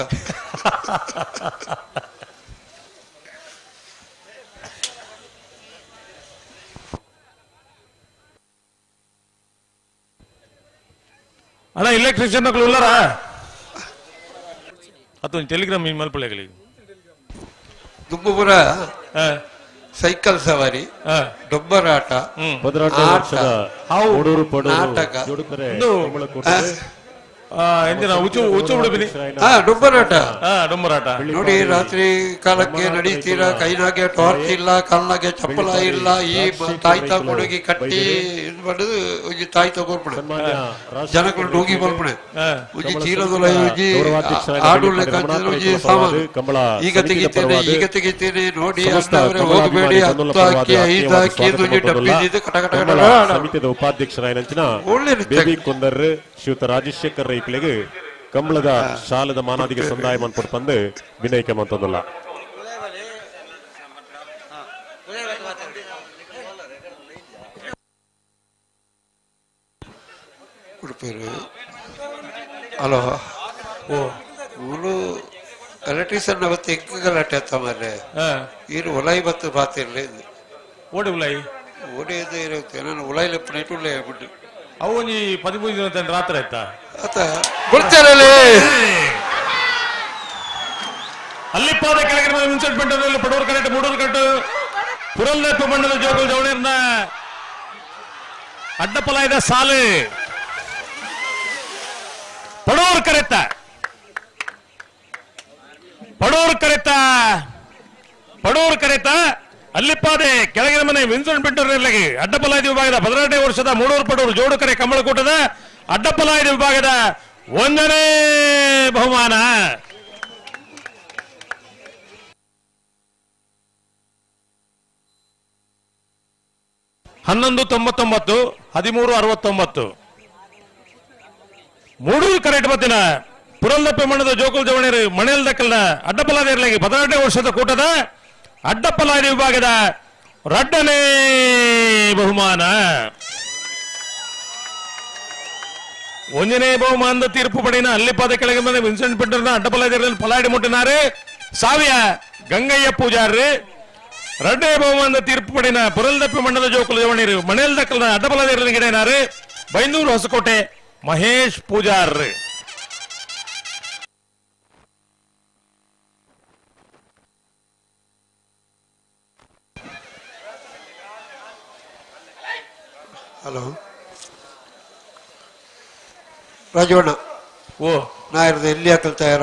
ಅಣ್ಣ ಎಲೆಕ್ಟ್ರಿಷಿಯನ್ ಮಕ್ಕಳು ಉಳ್ಳಾರ ಅಥವಾ ಟೆಲಿಗ್ರಾಮ್ ಈ ಮಲ್ಪಳ್ಳಿ ದುಬ್ಬುಪುರ ಸೈಕಲ್ ಸವಾರಿ, ಡೊಬ್ಬರಾಟ, ನಾಟಕ, ಎಂದಿನ ಉಚ್ಚು ಬಿಡುಬಿನಿ ಡೊಂಬರಾಟ ಡೊಂಬರಾಟ ನೋಡಿ ರಾತ್ರಿ ಕಾಲಕ್ಕೆ ನಡೀತೀರಾ ಕೈನಾಗೆ ಟಾರ್ಚ್ ಇಲ್ಲ ಕಾಲ್ನಾಗೆ ಚಪ್ಪಲ ಇಲ್ಲ ಈ ತಾಯ್ತ ಕೊಡಗಿ ಕಟ್ಟಿ ಇದು ಮಾಡುದು ಒಂಜಿ ತಾಯ್ತ ಕೊರ್ಪಣೆ ಜನಗಳು ಡೋಗಿ ಬರ್ಪಣೆ ಒಂಜಿ ಚೀಲದೊಲ ಒಂಜಿ ಆಡು ಲೆಕ್ಕ ಒಂಜಿ ಸಾಮಾನು ಈಗ ತೆಗಿತೇನೆ ನೋಡಿ ಅಣ್ಣವರೇ ಹೋಗಬೇಡಿ 10 ಹಾಕಿ 5 ಹಾಕಿ ಒಂಜಿ ಡಬ್ಬಿ ಇದು ಕಟ ಕಟ ಕಟ ಸಮಿತಿಯ ಉಪಾಧ್ಯಕ್ಷರಾಯನಂಚಿನ ಬೇಬಿ ಕುಂದರ್ ಶ್ರೀಯುತ ರಾಜಶೇಖರ್ ರೈಕ್ಲೆಗೆ ಕಂಬಳದ ಶಾಲದ ಮಾನಾದಿಗೆ ಸಂದಾಯ ಮಾಡ್ಕೊಟ್ಟು ಬಂದು ವಿನಯಕ್ಕೆ ಮಂತದಲ್ಲ ಹಲೋ ಮೂರು ಎಲೆಕ್ಟ್ರಿಷಿಯನ್ ಅವತ್ತು ಹೆಂಗ ಗಲಾಟೆ ಆತ ಮಾರ್ರೆ ಏನು ಒಲಾಯಿ ಬತ್ತು ಬಾತಿರ್ಲಿ ಓಡಿ ಉಲಾಯಿ ಓಡಿ ಇರುತ್ತೆ ನಾನು ಉಲಾಯಿ ಲೆಪ್ಪನ ಇಟ್ಟು ಉಲಾಯಿ ಆಗ್ಬಿಟ್ಟು ಅವು ಒಂಜಿ 13 ದಿನ ರಾತ್ರಿ ಆಯ್ತಾ ಬಿಡ್ತಾರಲ್ಲಿ ಅಲ್ಲಿಪ್ಪಾದ ಕೆಳಗಿನ ಮುನ್ಸಿಪಲ್ ಪಡೋರು ಕರೆಕ್ಟ್ ಮೂಡೂರು ಕರೆಕ್ಟ್ ಪುರಲ್ದಪ್ಪ ಮಂಡಲ ಜೋಗಲ್ ಜವಳಿಯರ್ನ ಅಡ್ಡಪಲಾಯದ ಸಾಲು ಪಡೋರು ಕರೆತ ಅಲ್ಲಿಪ್ಪಾದೆ ಕೆಳಗಿನ ಮನೆ ವಿನ್ಸೆಂಟ್ ಬೆಂಟೂರಿನಲ್ಲಿ ಅಡ್ಡಪಲಾಯದ ವಿಭಾಗದ 18ನೇ ವರ್ಷದ ಮೂಡೂರು ಪಡೂರು ಜೋಡು ಕರೆ ಕಮಲಕೂಟದ ಅಡ್ಡಪಲಾಯದ ವಿಭಾಗದ 1ನೇ ಬಹುಮಾನ $11.99 $13.69 ಮೂಡೂರು ಕರೆಕ್ಟ್ ಮತ್ತಿನ ಪುರಲ್ದಪ್ಪೆ ಮಣ್ಣದ ಜೋಕುಲ್ ಜವಣೇರು ಮಣೆಲ್ ದಕ್ಕಲ್ನ ಅಡ್ಡಪಲಾದಿರ್ಲಾಗಿ 18ನೇ ವರ್ಷದ ಕೂಟದ ಅಡ್ಡಪಲಾದಿ ವಿಭಾಗದ 2ನೇ ಬಹುಮಾನ 1ನೇ ಬಹುಮಾನದ ತೀರ್ಪು ಪಡೆಯಿನ ಅಲ್ಲಿಪಾದ ಕೆಳಗೆ ಬಂದ ವಿನ್ಸೆಂಟ್ ಬೆಂಟೂರಿನ ಅಡ್ಡಪಲಾದಿರಲ್ಲಿ ಪಲಾಡಿ ಮುಟ್ಟಿನಾರೆ ಸಾವಿಯ ಗಂಗಯ್ಯ ಪೂಜಾರಿ 2ನೇ ಬಹುಮಾನದ ತೀರ್ಪು ಪಡೆಯಿನ ಪುರಲ್ದಪ್ಪೆ ಮಣ್ಣದ ಜೋಕುಲ್ ಜವಣೇರು ಮಣೆಲ್ ದಕ್ಕಲ್ನ ಅಡ್ಡಪಲಾದಿರಲ್ಲಿ ಗಿಡನಾರೆ ಬೈಂದೂರು ಹೊಸಕೋಟೆ ಮಹೇಶ್ ಪೂಜಾರ್ ಹಲೋ ರಾಜವಣ್ಣ ಓ ನಾಯರದ ಎಲ್ಲಿ ಹಾಕಲ್ ತಯಾರ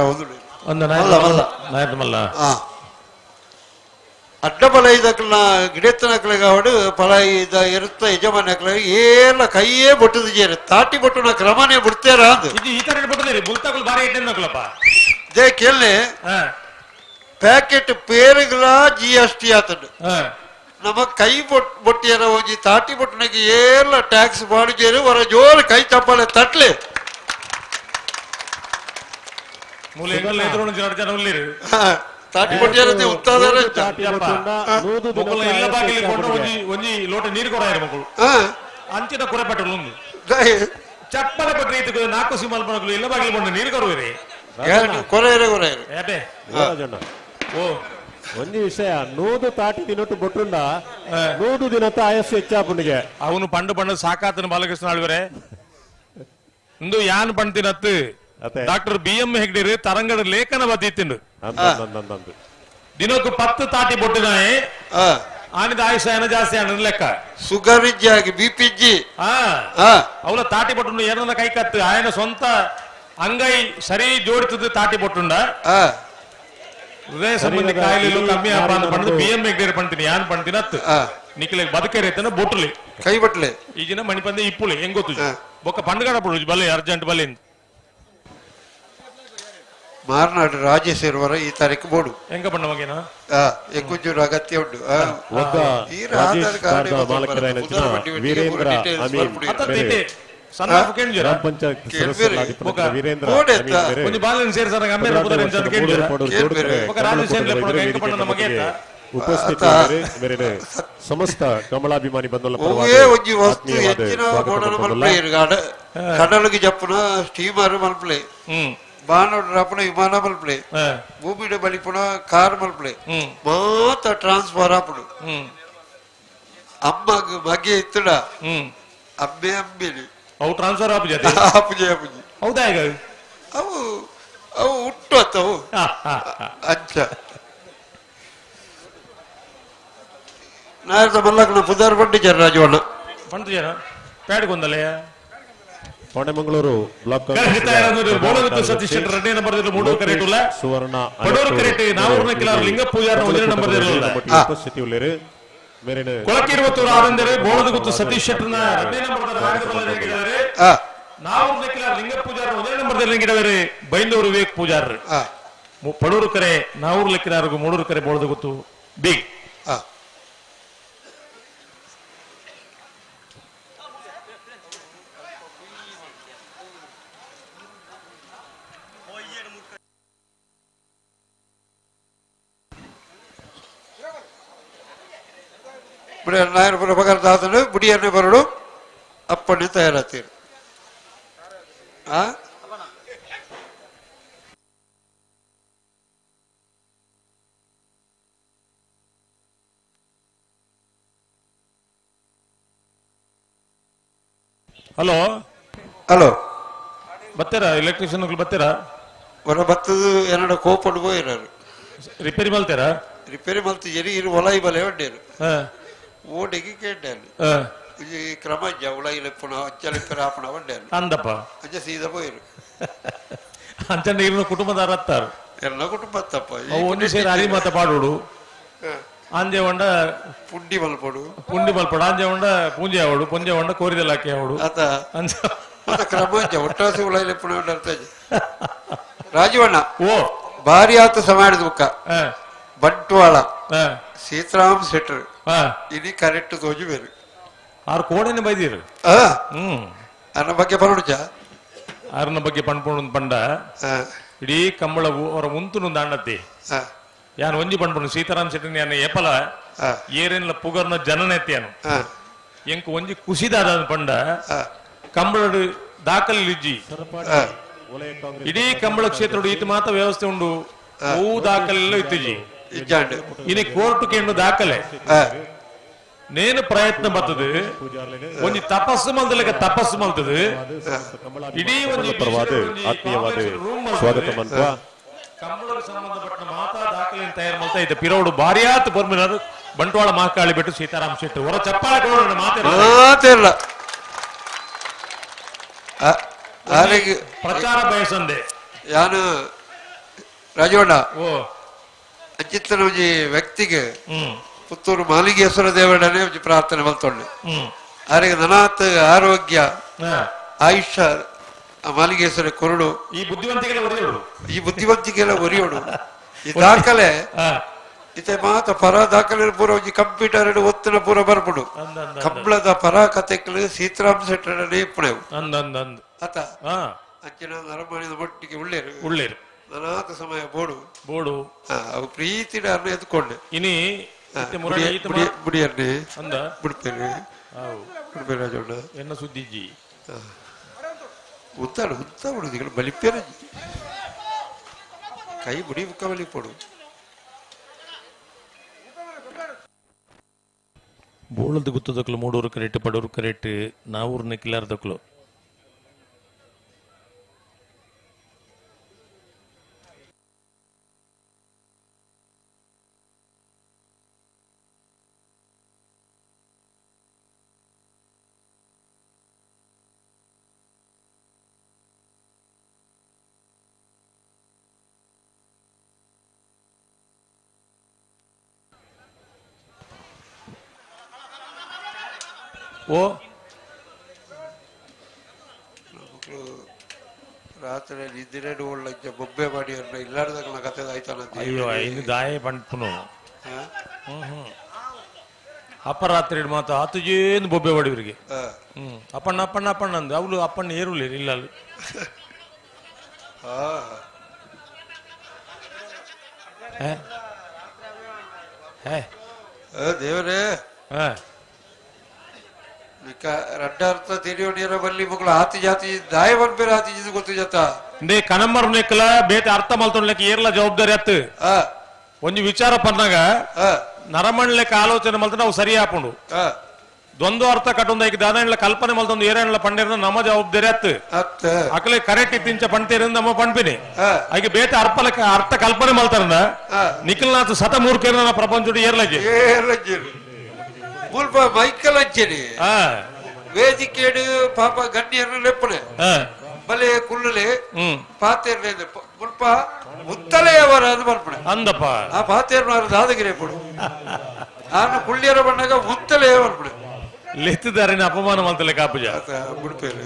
ಅಡ್ಡಬಲ ಇದಕ್ಕಲ್ಲ ಗಿಡತ್ತನಕ್ಲಾಗ ಹೊಡು ಫಲ ಇದ ಇರುತ್ತ ಯಜಮಾನಕ್ಲ ಏನ ಕೈಯೇ ಬೊಟ್ಟದ ಜೇರು ತಾಟಿ ಬೊಟ್ಟು ನಾ ಕ್ರಮನೇ ಬಿಡ್ತೇರ ಇದು ಈ ತರ ಬೊಟ್ಟದ್ರಿ ಬುಲ್ತಾಕಲ್ ಬಾರಿ ಐಟೆನ್ನಕ್ಲಪ್ಪ ದೇ ಕೇಳಿ ಪ್ಯಾಕೆಟ್ ಪೇರುಗಳ GST ಆತಂಡು ನಮ್ಮ ಕೈ ಬೊಟ್ಟಿಯರ ಹೋಗಿ ತಾಟಿ ಬೊಟ್ಟನಾಗ ಏಲ್ಲ ಟ್ಯಾಕ್ಸ್ ಮಾಡಿಜೇರು ಹೊರ ಜೋರು ಕೈ ಚಪ್ಪಾಳೆ ತಟ್ಲೆ ಮೂಲೆ ಜನ ಉಲ್ಲಿರು ತಾಟಿ ಬೊಟ್ಟಿಯರತ್ತೆ ಉತ್ತಾದಾರ ಇಲ್ಲ ಬಾಗಿಲಿ ಕೊಂಡು ಒಂಜಿ ಲೋಟ ನೀರು ಕೊಡ ಮಕ್ಕಳು ಅಂಚಿನ ಕೊರೆ ಪಟ್ಟಲು ಚಪ್ಪಲ ಪಟ್ರಿ ಇದು 4 ಸಿಮಲ್ ಮಕ್ಕಳು ಇಲ್ಲ ಬಾಗಿಲಿ ಕೊಂಡು ನೀರು ಕೊರುವಿರಿ ಕೊರೆ ಓ ಒಂದು ವಿಷಯ 100 ತಾಟಿ ದಿನಟ್ಟು ಬೊಟ್ಟುಂಡ 100 ದಿನತ್ತ ಆಯಸ್ಸು ಹೆಚ್ಚಾಪುಂಡಿಗೆ ಅವನು ಪಂಡು ಸಾಕಾತನ ಬಾಲಕೃಷ್ಣ ಆಳ್ವರೆ ಇಂದು ಯಾನ್ ಪಂಡ್ತಿನತ್ತು ಡಾಕ್ಟರ್ BM ಹೆಗ್ಡೇರಿ ತರಂಗಡ ಲೇಖನ ಬದಿತ್ತಿಂಡು ದಿನಕ್ಕೂ 10 ತಾಟಿ ಬೊಟ್ಟಿನಾಯೆ ಆನಿದ ಆಯುಷ ಏನ ಜಾಸ್ತಿ ಆನ ಲೆಕ್ಕ ಶುಗರ್ ಇಜ್ಜಾಗಿ BP ಅವಳ ತಾಟಿ ಬೊಟ್ಟು ಏನನ್ನ ಕೈ ಕತ್ತು ಆಯನ ಸ್ವಂತ ಅಂಗೈ ಸರಿ ಜೋಡಿತದ ತಾಟಿ ಬೊಟ್ಟುಂಡ ಹೃದಯ ಸಂಬಂಧಿ ಕಾಯಿಲೆ ಕಮ್ಮಿ ಪಂಡು BM ಹೆಗ್ಡೇರಿ ಪಂಡ್ತೀನಿ ಯಾನ್ ಪಂಡ್ತಿನತ್ತು ನಿಖಿಲೆ ಬದುಕೇರಿ ಐತನ ಬೊಟ್ಟುಲಿ ಕೈ ಬಟ್ಲೆ ಈಜಿನ ಮಣಿಪಂದೆ ಇಪ್ಪುಳಿ ಹೆಂಗ್ ಗೊತ್ತು ಬೊಕ್ಕ ಪಂಡುಗಡ ಪಡು ಬಲ್ಲೆ ಅರ್ಜೆಂಟ್ ಬಲ್ಲಿಂದ ಮಾರ್ನಾಡು ರಾಜೇಶ್ ಇರುವರ ಈ ತಾರೀಕು ಬೋಡು ಹೆಂಗ ಬಣ್ಣ ಮಗೇನ ಎಂಕೊಂಚೂರು ಅಗತ್ಯ ಉಂಟು ಸಮಸ್ತ ಕಮಲಾಭಿಮಾನಿ ಬಂದಲ್ಲ ವಸ್ತು ಹೆಚ್ಚಿನ ಕಡಲಿಗೆ ಜಪ್ಪನ ಸ್ಟೀಮರ್ ಮಲ್ಪಲೆ ಬಾನೋಡ್ ರಪಣ ವಿಮಾನ ಮಲ್ಪಲೆ ಭೂಮಿಡ ಬಲಿಪುಣ ಕಾರ್ ಮಲ್ಪಲೆ ಮಾತ ಟ್ರಾನ್ಸ್ಫರ್ ಆಪಡು ಅಮ್ಮ ಮಗೆ ಇತ್ತಡ ಅಮ್ಮೆ ಅಮ್ಮೇನೆ ಅವು ಟ್ರಾನ್ಸ್ಫರ್ ಆಪುಜಿ ಹೌದಾ ಈಗ ಅವು ಅವು ಹುಟ್ಟು ಅತ್ತವು ಅಂಚ ನಾಯರದ ಮಲ್ಲಕನ ಪುದಾರ್ ಬಂಡಿ ಜರ ರಾಜವಣ್ಣ ಬಂದು ಜನ ಪ್ಯಾಡ್ಗೊಂದಲ್ಲ ಹೊಣೆಮಂಗಳೂರು ಬ್ಲಾಕ್ ಬೋಳಗುತ್ತು ಸತೀಶ್ ಶೆಟ್ಟರ್ 2ನೇ ನಂಬರ್ ಮೂಡೂರು ಕರೆಕ್ಟ್ ಉಲ್ಲ ಸುವರ್ಣ ಪಡೂರು ಕರೆಕ್ಟ್ ನಾವೂರ್ನ ಕಿಲಾರು ಲಿಂಗ ಪೂಜಾರ 1ನೇ ನಂಬರ್ ಉಪಸ್ಥಿತಿ ಉಳ್ಳೇರು ಮೇರಿನ ಕೊಳಕಿರುವತ್ತೂರು ಆದಂದರೆ ಬೋಳಗುತ್ತು ಸತೀಶ್ ಶೆಟ್ಟರ್ನ 2ನೇ ನಂಬರ್ ನಾವೂರ್ನ ಕಿಲಾರು ಲಿಂಗ ಪೂಜಾರ 1ನೇ ನಂಬರ್ ಗಿಡವರೆ ಬೈಂದೂರು ವಿವೇಕ್ ಪೂಜಾರ ಪಡೂರು ಕರೆ ನಾವೂರು ಲೆಕ್ಕಿನಾರ್ಗು ಮೂಡೂರು ಕರೆ ಬೋಳಗುತ್ತು ಬಿ ನಾಯಕರ ಪ್ರಕಾರದಾದನು ಬುಡಿಯನ್ನೇ ಬರಡು ಅಪ್ಪಣ್ಣೆ ತಯಾರಾಗ್ತೀರಿ ಹಲೋ ಹಲೋ ಬತ್ತೀರಾ ಎಲೆಕ್ಟ್ರಿಷಿಯನ್ ಬತ್ತೀರಾ ಹೊರ ಬತ್ತದು ಎರಡು ಕೋಪಡು ಹೋಯಿರಾರು ರಿಪೇರಿ ಮಾಡ್ತೀರಾ ರಿಪೇರಿ ಮಲ್ತು ಎರಿ ಇರು ಒಲಾಯಿ ಬಲೆ ಹೊಡ್ಡೇರು ಓಡಿಗೆ ಕೇಳ್ಡೇನು ಈ ಕ್ರಮ ಉಲಾಯಿಲೆ ಪುನಃ ಅಚ್ಚಲಿಪ್ಪರ ಆಪಣ ಹೊಡ್ಡೇನು ಅಂದಪ್ಪ ಅಂಚೆ ಸೀದಾ ಹೋಯಿರು ಅಂಚಂಡ ಇರುವ ಕುಟುಂಬದ ಹತ್ತಾರು ಎಲ್ಲ ಕುಟುಂಬ ತಪ್ಪ ಒಂದು ಸೇರಿ ಅರಿ ಮಾತ ಪಾಡೋಡು ಆಂಜೆ ಹೊಂಡ ಪುಂಡಿ ಮಲ್ಪಡು ಆಂಜೆ ಹೊಂಡ ಪೂಂಜೆ ಆವಡು ಪುಂಜೆ ಹೊಂಡ ಕೋರಿದೆಲ್ಲ ಹಾಕಿ ಆವಡು ಆತ ಕ್ರಮ ಒಟ್ಟಾಸಿ ಉಲಾಯಿಲೆ ಪುನಃ ಹೊಡ್ಡಾಡ್ತಾಜೆ ರಾಜವಣ್ಣ ಓ ಭಾರಿ ಆತ ಸಮಾಡಿದ ಬುಕ್ಕ ಬಂಟ್ವಾಳ ಸೀತಾರಾಮ್ ಶೆಟ್ಟರ್ ಇನಿ ಕರೆಕ್ಟ್ ತೋಜು ಬೇರೆ ಆರು ಕೋಣೆನೆ ಬೈದಿರು ಅನ್ನ ಬಗ್ಗೆ ಪರಡುಚ ಆರನ ಬಗ್ಗೆ ಪಂಡ್ಪೊಂಡು ಪಂಡ ಇಡೀ ಕಂಬಳವು ಅವರ ಮುಂತುನು ದಾಂಡತ್ತಿ ಯಾನ್ ಒಂಜಿ ಪಂಡ್ಪೊಂಡು ಸೀತಾರಾಮ್ ಶೆಟ್ಟರ್ ಯಾನ ಏಪಲ ಏರೆನ್ಲ ಪುಗರ್ನ ಜನನೆತ್ತಿಯಾನು ಎಂಕ್ ಒಂಜಿ ಕುಸಿದಾದ ಪಂಡ ಕಂಬಳಡು ದಾಖಲಿಜ್ಜಿ ಇಡೀ ಕಂಬಳ ಕ್ಷೇತ್ರ ಈತ ಮಾತ ವ್ಯವಸ್ಥೆ ಉಂಡು ಹೂ ದಾಖಲೆ ಇತ್ತಿಜಿ ಇನಿ ಕೋರ್ಟ್ ಕೇಂದ್ರ ದಾಖಲೆ ನೇನು ಪ್ರಯತ್ನ ಬರ್ತದೆ ಒಂಜಿ ತಪಸ್ಸು ಮಲ್ದಲೆಗ ತಪಸ್ಸು ಮಲ್ತದೆ ಇಡೀ ಒಂಜಿ ಆತ್ಮೀಯವಾದ ಸ್ವಾಗತ ಮನ್ಪ ಕಂಬಳಕ್ಕೆ ಸಂಬಂಧಪಟ್ಟ ಮಾತಾ ದಾಖಲೆ ತಯಾರು ಮಾಡ್ತಾ ಇದ್ದ ಪಿರೋಡು ಭಾರಿಯಾತ್ ಬರ್ಮಿನಾರು ಬಂಟ್ವಾಳ ಮಹಾಕಾಳಿ ಬಿಟ್ಟು ಸೀತಾರಾಮ್ ಶೆಟ್ಟರ್ ಹೊರ ಚಪ್ಪಾಳೆ ಕೊಡೋಣ ಮಾತಿಲ್ಲ ಪ್ರಚಾರ ಬಯಸಂದೆ ಯಾನು ರಾಜವಣ್ಣ ಅಂಚಿತ್ತನ ಒಂಜಿ ವ್ಯಕ್ತಿಗೆ ಪುತ್ತೂರು ಮಾಲಿಂಗೇಶ್ವರ ದೇವಡನೆ ಒಂಜಿ ಪ್ರಾರ್ಥನೆ ಮಲ್ತೊಂಡು ಅವರಿಗೆ ನನಾತ್ ಆರೋಗ್ಯ ಆಯುಷ್ಯ ಮಾಲಿಂಗೇಶ್ವರ ಕೊರಡು ಈ ಬುದ್ಧಿವಂತಿಕೆಲ್ಲ ಒರಿಯೋಡು ಈ ದಾಖಲೆ ಇತ್ತೆ ಮಾತ ಪರ ದಾಖಲೆ ಪೂರ ಒಂಜಿ ಕಂಪ್ಯೂಟರ್ ಒತ್ತಿನ ಪೂರ ಬರ್ಬಿಡು ಕಂಬಳದ ಪರ ಕಥೆಗಳು ಸೀತಾರಾಮ್ ಶೆಟ್ಟರ್ ನೇಪಣೆವು ಆತ ಅಂಚಿನ ನರಮಣಿದ ಮಟ್ಟಿಗೆ ಉಳ್ಳೇರು ನನಾತ ಸಮಯ ಬೋಡು ಅವು ಪ್ರೀತಿಡ ಅನ್ನ ಎತ್ಕೊಂಡೆ ಇನಿ ಬುಡಿಯನ್ನೇ ಬಿಡ್ಪೇನೆ ರಾಜಣ್ಣ ಎನ್ನ ಸುದ್ದಿಜ್ಜಿ ಉತ್ತಾಡು ಬಲಿಪೇರ ಕೈ ಬುಡಿ ಬುಕ್ಕ ಬಲಿ ಪೋಡು ಬೋಳದ ಗುತ್ತದಕ್ಲು ಮೂಡೂರು ಕರೆಕ್ಟ್ ಪಡೂರು ಕರೆಕ್ಟ್ ನಾವೂರ್ನ ಕಿಲಾರ್ದಕ್ಲು ಓ ರಾತ್ರಿ ನಿದ್ದೆ ಒಳ್ಳೆ ಬೊಬ್ಬೆ ಮಾಡಿ ಅನ್ನ ಇಲ್ಲಾರ್ದಾಗ ಕತೆ ಆಯ್ತಾನ ಅಯ್ಯೋ ಇನ್ನು ದಾಯ ಪಂಪುನು ಅಪರಾತ್ರಿ ಮಾತ ಆತುಜೇನು ಬೊಬ್ಬೆ ಹೊಡಿವ್ರಿಗೆ ಅಪ್ಪಣ್ಣ ಅಂದು ಅವ್ಲು ಅಪ್ಪಣ್ಣ ಏರುಲಿ ಇಲ್ಲ ದೇವರೇ ರಡ್ಡಾರ್ಥ ತಿರಿಯೋಣಿಯರ ಬಲ್ಲಿ ಮಕ್ಕಳು ಆತಿ ಜಾತಿ ದಾಯ ಬಂದ್ಬೇರೆ ಆತಿ ಜೀದು ಗೊತ್ತು ಜತ ನೇ ಕನಂಬರ್ ನೆಕ್ಕಲ ಬೇತೆ ಅರ್ಥ ಮಲ್ತೊಂಡ್ಲೆಕ್ಕ ಏರ್ಲ ಜವಾಬ್ದಾರಿ ಅತ್ತು ಒಂಜಿ ವಿಚಾರ ಪನ್ನಾಗ ನರಮಣ್ ಲೆಕ್ಕ ಆಲೋಚನೆ ಮಲ್ತ ನಾವು ಸರಿ ಹಾಕೊಂಡು ದ್ವಂದ್ವ ಅರ್ಥ ಕಟ್ಟೊಂದ ಈಗ ದಾದ ಕಲ್ಪನೆ ಮಲ್ತೊಂದು ಏರೇಣ್ಲ ಪಂಡೇರ ನಮ್ಮ ಜವಾಬ್ದಾರಿ ಅತ್ತು ಅಕಲೆ ಕರೆಕ್ಟ್ ಇತ್ತಿಂಚ ಪಂಟೇರಿಂದ ನಮ್ಮ ಪಂಪಿನಿ ಹಾಗೆ ಬೇತೆ ಅರ್ಥ ಕಲ್ಪನೆ ಮಲ್ತಾರ ನಿಖಿಲ್ನಾಥ್ ಸತ ಮೂರ್ಖೇರ ಪ್ರಪಂಚ ಏರ್ಲಜ್ಜೆ ಮುಲ್ಪ ಮೈಕಲ್ ಅಂಚೇನಿ ವೇದಿಕೆಡು ಪಾಪ ಗಣ್ಯರು ಲೆಪ್ಪಲೆ ಬಲೆ ಕುಲ್ಲಲೆ ಪಾತೇರ್ಲೆ ಮುಲ್ಪ ಮುತ್ತಲೆಯವರ ಅದು ಬರ್ಪಣೆ ಅಂದಪ್ಪ ಆ ಪಾತೇರ್ನವರ ದಾದಗಿರಿ ಪಡು ನಾನು ಕುಳ್ಳಿಯರ ಬಣ್ಣಗ ಮುತ್ತಲೆ ಬರ್ಪಣೆ ಲೆತ್ತಿದಾರಿನ ಅಪಮಾನ ಮಾಡ್ತಲೆ ಕಾಪುಜ ಬಿಡ್ತೇನೆ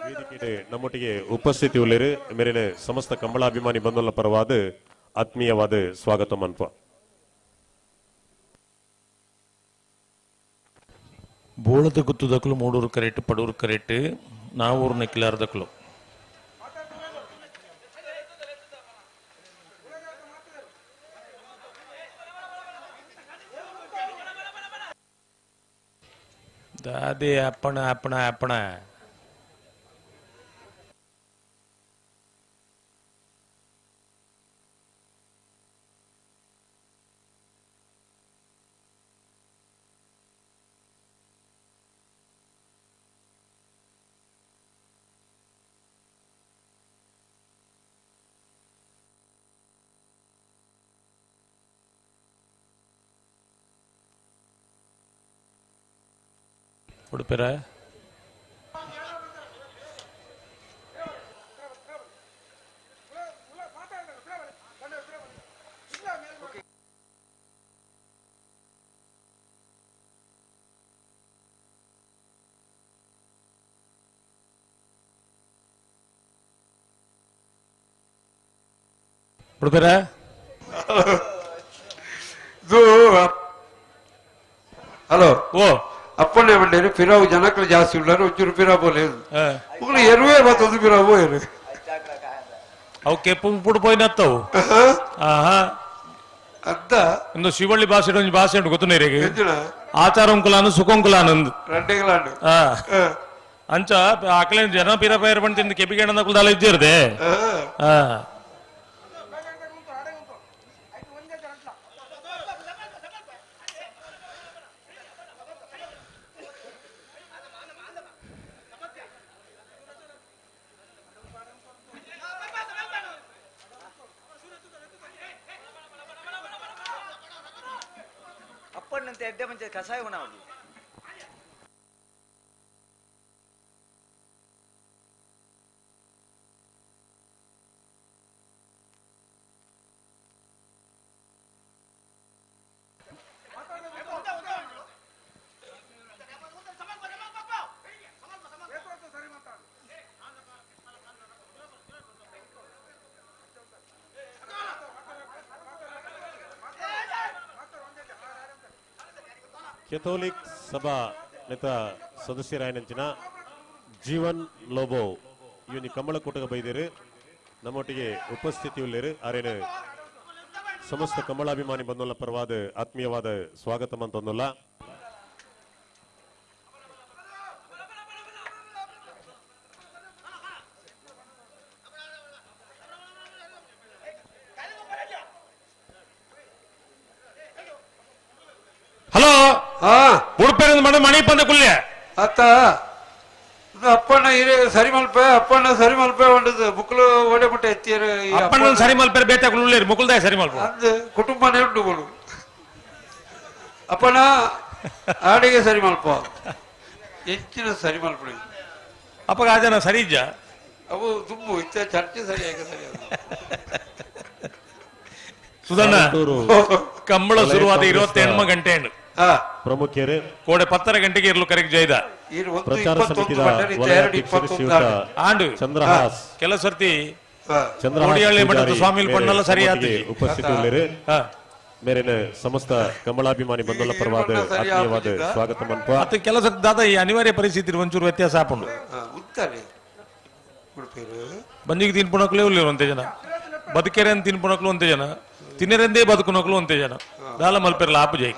ವೇದಿಕೆಗೆ ನಮ್ಮೊಟ್ಟಿಗೆ ಉಪಸ್ಥಿತಿ ಉಳ್ಳೇರು ಮೇರಿನ ಸಮಸ್ತ ಕಂಬಳಾಭಿಮಾನಿ ಬಂಧುಗಳ ಪರವಾದ ಆತ್ಮೀಯವಾದ ಸ್ವಾಗತ ಮನ್ಪ ಬೋಳದ ಗುತ್ತುದಕ್ಕಲು ಮೂಡೂರು ಕರೆಕ್ಟ್ ಪಡೂರು ಕರೆಕ್ಟ್ ನಾವೂರು ನೆಕ್ಕಿಲಾರ್ದಕ್ಕಲು ದಾದೆ ಅಪ್ಪಣ ಅಪ್ಪಣ ಅಪ್ಪಣ ಉಡುಪಿರ ಉಡುಪಿರ హలో ఓ అప్పనే ఉండేది ఫిరావు జనకులు జాస్తి ఉన్నారు వచ్చి ఫిరా పోలేదు ఒకళ్ళు ఎరువే పోతుంది ఫిరా పోయారు ಅವಕ್ಕೆ ಪುಂಪುಡು ಪೋಯ್ನತ್ತವು ಅದ್ದ ಇಂದು ಶಿವಳ್ಳಿ ಭಾಷೆ ಭಾಷೆ ಉಂಟು ಗೊತ್ತು ನೀರಿಗೆ ಆಚಾರ ಕುಲಾನು ಸುಖಂ ಕುಲಾನಂದು ರೆಡ್ಡೆಗಳಾಂಡು ಅಂಚ ಆಕಲೆ ಜನ ಪಿರ ಪೈರ ಬಂದು ಕೆಪಿಗೇಣ ಕುಲ್ದಾಲ ಇದ್ದಿರ್ದೆ ಅಪ್ಪಣ್ಣಂತೆ ಎಡ್ಡೆ ಮಂಚ ಕಸಾಯ ಉಣಾವುದು ಕೆಥೋಲಿಕ್ ಸಭಾ ನೇತ ಸದಸ್ಯರಾಯನಂಚಿನ ಜೀವನ್ ಲೋಬೋ ಇವನಿ ಕಂಬಳಕೂಟಗ ಬೈದೇರು ನಮ್ಮೊಟ್ಟಿಗೆ ಉಪಸ್ಥಿತಿಯುಳ್ಳೇರು ಆರೇನು ಸಮಸ್ತ ಕಂಬಳಾಭಿಮಾನಿ ಬಂದೋಲ್ಲ ಪರವಾದ ಆತ್ಮೀಯವಾದ ಸ್ವಾಗತ ಮಂತೊಂದಲ್ಲ ಹಲೋ ಉಡುಪಿನ ಮನೆ ಮಣಿ ಪಂದ ಕುಲ್ಯ ಅತ್ತ ಅಪ್ಪಣ್ಣ ಹಿರೇ ಸರಿ ಮಲ್ಪೆ ಅಪ್ಪಣ್ಣ ಸರಿ ಮಲ್ಪೆ ಉಂಟದು ಬುಕ್ಲು ಓಡೆ ಮುಟ್ಟ ಎತ್ತಿಯರು ಅಪ್ಪಣ್ಣ ಸರಿ ಮಲ್ಪೆ ಬೇಟ ಕುಳ್ಳಿರು ಮುಕುಲ್ದಾಯ ಸರಿ ಮಲ್ಪ ಅಂದು ಕುಟುಂಬನೇ ಉಂಟು ಬೋಳು ಅಪ್ಪಣ್ಣ ಆಡಿಗೆ ಸರಿ ಮಲ್ಪ ಹೆಚ್ಚಿನ ಸರಿ ಮಲ್ಪಡಿ ಅಪ್ಪಗ ಆ ಜನ ಸರಿ ಇಜ್ಜ ಅವು ತುಂಬು ಇತ್ತ ಚರ್ಚೆ ಸರಿಯಾಗಿ ಸರಿ ಸುಧಣ್ಣ ಕಂಬಳ ಶುರುವಾದ 28 ಗಂಟೆ ಪ್ರಮುಖರು ಕೋಡೆ 10 ಗಂಟೆಗೆ ಇರ್ಲು ಕರೆಕ್ಟ್ ಜೈದ ಪ್ರಚಾರ ಸಮಿತಿದ ಆಂಡು ಚಂದ್ರಹಾಸ್ ಕೆಲ ಸರ್ತಿ ಕೋಡಿಹಳ್ಳಿ ಮಠದ ಸ್ವಾಮಿಲ್ ಪಣ್ಣಲ್ಲ ಸರಿಯಾದ ಉಪಸ್ಥಿತಿಯುಳ್ಳೇರು ಮೇರಿನ ಸಮಸ್ತ ಕಂಬಳಾಭಿಮಾನಿ ಬಂದೋಲ್ಲ ಪರವಾದ ಆತ್ಮೀಯವಾದ ಸ್ವಾಗತ ಮನ್ಪ ಅದು ಕೆಲ ಸರ್ತಿ ದಾದ ಈ ಅನಿವಾರ್ಯ ಪರಿಸ್ಥಿತಿ ಒಂಚೂರು ವ್ಯತ್ಯಾಸ ಆಪುಂಡು ಬಂಜಿಗೆ ತಿನ್ಪುಣಕ್ಲೇ ಉಳ್ಳಿರು ಅಂತೆ ಜನ ಬದುಕೆರೆ ಅಂತ ತಿನ್ಪುಣಕ್ಲು ಅಂತೆ ಜನ ತಿನ್ನರೆಂದೇ ಬದುಕುನಕ್ಲು ಅಂತೆ ಜನ ದಾಲ ಮಲ್ಪೆರಲ್ಲ ಆಪು ಜೈ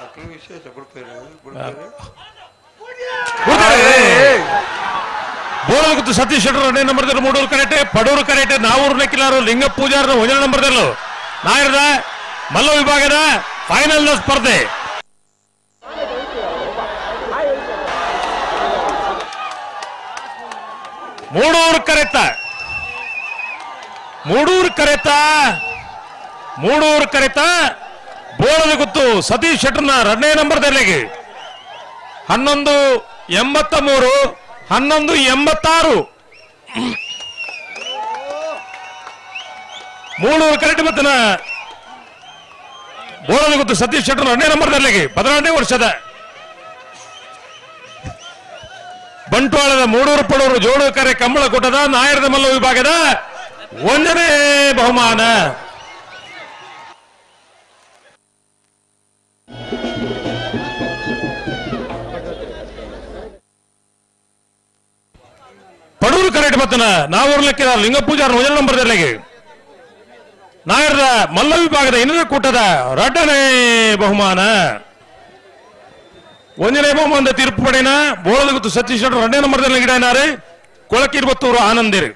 ಬೋಳಗುತ್ತು ಸತೀಶ್ ಶೆಟ್ಟರ್ 2ನೇ ನಂಬರ್ದಲ್ಲಿ ಮೂಡೂರು ಕರೆಟೆ ಪಡೂರು ಕರೆಟೆ ನಾವೂರು ನೆಕ್ಕಿಲಾರು ಲಿಂಗ ಪೂಜಾರ 1ನೇ ನಂಬರ್ದಲ್ಲೂ ನಾಯರದ ಮಲ್ಲ ವಿಭಾಗದ ಫೈನಲ್ ಸ್ಪರ್ಧೆ ಮೂಡೂರು ಕರೆತ ಬೋಳದ ಗುತ್ತು ಸತೀಶ್ ಶೆಟ್ಟರ್ನ 2ನೇ ನಂಬರ್ದಲ್ಲಿಗೆ 1183 1186 ಮೂಳೂರು ಕರೆಕ್ಟ್ ಬತ್ತನ ಬೋಳದ ಗೊತ್ತು ಸತೀಶ್ ಶೆಟ್ಟರ್ 2ನೇ ನಂಬರ್ದಲ್ಲಿ 14ನೇ ವರ್ಷದ ಬಂಟ್ವಾಳದ ಮೂಡೂರು ಪಡೂರು ಜೋಡು ಕರೆ ಕಂಬಳ ಕೂಟದ ನಾಯರದ ಮಲ್ಲ ವಿಭಾಗದ 1ನೇ ಬಹುಮಾನ. ಪಡೂರು ಕರೆಕ್ಟ್ ಬತ್ತನ ನಾವೂರ್ಲೆಕ್ಕ ಲಿಂಗಪೂಜಾರ 1ನೇ ನಂಬರ್ದಲ್ಲಿ ನಾಯರದ ಮಲ್ಲ ವಿಭಾಗದ 2ನೇ ಕೂಟದ 2ನೇ ಬಹುಮಾನ. 1ನೇ ಬಹುಮಾನದ ತೀರ್ಪು ಪಡೆನ ಬೋಳದ ಗೊತ್ತು ಸತೀಶ್ ಶೆಟ್ಟರ್ 2ನೇ ನಂಬರ್ದಲ್ಲಿ ಗಿಡನಾರೆ ಕೊಳಕಿರ್ಬತ್ತೂರು ಆನಂದೇರು.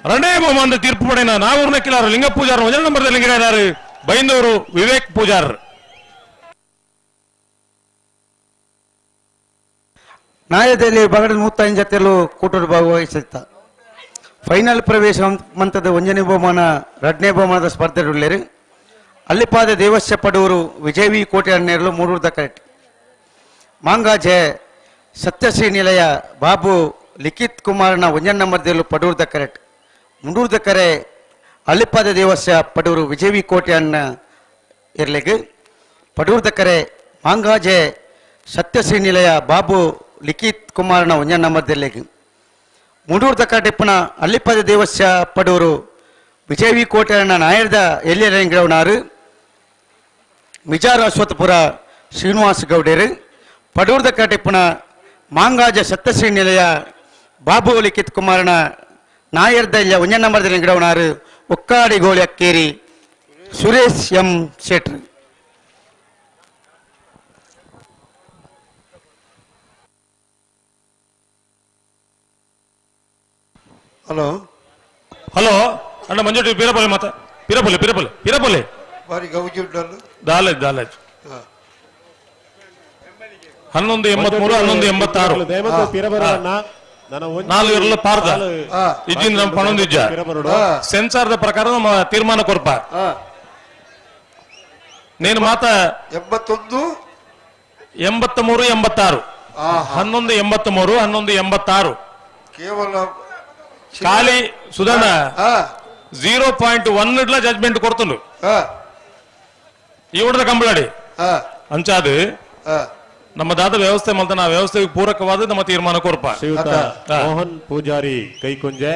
2ನೇ ಬಹುಮಾನದ ತೀರ್ಪು ಪಡೆನ ನಾವೂರ್ನ ಕಿಲಾರು ಲಿಂಗಪೂಜಾರ 1ನೇ ನಂಬರ್ದಲ್ಲಿ ಗಿಡನಾರೆ ಬೈಂದೂರು ವಿವೇಕ್ ಪೂಜಾರ್. ನಾಯದಲ್ಲಿ ವಿಭಾಗದ 35 ಜತೆಯಲ್ಲೂ ಕೂಟರು ಭಾಗವಹಿಸುತ್ತ ಫೈನಲ್ ಪ್ರವೇಶ ಹಂತದ 1ನೇ ಬಹುಮಾನ 2ನೇ ಬಹುಮಾನದ ಸ್ಪರ್ಧೆಯುಳ್ಳರು ಅಲ್ಲಿಪಾದ ದೇವಸ್ಯ ಪಡೂರು ವಿಜಯವಿ ಕೋಟೆ ಅಣ್ಣೇರಲು 3 ಕರೆಕ್ಟ್ ಮಾಂಗಾಜೆ ಸತ್ಯಶ್ರೀ ನಿಲಯ ಬಾಬು ಲಿಖಿತ್ ಕುಮಾರ್ನ 1ನೇ ನಂಬರ್ದಲ್ಲೂ ಪಡೂರ್ದ ಕರೆಕ್ಟ್ 3 ಕರೆ ಅಲ್ಲಿಪಾದ ದೇವಸ್ಯ ಪಡೂರು ವಿಜಯವಿ ಕೋಟೆ ಅಣ್ಣ ಇರ್ಲಿಗೆ ಪಡೂರ್ದ ಕರೆ ಮಾಂಗಾಜೆ ಸತ್ಯಶ್ರೀ ನಿಲಯ ಬಾಬು ಲಿಖಿತ್ ಕುಮಾರ್ನ 1ನೇ ನಂಬರ್ದಲ್ಲಿ 3 ಕರೆಕ್ಟ್ ಅಲ್ಲಿಪಾದ ದೇವಸ್ಯ ಪಡೂರು ವಿಜಯವಿ ಕೋಟೆ ಅಣ್ಣ ನಾಯರ್ದ ಎಲ್ಲಿರಂಗಿರವನಾರು ಮಿಜಾರ ಅಶ್ವತ್ಪುರ ಶ್ರೀನಿವಾಸ ಗೌಡರು ಪಡೂರ್ದ ಕರೆಕ್ಟ್ ಮಾಂಗಾಜ ಸತ್ಯಶ್ರೀ ನಿಲಯ ಬಾಬು ಲಿಖಿತ್ ಕುಮಾರ್ನ ನಾಯರ್ದ 1ನೇ ನಂಬರ್ದಲ್ಲಿ ಗಿಡವನಾರು ಒಕ್ಕಾಡಿ ಗೋಳಿ ಅಕ್ಕೇರಿ ಸುರೇಶ್ ಎಂ ಶೆಟ್ರ್. ಹಲೋ ಹಲೋ ಅಣ್ಣ ಮಂಜುಟಿ ಪಿರಪಲ್ಲೆ ಮಾತ ಪಿರಪಲ್ಲೆ ಪಿರಪಲ್ಲೆ ಪಿರಪಲ್ಲೆ ಬಾರಿ ಗೌಜಿ ಉಂಟಲ್ಲ ದಾಲೇಜ್ ದಾಲೇಜ್ 1183 1186 4 ಪಾರ್ದ ಇಜ್ಜಿನ ನಮ್ಮ ಪಣೊಂದಿಜ್ಜ ಸೆನ್ಸಾರ್ದ ಪ್ರಕಾರ ನಮ್ಮ ತೀರ್ಮಾನ ಕೊರ್ಪ నేను ಮಾತ 81 83 86 1183 1186 ಕೇವಲ ಖಾಲಿ ಸುಧಣ್ಣ 0.1 ಇಡ್ಲ ಜಜ್ಮೆಂಟ್ ಕೊಡ್ತಲು ಈ ಹುಡ್ದ ಕಂಬಳಾಡಿ ಅಂಚಾದು ನಮ್ಮ ದಾದ ವ್ಯವಸ್ಥೆ ಮಲ್ತ ನಾ ವ್ಯವಸ್ಥೆಗೆ ಪೂರಕವಾದ ನಮ್ಮ ತೀರ್ಮಾನ ಕೊರ್ಪ ಮೋಹನ್ ಪೂಜಾರಿ ಕೈಕುಂಜೆ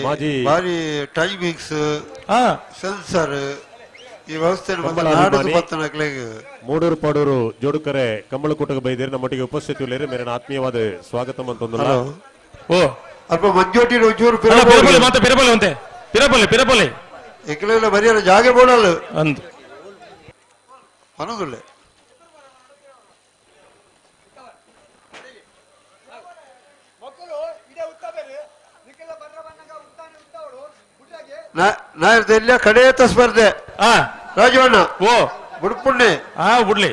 ಮಾಜಿ ಬಾರಿ ಟೈಮಿಂಗ್ಸ್ ಸೆನ್ಸರ್ ಈ ವ್ಯವಸ್ಥೆ ಮೂಡೂರು ಪಾಡೂರು ಜೋಡುಕರೆ ಕಂಬಳಕೂಟಕ್ಕೆ ಬೈದೇರಿ ನಮ್ಮೊಟ್ಟಿಗೆ ಉಪಸ್ಥಿತಿ ಮೇರೆ ಆತ್ಮೀಯವಾದ ಸ್ವಾಗತ ಅಂತಂದಲ್ಲ ಓ ಅಲ್ಪ ಮಂಜೋಟಿ ಒಂಚೂರು ಮತ್ತೆ ಪಿರಪಲ್ಲೆ ಅಂತೆ ಪಿರಪಲ್ಲೆ ಪಿರಪಲ್ಲೆ ಎಕ್ಕಲೆಲ್ಲ ಬರಿಯಲ್ಲ ಜಾಗೆ ಬೋಡಲ್ಲ ಅಂದ್ ಅನ್ನೋದಿಲ್ಲ ನಾಯರ್ದೆಲ್ಲ ಕಡೆಯತ್ತ ಸ್ಪರ್ಧೆ ರಾಜವಣ್ಣ ಓ ಬುಡ್ಪುಣ್ಣೆ ಬುಡ್ಲಿ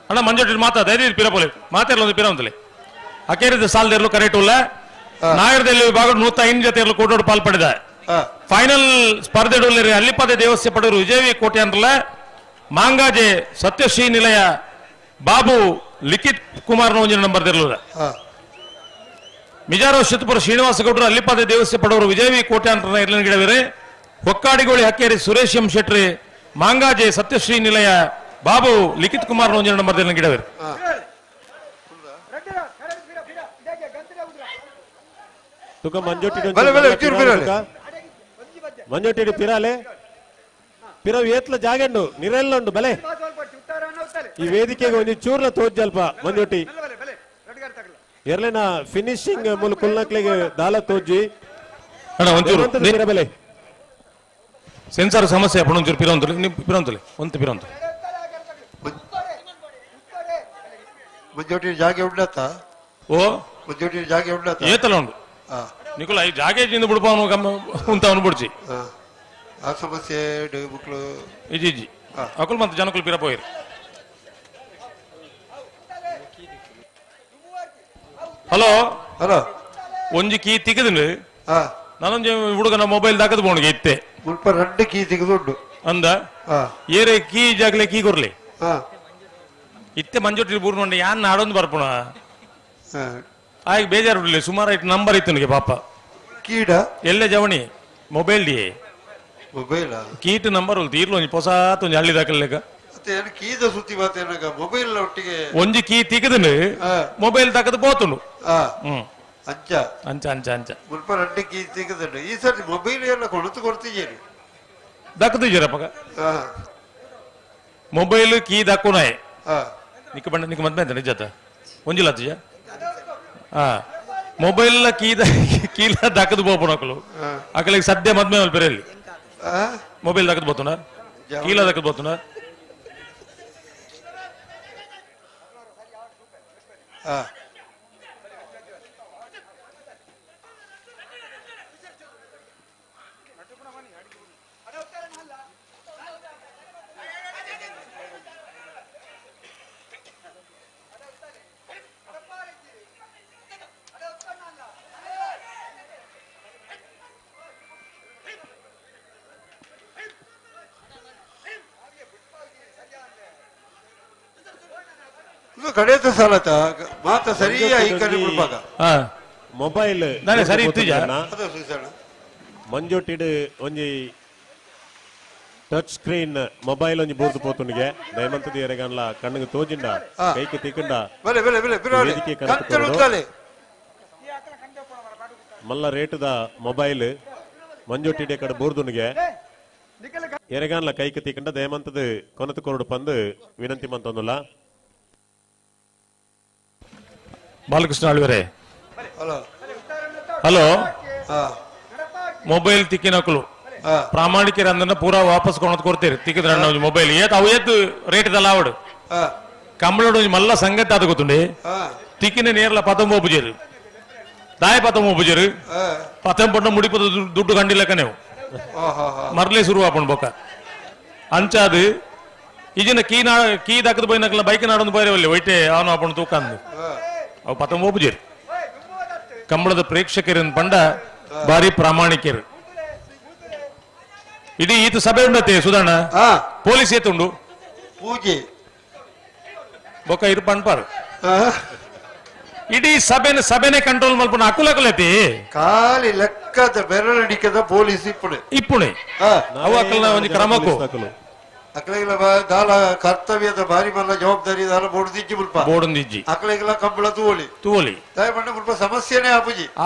ಅಣ್ಣ ಮಂಜೋಟಿ ಮಾತಾ ಧೈರ್ಯ ಪಿರಪಲ್ಲೆ ಮಾತಾಡಲ್ಲ ಒಂದು ಪಿರವಂತಲೆ ಅಕೇರಿದ ಸಾಲದಿರಲು ಕರೆಕ್ಟ್ ಇಲ್ಲ ನಾಯರ್ದಲ್ಲಿ ವಿಭಾಗ 105 ಜೊತೆಯಲ್ಲೂ ಕೂಟೋಡು ಪಾಲ್ಪಡಿದ ಫೈನಲ್ ಸ್ಪರ್ಧೆಡುಳ್ಳರಿ ಅಲ್ಲಿಪಾದೆ ದೇವಸ್ಯ ಪಡೂರು ವಿಜಯವಿ ಕೋಟೆ ಅಂದ್ರಲ್ಲ ಮಾಂಗಾಜೆ ಸತ್ಯಶ್ರೀ ನಿಲಯ ಬಾಬು ಲಿಖಿತ್ ಕುಮಾರ್ನ 1ನೇ ನಂಬರ್ದಿರಲಿಲ್ಲ ಮಿಜಾರೋ ಶತಪುರ ಶ್ರೀನಿವಾಸ ಗೌಡರು ಅಲ್ಲಿಪಾದೆ ದೇವಸ್ಯ ಪಡೂರು ವಿಜಯವಿ ಕೋಟೆ ಅಂತ ಇರ್ಲಿನ ಗಿಡವಿರೆ ಹೊಕ್ಕಾಡಿಗೋಳಿ ಹಕ್ಕೇರಿ ಸುರೇಶ್ ಎಂ ಶೆಟ್ರಿ ಮಾಂಗಾಜೆ ಸತ್ಯಶ್ರೀ ನಿಲಯ ಬಾಬು ಲಿಖಿತ್ ಕುಮಾರ್ನ 1ನೇ ನಂಬರ್ದಿರಲಿನ ಗಿಡವಿರೆ तुका मंजोटी मंजोटी पिराले पिरव ಏತ್ಲ ಜಾಗೆಂಡು ನಿರೆಲ್ಲುಂಡು ಬಲೆ ಈ ವೇದಿಕೆಗೆ ಒಂದು ಚೂರ್ಲ ತೋಜ್ಜಲ್ಪ ಮಂಜೋಟಿ ಎರ್ಲೆನ ಫಿನಿಶಿಂಗ್ ಮೂಲ ಕುಲ್ನಕ್ಲಿಗೆ ದಾಲ ತೋಜ್ಜಿ ಅಣ್ಣ ಒಂಚೂರು ಬಲೆ ಸೆನ್ಸಾರ್ ಸಮಸ್ಯೆ ಅಪ್ಪ ಒಂಚೂರು ಪಿರಂತಲೆ ಪಿರಂತಲೆ ಒಂದು ಪಿರಂತಲೆ ಮಂಜೋಟಿ ಜಾಗೆ ಉಂಡತ್ತ ಓ ಮಂಜೋಟಿ ಜಾಗೆ ಉಂಡತ್ತ ಏತಲ ಉಂಡು ನಿಕುಲ ಈ ಜಾಗೇಜಿಂದ ಬಿಡ್ಪವನು ಉಂತವನು ಬಿಡ್ಚಿ ಆ ಸಮಸ್ಯೆ ಮಕ್ಕಳು ಇಜಿ ಇಜಿ ಅಕುಲ್ ಮತ್ತೆ ಜನಕುಲ್ ಪಿರಪೋಯಿರು ಹಲೋ ಹಲೋ ಒಂಜಿ ಕೀ ತಿಗದಿಲ್ಲ ನಾನೊಂದು ಹುಡುಗನ ಮೊಬೈಲ್ ದಾಕದ್ ಬೋಣಿಗೆ ಇತ್ತೆ ಮುಲ್ಪ 2 ಕೀ ತೆಗೆದುಂಡು ಅಂದ ಏರೆ ಕೀ ಜಾಗಲೆ ಕೀ ಕೊರ್ಲಿ ಇತ್ತೆ ಮಂಜೋಟಿ ಬೂರ್ ನೋಡಿ ಯಾನ್ ನಾಡೊಂದು ಬರ್ಪುಣ ಆಗ ಬೇಜಾರು ಬಿಡ್ಲಿ ಸುಮಾರು ಐಟು ನಂಬರ್ ಇತ್ತು ನನಗೆ ಪಾಪ ಕೀಡ ಎಲ್ಲೇ ಜವಣಿ ಮೊಬೈಲ್ ಡಿ ಮೊಬೈಲ್ ಕೀಟ್ ನಂಬರ್ ಉಲ್ತು ಇರ್ಲು ಒಂಜಿ ಹೊಸಾತ್ ಒಂಜಿ ಹಳ್ಳಿ ದಾಖಲೆಗ ಮತ್ತೆ ಕೀದ ಸುತ್ತಿ ಮಾತೇನಾಗ ಮೊಬೈಲ್ ಒಟ್ಟಿಗೆ ಒಂಜಿ ಕೀ ತಿಗದನು ಮೊಬೈಲ್ ತಗದು ಬೋತುಂಡು ಅಂಚ ಅಂಚ ಅಂಚ ಅಂಚ ಮುಲ್ಪ ರೆಡ್ಡಿ ಕೀ ತೆಗೆದಂಡು ಈ ಸರ್ತಿ ಮೊಬೈಲ್ ಎಲ್ಲ ಕೊಡ್ತಿದ್ದೀರಿ ದಕ್ಕದಿದ್ದೀರಪ್ಪಗ ಮೊಬೈಲ್ ಕೀ ದಕ್ಕುನಾಯ್ ನಿಕ್ಕ ಬಂಡ ನಿಕ್ಕ ಮದ್ಮೆ ಅಂತ ನಿಜಾತ ಒಂಜಿಲ್ಲ ಅಜ್ಜ ಮೊಬೈಲ್ ಕೀಲ ದಕ್ಕದು ಬೋಪುನಕಲು ಅಕಲಿಗೆ ಸದ್ಯ ಮದ್ಮೆ ಮಲ್ಪೆರಲ್ಲಿ ಮೊಬೈಲ್ ದಕ್ಕದು ಬೋತುನ ಕೀಲ ದಕ್ಕದು ಬೋತುನ ಕಡೆದ ಸಾಲತ ಮಾತ ಸರಿಯಾಗಿ ಕಲಿ ಬಿಡ್ಬಾಗ ಮೊಬೈಲ್ ಸರಿ ಇತ್ತು ಮಂಜೊಟ್ಟಿಡು ಒಂಜಿ ಟಚ್ ಸ್ಕ್ರೀನ್ ಮೊಬೈಲ್ ಒಂಜಿ ಬೂರ್ದು ಪೋತುನಿಗೆ ದಯಮಂತದ ಎರೆಗನ್ಲ ಕಣ್ಣಿಗೆ ತೋಜಿಂಡ ಕೈಗೆ ತಿಕ್ಕಂಡ ವೇದಿಕೆ ಕನಕ ಮಲ್ಲ ರೇಟದ ಮೊಬೈಲ್ ಮಂಜೊಟ್ಟಿಡೆ ಕಡೆ ಬೂರ್ದುನಿಗೆ ಎರೆಗಾನ್ಲ ಕೈಗೆ ತಿಕ್ಕಂಡ ದಯಮಂತದ ಕೊನತು ಕೊರಡು ಪಂದು ವಿನಂತಿ ಮಂತೊಂದುಲ್ಲ ಬಾಲಕೃಷ್ಣ ಆಳ್ವರೆ ಹಲೋ ಮೊಬೈಲ್ ತಿಕ್ಕಿನಕಲು ಪ್ರಾಮಾಣಿಕರ ಅಂದನ್ನ ಪೂರಾ ವಾಪಸ್ ಕೊಣದ್ ಕೊಡ್ತೀರಿ ತಿಕ್ಕಿದ್ರ ಮೊಬೈಲ್ ಏತ್ ಅವು ಏತ್ ರೇಟ್ ದಲ್ಲ ಆವಡು ಕಂಬಳೋಡು ಮಲ್ಲ ಸಂಗತಿ ಅದು ಗೊತ್ತುಂಡಿ ತಿಕ್ಕಿನ ನೇರ್ಲ ಪತಂಬ ಪೂಜೆರು ದಾಯ ಪತಂಬ ಪೂಜೆರು ಪತಂ ಪಟ್ಟ ಮುಡಿಪದ ದುಡ್ಡು ಕಂಡಿಲ್ಲಕ ನೀವು ಮರ್ಲೆ ಶುರು ಆಪಣ್ ಬೊಕ್ಕ ಅಂಚಾದು ಈಜಿನ ಕೀ ದಕ್ಕದ ಬೈನಕಲ್ಲ ಬೈಕ್ ನಾಡೊಂದು ಬೈರವಲ್ಲಿ ಒಯ್ಟೆ ಅವನು ಆಪಣ್ ತೂಕಂದು ಅವು ಪತಂಬ ಪೂಜೆರು ಕಂಬಳದ ಪ್ರೇಕ್ಷಕರನ್ನು ಪಂಡ ಬಾರಿ ಪ್ರಾಮಾಣಿಕರು ಇಡೀ ಈತ ಸಭೆ ಉಂಡತೆ ಸುಧಾರಣ ಪೊಲೀಸ್ ಏತುಂಡು ಪೂಜೆ ಬೊಕ್ಕ ಇರು ಪಣ್ಪಾರು ಇಡೀ ಸಭೆನೆ ಕಂಟ್ರೋಲ್ ಮಲ್ಪನ ಅಕುಲಕುಲತಿ ಖಾಲಿ ಲೆಕ್ಕದ ಬೆರಳಿಡಿಕದ ಪೊಲೀಸ್ ಇಪ್ಪುಣೆ ಅವು ಅಕಲ್ನ ಒಂದು ಕ್ರಮಕ್ಕೂ ಅಕಲೆಗಳ ದಾಲ ಕರ್ತವ್ಯದ ಬಾರಿ ಮಲ್ಲ ಜವಾಬ್ದಾರಿ ದಾಲ ಬೋಡ್ದಿಜ್ಜಿ ಮುಲ್ಪ ಬೋಡಂದಿಜ್ಜಿ ಅಕಲೆಗಳ ಕಂಬಳ ತೂವಲಿ ದಯಮಂಡ ಮುಲ್ಪ ಸಮಸ್ಯೆನೇ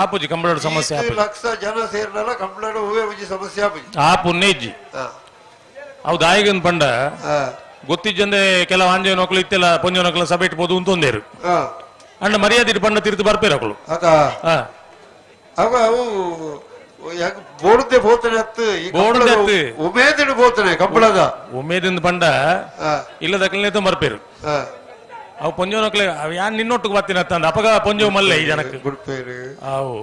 ಆಪುಜಿ ಕಂಬಳ ಸಮಸ್ಯೆ ಲಕ್ಷ ಜನ ಸೇರ್ನಲ್ಲ ಕಂಬಳ ಹೂವೇ ಉಜಿ ಸಮಸ್ಯೆ ಆಪುನ್ನೆ ಇಜ್ಜಿ ಅವು ದಾಯಿಗನ್ ಪಂಡ ಗೊತ್ತಿಜ್ಜಂದೆ ಕೆಲ ಆಂಜೆ ನೊಕಲು ಇತ್ತೆಲ್ಲ ಪೊಂಜ ನೊಕಲ ಸಭೆ ಇಟ್ಬೋದು ಅಂತೊಂದೇರು ಅಂಡ ಮರ್ಯಾದೆ ಪಂಡ ತಿರ್ತು ಬರ್ಪೇರಕಲು ಅವ ಅವು ಬೋಡದೆ ಹೋತಾನೆ ಉಮೇದಿಡು ಹೋತಾನೆ ಕಂಬಳದ ಉಮೇದಿಂದ ಪಂಡ ಇಲ್ಲದಕ್ಕಲೇ ಬರ್ಪೇರು ಅವು ಪೊಂಜೋನಕ್ಲೆ ಯಾನ್ ನಿನ್ನೊಟ್ಟಿಗೆ ಬರ್ತೀನಿ ಅಂತಂದ ಅಪಗ ಪೊಂಜೋ ಮಲ್ಲೆ ಈ ಜನಕ್ಕೆ ಅವು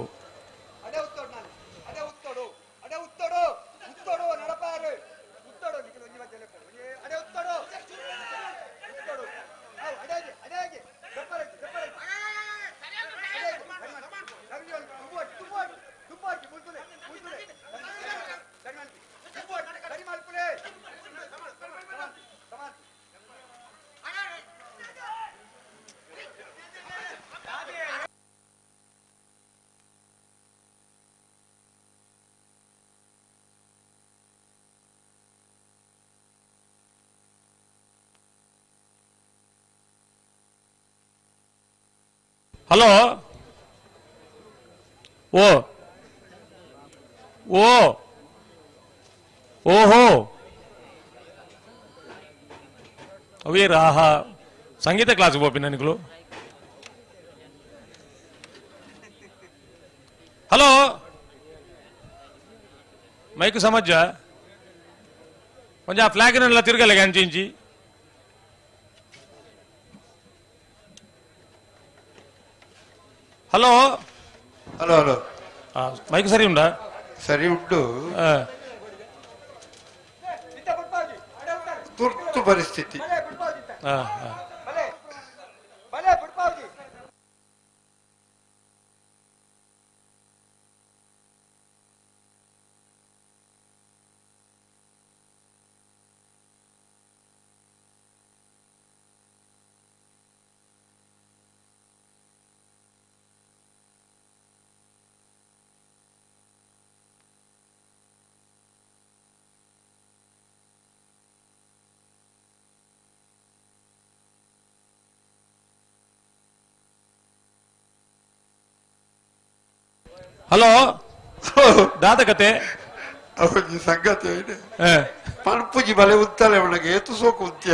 ಹಲೋ ಓ ಓ ಓಹೋ ಅವೇ ರಾಹ ಸಂಗೀತ ಕ್ಲಾಸ್ಗೆ ಹೋಗಿ ನನಗಳು ಹಲೋ ಮೈಕು ಸಮಜ್ಜ ಕೊಂಚ ಆ ಫ್ಲಾಗ್ನೆಲ್ಲ ತಿರ್ಗಲ್ಲ ಗಂಚಿ ಇಂಚಿ ಹಲೋ ಹಲೋ ಹಲೋ ಮೈಕ್ ಸರಿ ಉಂಟಾ ಸರಿ ಉಂಟು ತುರ್ತು ಪರಿಸ್ಥಿತಿ ಹಲೋ ದಾದ ಕತೆ ಅವನಿಗೆ ಸಂಗತಿ ಪಣಪುಜಿ ಬಲೆ ಉತ್ತಲೆ ಅವನಿಗೆ ಏತು ಸೋಕು ಉತ್ಯ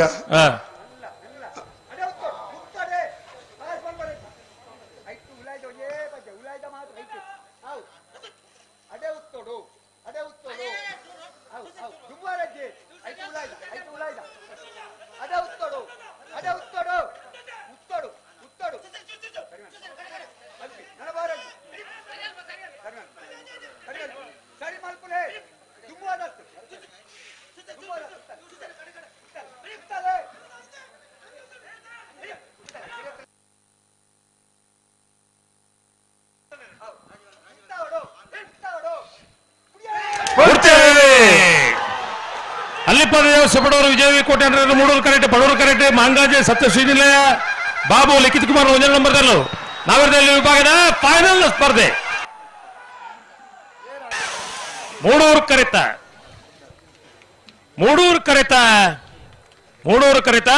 ಅಲ್ಲಿಪ್ಪ ದೇವಸ್ಥ ಪಡವರು ವಿಜಯ ಕೋಟೆ ಅಂದ್ರೆ ಮೂಡೂರು ಕರೆಕ್ಟ್ ಬಡವರು ಕರೆಕ್ಟ್ ಮಾಂಗಾಜೆ ಸತ್ಯ ಶ್ರೀನಿಲಯ ಬಾಬು ಲಿಖಿತ್ ಕುಮಾರ್ 1 ನಂಬರ್ದಲ್ಲೂ ನಾವರದಲ್ಲಿ ವಿಭಾಗದ ಫೈನಲ್ ಸ್ಪರ್ಧೆ ಮೂಡೂರು ಕರೆತ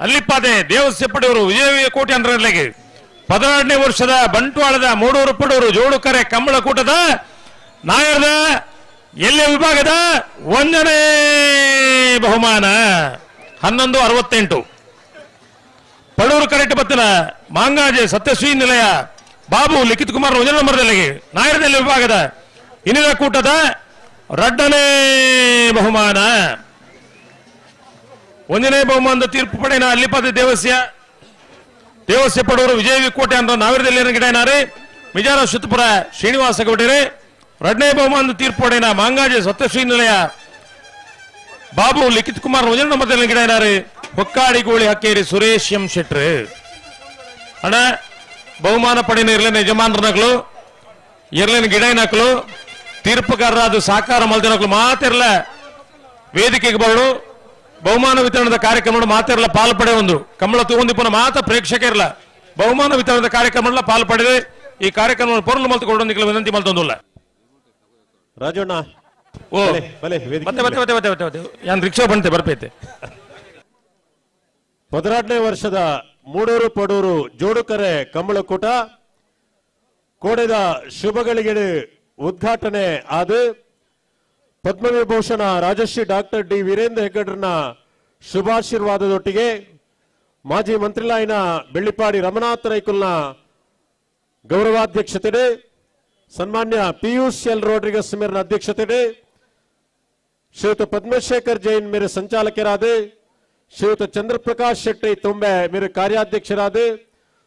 ಅಲ್ಲಿಪ್ಪಾದೆ ದೇವಸ್ಥ ಪಡೆಯವರು ವಿಜಯ ಕೋಟೆ ಅಂದ್ರಲ್ಲಿಗೆ 16ನೇ ವರ್ಷದ ಬಂಟ್ವಾಳದ ಮೂಡೂರು ಪಡವರು ಜೋಡು ಕರೆ ಕಂಬಳ ಕೂಟದ ನಾಯರದ ಎಲ್ಲೆ ವಿಭಾಗದ 1ನೇ ಬಹುಮಾನ 1168 ಪಡೂರು ಕರೆಕ್ಟ್ ಬತ್ತನ ಮಾಂಗಾಜೆ ಸತ್ಯಶ್ರೀ ನಿಲಯ ಬಾಬು ಲಿಖಿತ್ ಕುಮಾರ್ 1 ನಂಬರ್ದಲ್ಲಿ ನಾಯರದಲ್ಲಿ ವಿಭಾಗದ ಇನ್ನಿನ ಕೂಟದ 2ನೇ ಬಹುಮಾನ 1ನೇ ಬಹುಮಾನದ ತೀರ್ಪು ಪಡೆಯಿನ ಅಲ್ಲಿಪದ ದೇವಸ್ಯ ಪಡೂರು ವಿಜಯ ಕೋಟೆ ಅಂತ ನಾವಿರದಲ್ಲಿ ಗಿಡನಾರೆ ಮಿಜಾರ ಸುತ್ತಪುರ ಶ್ರೀನಿವಾಸ ಗೌಡರೇ 2ನೇ ಬಹುಮಾನದ ತೀರ್ಪು ಪಡೆಯಿನ ಮಾಂಗಾಜೆ ಸತ್ಯಶ್ರೀ ನಿಲಯ ಬಾಬು ಲಿಖಿತ್ ಕುಮಾರ್ 1 ನಂಬರ್ದಲ್ಲಿ ಗಿಡನಾರೆ ಹೊಕ್ಕಾಡಿ ಗೋಳಿ ಹಕ್ಕೇರಿ ಸುರೇಶ್ ಎಂ ಶೆಟ್ರು ಅಣ್ಣ ಬಹುಮಾನ ಪಡೆಯಿನ ಇರ್ಲೇನ ಯಜಮಾನರನಗಳು ಇರ್ಲೇನ ಗಿಡನಕಲು ತೀರ್ಪುಗಾರರಾದ ಸಾಕಾರ ಮಲ್ದಿನಕಲು ಮಾತಿರಲ್ಲ ವೇದಿಕೆಗೆ ಬರಲು ಬಹುಮಾನ ವಿತರಣದ ಕಾರ್ಯಕ್ರಮ ಮಾತಿರಲ್ಲ ಪಾಲು ಪಡೆ ಒಂದು ಕಂಬಳ ತಗೊಂಡಿಪ್ಪನ ಮಾತ್ರ ಪ್ರೇಕ್ಷಕರಿಲ್ಲ ಬಹುಮಾನ ವಿತರಣದ ಕಾರ್ಯಕ್ರಮ ಪಾಲು ಪಡೆದೆ ಈ ಕಾರ್ಯಕ್ರಮ ಪೊರ್ಲು ಮಲ್ತುಕೊಂಡು ವಿನಂತಿ ಮಲ್ತೊಂದಿಲ್ಲ ರಾಜಣ್ಣ ಓ ಮತ್ತೆ ಯಾನ್ ರಿಕ್ಷಾ ಬಂತೆ ಬರ್ಪೈತೆ 16ನೇ ವರ್ಷದ ಮೂಡೂರು ಪಡೂರು ಜೋಡುಕರೆ ಕಂಬಳಕೂಟ ಕೋಡೆದ ಶುಭಗಳಿಗೆ ಉದ್ಘಾಟನೆ ಆದ ಪದ್ಮವಿಭೂಷಣ ರಾಜಶ್ರೀ ಡಾಕ್ಟರ್ ಡಿ ವೀರೇಂದ್ರ ಹೆಗ್ಗಡ್ರನ ಶುಭಾಶೀರ್ವಾದದೊಟ್ಟಿಗೆ ಮಾಜಿ ಮಂತ್ರಿಲಾಯಿನ ಬೆಳ್ಳಿಪಾಡಿ ರಮನಾಥ್ ರೈಕುಲ್ನ ಗೌರವಾಧ್ಯಕ್ಷತೆ ಸನ್ಮಾನ್ಯ ಪಿಯೂಷ್ ಎಲ್ ರೋಡ್ರಿಗಸ್ ಮೇರಿನ ಅಧ್ಯಕ್ಷತೆ ಶ್ರೀಯುತ ಪದ್ಮಶೇಖರ್ ಜೈನ್ ಮೇರೆ ಸಂಚಾಲಕರಾದ ಶ್ರೀಯುತ ಚಂದ್ರಪ್ರಕಾಶ್ ಶೆಟ್ಟಿ ತುಂಬೆ ಮೇರೆ ಕಾರ್ಯಾಧ್ಯಕ್ಷರಾದ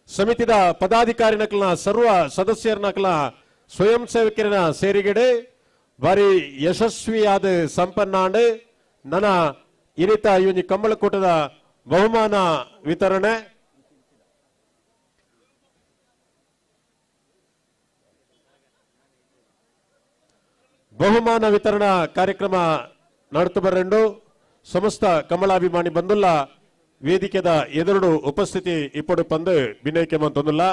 ಸಮಿತಿದ ಪದಾಧಿಕಾರಿ ನಕಲ್ನ ಸರ್ವ ಸದಸ್ಯರ ನಕಲ ಸ್ವಯಂ ಸೇವಕರಿನ ಸೇರಿಗೆಡೆ ಬಾರಿ ಯಶಸ್ವಿಯಾದ ಸಂಪನ್ನಾಂಡ್ ನನ್ನ ಇರಿತ ಇವನಿ ಕಂಬಳಕೂಟದ ಬಹುಮಾನ ವಿತರಣೆ ಬಹುಮಾನ ವಿತರಣಾ ಕಾರ್ಯಕ್ರಮ ನಡುತ್തു ಬರೆಂಡು ಸಮಸ್ತ ಕಮಲಾಭಿಮಾನಿ ಬಂದುಲ್ಲ ವೇದಿಕೆದ ಎದುರು ಉಪಸ್ಥಿತಿ ಇಪ್ಪಡು ಪಂದು ಬಿನಯಕ್ಕೆ ಮಂತೊಂದುಲ್ಲ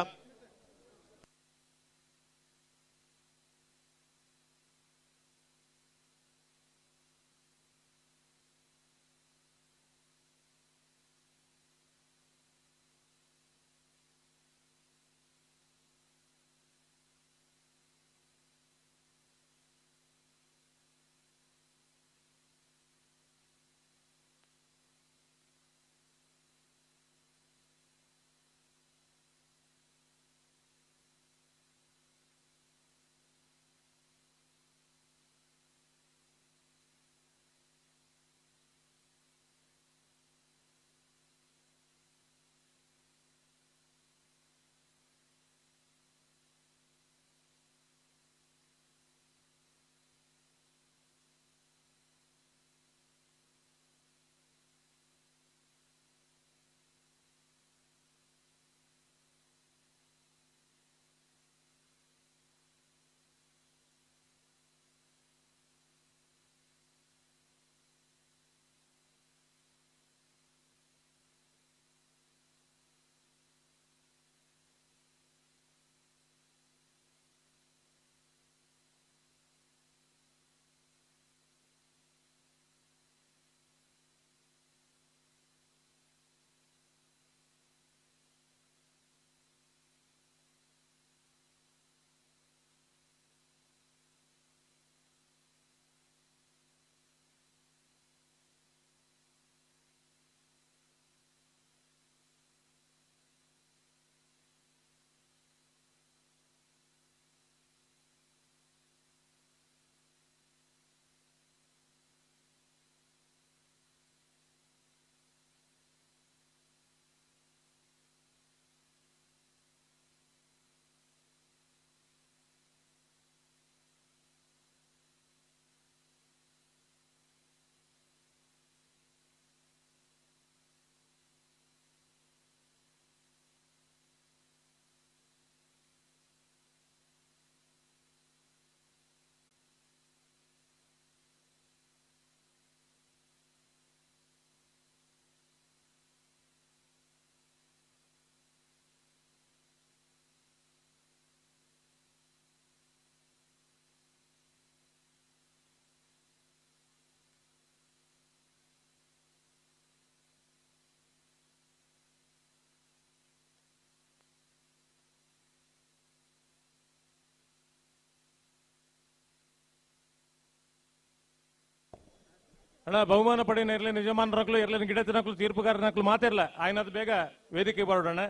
ಅಣ್ಣ ಬಹುಮಾನ ಪಡೆಯನ ಇರಲಿ ನಿಜಮಾನರಾಗ್ಲು ಇರಲಿ ಗಿಡತಿನಕ್ಲು ತೀರ್ಪುಗಾರನಕ್ಲು ಮಾತಿರಲ್ಲ ಆಯ್ನದು ಬೇಗ ವೇದಿಕೆ ಬರೋಣ.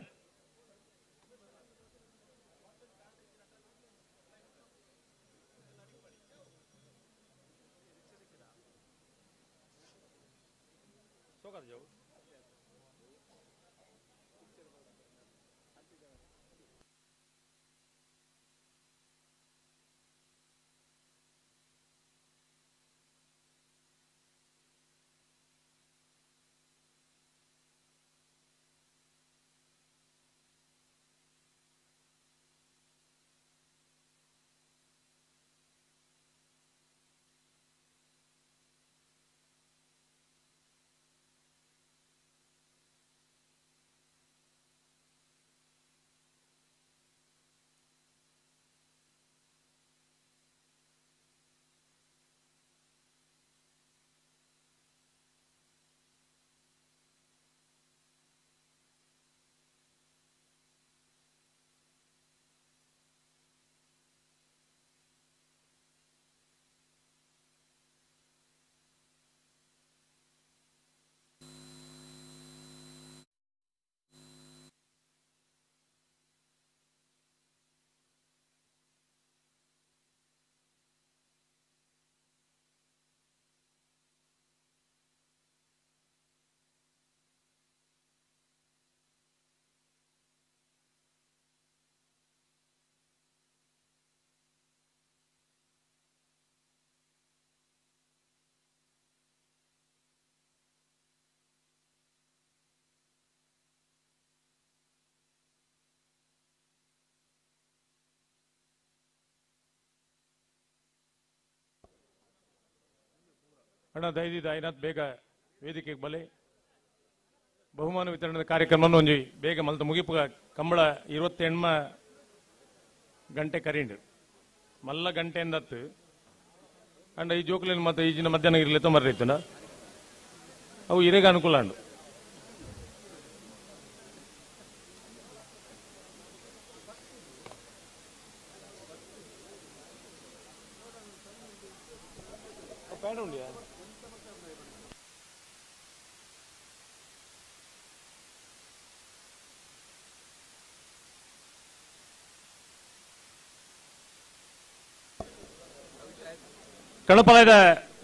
ಅಣ್ಣ ದಯವಿಟ್ಟು ಐನಾಥ್ ಬೇಗ ವೇದಿಕೆಗೆ ಬಲೆ ಬಹುಮಾನ ವಿತರಣೆ ಕಾರ್ಯಕ್ರಮವನ್ನು ಒಂಜಿ ಬೇಗ ಮಲ್ತ ಮುಗಿಪು ಕಂಬಳ 28 ಗಂಟೆ ಕರೀಂಡು ಮಲ್ಲ ಗಂಟೆಯಿಂದತ್ತು ಅಂಡ ಈ ಜೋಕುಲಿನ ಮತ್ತೆ ಈಜಿನ ಮಧ್ಯಾಹ್ನ ಇರಲಿ ತೊಂಬರ್ರೈತನ ಅವು ಇರೇಗ ಅನುಕೂಲ ಅಂಡು ಕಣಪಾಲಯದ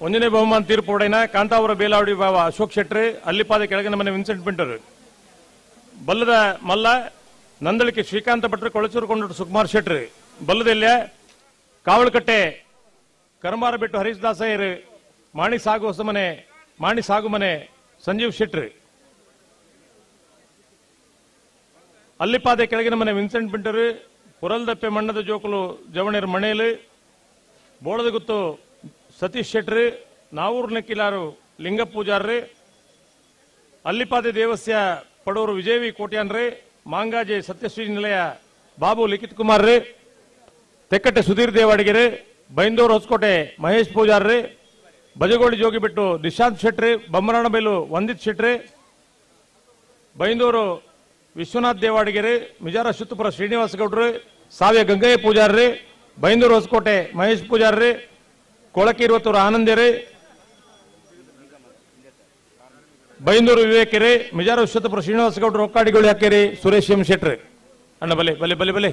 1ನೇ ಬಹುಮಾನ ತೀರ್ಪು ಒಡೆಯನ ಕಾಂತಾವರ ಬೇಲಾವಡಿ ಬಾವ ಅಶೋಕ್ ಶೆಟ್ಟಿ ಅಲ್ಲಿಪಾದ ಕೆಳಗಿನ ಮನೆ ವಿನ್ಸೆಂಟ್ ಪಿಂಟರ್ ಬಲ್ಲದ ಮಲ್ಲ ನಂದಳಿಕೆ ಶ್ರೀಕಾಂತ ಭಟ್ರು ಕೊಳಚೂರು ಕೊಂಡರು ಸುಕುಮಾರ್ ಶೆಟ್ಟಿ ಬಲ್ಲದೆಲ್ಲ ಕಾವಳಕಟ್ಟೆ ಕರ್ಮಾರ ಬಿಟ್ಟು ಹರೀಶ್ ದಾಸಯ್ಯರು ಮಾಣಿ ಸಾಗುಮನೆ ಸಂಜೀವ್ ಶೆಟ್ಟಿ ಅಲ್ಲಿಪಾದೆ ಕೆಳಗಿನ ಮನೆ ವಿನ್ಸೆಂಟ್ ಪಿಂಟರ್ ಪುರಲ್ದಪ್ಪೆ ಮಣ್ಣದ ಜೋಕುಲು ಜವಣೇರ್ ಮಣೇಲು ಬೋಳದ ಗುತ್ತು ಸತೀಶ್ ಶೆಟ್ಟಿ ನಾವೂರು ನೆಕ್ಕಿಲಾರು ಲಿಂಗ ಪೂಜಾರ್ರಿ ಅಲ್ಲಿಪಾದೆ ದೇವಸ್ಯ ಪಡೂರು ವಿಜಯವಿ ಕೋಟ್ಯಾನ್ರಿ ಮಾಂಗಾಜೆ ಸತ್ಯಶ್ರೀ ನಿಲಯ ಬಾಬು ಲಿಖಿತ್ ಕುಮಾರ್ ರೀ ತೆಕ್ಕಟ್ಟೆ ಸುಧೀರ್ ದೇವಾಡಿಗೆರಿ ಬೈಂದೂರು ಹೊಸಕೋಟೆ ಮಹೇಶ್ ಪೂಜಾರ್ರಿ ಬಜಗೋಳಿ ಜೋಗಿ ಬಿಟ್ಟು ನಿಶಾಂತ್ ಶೆಟ್ಟಿ ಬೊಮ್ಮರಾಣಬೈಲು ವಂದಿತ್ ಶೆಟ್ಟಿ ಬೈಂದೂರು ವಿಶ್ವನಾಥ್ ದೇವಾಡಿಗೆರಿ ಮಿಜಾರ ಶುತ್ತಪುರ ಶ್ರೀನಿವಾಸ ಗೌಡ್ರು ಸಾವ್ಯ ಗಂಗಯ್ಯ ಪೂಜಾರ್ರಿ ಬೈಂದೂರು ಹೊಸಕೋಟೆ ಮಹೇಶ್ ಪೂಜಾರ್ರಿ ಕೊಳಕಿ 20 ಆನಂದಿರಿ ಬೈಂದೂರು ವಿವೇಕಿರಿ ಮಿಜಾರ ವಿಶ್ವತಪುರ ಶ್ರೀನಿವಾಸ ಗೌಡ್ರು ಒಕ್ಕಾಡಿಗೋಳಿ ಹಾಕಿರಿ ಸುರೇಶ್ ಎಂ ಶೆಟ್ಟಿ ಅಣ್ಣ ಬಲೆ ಬಲೆ ಬಲೆ ಬಲೆ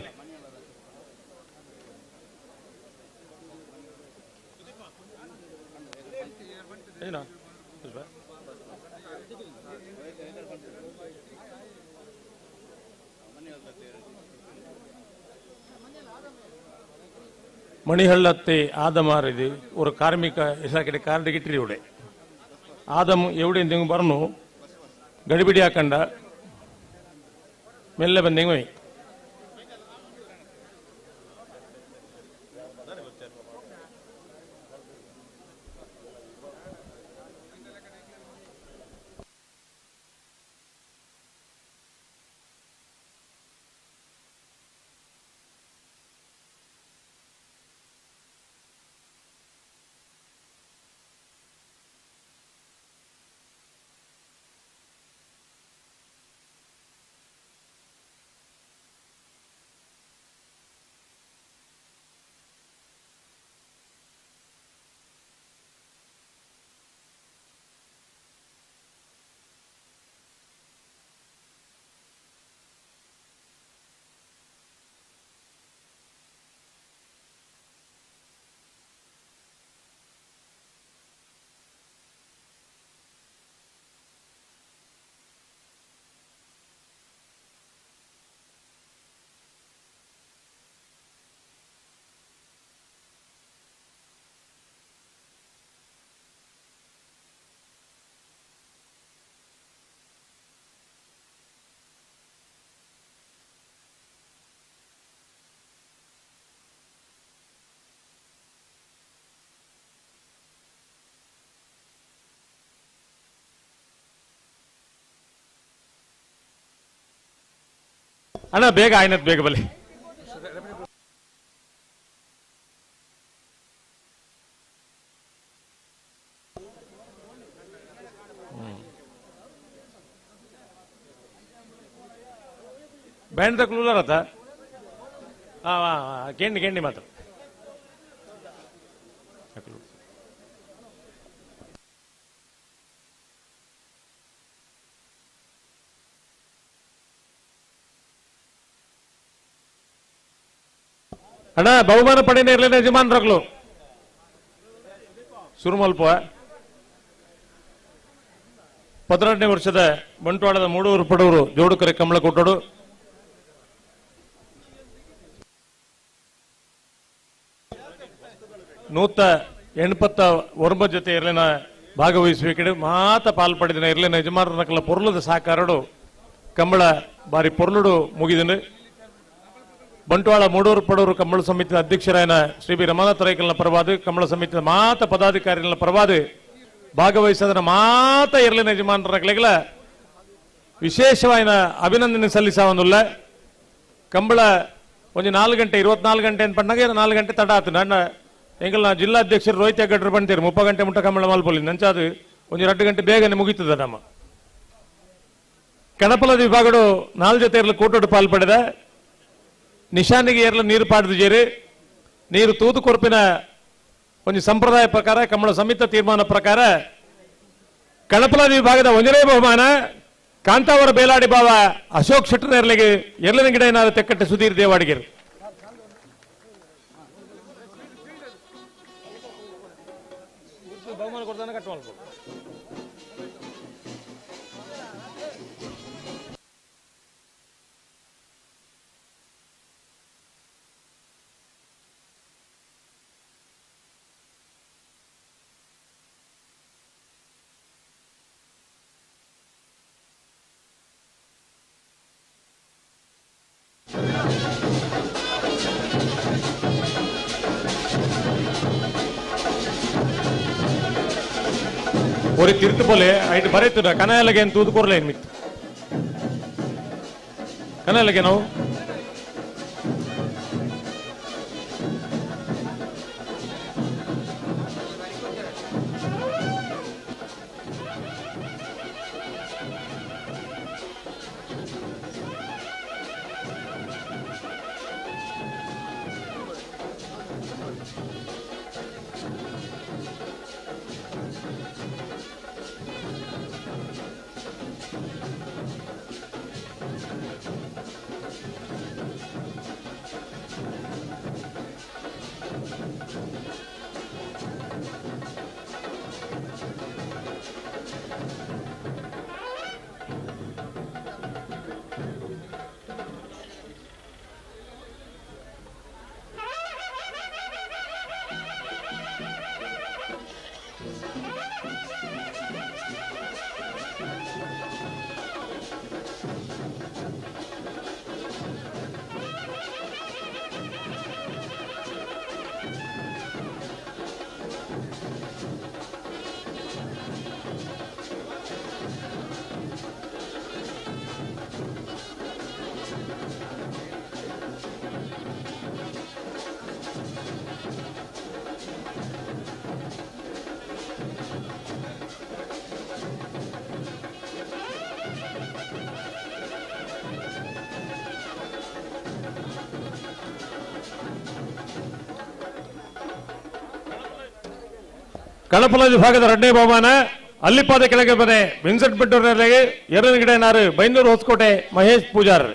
மணிஹள்ளத்தை ஆதமார் இது ஒரு கார்மிக இலாಖೆ ಕಾರ್ಡ್ ಗಿಟ್ರಿ ಇವಡೆ ಆದಮ್ ಎವಡೆ ಎಂದಿಂಗ್ ಬರ್ನು ಗಡಿಬಿಡಿ ಹಾಕಂಡ ಮೆಲ್ಲ ಬಂದಿಂಗ್ ಹೋಯ್ ಅಣ್ಣ ಬೇಗ ಆಯ್ನತ್ ಬೇಗ ಬಲಿ. ಬ್ಯಾಂಡ್ ತಕ್ಲೂಲರ್ ಆತ ಕೆಂಡಿ ಕೆಂಡಿ ಮಾತ್ರ ಅಣ್ಣ ಬಹುಮಾನ ಪಡೆಯೇ ಇರಲಿಲ್ಲ ಯಜಮಾನರಾಗ್ಲು ಸುರುಮಲ್ಪ 12ನೇ ವರ್ಷದ ಬಂಟ್ವಾಳದ ಮೂಡೂರು ಪಡೂರು ಜೋಡುಕರೆ ಕಮಲ ಕೊಟ್ಟೋಡು ನೂತ 89 ಜೊತೆ ಇರಲಿನ ಭಾಗವಹಿಸುವಿಕೆ ಮಾತ ಪಾಲ್ಪಡಿದ ಇರಲಿನ ಯಜಮಾನರಕಲ ಪೊರ್ಲದ ಸಹಕಾರಡು ಕಂಬಳ ಬಾರಿ ಪೊರ್ಲುಡು ಮುಗಿದನು. ಬಂಟ್ವಾಳ ಮೂಡೂರು ಪಡೂರು ಕಂಬಳ ಸಮಿತಿಯ ಅಧ್ಯಕ್ಷರಾಯನ ಶ್ರೀ ಬಿ ರಮಾನಾಥ ರೈಕಲ್ನ ಪರವಾದ ಕಂಬಳ ಸಮಿತಿಯ ಮಾತ ಪದಾಧಿಕಾರಿಗಳ ಪರವಾದ ಭಾಗವಹಿಸದ ಮಾತ ಇರಲಿನ ಯಜಮಾನರಗಳ ವಿಶೇಷವಾದ ಅಭಿನಂದನೆ ಸಲ್ಲಿಸವನ್ನುಲ್ಲ. ಕಂಬಳ ಒಂದು 4 ಗಂಟೆ 24 ಗಂಟೆ ಅಂತ ಪಂಡಾಗ 4 ಗಂಟೆ ತಡ ಆತು. ನನ್ನ ಎಂಗಲ್ ಜಿಲ್ಲಾಧ್ಯಕ್ಷರು ರೋಹಿತ್ ಹೆಗ್ಗಡ್ರು ಬಂತೀರಿ 30 ಗಂಟೆ ಮುಟ್ಟ ಕಂಬಳ ಮಾಲ್ಪೊಲಿ ನಂಚಾದು ಒಂದು 2 ಗಂಟೆ ಬೇಗನೆ ಮುಗಿತದ. ನಮ್ಮ ಕಣಪಲದ ವಿಭಾಗಡು 4 ಜೊತೆ ಇರಲು ಕೂಟೋಡು ಪಾಲ್ಪಡೆದ ನಿಶಾನಿಗೆ ಏರ್ಲ ನೀರು ಪಾಡ್ದಿಜೇರಿ ನೀರು ತೂತು ಕೊರಪಿನ ಒಂದು ಸಂಪ್ರದಾಯ ಪ್ರಕಾರ ಕಂಬಳ ಸಮಿತಿ ತೀರ್ಮಾನ ಪ್ರಕಾರ ಕಣಪಲದ ವಿಭಾಗದ 1ನೇ ಬಹುಮಾನ ಕಾಂತಾವರ ಬೇಲಾಡಿ ಬಾವ ಅಶೋಕ್ ಶೆಟ್ಟರ್ ಎರ್ಲಿಗೆ ಎರ್ಲಿನ ಗಿಡ ಏನಾದ್ರು ತೆಕ್ಕಟ್ಟೆ ಸುಧೀರ್ ದೇವಾಡಿಗೆರು ಬಹುಮಾನ ಕೊಡ್ತಾನೆ ಕಟ್ ಮಾಡ್ಬೋದು. ஒரு திருத்து போல ஐட்டு ಬರೆಯುತ್ತಿರ ಕನಯಲಗೆ ಅಂತ ತೂದುಕೊರ್ಲೆ ಏನು ಮಿತ್ತು ಕನಯಲಗೆ ನಾವು ಕಳಪಲ ವಿಭಾಗದ 2ನೇ ಬಹುಮಾನ ಅಲ್ಲಿಪಾದ ಕೆಳಗೆ ಮನೆ ವಿನ್ಸೆಂಟ್ ಬೆಟ್ಟೂರಿನಲ್ಲಿ 2ನೇ ಗಿಡ ನಾರು ಬೈಂದೂರು ಹೊಸಕೋಟೆ ಮಹೇಶ್ ಪೂಜಾರ್.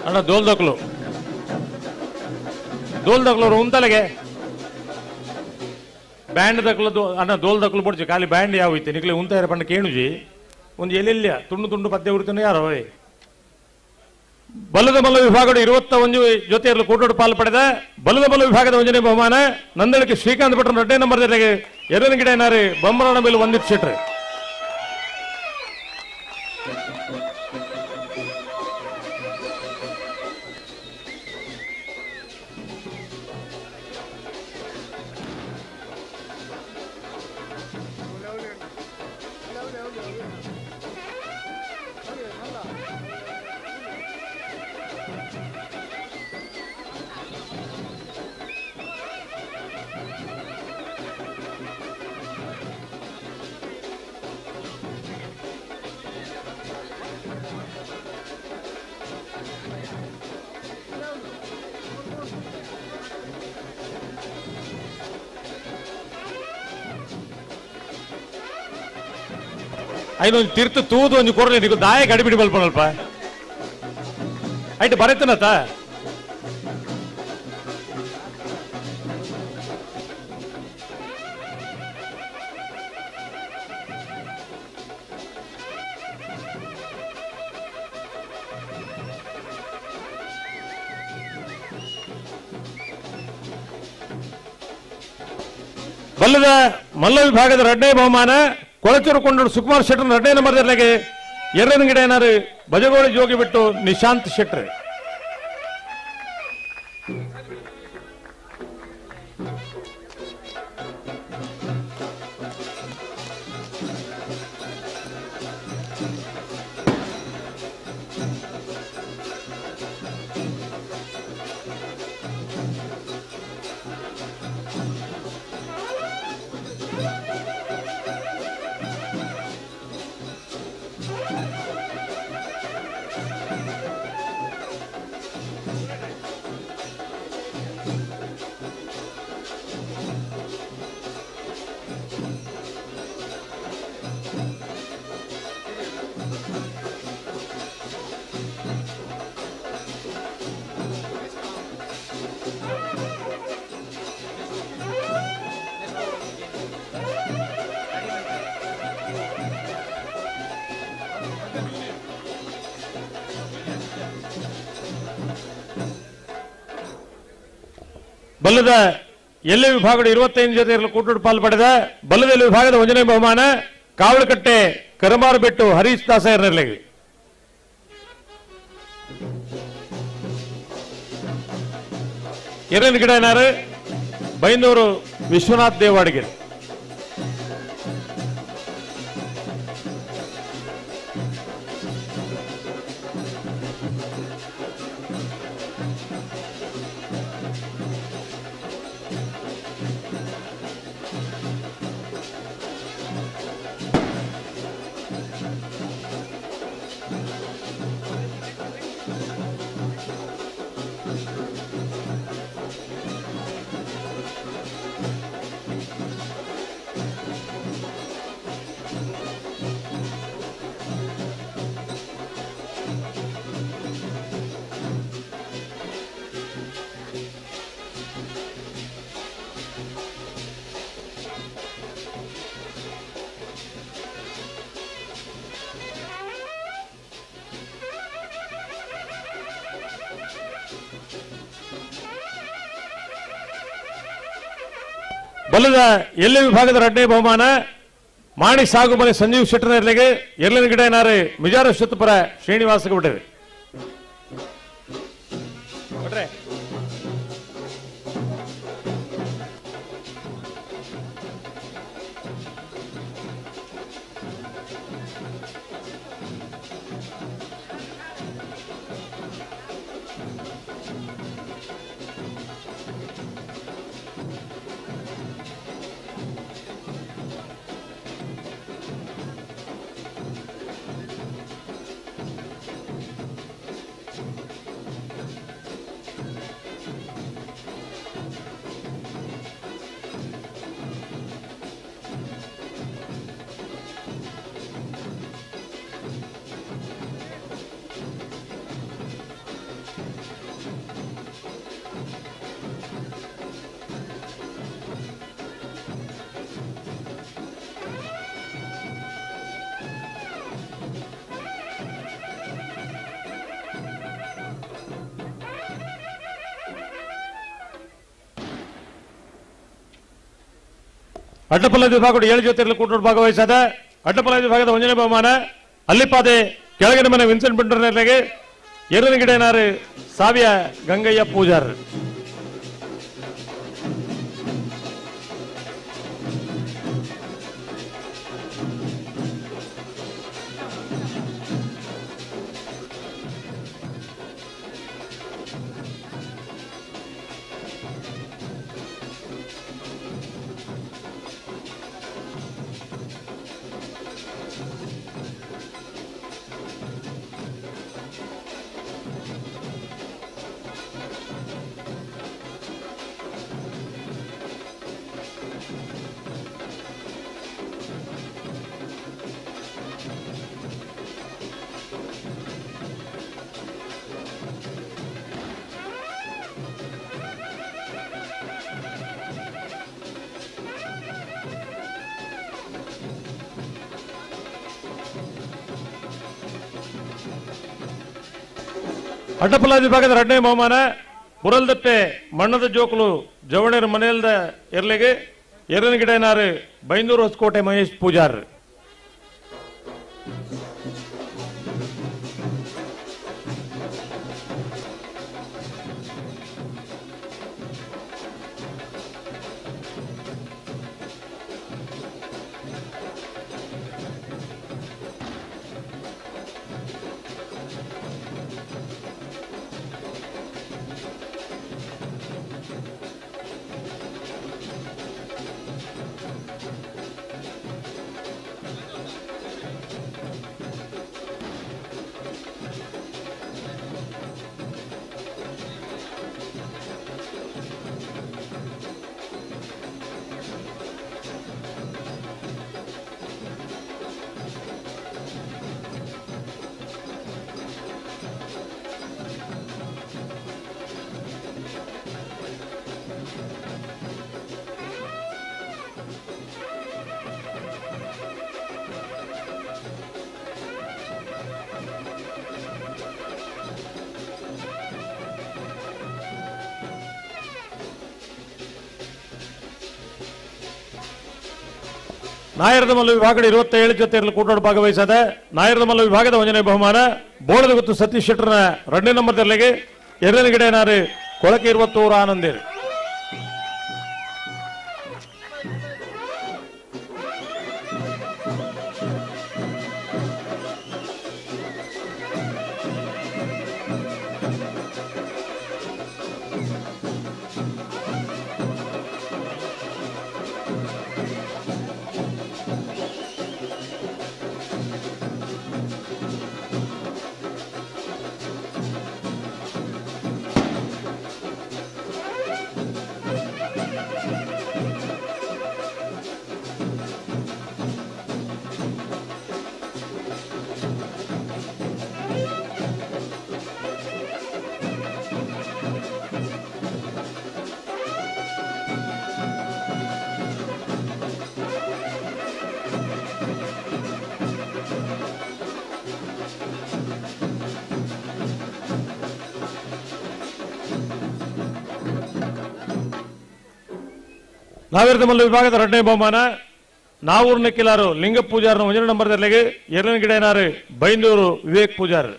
ಅಣ್ಣ ದೋಲ್ದಕ್ಲು ಉಂತಲೆಗೆ ಬ್ಯಾಂಡ್ ದಕ್ಲು ಅಣ್ಣ ದೋಲ್ದಕ್ಲು ಪಡ್ಚು ಖಾಲಿ ಬ್ಯಾಂಡ್ ಯಾವ ಐತೆ ನಿಕ್ಲೆ ಉಂತ ಪಂಡ ಕೇಣುಜಿ ಒಂದು ಎಲ್ಲೆಲ್ಲ ತುಂಡು ತುಂಡು ಪದ್ಯ ಉಳಿತಾನೆ ಯಾರೋ ಬಲ್ಲದ ಮಲ್ಲ ವಿಭಾಗದ 21 ಜೊತೆಯಲ್ಲಿ ಕೂಟೋಡು ಪಾಲು ಪಡೆದ ಬಲ್ಲದ ಮಲ್ಲ ವಿಭಾಗದ 1ನೇ ಬಹುಮಾನ ನಂದಳಕ್ಕೆ ಶ್ರೀಕಾಂತ್ ಭಟ್ರ 2ನೇ ನಂಬರ್ ಜೊತೆಗೆ ಎರಡನೇ ಗಿಡ ಏನಾರು ಬೊಮ್ಮರಣ ಮೇಲೆ ಒಂದಿಟ್ಟು ಶೆಟ್ರಿ ಐನೊಂದು ತೀರ್ಥ ತೂದು ಒಂದು ಕೊರಲೆ ನೀವು ದಾಯ ಗಡಿಬಿಡಿ ಬಲ್ಪನಲ್ಪ ಆಯ್ತು ಬರತ್ತನತ್ತ ಬಲ್ಲದ ಮಲ್ಲ ವಿಭಾಗದ 2ನೇ ಬಹುಮಾನ ಕೊಳಚೂರು ಕೊಂಡರು ಸುಕುಮಾರ್ ಶೆಟ್ಟರ್ 2ನೇ ನಂಬರ್ ಜೊತೆಗೆ ಎರಡನೇ ಗಿಡ ಏನಾರು ಬಜಗೋಳಿ ಜೋಗಿ ಬಿಟ್ಟು ನಿಶಾಂತ್ ಶೆಟ್ರ್ ಬಲ್ಲದ ಎಲ್ಲಿ ವಿಭಾಗದ 25 ಜೊತೆಯಲ್ಲಿ ಕೂಟೋಡು ಪಾಲು ಪಡೆದ ಬಲ್ಲದ ವಿಭಾಗದ 1ನೇ ಬಹುಮಾನ ಕಾವಳಕಟ್ಟೆ ಕರಮಾರು ಬೆಟ್ಟು ಹರೀಶ್ ದಾಸಯ್ಯನರ್ಲೆಗೆ ಎರಡನೇ ಗಿಡ ಏನಾರು ಬೈಂದೂರು ವಿಶ್ವನಾಥ್ ದೇವಾಡಿಗೆ ಬಲ್ಲದ ಎಲ್ಲಿ ವಿಭಾಗದ 2ನೇ ಬಹುಮಾನ ಮಾಣಿ ಸಾಗುಮನೆ ಸಂಜೀವ್ ಶೆಟ್ಟರ್ನರ್ಲೆಗೆ ಎರಡನೇ ಗಿಡ ಏನಾರು ಮಿಜಾರ ಶತಪುರ ಶ್ರೀನಿವಾಸಗೆ ಬಿಟ್ಟಿದೆ ಅಡ್ಡಪಲ್ಲ ವಿಭಾಗದ 7 ಜೊತೆಯಲ್ಲಿ ಕೂಟದ ಭಾಗವಹಿಸಿದ ಅಡ್ಡಪಲ್ಲ ವಿಭಾಗದ 1ನೇ ಬಹುಮಾನ ಅಲ್ಲಿಪಾದೆ ಕೆಳಗಿನ ಮನೆ ವಿನ್ಸೆಂಟ್ ಬಂಡರ್ನೆಲೆಗೆ ಎರಡನೇ ಸಾವಿಯ ಗಂಗಯ್ಯ ಪೂಜಾರ್. ಅಡ್ಡಪಲ್ಲ ವಿಭಾಗದ 2ನೇ ಬಹುಮಾನ ಬುರಲ್ದಟ್ಟೆ ಮಣ್ಣದ ಜೋಕಲು ಜವಣೇರು ಮನೆಯಲ್ದ ಎರ್ಲೆಗೆ ಎರಡನೇ ಬೈಂದೂರು ಹೊಸಕೋಟೆ ಮಹೇಶ್ ಪೂಜಾರ್. ನಾಯರದ ಮಲ್ಲ ವಿಭಾಗದ 27 ಜೊತೆಯಲ್ಲಿ ಕೂಟದ ಭಾಗವಹಿಸಿದ ನಾಯರದ ಮಲ್ಲ ವಿಭಾಗದ 1ನೇ ಬಹುಮಾನ ಬೋಳದ ಗೊತ್ತು ಸತೀಶ್ ಶೆಟ್ಟರ್ನ 2ನೇ ನಂಬರ್ದಲ್ಲಿಗೆ ಎರಡನೇ ಕೊಳಕೆ 21 ಆನಂದೇರಿ. ನಾವೇರದ ಮಲ್ಲ ವಿಭಾಗದ 2ನೇ ಬಹುಮಾನ ನಾವೂರು ನೆಕ್ಕಿಲಾರು ಲಿಂಗ ಪೂಜಾರ್ನ 1ನೇ ನಂಬರ್ದಲ್ಲಿಗೆ ಎರಡನೇ ಬೈಂದೂರು ವಿವೇಕ್ ಪೂಜಾರ್.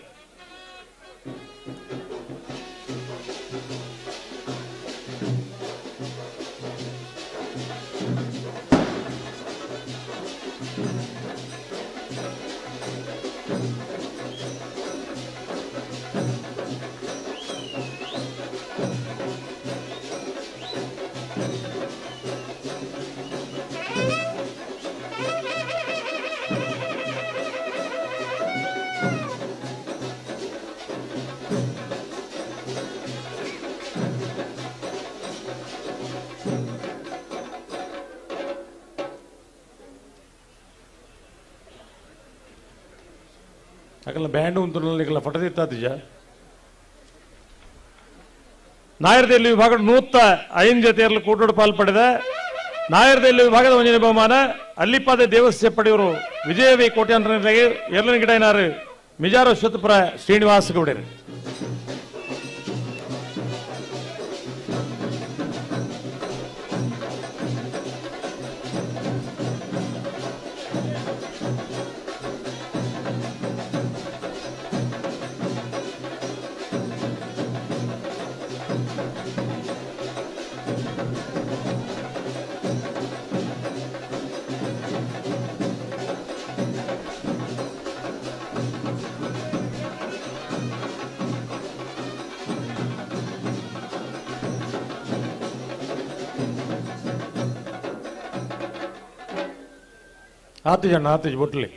ಅಕಲ್ಲ ಬ್ಯಾಂಡ್ ಉಂಟು ಫಟದಿತ್ತಾತಿಜ ನಾಯರದಲ್ಲಿ ವಿಭಾಗದ 105 ಜೊತೆಯಲ್ಲಿ ಕೂಟೋಡು ಪಾಲ್ಪಡಿದ ನಾಯರದಲ್ಲಿ ವಿಭಾಗದ 1ನೇ ಬಹುಮಾನ ಅಲ್ಲಿಪಾದೆ ದೇವಸ್ಯ ಪಡೆಯವರು ವಿಜಯವೇ ಕೋಟ್ಯಾಂತರನಿಗೆ ಎರಡನೇ ಮಿಜಾರ ಅಶ್ವತ್ಥಪುರ ಶ್ರೀನಿವಾಸ ಗೌಡರು. ಆತು ಜನ ಬುಟ್ಲಿ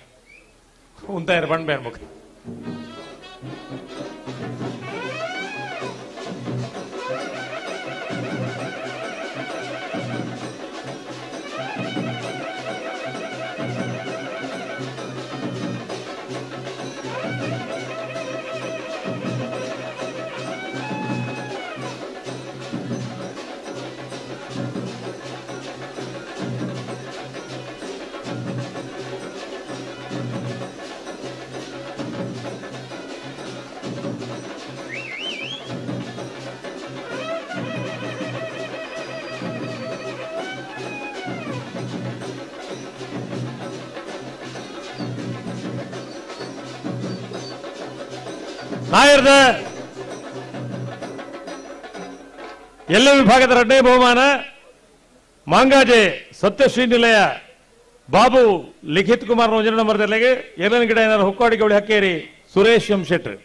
ಉಂತಾಯಿರ ಬಣ್ಣ ಬೇರೆ ಮುಖ ನಾಯರ್ದ ಎಲ್ಲ ವಿಭಾಗದ 2ನೇ ಬಹುಮಾನ ಮಾಂಗಾಜೆ ಸತ್ಯಶ್ರೀ ನಿಲಯ ಬಾಬು ಲಿಖಿತ್ ಕುಮಾರ್ 1 ನಂಬರ್ದಲ್ಲಿಗೆ 2ನೇ ಗಿಡ ಏನಾರು ಹುಕ್ಕಾಡಿ ಗೌಳಿ ಹಕ್ಕೇರಿ ಸುರೇಶ್ ಎಂ ಶೆಟ್ಟಿ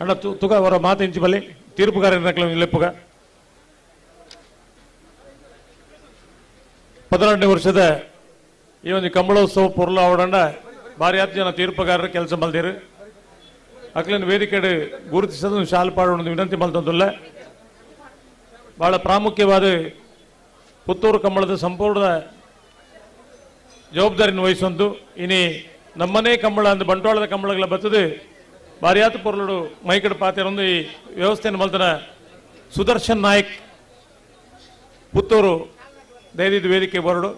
ಅಣ್ಣ ತುಗ ಅವರ ಮಾತು ಇಂಚಿ ಬಲ್ಲಿ ತೀರ್ಪುಗಾರನ ಲೆಪ್ಪುಗ 12ನೇ ವರ್ಷದ ಈ ಒಂದು ಕಂಬಳೋತ್ಸವ ಪೊರ್ಲು ಅವಡಂಡ ಭಾರಿ 10 ಜನ ತೀರ್ಪುಗಾರರು ಕೆಲಸ ಮಲ್ದಿರು ಅಕ್ಲಿನ ವೇದಿಕೆ ಗುರುತಿಸೋದು ಶಾಲ್ಪಾಡು ಒಂದು ವಿನಂತಿ ಮಲ್ತಂದಿಲ್ಲ ಬಹಳ ಪ್ರಾಮುಖ್ಯವಾದ ಪುತ್ತೂರು ಕಂಬಳದ ಸಂಪೂರ್ಣ ಜವಾಬ್ದಾರಿಯನ್ನು ವಹಿಸೊಂದು ಇನಿ ನಮ್ಮನೇ ಕಂಬಳ ಅಂದ ಬಂಟ್ವಾಳದ ಕಂಬಳಗಳ ಬತ್ತದು ಭಾರಿಯಾತ ಪೊರ್ಲುಡು ಮೈಕಡ ಪಾತಿರೊಂದು ಈ ವ್ಯವಸ್ಥೆಯನ್ನು ಮಲ್ತನ ಸುದರ್ಶನ್ ನಾಯಕ್ ಪುತ್ತೂರು ದಯದಿದ್ದು ವೇದಿಕೆ ಬರಡು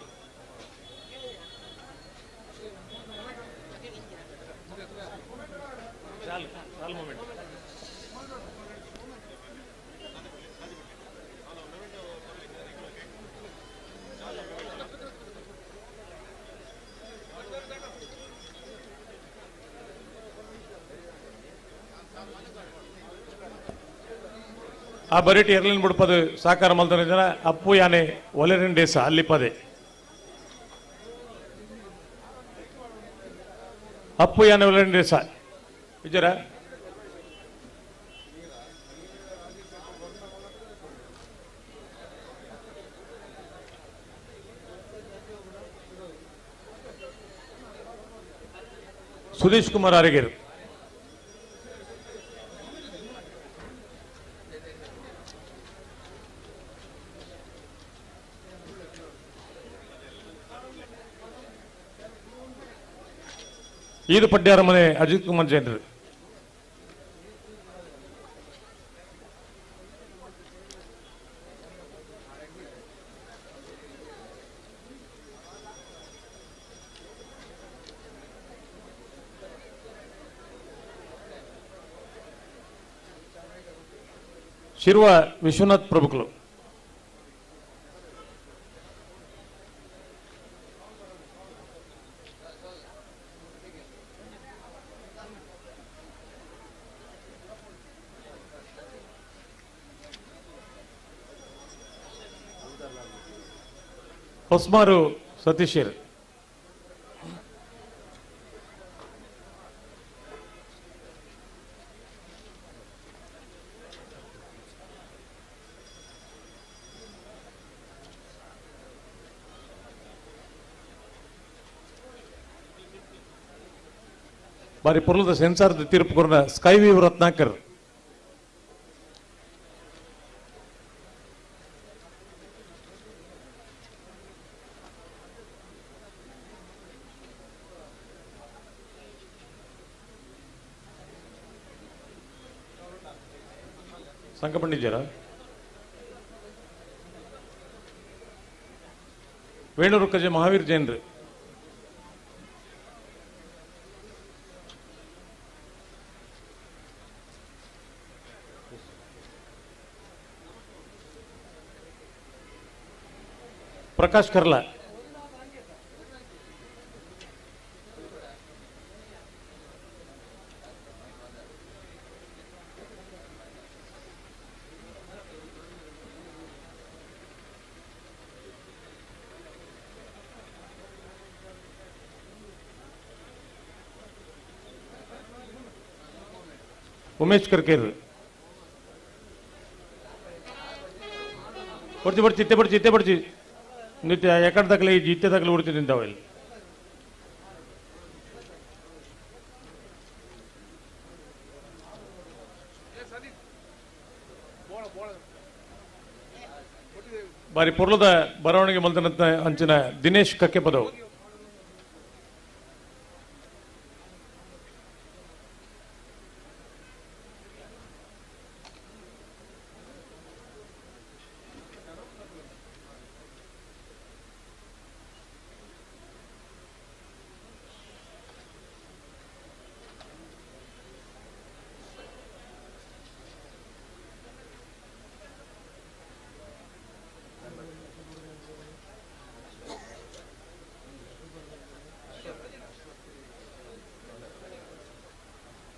ಆ ಬರೀಟಿ ಎರಲಿನ ಬಿಡ್ಪದು ಸಾಕಾರ ಮಲ್ತನ ಜನ ಅಪ್ಪು ಯಾನೆ ಒಲೆರೆಂಡೇಸ ಅಲ್ಲಿ ಪದೆ ಅಪ್ಪು ಯಾನೆ ಒಲೆರೆಂಡೇಸ ವಿಜರ ಸುದೀಶ್ ಕುಮಾರ್ ಅರಗೇರು ಈದು ಪಡ್ಯಾರ ಮನೆ ಅಜಿತ್ ಕುಮಾರ್ ಜೈನ್ರು ಶಿರ್ವ ವಿಶ್ವನಾಥ್ ಪ್ರಭುಗಳು ಹೊಸ್ಮಾರು ಸತೀಶರ್ ಬಾರಿ ಪುರ್ಲದ ಸೆನ್ಸಾರ್ ತೀರ್ಪು ಕೊರನ ಸ್ಕೈವಿ ರತ್ನಾಕರ್ ಸಂಕಪಂಡಿಜರ ವೇಣೂರು ಕಜೆ ಮಹಾವೀರ್ ಜೈನ್ರು ಪ್ರಕಾಶ್ ಕರ್ಲಾ ಉಮೇಶ್ ಕರ್ಕೇರ್ ಬರ್ತಿ ಬರ್ತಿ ಇತ್ತೆ ಬರ್ತಿ ಇತ್ತೆ ಬರ್ತಿ ನಿತ್ಯ ಎಕಡೆ ತಗಲಿ ಇತ್ತೆ ತಗಲಿ ಉಡ್ತಿ ನಿಂತಾವ ಇಲ್ಲಿ ಬಾರಿ ಪುರ್ಲದ ಬರವಣಿಗೆ ಮಲ್ತನಂತ ಅಂಚಿನ ದಿನೇಶ್ ಕಕ್ಕೆ ಪದವು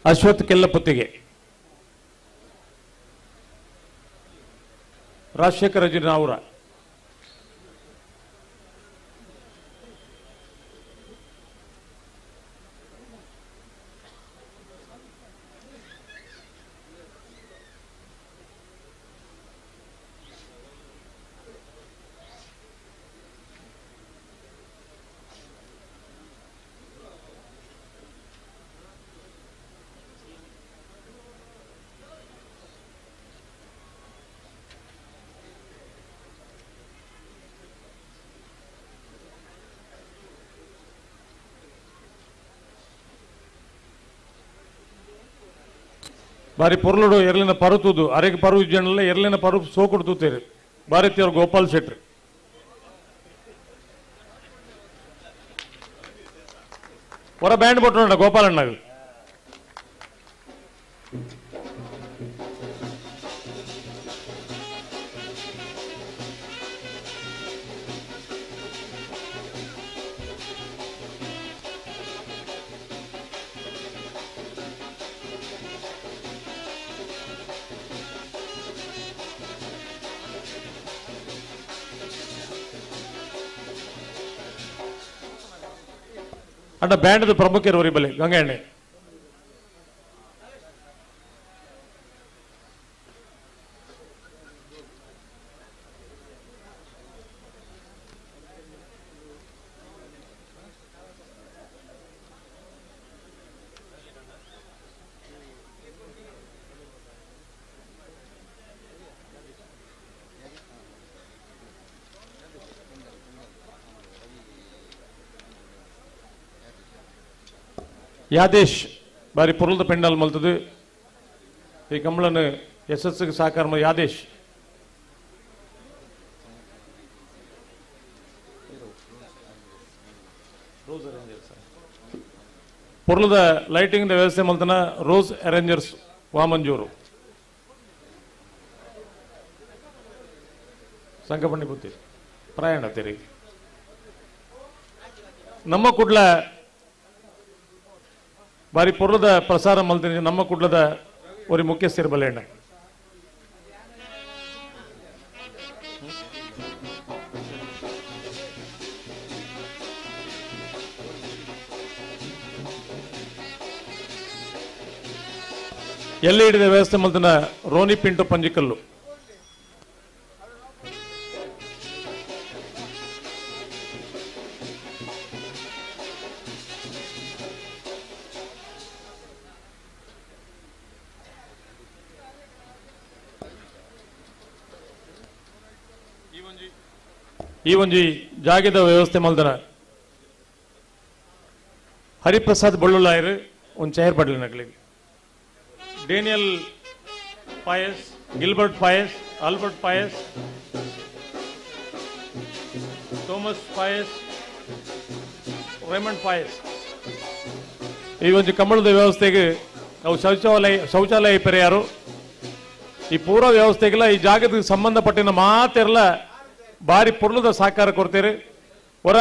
ಅಶ್ವಥ್ ಕೆಲ್ಲಪುತ್ತಿಗೆ ರಾಜಶೇಖರ ಅಜಿನಾವುರ ಬಾರಿ ಪೊರ್ಲುಡು ಎರಲಿನ ಪರುತುದು ಅರೆಗೆ ಪರು ಜನಲ್ಲ ಎರಲಿನ ಪರು ಸೋಕುಡು ತೂತೇರಿ ಭಾರತೀಯರು ಗೋಪಾಲ್ ಶೆಟ್ಟಿ ಹೊರ ಬ್ಯಾಂಡ್ ಕೊಟ್ಟು ಗೋಪಾಲಣ್ಣಗೆ ಅಣ್ಣ ಬ್ಯಾಂಡ್ ಪ್ರಮುಖರು ಬಲೆ ಗಂಗಣ್ಣೆ ಯಾದೇಶ್ ಬಾರಿ ಪುರ್ಲದ ಪೆಂಡಾಲ್ ಮಲ್ತದು ಈ ಕಂಬಳನ್ನು ಯಶಸ್ಸಿಗೆ ಸಹಕಾರ ಯಾದೇಶ್ ಪುರ್ಲದ ಲೈಟಿಂಗ್ ವ್ಯವಸ್ಥೆ ಮಲ್ತನ ರೋಸ್ ಅರೇಂಜರ್ಸ್ ವಾಮಂಜೂರು ಸಂಕಪಣ್ಣಿ ಬುತ್ತಿ ಪ್ರಯಾಣ ತೆರಿ ನಮ್ಮ ಕುಡ್ಲ ಬಾರಿ ಪುರ್ಲದ ಪ್ರಸಾರ ಮಲ್ತೀನಿ ನಮ್ಮ ಕುಡ್ಲದ ಒಂದು ಮುಖ್ಯಸ್ಥರು ಬಲೆಣ್ಣ ಎಲ್ಲಿ ಹಿಡಿದ ವ್ಯವಸ್ಥೆ ಮಲ್ತನ ರೋನಿ ಪಿಂಟು ಪಂಜಿಕಲ್ಲು ಈ ಒಂಜಿ ಜಾಗದ ವ್ಯವಸ್ಥೆ ಮಲ್ದನ ಹರಿಪ್ರಸಾದ್ ಬಳ್ಳುಳ್ಳಾಯರು ಒಂದು ಚೇರ್ ಪಡ್ಲಿ ನಕ್ಲಿಗೆ Daniel Pais Gilbert Pais Albert Pais Thomas Pais Raymond Pais ಈ ಒಂದು ಕಂಬಳದ ವ್ಯವಸ್ಥೆಗೆ ನಾವು ಶೌಚಾಲಯ ಪರ್ಯಾರು ಈ ಪೂರ್ವ ವ್ಯವಸ್ಥೆಗೆಲ್ಲ ಈ ಜಾಗದ ಸಂಬಂಧಪಟ್ಟಿನ ಮಾತೆಲ್ಲ ಬಾರಿ ಪುರ್ಲದ ಸಹಕಾರ ಕೊಡ್ತೀರಿ ಹೊರ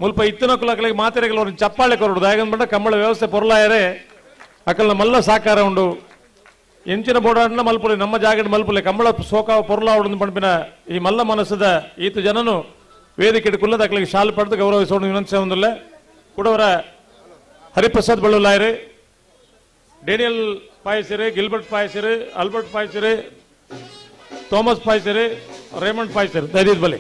ಮುಲ್ಪ ಇತ್ತಿನ ಕುಲಗಳಿಗೆ ಮಾತೆರೆಗಳು ಅವ್ರನ್ನ ಚಪ್ಪಾಳೆ ಕೊರಡು ಯಾಕಂದ್ರೆ ಕಂಬಳ ವ್ಯವಸ್ಥೆ ಪೊರ್ಲಾಯರೆ ಅಕಲ್ನ ಮಲ್ಲ ಸಹಕಾರ ಉಂಡು ಎಂಚಿನ ಬೋಡಾಡಿನ ಮಲ್ಪುಲೆ ನಮ್ಮ ಜಾಗದ ಮಲ್ಪುಲೆ ಕಂಬಳ ಸೋಕ ಪೊರ್ಲಾ ಉಂಡು ಪಂಪಿನ ಈ ಮಲ್ಲ ಮನಸ್ಸದ ಈತ ಜನನು ವೇದಿಕೆ ಕುಲ್ಲದ ಅಕಲಿಗೆ ಶಾಲ್ ಪಡೆದು ಗೌರವಿಸೋಣ ವಿನಂತಿಸ ಒಂದಿಲ್ಲ ಕೂಡ ಅವರ ಹರಿಪ್ರಸಾದ್ ಬಳ್ಳುಲಾಯರು ಡೇನಿಯಲ್ ಪಾಯಸಿರಿ ಗಿಲ್ಬರ್ಟ್ ಪಾಯಸಿರಿ ಆಲ್ಬರ್ಟ್ ಪಾಯಸಿರಿ ಥೋಮಸ್ ಪಾಯಸಿರಿ ರೇಮಂಡ್ ಪಾಯಸಿರಿ ಧೈರ್ಯದ ಬಲಿ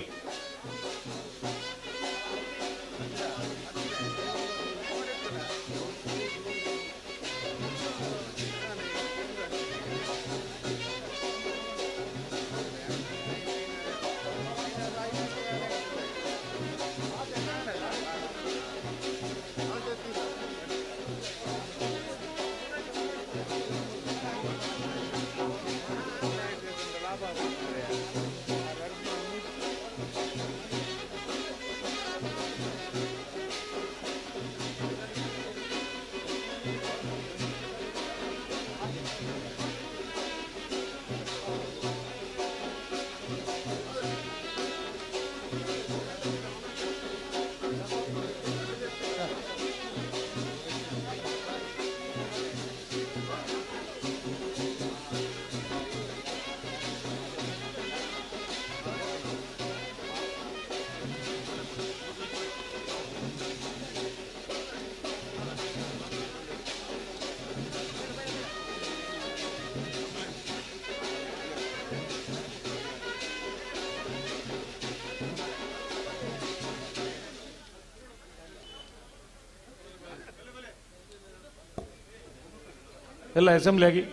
ಎಲ್ಲ ಅಸೆಂಬ್ಲಿ ಆಗಿ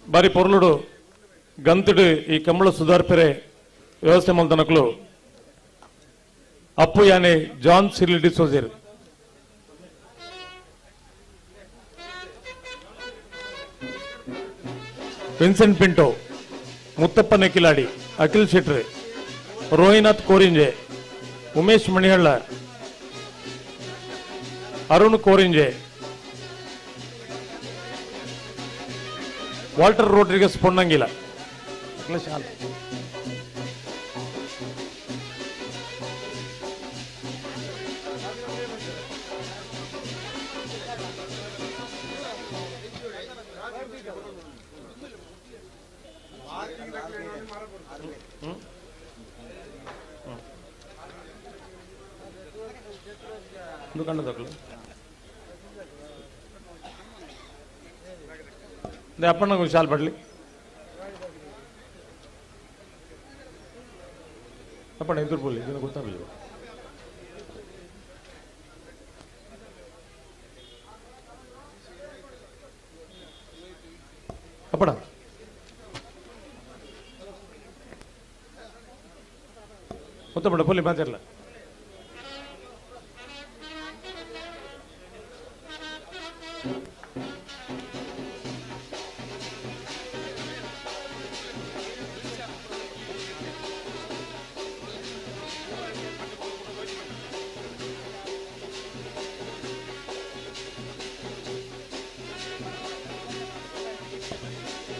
ಬಾರಿ ಪೊರ್ಲುಡು ಗಂತುಡು ಈ ಕಂಬಳ ಸುಧಾರ್ಪೆರೆ ವ್ಯವಸ್ಥೆ ಮಲ್ತನಕ್ಲು ಅಪ್ಪು ಯಾನೆ ಜಾನ್ ಸಿಲಿಡಿ ಸೋಜೇರು ವಿನ್ಸೆಂಟ್ ಪಿಂಟೋ ಮುತ್ತಪ್ಪ ನೆಕ್ಕಿಲಾಡಿ ಅಖಿಲ್ ಶೆಟ್ರೆ ರೋಹಿನಾಥ್ ಕೋರಿಂಜೆ ಉಮೇಶ್ ಮಣಿಹಳ್ಳ ಅರುಣ್ ಕೋರಿಂಜೆ ವಾಲ್ಟರ್ ರೋಡ್ರಿಗಸ್ ಪೊನ್ನಂಗಿಲ ಅಪ್ಪಣ್ಣ ಶಾಲ್ ಪಡ್ಲಿ ಅಪ್ಪಣ್ಣ ಎದುರು ಬೋಲಿ ಇದನ್ನು ಗೊತ್ತಾಗಲಿಲ್ಲ ಅಪ್ಪಣ್ಣ ಗೊತ್ತಪ್ಪಣ್ಣ ಪೋಲಿ ಮಾತಾಡಲ್ಲ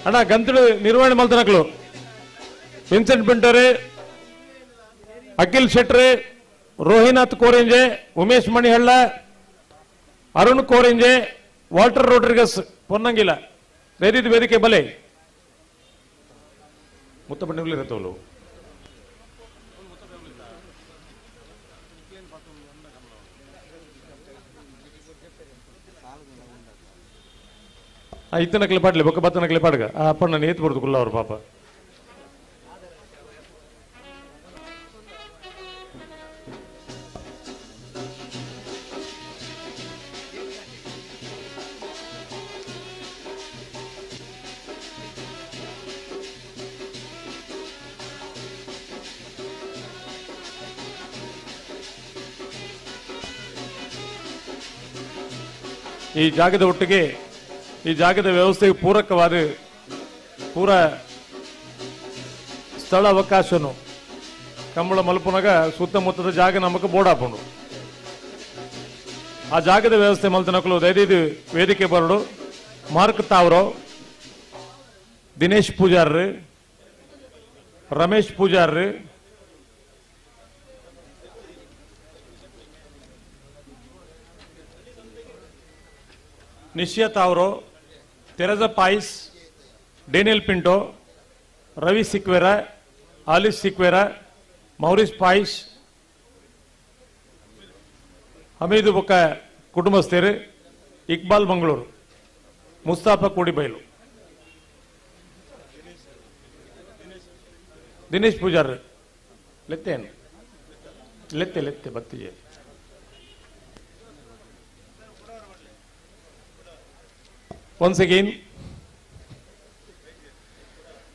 ಅಣ್ಣ ಗಂತುಡು ನಿರ್ವಹಣೆ ಮಲ್ತನಕ್ಲು ವಿನ್ಸೆಂಟ್ ಪಿಂಟೋರೆ ಅಖಿಲ್ ಶೆಟ್ರೆ ರೋಹಿನಾಥ್ ಕೋರಿಂಜೆ ಉಮೇಶ್ ಮಣಿಹಳ್ಳ ಅರುಣ್ ಕೋರಿಂಜೆ, ವಾಲ್ಟರ್ ರೋಡ್ರಿಗಸ್ ಪೊನ್ನಂಗಿಲ ವೇದಿದ ವೇದಿಕೆ ಬಲೆ ಮುತ್ತಪಣ್ಣಗಳು ಇತ್ತನಕ್ಲೆ ಪಾಡ್ಲಿ ಬೊಕ್ಕ ಬತ್ತನಕ್ಲೆ ಪಾಡ್ಗ ಆ ಅಪ್ಪಣ್ಣ ಏತ್ ಬಡ್ದು ಕುಲ್ಲ ಅವ್ರು ಪಾಪ ಈ ಜಾಗದ ಒಟ್ಟಿಗೆ ಈ ಜಾಗದ ವ್ಯವಸ್ಥೆಗೆ ಪೂರಕವಾದ ಪೂರ ಸ್ಥಳ ಅವಕಾಶನು ಕಂಬಳ ಮಲ್ಪುನಾಗ ಸುತ್ತಮುತ್ತದ ಜಾಗ ನಮಕ್ ಬೋಡಾಪುಂಡು ಆ ಜಾಗದ ವ್ಯವಸ್ಥೆ ಮಲ್ತನಕಲು ದಯದಿದ್ದು ವೇದಿಕೆ ಬರಡು ಮಾರ್ಕ್ ತಾವ್ರೋ ದಿನೇಶ್ ಪೂಜಾರ್ರಿ ರಮೇಶ್ ಪೂಜಾರ್ರಿ Nischaya Tauro Teresa Pais Daniel Pinto Ravi Sequeira Alice Sequeira Maurice Pais Hameed ಬೊಕ್ಕ ಕುಟುಂಬಸ್ಥರು ಇಕ್ಬಾಲ್ ಮಂಗಳೂರು ಮುಸ್ತಾಫಾ ಕೂಡಿಬೈಲು ದಿನೇಶ್ ಪೂಜಾರ್ ಲೆತ್ತೇನು ಲೆತ್ತೆ ಲೆತ್ತೆ ಬತ್ತಿಗೆ ಒನ್ಸ್ ಅಗೈನ್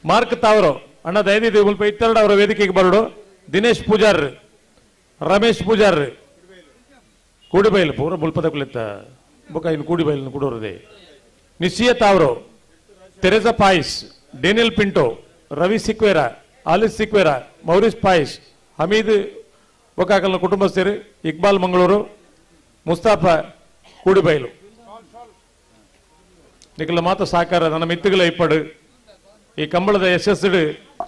ಮಾರ್ಕ್ ತಾವರು ಅಣ್ಣ ದಯದಿದ್ದು ಸ್ವಲ್ಪ ಇತ್ತೆರಡು ಅವರ ವೇದಿಕೆಗೆ ಬರಡು ದಿನೇಶ್ ಪೂಜಾರ್ ರಮೇಶ್ ಪೂಜಾರ್ ಕೂಡಿಬೈಲ್ ಪೂರ ಮುಲ್ಪದ ಕುಳಿತ ಬುಕ್ಕ ಇನ್ನು ಕೂಡಿಬೈಲ್ ಕೂಡೋರದೆ ನಿಶ್ಚಯ ತಾವರು Teresa Pais Daniel Pinto Ravi Sequeira Alice Sequeira Maurice Pais Hameed ಬೊಕ್ಕಾಕಲ್ನ ಕುಟುಂಬಸ್ಥರು ಇಕ್ಬಾಲ್ ಮಂಗಳೂರು ಮುಸ್ತಾಫಾ ಕೂಡಿಬೈಲು ನಿಖಿಲ ಮಾತ ಸಾಕಾರ ನನ್ನ ಮಿತ್ತುಗಳ ಇಪ್ಪಡು ಈ ಕಂಬಳದ ಯಶಸ್ಸು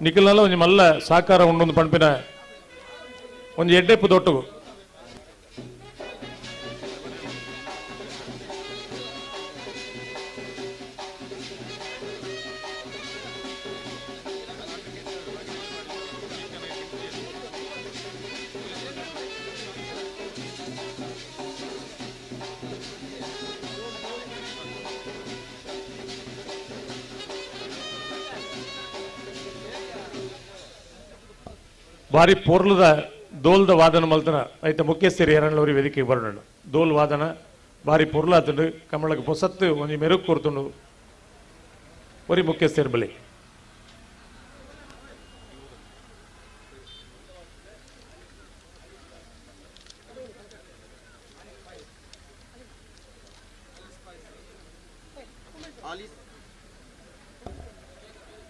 ನಿಖಿಲ್ನಲ್ಲ ಒಂದು ಮಲ್ಲ ಸಾಕಾರ ಉಂಡೊಂದು ಪಂಪಿನ ಒಂದು ಎಡ್ಡೆಪ್ಪು ದೊಟ್ಟಗು ಭಾರಿ ಪೋರ್ಲದ ದೋಲ್ದ ವಾದನ ಮಲ್ತನ ಐತ ಮುಖ್ಯಸ್ಥರು ಎರಡನೂರು ವೇದಿಕೆಗೆ ಬರೋಣ ದೋಲ್ ವಾದನ ಭಾರಿ ಪೊರ್ಲಾತಂಡು ಕಮಳಕ್ಕೆ ಹೊಸತ್ತು ಒಂದು ಮೆರುಗು ಕೊಡ್ತುಂಡು ಒರಿ ಮುಖ್ಯಸ್ಥರು ಬಳಿ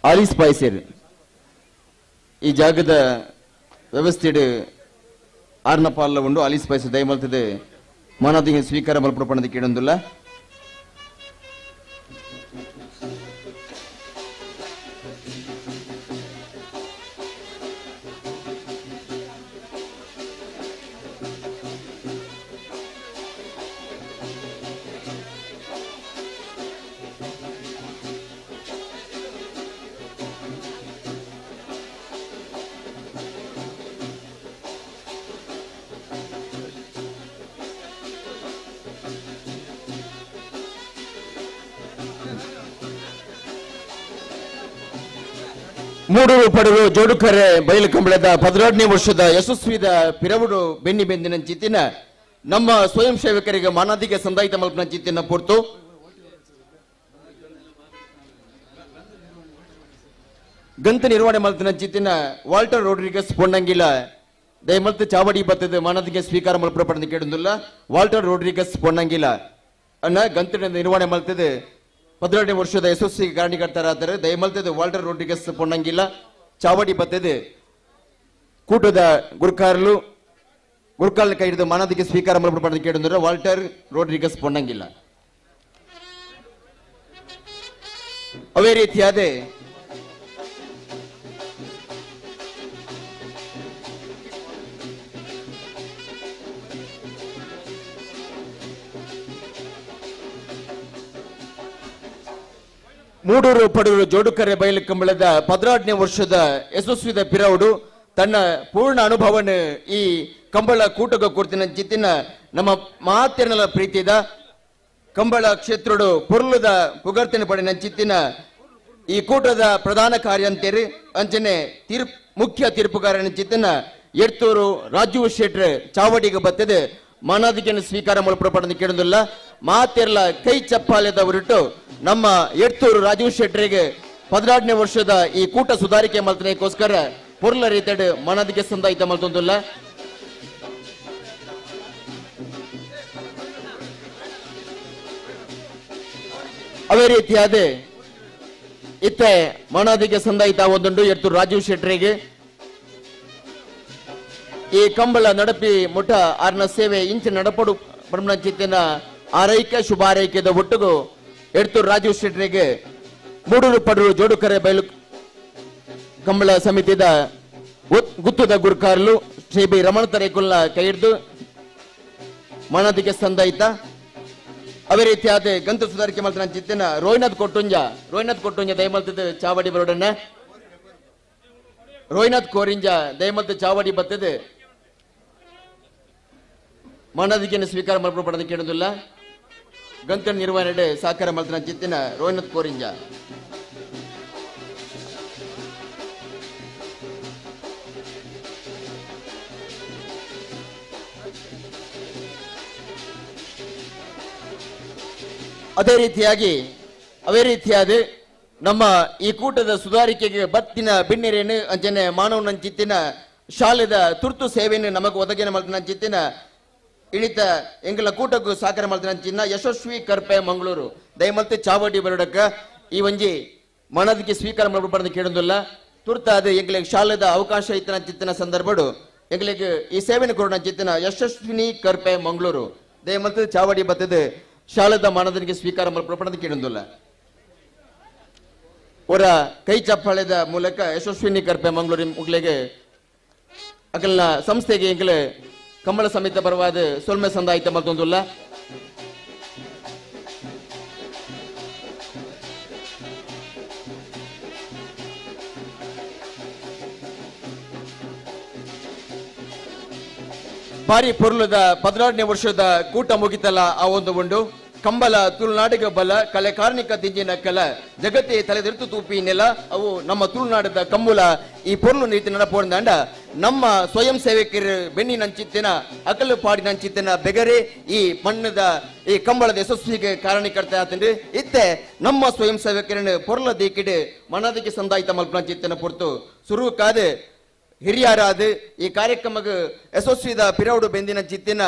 ಆಲಿಸ್ ಪಾಯ್ಸರ್ ಈ ಜಾಗದ ವ್ಯವಸ್ಥೆ ಆರ್ನ ಪಾಲ ಉಂಡು ಆಲಿಸ್ ಪಾಯ್ಸ ದಯಮಲ್ತದೆ ಮಾನದಿಗೆ ಸ್ವೀಕಾರ ಮಲ್ಪಡಪಣದ ಕೇಳೊಂದಿಲ್ಲ ಮೂಡೂರು ಪಡುವು ಜೋಡುಕರೆ ಬಯಲು ಕಂಬಳದ 12ನೇ ವರ್ಷದ ಯಶಸ್ವಿದ ಪಿರವುಡು ಬೆನ್ನಿ ಬೆಂದಿನ ಚಿತ್ತಿನ ನಮ್ಮ ಸ್ವಯಂ ಸೇವಕರಿಗೆ ಮಾನದಿಗೆ ಸಂದಾಯಿತ ಮಲ್ಪನ ಚಿತ್ತಿನ ಪೂರ್ತು ಗಂತ ನಿರ್ವಹಣೆ ಮಲ್ತಿನ ಚಿತ್ತಿನ ವಾಲ್ಟರ್ ರೋಡ್ರಿಗಸ್ ಪೊನ್ನಂಗಿಲ ದಯಮಲ್ತು ಚಾವಡಿ ಬತ್ತದ ಮಾನದಿಗೆ ಸ್ವೀಕಾರ ಮಲ್ಪಡ ಪಡೆದು ಕೇಳುವುದಿಲ್ಲ ವಾಲ್ಟರ್ ರೋಡ್ರಿಗಸ್ ಪೊನ್ನಂಗಿಲ ಅನ್ನ ಗಂತಿನ ನಿರ್ವಹಣೆ ಮಲ್ತದೆ 12ನೇ ವರ್ಷದ ಯಶಸ್ವಿ ಕಾರಣೀಕರ್ತರಾದರೆ ದಯಮಲ್ತದೆ ವಾಲ್ಟರ್ ರೋಡ್ರಿಗಸ್ ಪೊನ್ನಂಗಿಲ್ಲ ಚಾವಡಿ ಬತ್ತದೆ ಕೂಟದ ಗುರ್ಕಾಲ್ ಕೈ ಹಿಡಿದು ಮಾನದಿಗೆ ಸ್ವೀಕಾರ ಮಲ್ಪಡ ಕೇಳಿದ್ರೆ ವಾಲ್ಟರ್ ರೋಡ್ರಿಗಸ್ ಪೊನ್ನಂಗಿಲ್ಲ ಅವೇ ರೀತಿಯಾದ ಮೂಡೂರು ಪಡೂರು ಜೋಡುಕರೆ ಬಯಲು ಕಂಬಳದ 18ನೇ ವರ್ಷದ ಯಶಸ್ವಿದ ಪಿರೌಡು ತನ್ನ ಪೂರ್ಣ ಅನುಭವನ ಈ ಕಂಬಳ ಕೂಟಗ ಕೊಡ್ತಿನ ಚಿತ್ತಿನ ನಮ್ಮ ಮಾತೆರನಲ ಪ್ರೀತಿದ ಕಂಬಳ ಕ್ಷೇತ್ರೋಡು ಪೊರ್ಲದ ಪುಗರ್ತಿನ ಪಡಿನ ಚಿತ್ತಿನ ಈ ಕೂಟದ ಪ್ರಧಾನ ಕಾರ್ಯ ಅಂತೇರಿ ಅಂಚನೆ ಮುಖ್ಯ ತೀರ್ಪುಗಾರನ ಚಿತ್ತಿನ ಎಡ್ತೂರು ರಾಜು ಶೆಟ್ರ್ ಚಾವಡಿಗೆ ಬತ್ತದೆ ಮಾನಾದಿಕೆಯನ್ನು ಸ್ವೀಕಾರ ಮಾಡಲ್ಪಡಪಡನ್ನು ಕೇಳುವುದಿಲ್ಲ ಮಾತೆರ್ಲ ಕೈ ಚಪ್ಪಾಲೆದ ಹೊರಟು ನಮ್ಮ ಎಡ್ತೂರು ರಾಜು ಶೆಟ್ರಿಗೆ 18ನೇ ವರ್ಷದ ಈ ಕೂಟ ಸುಧಾರಿಕೆ ಮಲ್ತನೆಗೋಸ್ಕರ ಪೊರ್ಲ ರೀತಿಯ ಮಾನಾದಿಕೆ ಸಂದಾಯಿತ ಮಲ್ತೊಂದಿಲ್ಲ ಅವೇ ರೀತಿಯಾದ ಇತ್ತೆ ಮಾನಾದಿಕೆ ಸಂದಾಯಿತ ಒಂದುಂಡು ಎಡ್ತೂರು ರಾಜು ಶೆಟ್ರಿಗೆ ಈ ಕಂಬಳ ನಡಪಿ ಮುಠ ಆರ್ನ ಸೇವೆ ಇಂಚ ನಡಪಡು ಚಿತ್ತಿನ ಆರೈಕೆ ಶುಭಾರೈಕೆದ ಒಟ್ಟಿಗೂ ಎಡ್ತೂರು ರಾಜು ಶೆಟ್ರಿಗೆ ಮೂಡೂರು ಪಡೂರು ಜೋಡುಕರೆ ಬಯಲು ಕಂಬಳ ಸಮಿತಿದ ಗುತ್ತದ ಗುರುಕಾರಲು ಶ್ರೀ ಬಿ ರಮಣ ತರೇಕುಲ್ನ ಕೈ ಹಿಡಿದು ಮಾನಾದಿಕೆ ಸಂದಾಯಿತ ಅವೇ ರೀತಿಯಾದ ಗಂತು ಸುಧಾರಿಕೆ ಮಾಡ್ತಾನೆ ಚಿತ್ತಿನ ರೋಹಿನಾಥ್ ಕೊಟ್ಟುಂಜ ದಯಮಲ್ತದ ಚಾವಡಿ ಬರೋಡನ್ನ ರೋಹಿನಾಥ್ ಕೋರಿಂಜ ದಯಮಲ್ತ ಚಾವಡಿ ಬರ್ತದೆ ಮಾನಾದಿಕೆಯನ್ನು ಸ್ವೀಕಾರ ಮಾಡಲ್ಪಡೋದನ್ನು ಕೇಳುವುದಿಲ್ಲ ಗಂತನ ನಿರ್ವಹಣೆ ಸಹಕಾರ ಮಾಡ್ತಾನೆ ಚಿತ್ತಿನ ರೋಹಿನಾಥ್ ಕೋರಿಂಜ ಅವೇ ರೀತಿಯಾದ ನಮ್ಮ ಈ ಕೂಟದ ಸುಧಾರಿಕೆಗೆ ಬತ್ತಿನ ಬಿನ್ನಿರೇನು ಅಂಚನೆ ಮಾನವನ ಚಿತ್ತಿನ ಶಾಲೆದ ತುರ್ತು ಸೇವೆಯನ್ನು ನಮಗೆ ಒದಗಿನ ಮಾಡ್ತಾನ ಚಿತ್ತಿನ ಇಳಿತ ಎಂಗಳ ಕೂಟಕ್ಕೂ ಸಹಕಾರ ಮಾಡ್ತಾನ ಚಿನ್ನ ಯಶಸ್ವಿ ಕರ್ಪೆ ಮಂಗಳೂರು ದಯಮಲ್ತೆ ಚಾವಡಿ ಬರೋಡಕ್ಕ ಈ ಒಂಜಿ ಮನದಿಗೆ ಸ್ವೀಕಾರ ಮಾಡಬಾರ್ದು ಕೇಳೋದಿಲ್ಲ ತುರ್ತಾದ ಎಂಗಳಿಗೆ ಶಾಲೆದ ಅವಕಾಶ ಇತ್ತನ ಚಿತ್ತಿನ ಸಂದರ್ಭಡು ಎಂಗಳಿಗೆ ಈ ಸೇವೆಯನ್ನು ಕೊಡೋಣ ಚಿತ್ತಿನ ಯಶಸ್ವಿನಿ ಕರ್ಪೆ ಮಂಗಳೂರು ದಯಮಲ್ತೆ ಚಾವಡಿ ಬರ್ತದೆ ಶಾಲೆದ ಮಾನದನಿಗೆ ಸ್ವೀಕಾರ ಮಾಡಲ್ಪಡೋದು ಕೇಳೋದಿಲ್ಲ ಅವರ ಕೈ ಚಪ್ಪಾಳೆದ ಮೂಲಕ ಯಶಸ್ವಿನಿ ಕರ್ಪೆ ಮಂಗಳೂರಿನ ಮುಗ್ಲೆಗೆ ಅಕಲ್ನ ಸಂಸ್ಥೆಗೆ ಎಂಗ್ಲೆ ಕಂಬಳ ಸಮೇತ ಬರವಾದ ಸೊಲ್ಮೆ ಸಂದಾಯಿತ ಮತ್ತೊಂದಿಲ್ಲ ಬಾರಿ ಪೊರ್ಲದ 18ನೇ ವರ್ಷದ ಕೂಟ ಮುಗಿತಲ್ಲ ಆ ಒಂದು ಕಂಬಲ ತುಳುನಾಡಿಗ ಬಲ ಕಲೆ ಕಾರ್ಮಿಕ ತಿಂಜಿನ ಕಲ ಜಗತ್ತೇ ತಲೆದಿರ್ತು ತೂಪಿ ನೆಲ ಅವು ನಮ್ಮ ತುಳುನಾಡದ ಕಂಬುಲ ಈ ಪೊರ್ಲು ನೀತಿ ನಡಪೋಂದಾಂಡ ನಮ್ಮ ಸ್ವಯಂ ಸೇವಕರು ಬೆನ್ನಿ ನಂಚಿತ್ತಿನ ಅಕಲು ಪಾಡಿ ನಂಚಿತ್ತಿನ ಬೆಗರೆ ಈ ಮಣ್ಣದ ಈ ಕಂಬಳದ ಯಶಸ್ವಿಗೆ ಕಾರಣಕರ್ತ ಆತಂದ್ರೆ ಇತ್ತೆ ನಮ್ಮ ಸ್ವಯಂ ಸೇವಕರನ್ನು ಪೊರ್ಲ ದೀಕಿಡು ಮನದಿಗೆ ಸಂದಾಯಿತ ಮಲ್ಪನ ಚಿತ್ತನ ಪೊರ್ತು ಸುರು ಕಾದು ಹಿರಿಯರಾದ ಈ ಕಾರ್ಯಕ್ರಮಕ್ಕೆ ಯಶಸ್ವಿದ ಪಿರೌಡು ಬೆಂದಿನ ಚಿತ್ತಿನ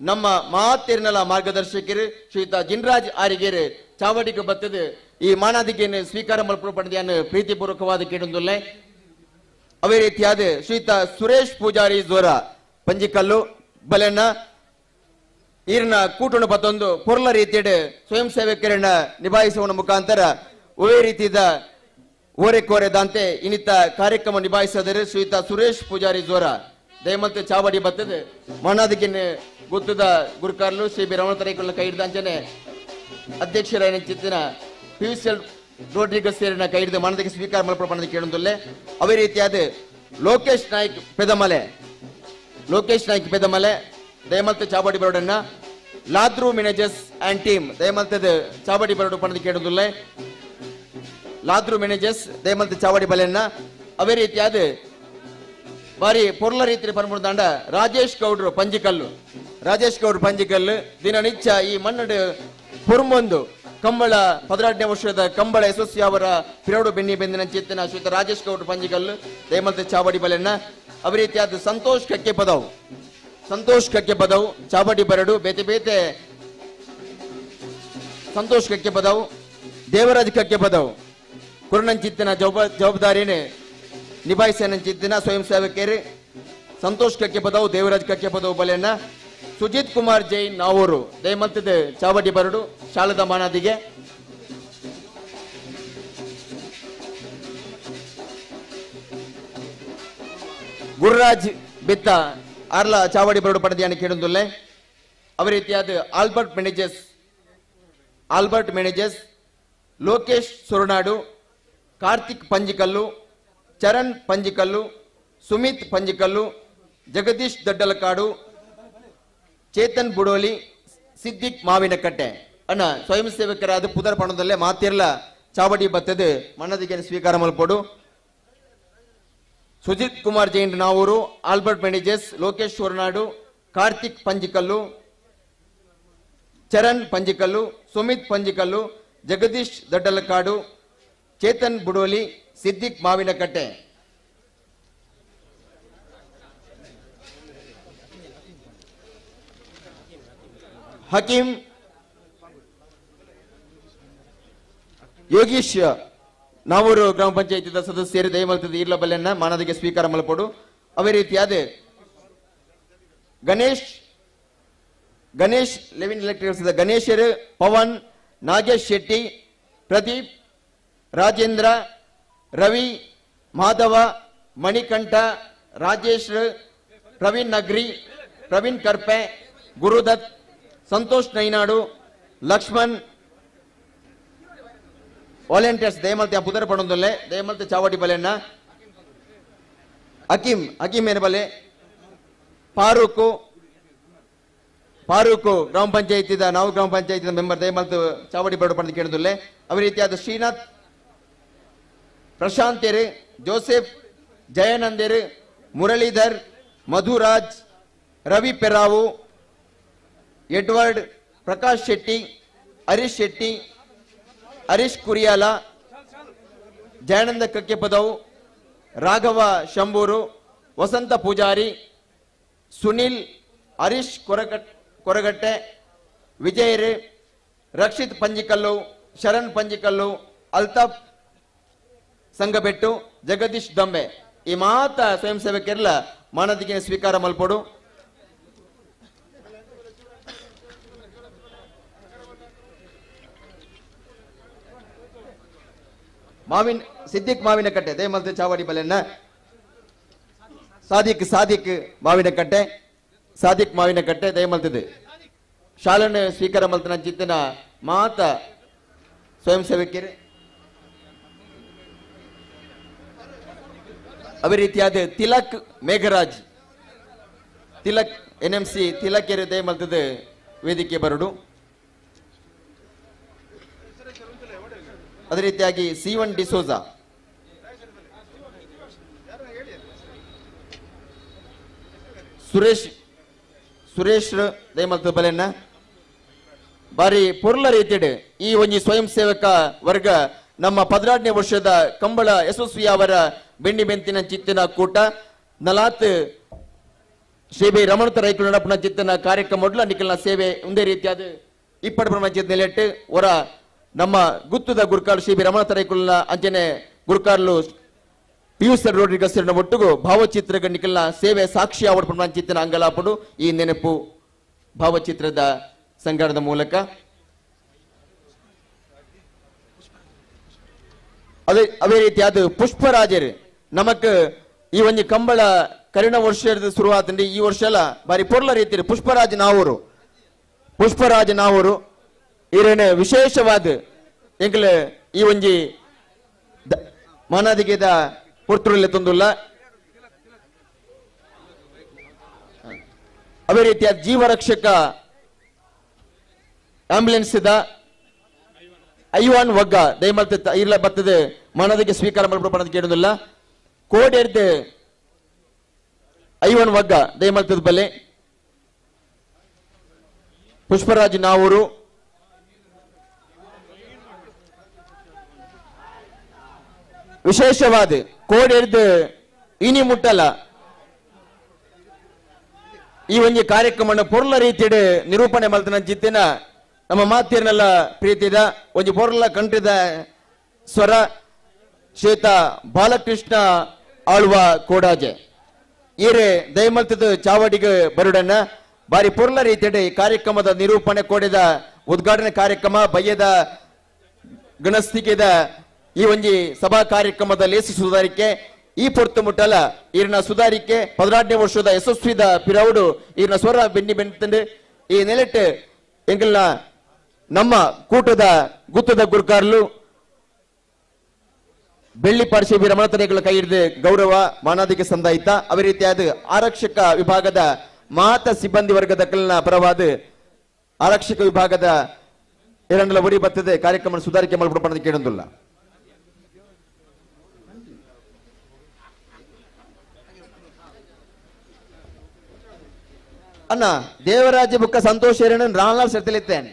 ನಮ್ಮ ಮಾತೆರ್ನಲ ಮಾರ್ಗದರ್ಶಕರು ಶ್ರೀಯುತ ಜಿನ್ರಾಜ್ ಆರಿಗೇರು ಚಾವಡಿಗೆ ಬರ್ತದೆ ಈ ಮಾನಾದಿಕೆಯನ್ನು ಸ್ವೀಕಾರ ಮಾಡಲ್ಪಡೋದನ್ನು ಪ್ರೀತಿಪೂರ್ವಕವಾದ ಕೇಳುವುದಿಲ್ಲ ಅವೇ ರೀತಿಯಾದ ಶ್ರೀಯುತ ಸುರೇಶ್ ಪೂಜಾರಿ ಜ್ವರ ಪಂಜಿಕಲ್ಲು ಬಲೆನ್ನ ಈರಿನ ಕೂಟಣ ಬತ್ತೊಂದು ಪೊರ್ಲ ರೀತಿಯ ಸ್ವಯಂ ಸೇವಕರನ್ನ ನಿಭಾಯಿಸುವ ಮುಖಾಂತರ ಒವೇ ರೀತಿಯ ಓರೆಕೋರೆದಂತೆ ಇನ್ನಿತ ಕಾರ್ಯಕ್ರಮ ನಿಭಾಯಿಸಿದರೆ ಶ್ರೀಯುತ ಸುರೇಶ್ ಪೂಜಾರಿ ಜ್ವರ ದಯಮಂತ ಚಾವಡಿ ಬರ್ತದೆ ಮನಾದಿಕೆಯನ್ನು ಗುತ್ತದ ಗುರುಕಾರಲು ಶ್ರೀ ಬಿ ರಮಣ ತರೇಕುಲ್ನ ಕೈ ಹಿಡಿದ ಅಂಚನೆ ಅಧ್ಯಕ್ಷರ ಚಿತ್ತಿನ ಪಿಯುಸಿಎಲ್ ರೋಡ್ರಿಗಸ್ ಸೇರಿನ ಕೈ ಹಿಡಿದು ಮನದಿಗೆ ಸ್ವೀಕಾರ ಮಾಡಲ್ಪಡೋದು ಕೇಳುವುದಿಲ್ಲ ಅವೇ ರೀತಿಯಾದ ಲೋಕೇಶ್ ನಾಯ್ಕ್ ಪೆದಮಲೆ ದಯಮಂತ ಚಾವಡಿ ಬರೋಡನ್ನ ಲಾದ್ರು ಮ್ಯಾನೇಜರ್ಸ್ ಅಂಡ್ ಟೀಮ್ ದಯಮಂತದ ಚಾವಡಿ ಬರೋಡು ಪಣದಿ ಕೇಳುವುದಿಲ್ಲ ಲಾದ್ರು ಮ್ಯಾನೇಜರ್ಸ್ ದಯಮಂತ ಚಾವಡಿ ಬಲೆಯನ್ನ ಅವೇ ರೀತಿಯಾದ ಬಾರಿ ಪೊರ್ಲ ರೀತಿ ಪನ್ಮುಡ್ದಾಂಡ ರಾಜೇಶ್ ಗೌಡ್ರು ಪಂಜಿಕಲ್ಲು ದಿನನಿತ್ಯ ಈ ಮನ್ನಡು ಪುರ್ಮೊಂದು ಕಂಬಳ 18ನೇ ವರ್ಷದ ಕಂಬಳ ಯಶಸ್ವಿ ಅವರ ಪಿರೌಡು ಬೆಂದಿನ ಚಿತ್ತಿನ ಶ್ರೀಯುತ ರಾಜೇಶ್ ಗೌಡ್ರು ಪಂಜಿಕಲ್ಲು ದಯಮಂತ ಚಾವಡಿ ಬಲೆಯನ್ನ ಅವೇ ರೀತಿಯಾದ ಸಂತೋಷ್ ಕಕ್ಕೆ ಪದವು ಚಾವಡಿ ಬರಡು ಬೇತೆ ಸಂತೋಷ್ ಕಕ್ಕೆ ಪದವು ದೇವರಾಜ್ ಕಕ್ಕೆ ಪದವು ಕುರ್ನಂಚಿತ್ತಿನ ಜವಾಬ್ದಾರಿನೇ ನಿಭಾಯಿಸಿನ ಸ್ವಯಂ ಸೇವಕರು ಸಂತೋಷ್ ಕಕ್ಕೆ ಪದವು ದೇವರಾಜ್ ಕಕ್ಕೆ ಪದವು ಬಲೆಯನ್ನ ಸುಜಿತ್ ಕುಮಾರ್ ಜೈನ್ ನಾವೂರು ದಯಮಂತದ ಚಾವಡಿ ಬರಡು ಶಾಲದ ಮಾನಾದಿಗೆ ಗುರುರಾಜ್ ಬಿತ್ತ ಆರ್ಲ ಚಾವಡಿ ಬರಡು ಪಡೆದಿಯನ್ನು ಕೇಳುವುದಿಲ್ಲ ಅವೇ ರೀತಿಯಾದ ಆಲ್ಬರ್ಟ್ ಮ್ಯಾನೇಜರ್ಸ್ ಲೋಕೇಶ್ ಸೊರನಾಡು, ಕಾರ್ತಿಕ್ ಪಂಜಿಕಲ್ಲು, ಚರಣ್ ಪಂಜಿಕಲ್ಲು, ಸುಮಿತ್ ಪಂಜಿಕಲ್ಲು, ಜಗದೀಶ್ ದಡ್ಡಲಕಾಡು, ಚೇತನ್ ಬುಡೋಲಿ, ಸಿದ್ದಿಕ್ ಮಾವಿನಕಟ್ಟೆ ಅಣ್ಣ ಸ್ವಯಂ ಸೇವಕರಾದ ಪುದರ್ ಪಣದಲ್ಲೇ ಮಾತಿರ್ಲ ಚಾವಡಿ ಬತ್ತದು ಮನ್ನದಿಗೆ ಸ್ವೀಕಾರ ಮಲ್ಪಡು. ಸುಜಿತ್ ಕುಮಾರ್ ಜೈನ್ ನಾವೂರು, ಆಲ್ಬರ್ಟ್ ಮೆನಿಜೆಸ್, ಲೋಕೇಶ್ ಸೊರನಾಡು, ಕಾರ್ತಿಕ್ ಪಂಜಿಕಲ್ಲು, ಚರಣ್ ಪಂಜಿಕಲ್ಲು, ಸುಮಿತ್ ಪಂಜಿಕಲ್ಲು, ಜಗದೀಶ್ ದಡ್ಡಲಕಾಡು, ಚೇತನ್ ಬುಡೋಲಿ, ಸಿದ್ದಿಕ್ ಮಾವಿನಕಟ್ಟೆ. ಹಕೀಂ ಯೋಗೀಶ್ ನಾವೂರು ಗ್ರಾಮ ಪಂಚಾಯತಿ ಸದಸ್ಯರು ದಯಮಲ್ತದ ಇರ್ಲ ಬಲ್ಲೆನ್ನ ಮಾನದಿಗೆ ಸ್ವೀಕಾರ ಮಲ್ಪಡು. ಅವೇ ರೀತಿಯಾದ ಗಣೇಶ್ ಲೆವಿನ್ ಎಲೆಕ್ಟ್ರಿಕಲ್ಸ್ ಗಣೇಶರು, ಪವನ್, ನಾಗೇಶ್ ಶೆಟ್ಟಿ, ಪ್ರದೀಪ್, ರಾಜೇಂದ್ರ, ರವಿ, ಮಾಧವ, ಮಣಿಕಂಠ, ರಾಜೇಶ್, ಪ್ರವೀಣ್ ನಗ್ರಿ, ಪ್ರವೀಣ್ ಕರ್ಪೆ, ಗುರುದತ್, ಸಂತೋಷ್ ನೈನಾಡು, ಲಕ್ಷ್ಮಣ್ ವಾಲಂಟಿಯರ್ಸ್ ದಯಮಲ್ತೆ ಪುದರ್ ಪಡೊಂದೊಲ್ಲೆ ದಯಮಲ್ತೆ ಚಾವಡಿ ಬಲೆನ್ನ ಹಕೀಂ ಏನ ಬಲೆ ಫಾರೂಕು ಗ್ರಾಮ ಪಂಚಾಯತಿದ ನಾವು ಗ್ರಾಮ ಪಂಚಾಯತಿದ ಮೆಂಬರ್ ದಯಮಲ್ತು ಚಾವಡಿ ಬರಡು ಪಡೆದು ಕೇಳಿದೊಲ್ಲೆ. ಅದೇ ರೀತಿಯಾದ ಶ್ರೀನಾಥ್, ಪ್ರಶಾಂತರು, ಜೋಸೆಫ್, ಜಯಾನಂದರು, ಮುರಳೀಧರ್, ಮಧುರಾಜ್, ರವಿ ಪೆರಾವು, ಎಡ್ವರ್ಡ್, ಪ್ರಕಾಶ್ ಶೆಟ್ಟಿ, ಹರೀಶ್ ಶೆಟ್ಟಿ, ಹರೀಶ್ ಕುರಿಯಾಲ, ಜಯಾನಂದ ಕಕ್ಕೆಪದವು, ರಾಘವ ಶಂಬೂರು, ವಸಂತ ಪೂಜಾರಿ, ಸುನಿಲ್, ಹರೀಶ್ ಕೊರಗಟ್ಟೆ, ವಿಜಯರು, ರಕ್ಷಿತ್ ಪಂಜಿಕಲ್ಲು, ಶರಣ್ ಪಂಜಿಕಲ್ಲು, ಅಲ್ತಾಫ್ ಸಂಗಬೆಟ್ಟು, ಜಗದೀಶ್ ದಂಬೆ ಈ ಮಾತ ಸ್ವಯಂ ಸೇವಕರೆಲ್ಲ ಮಾನದಿಗೆ ಸ್ವೀಕಾರ ಮಲ್ಪಡು. ಸಿದ್ದಿಕ್ ಮಾವಿನಕಟ್ಟೆ ದಯಮಲ್ತೆ ಚಾವಡಿ ಬಲೆನ್ನ ಸಾದಿಕ್ ಮಾವಿನಕಟ್ಟೆ ದಯಮಲ್ತದೆ ಶಾಲನೆ ಸ್ವೀಕಾರ ಮಲ್ತನ ಚಿತ್ತನ ಮಾತ ಸ್ವಯಂ ಸೇವಕರು. ಅದೇ ರೀತಿಯಾದ ತಿಲಕ್ ಮೇಘರಾಜ್, ತಿಲಕ್ NMC ತಿಲಕೆರೆ ದಯಮಲ್ತದೆ ವೇದಿಕೆ ಬರಡು. ಅದೇ ರೀತಿಯಾಗಿ C1 ಡಿಸೋಜಾ, ಸುರೇಶ್ ದಯಮಲ್ತ ಬಲೆನ್ನ ಬಾರಿ ಪೊರ್ಲ ರೀತಿಡ್ ಈ ಒಂಜಿ ಸ್ವಯಂ ಸೇವಕ ವರ್ಗ ನಮ್ಮ 18ನೇ ವರ್ಷದ ಕಂಬಳ ಯಶಸ್ವಿ ಅವರ ಬೆಂಡಿ ಬೆಂತಿನ ಚಿತ್ತಿನ ಕೂಟ ನಲಾತ್ ಶ್ರೀ ಬಿ ರಮಣತ ರೈಕು ನಡಪನ ಚಿತ್ತಿನ ಕಾರ್ಯಕ್ರಮ ನಿಖಲ್ನ ಸೇವೆ ಒಂದೇ ರೀತಿಯಾದ ಇಪ್ಪಡು ಬ್ರಹ್ಮ ಚಿತ್ ನೆಲೆಟ್ಟು ಹೊರ ನಮ್ಮ ಗುತ್ತದ ಗುರ್ಕಾಳು ಶ್ರೀ ಬಿ ರಮಣತ ರೈಕುಲ್ನ ಅಂಚನೆ ಗುರ್ಕಾರ್ಲು ಪಿಯೂಸ್ ರೋಡ್ರಿಗಸ್ನ ಒಟ್ಟಿಗೂ ಭಾವಚಿತ್ರ ನಿಖಲ್ನ ಸೇವೆ ಸಾಕ್ಷಿ ಅವರ ಪ್ರಮಾಣ ಚಿತ್ತಿನ ಅಂಗಲಾಪಡು ಈ ನೆನಪು ಭಾವಚಿತ್ರದ ಸಂಘದ ಮೂಲಕ. ಅದೇ ರೀತಿಯಾದ ಪುಷ್ಪರಾಜರು ನಮಕ್ ಈ ಒಂದು ಕಂಬಳ ಕರಿಣ ವರ್ಷದ ಶುರುವಾತಂಡಿ ಈ ವರ್ಷ ಎಲ್ಲ ಬಾರಿ ಪೊರ್ಲ ರೀತಿ ಪುಷ್ಪರಾಜ್ ನಾವೂರು ಇರೇನು ವಿಶೇಷವಾದ ಎಂಕಲ್ ಈ ಒಂಜಿ ಮಾನಾದಿಗೆದ ಪುರ್ತುರಲ್ಲೆ ತೊಂದುಲ್ಲ. ಅದೇ ರೀತಿಯಾದ ಜೀವರಕ್ಷಕ ಆಂಬ್ಯುಲೆನ್ಸ್ ಐವಾನ್ ಒಗ್ಗ ದಯಮಲ್ತ ಇರ್ಲ ಬರ್ತದೆ ಮನದಿಗೆ ಸ್ವೀಕಾರ ಮಾಡಬಹುದು ಕೇಳುದಿಲ್ಲ. ಕೋಡೆರ್ದು ಐವಾನ್ ಒಗ್ಗ ದಯಮಲ್ತದ ಬಲೆ ಪುಷ್ಪರಾಜ್ ನಾವೂರು. ವಿಶೇಷವಾದ ಕೋಡೆರ್ದು ಇನಿ ಮುಟ್ಟಲ ಈ ಒಂದು ಕಾರ್ಯಕ್ರಮ ಪೊರ್ಲ ರೀತಿಯ ನಿರೂಪಣೆ ಮಲ್ತನ ಜಿತ್ತಿನ ನಮ್ಮ ಮಾತಿಯರ್ನೆಲ್ಲ ಪ್ರೀತಿದ ಒಂದು ಪೊರ್ಲ ಕಂಠದ ಸ್ವರ ಶ್ವೇತ ಬಾಲಕೃಷ್ಣ ಆಳ್ವ ಕೋಡಾಜೆ ಈರೆ ದಯಮಲ್ತದ ಚಾವಡಿಗೆ ಬರುಡನ್ನ ಬಾರಿ ಪೊರ್ಲ ರೀತಿಯ ಕಾರ್ಯಕ್ರಮದ ನಿರೂಪಣೆ ಕೋಡಿದ ಉದ್ಘಾಟನೆ ಕಾರ್ಯಕ್ರಮ ಬಯ್ಯದ ಗಣಸ್ತಿಕೆದ ಈ ಒಂದು ಸಭಾ ಕಾರ್ಯಕ್ರಮದ ಲೇಸಿ ಸುಧಾರಿಕೆ ಈ ಪೊರ್ತು ಮುಟ್ಟಲ ಈರಿನ ಸುಧಾರಿಕೆ 18ನೇ ವರ್ಷದ ಯಶಸ್ವಿದ ಪಿರೌಡು ಈರಿನ ಸ್ವರ ಬೆನ್ನಿ ಬೆಂತಂಡು ಈ ನೆಲೆಟ್ ಎಂಗಲ್ನ ನಮ್ಮ ಕೂಟದ ಗುತ್ತದ ಗುರ್ಕಾರ್ಲು ಬೆಳ್ಳಿ ಪಾರ್ಶ್ವಿ ರಮಣತನೆಗಳ ಕೈ ಹಿಡಿದು ಗೌರವ ಮಾನಾದಿಗೆ ಸಂದಾಯಿತ ಅವೇ ರೀತಿಯಾದ ಆರಕ್ಷಕ ವಿಭಾಗದ ಮಾತ ಸಿಬ್ಬಂದಿ ವರ್ಗದ ಕಲ್ನ ಪರವಾದ ಆರಕ್ಷಕ ವಿಭಾಗದ ಎರಡಲ ಒಡಿ ಬರ್ತದೆ ಕಾರ್ಯಕ್ರಮ ಸುಧಾರಿಕೆ ಮಾಡಿಬಿಡೋದು ಕೇಳೋದಿಲ್ಲ. ಅಣ್ಣ ದೇವರಾಜ ಬುಕ್ಕ ಸಂತೋಷ್ ರಾಮ್ಲಾಲ್ ಸೆಡ್ತಲಿತ್ತೇನೆ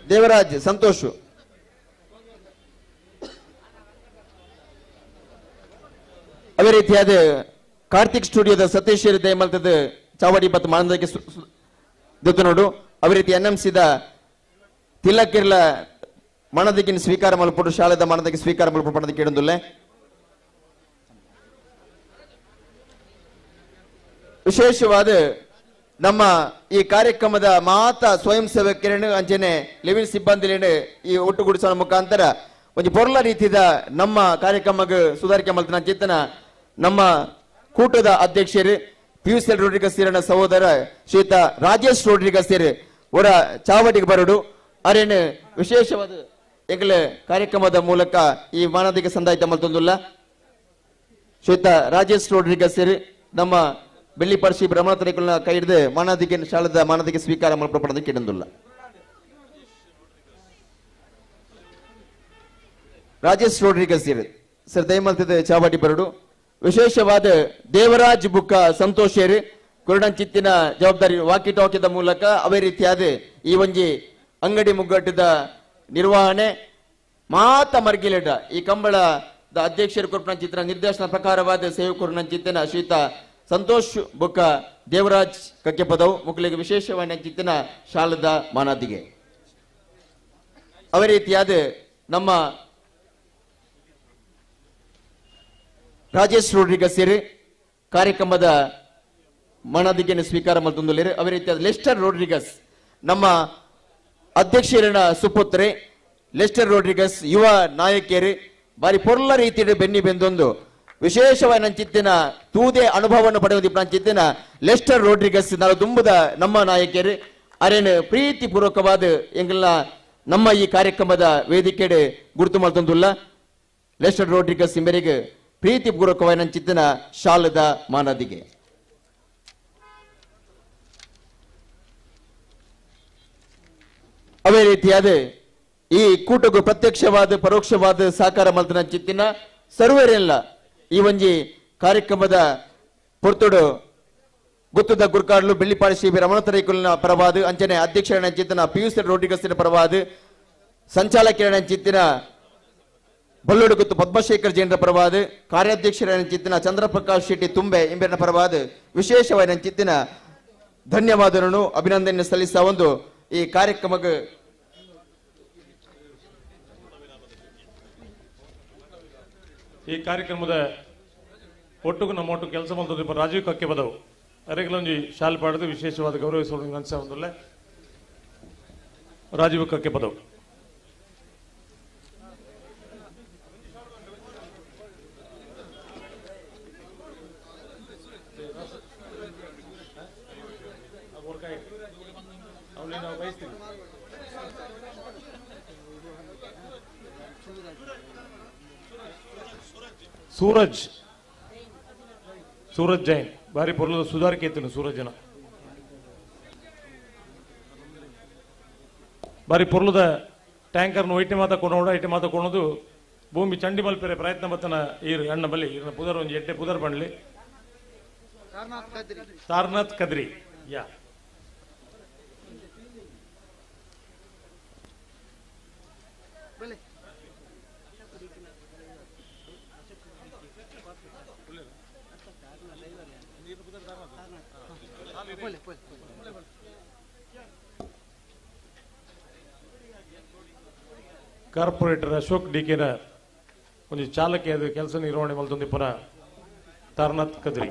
ದೇವರಾಜ್ ಸಂತೋಷ್ ಅವೇ ರೀತಿಯಾದ ಕಾರ್ತಿಕ್ ಸ್ಟುಡಿಯೋದ ಸತೀಶ್ ದಯಮಲ್ತದ ಚಾವಡಿ ಮತ್ತು ಮಾನದಕ್ಕೆ ನೋಡು ಅವೇ ರೀತಿ NMCದ ತಿಲಕಿರ್ಲ ಮನದಿಗಿನ ಸ್ವೀಕಾರ ಮಲ್ಪಟ್ಟು ಶಾಲೆದ ಮನದಿಗೆ ಸ್ವೀಕಾರ ಮಲ್ಪಟ್ಟು ಕೇಳೊಂದಿಲ್ಲ. ವಿಶೇಷವಾದ ನಮ್ಮ ಈ ಕಾರ್ಯಕ್ರಮದ ಮಾತ ಸ್ವಯಂ ಸೇವಕರನ್ನು ಅಂಚನೆ ಲೆವಿನ್ ಸಿಬ್ಬಂದಿ ಈ ಒಟ್ಟುಗೂಡಿಸುವ ಮುಖಾಂತರ ಒಂದು ಪೊರ್ಲ ರೀತಿಯ ನಮ್ಮ ಕಾರ್ಯಕ್ರಮಕ್ಕೆ ಸುಧಾರಿಕೆ ಮಲ್ತನ ಚಿತ್ತನ ನಮ್ಮ ಕೂಟದ ಅಧ್ಯಕ್ಷರು PUCL ರೋಡ್ರಿಗಸ್ ಸಹೋದರ ಶ್ರೀಯುತ ರಾಜೇಶ್ ರೋಡ್ರಿಗಸ್ ಅವರ ಚಾವಟಿಗೆ ಬರಡು ಅರೇನು ವಿಶೇಷವಾದ ಎಂಗ್ಲ ಕಾರ್ಯಕ್ರಮದ ಮೂಲಕ ಈ ಮಾನದಿಗೆ ಸಂದಾಯಿತ ಮಲ್ತೊಂದುಲ್ಲ. ಶ್ರೀಯುತ ರಾಜೇಶ್ ರೋಡ್ರಿಗಸ್ ನಮ್ಮ ಬೆಳ್ಳಿ ಪಾರ್ಶ್ವಿ ಬ್ರಹ್ಮತನಿಗಳನ್ನ ಕೈ ಹಿಡಿದು ಮಾನದಿಗೆ ಶಾಲದ ಮಾನದಿಗೆ ಸ್ವೀಕಾರ ಮಾಡಲ್ಪಡೋದು ಕೇಳೊಂದಿಲ್ಲ. ರಾಜೇಶ್ ರೋಡ್ರಿಗಸ್ ಸರ್ ದಯಮಲ್ತದ ಚಾವಟಿ ಬರಡು ವಿಶೇಷವಾದ ದೇವರಾಜ್ ಬುಕ್ಕ ಸಂತೋಷೇರಿ ಕುರುಡಂಚಿತ್ತಿನ ಜವಾಬ್ದಾರಿ ವಾಕಿ ಟಾಕಿದ ಮೂಲಕ ಅವೇ ರೀತಿಯಾದ ಈ ಒಂಜಿ ಅಂಗಡಿ ಮುಗ್ಗಟ್ಟದ ನಿರ್ವಹಣೆ ಮಾತ ಮರ್ಗಿಲೆಡ ಈ ಕಂಬಳದ ಅಧ್ಯಕ್ಷರು ಕುರುಪನಂಚಿತ್ತಿನ ನಿರ್ದೇಶನ ಪ್ರಕಾರವಾದ ಸೇವಕರುನಂಚಿತ್ತಿನ ಶ್ರೀಯುತ ಸಂತೋಷ್ ಬುಕ್ಕ ದೇವರಾಜ್ ಕಕ್ಕೆಪದವು ಮುಕ್ಲಿಗೆ ವಿಶೇಷವಾದ ಚಿತ್ತಿನ ಶಾಲದ ಮಾನಾದಿಗೆ ಅವೇ ರೀತಿಯಾದ ನಮ್ಮ ರಾಜೇಶ್ ರೋಡ್ರಿಗಸ್ ಕಾರ್ಯಕ್ರಮದ ಮನದಿಗೆಯನ್ನು ಸ್ವೀಕಾರ ಮಲ್ತೊಂದುಲ್ಲೇರು. ಅವೇ ರೀತಿಯಾದ ಲೆಸ್ಟರ್ ರೋಡ್ರಿಗಸ್ ನಮ್ಮ ಅಧ್ಯಕ್ಷರನ ಸುಪುತ್ರೆ ಲೆಸ್ಟರ್ ರೋಡ್ರಿಗಸ್ ಯುವ ನಾಯಕಿಯರು ಬಾರಿ ಪೊರ್ಲ ರೀತಿಯ ಬೆನ್ನಿ ಬೆಂದೊಂದು ವಿಶೇಷವಾದ ನಂಚಿತ್ತಿನ ತೂದೆ ಅನುಭವವನ್ನು ಪಡೆಯುವುದು ನಂಚಿತ್ತಿನ ಲೆಸ್ಟರ್ ರೋಡ್ರಿಗಸ್ ನಾವು ತುಂಬದ ನಮ್ಮ ನಾಯಕಿಯರು ಅರೇನು ಪ್ರೀತಿ ಪೂರ್ವಕವಾದ ಎಂಗೆಲ್ಲ ನಮ್ಮ ಈ ಕಾರ್ಯಕ್ರಮದ ವೇದಿಕೆಡೆ ಗುರುತು ಮಲ್ತೊಂದುಲ್ಲ. ಲೆಸ್ಟರ್ ರೋಡ್ರಿಗಸ್ ಇಂಬರಿಗೆ ಪ್ರೀತಿ ಪೂರ್ವಕವಾದ ನಂಚಿತ್ತಿನ ಶಾಲದ ಮಾನದಿಗೆ ಅವೇ ರೀತಿಯಾದ ಈ ಕೂಟಗೂ ಪ್ರತ್ಯಕ್ಷವಾದ ಪರೋಕ್ಷವಾದ ಸಹಕಾರ ಮಲ್ತನ ಚಿತ್ತಿನ ಸರ್ವರೆಲ್ಲ ಈ ಒಂಜಿ ಕಾರ್ಯಕ್ರಮದ ಪೊರ್ತುಡು ಗುತ್ತದ ಗುರ್ಕಾಡ್ಲು ಬೆಳ್ಳಿಪಾಡಿ ರಮಣತರೈಕುಲಿನ ಪರವಾದ ಅಂಚನೆ ಅಧ್ಯಕ್ಷರ ಚಿತ್ತಿನ PUCL ರೋಡ್ರಿಗಸ್ಸಿನ ಪರವಾದ ಸಂಚಾಲಕರ ಚಿತ್ತಿನ ಬಲ್ಲೋಡು ಗುತ್ತು ಪದ್ಮಶೇಖರ್ ಜೈನರ ಪರವಾದ ಕಾರ್ಯಾಧ್ಯಕ್ಷರ ಚಿತ್ತಿನ ಚಂದ್ರಪ್ರಕಾಶ್ ಶೆಟ್ಟಿ ತುಂಬೆ ಇಂಬೆರನ ಪರವಾದ ವಿಶೇಷವಾದ ಚಿತ್ತಿನ ಧನ್ಯವಾದಗಳನ್ನು ಅಭಿನಂದನೆ ಸಲ್ಲಿಸುವ ಒಂದು ಈ ಕಾರ್ಯಕ್ರಮಕ್ಕೆ ಈ ಕಾರ್ಯಕ್ರಮದ ಒಟ್ಟಿಗೂ ನಮ್ಮ ಒಟ್ಟು ಕೆಲಸ ಮಾಡ್ತದೆ ರಾಜೀವ್ ಕಕ್ಕೆ ಬದವು ಅರೆಗಳೊಂಜಿ ಶಾಲೆ ಪಾಡದು ವಿಶೇಷವಾದ ಗೌರವಿಸೋದು ಅನ್ಸ ಒಂದಲ್ಲ ರಾಜೀವ್ ಕಕ್ಕೆ ಬದವು ಸೂರಜ್ ಜೈನ್ ಬಾರಿ ಪೊರ್ಲದ ಸುಧಾರಿಕೆ ಇತ್ತು ಸೂರಜ್ನ ಬಾರಿ ಪೊರ್ಲದ ಟ್ಯಾಂಕರ್ನ ಒಯ್ಟೆ ಮಾತ ಕೊಡೋಣ ಐಟೆ ಮಾತ ಕೊಡೋದು ಭೂಮಿ ಚಂಡಿ ಮಲ್ಪೆರೆ ಪ್ರಯತ್ನ ಬತ್ತನ ಈರು ಅಣ್ಣ ಬಲ್ಲಿ ಇರ್ನ ಪುದರ್ ಒಂದು ಎಟ್ಟೆ ಪುದರ್ ಬಂಡ್ಲಿ ತಾರ್ನಾಥ್ ಕದ್ರಿ ಯಾ ಕಾರ್ಪೊರೇಟರ್ ಅಶೋಕ್ ಡಿಕೆನ ಒಂದು ಚಾಲಕಿಯಾದ ಕೆಲಸ ನಿರ್ವಹಣೆ ಮಲ್ತೊಂದು ಪುರ ತಾರನಾಥ್ ಕದ್ರಿ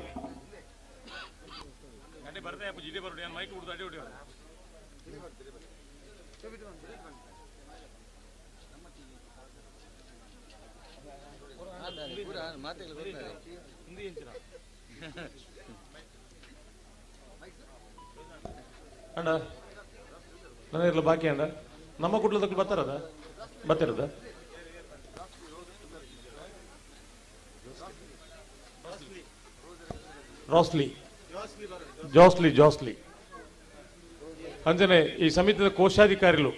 ಅಣ್ಣ ನನ್ನ ಬಾಕಿ ಅಣ್ಣ ನಮ್ಮ ಕುಟ್ಲದಕ್ಕೆ ಬರ್ತಾರದ ಬರ್ತಿರದ ಜೋಸ್ಲಿ ಅಂಜನೆ ಈ ಸಮಿತಿಯ ಕೋಶಾಧಿಕಾರಿಗಳು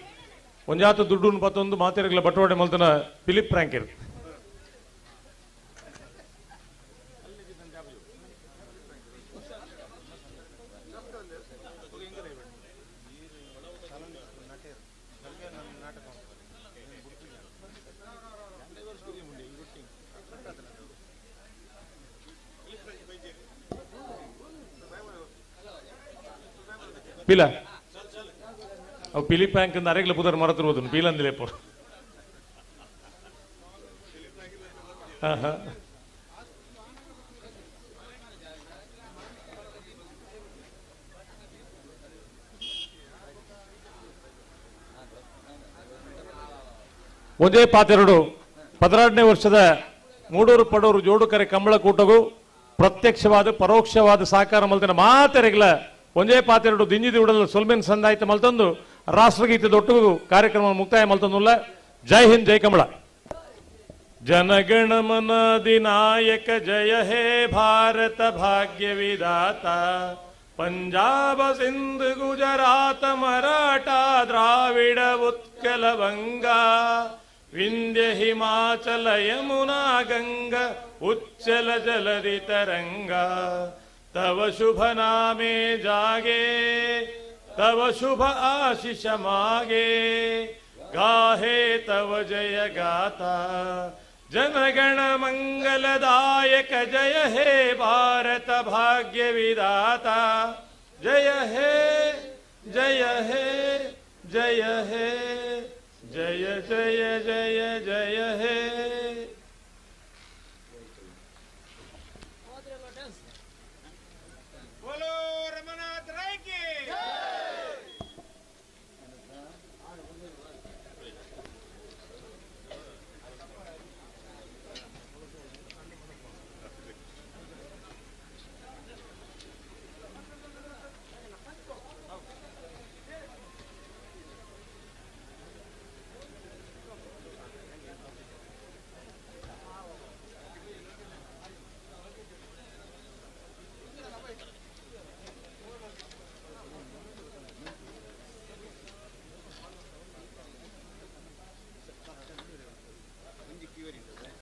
ಒಂಜಾತ ದುಡ್ಡು ಪತ್ತೊಂದು ಮಾತೆರೆಗಳ ಬಟವಾಡೆ ಮಲ್ತನ ಫಿಲಿಪ್ ಫ್ರಾಂಕಿರ್ ಪೀಲ ಅವು ಫಿಲಿಪ್ ಬ್ಯಾಂಕ್ ಅರೆಗ್ಲ ಪುದರ್ ಮರತಿರುವುದು ಪೀಲಂದಿಲೆ ಪೋರ್ ಒಂದೇ ಪಾತೆರಡು 16ನೇ ವರ್ಷದ ಮೂಡೂರು ಪಡೂರು ಜೋಡುಕರೆ ಕಂಬಳ ಕೂಟಗೂ ಪ್ರತ್ಯಕ್ಷವಾದ ಪರೋಕ್ಷವಾದ ಸಹಕಾರ ಮಲ್ತಿನ ಮಾತೆರೆಗ್ಲ ಒಂದೇ ಪಾತೆರಡು ದಿಂಜಿದಿ ಉಡಲು ಸೊಲ್ಮೆನ್ ಸಂದಾಯಿತ ಮಲ್ತಂದು ರಾಷ್ಟ್ರಗೀತೆ ದೊಟ್ಟುಗೂ ಕಾರ್ಯಕ್ರಮ ಮುಕ್ತಾಯ ಮಲ್ತಂದುಲ್ಲ. ಜೈ ಹಿಂದ್ ಜೈ ಕಮಲ. ಜನಗಣಮನ ದಿನಾಯಕ ಜಯ ಹೇ ಭಾರತ ಭಾಗ್ಯ ವಿಧಾತ पंजाब सिंध गुजरात मराठा द्राविड उत्कल बंगा विंध्य हिमाचल यमुना गंगा उच्चल जलधि तरंगा तव शुभ नामे जागे तव शुभ आशीष मागे गाहे तव जय गाथा जनगण मंगलदायक जय हे भारत भाग्य विधाता जय हे जय हे जय हे जय जय जय जय हे